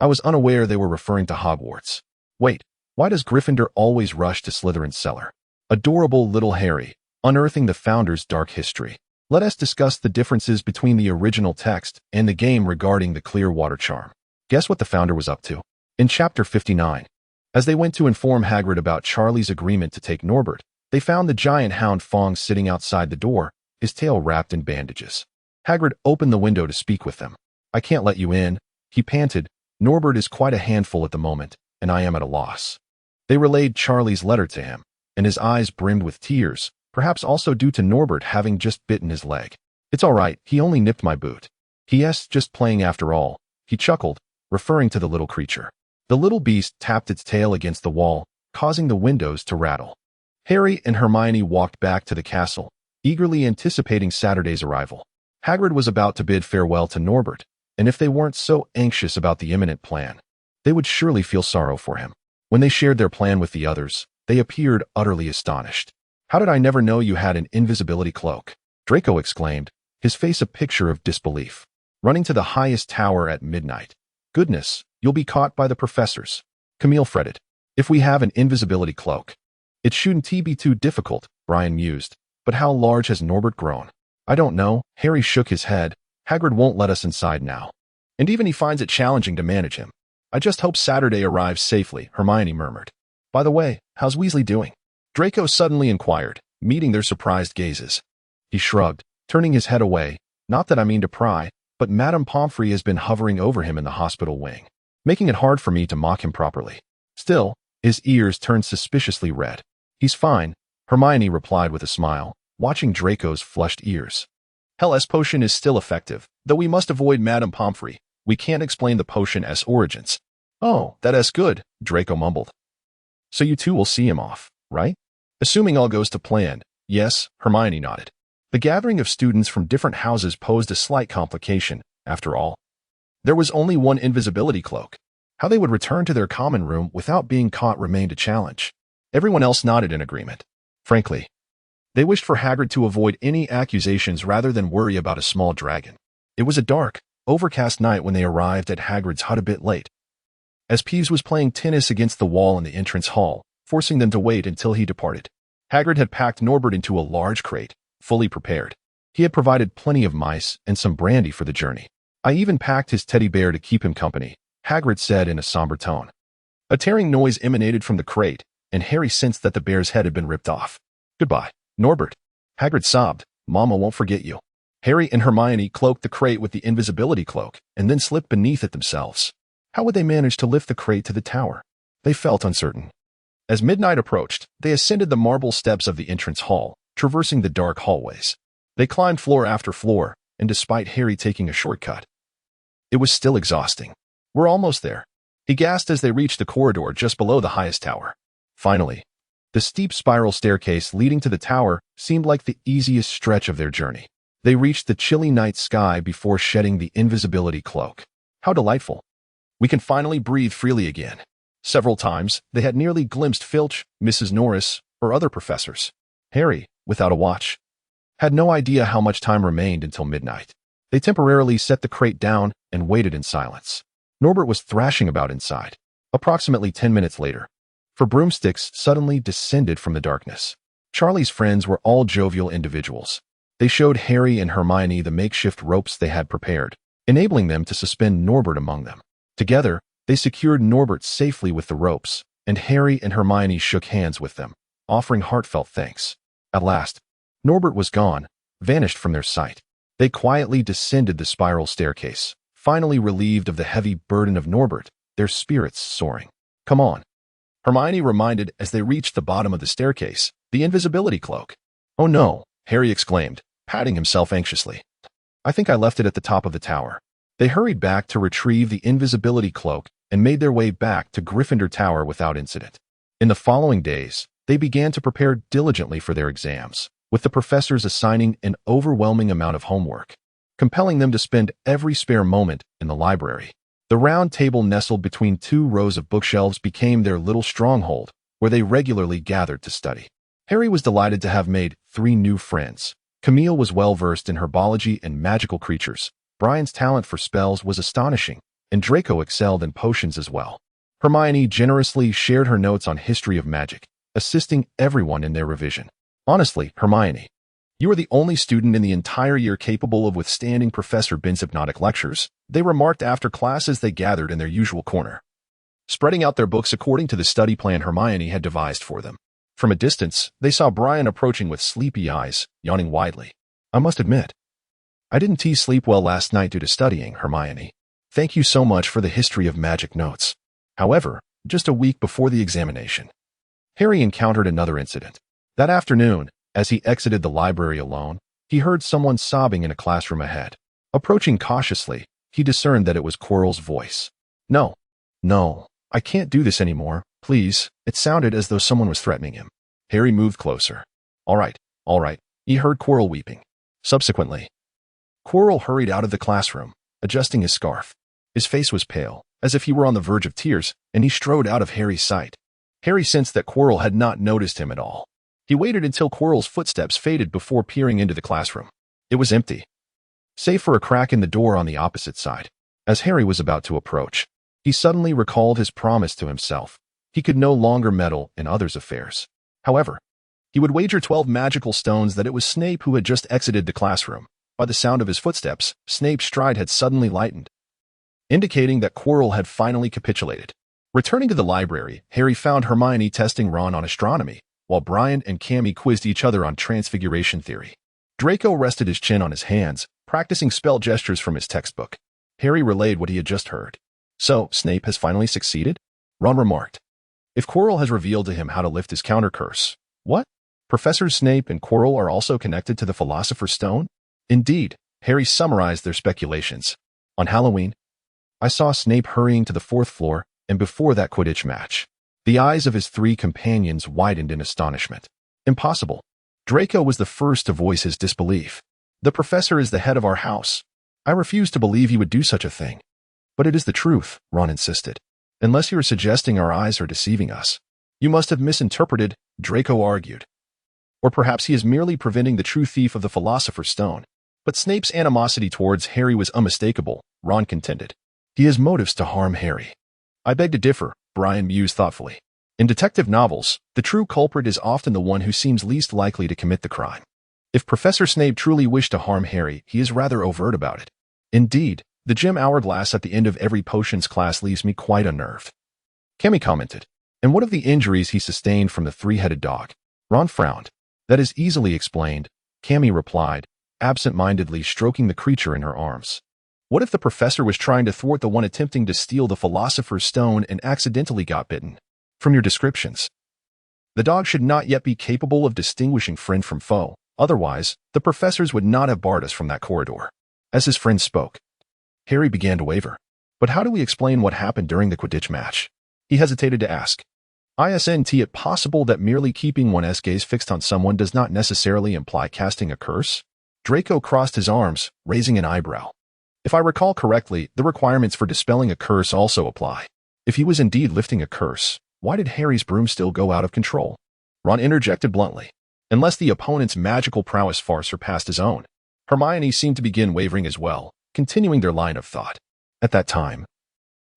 I was unaware they were referring to Hogwarts. Wait, why does Gryffindor always rush to Slytherin's cellar? Adorable little Harry, unearthing the founder's dark history. Let us discuss the differences between the original text and the game regarding the Clear Water Charm. Guess what the founder was up to? In Chapter 59, as they went to inform Hagrid about Charlie's agreement to take Norbert, they found the giant hound Fong sitting outside the door, his tail wrapped in bandages. Hagrid opened the window to speak with them. I can't let you in, he panted. Norbert is quite a handful at the moment, and I am at a loss. They relayed Charlie's letter to him, and his eyes brimmed with tears, perhaps also due to Norbert having just bitten his leg. It's all right, he only nipped my boot. Yes, just playing after all, he chuckled, referring to the little creature. The little beast tapped its tail against the wall, causing the windows to rattle. Harry and Hermione walked back to the castle, eagerly anticipating Saturday's arrival. Hagrid was about to bid farewell to Norbert, and if they weren't so anxious about the imminent plan, they would surely feel sorrow for him. When they shared their plan with the others, they appeared utterly astonished. How did I never know you had an invisibility cloak? Draco exclaimed, his face a picture of disbelief. Running to the highest tower at midnight. Goodness, you'll be caught by the professors. Camille fretted. If we have an invisibility cloak, it shouldn't be too difficult, Brian mused. But how large has Norbert grown? I don't know. Harry shook his head. Hagrid won't let us inside now. And even he finds it challenging to manage him. I just hope Saturday arrives safely, Hermione murmured. By the way, how's Weasley doing? Draco suddenly inquired, meeting their surprised gazes. He shrugged, turning his head away. Not that I mean to pry, but Madame Pomfrey has been hovering over him in the hospital wing, making it hard for me to mock him properly. Still, his ears turned suspiciously red. He's fine, Hermione replied with a smile, watching Draco's flushed ears. Hell's potion is still effective, though we must avoid Madame Pomfrey. We can't explain the potion's origins. Oh, that's good, Draco mumbled. So you two will see him off, right? Assuming all goes to plan, yes, Hermione nodded. The gathering of students from different houses posed a slight complication, after all. There was only one invisibility cloak. How they would return to their common room without being caught remained a challenge. Everyone else nodded in agreement. Frankly, they wished for Hagrid to avoid any accusations rather than worry about a small dragon. It was a dark, overcast night when they arrived at Hagrid's hut a bit late, as Peeves was playing tennis against the wall in the entrance hall, forcing them to wait until he departed. Hagrid had packed Norbert into a large crate, fully prepared. He had provided plenty of mice and some brandy for the journey. I even packed his teddy bear to keep him company, Hagrid said in a somber tone. A tearing noise emanated from the crate, and Harry sensed that the bear's head had been ripped off. Goodbye, Norbert. Hagrid sobbed. Mama won't forget you. Harry and Hermione cloaked the crate with the invisibility cloak and then slipped beneath it themselves. How would they manage to lift the crate to the tower? They felt uncertain. As midnight approached, they ascended the marble steps of the entrance hall, traversing the dark hallways. They climbed floor after floor, and despite Harry taking a shortcut, it was still exhausting. We're almost there, he gasped as they reached the corridor just below the highest tower. Finally, the steep spiral staircase leading to the tower seemed like the easiest stretch of their journey. They reached the chilly night sky before shedding the invisibility cloak. How delightful. We can finally breathe freely again. Several times, they had nearly glimpsed Filch, Mrs. Norris, or other professors. Harry, without a watch, had no idea how much time remained until midnight. They temporarily set the crate down and waited in silence. Norbert was thrashing about inside. Approximately 10 minutes later, four broomsticks suddenly descended from the darkness. Charlie's friends were all jovial individuals. They showed Harry and Hermione the makeshift ropes they had prepared, enabling them to suspend Norbert among them. Together, they secured Norbert safely with the ropes, and Harry and Hermione shook hands with them, offering heartfelt thanks. At last, Norbert was gone, vanished from their sight. They quietly descended the spiral staircase, finally relieved of the heavy burden of Norbert, their spirits soaring. Come on, Hermione reminded as they reached the bottom of the staircase, the invisibility cloak. Oh no, Harry exclaimed, patting himself anxiously. I think I left it at the top of the tower. They hurried back to retrieve the invisibility cloak and made their way back to Gryffindor Tower without incident. In the following days, they began to prepare diligently for their exams, with the professors assigning an overwhelming amount of homework, compelling them to spend every spare moment in the library. The round table nestled between two rows of bookshelves became their little stronghold, where they regularly gathered to study. Harry was delighted to have made 3 new friends. Camille was well-versed in herbology and magical creatures. Brian's talent for spells was astonishing, and Draco excelled in potions as well. Hermione generously shared her notes on history of magic, assisting everyone in their revision. Honestly, Hermione, you are the only student in the entire year capable of withstanding Professor Bin's hypnotic lectures, they remarked after class as they gathered in their usual corner, spreading out their books according to the study plan Hermione had devised for them. From a distance, they saw Brian approaching with sleepy eyes, yawning widely. I must admit, I didn't sleep well last night due to studying, Hermione. Thank you so much for the history of magic notes. However, just a week before the examination, Harry encountered another incident. That afternoon, as he exited the library alone, he heard someone sobbing in a classroom ahead. Approaching cautiously, he discerned that it was Quirrell's voice. No, I can't do this anymore, please. It sounded as though someone was threatening him. Harry moved closer. All right, he heard Quirrell weeping. Subsequently, Quirrell hurried out of the classroom, adjusting his scarf. His face was pale, as if he were on the verge of tears, and he strode out of Harry's sight. Harry sensed that Quirrell had not noticed him at all. He waited until Quirrell's footsteps faded before peering into the classroom. It was empty, save for a crack in the door on the opposite side. As Harry was about to approach, he suddenly recalled his promise to himself. He could no longer meddle in others' affairs. However, he would wager 12 magical stones that it was Snape who had just exited the classroom. By the sound of his footsteps, Snape's stride had suddenly lightened, indicating that Quirrell had finally capitulated. Returning to the library, Harry found Hermione testing Ron on astronomy, while Brian and Cammy quizzed each other on transfiguration theory. Draco rested his chin on his hands, practicing spell gestures from his textbook. Harry relayed what he had just heard. So, Snape has finally succeeded? Ron remarked. If Quirrell has revealed to him how to lift his counter curse, what? Professors Snape and Quirrell are also connected to the Philosopher's Stone? Indeed, Harry summarized their speculations. On Halloween, I saw Snape hurrying to the 4th floor, and before that Quidditch match, the eyes of his 3 companions widened in astonishment. Impossible. Draco was the first to voice his disbelief. The professor is the head of our house. I refuse to believe he would do such a thing. But it is the truth, Ron insisted. Unless you are suggesting our eyes are deceiving us. You must have misinterpreted, Draco argued. Or perhaps he is merely preventing the true thief of the Philosopher's Stone. But Snape's animosity towards Harry was unmistakable, Ron contended. He has motives to harm Harry. I beg to differ, Brian mused thoughtfully. In detective novels, the true culprit is often the one who seems least likely to commit the crime. If Professor Snape truly wished to harm Harry, he is rather overt about it. Indeed, the gem hourglass at the end of every potions class leaves me quite unnerved. Cammy commented. And what of the injuries he sustained from the three-headed dog? Ron frowned. That is easily explained, Cammy replied, absent-mindedly stroking the creature in her arms. What if the professor was trying to thwart the one attempting to steal the Philosopher's Stone and accidentally got bitten? From your descriptions, the dog should not yet be capable of distinguishing friend from foe. Otherwise, the professors would not have barred us from that corridor. As his friend spoke, Harry began to waver. But how do we explain what happened during the Quidditch match? He hesitated to ask. Isn't it possible that merely keeping one's gaze fixed on someone does not necessarily imply casting a curse? Draco crossed his arms, raising an eyebrow. If I recall correctly, the requirements for dispelling a curse also apply. If he was indeed lifting a curse, why did Harry's broom still go out of control? Ron interjected bluntly. Unless the opponent's magical prowess far surpassed his own. Hermione seemed to begin wavering as well, continuing their line of thought. At that time,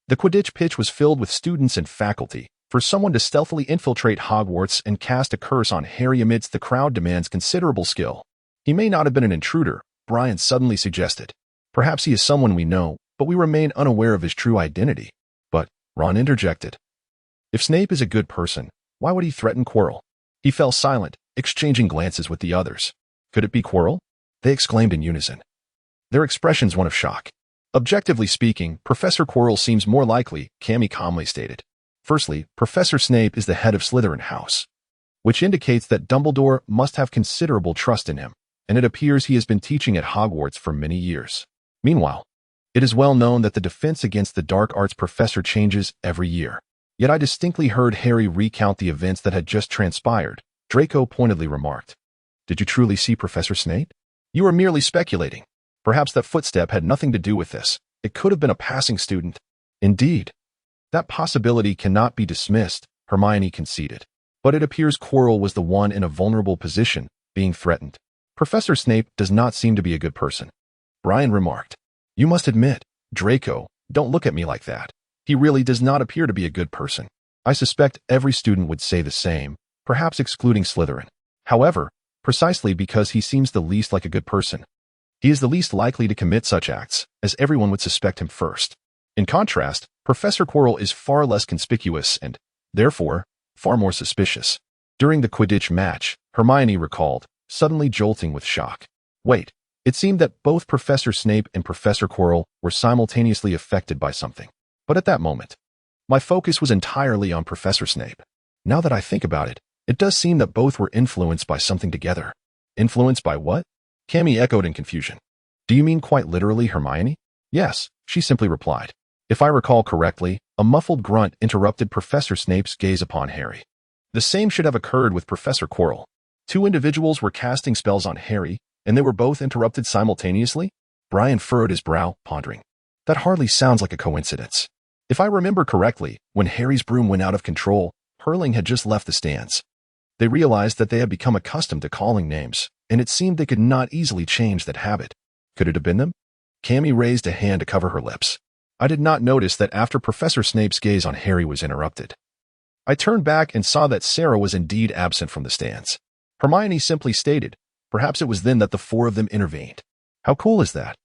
the Quidditch pitch was filled with students and faculty. For someone to stealthily infiltrate Hogwarts and cast a curse on Harry amidst the crowd demands considerable skill. He may not have been an intruder, Brian suddenly suggested. Perhaps he is someone we know, but we remain unaware of his true identity. But, Ron interjected. If Snape is a good person, why would he threaten Quirrell? He fell silent, exchanging glances with the others. Could it be Quirrell? They exclaimed in unison. Their expressions one of shock. Objectively speaking, Professor Quirrell seems more likely, Cammy calmly stated. Firstly, Professor Snape is the head of Slytherin House, which indicates that Dumbledore must have considerable trust in him, and it appears he has been teaching at Hogwarts for many years. Meanwhile, it is well known that the defense against the dark arts professor changes every year. Yet I distinctly heard Harry recount the events that had just transpired, Draco pointedly remarked. Did you truly see Professor Snape? You are merely speculating. Perhaps that footstep had nothing to do with this. It could have been a passing student. Indeed. That possibility cannot be dismissed, Hermione conceded. But it appears Quirrell was the one in a vulnerable position, being threatened. Professor Snape does not seem to be a good person. Brian remarked. You must admit, Draco, don't look at me like that. He really does not appear to be a good person. I suspect every student would say the same, perhaps excluding Slytherin. However, precisely because he seems the least like a good person, he is the least likely to commit such acts, as everyone would suspect him first. In contrast, Professor Quirrell is far less conspicuous and, therefore, far more suspicious. During the Quidditch match, Hermione recalled, suddenly jolting with shock. Wait, it seemed that both Professor Snape and Professor Quirrell were simultaneously affected by something. But at that moment, my focus was entirely on Professor Snape. Now that I think about it, it does seem that both were influenced by something together. Influenced by what? Cammy echoed in confusion. Do you mean quite literally, Hermione? Yes, she simply replied. If I recall correctly, a muffled grunt interrupted Professor Snape's gaze upon Harry. The same should have occurred with Professor Quirrell. Two individuals were casting spells on Harry, and they were both interrupted simultaneously? Brian furrowed his brow, pondering. That hardly sounds like a coincidence. If I remember correctly, when Harry's broom went out of control, Hurling had just left the stands. They realized that they had become accustomed to calling names, and it seemed they could not easily change that habit. Could it have been them? Cammy raised a hand to cover her lips. I did not notice that after Professor Snape's gaze on Harry was interrupted. I turned back and saw that Sarah was indeed absent from the stands. Hermione simply stated, perhaps it was then that the four of them intervened. How cool is that?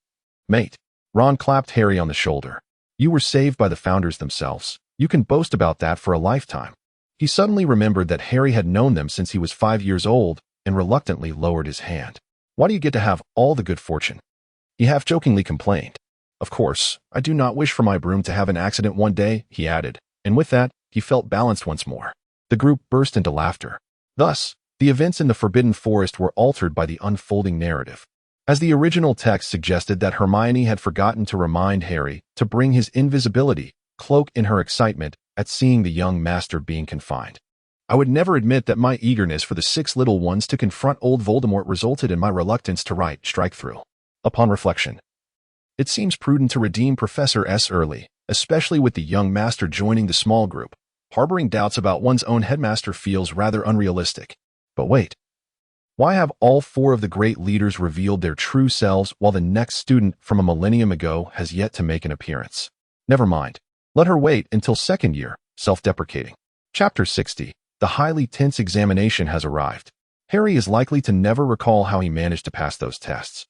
Mate. Ron clapped Harry on the shoulder. You were saved by the founders themselves. You can boast about that for a lifetime. He suddenly remembered that Harry had known them since he was 5 years old and reluctantly lowered his hand. Why do you get to have all the good fortune? He half-jokingly complained. Of course, I do not wish for my broom to have an accident one day, he added, and with that, he felt balanced once more. The group burst into laughter. Thus, the events in the Forbidden Forest were altered by the unfolding narrative. As the original text suggested that Hermione had forgotten to remind Harry to bring his invisibility cloak in her excitement at seeing the young master being confined. I would never admit that my eagerness for the 6 little ones to confront old Voldemort resulted in my reluctance to write strike through. Upon reflection, it seems prudent to redeem Professor S. early, especially with the young master joining the small group. Harboring doubts about one's own headmaster feels rather unrealistic. But wait, why have all four of the great leaders revealed their true selves while the next student from a millennium ago has yet to make an appearance? Never mind. Let her wait until second year, self-deprecating. Chapter 60. The highly tense examination has arrived. Harry is likely to never recall how he managed to pass those tests,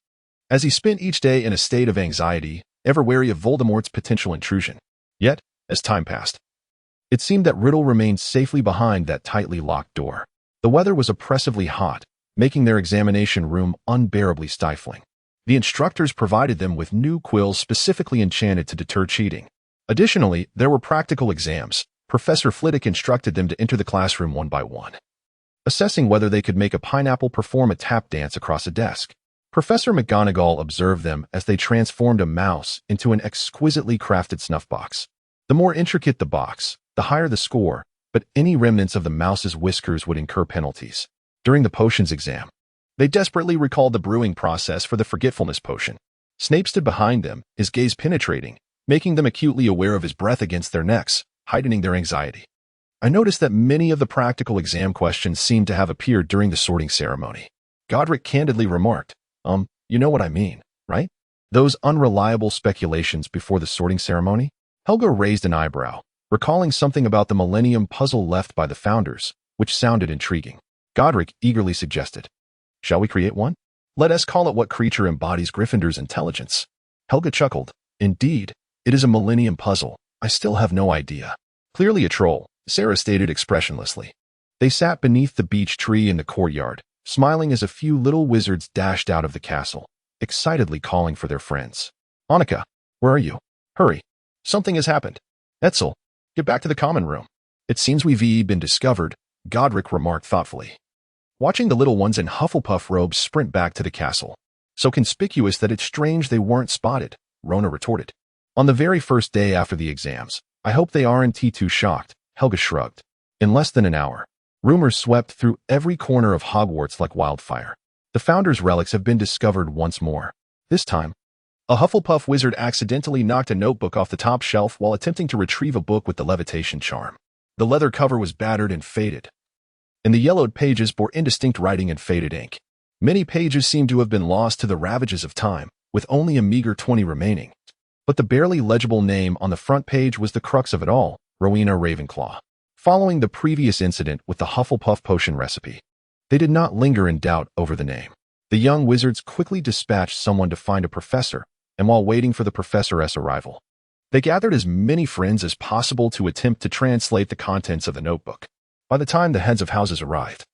as he spent each day in a state of anxiety, ever wary of Voldemort's potential intrusion. Yet, as time passed, it seemed that Riddle remained safely behind that tightly locked door. The weather was oppressively hot, making their examination room unbearably stifling. The instructors provided them with new quills specifically enchanted to deter cheating. Additionally, there were practical exams. Professor Flitwick instructed them to enter the classroom one by one, assessing whether they could make a pineapple perform a tap dance across a desk. Professor McGonagall observed them as they transformed a mouse into an exquisitely crafted snuff box. The more intricate the box, the higher the score, but any remnants of the mouse's whiskers would incur penalties. During the potions exam, they desperately recalled the brewing process for the forgetfulness potion. Snape stood behind them, his gaze penetrating, making them acutely aware of his breath against their necks, heightening their anxiety. I noticed that many of the practical exam questions seemed to have appeared during the sorting ceremony. Godric candidly remarked, you know what I mean, right? Those unreliable speculations before the sorting ceremony? Helga raised an eyebrow, recalling something about the millennium puzzle left by the founders, which sounded intriguing. Godric eagerly suggested, "Shall we create one? Let us call it what creature embodies Gryffindor's intelligence." Helga chuckled. "Indeed, it is a millennium puzzle. I still have no idea." "Clearly a troll," Sarah stated expressionlessly. They sat beneath the beech tree in the courtyard, smiling as a few little wizards dashed out of the castle, excitedly calling for their friends. "Annika, where are you? Hurry. Something has happened. Etzel, get back to the common room." "It seems we've been discovered," Godric remarked thoughtfully, watching the little ones in Hufflepuff robes sprint back to the castle. "So conspicuous that it's strange they weren't spotted," Rona retorted. "On the very first day after the exams. I hope they aren't too shocked," Helga shrugged. In less than an hour, rumors swept through every corner of Hogwarts like wildfire. The Founder's relics have been discovered once more. This time, a Hufflepuff wizard accidentally knocked a notebook off the top shelf while attempting to retrieve a book with the levitation charm. The leather cover was battered and faded, and the yellowed pages bore indistinct writing and faded ink. Many pages seemed to have been lost to the ravages of time, with only a meager 20 remaining. But the barely legible name on the front page was the crux of it all, Rowena Ravenclaw. Following the previous incident with the Hufflepuff potion recipe, they did not linger in doubt over the name. The young wizards quickly dispatched someone to find a professor, and while waiting for the professor's arrival, they gathered as many friends as possible to attempt to translate the contents of the notebook. By the time the heads of houses arrived,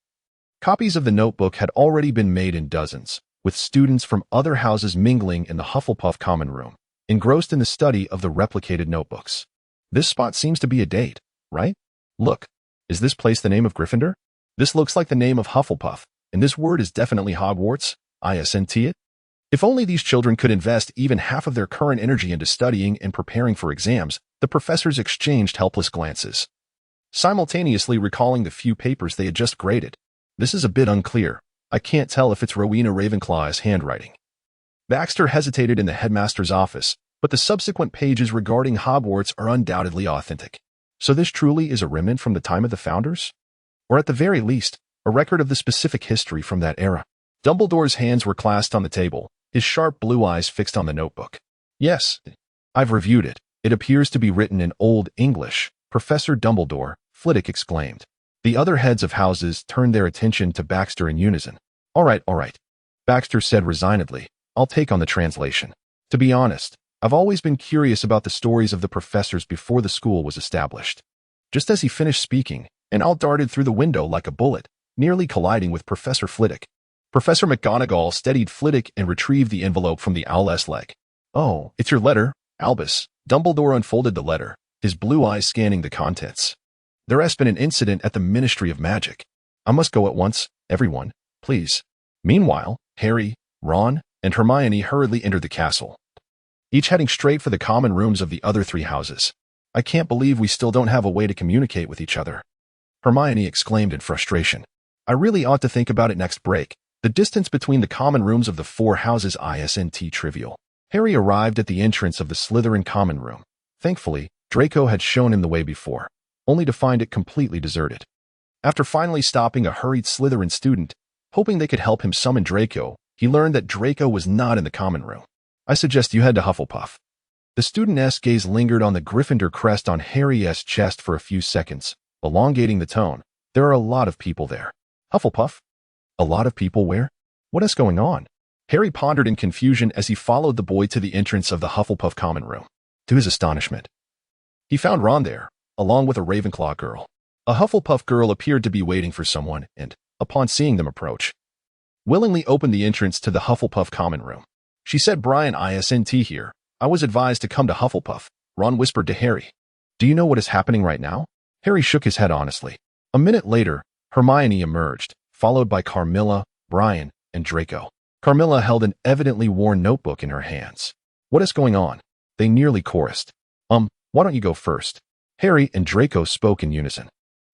copies of the notebook had already been made in dozens, with students from other houses mingling in the Hufflepuff common room, engrossed in the study of the replicated notebooks. "This spot seems to be a date, right? Look, is this place the name of Gryffindor? This looks like the name of Hufflepuff, and this word is definitely Hogwarts, isn't it? If only these children could invest even half of their current energy into studying and preparing for exams." The professors exchanged helpless glances, simultaneously recalling the few papers they had just graded. "This is a bit unclear. I can't tell if it's Rowena Ravenclaw's handwriting." Baxter hesitated in the headmaster's office, but the subsequent pages regarding Hogwarts are undoubtedly authentic. So this truly is a remnant from the time of the Founders? Or at the very least, a record of the specific history from that era? Dumbledore's hands were clasped on the table, his sharp blue eyes fixed on the notebook. "Yes, I've reviewed it. It appears to be written in Old English," Professor Dumbledore, Flitwick exclaimed. The other heads of houses turned their attention to Baxter in unison. All right, Baxter said resignedly. "I'll take on the translation. To be honest, I've always been curious about the stories of the professors before the school was established." Just as he finished speaking, an owl darted through the window like a bullet, nearly colliding with Professor Flitwick. Professor McGonagall steadied Flitwick and retrieved the envelope from the owl's leg. "Oh, it's your letter, Albus." Dumbledore unfolded the letter, his blue eyes scanning the contents. "There has been an incident at the Ministry of Magic. I must go at once, everyone, please." Meanwhile, Harry, Ron, and Hermione hurriedly entered the castle, each heading straight for the common rooms of the other three houses. "I can't believe we still don't have a way to communicate with each other," Hermione exclaimed in frustration. "I really ought to think about it next break. The distance between the common rooms of the four houses isn't trivial." Harry arrived at the entrance of the Slytherin common room, Thankfully, Draco had shown him the way before, only to find it completely deserted. After finally stopping a hurried Slytherin student, hoping they could help him summon Draco, he learned that Draco was not in the common room. "I suggest you head to Hufflepuff." The student's gaze lingered on the Gryffindor crest on Harry's chest for a few seconds, elongating the tone. "There are a lot of people there." "Hufflepuff? A lot of people where? What is going on?" Harry pondered in confusion as he followed the boy to the entrance of the Hufflepuff common room. To his astonishment, he found Ron there, along with a Ravenclaw girl. A Hufflepuff girl appeared to be waiting for someone and, upon seeing them approach, willingly opened the entrance to the Hufflepuff common room. She said, "Brian isn't here. I was advised to come to Hufflepuff," Ron whispered to Harry. "Do you know what is happening right now?" Harry shook his head honestly. A minute later, Hermione emerged, followed by Carmilla, Brian, and Draco. Carmilla held an evidently worn notebook in her hands. "What is going on?" they nearly chorused. Why don't you go first?" Harry and Draco spoke in unison.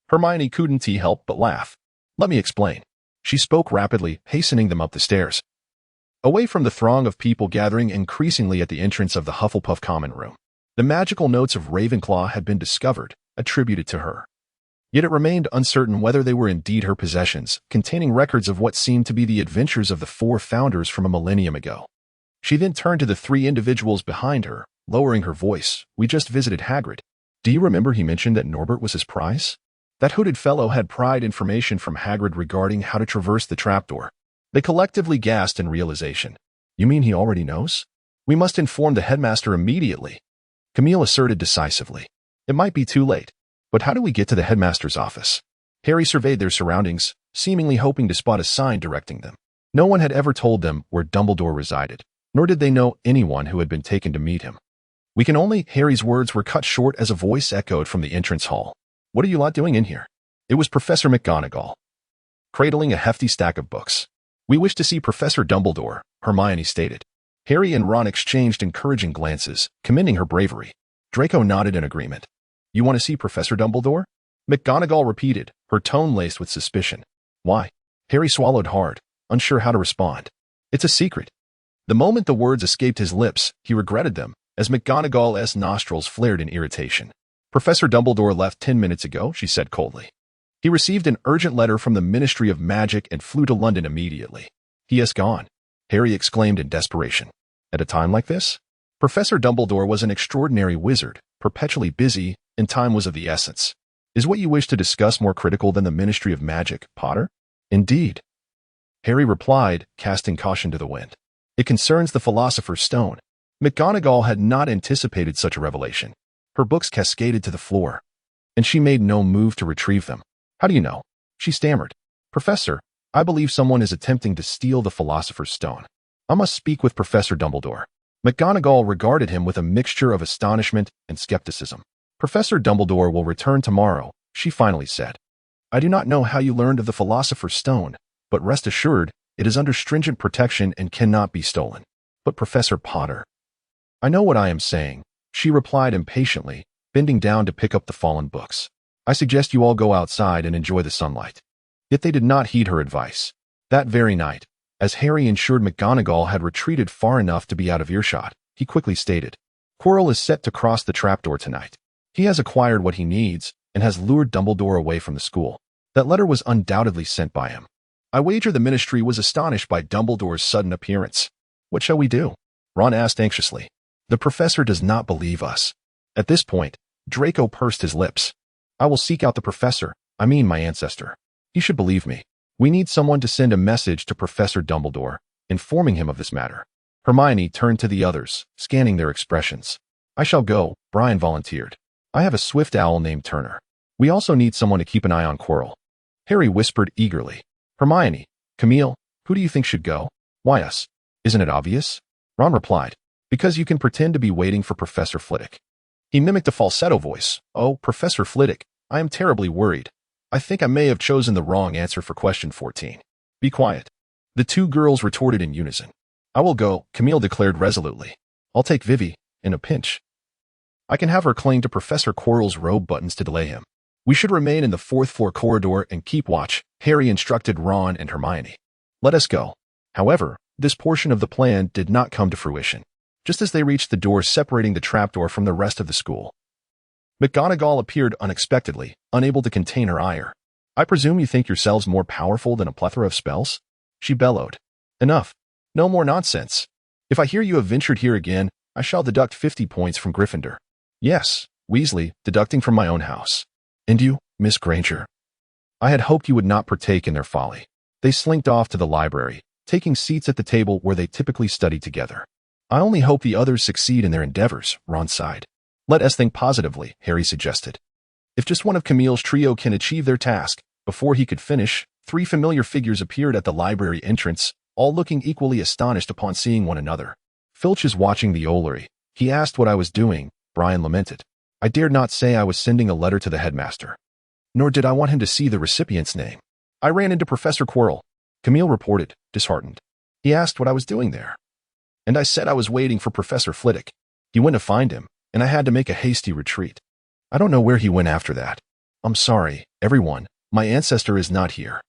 Hermione couldn't help but laugh. "Let me explain." She spoke rapidly, hastening them up the stairs, away from the throng of people gathering increasingly at the entrance of the Hufflepuff common room. The magical notes of Ravenclaw had been discovered, attributed to her. Yet it remained uncertain whether they were indeed her possessions, containing records of what seemed to be the adventures of the 4 founders from a millennium ago. She then turned to the 3 individuals behind her, lowering her voice. "We just visited Hagrid. Do you remember he mentioned that Norbert was his prize? That hooded fellow had pried information from Hagrid regarding how to traverse the trapdoor." They collectively gasped in realization. "You mean he already knows? We must inform the headmaster immediately," Camille asserted decisively. "It might be too late. But how do we get to the headmaster's office?" Harry surveyed their surroundings, seemingly hoping to spot a sign directing them. No one had ever told them where Dumbledore resided, nor did they know anyone who had been taken to meet him. "We can only—" Harry's words were cut short as a voice echoed from the entrance hall. "What are you lot doing in here?" It was Professor McGonagall, cradling a hefty stack of books. "We wish to see Professor Dumbledore," Hermione stated. Harry and Ron exchanged encouraging glances, commending her bravery. Draco nodded in agreement. "You want to see Professor Dumbledore?" McGonagall repeated, her tone laced with suspicion. "Why?" Harry swallowed hard, unsure how to respond. "It's a secret." The moment the words escaped his lips, he regretted them, as McGonagall's nostrils flared in irritation. "Professor Dumbledore left 10 minutes ago," she said coldly. "He received an urgent letter from the Ministry of Magic and flew to London immediately." "He has gone," Harry exclaimed in desperation. At a time like this? Professor Dumbledore was an extraordinary wizard, perpetually busy, and time was of the essence. "Is what you wish to discuss more critical than the Ministry of Magic, Potter?" "Indeed," Harry replied, casting caution to the wind. "It concerns the Philosopher's Stone." McGonagall had not anticipated such a revelation. Her books cascaded to the floor, and she made no move to retrieve them. "How do you know?" she stammered. "Professor, I believe someone is attempting to steal the Philosopher's Stone. I must speak with Professor Dumbledore." McGonagall regarded him with a mixture of astonishment and skepticism. "Professor Dumbledore will return tomorrow," she finally said. "I do not know how you learned of the Philosopher's Stone, but rest assured, it is under stringent protection and cannot be stolen." "But Professor Potter—" "I know what I am saying," she replied impatiently, bending down to pick up the fallen books. "I suggest you all go outside and enjoy the sunlight." Yet they did not heed her advice. That very night, as Harry ensured McGonagall had retreated far enough to be out of earshot, he quickly stated, "Quirrell is set to cross the trapdoor tonight. He has acquired what he needs and has lured Dumbledore away from the school. That letter was undoubtedly sent by him. I wager the Ministry was astonished by Dumbledore's sudden appearance. What shall we do?" Ron asked anxiously. "The professor does not believe us." At this point, Draco pursed his lips. "I will seek out the professor, my ancestor. He should believe me. We need someone to send a message to Professor Dumbledore, informing him of this matter." Hermione turned to the others, scanning their expressions. "I shall go," Brian volunteered. "I have a swift owl named Turner. We also need someone to keep an eye on Quirrell." Harry whispered eagerly. "Hermione, Camille, who do you think should go?" "Why us? Isn't it obvious?" Ron replied. "Because you can pretend to be waiting for Professor Flitwick." He mimicked a falsetto voice. "Oh, Professor Flitwick, I am terribly worried. I think I may have chosen the wrong answer for question 14. "Be quiet," the 2 girls retorted in unison. "I will go," Camille declared resolutely. "I'll take Vivi, in a pinch. I can have her cling to Professor Quirrell's robe buttons to delay him. We should remain in the 4th floor corridor and keep watch," Harry instructed Ron and Hermione. "Let us go." However, this portion of the plan did not come to fruition. just as they reached the door separating the trapdoor from the rest of the school. McGonagall appeared unexpectedly, unable to contain her ire. "I presume you think yourselves more powerful than a plethora of spells?" she bellowed. "Enough. No more nonsense. If I hear you have ventured here again, I shall deduct 50 points from Gryffindor. Yes, Weasley, deducting from my own house. And you, Miss Granger?" I had hoped you would not partake in their folly. They slinked off to the library, taking seats at the table where they typically studied together. "I only hope the others succeed in their endeavors," Ron sighed. "Let us think positively," Harry suggested. If just one of Camille's trio can achieve their task, before he could finish, 3 familiar figures appeared at the library entrance, all looking equally astonished upon seeing one another. "Filch is watching the Ollery. He asked what I was doing," Brian lamented. "I dared not say I was sending a letter to the headmaster. Nor did I want him to see the recipient's name. I ran into Professor Quirrell," Camille reported, disheartened. "He asked what I was doing there. And I said I was waiting for Professor Flitwick. He went to find him, and I had to make a hasty retreat. I don't know where he went after that. I'm sorry, everyone. My ancestor is not here."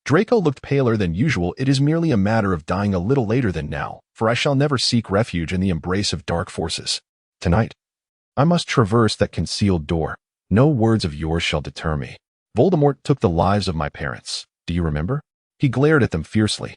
Draco looked paler than usual. "It is merely a matter of dying a little later than now, for I shall never seek refuge in the embrace of dark forces. Tonight, I must traverse that concealed door. No words of yours shall deter me. Voldemort took the lives of my parents. Do you remember?" He glared at them fiercely.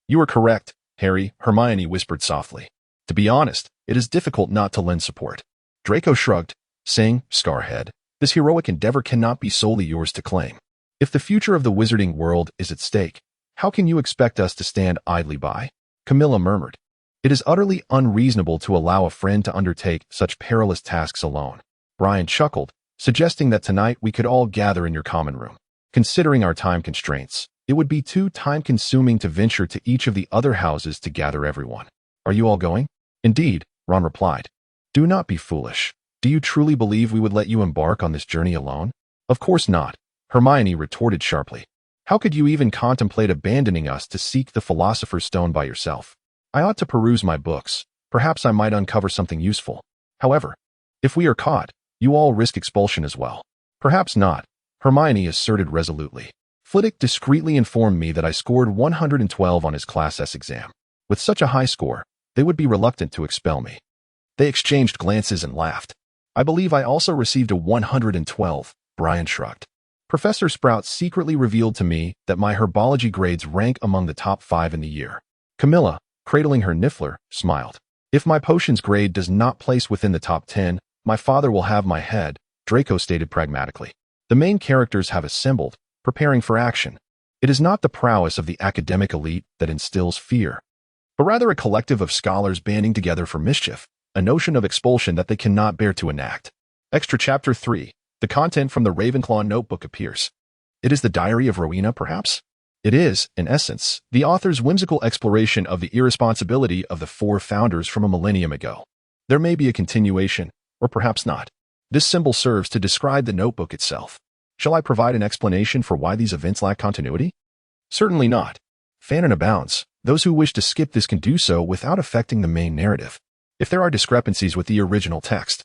"You are correct, Harry," Hermione whispered softly. "To be honest, it is difficult not to lend support." Draco shrugged, saying, "Scarhead, this heroic endeavor cannot be solely yours to claim. If the future of the wizarding world is at stake, how can you expect us to stand idly by?" Camilla murmured. "It is utterly unreasonable to allow a friend to undertake such perilous tasks alone." Brian chuckled, suggesting that tonight we could all gather in your common room. "Considering our time constraints, it would be too time-consuming to venture to each of the other houses to gather everyone. Are you all going?" "Indeed," Ron replied. "Do not be foolish. Do you truly believe we would let you embark on this journey alone?" "Of course not," Hermione retorted sharply. "How could you even contemplate abandoning us to seek the Philosopher's Stone by yourself? I ought to peruse my books. Perhaps I might uncover something useful. However, if we are caught, you all risk expulsion as well." "Perhaps not," Hermione asserted resolutely. "Flitwick discreetly informed me that I scored 112 on his Class S exam. With such a high score, they would be reluctant to expel me." They exchanged glances and laughed. "I believe I also received a 112, Brian shrugged. "Professor Sprout secretly revealed to me that my herbology grades rank among the top 5 in the year." Camilla, cradling her niffler, smiled. "If my potions grade does not place within the top 10, my father will have my head," Draco stated pragmatically. "The main characters have assembled, preparing for action. It is not the prowess of the academic elite that instills fear, but rather a collective of scholars banding together for mischief, a notion of expulsion that they cannot bear to enact." Extra Chapter 3. The content from the Ravenclaw notebook appears. It is the Diary of Rowena, perhaps? It is, in essence, the author's whimsical exploration of the irresponsibility of the 4 founders from a millennium ago. There may be a continuation, or perhaps not. This symbol serves to describe the notebook itself. Shall I provide an explanation for why these events lack continuity? Certainly not. Fanon abounds. Those who wish to skip this can do so without affecting the main narrative. If there are discrepancies with the original text,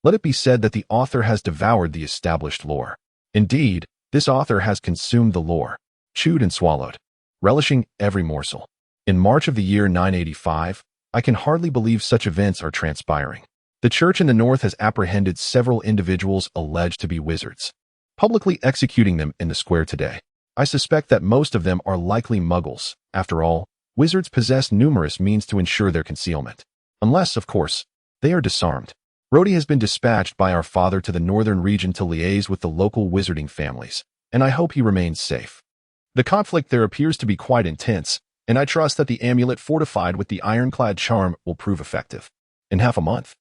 let it be said that the author has devoured the established lore. Indeed, this author has consumed the lore, chewed and swallowed, relishing every morsel. In March of the year 985, I can hardly believe such events are transpiring. The Church in the North has apprehended several individuals alleged to be wizards, publicly executing them in the square today. I suspect that most of them are likely muggles. After all, wizards possess numerous means to ensure their concealment. Unless, of course, they are disarmed. Rhodey has been dispatched by our father to the northern region to liaise with the local wizarding families, and I hope he remains safe. The conflict there appears to be quite intense, and I trust that the amulet fortified with the ironclad charm will prove effective. In half a month,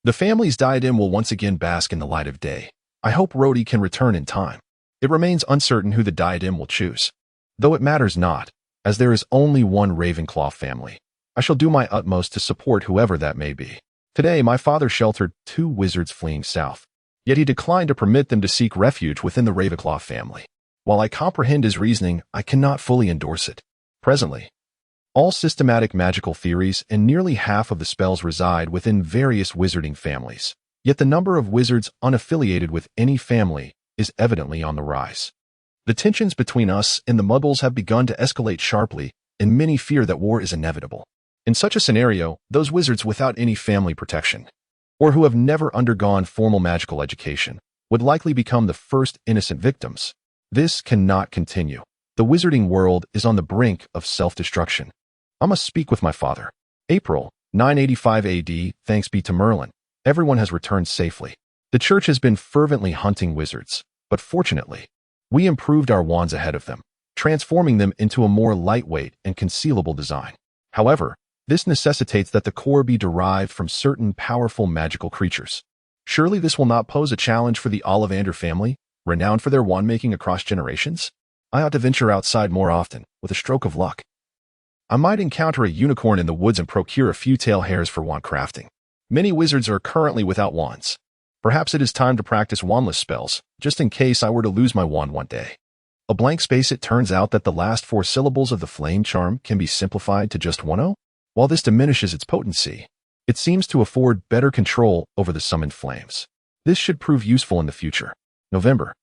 the family's diadem will once again bask in the light of day. I hope Rhodey can return in time. It remains uncertain who the diadem will choose, though it matters not, as there is only one Ravenclaw family. I shall do my utmost to support whoever that may be. Today, my father sheltered 2 wizards fleeing south, yet he declined to permit them to seek refuge within the Ravenclaw family. While I comprehend his reasoning, I cannot fully endorse it. Presently, all systematic magical theories and nearly half of the spells reside within various wizarding families. Yet the number of wizards unaffiliated with any family is evidently on the rise. The tensions between us and the Muggles have begun to escalate sharply, and many fear that war is inevitable. In such a scenario, those wizards without any family protection, or who have never undergone formal magical education, would likely become the first innocent victims. This cannot continue. The wizarding world is on the brink of self-destruction. I must speak with my father. April, 985 AD, thanks be to Merlin. Everyone has returned safely. The church has been fervently hunting wizards, but fortunately, we improved our wands ahead of them, transforming them into a more lightweight and concealable design. However, this necessitates that the core be derived from certain powerful magical creatures. Surely this will not pose a challenge for the Ollivander family, renowned for their wand-making across generations? I ought to venture outside more often, with a stroke of luck. I might encounter a unicorn in the woods and procure a few tail hairs for wand crafting. Many wizards are currently without wands. Perhaps it is time to practice wandless spells, just in case I were to lose my wand one day. A blank space. It turns out that the last 4 syllables of the flame charm can be simplified to just 1-0. While this diminishes its potency, it seems to afford better control over the summoned flames. This should prove useful in the future. November,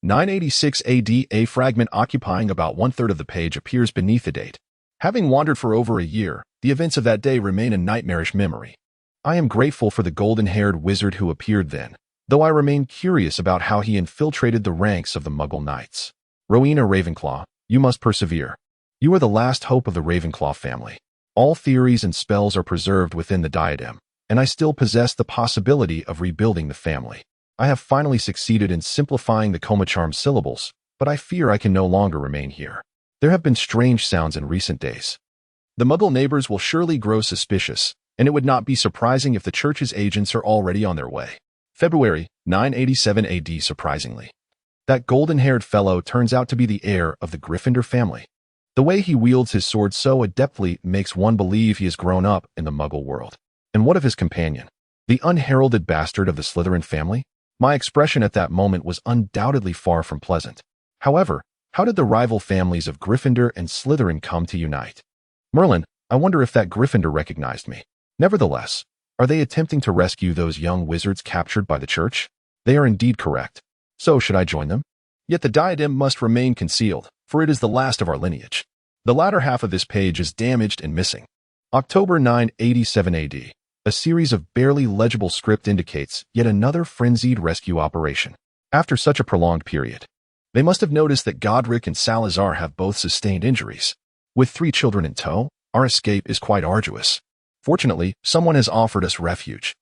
986 AD. A fragment occupying about 1/3 of the page appears beneath the date. Having wandered for over a year, the events of that day remain a nightmarish memory. I am grateful for the golden-haired wizard who appeared then, though I remain curious about how he infiltrated the ranks of the Muggle Knights. Rowena Ravenclaw, you must persevere. You are the last hope of the Ravenclaw family. All theories and spells are preserved within the diadem, and I still possess the possibility of rebuilding the family. I have finally succeeded in simplifying the coma charm syllables, but I fear I can no longer remain here. There have been strange sounds in recent days. The Muggle neighbors will surely grow suspicious, and it would not be surprising if the church's agents are already on their way. February, 987 AD. Surprisingly, that golden-haired fellow turns out to be the heir of the Gryffindor family. The way he wields his sword so adeptly makes one believe he has grown up in the Muggle world. And what of his companion, the unheralded bastard of the Slytherin family? My expression at that moment was undoubtedly far from pleasant. However, how did the rival families of Gryffindor and Slytherin come to unite? Merlin, I wonder if that Gryffindor recognized me. Nevertheless, are they attempting to rescue those young wizards captured by the church? They are indeed correct. So should I join them? Yet the diadem must remain concealed, for it is the last of our lineage. The latter half of this page is damaged and missing. October 987 AD. A series of barely legible script indicates yet another frenzied rescue operation. After such a prolonged period, they must have noticed that Godric and Salazar have both sustained injuries. With 3 children in tow, our escape is quite arduous. Fortunately, someone has offered us refuge.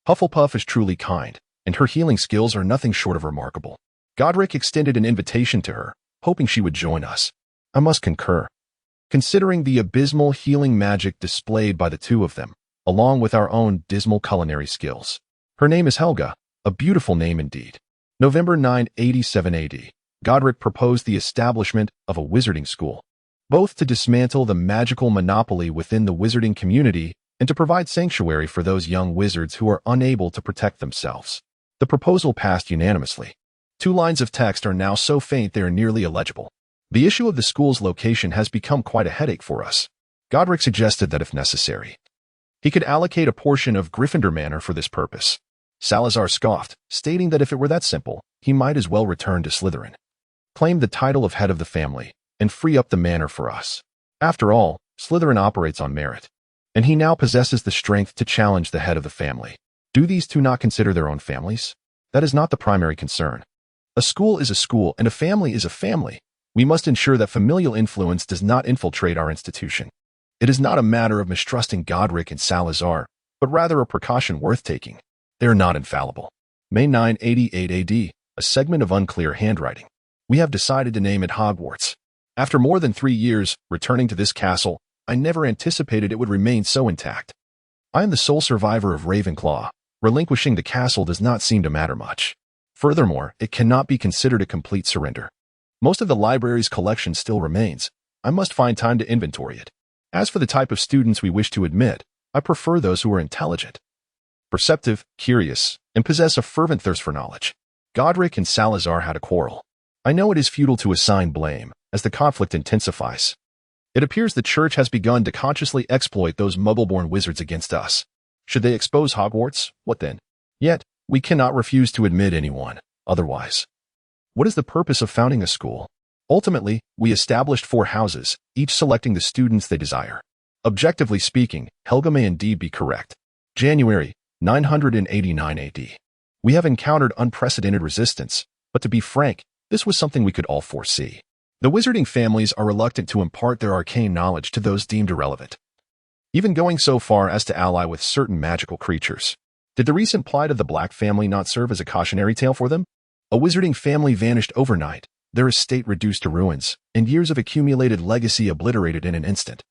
Hufflepuff is truly kind, and her healing skills are nothing short of remarkable. Godric extended an invitation to her, hoping she would join us. I must concur. Considering the abysmal healing magic displayed by the 2 of them, along with our own dismal culinary skills. Her name is Helga, a beautiful name indeed. November 987 AD. Godric proposed the establishment of a wizarding school, both to dismantle the magical monopoly within the wizarding community and to provide sanctuary for those young wizards who are unable to protect themselves. The proposal passed unanimously. 2 lines of text are now so faint they are nearly illegible. The issue of the school's location has become quite a headache for us. Godric suggested that if necessary, he could allocate a portion of Gryffindor Manor for this purpose. Salazar scoffed, stating that if it were that simple, he might as well return to Slytherin, claim the title of head of the family, and free up the manor for us. After all, Slytherin operates on merit, and he now possesses the strength to challenge the head of the family. Do these 2 not consider their own families? That is not the primary concern. A school is a school, and a family is a family. We must ensure that familial influence does not infiltrate our institution. It is not a matter of mistrusting Godric and Salazar, but rather a precaution worth taking. They are not infallible. May 988 AD, a segment of unclear handwriting. We have decided to name it Hogwarts. After more than 3 years returning to this castle, I never anticipated it would remain so intact. I am the sole survivor of Ravenclaw. Relinquishing the castle does not seem to matter much. Furthermore, it cannot be considered a complete surrender. Most of the library's collection still remains. I must find time to inventory it. As for the type of students we wish to admit, I prefer those who are intelligent, perceptive, curious, and possess a fervent thirst for knowledge. Godric and Salazar had a quarrel. I know it is futile to assign blame, as the conflict intensifies. It appears the church has begun to consciously exploit those Muggle-born wizards against us. Should they expose Hogwarts? What then? Yet, we cannot refuse to admit anyone otherwise. What is the purpose of founding a school? Ultimately, we established 4 houses, each selecting the students they desire. Objectively speaking, Helga may indeed be correct. January 989 AD. We have encountered unprecedented resistance, but to be frank, this was something we could all foresee. The wizarding families are reluctant to impart their arcane knowledge to those deemed irrelevant, even going so far as to ally with certain magical creatures. Did the recent plight of the Black family not serve as a cautionary tale for them? A wizarding family vanished overnight, their estate reduced to ruins, and years of accumulated legacy obliterated in an instant.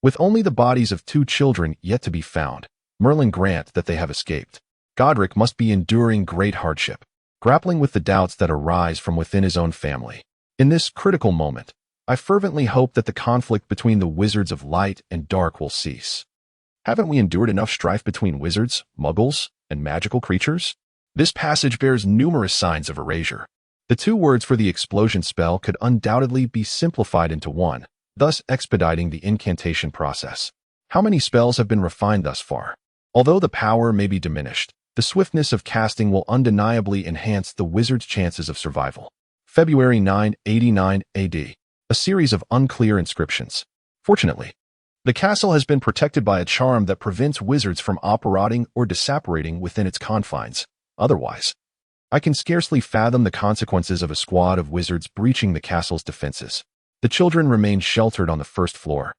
With only the bodies of 2 children yet to be found, Merlin grant that they have escaped. Godric must be enduring great hardship, grappling with the doubts that arise from within his own family. In this critical moment, I fervently hope that the conflict between the wizards of light and dark will cease. Haven't we endured enough strife between wizards, muggles, and magical creatures? This passage bears numerous signs of erasure. The 2 words for the explosion spell could undoubtedly be simplified into one, thus expediting the incantation process. How many spells have been refined thus far? Although the power may be diminished, the swiftness of casting will undeniably enhance the wizard's chances of survival. February 989 AD. A series of unclear inscriptions. Fortunately, the castle has been protected by a charm that prevents wizards from operating or disapparating within its confines. Otherwise, I can scarcely fathom the consequences of a squad of wizards breaching the castle's defenses. The children remain sheltered on the first floor.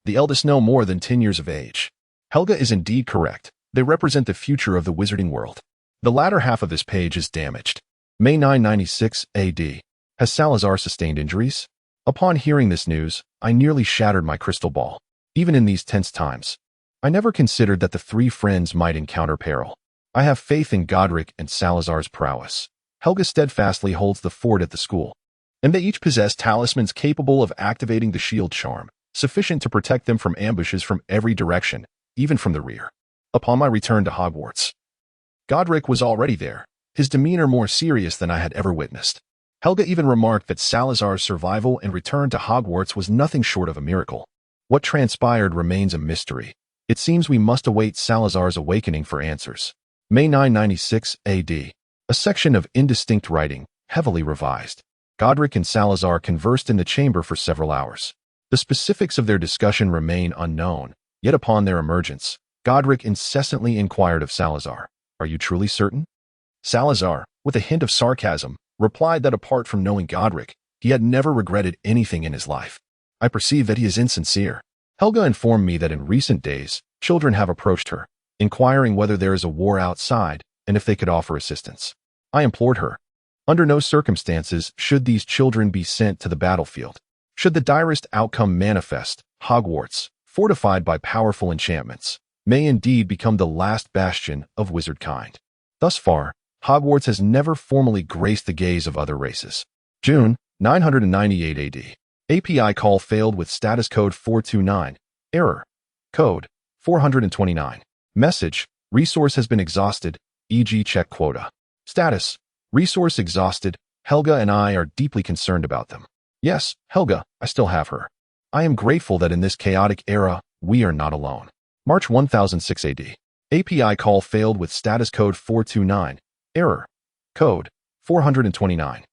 The eldest no more than 10 years of age. Helga is indeed correct. They represent the future of the wizarding world. The latter half of this page is damaged. May 996 AD. Has Salazar sustained injuries? Upon hearing this news, I nearly shattered my crystal ball. Even in these tense times, I never considered that the 3 friends might encounter peril. I have faith in Godric and Salazar's prowess. Helga steadfastly holds the fort at the school, and they each possess talismans capable of activating the shield charm, sufficient to protect them from ambushes from every direction, even from the rear. Upon my return to Hogwarts, Godric was already there, his demeanor more serious than I had ever witnessed. Helga even remarked that Salazar's survival and return to Hogwarts was nothing short of a miracle. What transpired remains a mystery. It seems we must await Salazar's awakening for answers. May 996 AD. A section of indistinct writing, heavily revised. Godric and Salazar conversed in the chamber for several hours. The specifics of their discussion remain unknown, yet upon their emergence, Godric incessantly inquired of Salazar, "Are you truly certain?" Salazar, with a hint of sarcasm, replied that apart from knowing Godric, he had never regretted anything in his life. I perceive that he is insincere. Helga informed me that in recent days, children have approached her, inquiring whether there is a war outside and if they could offer assistance. I implored her, under no circumstances should these children be sent to the battlefield. Should the direst outcome manifest, Hogwarts, fortified by powerful enchantments, may indeed become the last bastion of wizard kind. Thus far, Hogwarts has never formally graced the gaze of other races. June 998 AD. API call failed with status code 429. Error. Code 429. Message. Resource has been exhausted, e.g. check quota. Status. Resource exhausted. Helga and I are deeply concerned about them. Yes, Helga, I still have her. I am grateful that in this chaotic era, we are not alone. March 1006 AD. API call failed with status code 429. Error. Code 429.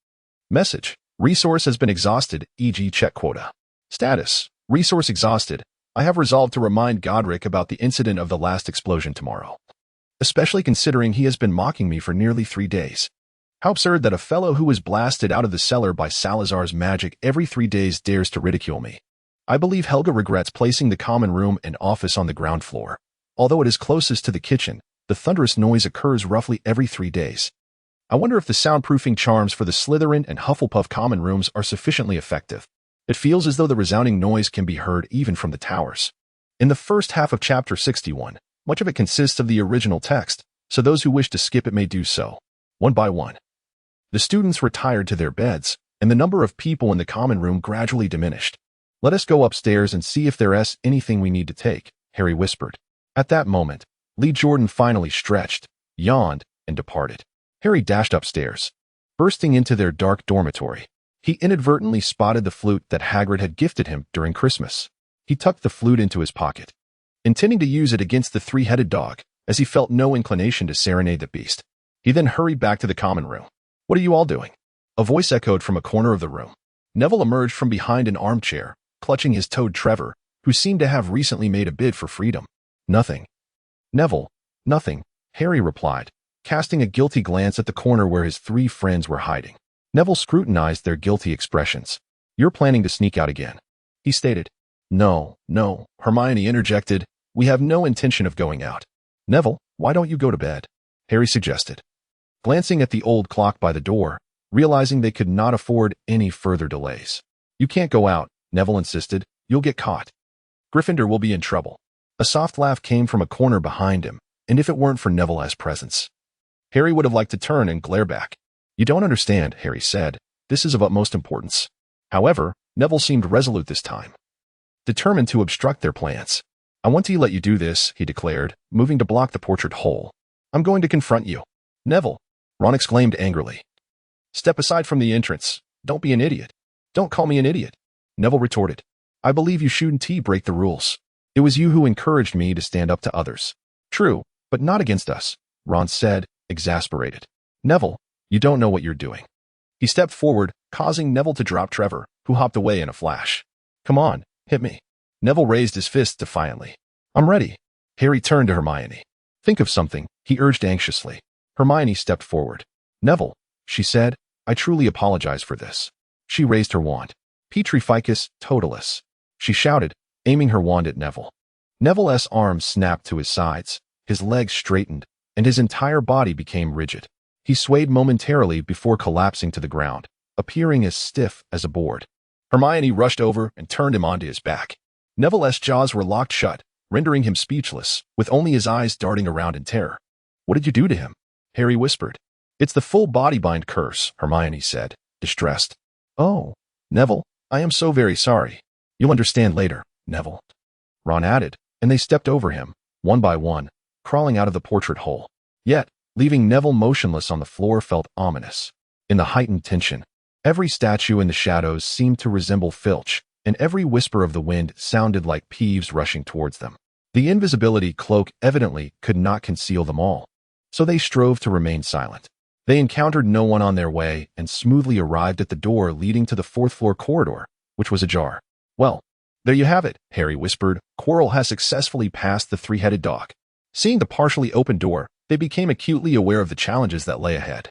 Message. Resource has been exhausted, e.g. check quota. Status. Resource exhausted. I have resolved to remind Godric about the incident of the last explosion tomorrow, especially considering he has been mocking me for nearly 3 days. How absurd that a fellow who was blasted out of the cellar by Salazar's magic every 3 days dares to ridicule me. I believe Helga regrets placing the common room and office on the ground floor. Although it is closest to the kitchen, the thunderous noise occurs roughly every 3 days. I wonder if the soundproofing charms for the Slytherin and Hufflepuff common rooms are sufficiently effective. It feels as though the resounding noise can be heard even from the towers. In the first half of Chapter 61, much of it consists of the original text, so those who wish to skip it may do so, one by one. The students retired to their beds, and the number of people in the common room gradually diminished. "Let us go upstairs and see if there's anything we need to take," Harry whispered. At that moment, Lee Jordan finally stretched, yawned, and departed. Harry dashed upstairs. Bursting into their dark dormitory, he inadvertently spotted the flute that Hagrid had gifted him during Christmas. He tucked the flute into his pocket, intending to use it against the 3-headed dog, as he felt no inclination to serenade the beast. He then hurried back to the common room. "What are you all doing?" A voice echoed from a corner of the room. Neville emerged from behind an armchair, clutching his toad Trevor, who who seemed to have recently made a bid for freedom. Nothing. Neville. Nothing, Harry replied, casting a guilty glance at the corner where his three friends were hiding. Neville scrutinized their guilty expressions. You're planning to sneak out again, he stated. No, Hermione interjected. We have no intention of going out. Neville, why don't you go to bed? Harry suggested. Glancing at the old clock by the door, realizing they could not afford any further delays. You can't go out, Neville insisted. You'll get caught. Gryffindor will be in trouble. A soft laugh came from a corner behind him, and if it weren't for Neville's presence, Harry would have liked to turn and glare back. You don't understand, Harry said. This is of utmost importance. However, Neville seemed resolute this time, determined to obstruct their plans. I want to let you do this, he declared, moving to block the portrait hole. I'm going to confront you. Neville, Ron exclaimed angrily. Step aside from the entrance. Don't be an idiot. Don't call me an idiot, Neville retorted. I believe you shouldn't break the rules. It was you who encouraged me to stand up to others. True, but not against us, Ron said, exasperated. Neville, you don't know what you're doing. He stepped forward, causing Neville to drop Trevor, who hopped away in a flash. Come on, hit me. Neville raised his fist defiantly. I'm ready. Harry turned to Hermione. Think of something, he urged anxiously. Hermione stepped forward. Neville, she said, I truly apologize for this. She raised her wand. Petrificus totalis, she shouted, aiming her wand at Neville. Neville's arms snapped to his sides, his legs straightened, and his entire body became rigid. He swayed momentarily before collapsing to the ground, appearing as stiff as a board. Hermione rushed over and turned him onto his back. Neville's jaws were locked shut, rendering him speechless, with only his eyes darting around in terror. What did you do to him? Harry whispered. It's the full body bind curse, Hermione said, distressed. Oh, Neville, I am so very sorry. You'll understand later, Neville, Ron added, and they stepped over him, one by one, crawling out of the portrait hole. Yet, leaving Neville motionless on the floor felt ominous. In the heightened tension, every statue in the shadows seemed to resemble Filch, and every whisper of the wind sounded like Peeves rushing towards them. The invisibility cloak evidently could not conceal them all, so they strove to remain silent. They encountered no one on their way and smoothly arrived at the door leading to the fourth-floor corridor, which was ajar. Well, there you have it, Harry whispered. Quirrell has successfully passed the three-headed dog. Seeing the partially open door, they became acutely aware of the challenges that lay ahead.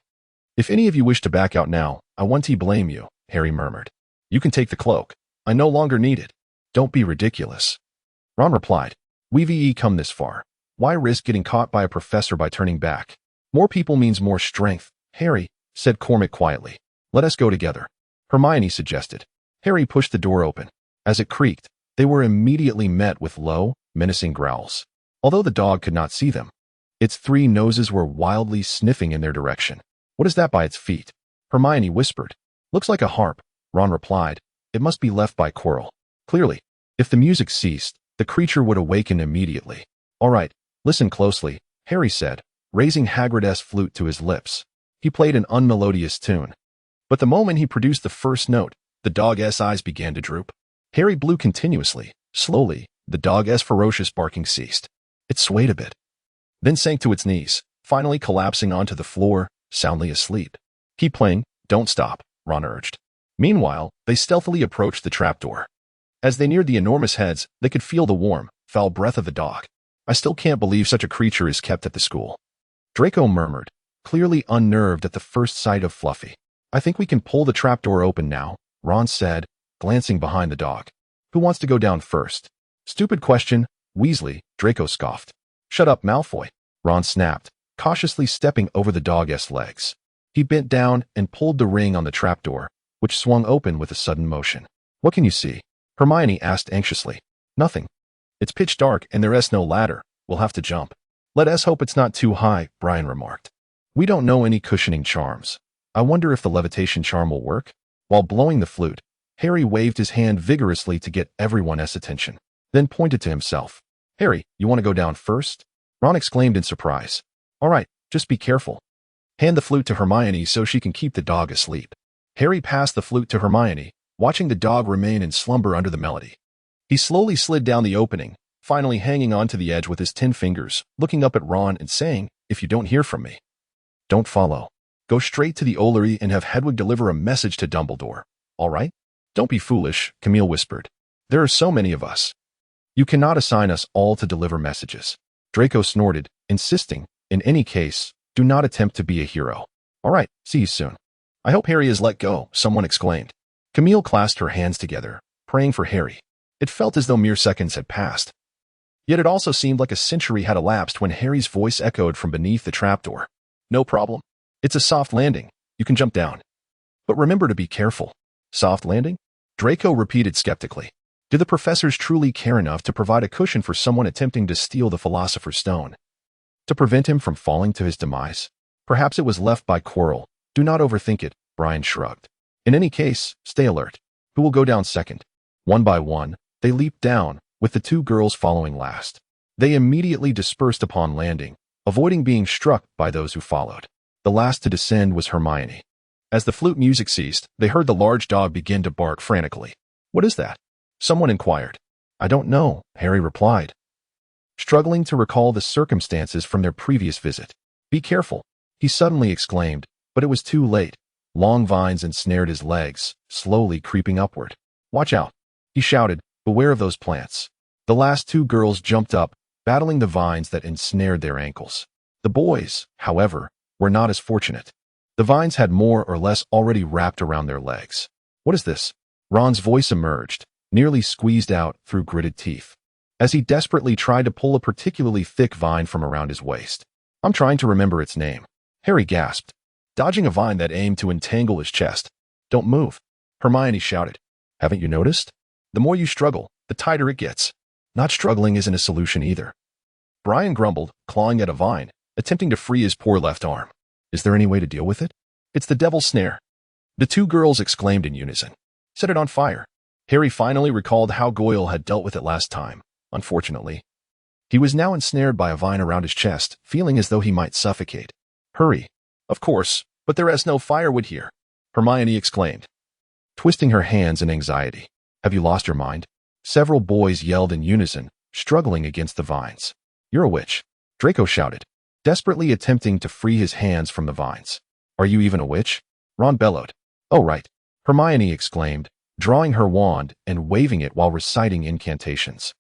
If any of you wish to back out now, I want to blame you, Harry murmured. You can take the cloak. I no longer need it. Don't be ridiculous. Ron replied. We've come this far. Why risk getting caught by a professor by turning back? More people means more strength, Harry, said Cormac quietly. Let us go together. Hermione suggested. Harry pushed the door open. As it creaked, they were immediately met with low, menacing growls. Although the dog could not see them, its three noses were wildly sniffing in their direction. What is that by its feet? Hermione whispered. Looks like a harp, Ron replied. It must be left by Quirrell. Clearly, if the music ceased, the creature would awaken immediately. All right, listen closely, Harry said, raising Hagrid's flute to his lips. He played an unmelodious tune. But the moment he produced the first note, the dog's eyes began to droop. Harry blew continuously. Slowly, the dog's ferocious barking ceased. It swayed a bit, then sank to its knees, finally collapsing onto the floor, soundly asleep. Keep playing, don't stop, Ron urged. Meanwhile, they stealthily approached the trapdoor. As they neared the enormous heads, they could feel the warm, foul breath of the dog. I still can't believe such a creature is kept at the school, Draco murmured, clearly unnerved at the first sight of Fluffy. I think we can pull the trapdoor open now, Ron said, glancing behind the dog. Who wants to go down first? Stupid question, Weasley, Draco scoffed. Shut up, Malfoy, Ron snapped, cautiously stepping over the dog's legs. He bent down and pulled the ring on the trapdoor, which swung open with a sudden motion. What can you see? Hermione asked anxiously. Nothing. It's pitch dark and there's no ladder. We'll have to jump. Let us hope it's not too high, Brian remarked. We don't know any cushioning charms. I wonder if the levitation charm will work? While blowing the flute, Harry waved his hand vigorously to get everyone's attention, then pointed to himself. Harry, you want to go down first? Ron exclaimed in surprise. All right, just be careful. Hand the flute to Hermione so she can keep the dog asleep. Harry passed the flute to Hermione, watching the dog remain in slumber under the melody. He slowly slid down the opening, finally hanging on to the edge with his 10 fingers, looking up at Ron and saying, if you don't hear from me, don't follow. Go straight to the Ollery and have Hedwig deliver a message to Dumbledore. All right? Don't be foolish, Camille whispered. There are so many of us. You cannot assign us all to deliver messages. Draco snorted, insisting, in any case, do not attempt to be a hero. All right, see you soon. I hope Harry is let go, someone exclaimed. Camille clasped her hands together, praying for Harry. It felt as though mere seconds had passed. Yet it also seemed like a century had elapsed when Harry's voice echoed from beneath the trapdoor. No problem. It's a soft landing. You can jump down. But remember to be careful. Soft landing? Draco repeated skeptically. Do the professors truly care enough to provide a cushion for someone attempting to steal the Philosopher's Stone? To prevent him from falling to his demise? Perhaps it was left by Quirrell. Do not overthink it, Brian shrugged. In any case, stay alert. Who will go down second? One by one, they leaped down, with the two girls following last. They immediately dispersed upon landing, avoiding being struck by those who followed. The last to descend was Hermione. As the flute music ceased, they heard the large dog begin to bark frantically. What is that? Someone inquired. I don't know, Harry replied, struggling to recall the circumstances from their previous visit. Be careful, he suddenly exclaimed, but it was too late. Long vines ensnared his legs, slowly creeping upward. Watch out, he shouted, beware of those plants. The last two girls jumped up, battling the vines that ensnared their ankles. The boys, however, were not as fortunate. The vines had more or less already wrapped around their legs. What is this? Ron's voice emerged, nearly squeezed out through gritted teeth, as he desperately tried to pull a particularly thick vine from around his waist. I'm trying to remember its name. Harry gasped, dodging a vine that aimed to entangle his chest. Don't move, Hermione shouted. Haven't you noticed? The more you struggle, the tighter it gets. Not struggling isn't a solution either. Brian grumbled, clawing at a vine, attempting to free his poor left arm. Is there any way to deal with it? It's the devil's snare. The two girls exclaimed in unison. Set it on fire. Harry finally recalled how Goyle had dealt with it last time, unfortunately. He was now ensnared by a vine around his chest, feeling as though he might suffocate. Hurry. Of course, but there is no firewood here, Hermione exclaimed, twisting her hands in anxiety. Have you lost your mind? Several boys yelled in unison, struggling against the vines. You're a witch, Draco shouted, desperately attempting to free his hands from the vines. Are you even a witch? Ron bellowed. Oh, right, Hermione exclaimed, drawing her wand and waving it while reciting incantations.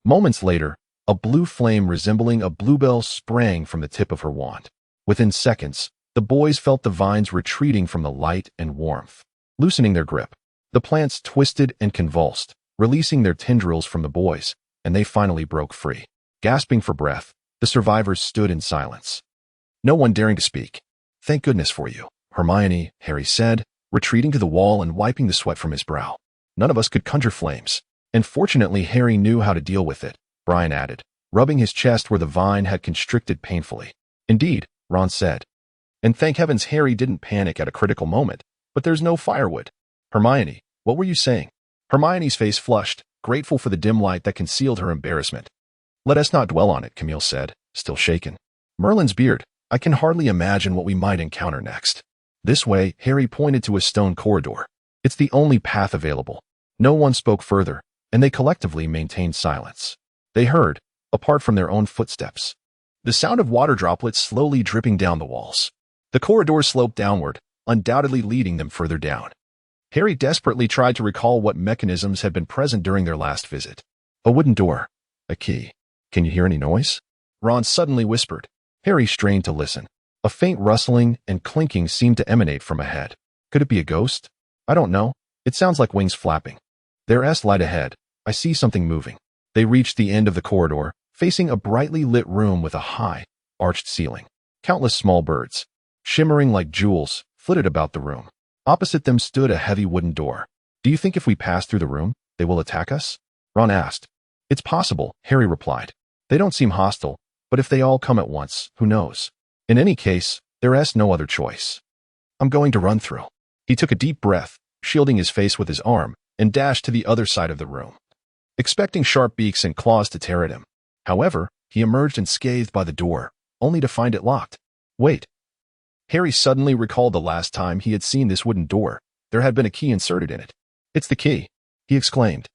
Moments later, a blue flame resembling a bluebell sprang from the tip of her wand. Within seconds, the boys felt the vines retreating from the light and warmth, loosening their grip. The plants twisted and convulsed, releasing their tendrils from the boys, and they finally broke free. Gasping for breath, the survivors stood in silence, no one daring to speak. Thank goodness for you, Hermione, Harry said, retreating to the wall and wiping the sweat from his brow. None of us could conjure flames, and fortunately Harry knew how to deal with it, Brian added, rubbing his chest where the vine had constricted painfully. Indeed, Ron said. And thank heavens Harry didn't panic at a critical moment, but there's no firewood. Hermione, what were you saying? Hermione's face flushed, grateful for the dim light that concealed her embarrassment. Let us not dwell on it, Camille said, still shaken. Merlin's beard, I can hardly imagine what we might encounter next. This way, Harry pointed to a stone corridor. It's the only path available. No one spoke further, and they collectively maintained silence. They heard, apart from their own footsteps, the sound of water droplets slowly dripping down the walls. The corridor sloped downward, undoubtedly leading them further down. Harry desperately tried to recall what mechanisms had been present during their last visit. A wooden door. A key. Can you hear any noise? Ron suddenly whispered. Harry strained to listen. A faint rustling and clinking seemed to emanate from ahead. Could it be a ghost? I don't know. It sounds like wings flapping. There's light ahead. I see something moving. They reached the end of the corridor, facing a brightly lit room with a high, arched ceiling. Countless small birds, shimmering like jewels, flitted about the room. Opposite them stood a heavy wooden door. Do you think if we pass through the room, they will attack us? Ron asked. It's possible, Harry replied. They don't seem hostile, but if they all come at once, who knows? In any case, there's no other choice. I'm going to run through. He took a deep breath, shielding his face with his arm, and dashed to the other side of the room, expecting sharp beaks and claws to tear at him. However, he emerged unscathed by the door, only to find it locked. Wait. Harry suddenly recalled the last time he had seen this wooden door. There had been a key inserted in it. It's the key, he exclaimed,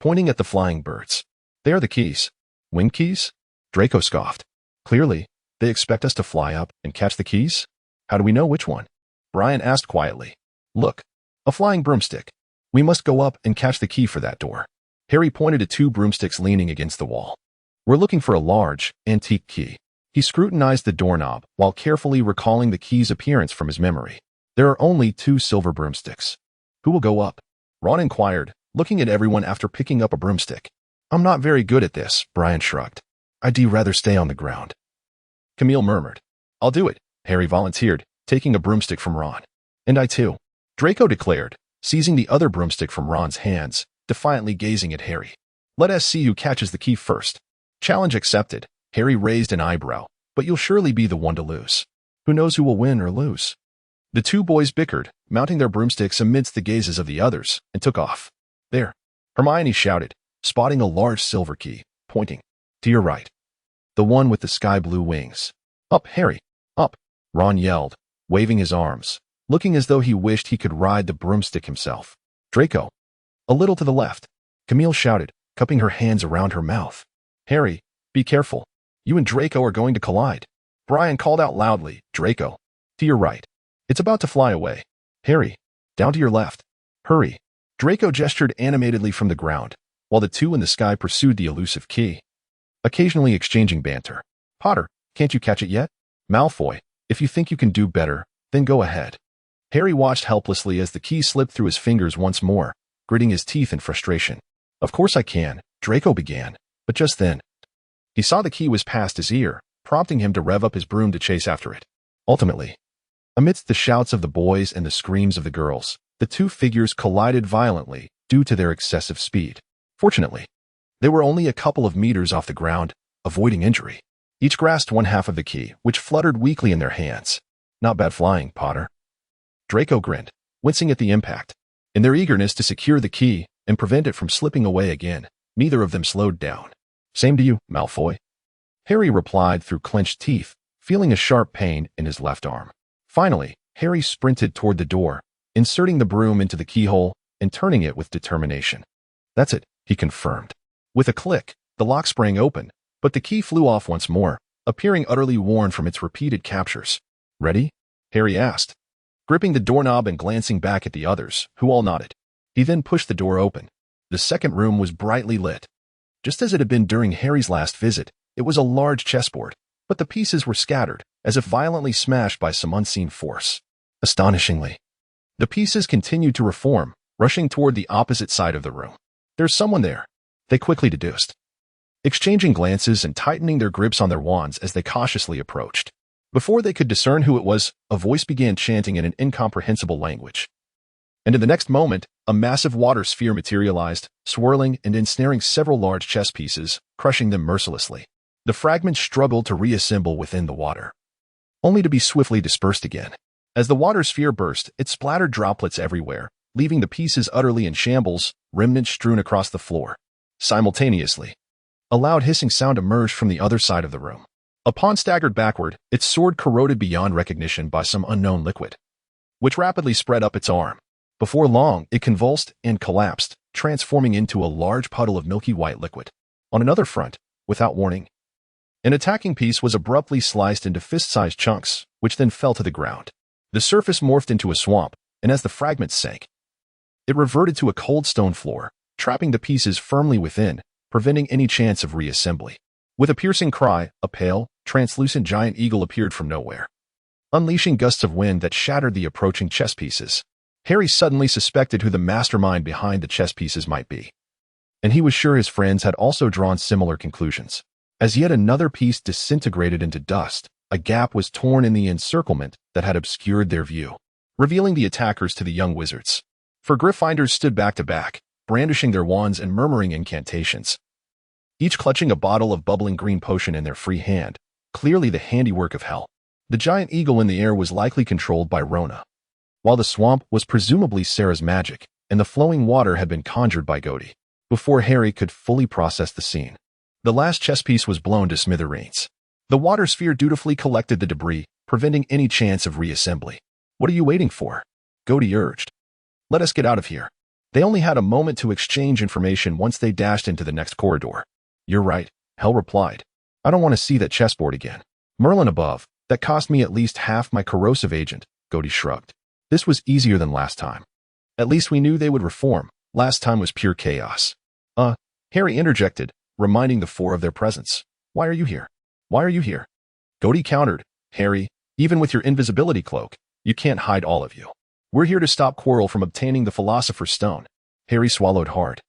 pointing at the flying birds. They are the keys. Wing keys? Draco scoffed. Clearly, they expect us to fly up and catch the keys? How do we know which one? Brian asked quietly. Look, a flying broomstick. We must go up and catch the key for that door. Harry pointed to two broomsticks leaning against the wall. We're looking for a large, antique key. He scrutinized the doorknob while carefully recalling the key's appearance from his memory. There are only two silver broomsticks. Who will go up? Ron inquired, looking at everyone after picking up a broomstick. I'm not very good at this, Brian shrugged. I'd rather stay on the ground. Camille murmured. I'll do it, Harry volunteered, taking a broomstick from Ron. And I too, Draco declared, seizing the other broomstick from Ron's hands, defiantly gazing at Harry. Let us see who catches the key first. Challenge accepted. Harry raised an eyebrow, but you'll surely be the one to lose. Who knows who will win or lose? The two boys bickered, mounting their broomsticks amidst the gazes of the others, and took off. There, Hermione shouted, spotting a large silver key, pointing. To your right. The one with the sky-blue wings. Up, Harry, up, Ron yelled, waving his arms, looking as though he wished he could ride the broomstick himself. Draco. A little to the left, Camille shouted, cupping her hands around her mouth. Harry, be careful. You and Draco are going to collide. Brian called out loudly, Draco. To your right. It's about to fly away. Harry, down to your left. Hurry. Draco gestured animatedly from the ground, while the two in the sky pursued the elusive key, occasionally exchanging banter. Potter, can't you catch it yet? Malfoy, if you think you can do better, then go ahead. Harry watched helplessly as the key slipped through his fingers once more, gritting his teeth in frustration. Of course I can, Draco began, but just then, he saw the key was past his ear, prompting him to rev up his broom to chase after it. Ultimately, amidst the shouts of the boys and the screams of the girls, the two figures collided violently due to their excessive speed. Fortunately, they were only a couple of meters off the ground, avoiding injury. Each grasped one half of the key, which fluttered weakly in their hands. Not bad flying, Potter. Draco grinned, wincing at the impact. In their eagerness to secure the key and prevent it from slipping away again, neither of them slowed down. Same to you, Malfoy. Harry replied through clenched teeth, feeling a sharp pain in his left arm. Finally, Harry sprinted toward the door, inserting the broom into the keyhole and turning it with determination. That's it, he confirmed. With a click, the lock sprang open, but the key flew off once more, appearing utterly worn from its repeated captures. Ready? Harry asked, gripping the doorknob and glancing back at the others, who all nodded. He then pushed the door open. The second room was brightly lit. Just as it had been during Harry's last visit, it was a large chessboard, but the pieces were scattered, as if violently smashed by some unseen force. Astonishingly, the pieces continued to reform, rushing toward the opposite side of the room. There's someone there, they quickly deduced, exchanging glances and tightening their grips on their wands as they cautiously approached. Before they could discern who it was, a voice began chanting in an incomprehensible language. And in the next moment, a massive water sphere materialized, swirling and ensnaring several large chess pieces, crushing them mercilessly. The fragments struggled to reassemble within the water, only to be swiftly dispersed again. As the water sphere burst, it splattered droplets everywhere, leaving the pieces utterly in shambles, remnants strewn across the floor. Simultaneously, a loud hissing sound emerged from the other side of the room. A pawn staggered backward, its sword corroded beyond recognition by some unknown liquid, which rapidly spread up its arm. Before long, it convulsed and collapsed, transforming into a large puddle of milky white liquid. On another front, without warning, an attacking piece was abruptly sliced into fist-sized chunks, which then fell to the ground. The surface morphed into a swamp, and as the fragments sank, it reverted to a cold stone floor, trapping the pieces firmly within, preventing any chance of reassembly. With a piercing cry, a pale, translucent giant eagle appeared from nowhere, unleashing gusts of wind that shattered the approaching chess pieces. Harry suddenly suspected who the mastermind behind the chess pieces might be, and he was sure his friends had also drawn similar conclusions. As yet another piece disintegrated into dust, a gap was torn in the encirclement that had obscured their view, revealing the attackers to the young wizards. For Gryffindors stood back to back, brandishing their wands and murmuring incantations, each clutching a bottle of bubbling green potion in their free hand, clearly the handiwork of hell. The giant eagle in the air was likely controlled by Rona, while the swamp was presumably Sarah's magic, and the flowing water had been conjured by Godi. Before Harry could fully process the scene, the last chess piece was blown to smithereens. The water sphere dutifully collected the debris, preventing any chance of reassembly. What are you waiting for? Godi urged. Let us get out of here. They only had a moment to exchange information once they dashed into the next corridor. You're right, Hell replied. I don't want to see that chessboard again. Merlin above, that cost me at least half my corrosive agent, Godi shrugged. This was easier than last time. At least we knew they would reform. Last time was pure chaos. Harry interjected, reminding the four of their presence. Why are you here? Why are you here? Gody countered. Harry, even with your invisibility cloak, you can't hide all of you. We're here to stop Quirrell from obtaining the Philosopher's Stone. Harry swallowed hard,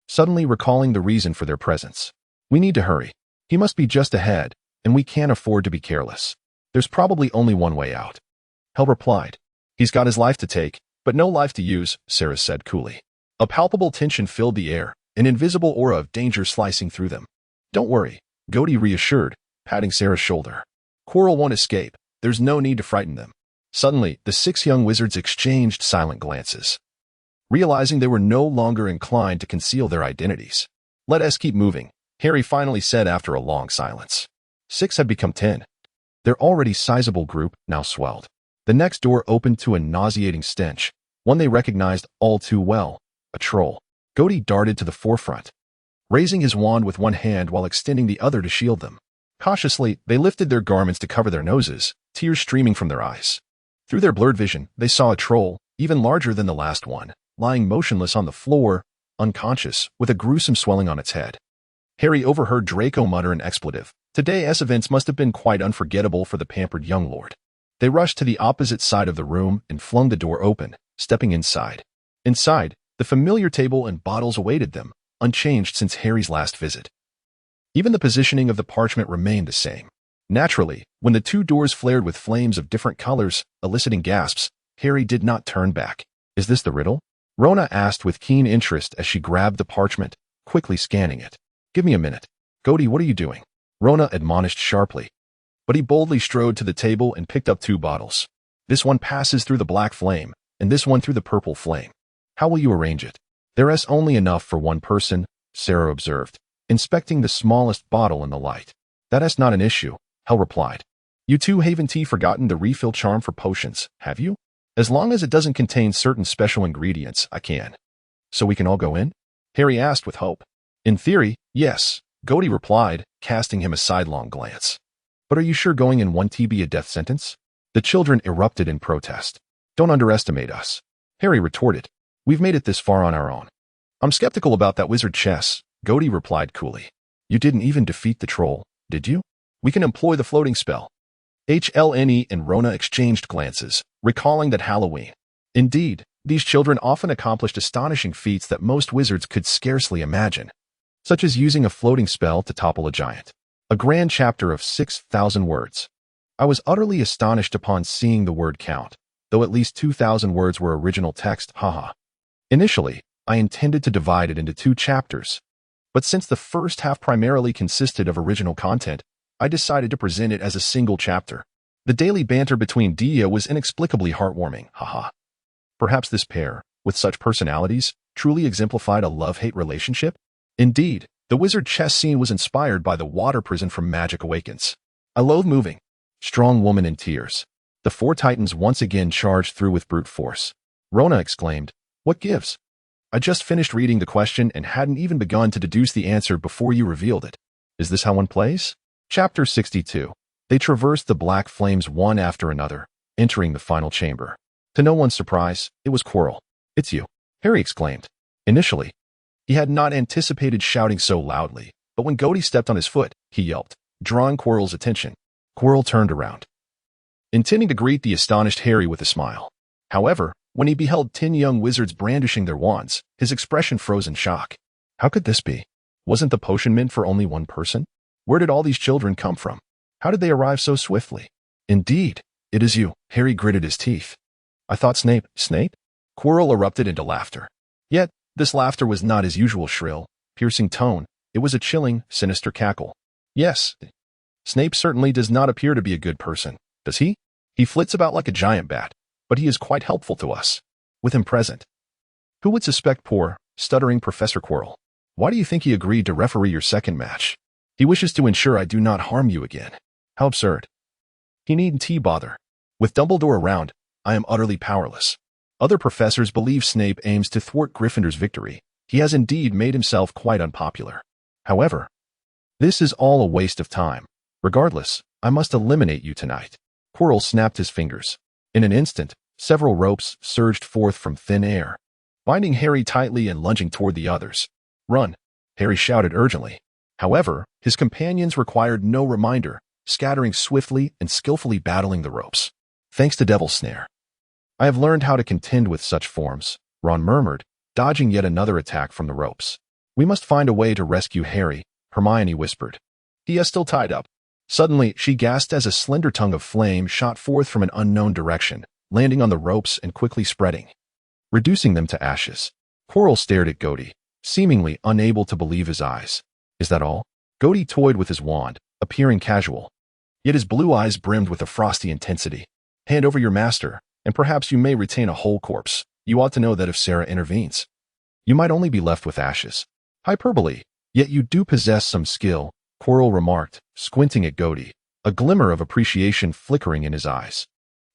suddenly recalling the reason for their presence. We need to hurry. He must be just ahead, and we can't afford to be careless. There's probably only one way out. Hal replied. He's got his life to take, but no life to use, Sarah said coolly. A palpable tension filled the air, an invisible aura of danger slicing through them. Don't worry, Gody reassured, patting Sarah's shoulder. Quirrell won't escape. There's no need to frighten them. Suddenly, the six young wizards exchanged silent glances, realizing they were no longer inclined to conceal their identities. Let us keep moving, Harry finally said after a long silence. 6 had become 10. Their already sizable group now swelled. The next door opened to a nauseating stench, one they recognized all too well, a troll. Gody darted to the forefront, raising his wand with one hand while extending the other to shield them. Cautiously, they lifted their garments to cover their noses, tears streaming from their eyes. Through their blurred vision, they saw a troll, even larger than the last one, lying motionless on the floor, unconscious, with a gruesome swelling on its head. Harry overheard Draco mutter an expletive. Today's events must have been quite unforgettable for the pampered young lord. They rushed to the opposite side of the room and flung the door open, stepping inside. Inside, the familiar table and bottles awaited them, unchanged since Harry's last visit. Even the positioning of the parchment remained the same. Naturally, when the two doors flared with flames of different colors, eliciting gasps, Harry did not turn back. Is this the riddle? Rona asked with keen interest as she grabbed the parchment, quickly scanning it. Give me a minute. Gody, what are you doing? Rona admonished sharply. But he boldly strode to the table and picked up 2 bottles. This one passes through the black flame, and this one through the purple flame. How will you arrange it? There's only enough for one person, Sarah observed, inspecting the smallest bottle in the light. That is not an issue, Hal replied. You two haven't forgotten the refill charm for potions, have you? As long as it doesn't contain certain special ingredients, I can. So we can all go in? Harry asked with hope. In theory, yes, Gody replied, casting him a sidelong glance. But are you sure going in won't be a death sentence? The children erupted in protest. Don't underestimate us, Harry retorted. We've made it this far on our own. I'm skeptical about that wizard chess, Gody replied coolly. You didn't even defeat the troll, did you? We can employ the floating spell. HLNE and Rona exchanged glances, recalling that Halloween. Indeed, these children often accomplished astonishing feats that most wizards could scarcely imagine, such as using a floating spell to topple a giant. A grand chapter of 6,000 words. I was utterly astonished upon seeing the word count, though at least 2,000 words were original text, haha. Initially, I intended to divide it into 2 chapters, but since the first half primarily consisted of original content, I decided to present it as a single chapter. The daily banter between Dia was inexplicably heartwarming, haha. Perhaps this pair, with such personalities, truly exemplified a love-hate relationship? Indeed, the wizard chess scene was inspired by the water prison from Magic Awakens. I loathe moving. Strong woman in tears. The 4 titans once again charged through with brute force. Rona exclaimed, What gives? I just finished reading the question and hadn't even begun to deduce the answer before you revealed it. Is this how one plays? Chapter 62. They traversed the black flames one after another, entering the final chamber. To no one's surprise, it was Quirrell. It's you, Harry exclaimed. Initially, he had not anticipated shouting so loudly, but when Gody stepped on his foot, he yelped, drawing Quirrell's attention. Quirrell turned around, intending to greet the astonished Harry with a smile. However, when he beheld 10 young wizards brandishing their wands, his expression froze in shock. How could this be? Wasn't the potion meant for only one person? Where did all these children come from? How did they arrive so swiftly? Indeed, it is you, Harry gritted his teeth. I thought Snape. Quirrell erupted into laughter. Yet, this laughter was not his usual shrill, piercing tone. It was a chilling, sinister cackle. Yes, Snape certainly does not appear to be a good person, does he? He flits about like a giant bat, but he is quite helpful to us, with him present. Who would suspect poor, stuttering Professor Quirrell? Why do you think he agreed to referee your second match? He wishes to ensure I do not harm you again. How absurd. He needn't bother. With Dumbledore around, I am utterly powerless. Other professors believe Snape aims to thwart Gryffindor's victory. He has indeed made himself quite unpopular. However, this is all a waste of time. Regardless, I must eliminate you tonight. Quirrell snapped his fingers. In an instant, several ropes surged forth from thin air, binding Harry tightly and lunging toward the others. Run! Harry shouted urgently. However, his companions required no reminder, scattering swiftly and skillfully battling the ropes. Thanks to Devil's Snare. I have learned how to contend with such forms, Ron murmured, dodging yet another attack from the ropes. We must find a way to rescue Harry, Hermione whispered. He is still tied up. Suddenly, she gasped as a slender tongue of flame shot forth from an unknown direction, landing on the ropes and quickly spreading, reducing them to ashes. Quirrell stared at Gody, seemingly unable to believe his eyes. Is that all? Gody toyed with his wand, appearing casual. Yet his blue eyes brimmed with a frosty intensity. Hand over your master, and perhaps you may retain a whole corpse. You ought to know that if Sarah intervenes, you might only be left with ashes. Hyperbole, yet you do possess some skill, Quirrell remarked, squinting at Gody, a glimmer of appreciation flickering in his eyes.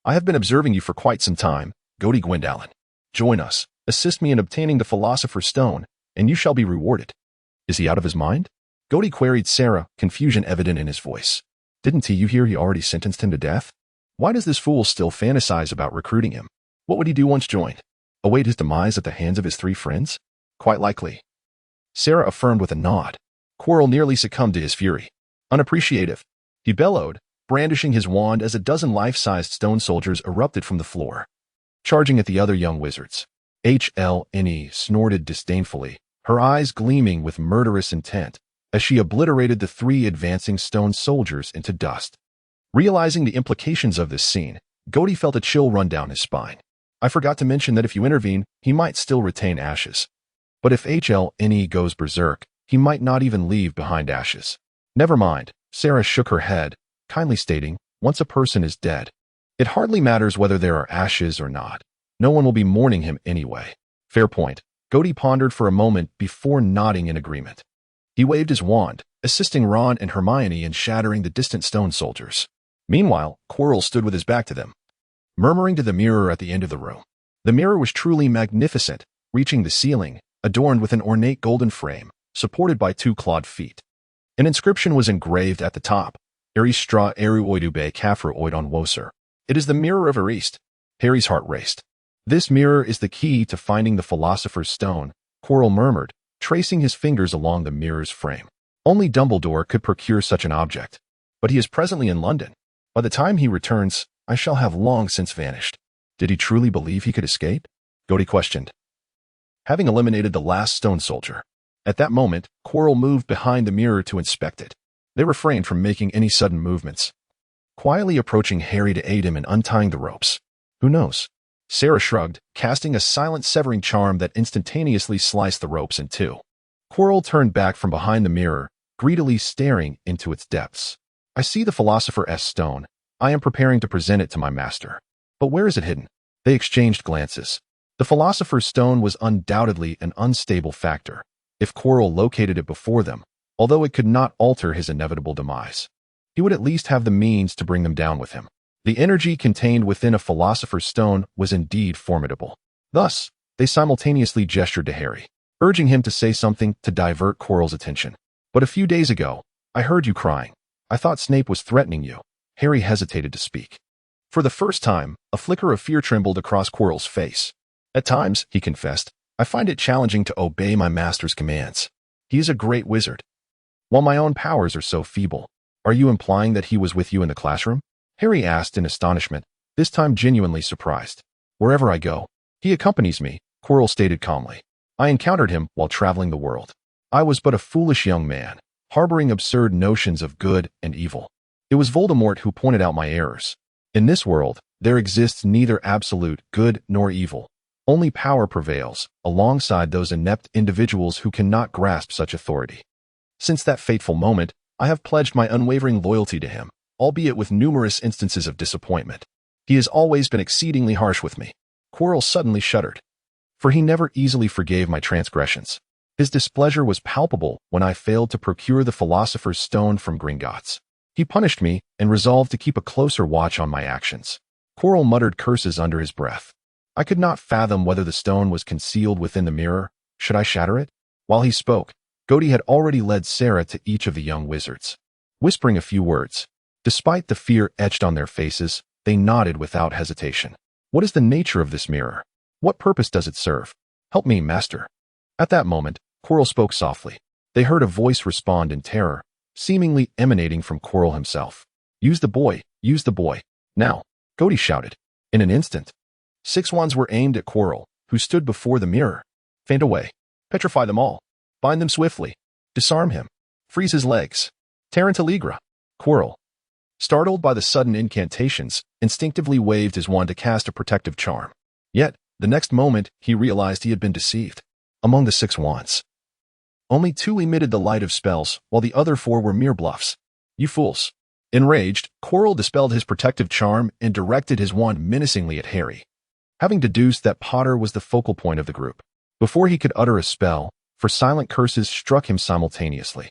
I have been observing you for quite some time, Gody Gwendolyn. Join us, assist me in obtaining the Philosopher's Stone, and you shall be rewarded. Is he out of his mind? Gody queried Sarah, confusion evident in his voice. Didn't you hear he already sentenced him to death? Why does this fool still fantasize about recruiting him? What would he do once joined? Await his demise at the hands of his 3 friends? Quite likely. Sarah affirmed with a nod. Quirrell nearly succumbed to his fury. Unappreciative, he bellowed, brandishing his wand as a dozen life-sized stone soldiers erupted from the floor, charging at the other young wizards. HLNE snorted disdainfully, her eyes gleaming with murderous intent, as she obliterated the 3 advancing stone soldiers into dust. Realizing the implications of this scene, Gody felt a chill run down his spine. I forgot to mention that if you intervene, he might still retain ashes. But if HLNE goes berserk, he might not even leave behind ashes. Never mind, Sarah shook her head, kindly stating, once a person is dead, it hardly matters whether there are ashes or not. No one will be mourning him anyway. Fair point. Gody pondered for a moment before nodding in agreement. He waved his wand, assisting Ron and Hermione in shattering the distant stone soldiers. Meanwhile, Quirrell stood with his back to them, murmuring to the mirror at the end of the room. The mirror was truly magnificent, reaching the ceiling, adorned with an ornate golden frame, supported by 2 clawed feet. An inscription was engraved at the top, Aristra Eruoidube Cafroid on Woser. It is the mirror of Arist. Harry's heart raced. This mirror is the key to finding the Philosopher's Stone, Quirrell murmured, tracing his fingers along the mirror's frame. Only Dumbledore could procure such an object, but he is presently in London. By the time he returns, I shall have long since vanished. Did he truly believe he could escape? Gody questioned, having eliminated the last stone soldier. At that moment, Quirrell moved behind the mirror to inspect it. They refrained from making any sudden movements, quietly approaching Harry to aid him in untying the ropes. Who knows? Sarah shrugged, casting a silent severing charm that instantaneously sliced the ropes in 2. Quirrell turned back from behind the mirror, greedily staring into its depths. I see the Philosopher's Stone. I am preparing to present it to my master. But where is it hidden? They exchanged glances. The Philosopher's Stone was undoubtedly an unstable factor, if Quirrell located it before them, although it could not alter his inevitable demise. He would at least have the means to bring them down with him. The energy contained within a Philosopher's Stone was indeed formidable. Thus, they simultaneously gestured to Harry, urging him to say something to divert Quirrell's attention. But a few days ago, I heard you crying. I thought Snape was threatening you. Harry hesitated to speak. For the first time, a flicker of fear trembled across Quirrell's face. At times, he confessed, I find it challenging to obey my master's commands. He is a great wizard, while my own powers are so feeble. Are you implying that he was with you in the classroom? Harry asked in astonishment, this time genuinely surprised. Wherever I go, he accompanies me, Quirrell stated calmly. I encountered him while traveling the world. I was but a foolish young man, harboring absurd notions of good and evil. It was Voldemort who pointed out my errors. In this world, there exists neither absolute good nor evil. Only power prevails, alongside those inept individuals who cannot grasp such authority. Since that fateful moment, I have pledged my unwavering loyalty to him, albeit with numerous instances of disappointment. He has always been exceedingly harsh with me. Quirrell suddenly shuddered, for he never easily forgave my transgressions. His displeasure was palpable when I failed to procure the Philosopher's Stone from Gringotts. He punished me and resolved to keep a closer watch on my actions. Quirrell muttered curses under his breath. I could not fathom whether the stone was concealed within the mirror. Should I shatter it? While he spoke, Gody had already led Sarah to each of the young wizards, whispering a few words. Despite the fear etched on their faces, they nodded without hesitation. What is the nature of this mirror? What purpose does it serve? Help me, master. At that moment, Quirrell spoke softly. They heard a voice respond in terror, seemingly emanating from Quirrell himself. Use the boy, now, Goti shouted. In an instant, 6 wands were aimed at Quirrell, who stood before the mirror. Faint away. Petrify them all. Bind them swiftly. Disarm him. Freeze his legs. Tarantaligra. Quirrell, startled by the sudden incantations, instinctively waved his wand to cast a protective charm. Yet, the next moment, he realized he had been deceived. Among the 6 wands, only 2 emitted the light of spells, while the other 4 were mere bluffs. You fools. Enraged, Quirrell dispelled his protective charm and directed his wand menacingly at Harry, having deduced that Potter was the focal point of the group. Before he could utter a spell, 4 silent curses struck him simultaneously.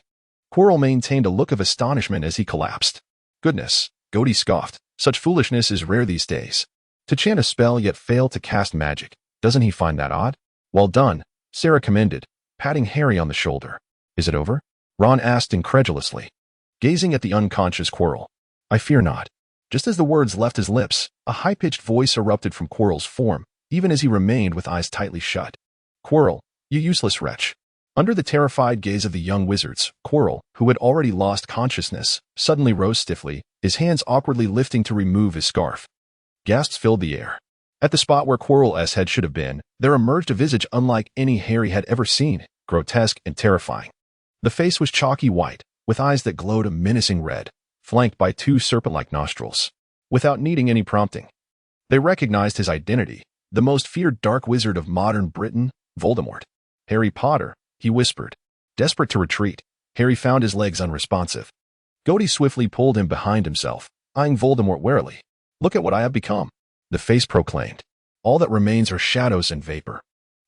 Quirrell maintained a look of astonishment as he collapsed. Goodness, Goti scoffed. Such foolishness is rare these days. To chant a spell yet fail to cast magic, doesn't he find that odd? Well done, Sarah commended, patting Harry on the shoulder. Is it over? Ron asked incredulously, gazing at the unconscious Quirrell. I fear not. Just as the words left his lips, a high-pitched voice erupted from Quirrell's form, even as he remained with eyes tightly shut. Quirrell, you useless wretch. Under the terrified gaze of the young wizards, Quirrell, who had already lost consciousness, suddenly rose stiffly, his hands awkwardly lifting to remove his scarf. Gasps filled the air. At the spot where Quirrell's head should have been, there emerged a visage unlike any Harry had ever seen, grotesque and terrifying. The face was chalky white, with eyes that glowed a menacing red, flanked by 2 serpent-like nostrils. Without needing any prompting, they recognized his identity, the most feared dark wizard of modern Britain, Voldemort. Harry Potter, he whispered. Desperate to retreat, Harry found his legs unresponsive. Goti swiftly pulled him behind himself, eyeing Voldemort warily. Look at what I have become, the face proclaimed. All that remains are shadows and vapor.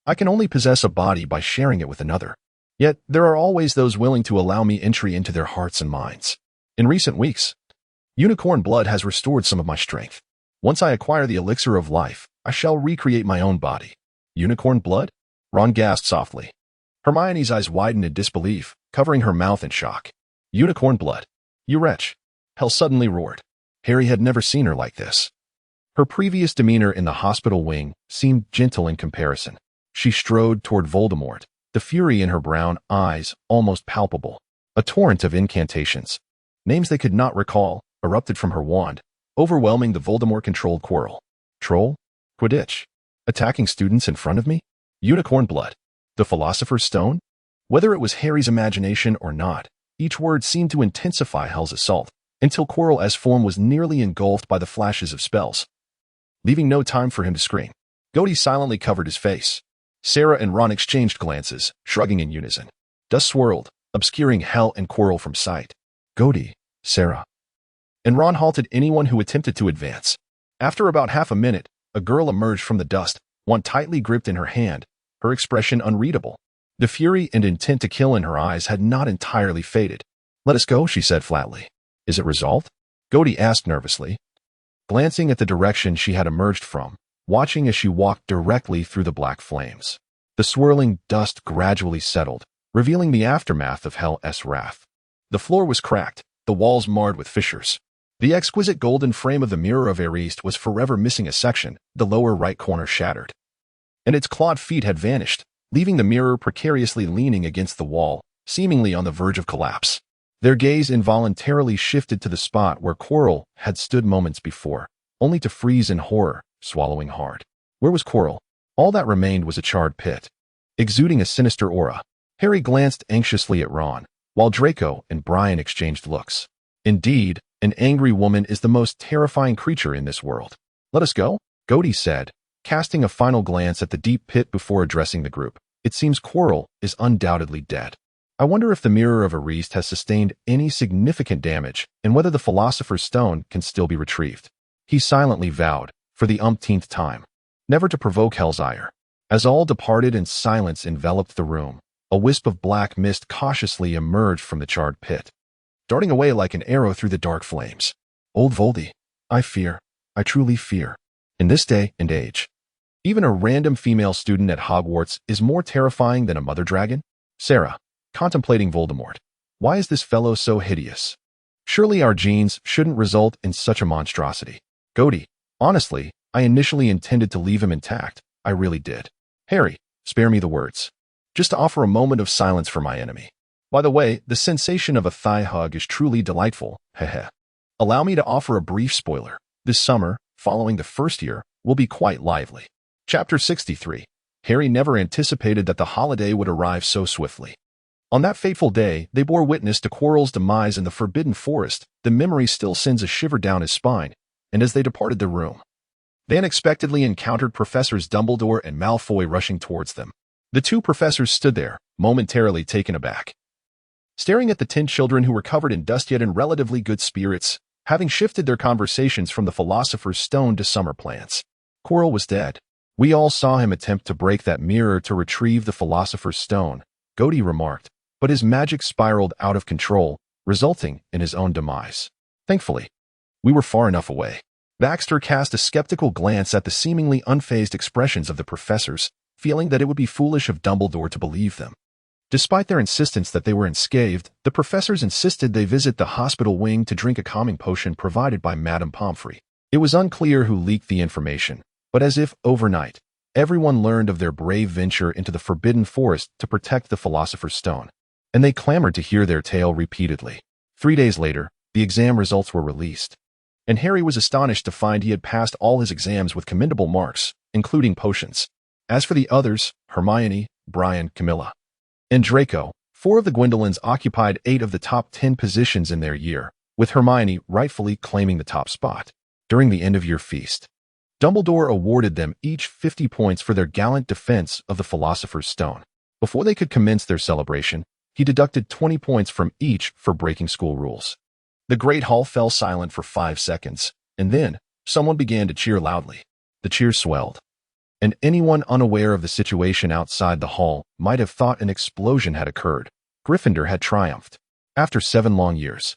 I can only possess a body by sharing it with another. Yet, there are always those willing to allow me entry into their hearts and minds. In recent weeks, unicorn blood has restored some of my strength. Once I acquire the elixir of life, I shall recreate my own body. Unicorn blood? Ron gasped softly. Hermione's eyes widened in disbelief, covering her mouth in shock. Unicorn blood. You wretch. Hell suddenly roared. Harry had never seen her like this. Her previous demeanor in the hospital wing seemed gentle in comparison. She strode toward Voldemort, the fury in her brown eyes almost palpable. A torrent of incantations, names they could not recall, erupted from her wand, overwhelming the Voldemort-controlled Quirrell. Troll? Quidditch? Attacking students in front of me? Unicorn blood? The Philosopher's Stone? Whether it was Harry's imagination or not, each word seemed to intensify Hell's assault, until Quirrell's form was nearly engulfed by the flashes of spells. Leaving no time for him to scream, Goti silently covered his face. Sarah and Ron exchanged glances, shrugging in unison. Dust swirled, obscuring Hell and Quirrell from sight. Goti, Sarah. And Ron halted anyone who attempted to advance. After about half a minute, a girl emerged from the dust, wand tightly gripped in her hand, her expression unreadable. The fury and intent to kill in her eyes had not entirely faded. Let us go, she said flatly. Is it resolved? Goti asked nervously, glancing at the direction she had emerged from, watching as she walked directly through the black flames. The swirling dust gradually settled, revealing the aftermath of Hell's wrath. The floor was cracked, the walls marred with fissures. The exquisite golden frame of the Mirror of Erist was forever missing a section, the lower right corner shattered. And its clawed feet had vanished, leaving the mirror precariously leaning against the wall, seemingly on the verge of collapse. Their gaze involuntarily shifted to the spot where Quirrell had stood moments before, only to freeze in horror, swallowing hard. Where was Quirrell? All that remained was a charred pit, exuding a sinister aura. Harry glanced anxiously at Ron, while Draco and Brian exchanged looks. Indeed, an angry woman is the most terrifying creature in this world. Let us go, Goti said, casting a final glance at the deep pit before addressing the group. It seems Quirrell is undoubtedly dead. I wonder if the Mirror of Erist has sustained any significant damage and whether the Philosopher's Stone can still be retrieved. He silently vowed, for the umpteenth time, never to provoke Hell's ire. As all departed and silence enveloped the room, a wisp of black mist cautiously emerged from the charred pit, darting away like an arrow through the dark flames. Old Voldy, I truly fear. In this day and age, even a random female student at Hogwarts is more terrifying than a mother dragon. Sarah, contemplating Voldemort. Why is this fellow so hideous? Surely our genes shouldn't result in such a monstrosity. Goti, honestly, I initially intended to leave him intact. I really did. Harry, spare me the words. Just to offer a moment of silence for my enemy. By the way, the sensation of a thigh hug is truly delightful, heh. Allow me to offer a brief spoiler. This summer, following the first year, will be quite lively. Chapter 63. Harry never anticipated that the holiday would arrive so swiftly. On that fateful day, they bore witness to Quirrell's demise in the Forbidden Forest. The memory still sends a shiver down his spine, and as they departed the room, they unexpectedly encountered Professors Dumbledore and Malfoy rushing towards them. The two professors stood there, momentarily taken aback, staring at the 10 children who were covered in dust yet in relatively good spirits, having shifted their conversations from the Philosopher's Stone to summer plans. Quirrell was dead. We all saw him attempt to break that mirror to retrieve the Philosopher's Stone, Gody remarked, but his magic spiraled out of control, resulting in his own demise. Thankfully, we were far enough away. Baxter cast a skeptical glance at the seemingly unfazed expressions of the professors, feeling that it would be foolish of Dumbledore to believe them. Despite their insistence that they were unscathed, the professors insisted they visit the hospital wing to drink a calming potion provided by Madame Pomfrey. It was unclear who leaked the information, but as if overnight, everyone learned of their brave venture into the Forbidden Forest to protect the Philosopher's Stone, and they clamored to hear their tale repeatedly. 3 days later, the exam results were released, and Harry was astonished to find he had passed all his exams with commendable marks, including potions. As for the others, Hermione, Brian, Camilla, and Draco, 4 of the Gwendolyn's occupied 8 of the top 10 positions in their year, with Hermione rightfully claiming the top spot. During the end-of-year feast, Dumbledore awarded them each 50 points for their gallant defense of the Philosopher's Stone. Before they could commence their celebration, he deducted 20 points from each for breaking school rules. The Great Hall fell silent for 5 seconds, and then someone began to cheer loudly. The cheers swelled, and anyone unaware of the situation outside the hall might have thought an explosion had occurred. Gryffindor had triumphed. After 7 long years,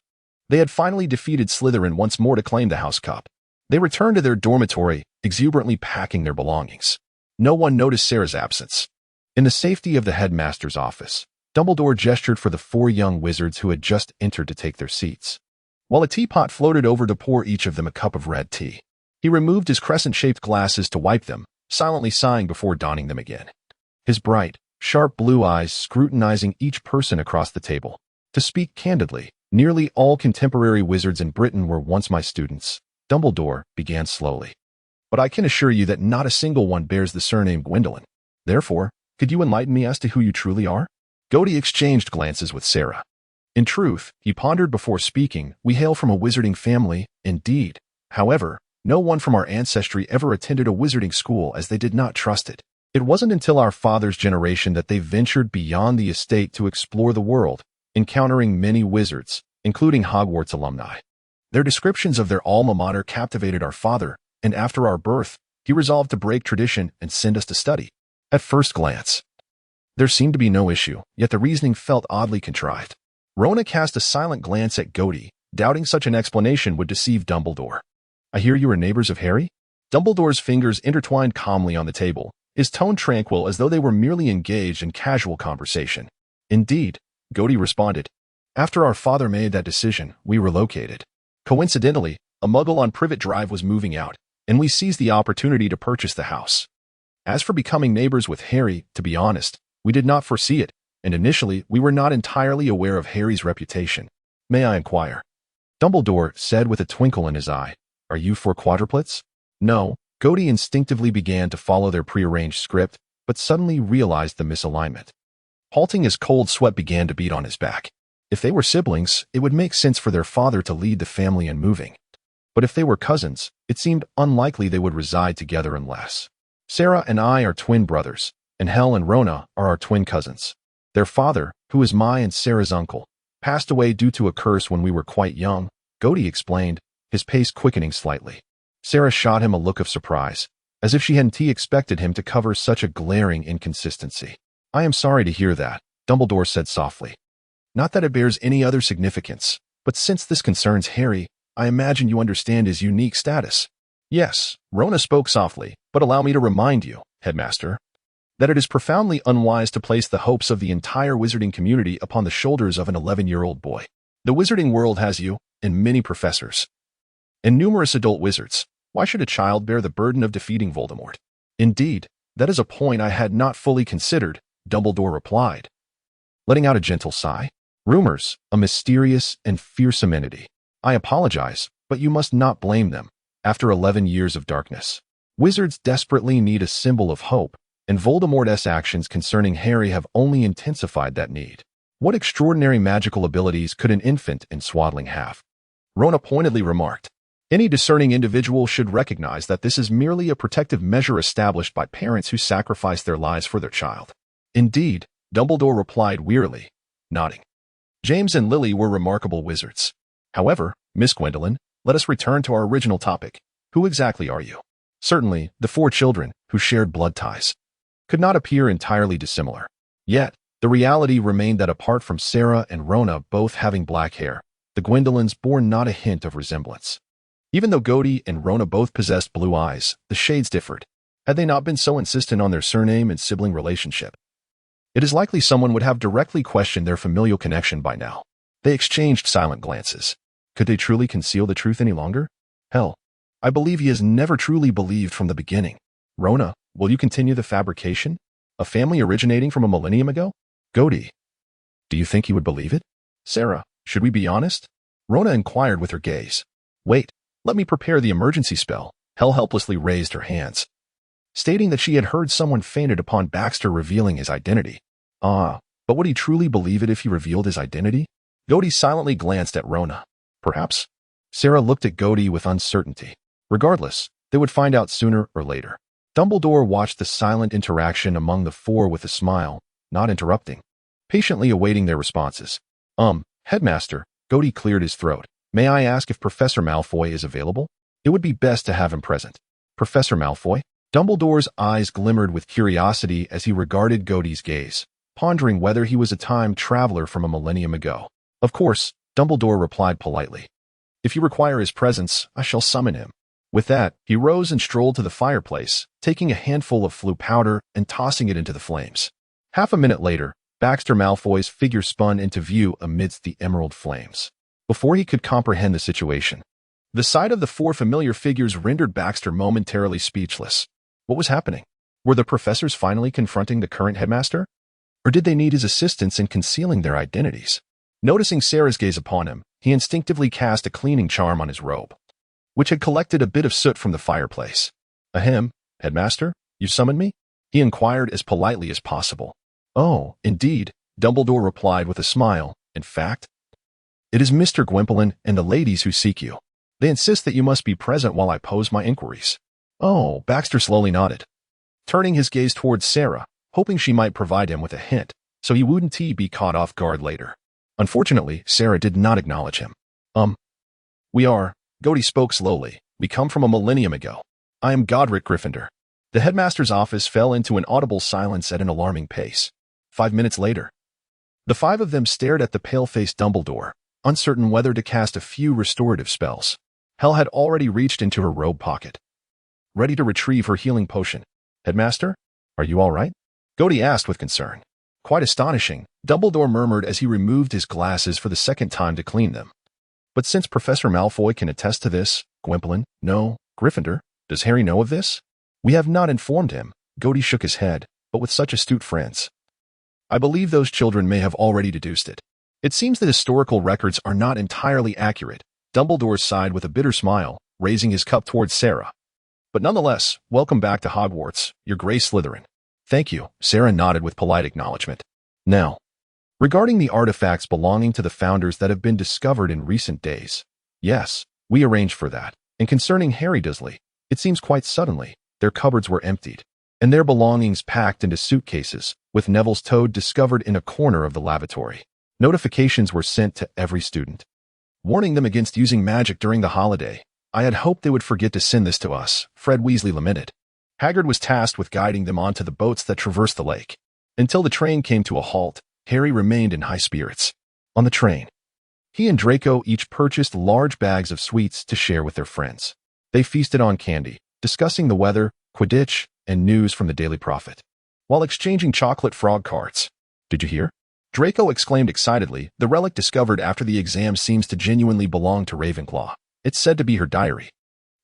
they had finally defeated Slytherin once more to claim the House Cup. They returned to their dormitory, exuberantly packing their belongings. No one noticed Sarah's absence. In the safety of the headmaster's office, Dumbledore gestured for the 4 young wizards who had just entered to take their seats, while a teapot floated over to pour each of them a cup of red tea. He removed his crescent-shaped glasses to wipe them, silently sighing before donning them again. His bright, sharp blue eyes scrutinizing each person across the table. To speak candidly, nearly all contemporary wizards in Britain were once my students, Dumbledore began slowly. But I can assure you that not a single one bears the surname Gwendolyn. Therefore, could you enlighten me as to who you truly are? Gody exchanged glances with Sarah. In truth, he pondered before speaking, we hail from a wizarding family, indeed. However, no one from our ancestry ever attended a wizarding school as they did not trust it. It wasn't until our father's generation that they ventured beyond the estate to explore the world, encountering many wizards, including Hogwarts alumni. Their descriptions of their alma mater captivated our father, and after our birth, he resolved to break tradition and send us to study. At first glance, there seemed to be no issue, yet the reasoning felt oddly contrived. Rona cast a silent glance at Gody, doubting such an explanation would deceive Dumbledore. I hear you are neighbors of Harry? Dumbledore's fingers intertwined calmly on the table, his tone tranquil as though they were merely engaged in casual conversation. Indeed, Gody responded. After our father made that decision, we relocated. Coincidentally, a muggle on Privet Drive was moving out, and we seized the opportunity to purchase the house. As for becoming neighbors with Harry, to be honest, we did not foresee it, and initially we were not entirely aware of Harry's reputation. May I inquire? Dumbledore said with a twinkle in his eye, are you for quadruplets? No. Gody instinctively began to follow their prearranged script, but suddenly realized the misalignment. Halting as cold sweat began to beat on his back. If they were siblings, it would make sense for their father to lead the family in moving. But if they were cousins, it seemed unlikely they would reside together unless. Sarah and I are twin brothers, and Hel and Rona are our twin cousins. Their father, who is my and Sarah's uncle, passed away due to a curse when we were quite young, Gody explained, his pace quickening slightly. Sarah shot him a look of surprise, as if she hadn't expected him to cover such a glaring inconsistency. I am sorry to hear that, Dumbledore said softly. Not that it bears any other significance, but since this concerns Harry, I imagine you understand his unique status. Yes, Rona spoke softly, but allow me to remind you, Headmaster, that it is profoundly unwise to place the hopes of the entire wizarding community upon the shoulders of an 11-year-old boy. The wizarding world has you, and many professors, and numerous adult wizards. Why should a child bear the burden of defeating Voldemort? Indeed, that is a point I had not fully considered, Dumbledore replied, letting out a gentle sigh. Rumors, a mysterious and fearsome entity. I apologize, but you must not blame them. After 11 years of darkness, wizards desperately need a symbol of hope, and Voldemort's actions concerning Harry have only intensified that need. What extraordinary magical abilities could an infant in swaddling have? Rona pointedly remarked. Any discerning individual should recognize that this is merely a protective measure established by parents who sacrifice their lives for their child. Indeed, Dumbledore replied wearily, nodding. James and Lily were remarkable wizards. However, Miss Gwendolen, let us return to our original topic. Who exactly are you? Certainly, the 4 children, who shared blood ties, could not appear entirely dissimilar. Yet, the reality remained that apart from Sarah and Rona both having black hair, the Gwendolens bore not a hint of resemblance. Even though Gody and Rona both possessed blue eyes, the shades differed. Had they not been so insistent on their surname and sibling relationship, it is likely someone would have directly questioned their familial connection by now. They exchanged silent glances. Could they truly conceal the truth any longer? Hell, I believe he has never truly believed from the beginning. Rona, will you continue the fabrication? A family originating from a millennium ago? Gody, do you think he would believe it? Sarah, should we be honest? Rona inquired with her gaze. Wait, let me prepare the emergency spell. Hel helplessly raised her hands, stating that she had heard someone fainted upon Baxter revealing his identity. But would he truly believe it if he revealed his identity? Gody silently glanced at Rona. Perhaps. Sarah looked at Gody with uncertainty. Regardless, they would find out sooner or later. Dumbledore watched the silent interaction among the 4 with a smile, not interrupting, patiently awaiting their responses. Headmaster, Gody cleared his throat. May I ask if Professor Malfoy is available? It would be best to have him present. Professor Malfoy? Dumbledore's eyes glimmered with curiosity as he regarded Gody's gaze, pondering whether he was a time traveler from a millennium ago. Of course, Dumbledore replied politely. If you require his presence, I shall summon him. With that, he rose and strolled to the fireplace, taking a handful of flue powder and tossing it into the flames. Half a minute later, Baxter Malfoy's figure spun into view amidst the emerald flames. Before he could comprehend the situation, the sight of the 4 familiar figures rendered Baxter momentarily speechless. What was happening? Were the professors finally confronting the current headmaster? Or did they need his assistance in concealing their identities? Noticing Sarah's gaze upon him, he instinctively cast a cleaning charm on his robe, which had collected a bit of soot from the fireplace. Ahem, headmaster, you summoned me? He inquired as politely as possible. Oh, indeed, Dumbledore replied with a smile. In fact, it is Mr. Gwempelin and the ladies who seek you. They insist that you must be present while I pose my inquiries. Oh, Baxter slowly nodded, turning his gaze towards Sarah, hoping she might provide him with a hint, so he wouldn't be caught off guard later. Unfortunately, Sarah did not acknowledge him. Gody spoke slowly. We come from a millennium ago. I am Godric Gryffindor. The headmaster's office fell into an audible silence at an alarming pace. 5 minutes later, the 5 of them stared at the pale-faced Dumbledore, uncertain whether to cast a few restorative spells. Hel had already reached into her robe pocket, ready to retrieve her healing potion. Headmaster, are you all right? Gody asked with concern. Quite astonishing, Dumbledore murmured as he removed his glasses for the second time to clean them. But since Professor Malfoy can attest to this, Gwempelin, no, Gryffindor, does Harry know of this? We have not informed him. Gody shook his head, but with such astute friends, I believe those children may have already deduced it. It seems that historical records are not entirely accurate. Dumbledore sighed with a bitter smile, raising his cup towards Sarah. But nonetheless, welcome back to Hogwarts, your Grey Slytherin. Thank you, Sarah nodded with polite acknowledgement. Now, regarding the artifacts belonging to the founders that have been discovered in recent days. Yes, we arranged for that. And concerning Harry Dursley, it seems quite suddenly, their cupboards were emptied, and their belongings packed into suitcases, with Neville's toad discovered in a corner of the lavatory. Notifications were sent to every student, warning them against using magic during the holiday. I had hoped they would forget to send this to us, Fred Weasley lamented. Hagrid was tasked with guiding them onto the boats that traversed the lake. Until the train came to a halt, Harry remained in high spirits. On the train, he and Draco each purchased large bags of sweets to share with their friends. They feasted on candy, discussing the weather, Quidditch, and news from the Daily Prophet, while exchanging chocolate frog cards. Did you hear? Draco exclaimed excitedly. The relic discovered after the exam seems to genuinely belong to Ravenclaw. It's said to be her diary.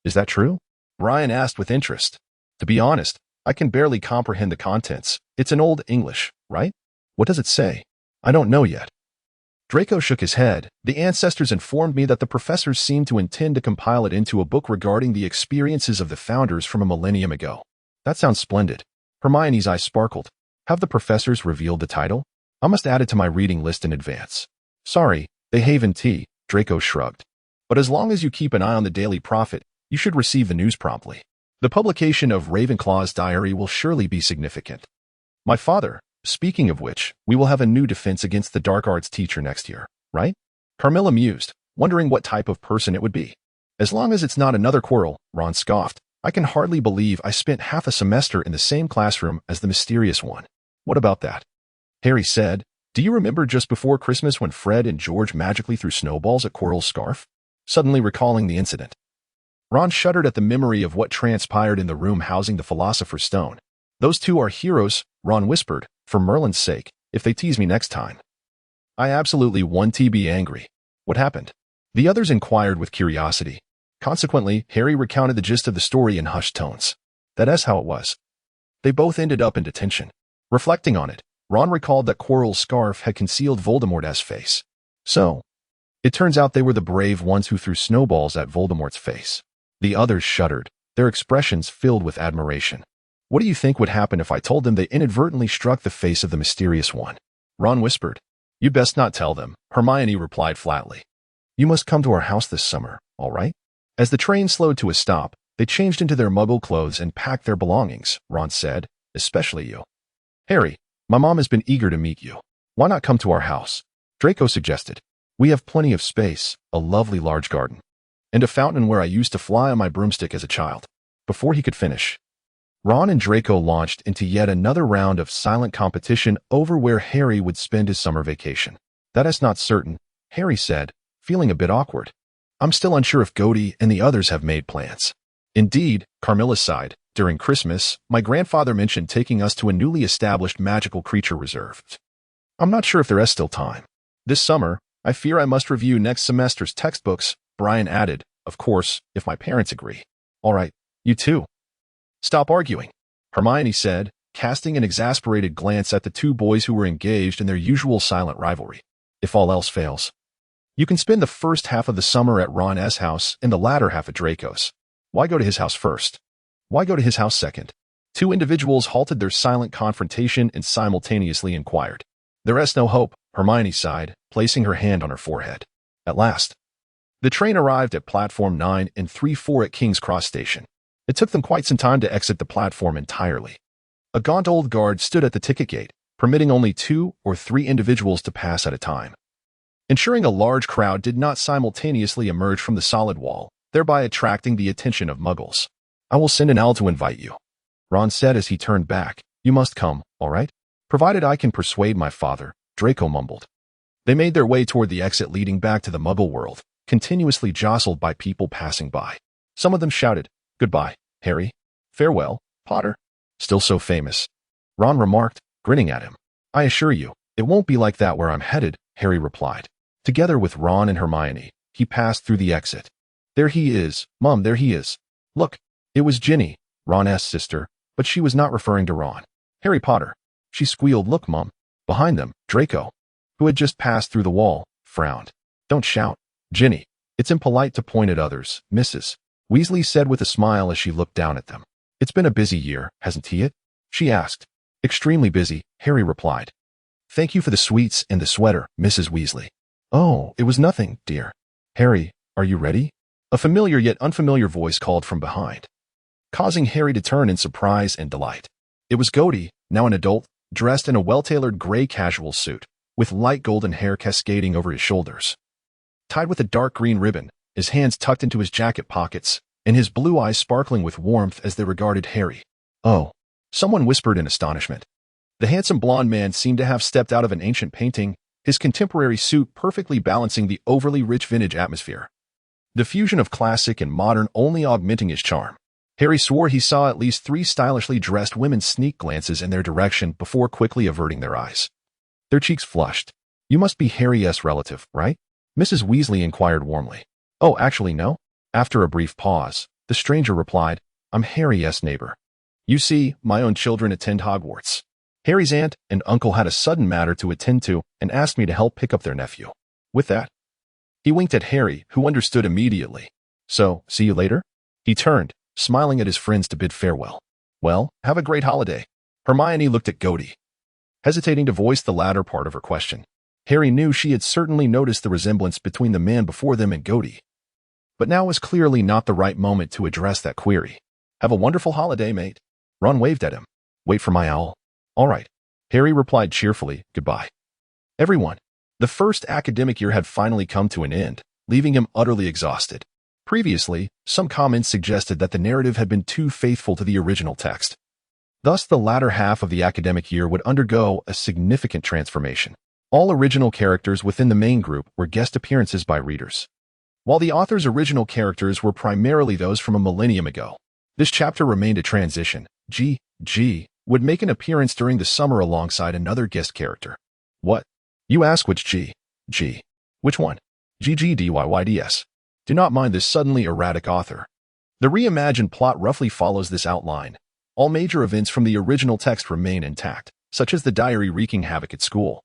Is that true? Ryan asked with interest. To be honest, I can barely comprehend the contents. It's in Old English, right? What does it say? I don't know yet. Draco shook his head. The ancestors informed me that the professors seemed to intend to compile it into a book regarding the experiences of the founders from a millennium ago. That sounds splendid. Hermione's eyes sparkled. Have the professors revealed the title? I must add it to my reading list in advance. Sorry, they haven't. Draco shrugged. But as long as you keep an eye on the Daily Prophet, you should receive the news promptly. The publication of Ravenclaw's diary will surely be significant. My father, speaking of which, we will have a new defense against the dark arts teacher next year, right? Carmilla mused, wondering what type of person it would be. As long as it's not another Quirrell, Ron scoffed. I can hardly believe I spent half a semester in the same classroom as the mysterious one. What about that? Harry said, do you remember just before Christmas when Fred and George magically threw snowballs at Quirrell's scarf? Suddenly recalling the incident. Ron shuddered at the memory of what transpired in the room housing the Philosopher's Stone. Those two are heroes, Ron whispered, for Merlin's sake, if they tease me next time. I absolutely want to be angry. What happened? The others inquired with curiosity. Consequently, Harry recounted the gist of the story in hushed tones. That's how it was. They both ended up in detention. Reflecting on it, Ron recalled that Quirrell's scarf had concealed Voldemort's face. So, it turns out they were the brave ones who threw snowballs at Voldemort's face. The others shuddered, their expressions filled with admiration. What do you think would happen if I told them they inadvertently struck the face of the mysterious one? Ron whispered. You best not tell them, Hermione replied flatly. You must come to our house this summer, all right? As the train slowed to a stop, they changed into their muggle clothes and packed their belongings, Ron said, especially you. Harry, my mom has been eager to meet you. Why not come to our house? Draco suggested. We have plenty of space, a lovely large garden, and a fountain where I used to fly on my broomstick as a child. Before he could finish, Ron and Draco launched into yet another round of silent competition over where Harry would spend his summer vacation. That is not certain, Harry said, feeling a bit awkward. I'm still unsure if Gody and the others have made plans. Indeed, Carmilla sighed. During Christmas, my grandfather mentioned taking us to a newly established magical creature reserve. I'm not sure if there is still time. This summer, I fear I must review next semester's textbooks, Brian added, of course, if my parents agree. All right, you too. Stop arguing, Hermione said, casting an exasperated glance at the two boys who were engaged in their usual silent rivalry. If all else fails, you can spend the first half of the summer at Ron's house and the latter half at Draco's. Why go to his house first? Why go to his house second? Two individuals halted their silent confrontation and simultaneously inquired. There is no hope, Hermione sighed, placing her hand on her forehead. At last, the train arrived at platform 9 and 3-4 at King's Cross Station. It took them quite some time to exit the platform entirely. A gaunt old guard stood at the ticket gate, permitting only 2 or 3 individuals to pass at a time, ensuring a large crowd did not simultaneously emerge from the solid wall, thereby attracting the attention of muggles. I will send an owl to invite you, Ron said as he turned back. You must come, all right? Provided I can persuade my father, Draco mumbled. They made their way toward the exit leading back to the muggle world, continuously jostled by people passing by. Some of them shouted, Goodbye, Harry. Farewell, Potter. Still so famous, Ron remarked, grinning at him. I assure you, it won't be like that where I'm headed, Harry replied. Together with Ron and Hermione, he passed through the exit. There he is, Mum, there he is. Look, it was Ginny, Ron's sister, but she was not referring to Ron. Harry Potter. She squealed, Look, Mum. Behind them, Draco, who had just passed through the wall, frowned. Don't shout, Ginny. It's impolite to point at others, Mrs. Weasley said with a smile as she looked down at them. It's been a busy year, hasn't it? She asked. Extremely busy, Harry replied. Thank you for the sweets and the sweater, Mrs. Weasley. Oh, it was nothing, dear. Harry, are you ready? A familiar yet unfamiliar voice called from behind, causing Harry to turn in surprise and delight. It was Gody, now an adult, dressed in a well-tailored gray casual suit, with light golden hair cascading over his shoulders. Tied with a dark green ribbon, his hands tucked into his jacket pockets, and his blue eyes sparkling with warmth as they regarded Harry. Oh, someone whispered in astonishment. The handsome blonde man seemed to have stepped out of an ancient painting, his contemporary suit perfectly balancing the overly rich vintage atmosphere. The fusion of classic and modern only augmenting his charm. Harry swore he saw at least 3 stylishly dressed women sneak glances in their direction before quickly averting their eyes. Their cheeks flushed. You must be Harry's relative, right? Mrs. Weasley inquired warmly. Oh, actually no. After a brief pause, the stranger replied, I'm Harry's neighbor. You see, my own children attend Hogwarts. Harry's aunt and uncle had a sudden matter to attend to and asked me to help pick up their nephew. With that, he winked at Harry, who understood immediately. So, see you later? He turned, smiling at his friends to bid farewell. Well, have a great holiday. Hermione looked at Gody, hesitating to voice the latter part of her question. Harry knew she had certainly noticed the resemblance between the man before them and Gody, but now was clearly not the right moment to address that query. Have a wonderful holiday, mate. Ron waved at him. Wait for my owl. All right. Harry replied cheerfully, goodbye. Everyone. The first academic year had finally come to an end, leaving him utterly exhausted. Previously, some comments suggested that the narrative had been too faithful to the original text. Thus, the latter half of the academic year would undergo a significant transformation. All original characters within the main group were guest appearances by readers, while the author's original characters were primarily those from a millennium ago. This chapter remained a transition. G would make an appearance during the summer alongside another guest character. What? You ask which G? Which one? GGDYYDS. Do not mind this suddenly erratic author. The reimagined plot roughly follows this outline. All major events from the original text remain intact, such as the diary wreaking havoc at school,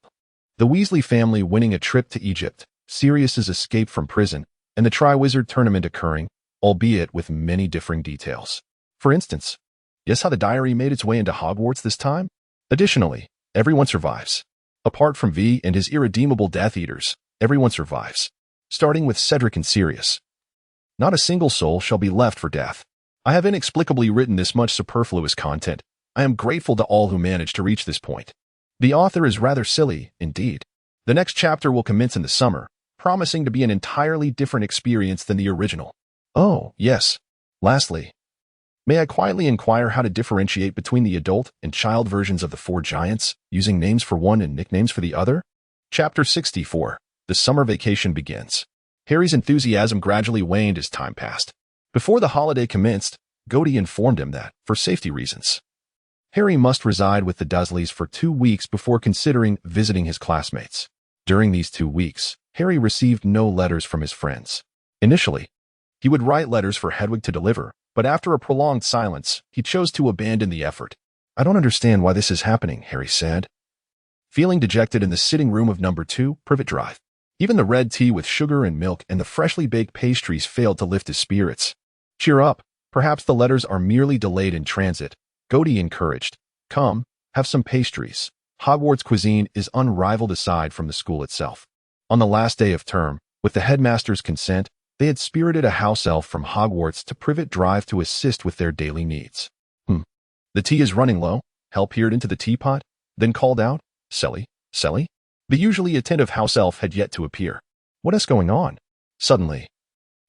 the Weasley family winning a trip to Egypt, Sirius's escape from prison, and the Triwizard Tournament occurring, albeit with many differing details. For instance, guess how the diary made its way into Hogwarts this time? Additionally, everyone survives. Apart from V and his irredeemable Death Eaters, everyone survives. Starting with Cedric and Sirius. Not a single soul shall be left for death. I have inexplicably written this much superfluous content. I am grateful to all who managed to reach this point. The author is rather silly, indeed. The next chapter will commence in the summer, promising to be an entirely different experience than the original. Oh, yes. Lastly, may I quietly inquire how to differentiate between the adult and child versions of the four giants, using names for one and nicknames for the other? Chapter 64. The summer vacation begins. Harry's enthusiasm gradually waned as time passed. Before the holiday commenced, Gody informed him that, for safety reasons, Harry must reside with the Dursleys for 2 weeks before considering visiting his classmates. During these 2 weeks, Harry received no letters from his friends. Initially, he would write letters for Hedwig to deliver, but after a prolonged silence, he chose to abandon the effort. I don't understand why this is happening, Harry said, feeling dejected in the sitting room of number 2, Privet Drive. Even the red tea with sugar and milk and the freshly baked pastries failed to lift his spirits. Cheer up, perhaps the letters are merely delayed in transit, Gody encouraged. Come, have some pastries. Hogwarts cuisine is unrivaled aside from the school itself. On the last day of term, with the headmaster's consent, they had spirited a house elf from Hogwarts to Privet Drive to assist with their daily needs. The tea is running low. Hal peered into the teapot, then called out, Selly. The usually attentive house elf had yet to appear. What is going on? Suddenly,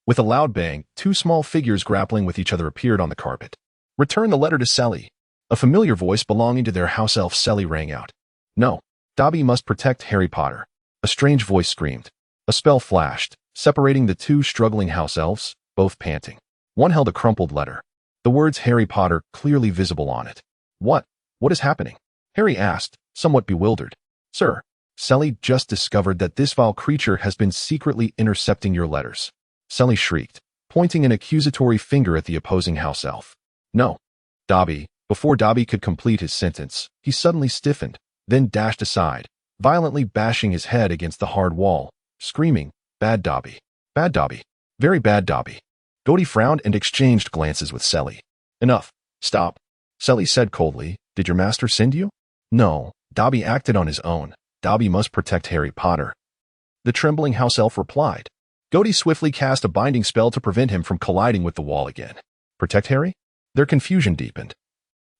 with a loud bang, 2 small figures grappling with each other appeared on the carpet. Return the letter to Selly. A familiar voice belonging to their house elf Selly rang out. No, Dobby must protect Harry Potter. A strange voice screamed. A spell flashed, separating the 2 struggling house elves, both panting. One held a crumpled letter, the words Harry Potter clearly visible on it. What is happening? Harry asked, somewhat bewildered. Sir, Selly just discovered that this vile creature has been secretly intercepting your letters. Selly shrieked, pointing an accusatory finger at the opposing house elf. No, Dobby. Before Dobby could complete his sentence, he suddenly stiffened, then dashed aside, violently bashing his head against the hard wall, screaming, Bad Dobby. Bad Dobby. Very bad Dobby. Gody frowned and exchanged glances with Selly. Enough. Stop. Selly said coldly, Did your master send you? No, Dobby acted on his own. Dobby must protect Harry Potter. The trembling house elf replied. Gody swiftly cast a binding spell to prevent him from colliding with the wall again. Protect Harry? Their confusion deepened.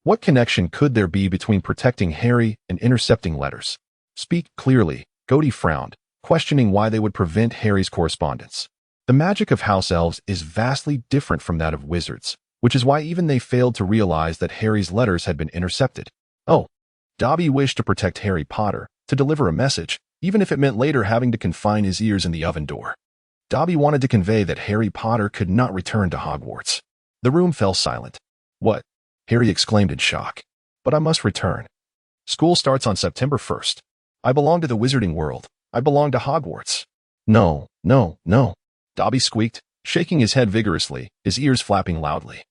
What connection could there be between protecting Harry and intercepting letters? Speak clearly, Gody frowned, questioning why they would prevent Harry's correspondence. The magic of house elves is vastly different from that of wizards, which is why even they failed to realize that Harry's letters had been intercepted. Oh, Dobby wished to protect Harry Potter, to deliver a message, even if it meant later having to confine his ears in the oven door. Dobby wanted to convey that Harry Potter could not return to Hogwarts. The room fell silent. What? Harry exclaimed in shock. But I must return. School starts on September 1st. I belong to the wizarding world. I belong to Hogwarts. No. Dobby squeaked, shaking his head vigorously, his ears flapping loudly.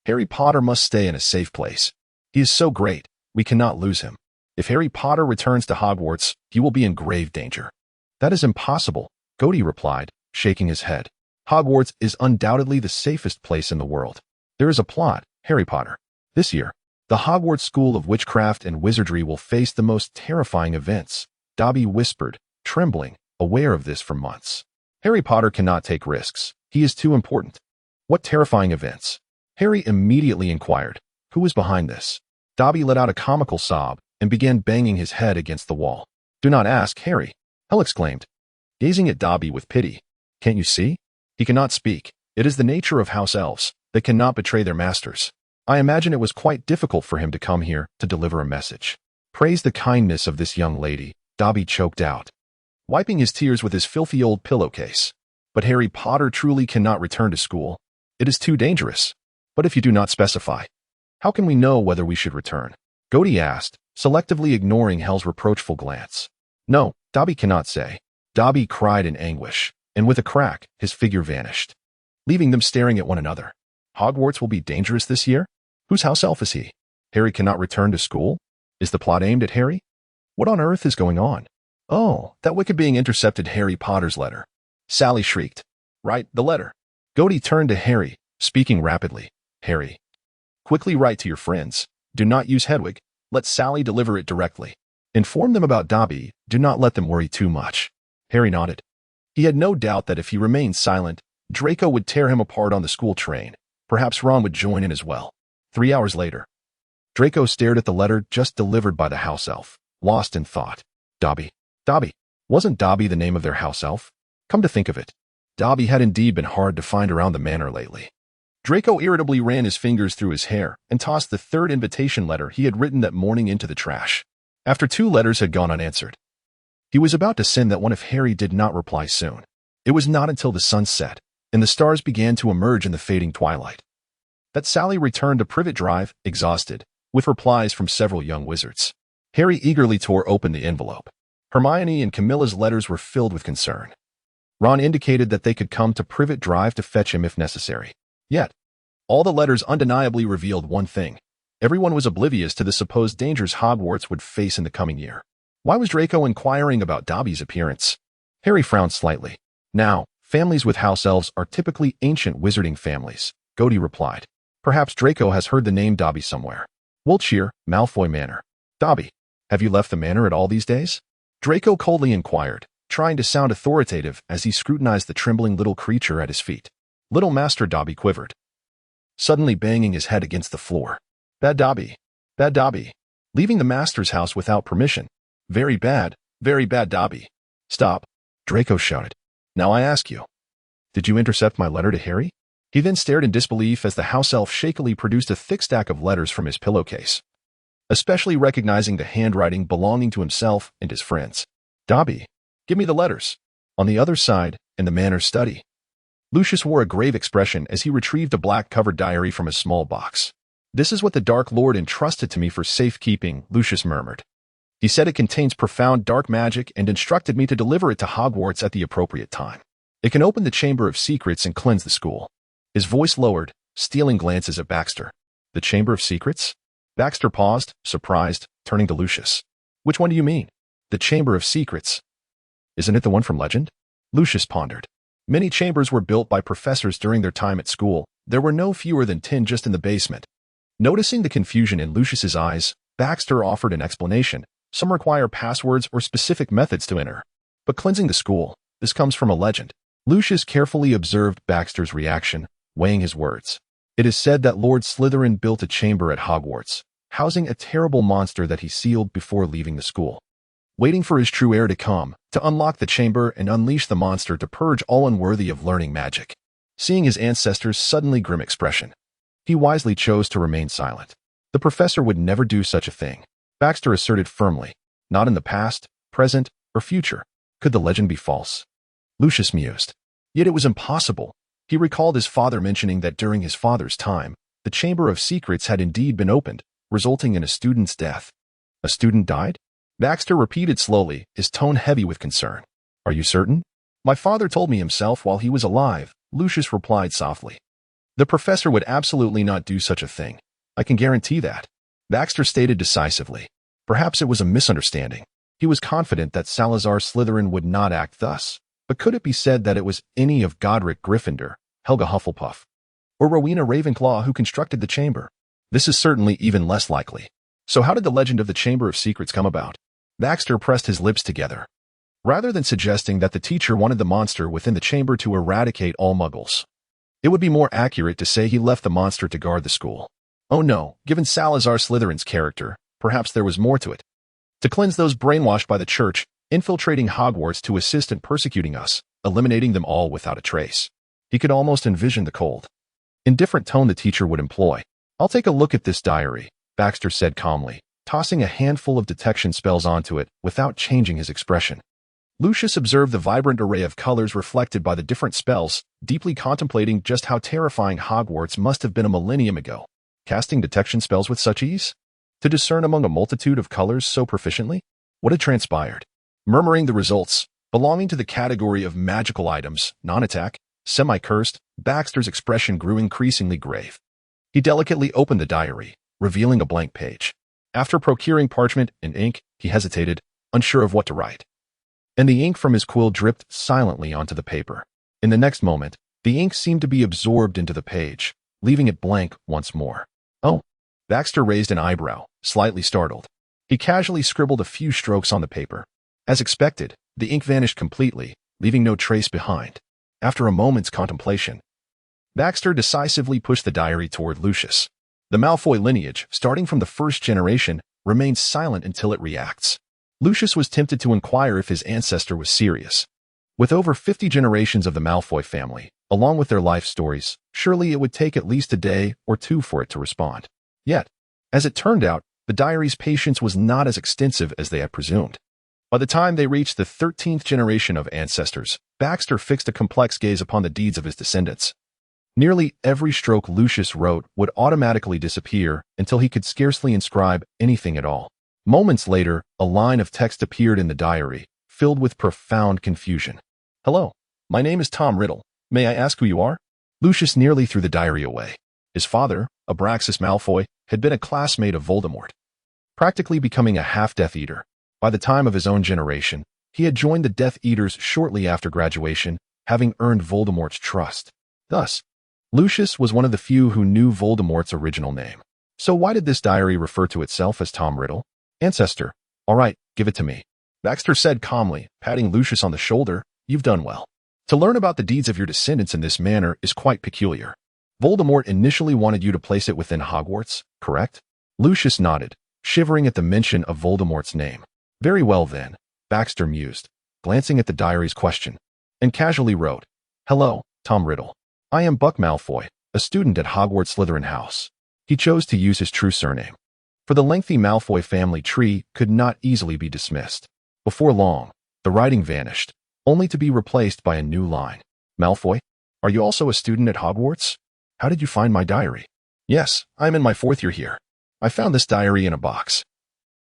Harry Potter must stay in a safe place. He is so great, we cannot lose him. If Harry Potter returns to Hogwarts, he will be in grave danger. That is impossible, Gody replied, shaking his head. Hogwarts is undoubtedly the safest place in the world. There is a plot, Harry Potter. This year, the Hogwarts School of Witchcraft and Wizardry will face the most terrifying events, Dobby whispered, trembling, aware of this for months. Harry Potter cannot take risks. He is too important. What terrifying events? Harry immediately inquired. Who was behind this? Dobby let out a comical sob and began banging his head against the wall. Do not ask, Harry, Hell exclaimed, gazing at Dobby with pity. Can't you see? He cannot speak. It is the nature of house elves. They cannot betray their masters. I imagine it was quite difficult for him to come here to deliver a message. Praise the kindness of this young lady, Dobby choked out, wiping his tears with his filthy old pillowcase. But Harry Potter truly cannot return to school. It is too dangerous. But if you do not specify, how can we know whether we should return? Gody asked, selectively ignoring Hell's reproachful glance. No, Dobby cannot say. Dobby cried in anguish, and with a crack, his figure vanished, leaving them staring at one another. Hogwarts will be dangerous this year? Whose house elf is he? Harry cannot return to school? Is the plot aimed at Harry? What on earth is going on? Oh, that wicked being intercepted Harry Potter's letter. Sally shrieked. Write the letter. Gody turned to Harry, speaking rapidly. Harry, quickly write to your friends. Do not use Hedwig. Let Sally deliver it directly. Inform them about Dobby. Do not let them worry too much. Harry nodded. He had no doubt that if he remained silent, Draco would tear him apart on the school train. Perhaps Ron would join in as well. 3 hours later, Draco stared at the letter just delivered by the house elf, lost in thought. Dobby. Dobby. Wasn't Dobby the name of their house elf? Come to think of it, Dobby had indeed been hard to find around the manor lately. Draco irritably ran his fingers through his hair and tossed the third invitation letter he had written that morning into the trash. After 2 letters had gone unanswered, he was about to send that one if Harry did not reply soon. It was not until the sun set and the stars began to emerge in the fading twilight that Sally returned to Privet Drive, exhausted, with replies from several young wizards. Harry eagerly tore open the envelope. Hermione and Camilla's letters were filled with concern. Ron indicated that they could come to Privet Drive to fetch him if necessary. Yet, all the letters undeniably revealed one thing. Everyone was oblivious to the supposed dangers Hogwarts would face in the coming year. Why was Draco inquiring about Dobby's appearance? Harry frowned slightly. Now, families with house elves are typically ancient wizarding families, Gody replied. Perhaps Draco has heard the name Dobby somewhere. Wiltshire, Malfoy Manor. Dobby, have you left the manor at all these days? Draco coldly inquired, trying to sound authoritative as he scrutinized the trembling little creature at his feet. Little Master Dobby quivered, suddenly banging his head against the floor. Bad Dobby. Bad Dobby. Leaving the master's house without permission. Very bad Dobby. Stop, Draco shouted. Now I ask you, did you intercept my letter to Harry? He then stared in disbelief as the house elf shakily produced a thick stack of letters from his pillowcase, especially recognizing the handwriting belonging to himself and his friends. Dobby, give me the letters. On the other side, in the manor's study, Lucius wore a grave expression as he retrieved a black-covered diary from a small box. This is what the Dark Lord entrusted to me for safekeeping, Lucius murmured. He said it contains profound dark magic and instructed me to deliver it to Hogwarts at the appropriate time. It can open the Chamber of Secrets and cleanse the school. His voice lowered, stealing glances at Baxter. The Chamber of Secrets? Baxter paused, surprised, turning to Lucius. Which one do you mean? The Chamber of Secrets. Isn't it the one from legend? Lucius pondered. Many chambers were built by professors during their time at school. There were no fewer than 10 just in the basement. Noticing the confusion in Lucius's eyes, Baxter offered an explanation. Some require passwords or specific methods to enter. But cleansing the school, this comes from a legend. Lucius carefully observed Baxter's reaction, weighing his words. It is said that Lord Slytherin built a chamber at Hogwarts, housing a terrible monster that he sealed before leaving the school, waiting for his true heir to come, to unlock the chamber and unleash the monster to purge all unworthy of learning magic. Seeing his ancestor's suddenly grim expression, he wisely chose to remain silent. The professor would never do such a thing, Baxter asserted firmly. Not in the past, present, or future. Could the legend be false? Lucius mused. Yet it was impossible. He recalled his father mentioning that during his father's time, the Chamber of Secrets had indeed been opened, resulting in a student's death. A student died? Baxter repeated slowly, his tone heavy with concern. Are you certain? My father told me himself while he was alive, Lucius replied softly. The professor would absolutely not do such a thing. I can guarantee that. Baxter stated decisively. Perhaps it was a misunderstanding. He was confident that Salazar Slytherin would not act thus, But could it be said that it was any of Godric Gryffindor, Helga Hufflepuff, or Rowena Ravenclaw who constructed the chamber? This is certainly even less likely. So how did the legend of the Chamber of Secrets come about? Baxter pressed his lips together. Rather than suggesting that the teacher wanted the monster within the chamber to eradicate all muggles, it would be more accurate to say he left the monster to guard the school. Oh no, given Salazar Slytherin's character, perhaps there was more to it. To cleanse those brainwashed by the church, infiltrating Hogwarts to assist in persecuting us, eliminating them all without a trace. He could almost envision the cold, indifferent tone the teacher would employ. I'll take a look at this diary, Baxter said calmly, tossing a handful of detection spells onto it without changing his expression. Lucius observed the vibrant array of colors reflected by the different spells, deeply contemplating just how terrifying Hogwarts must have been a millennium ago. Casting detection spells with such ease? To discern among a multitude of colors so proficiently? What had transpired? Murmuring the results, belonging to the category of magical items, non-attack, semi-cursed, Baxter's expression grew increasingly grave. He delicately opened the diary, revealing a blank page. After procuring parchment and ink, he hesitated, unsure of what to write. And the ink from his quill dripped silently onto the paper. In the next moment, the ink seemed to be absorbed into the page, leaving it blank once more. Oh! Baxter raised an eyebrow, slightly startled. He casually scribbled a few strokes on the paper. As expected, the ink vanished completely, leaving no trace behind. After a moment's contemplation, Baxter decisively pushed the diary toward Lucius. The Malfoy lineage, starting from the first generation, remains silent until it reacts. Lucius was tempted to inquire if his ancestor was serious. With over 50 generations of the Malfoy family, along with their life stories, surely it would take at least a day or two for it to respond. Yet, as it turned out, the diary's patience was not as extensive as they had presumed. By the time they reached the 13th generation of ancestors, Baxter fixed a complex gaze upon the deeds of his descendants. Nearly every stroke Lucius wrote would automatically disappear until he could scarcely inscribe anything at all. Moments later, a line of text appeared in the diary, filled with profound confusion. Hello, my name is Tom Riddle. May I ask who you are? Lucius nearly threw the diary away. His father, Abraxas Malfoy, had been a classmate of Voldemort, practically becoming a half-Death Eater. By the time of his own generation, he had joined the Death Eaters shortly after graduation, having earned Voldemort's trust. Thus, Lucius was one of the few who knew Voldemort's original name. So why did this diary refer to itself as Tom Riddle? Ancestor. All right, give it to me. Baxter said calmly, patting Lucius on the shoulder. You've done well. To learn about the deeds of your descendants in this manner is quite peculiar. Voldemort initially wanted you to place it within Hogwarts, correct? Lucius nodded, shivering at the mention of Voldemort's name. Very well then, Baxter mused, glancing at the diary's question, and casually wrote, Hello, Tom Riddle. I am Buck Malfoy, a student at Hogwarts Slytherin House. He chose to use his true surname, for the lengthy Malfoy family tree could not easily be dismissed. Before long, the writing vanished, only to be replaced by a new line. Malfoy, are you also a student at Hogwarts? How did you find my diary? Yes, I am in my 4th year here. I found this diary in a box.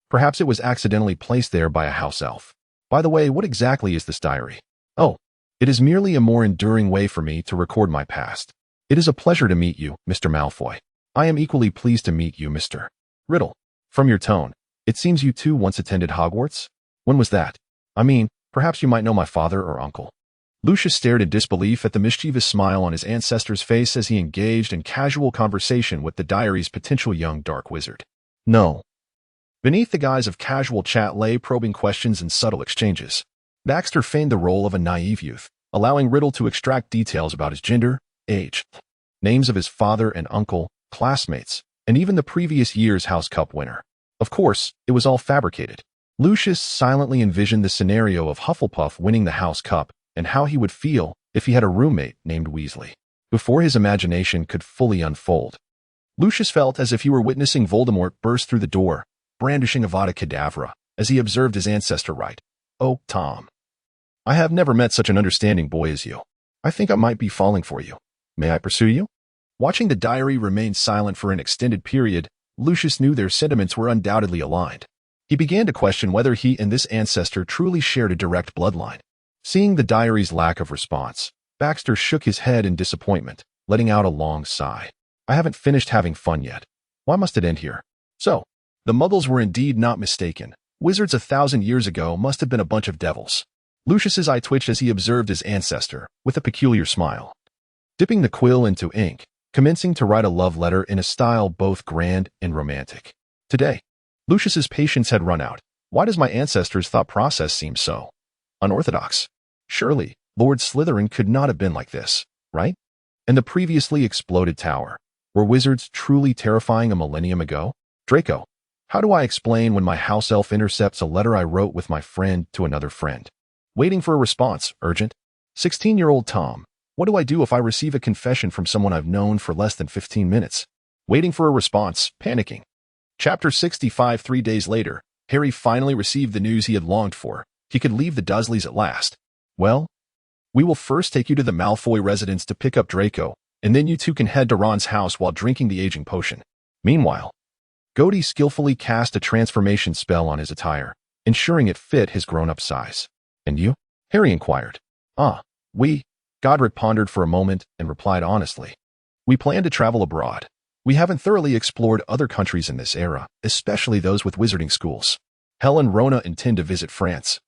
Perhaps it was accidentally placed there by a house elf. By the way, what exactly is this diary? Oh, it is merely a more enduring way for me to record my past. It is a pleasure to meet you, Mr. Malfoy. I am equally pleased to meet you, Mr. Riddle. From your tone, it seems you too once attended Hogwarts? When was that? I mean, perhaps you might know my father or uncle. Lucius stared in disbelief at the mischievous smile on his ancestor's face as he engaged in casual conversation with the diary's potential young dark wizard. No. Beneath the guise of casual chat lay probing questions and subtle exchanges. Baxter feigned the role of a naive youth, allowing Riddle to extract details about his gender, age, names of his father and uncle, classmates, and even the previous year's House Cup winner. Of course, it was all fabricated. Lucius silently envisioned the scenario of Hufflepuff winning the House Cup and how he would feel if he had a roommate named Weasley. Before his imagination could fully unfold, Lucius felt as if he were witnessing Voldemort burst through the door, brandishing Avada Kedavra, as he observed his ancestor write, Oh, Tom. I have never met such an understanding boy as you. I think I might be falling for you. May I pursue you? Watching the diary remain silent for an extended period, Lucius knew their sentiments were undoubtedly aligned. He began to question whether he and this ancestor truly shared a direct bloodline. Seeing the diary's lack of response, Baxter shook his head in disappointment, letting out a long sigh. I haven't finished having fun yet. Why must it end here? So, the Muggles were indeed not mistaken. Wizards 1,000 years ago must have been a bunch of devils. Lucius's eye twitched as he observed his ancestor, with a peculiar smile. Dipping the quill into ink, commencing to write a love letter in a style both grand and romantic. Today, Lucius's patience had run out. Why does my ancestor's thought process seem so unorthodox? Surely, Lord Slytherin could not have been like this, right? In the previously exploded tower, were wizards truly terrifying a millennium ago? Draco, how do I explain when my house elf intercepts a letter I wrote with my friend to another friend? Waiting for a response, urgent. 16-year-old Tom, what do I do if I receive a confession from someone I've known for less than 15 minutes? Waiting for a response, panicking. Chapter 65. 3 days later, Harry finally received the news he had longed for. He could leave the Dursleys at last. Well, we will first take you to the Malfoy residence to pick up Draco, and then you two can head to Ron's house while drinking the aging potion. Meanwhile, Godey skillfully cast a transformation spell on his attire, ensuring it fit his grown-up size. And you? Harry inquired. We. Godric pondered for a moment and replied honestly. We plan to travel abroad. We haven't thoroughly explored other countries in this era, especially those with wizarding schools. Hel and Rona intend to visit France,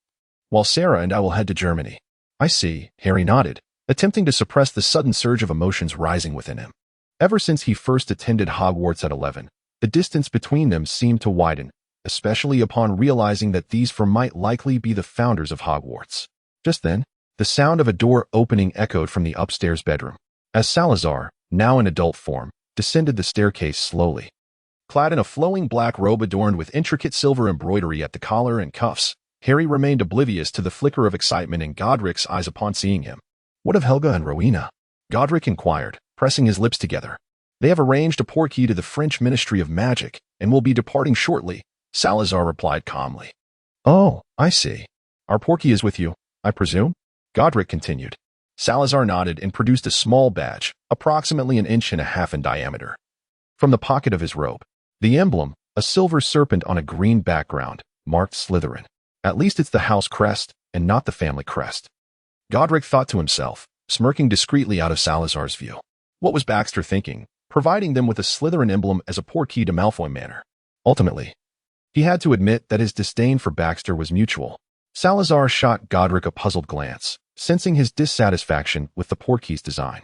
while Sarah and I will head to Germany. I see, Harry nodded, attempting to suppress the sudden surge of emotions rising within him. Ever since he first attended Hogwarts at 11, the distance between them seemed to widen, especially upon realizing that these four might likely be the founders of Hogwarts. Just then, the sound of a door opening echoed from the upstairs bedroom, as Salazar, now in adult form, descended the staircase slowly. Clad in a flowing black robe adorned with intricate silver embroidery at the collar and cuffs, Harry remained oblivious to the flicker of excitement in Godric's eyes upon seeing him. What of Helga and Rowena? Godric inquired, pressing his lips together. They have arranged a portkey to the French Ministry of Magic and will be departing shortly, Salazar replied calmly. Oh, I see. Our portkey is with you, I presume? Godric continued. Salazar nodded and produced a small badge, approximately 1.5 inches in diameter. From the pocket of his robe, the emblem, a silver serpent on a green background, marked Slytherin. At least it's the house crest, and not the family crest. Godric thought to himself, smirking discreetly out of Salazar's view. What was Baxter thinking, providing them with a Slytherin emblem as a portkey to Malfoy Manor? Ultimately, he had to admit that his disdain for Baxter was mutual. Salazar shot Godric a puzzled glance, sensing his dissatisfaction with the portkey's design.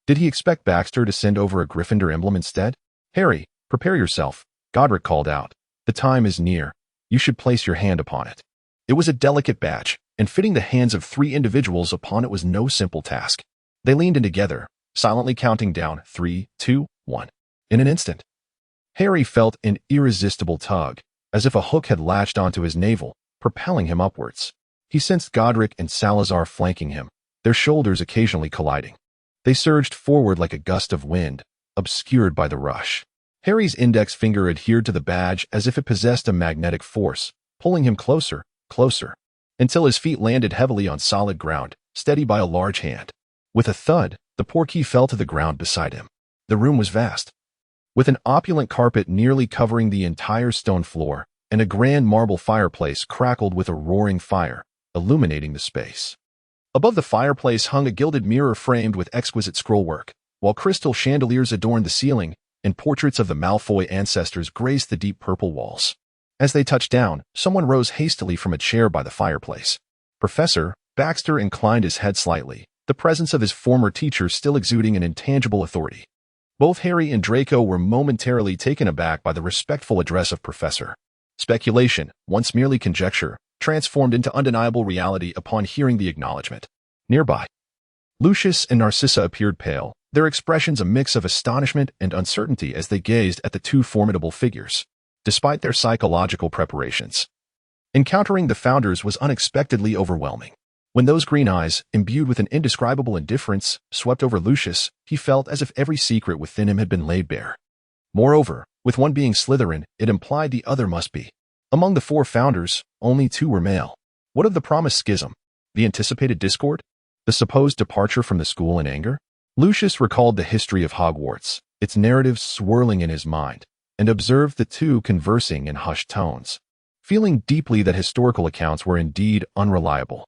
Did he expect Baxter to send over a Gryffindor emblem instead? Harry, prepare yourself, Godric called out. The time is near. You should place your hand upon it. It was a delicate badge, and fitting the hands of 3 individuals upon it was no simple task. They leaned in together, silently counting down 3, 2, 1. In an instant, Harry felt an irresistible tug, as if a hook had latched onto his navel, propelling him upwards. He sensed Godric and Salazar flanking him, their shoulders occasionally colliding. They surged forward like a gust of wind, obscured by the rush. Harry's index finger adhered to the badge as if it possessed a magnetic force, pulling him closer, until his feet landed heavily on solid ground, steadied by a large hand. With a thud, the portkey fell to the ground beside him. The room was vast, with an opulent carpet nearly covering the entire stone floor, and a grand marble fireplace crackled with a roaring fire, illuminating the space. Above the fireplace hung a gilded mirror framed with exquisite scrollwork, while crystal chandeliers adorned the ceiling, and portraits of the Malfoy ancestors graced the deep purple walls. As they touched down, someone rose hastily from a chair by the fireplace. Professor Baxter inclined his head slightly, the presence of his former teacher still exuding an intangible authority. Both Harry and Draco were momentarily taken aback by the respectful address of Professor. Speculation, once merely conjecture, transformed into undeniable reality upon hearing the acknowledgement. Nearby, Lucius and Narcissa appeared pale, their expressions a mix of astonishment and uncertainty as they gazed at the 2 formidable figures. Despite their psychological preparations, encountering the founders was unexpectedly overwhelming. When those green eyes, imbued with an indescribable indifference, swept over Lucius, he felt as if every secret within him had been laid bare. Moreover, with one being Slytherin, it implied the other must be. Among the 4 founders, only 2 were male. What of the promised schism? The anticipated discord? The supposed departure from the school in anger? Lucius recalled the history of Hogwarts, its narratives swirling in his mind, and observed the 2 conversing in hushed tones, feeling deeply that historical accounts were indeed unreliable.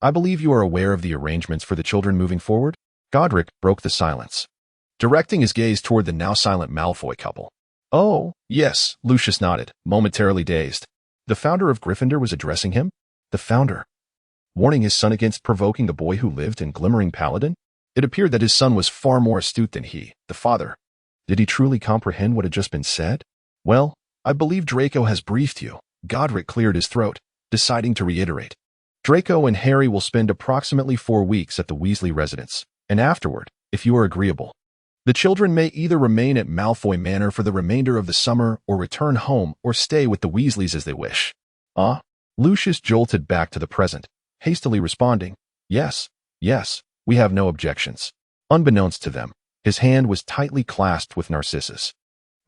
I believe you are aware of the arrangements for the children moving forward? Godric broke the silence, directing his gaze toward the now silent Malfoy couple. Oh, yes, Lucius nodded, momentarily dazed. The founder of Gryffindor was addressing him? The founder. warning his son against provoking the boy who lived in glimmering paladin. It appeared that his son was far more astute than he, the father. Did he truly comprehend what had just been said? Well, I believe Draco has briefed you. Godric cleared his throat, deciding to reiterate. Draco and Harry will spend approximately 4 weeks at the Weasley residence, and afterward, if you are agreeable, the children may either remain at Malfoy Manor for the remainder of the summer or return home or stay with the Weasleys as they wish. Lucius jolted back to the present, hastily responding, yes, we have no objections. Unbeknownst to them, his hand was tightly clasped with Narcissus.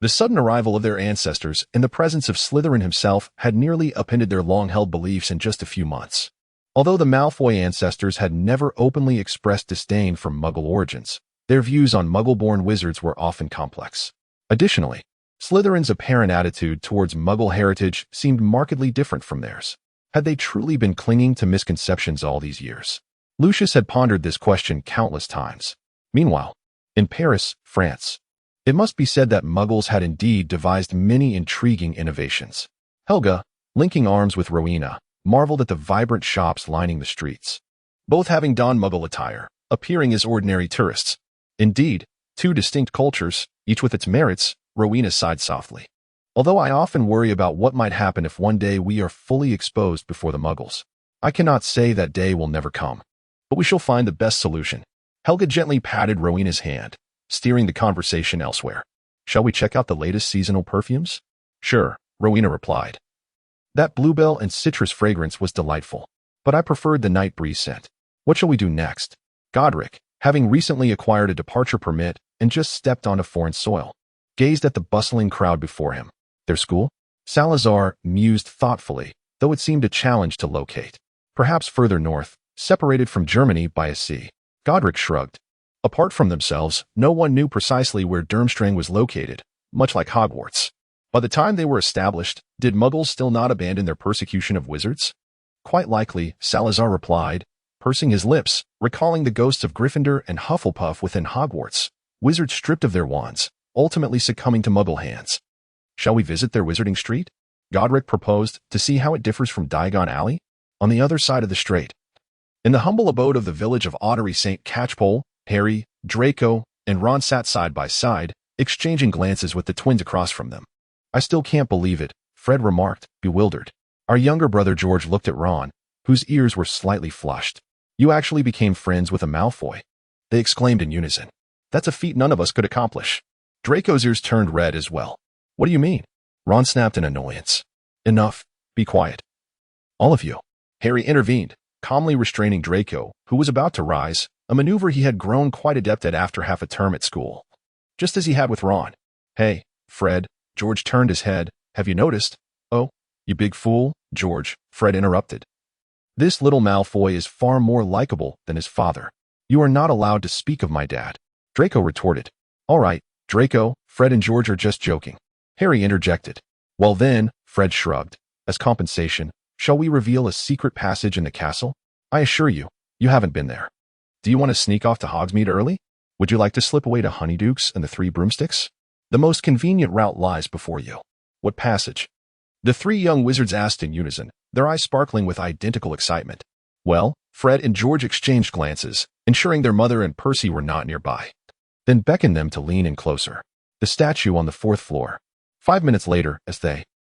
The sudden arrival of their ancestors in the presence of Slytherin himself had nearly upended their long-held beliefs in just a few months. Although the Malfoy ancestors had never openly expressed disdain for Muggle origins, their views on Muggle-born wizards were often complex. Additionally, Slytherin's apparent attitude towards Muggle heritage seemed markedly different from theirs. Had they truly been clinging to misconceptions all these years? Lucius had pondered this question countless times. Meanwhile, in Paris, France, it must be said that Muggles had indeed devised many intriguing innovations. Helga, linking arms with Rowena, marveled at the vibrant shops lining the streets, both having donned Muggle attire, appearing as ordinary tourists. Indeed, 2 distinct cultures, each with its merits, Rowena sighed softly. Although I often worry about what might happen if one day we are fully exposed before the Muggles, I cannot say that day will never come. But we shall find the best solution. Helga gently patted Rowena's hand, steering the conversation elsewhere. Shall we check out the latest seasonal perfumes? Sure, Rowena replied. That bluebell and citrus fragrance was delightful, but I preferred the night breeze scent. What shall we do next? Godric, having recently acquired a departure permit and just stepped onto foreign soil, gazed at the bustling crowd before him. Their school? Salazar mused thoughtfully, though it seemed a challenge to locate. Perhaps further north, separated from Germany by a sea. Godric shrugged. Apart from themselves, no one knew precisely where Durmstrang was located, much like Hogwarts. By the time they were established, did Muggles still not abandon their persecution of wizards? Quite likely, Salazar replied, pursing his lips, recalling the ghosts of Gryffindor and Hufflepuff within Hogwarts, wizards stripped of their wands, ultimately succumbing to Muggle hands. Shall we visit their wizarding street? Godric proposed, to see how it differs from Diagon Alley? On the other side of the strait. In the humble abode of the village of Ottery St. Catchpole, Harry, Draco, and Ron sat side by side, exchanging glances with the twins across from them. I still can't believe it, Fred remarked, bewildered. Our younger brother George looked at Ron, whose ears were slightly flushed. You actually became friends with a Malfoy? They exclaimed in unison. That's a feat none of us could accomplish. Draco's ears turned red as well. What do you mean? Ron snapped in annoyance. Enough. Be quiet. All of you. Harry intervened, calmly restraining Draco, who was about to rise, a maneuver he had grown quite adept at after half a term at school. Just as he had with Ron. Hey, Fred. George turned his head. Have you noticed? Oh, you big fool, George, Fred interrupted. This little Malfoy is far more likable than his father. You are not allowed to speak of my dad. Draco retorted. All right, Draco, Fred and George are just joking. Harry interjected. Well then, Fred shrugged. As compensation, shall we reveal a secret passage in the castle? I assure you, you haven't been there. Do you want to sneak off to Hogsmeade early? Would you like to slip away to Honeydukes and the Three Broomsticks? The most convenient route lies before you. What passage? The 3 young wizards asked in unison, their eyes sparkling with identical excitement. Well, Fred and George exchanged glances, ensuring their mother and Percy were not nearby. Then beckoned them to lean in closer. The statue on the 4th floor. 5 minutes later, as they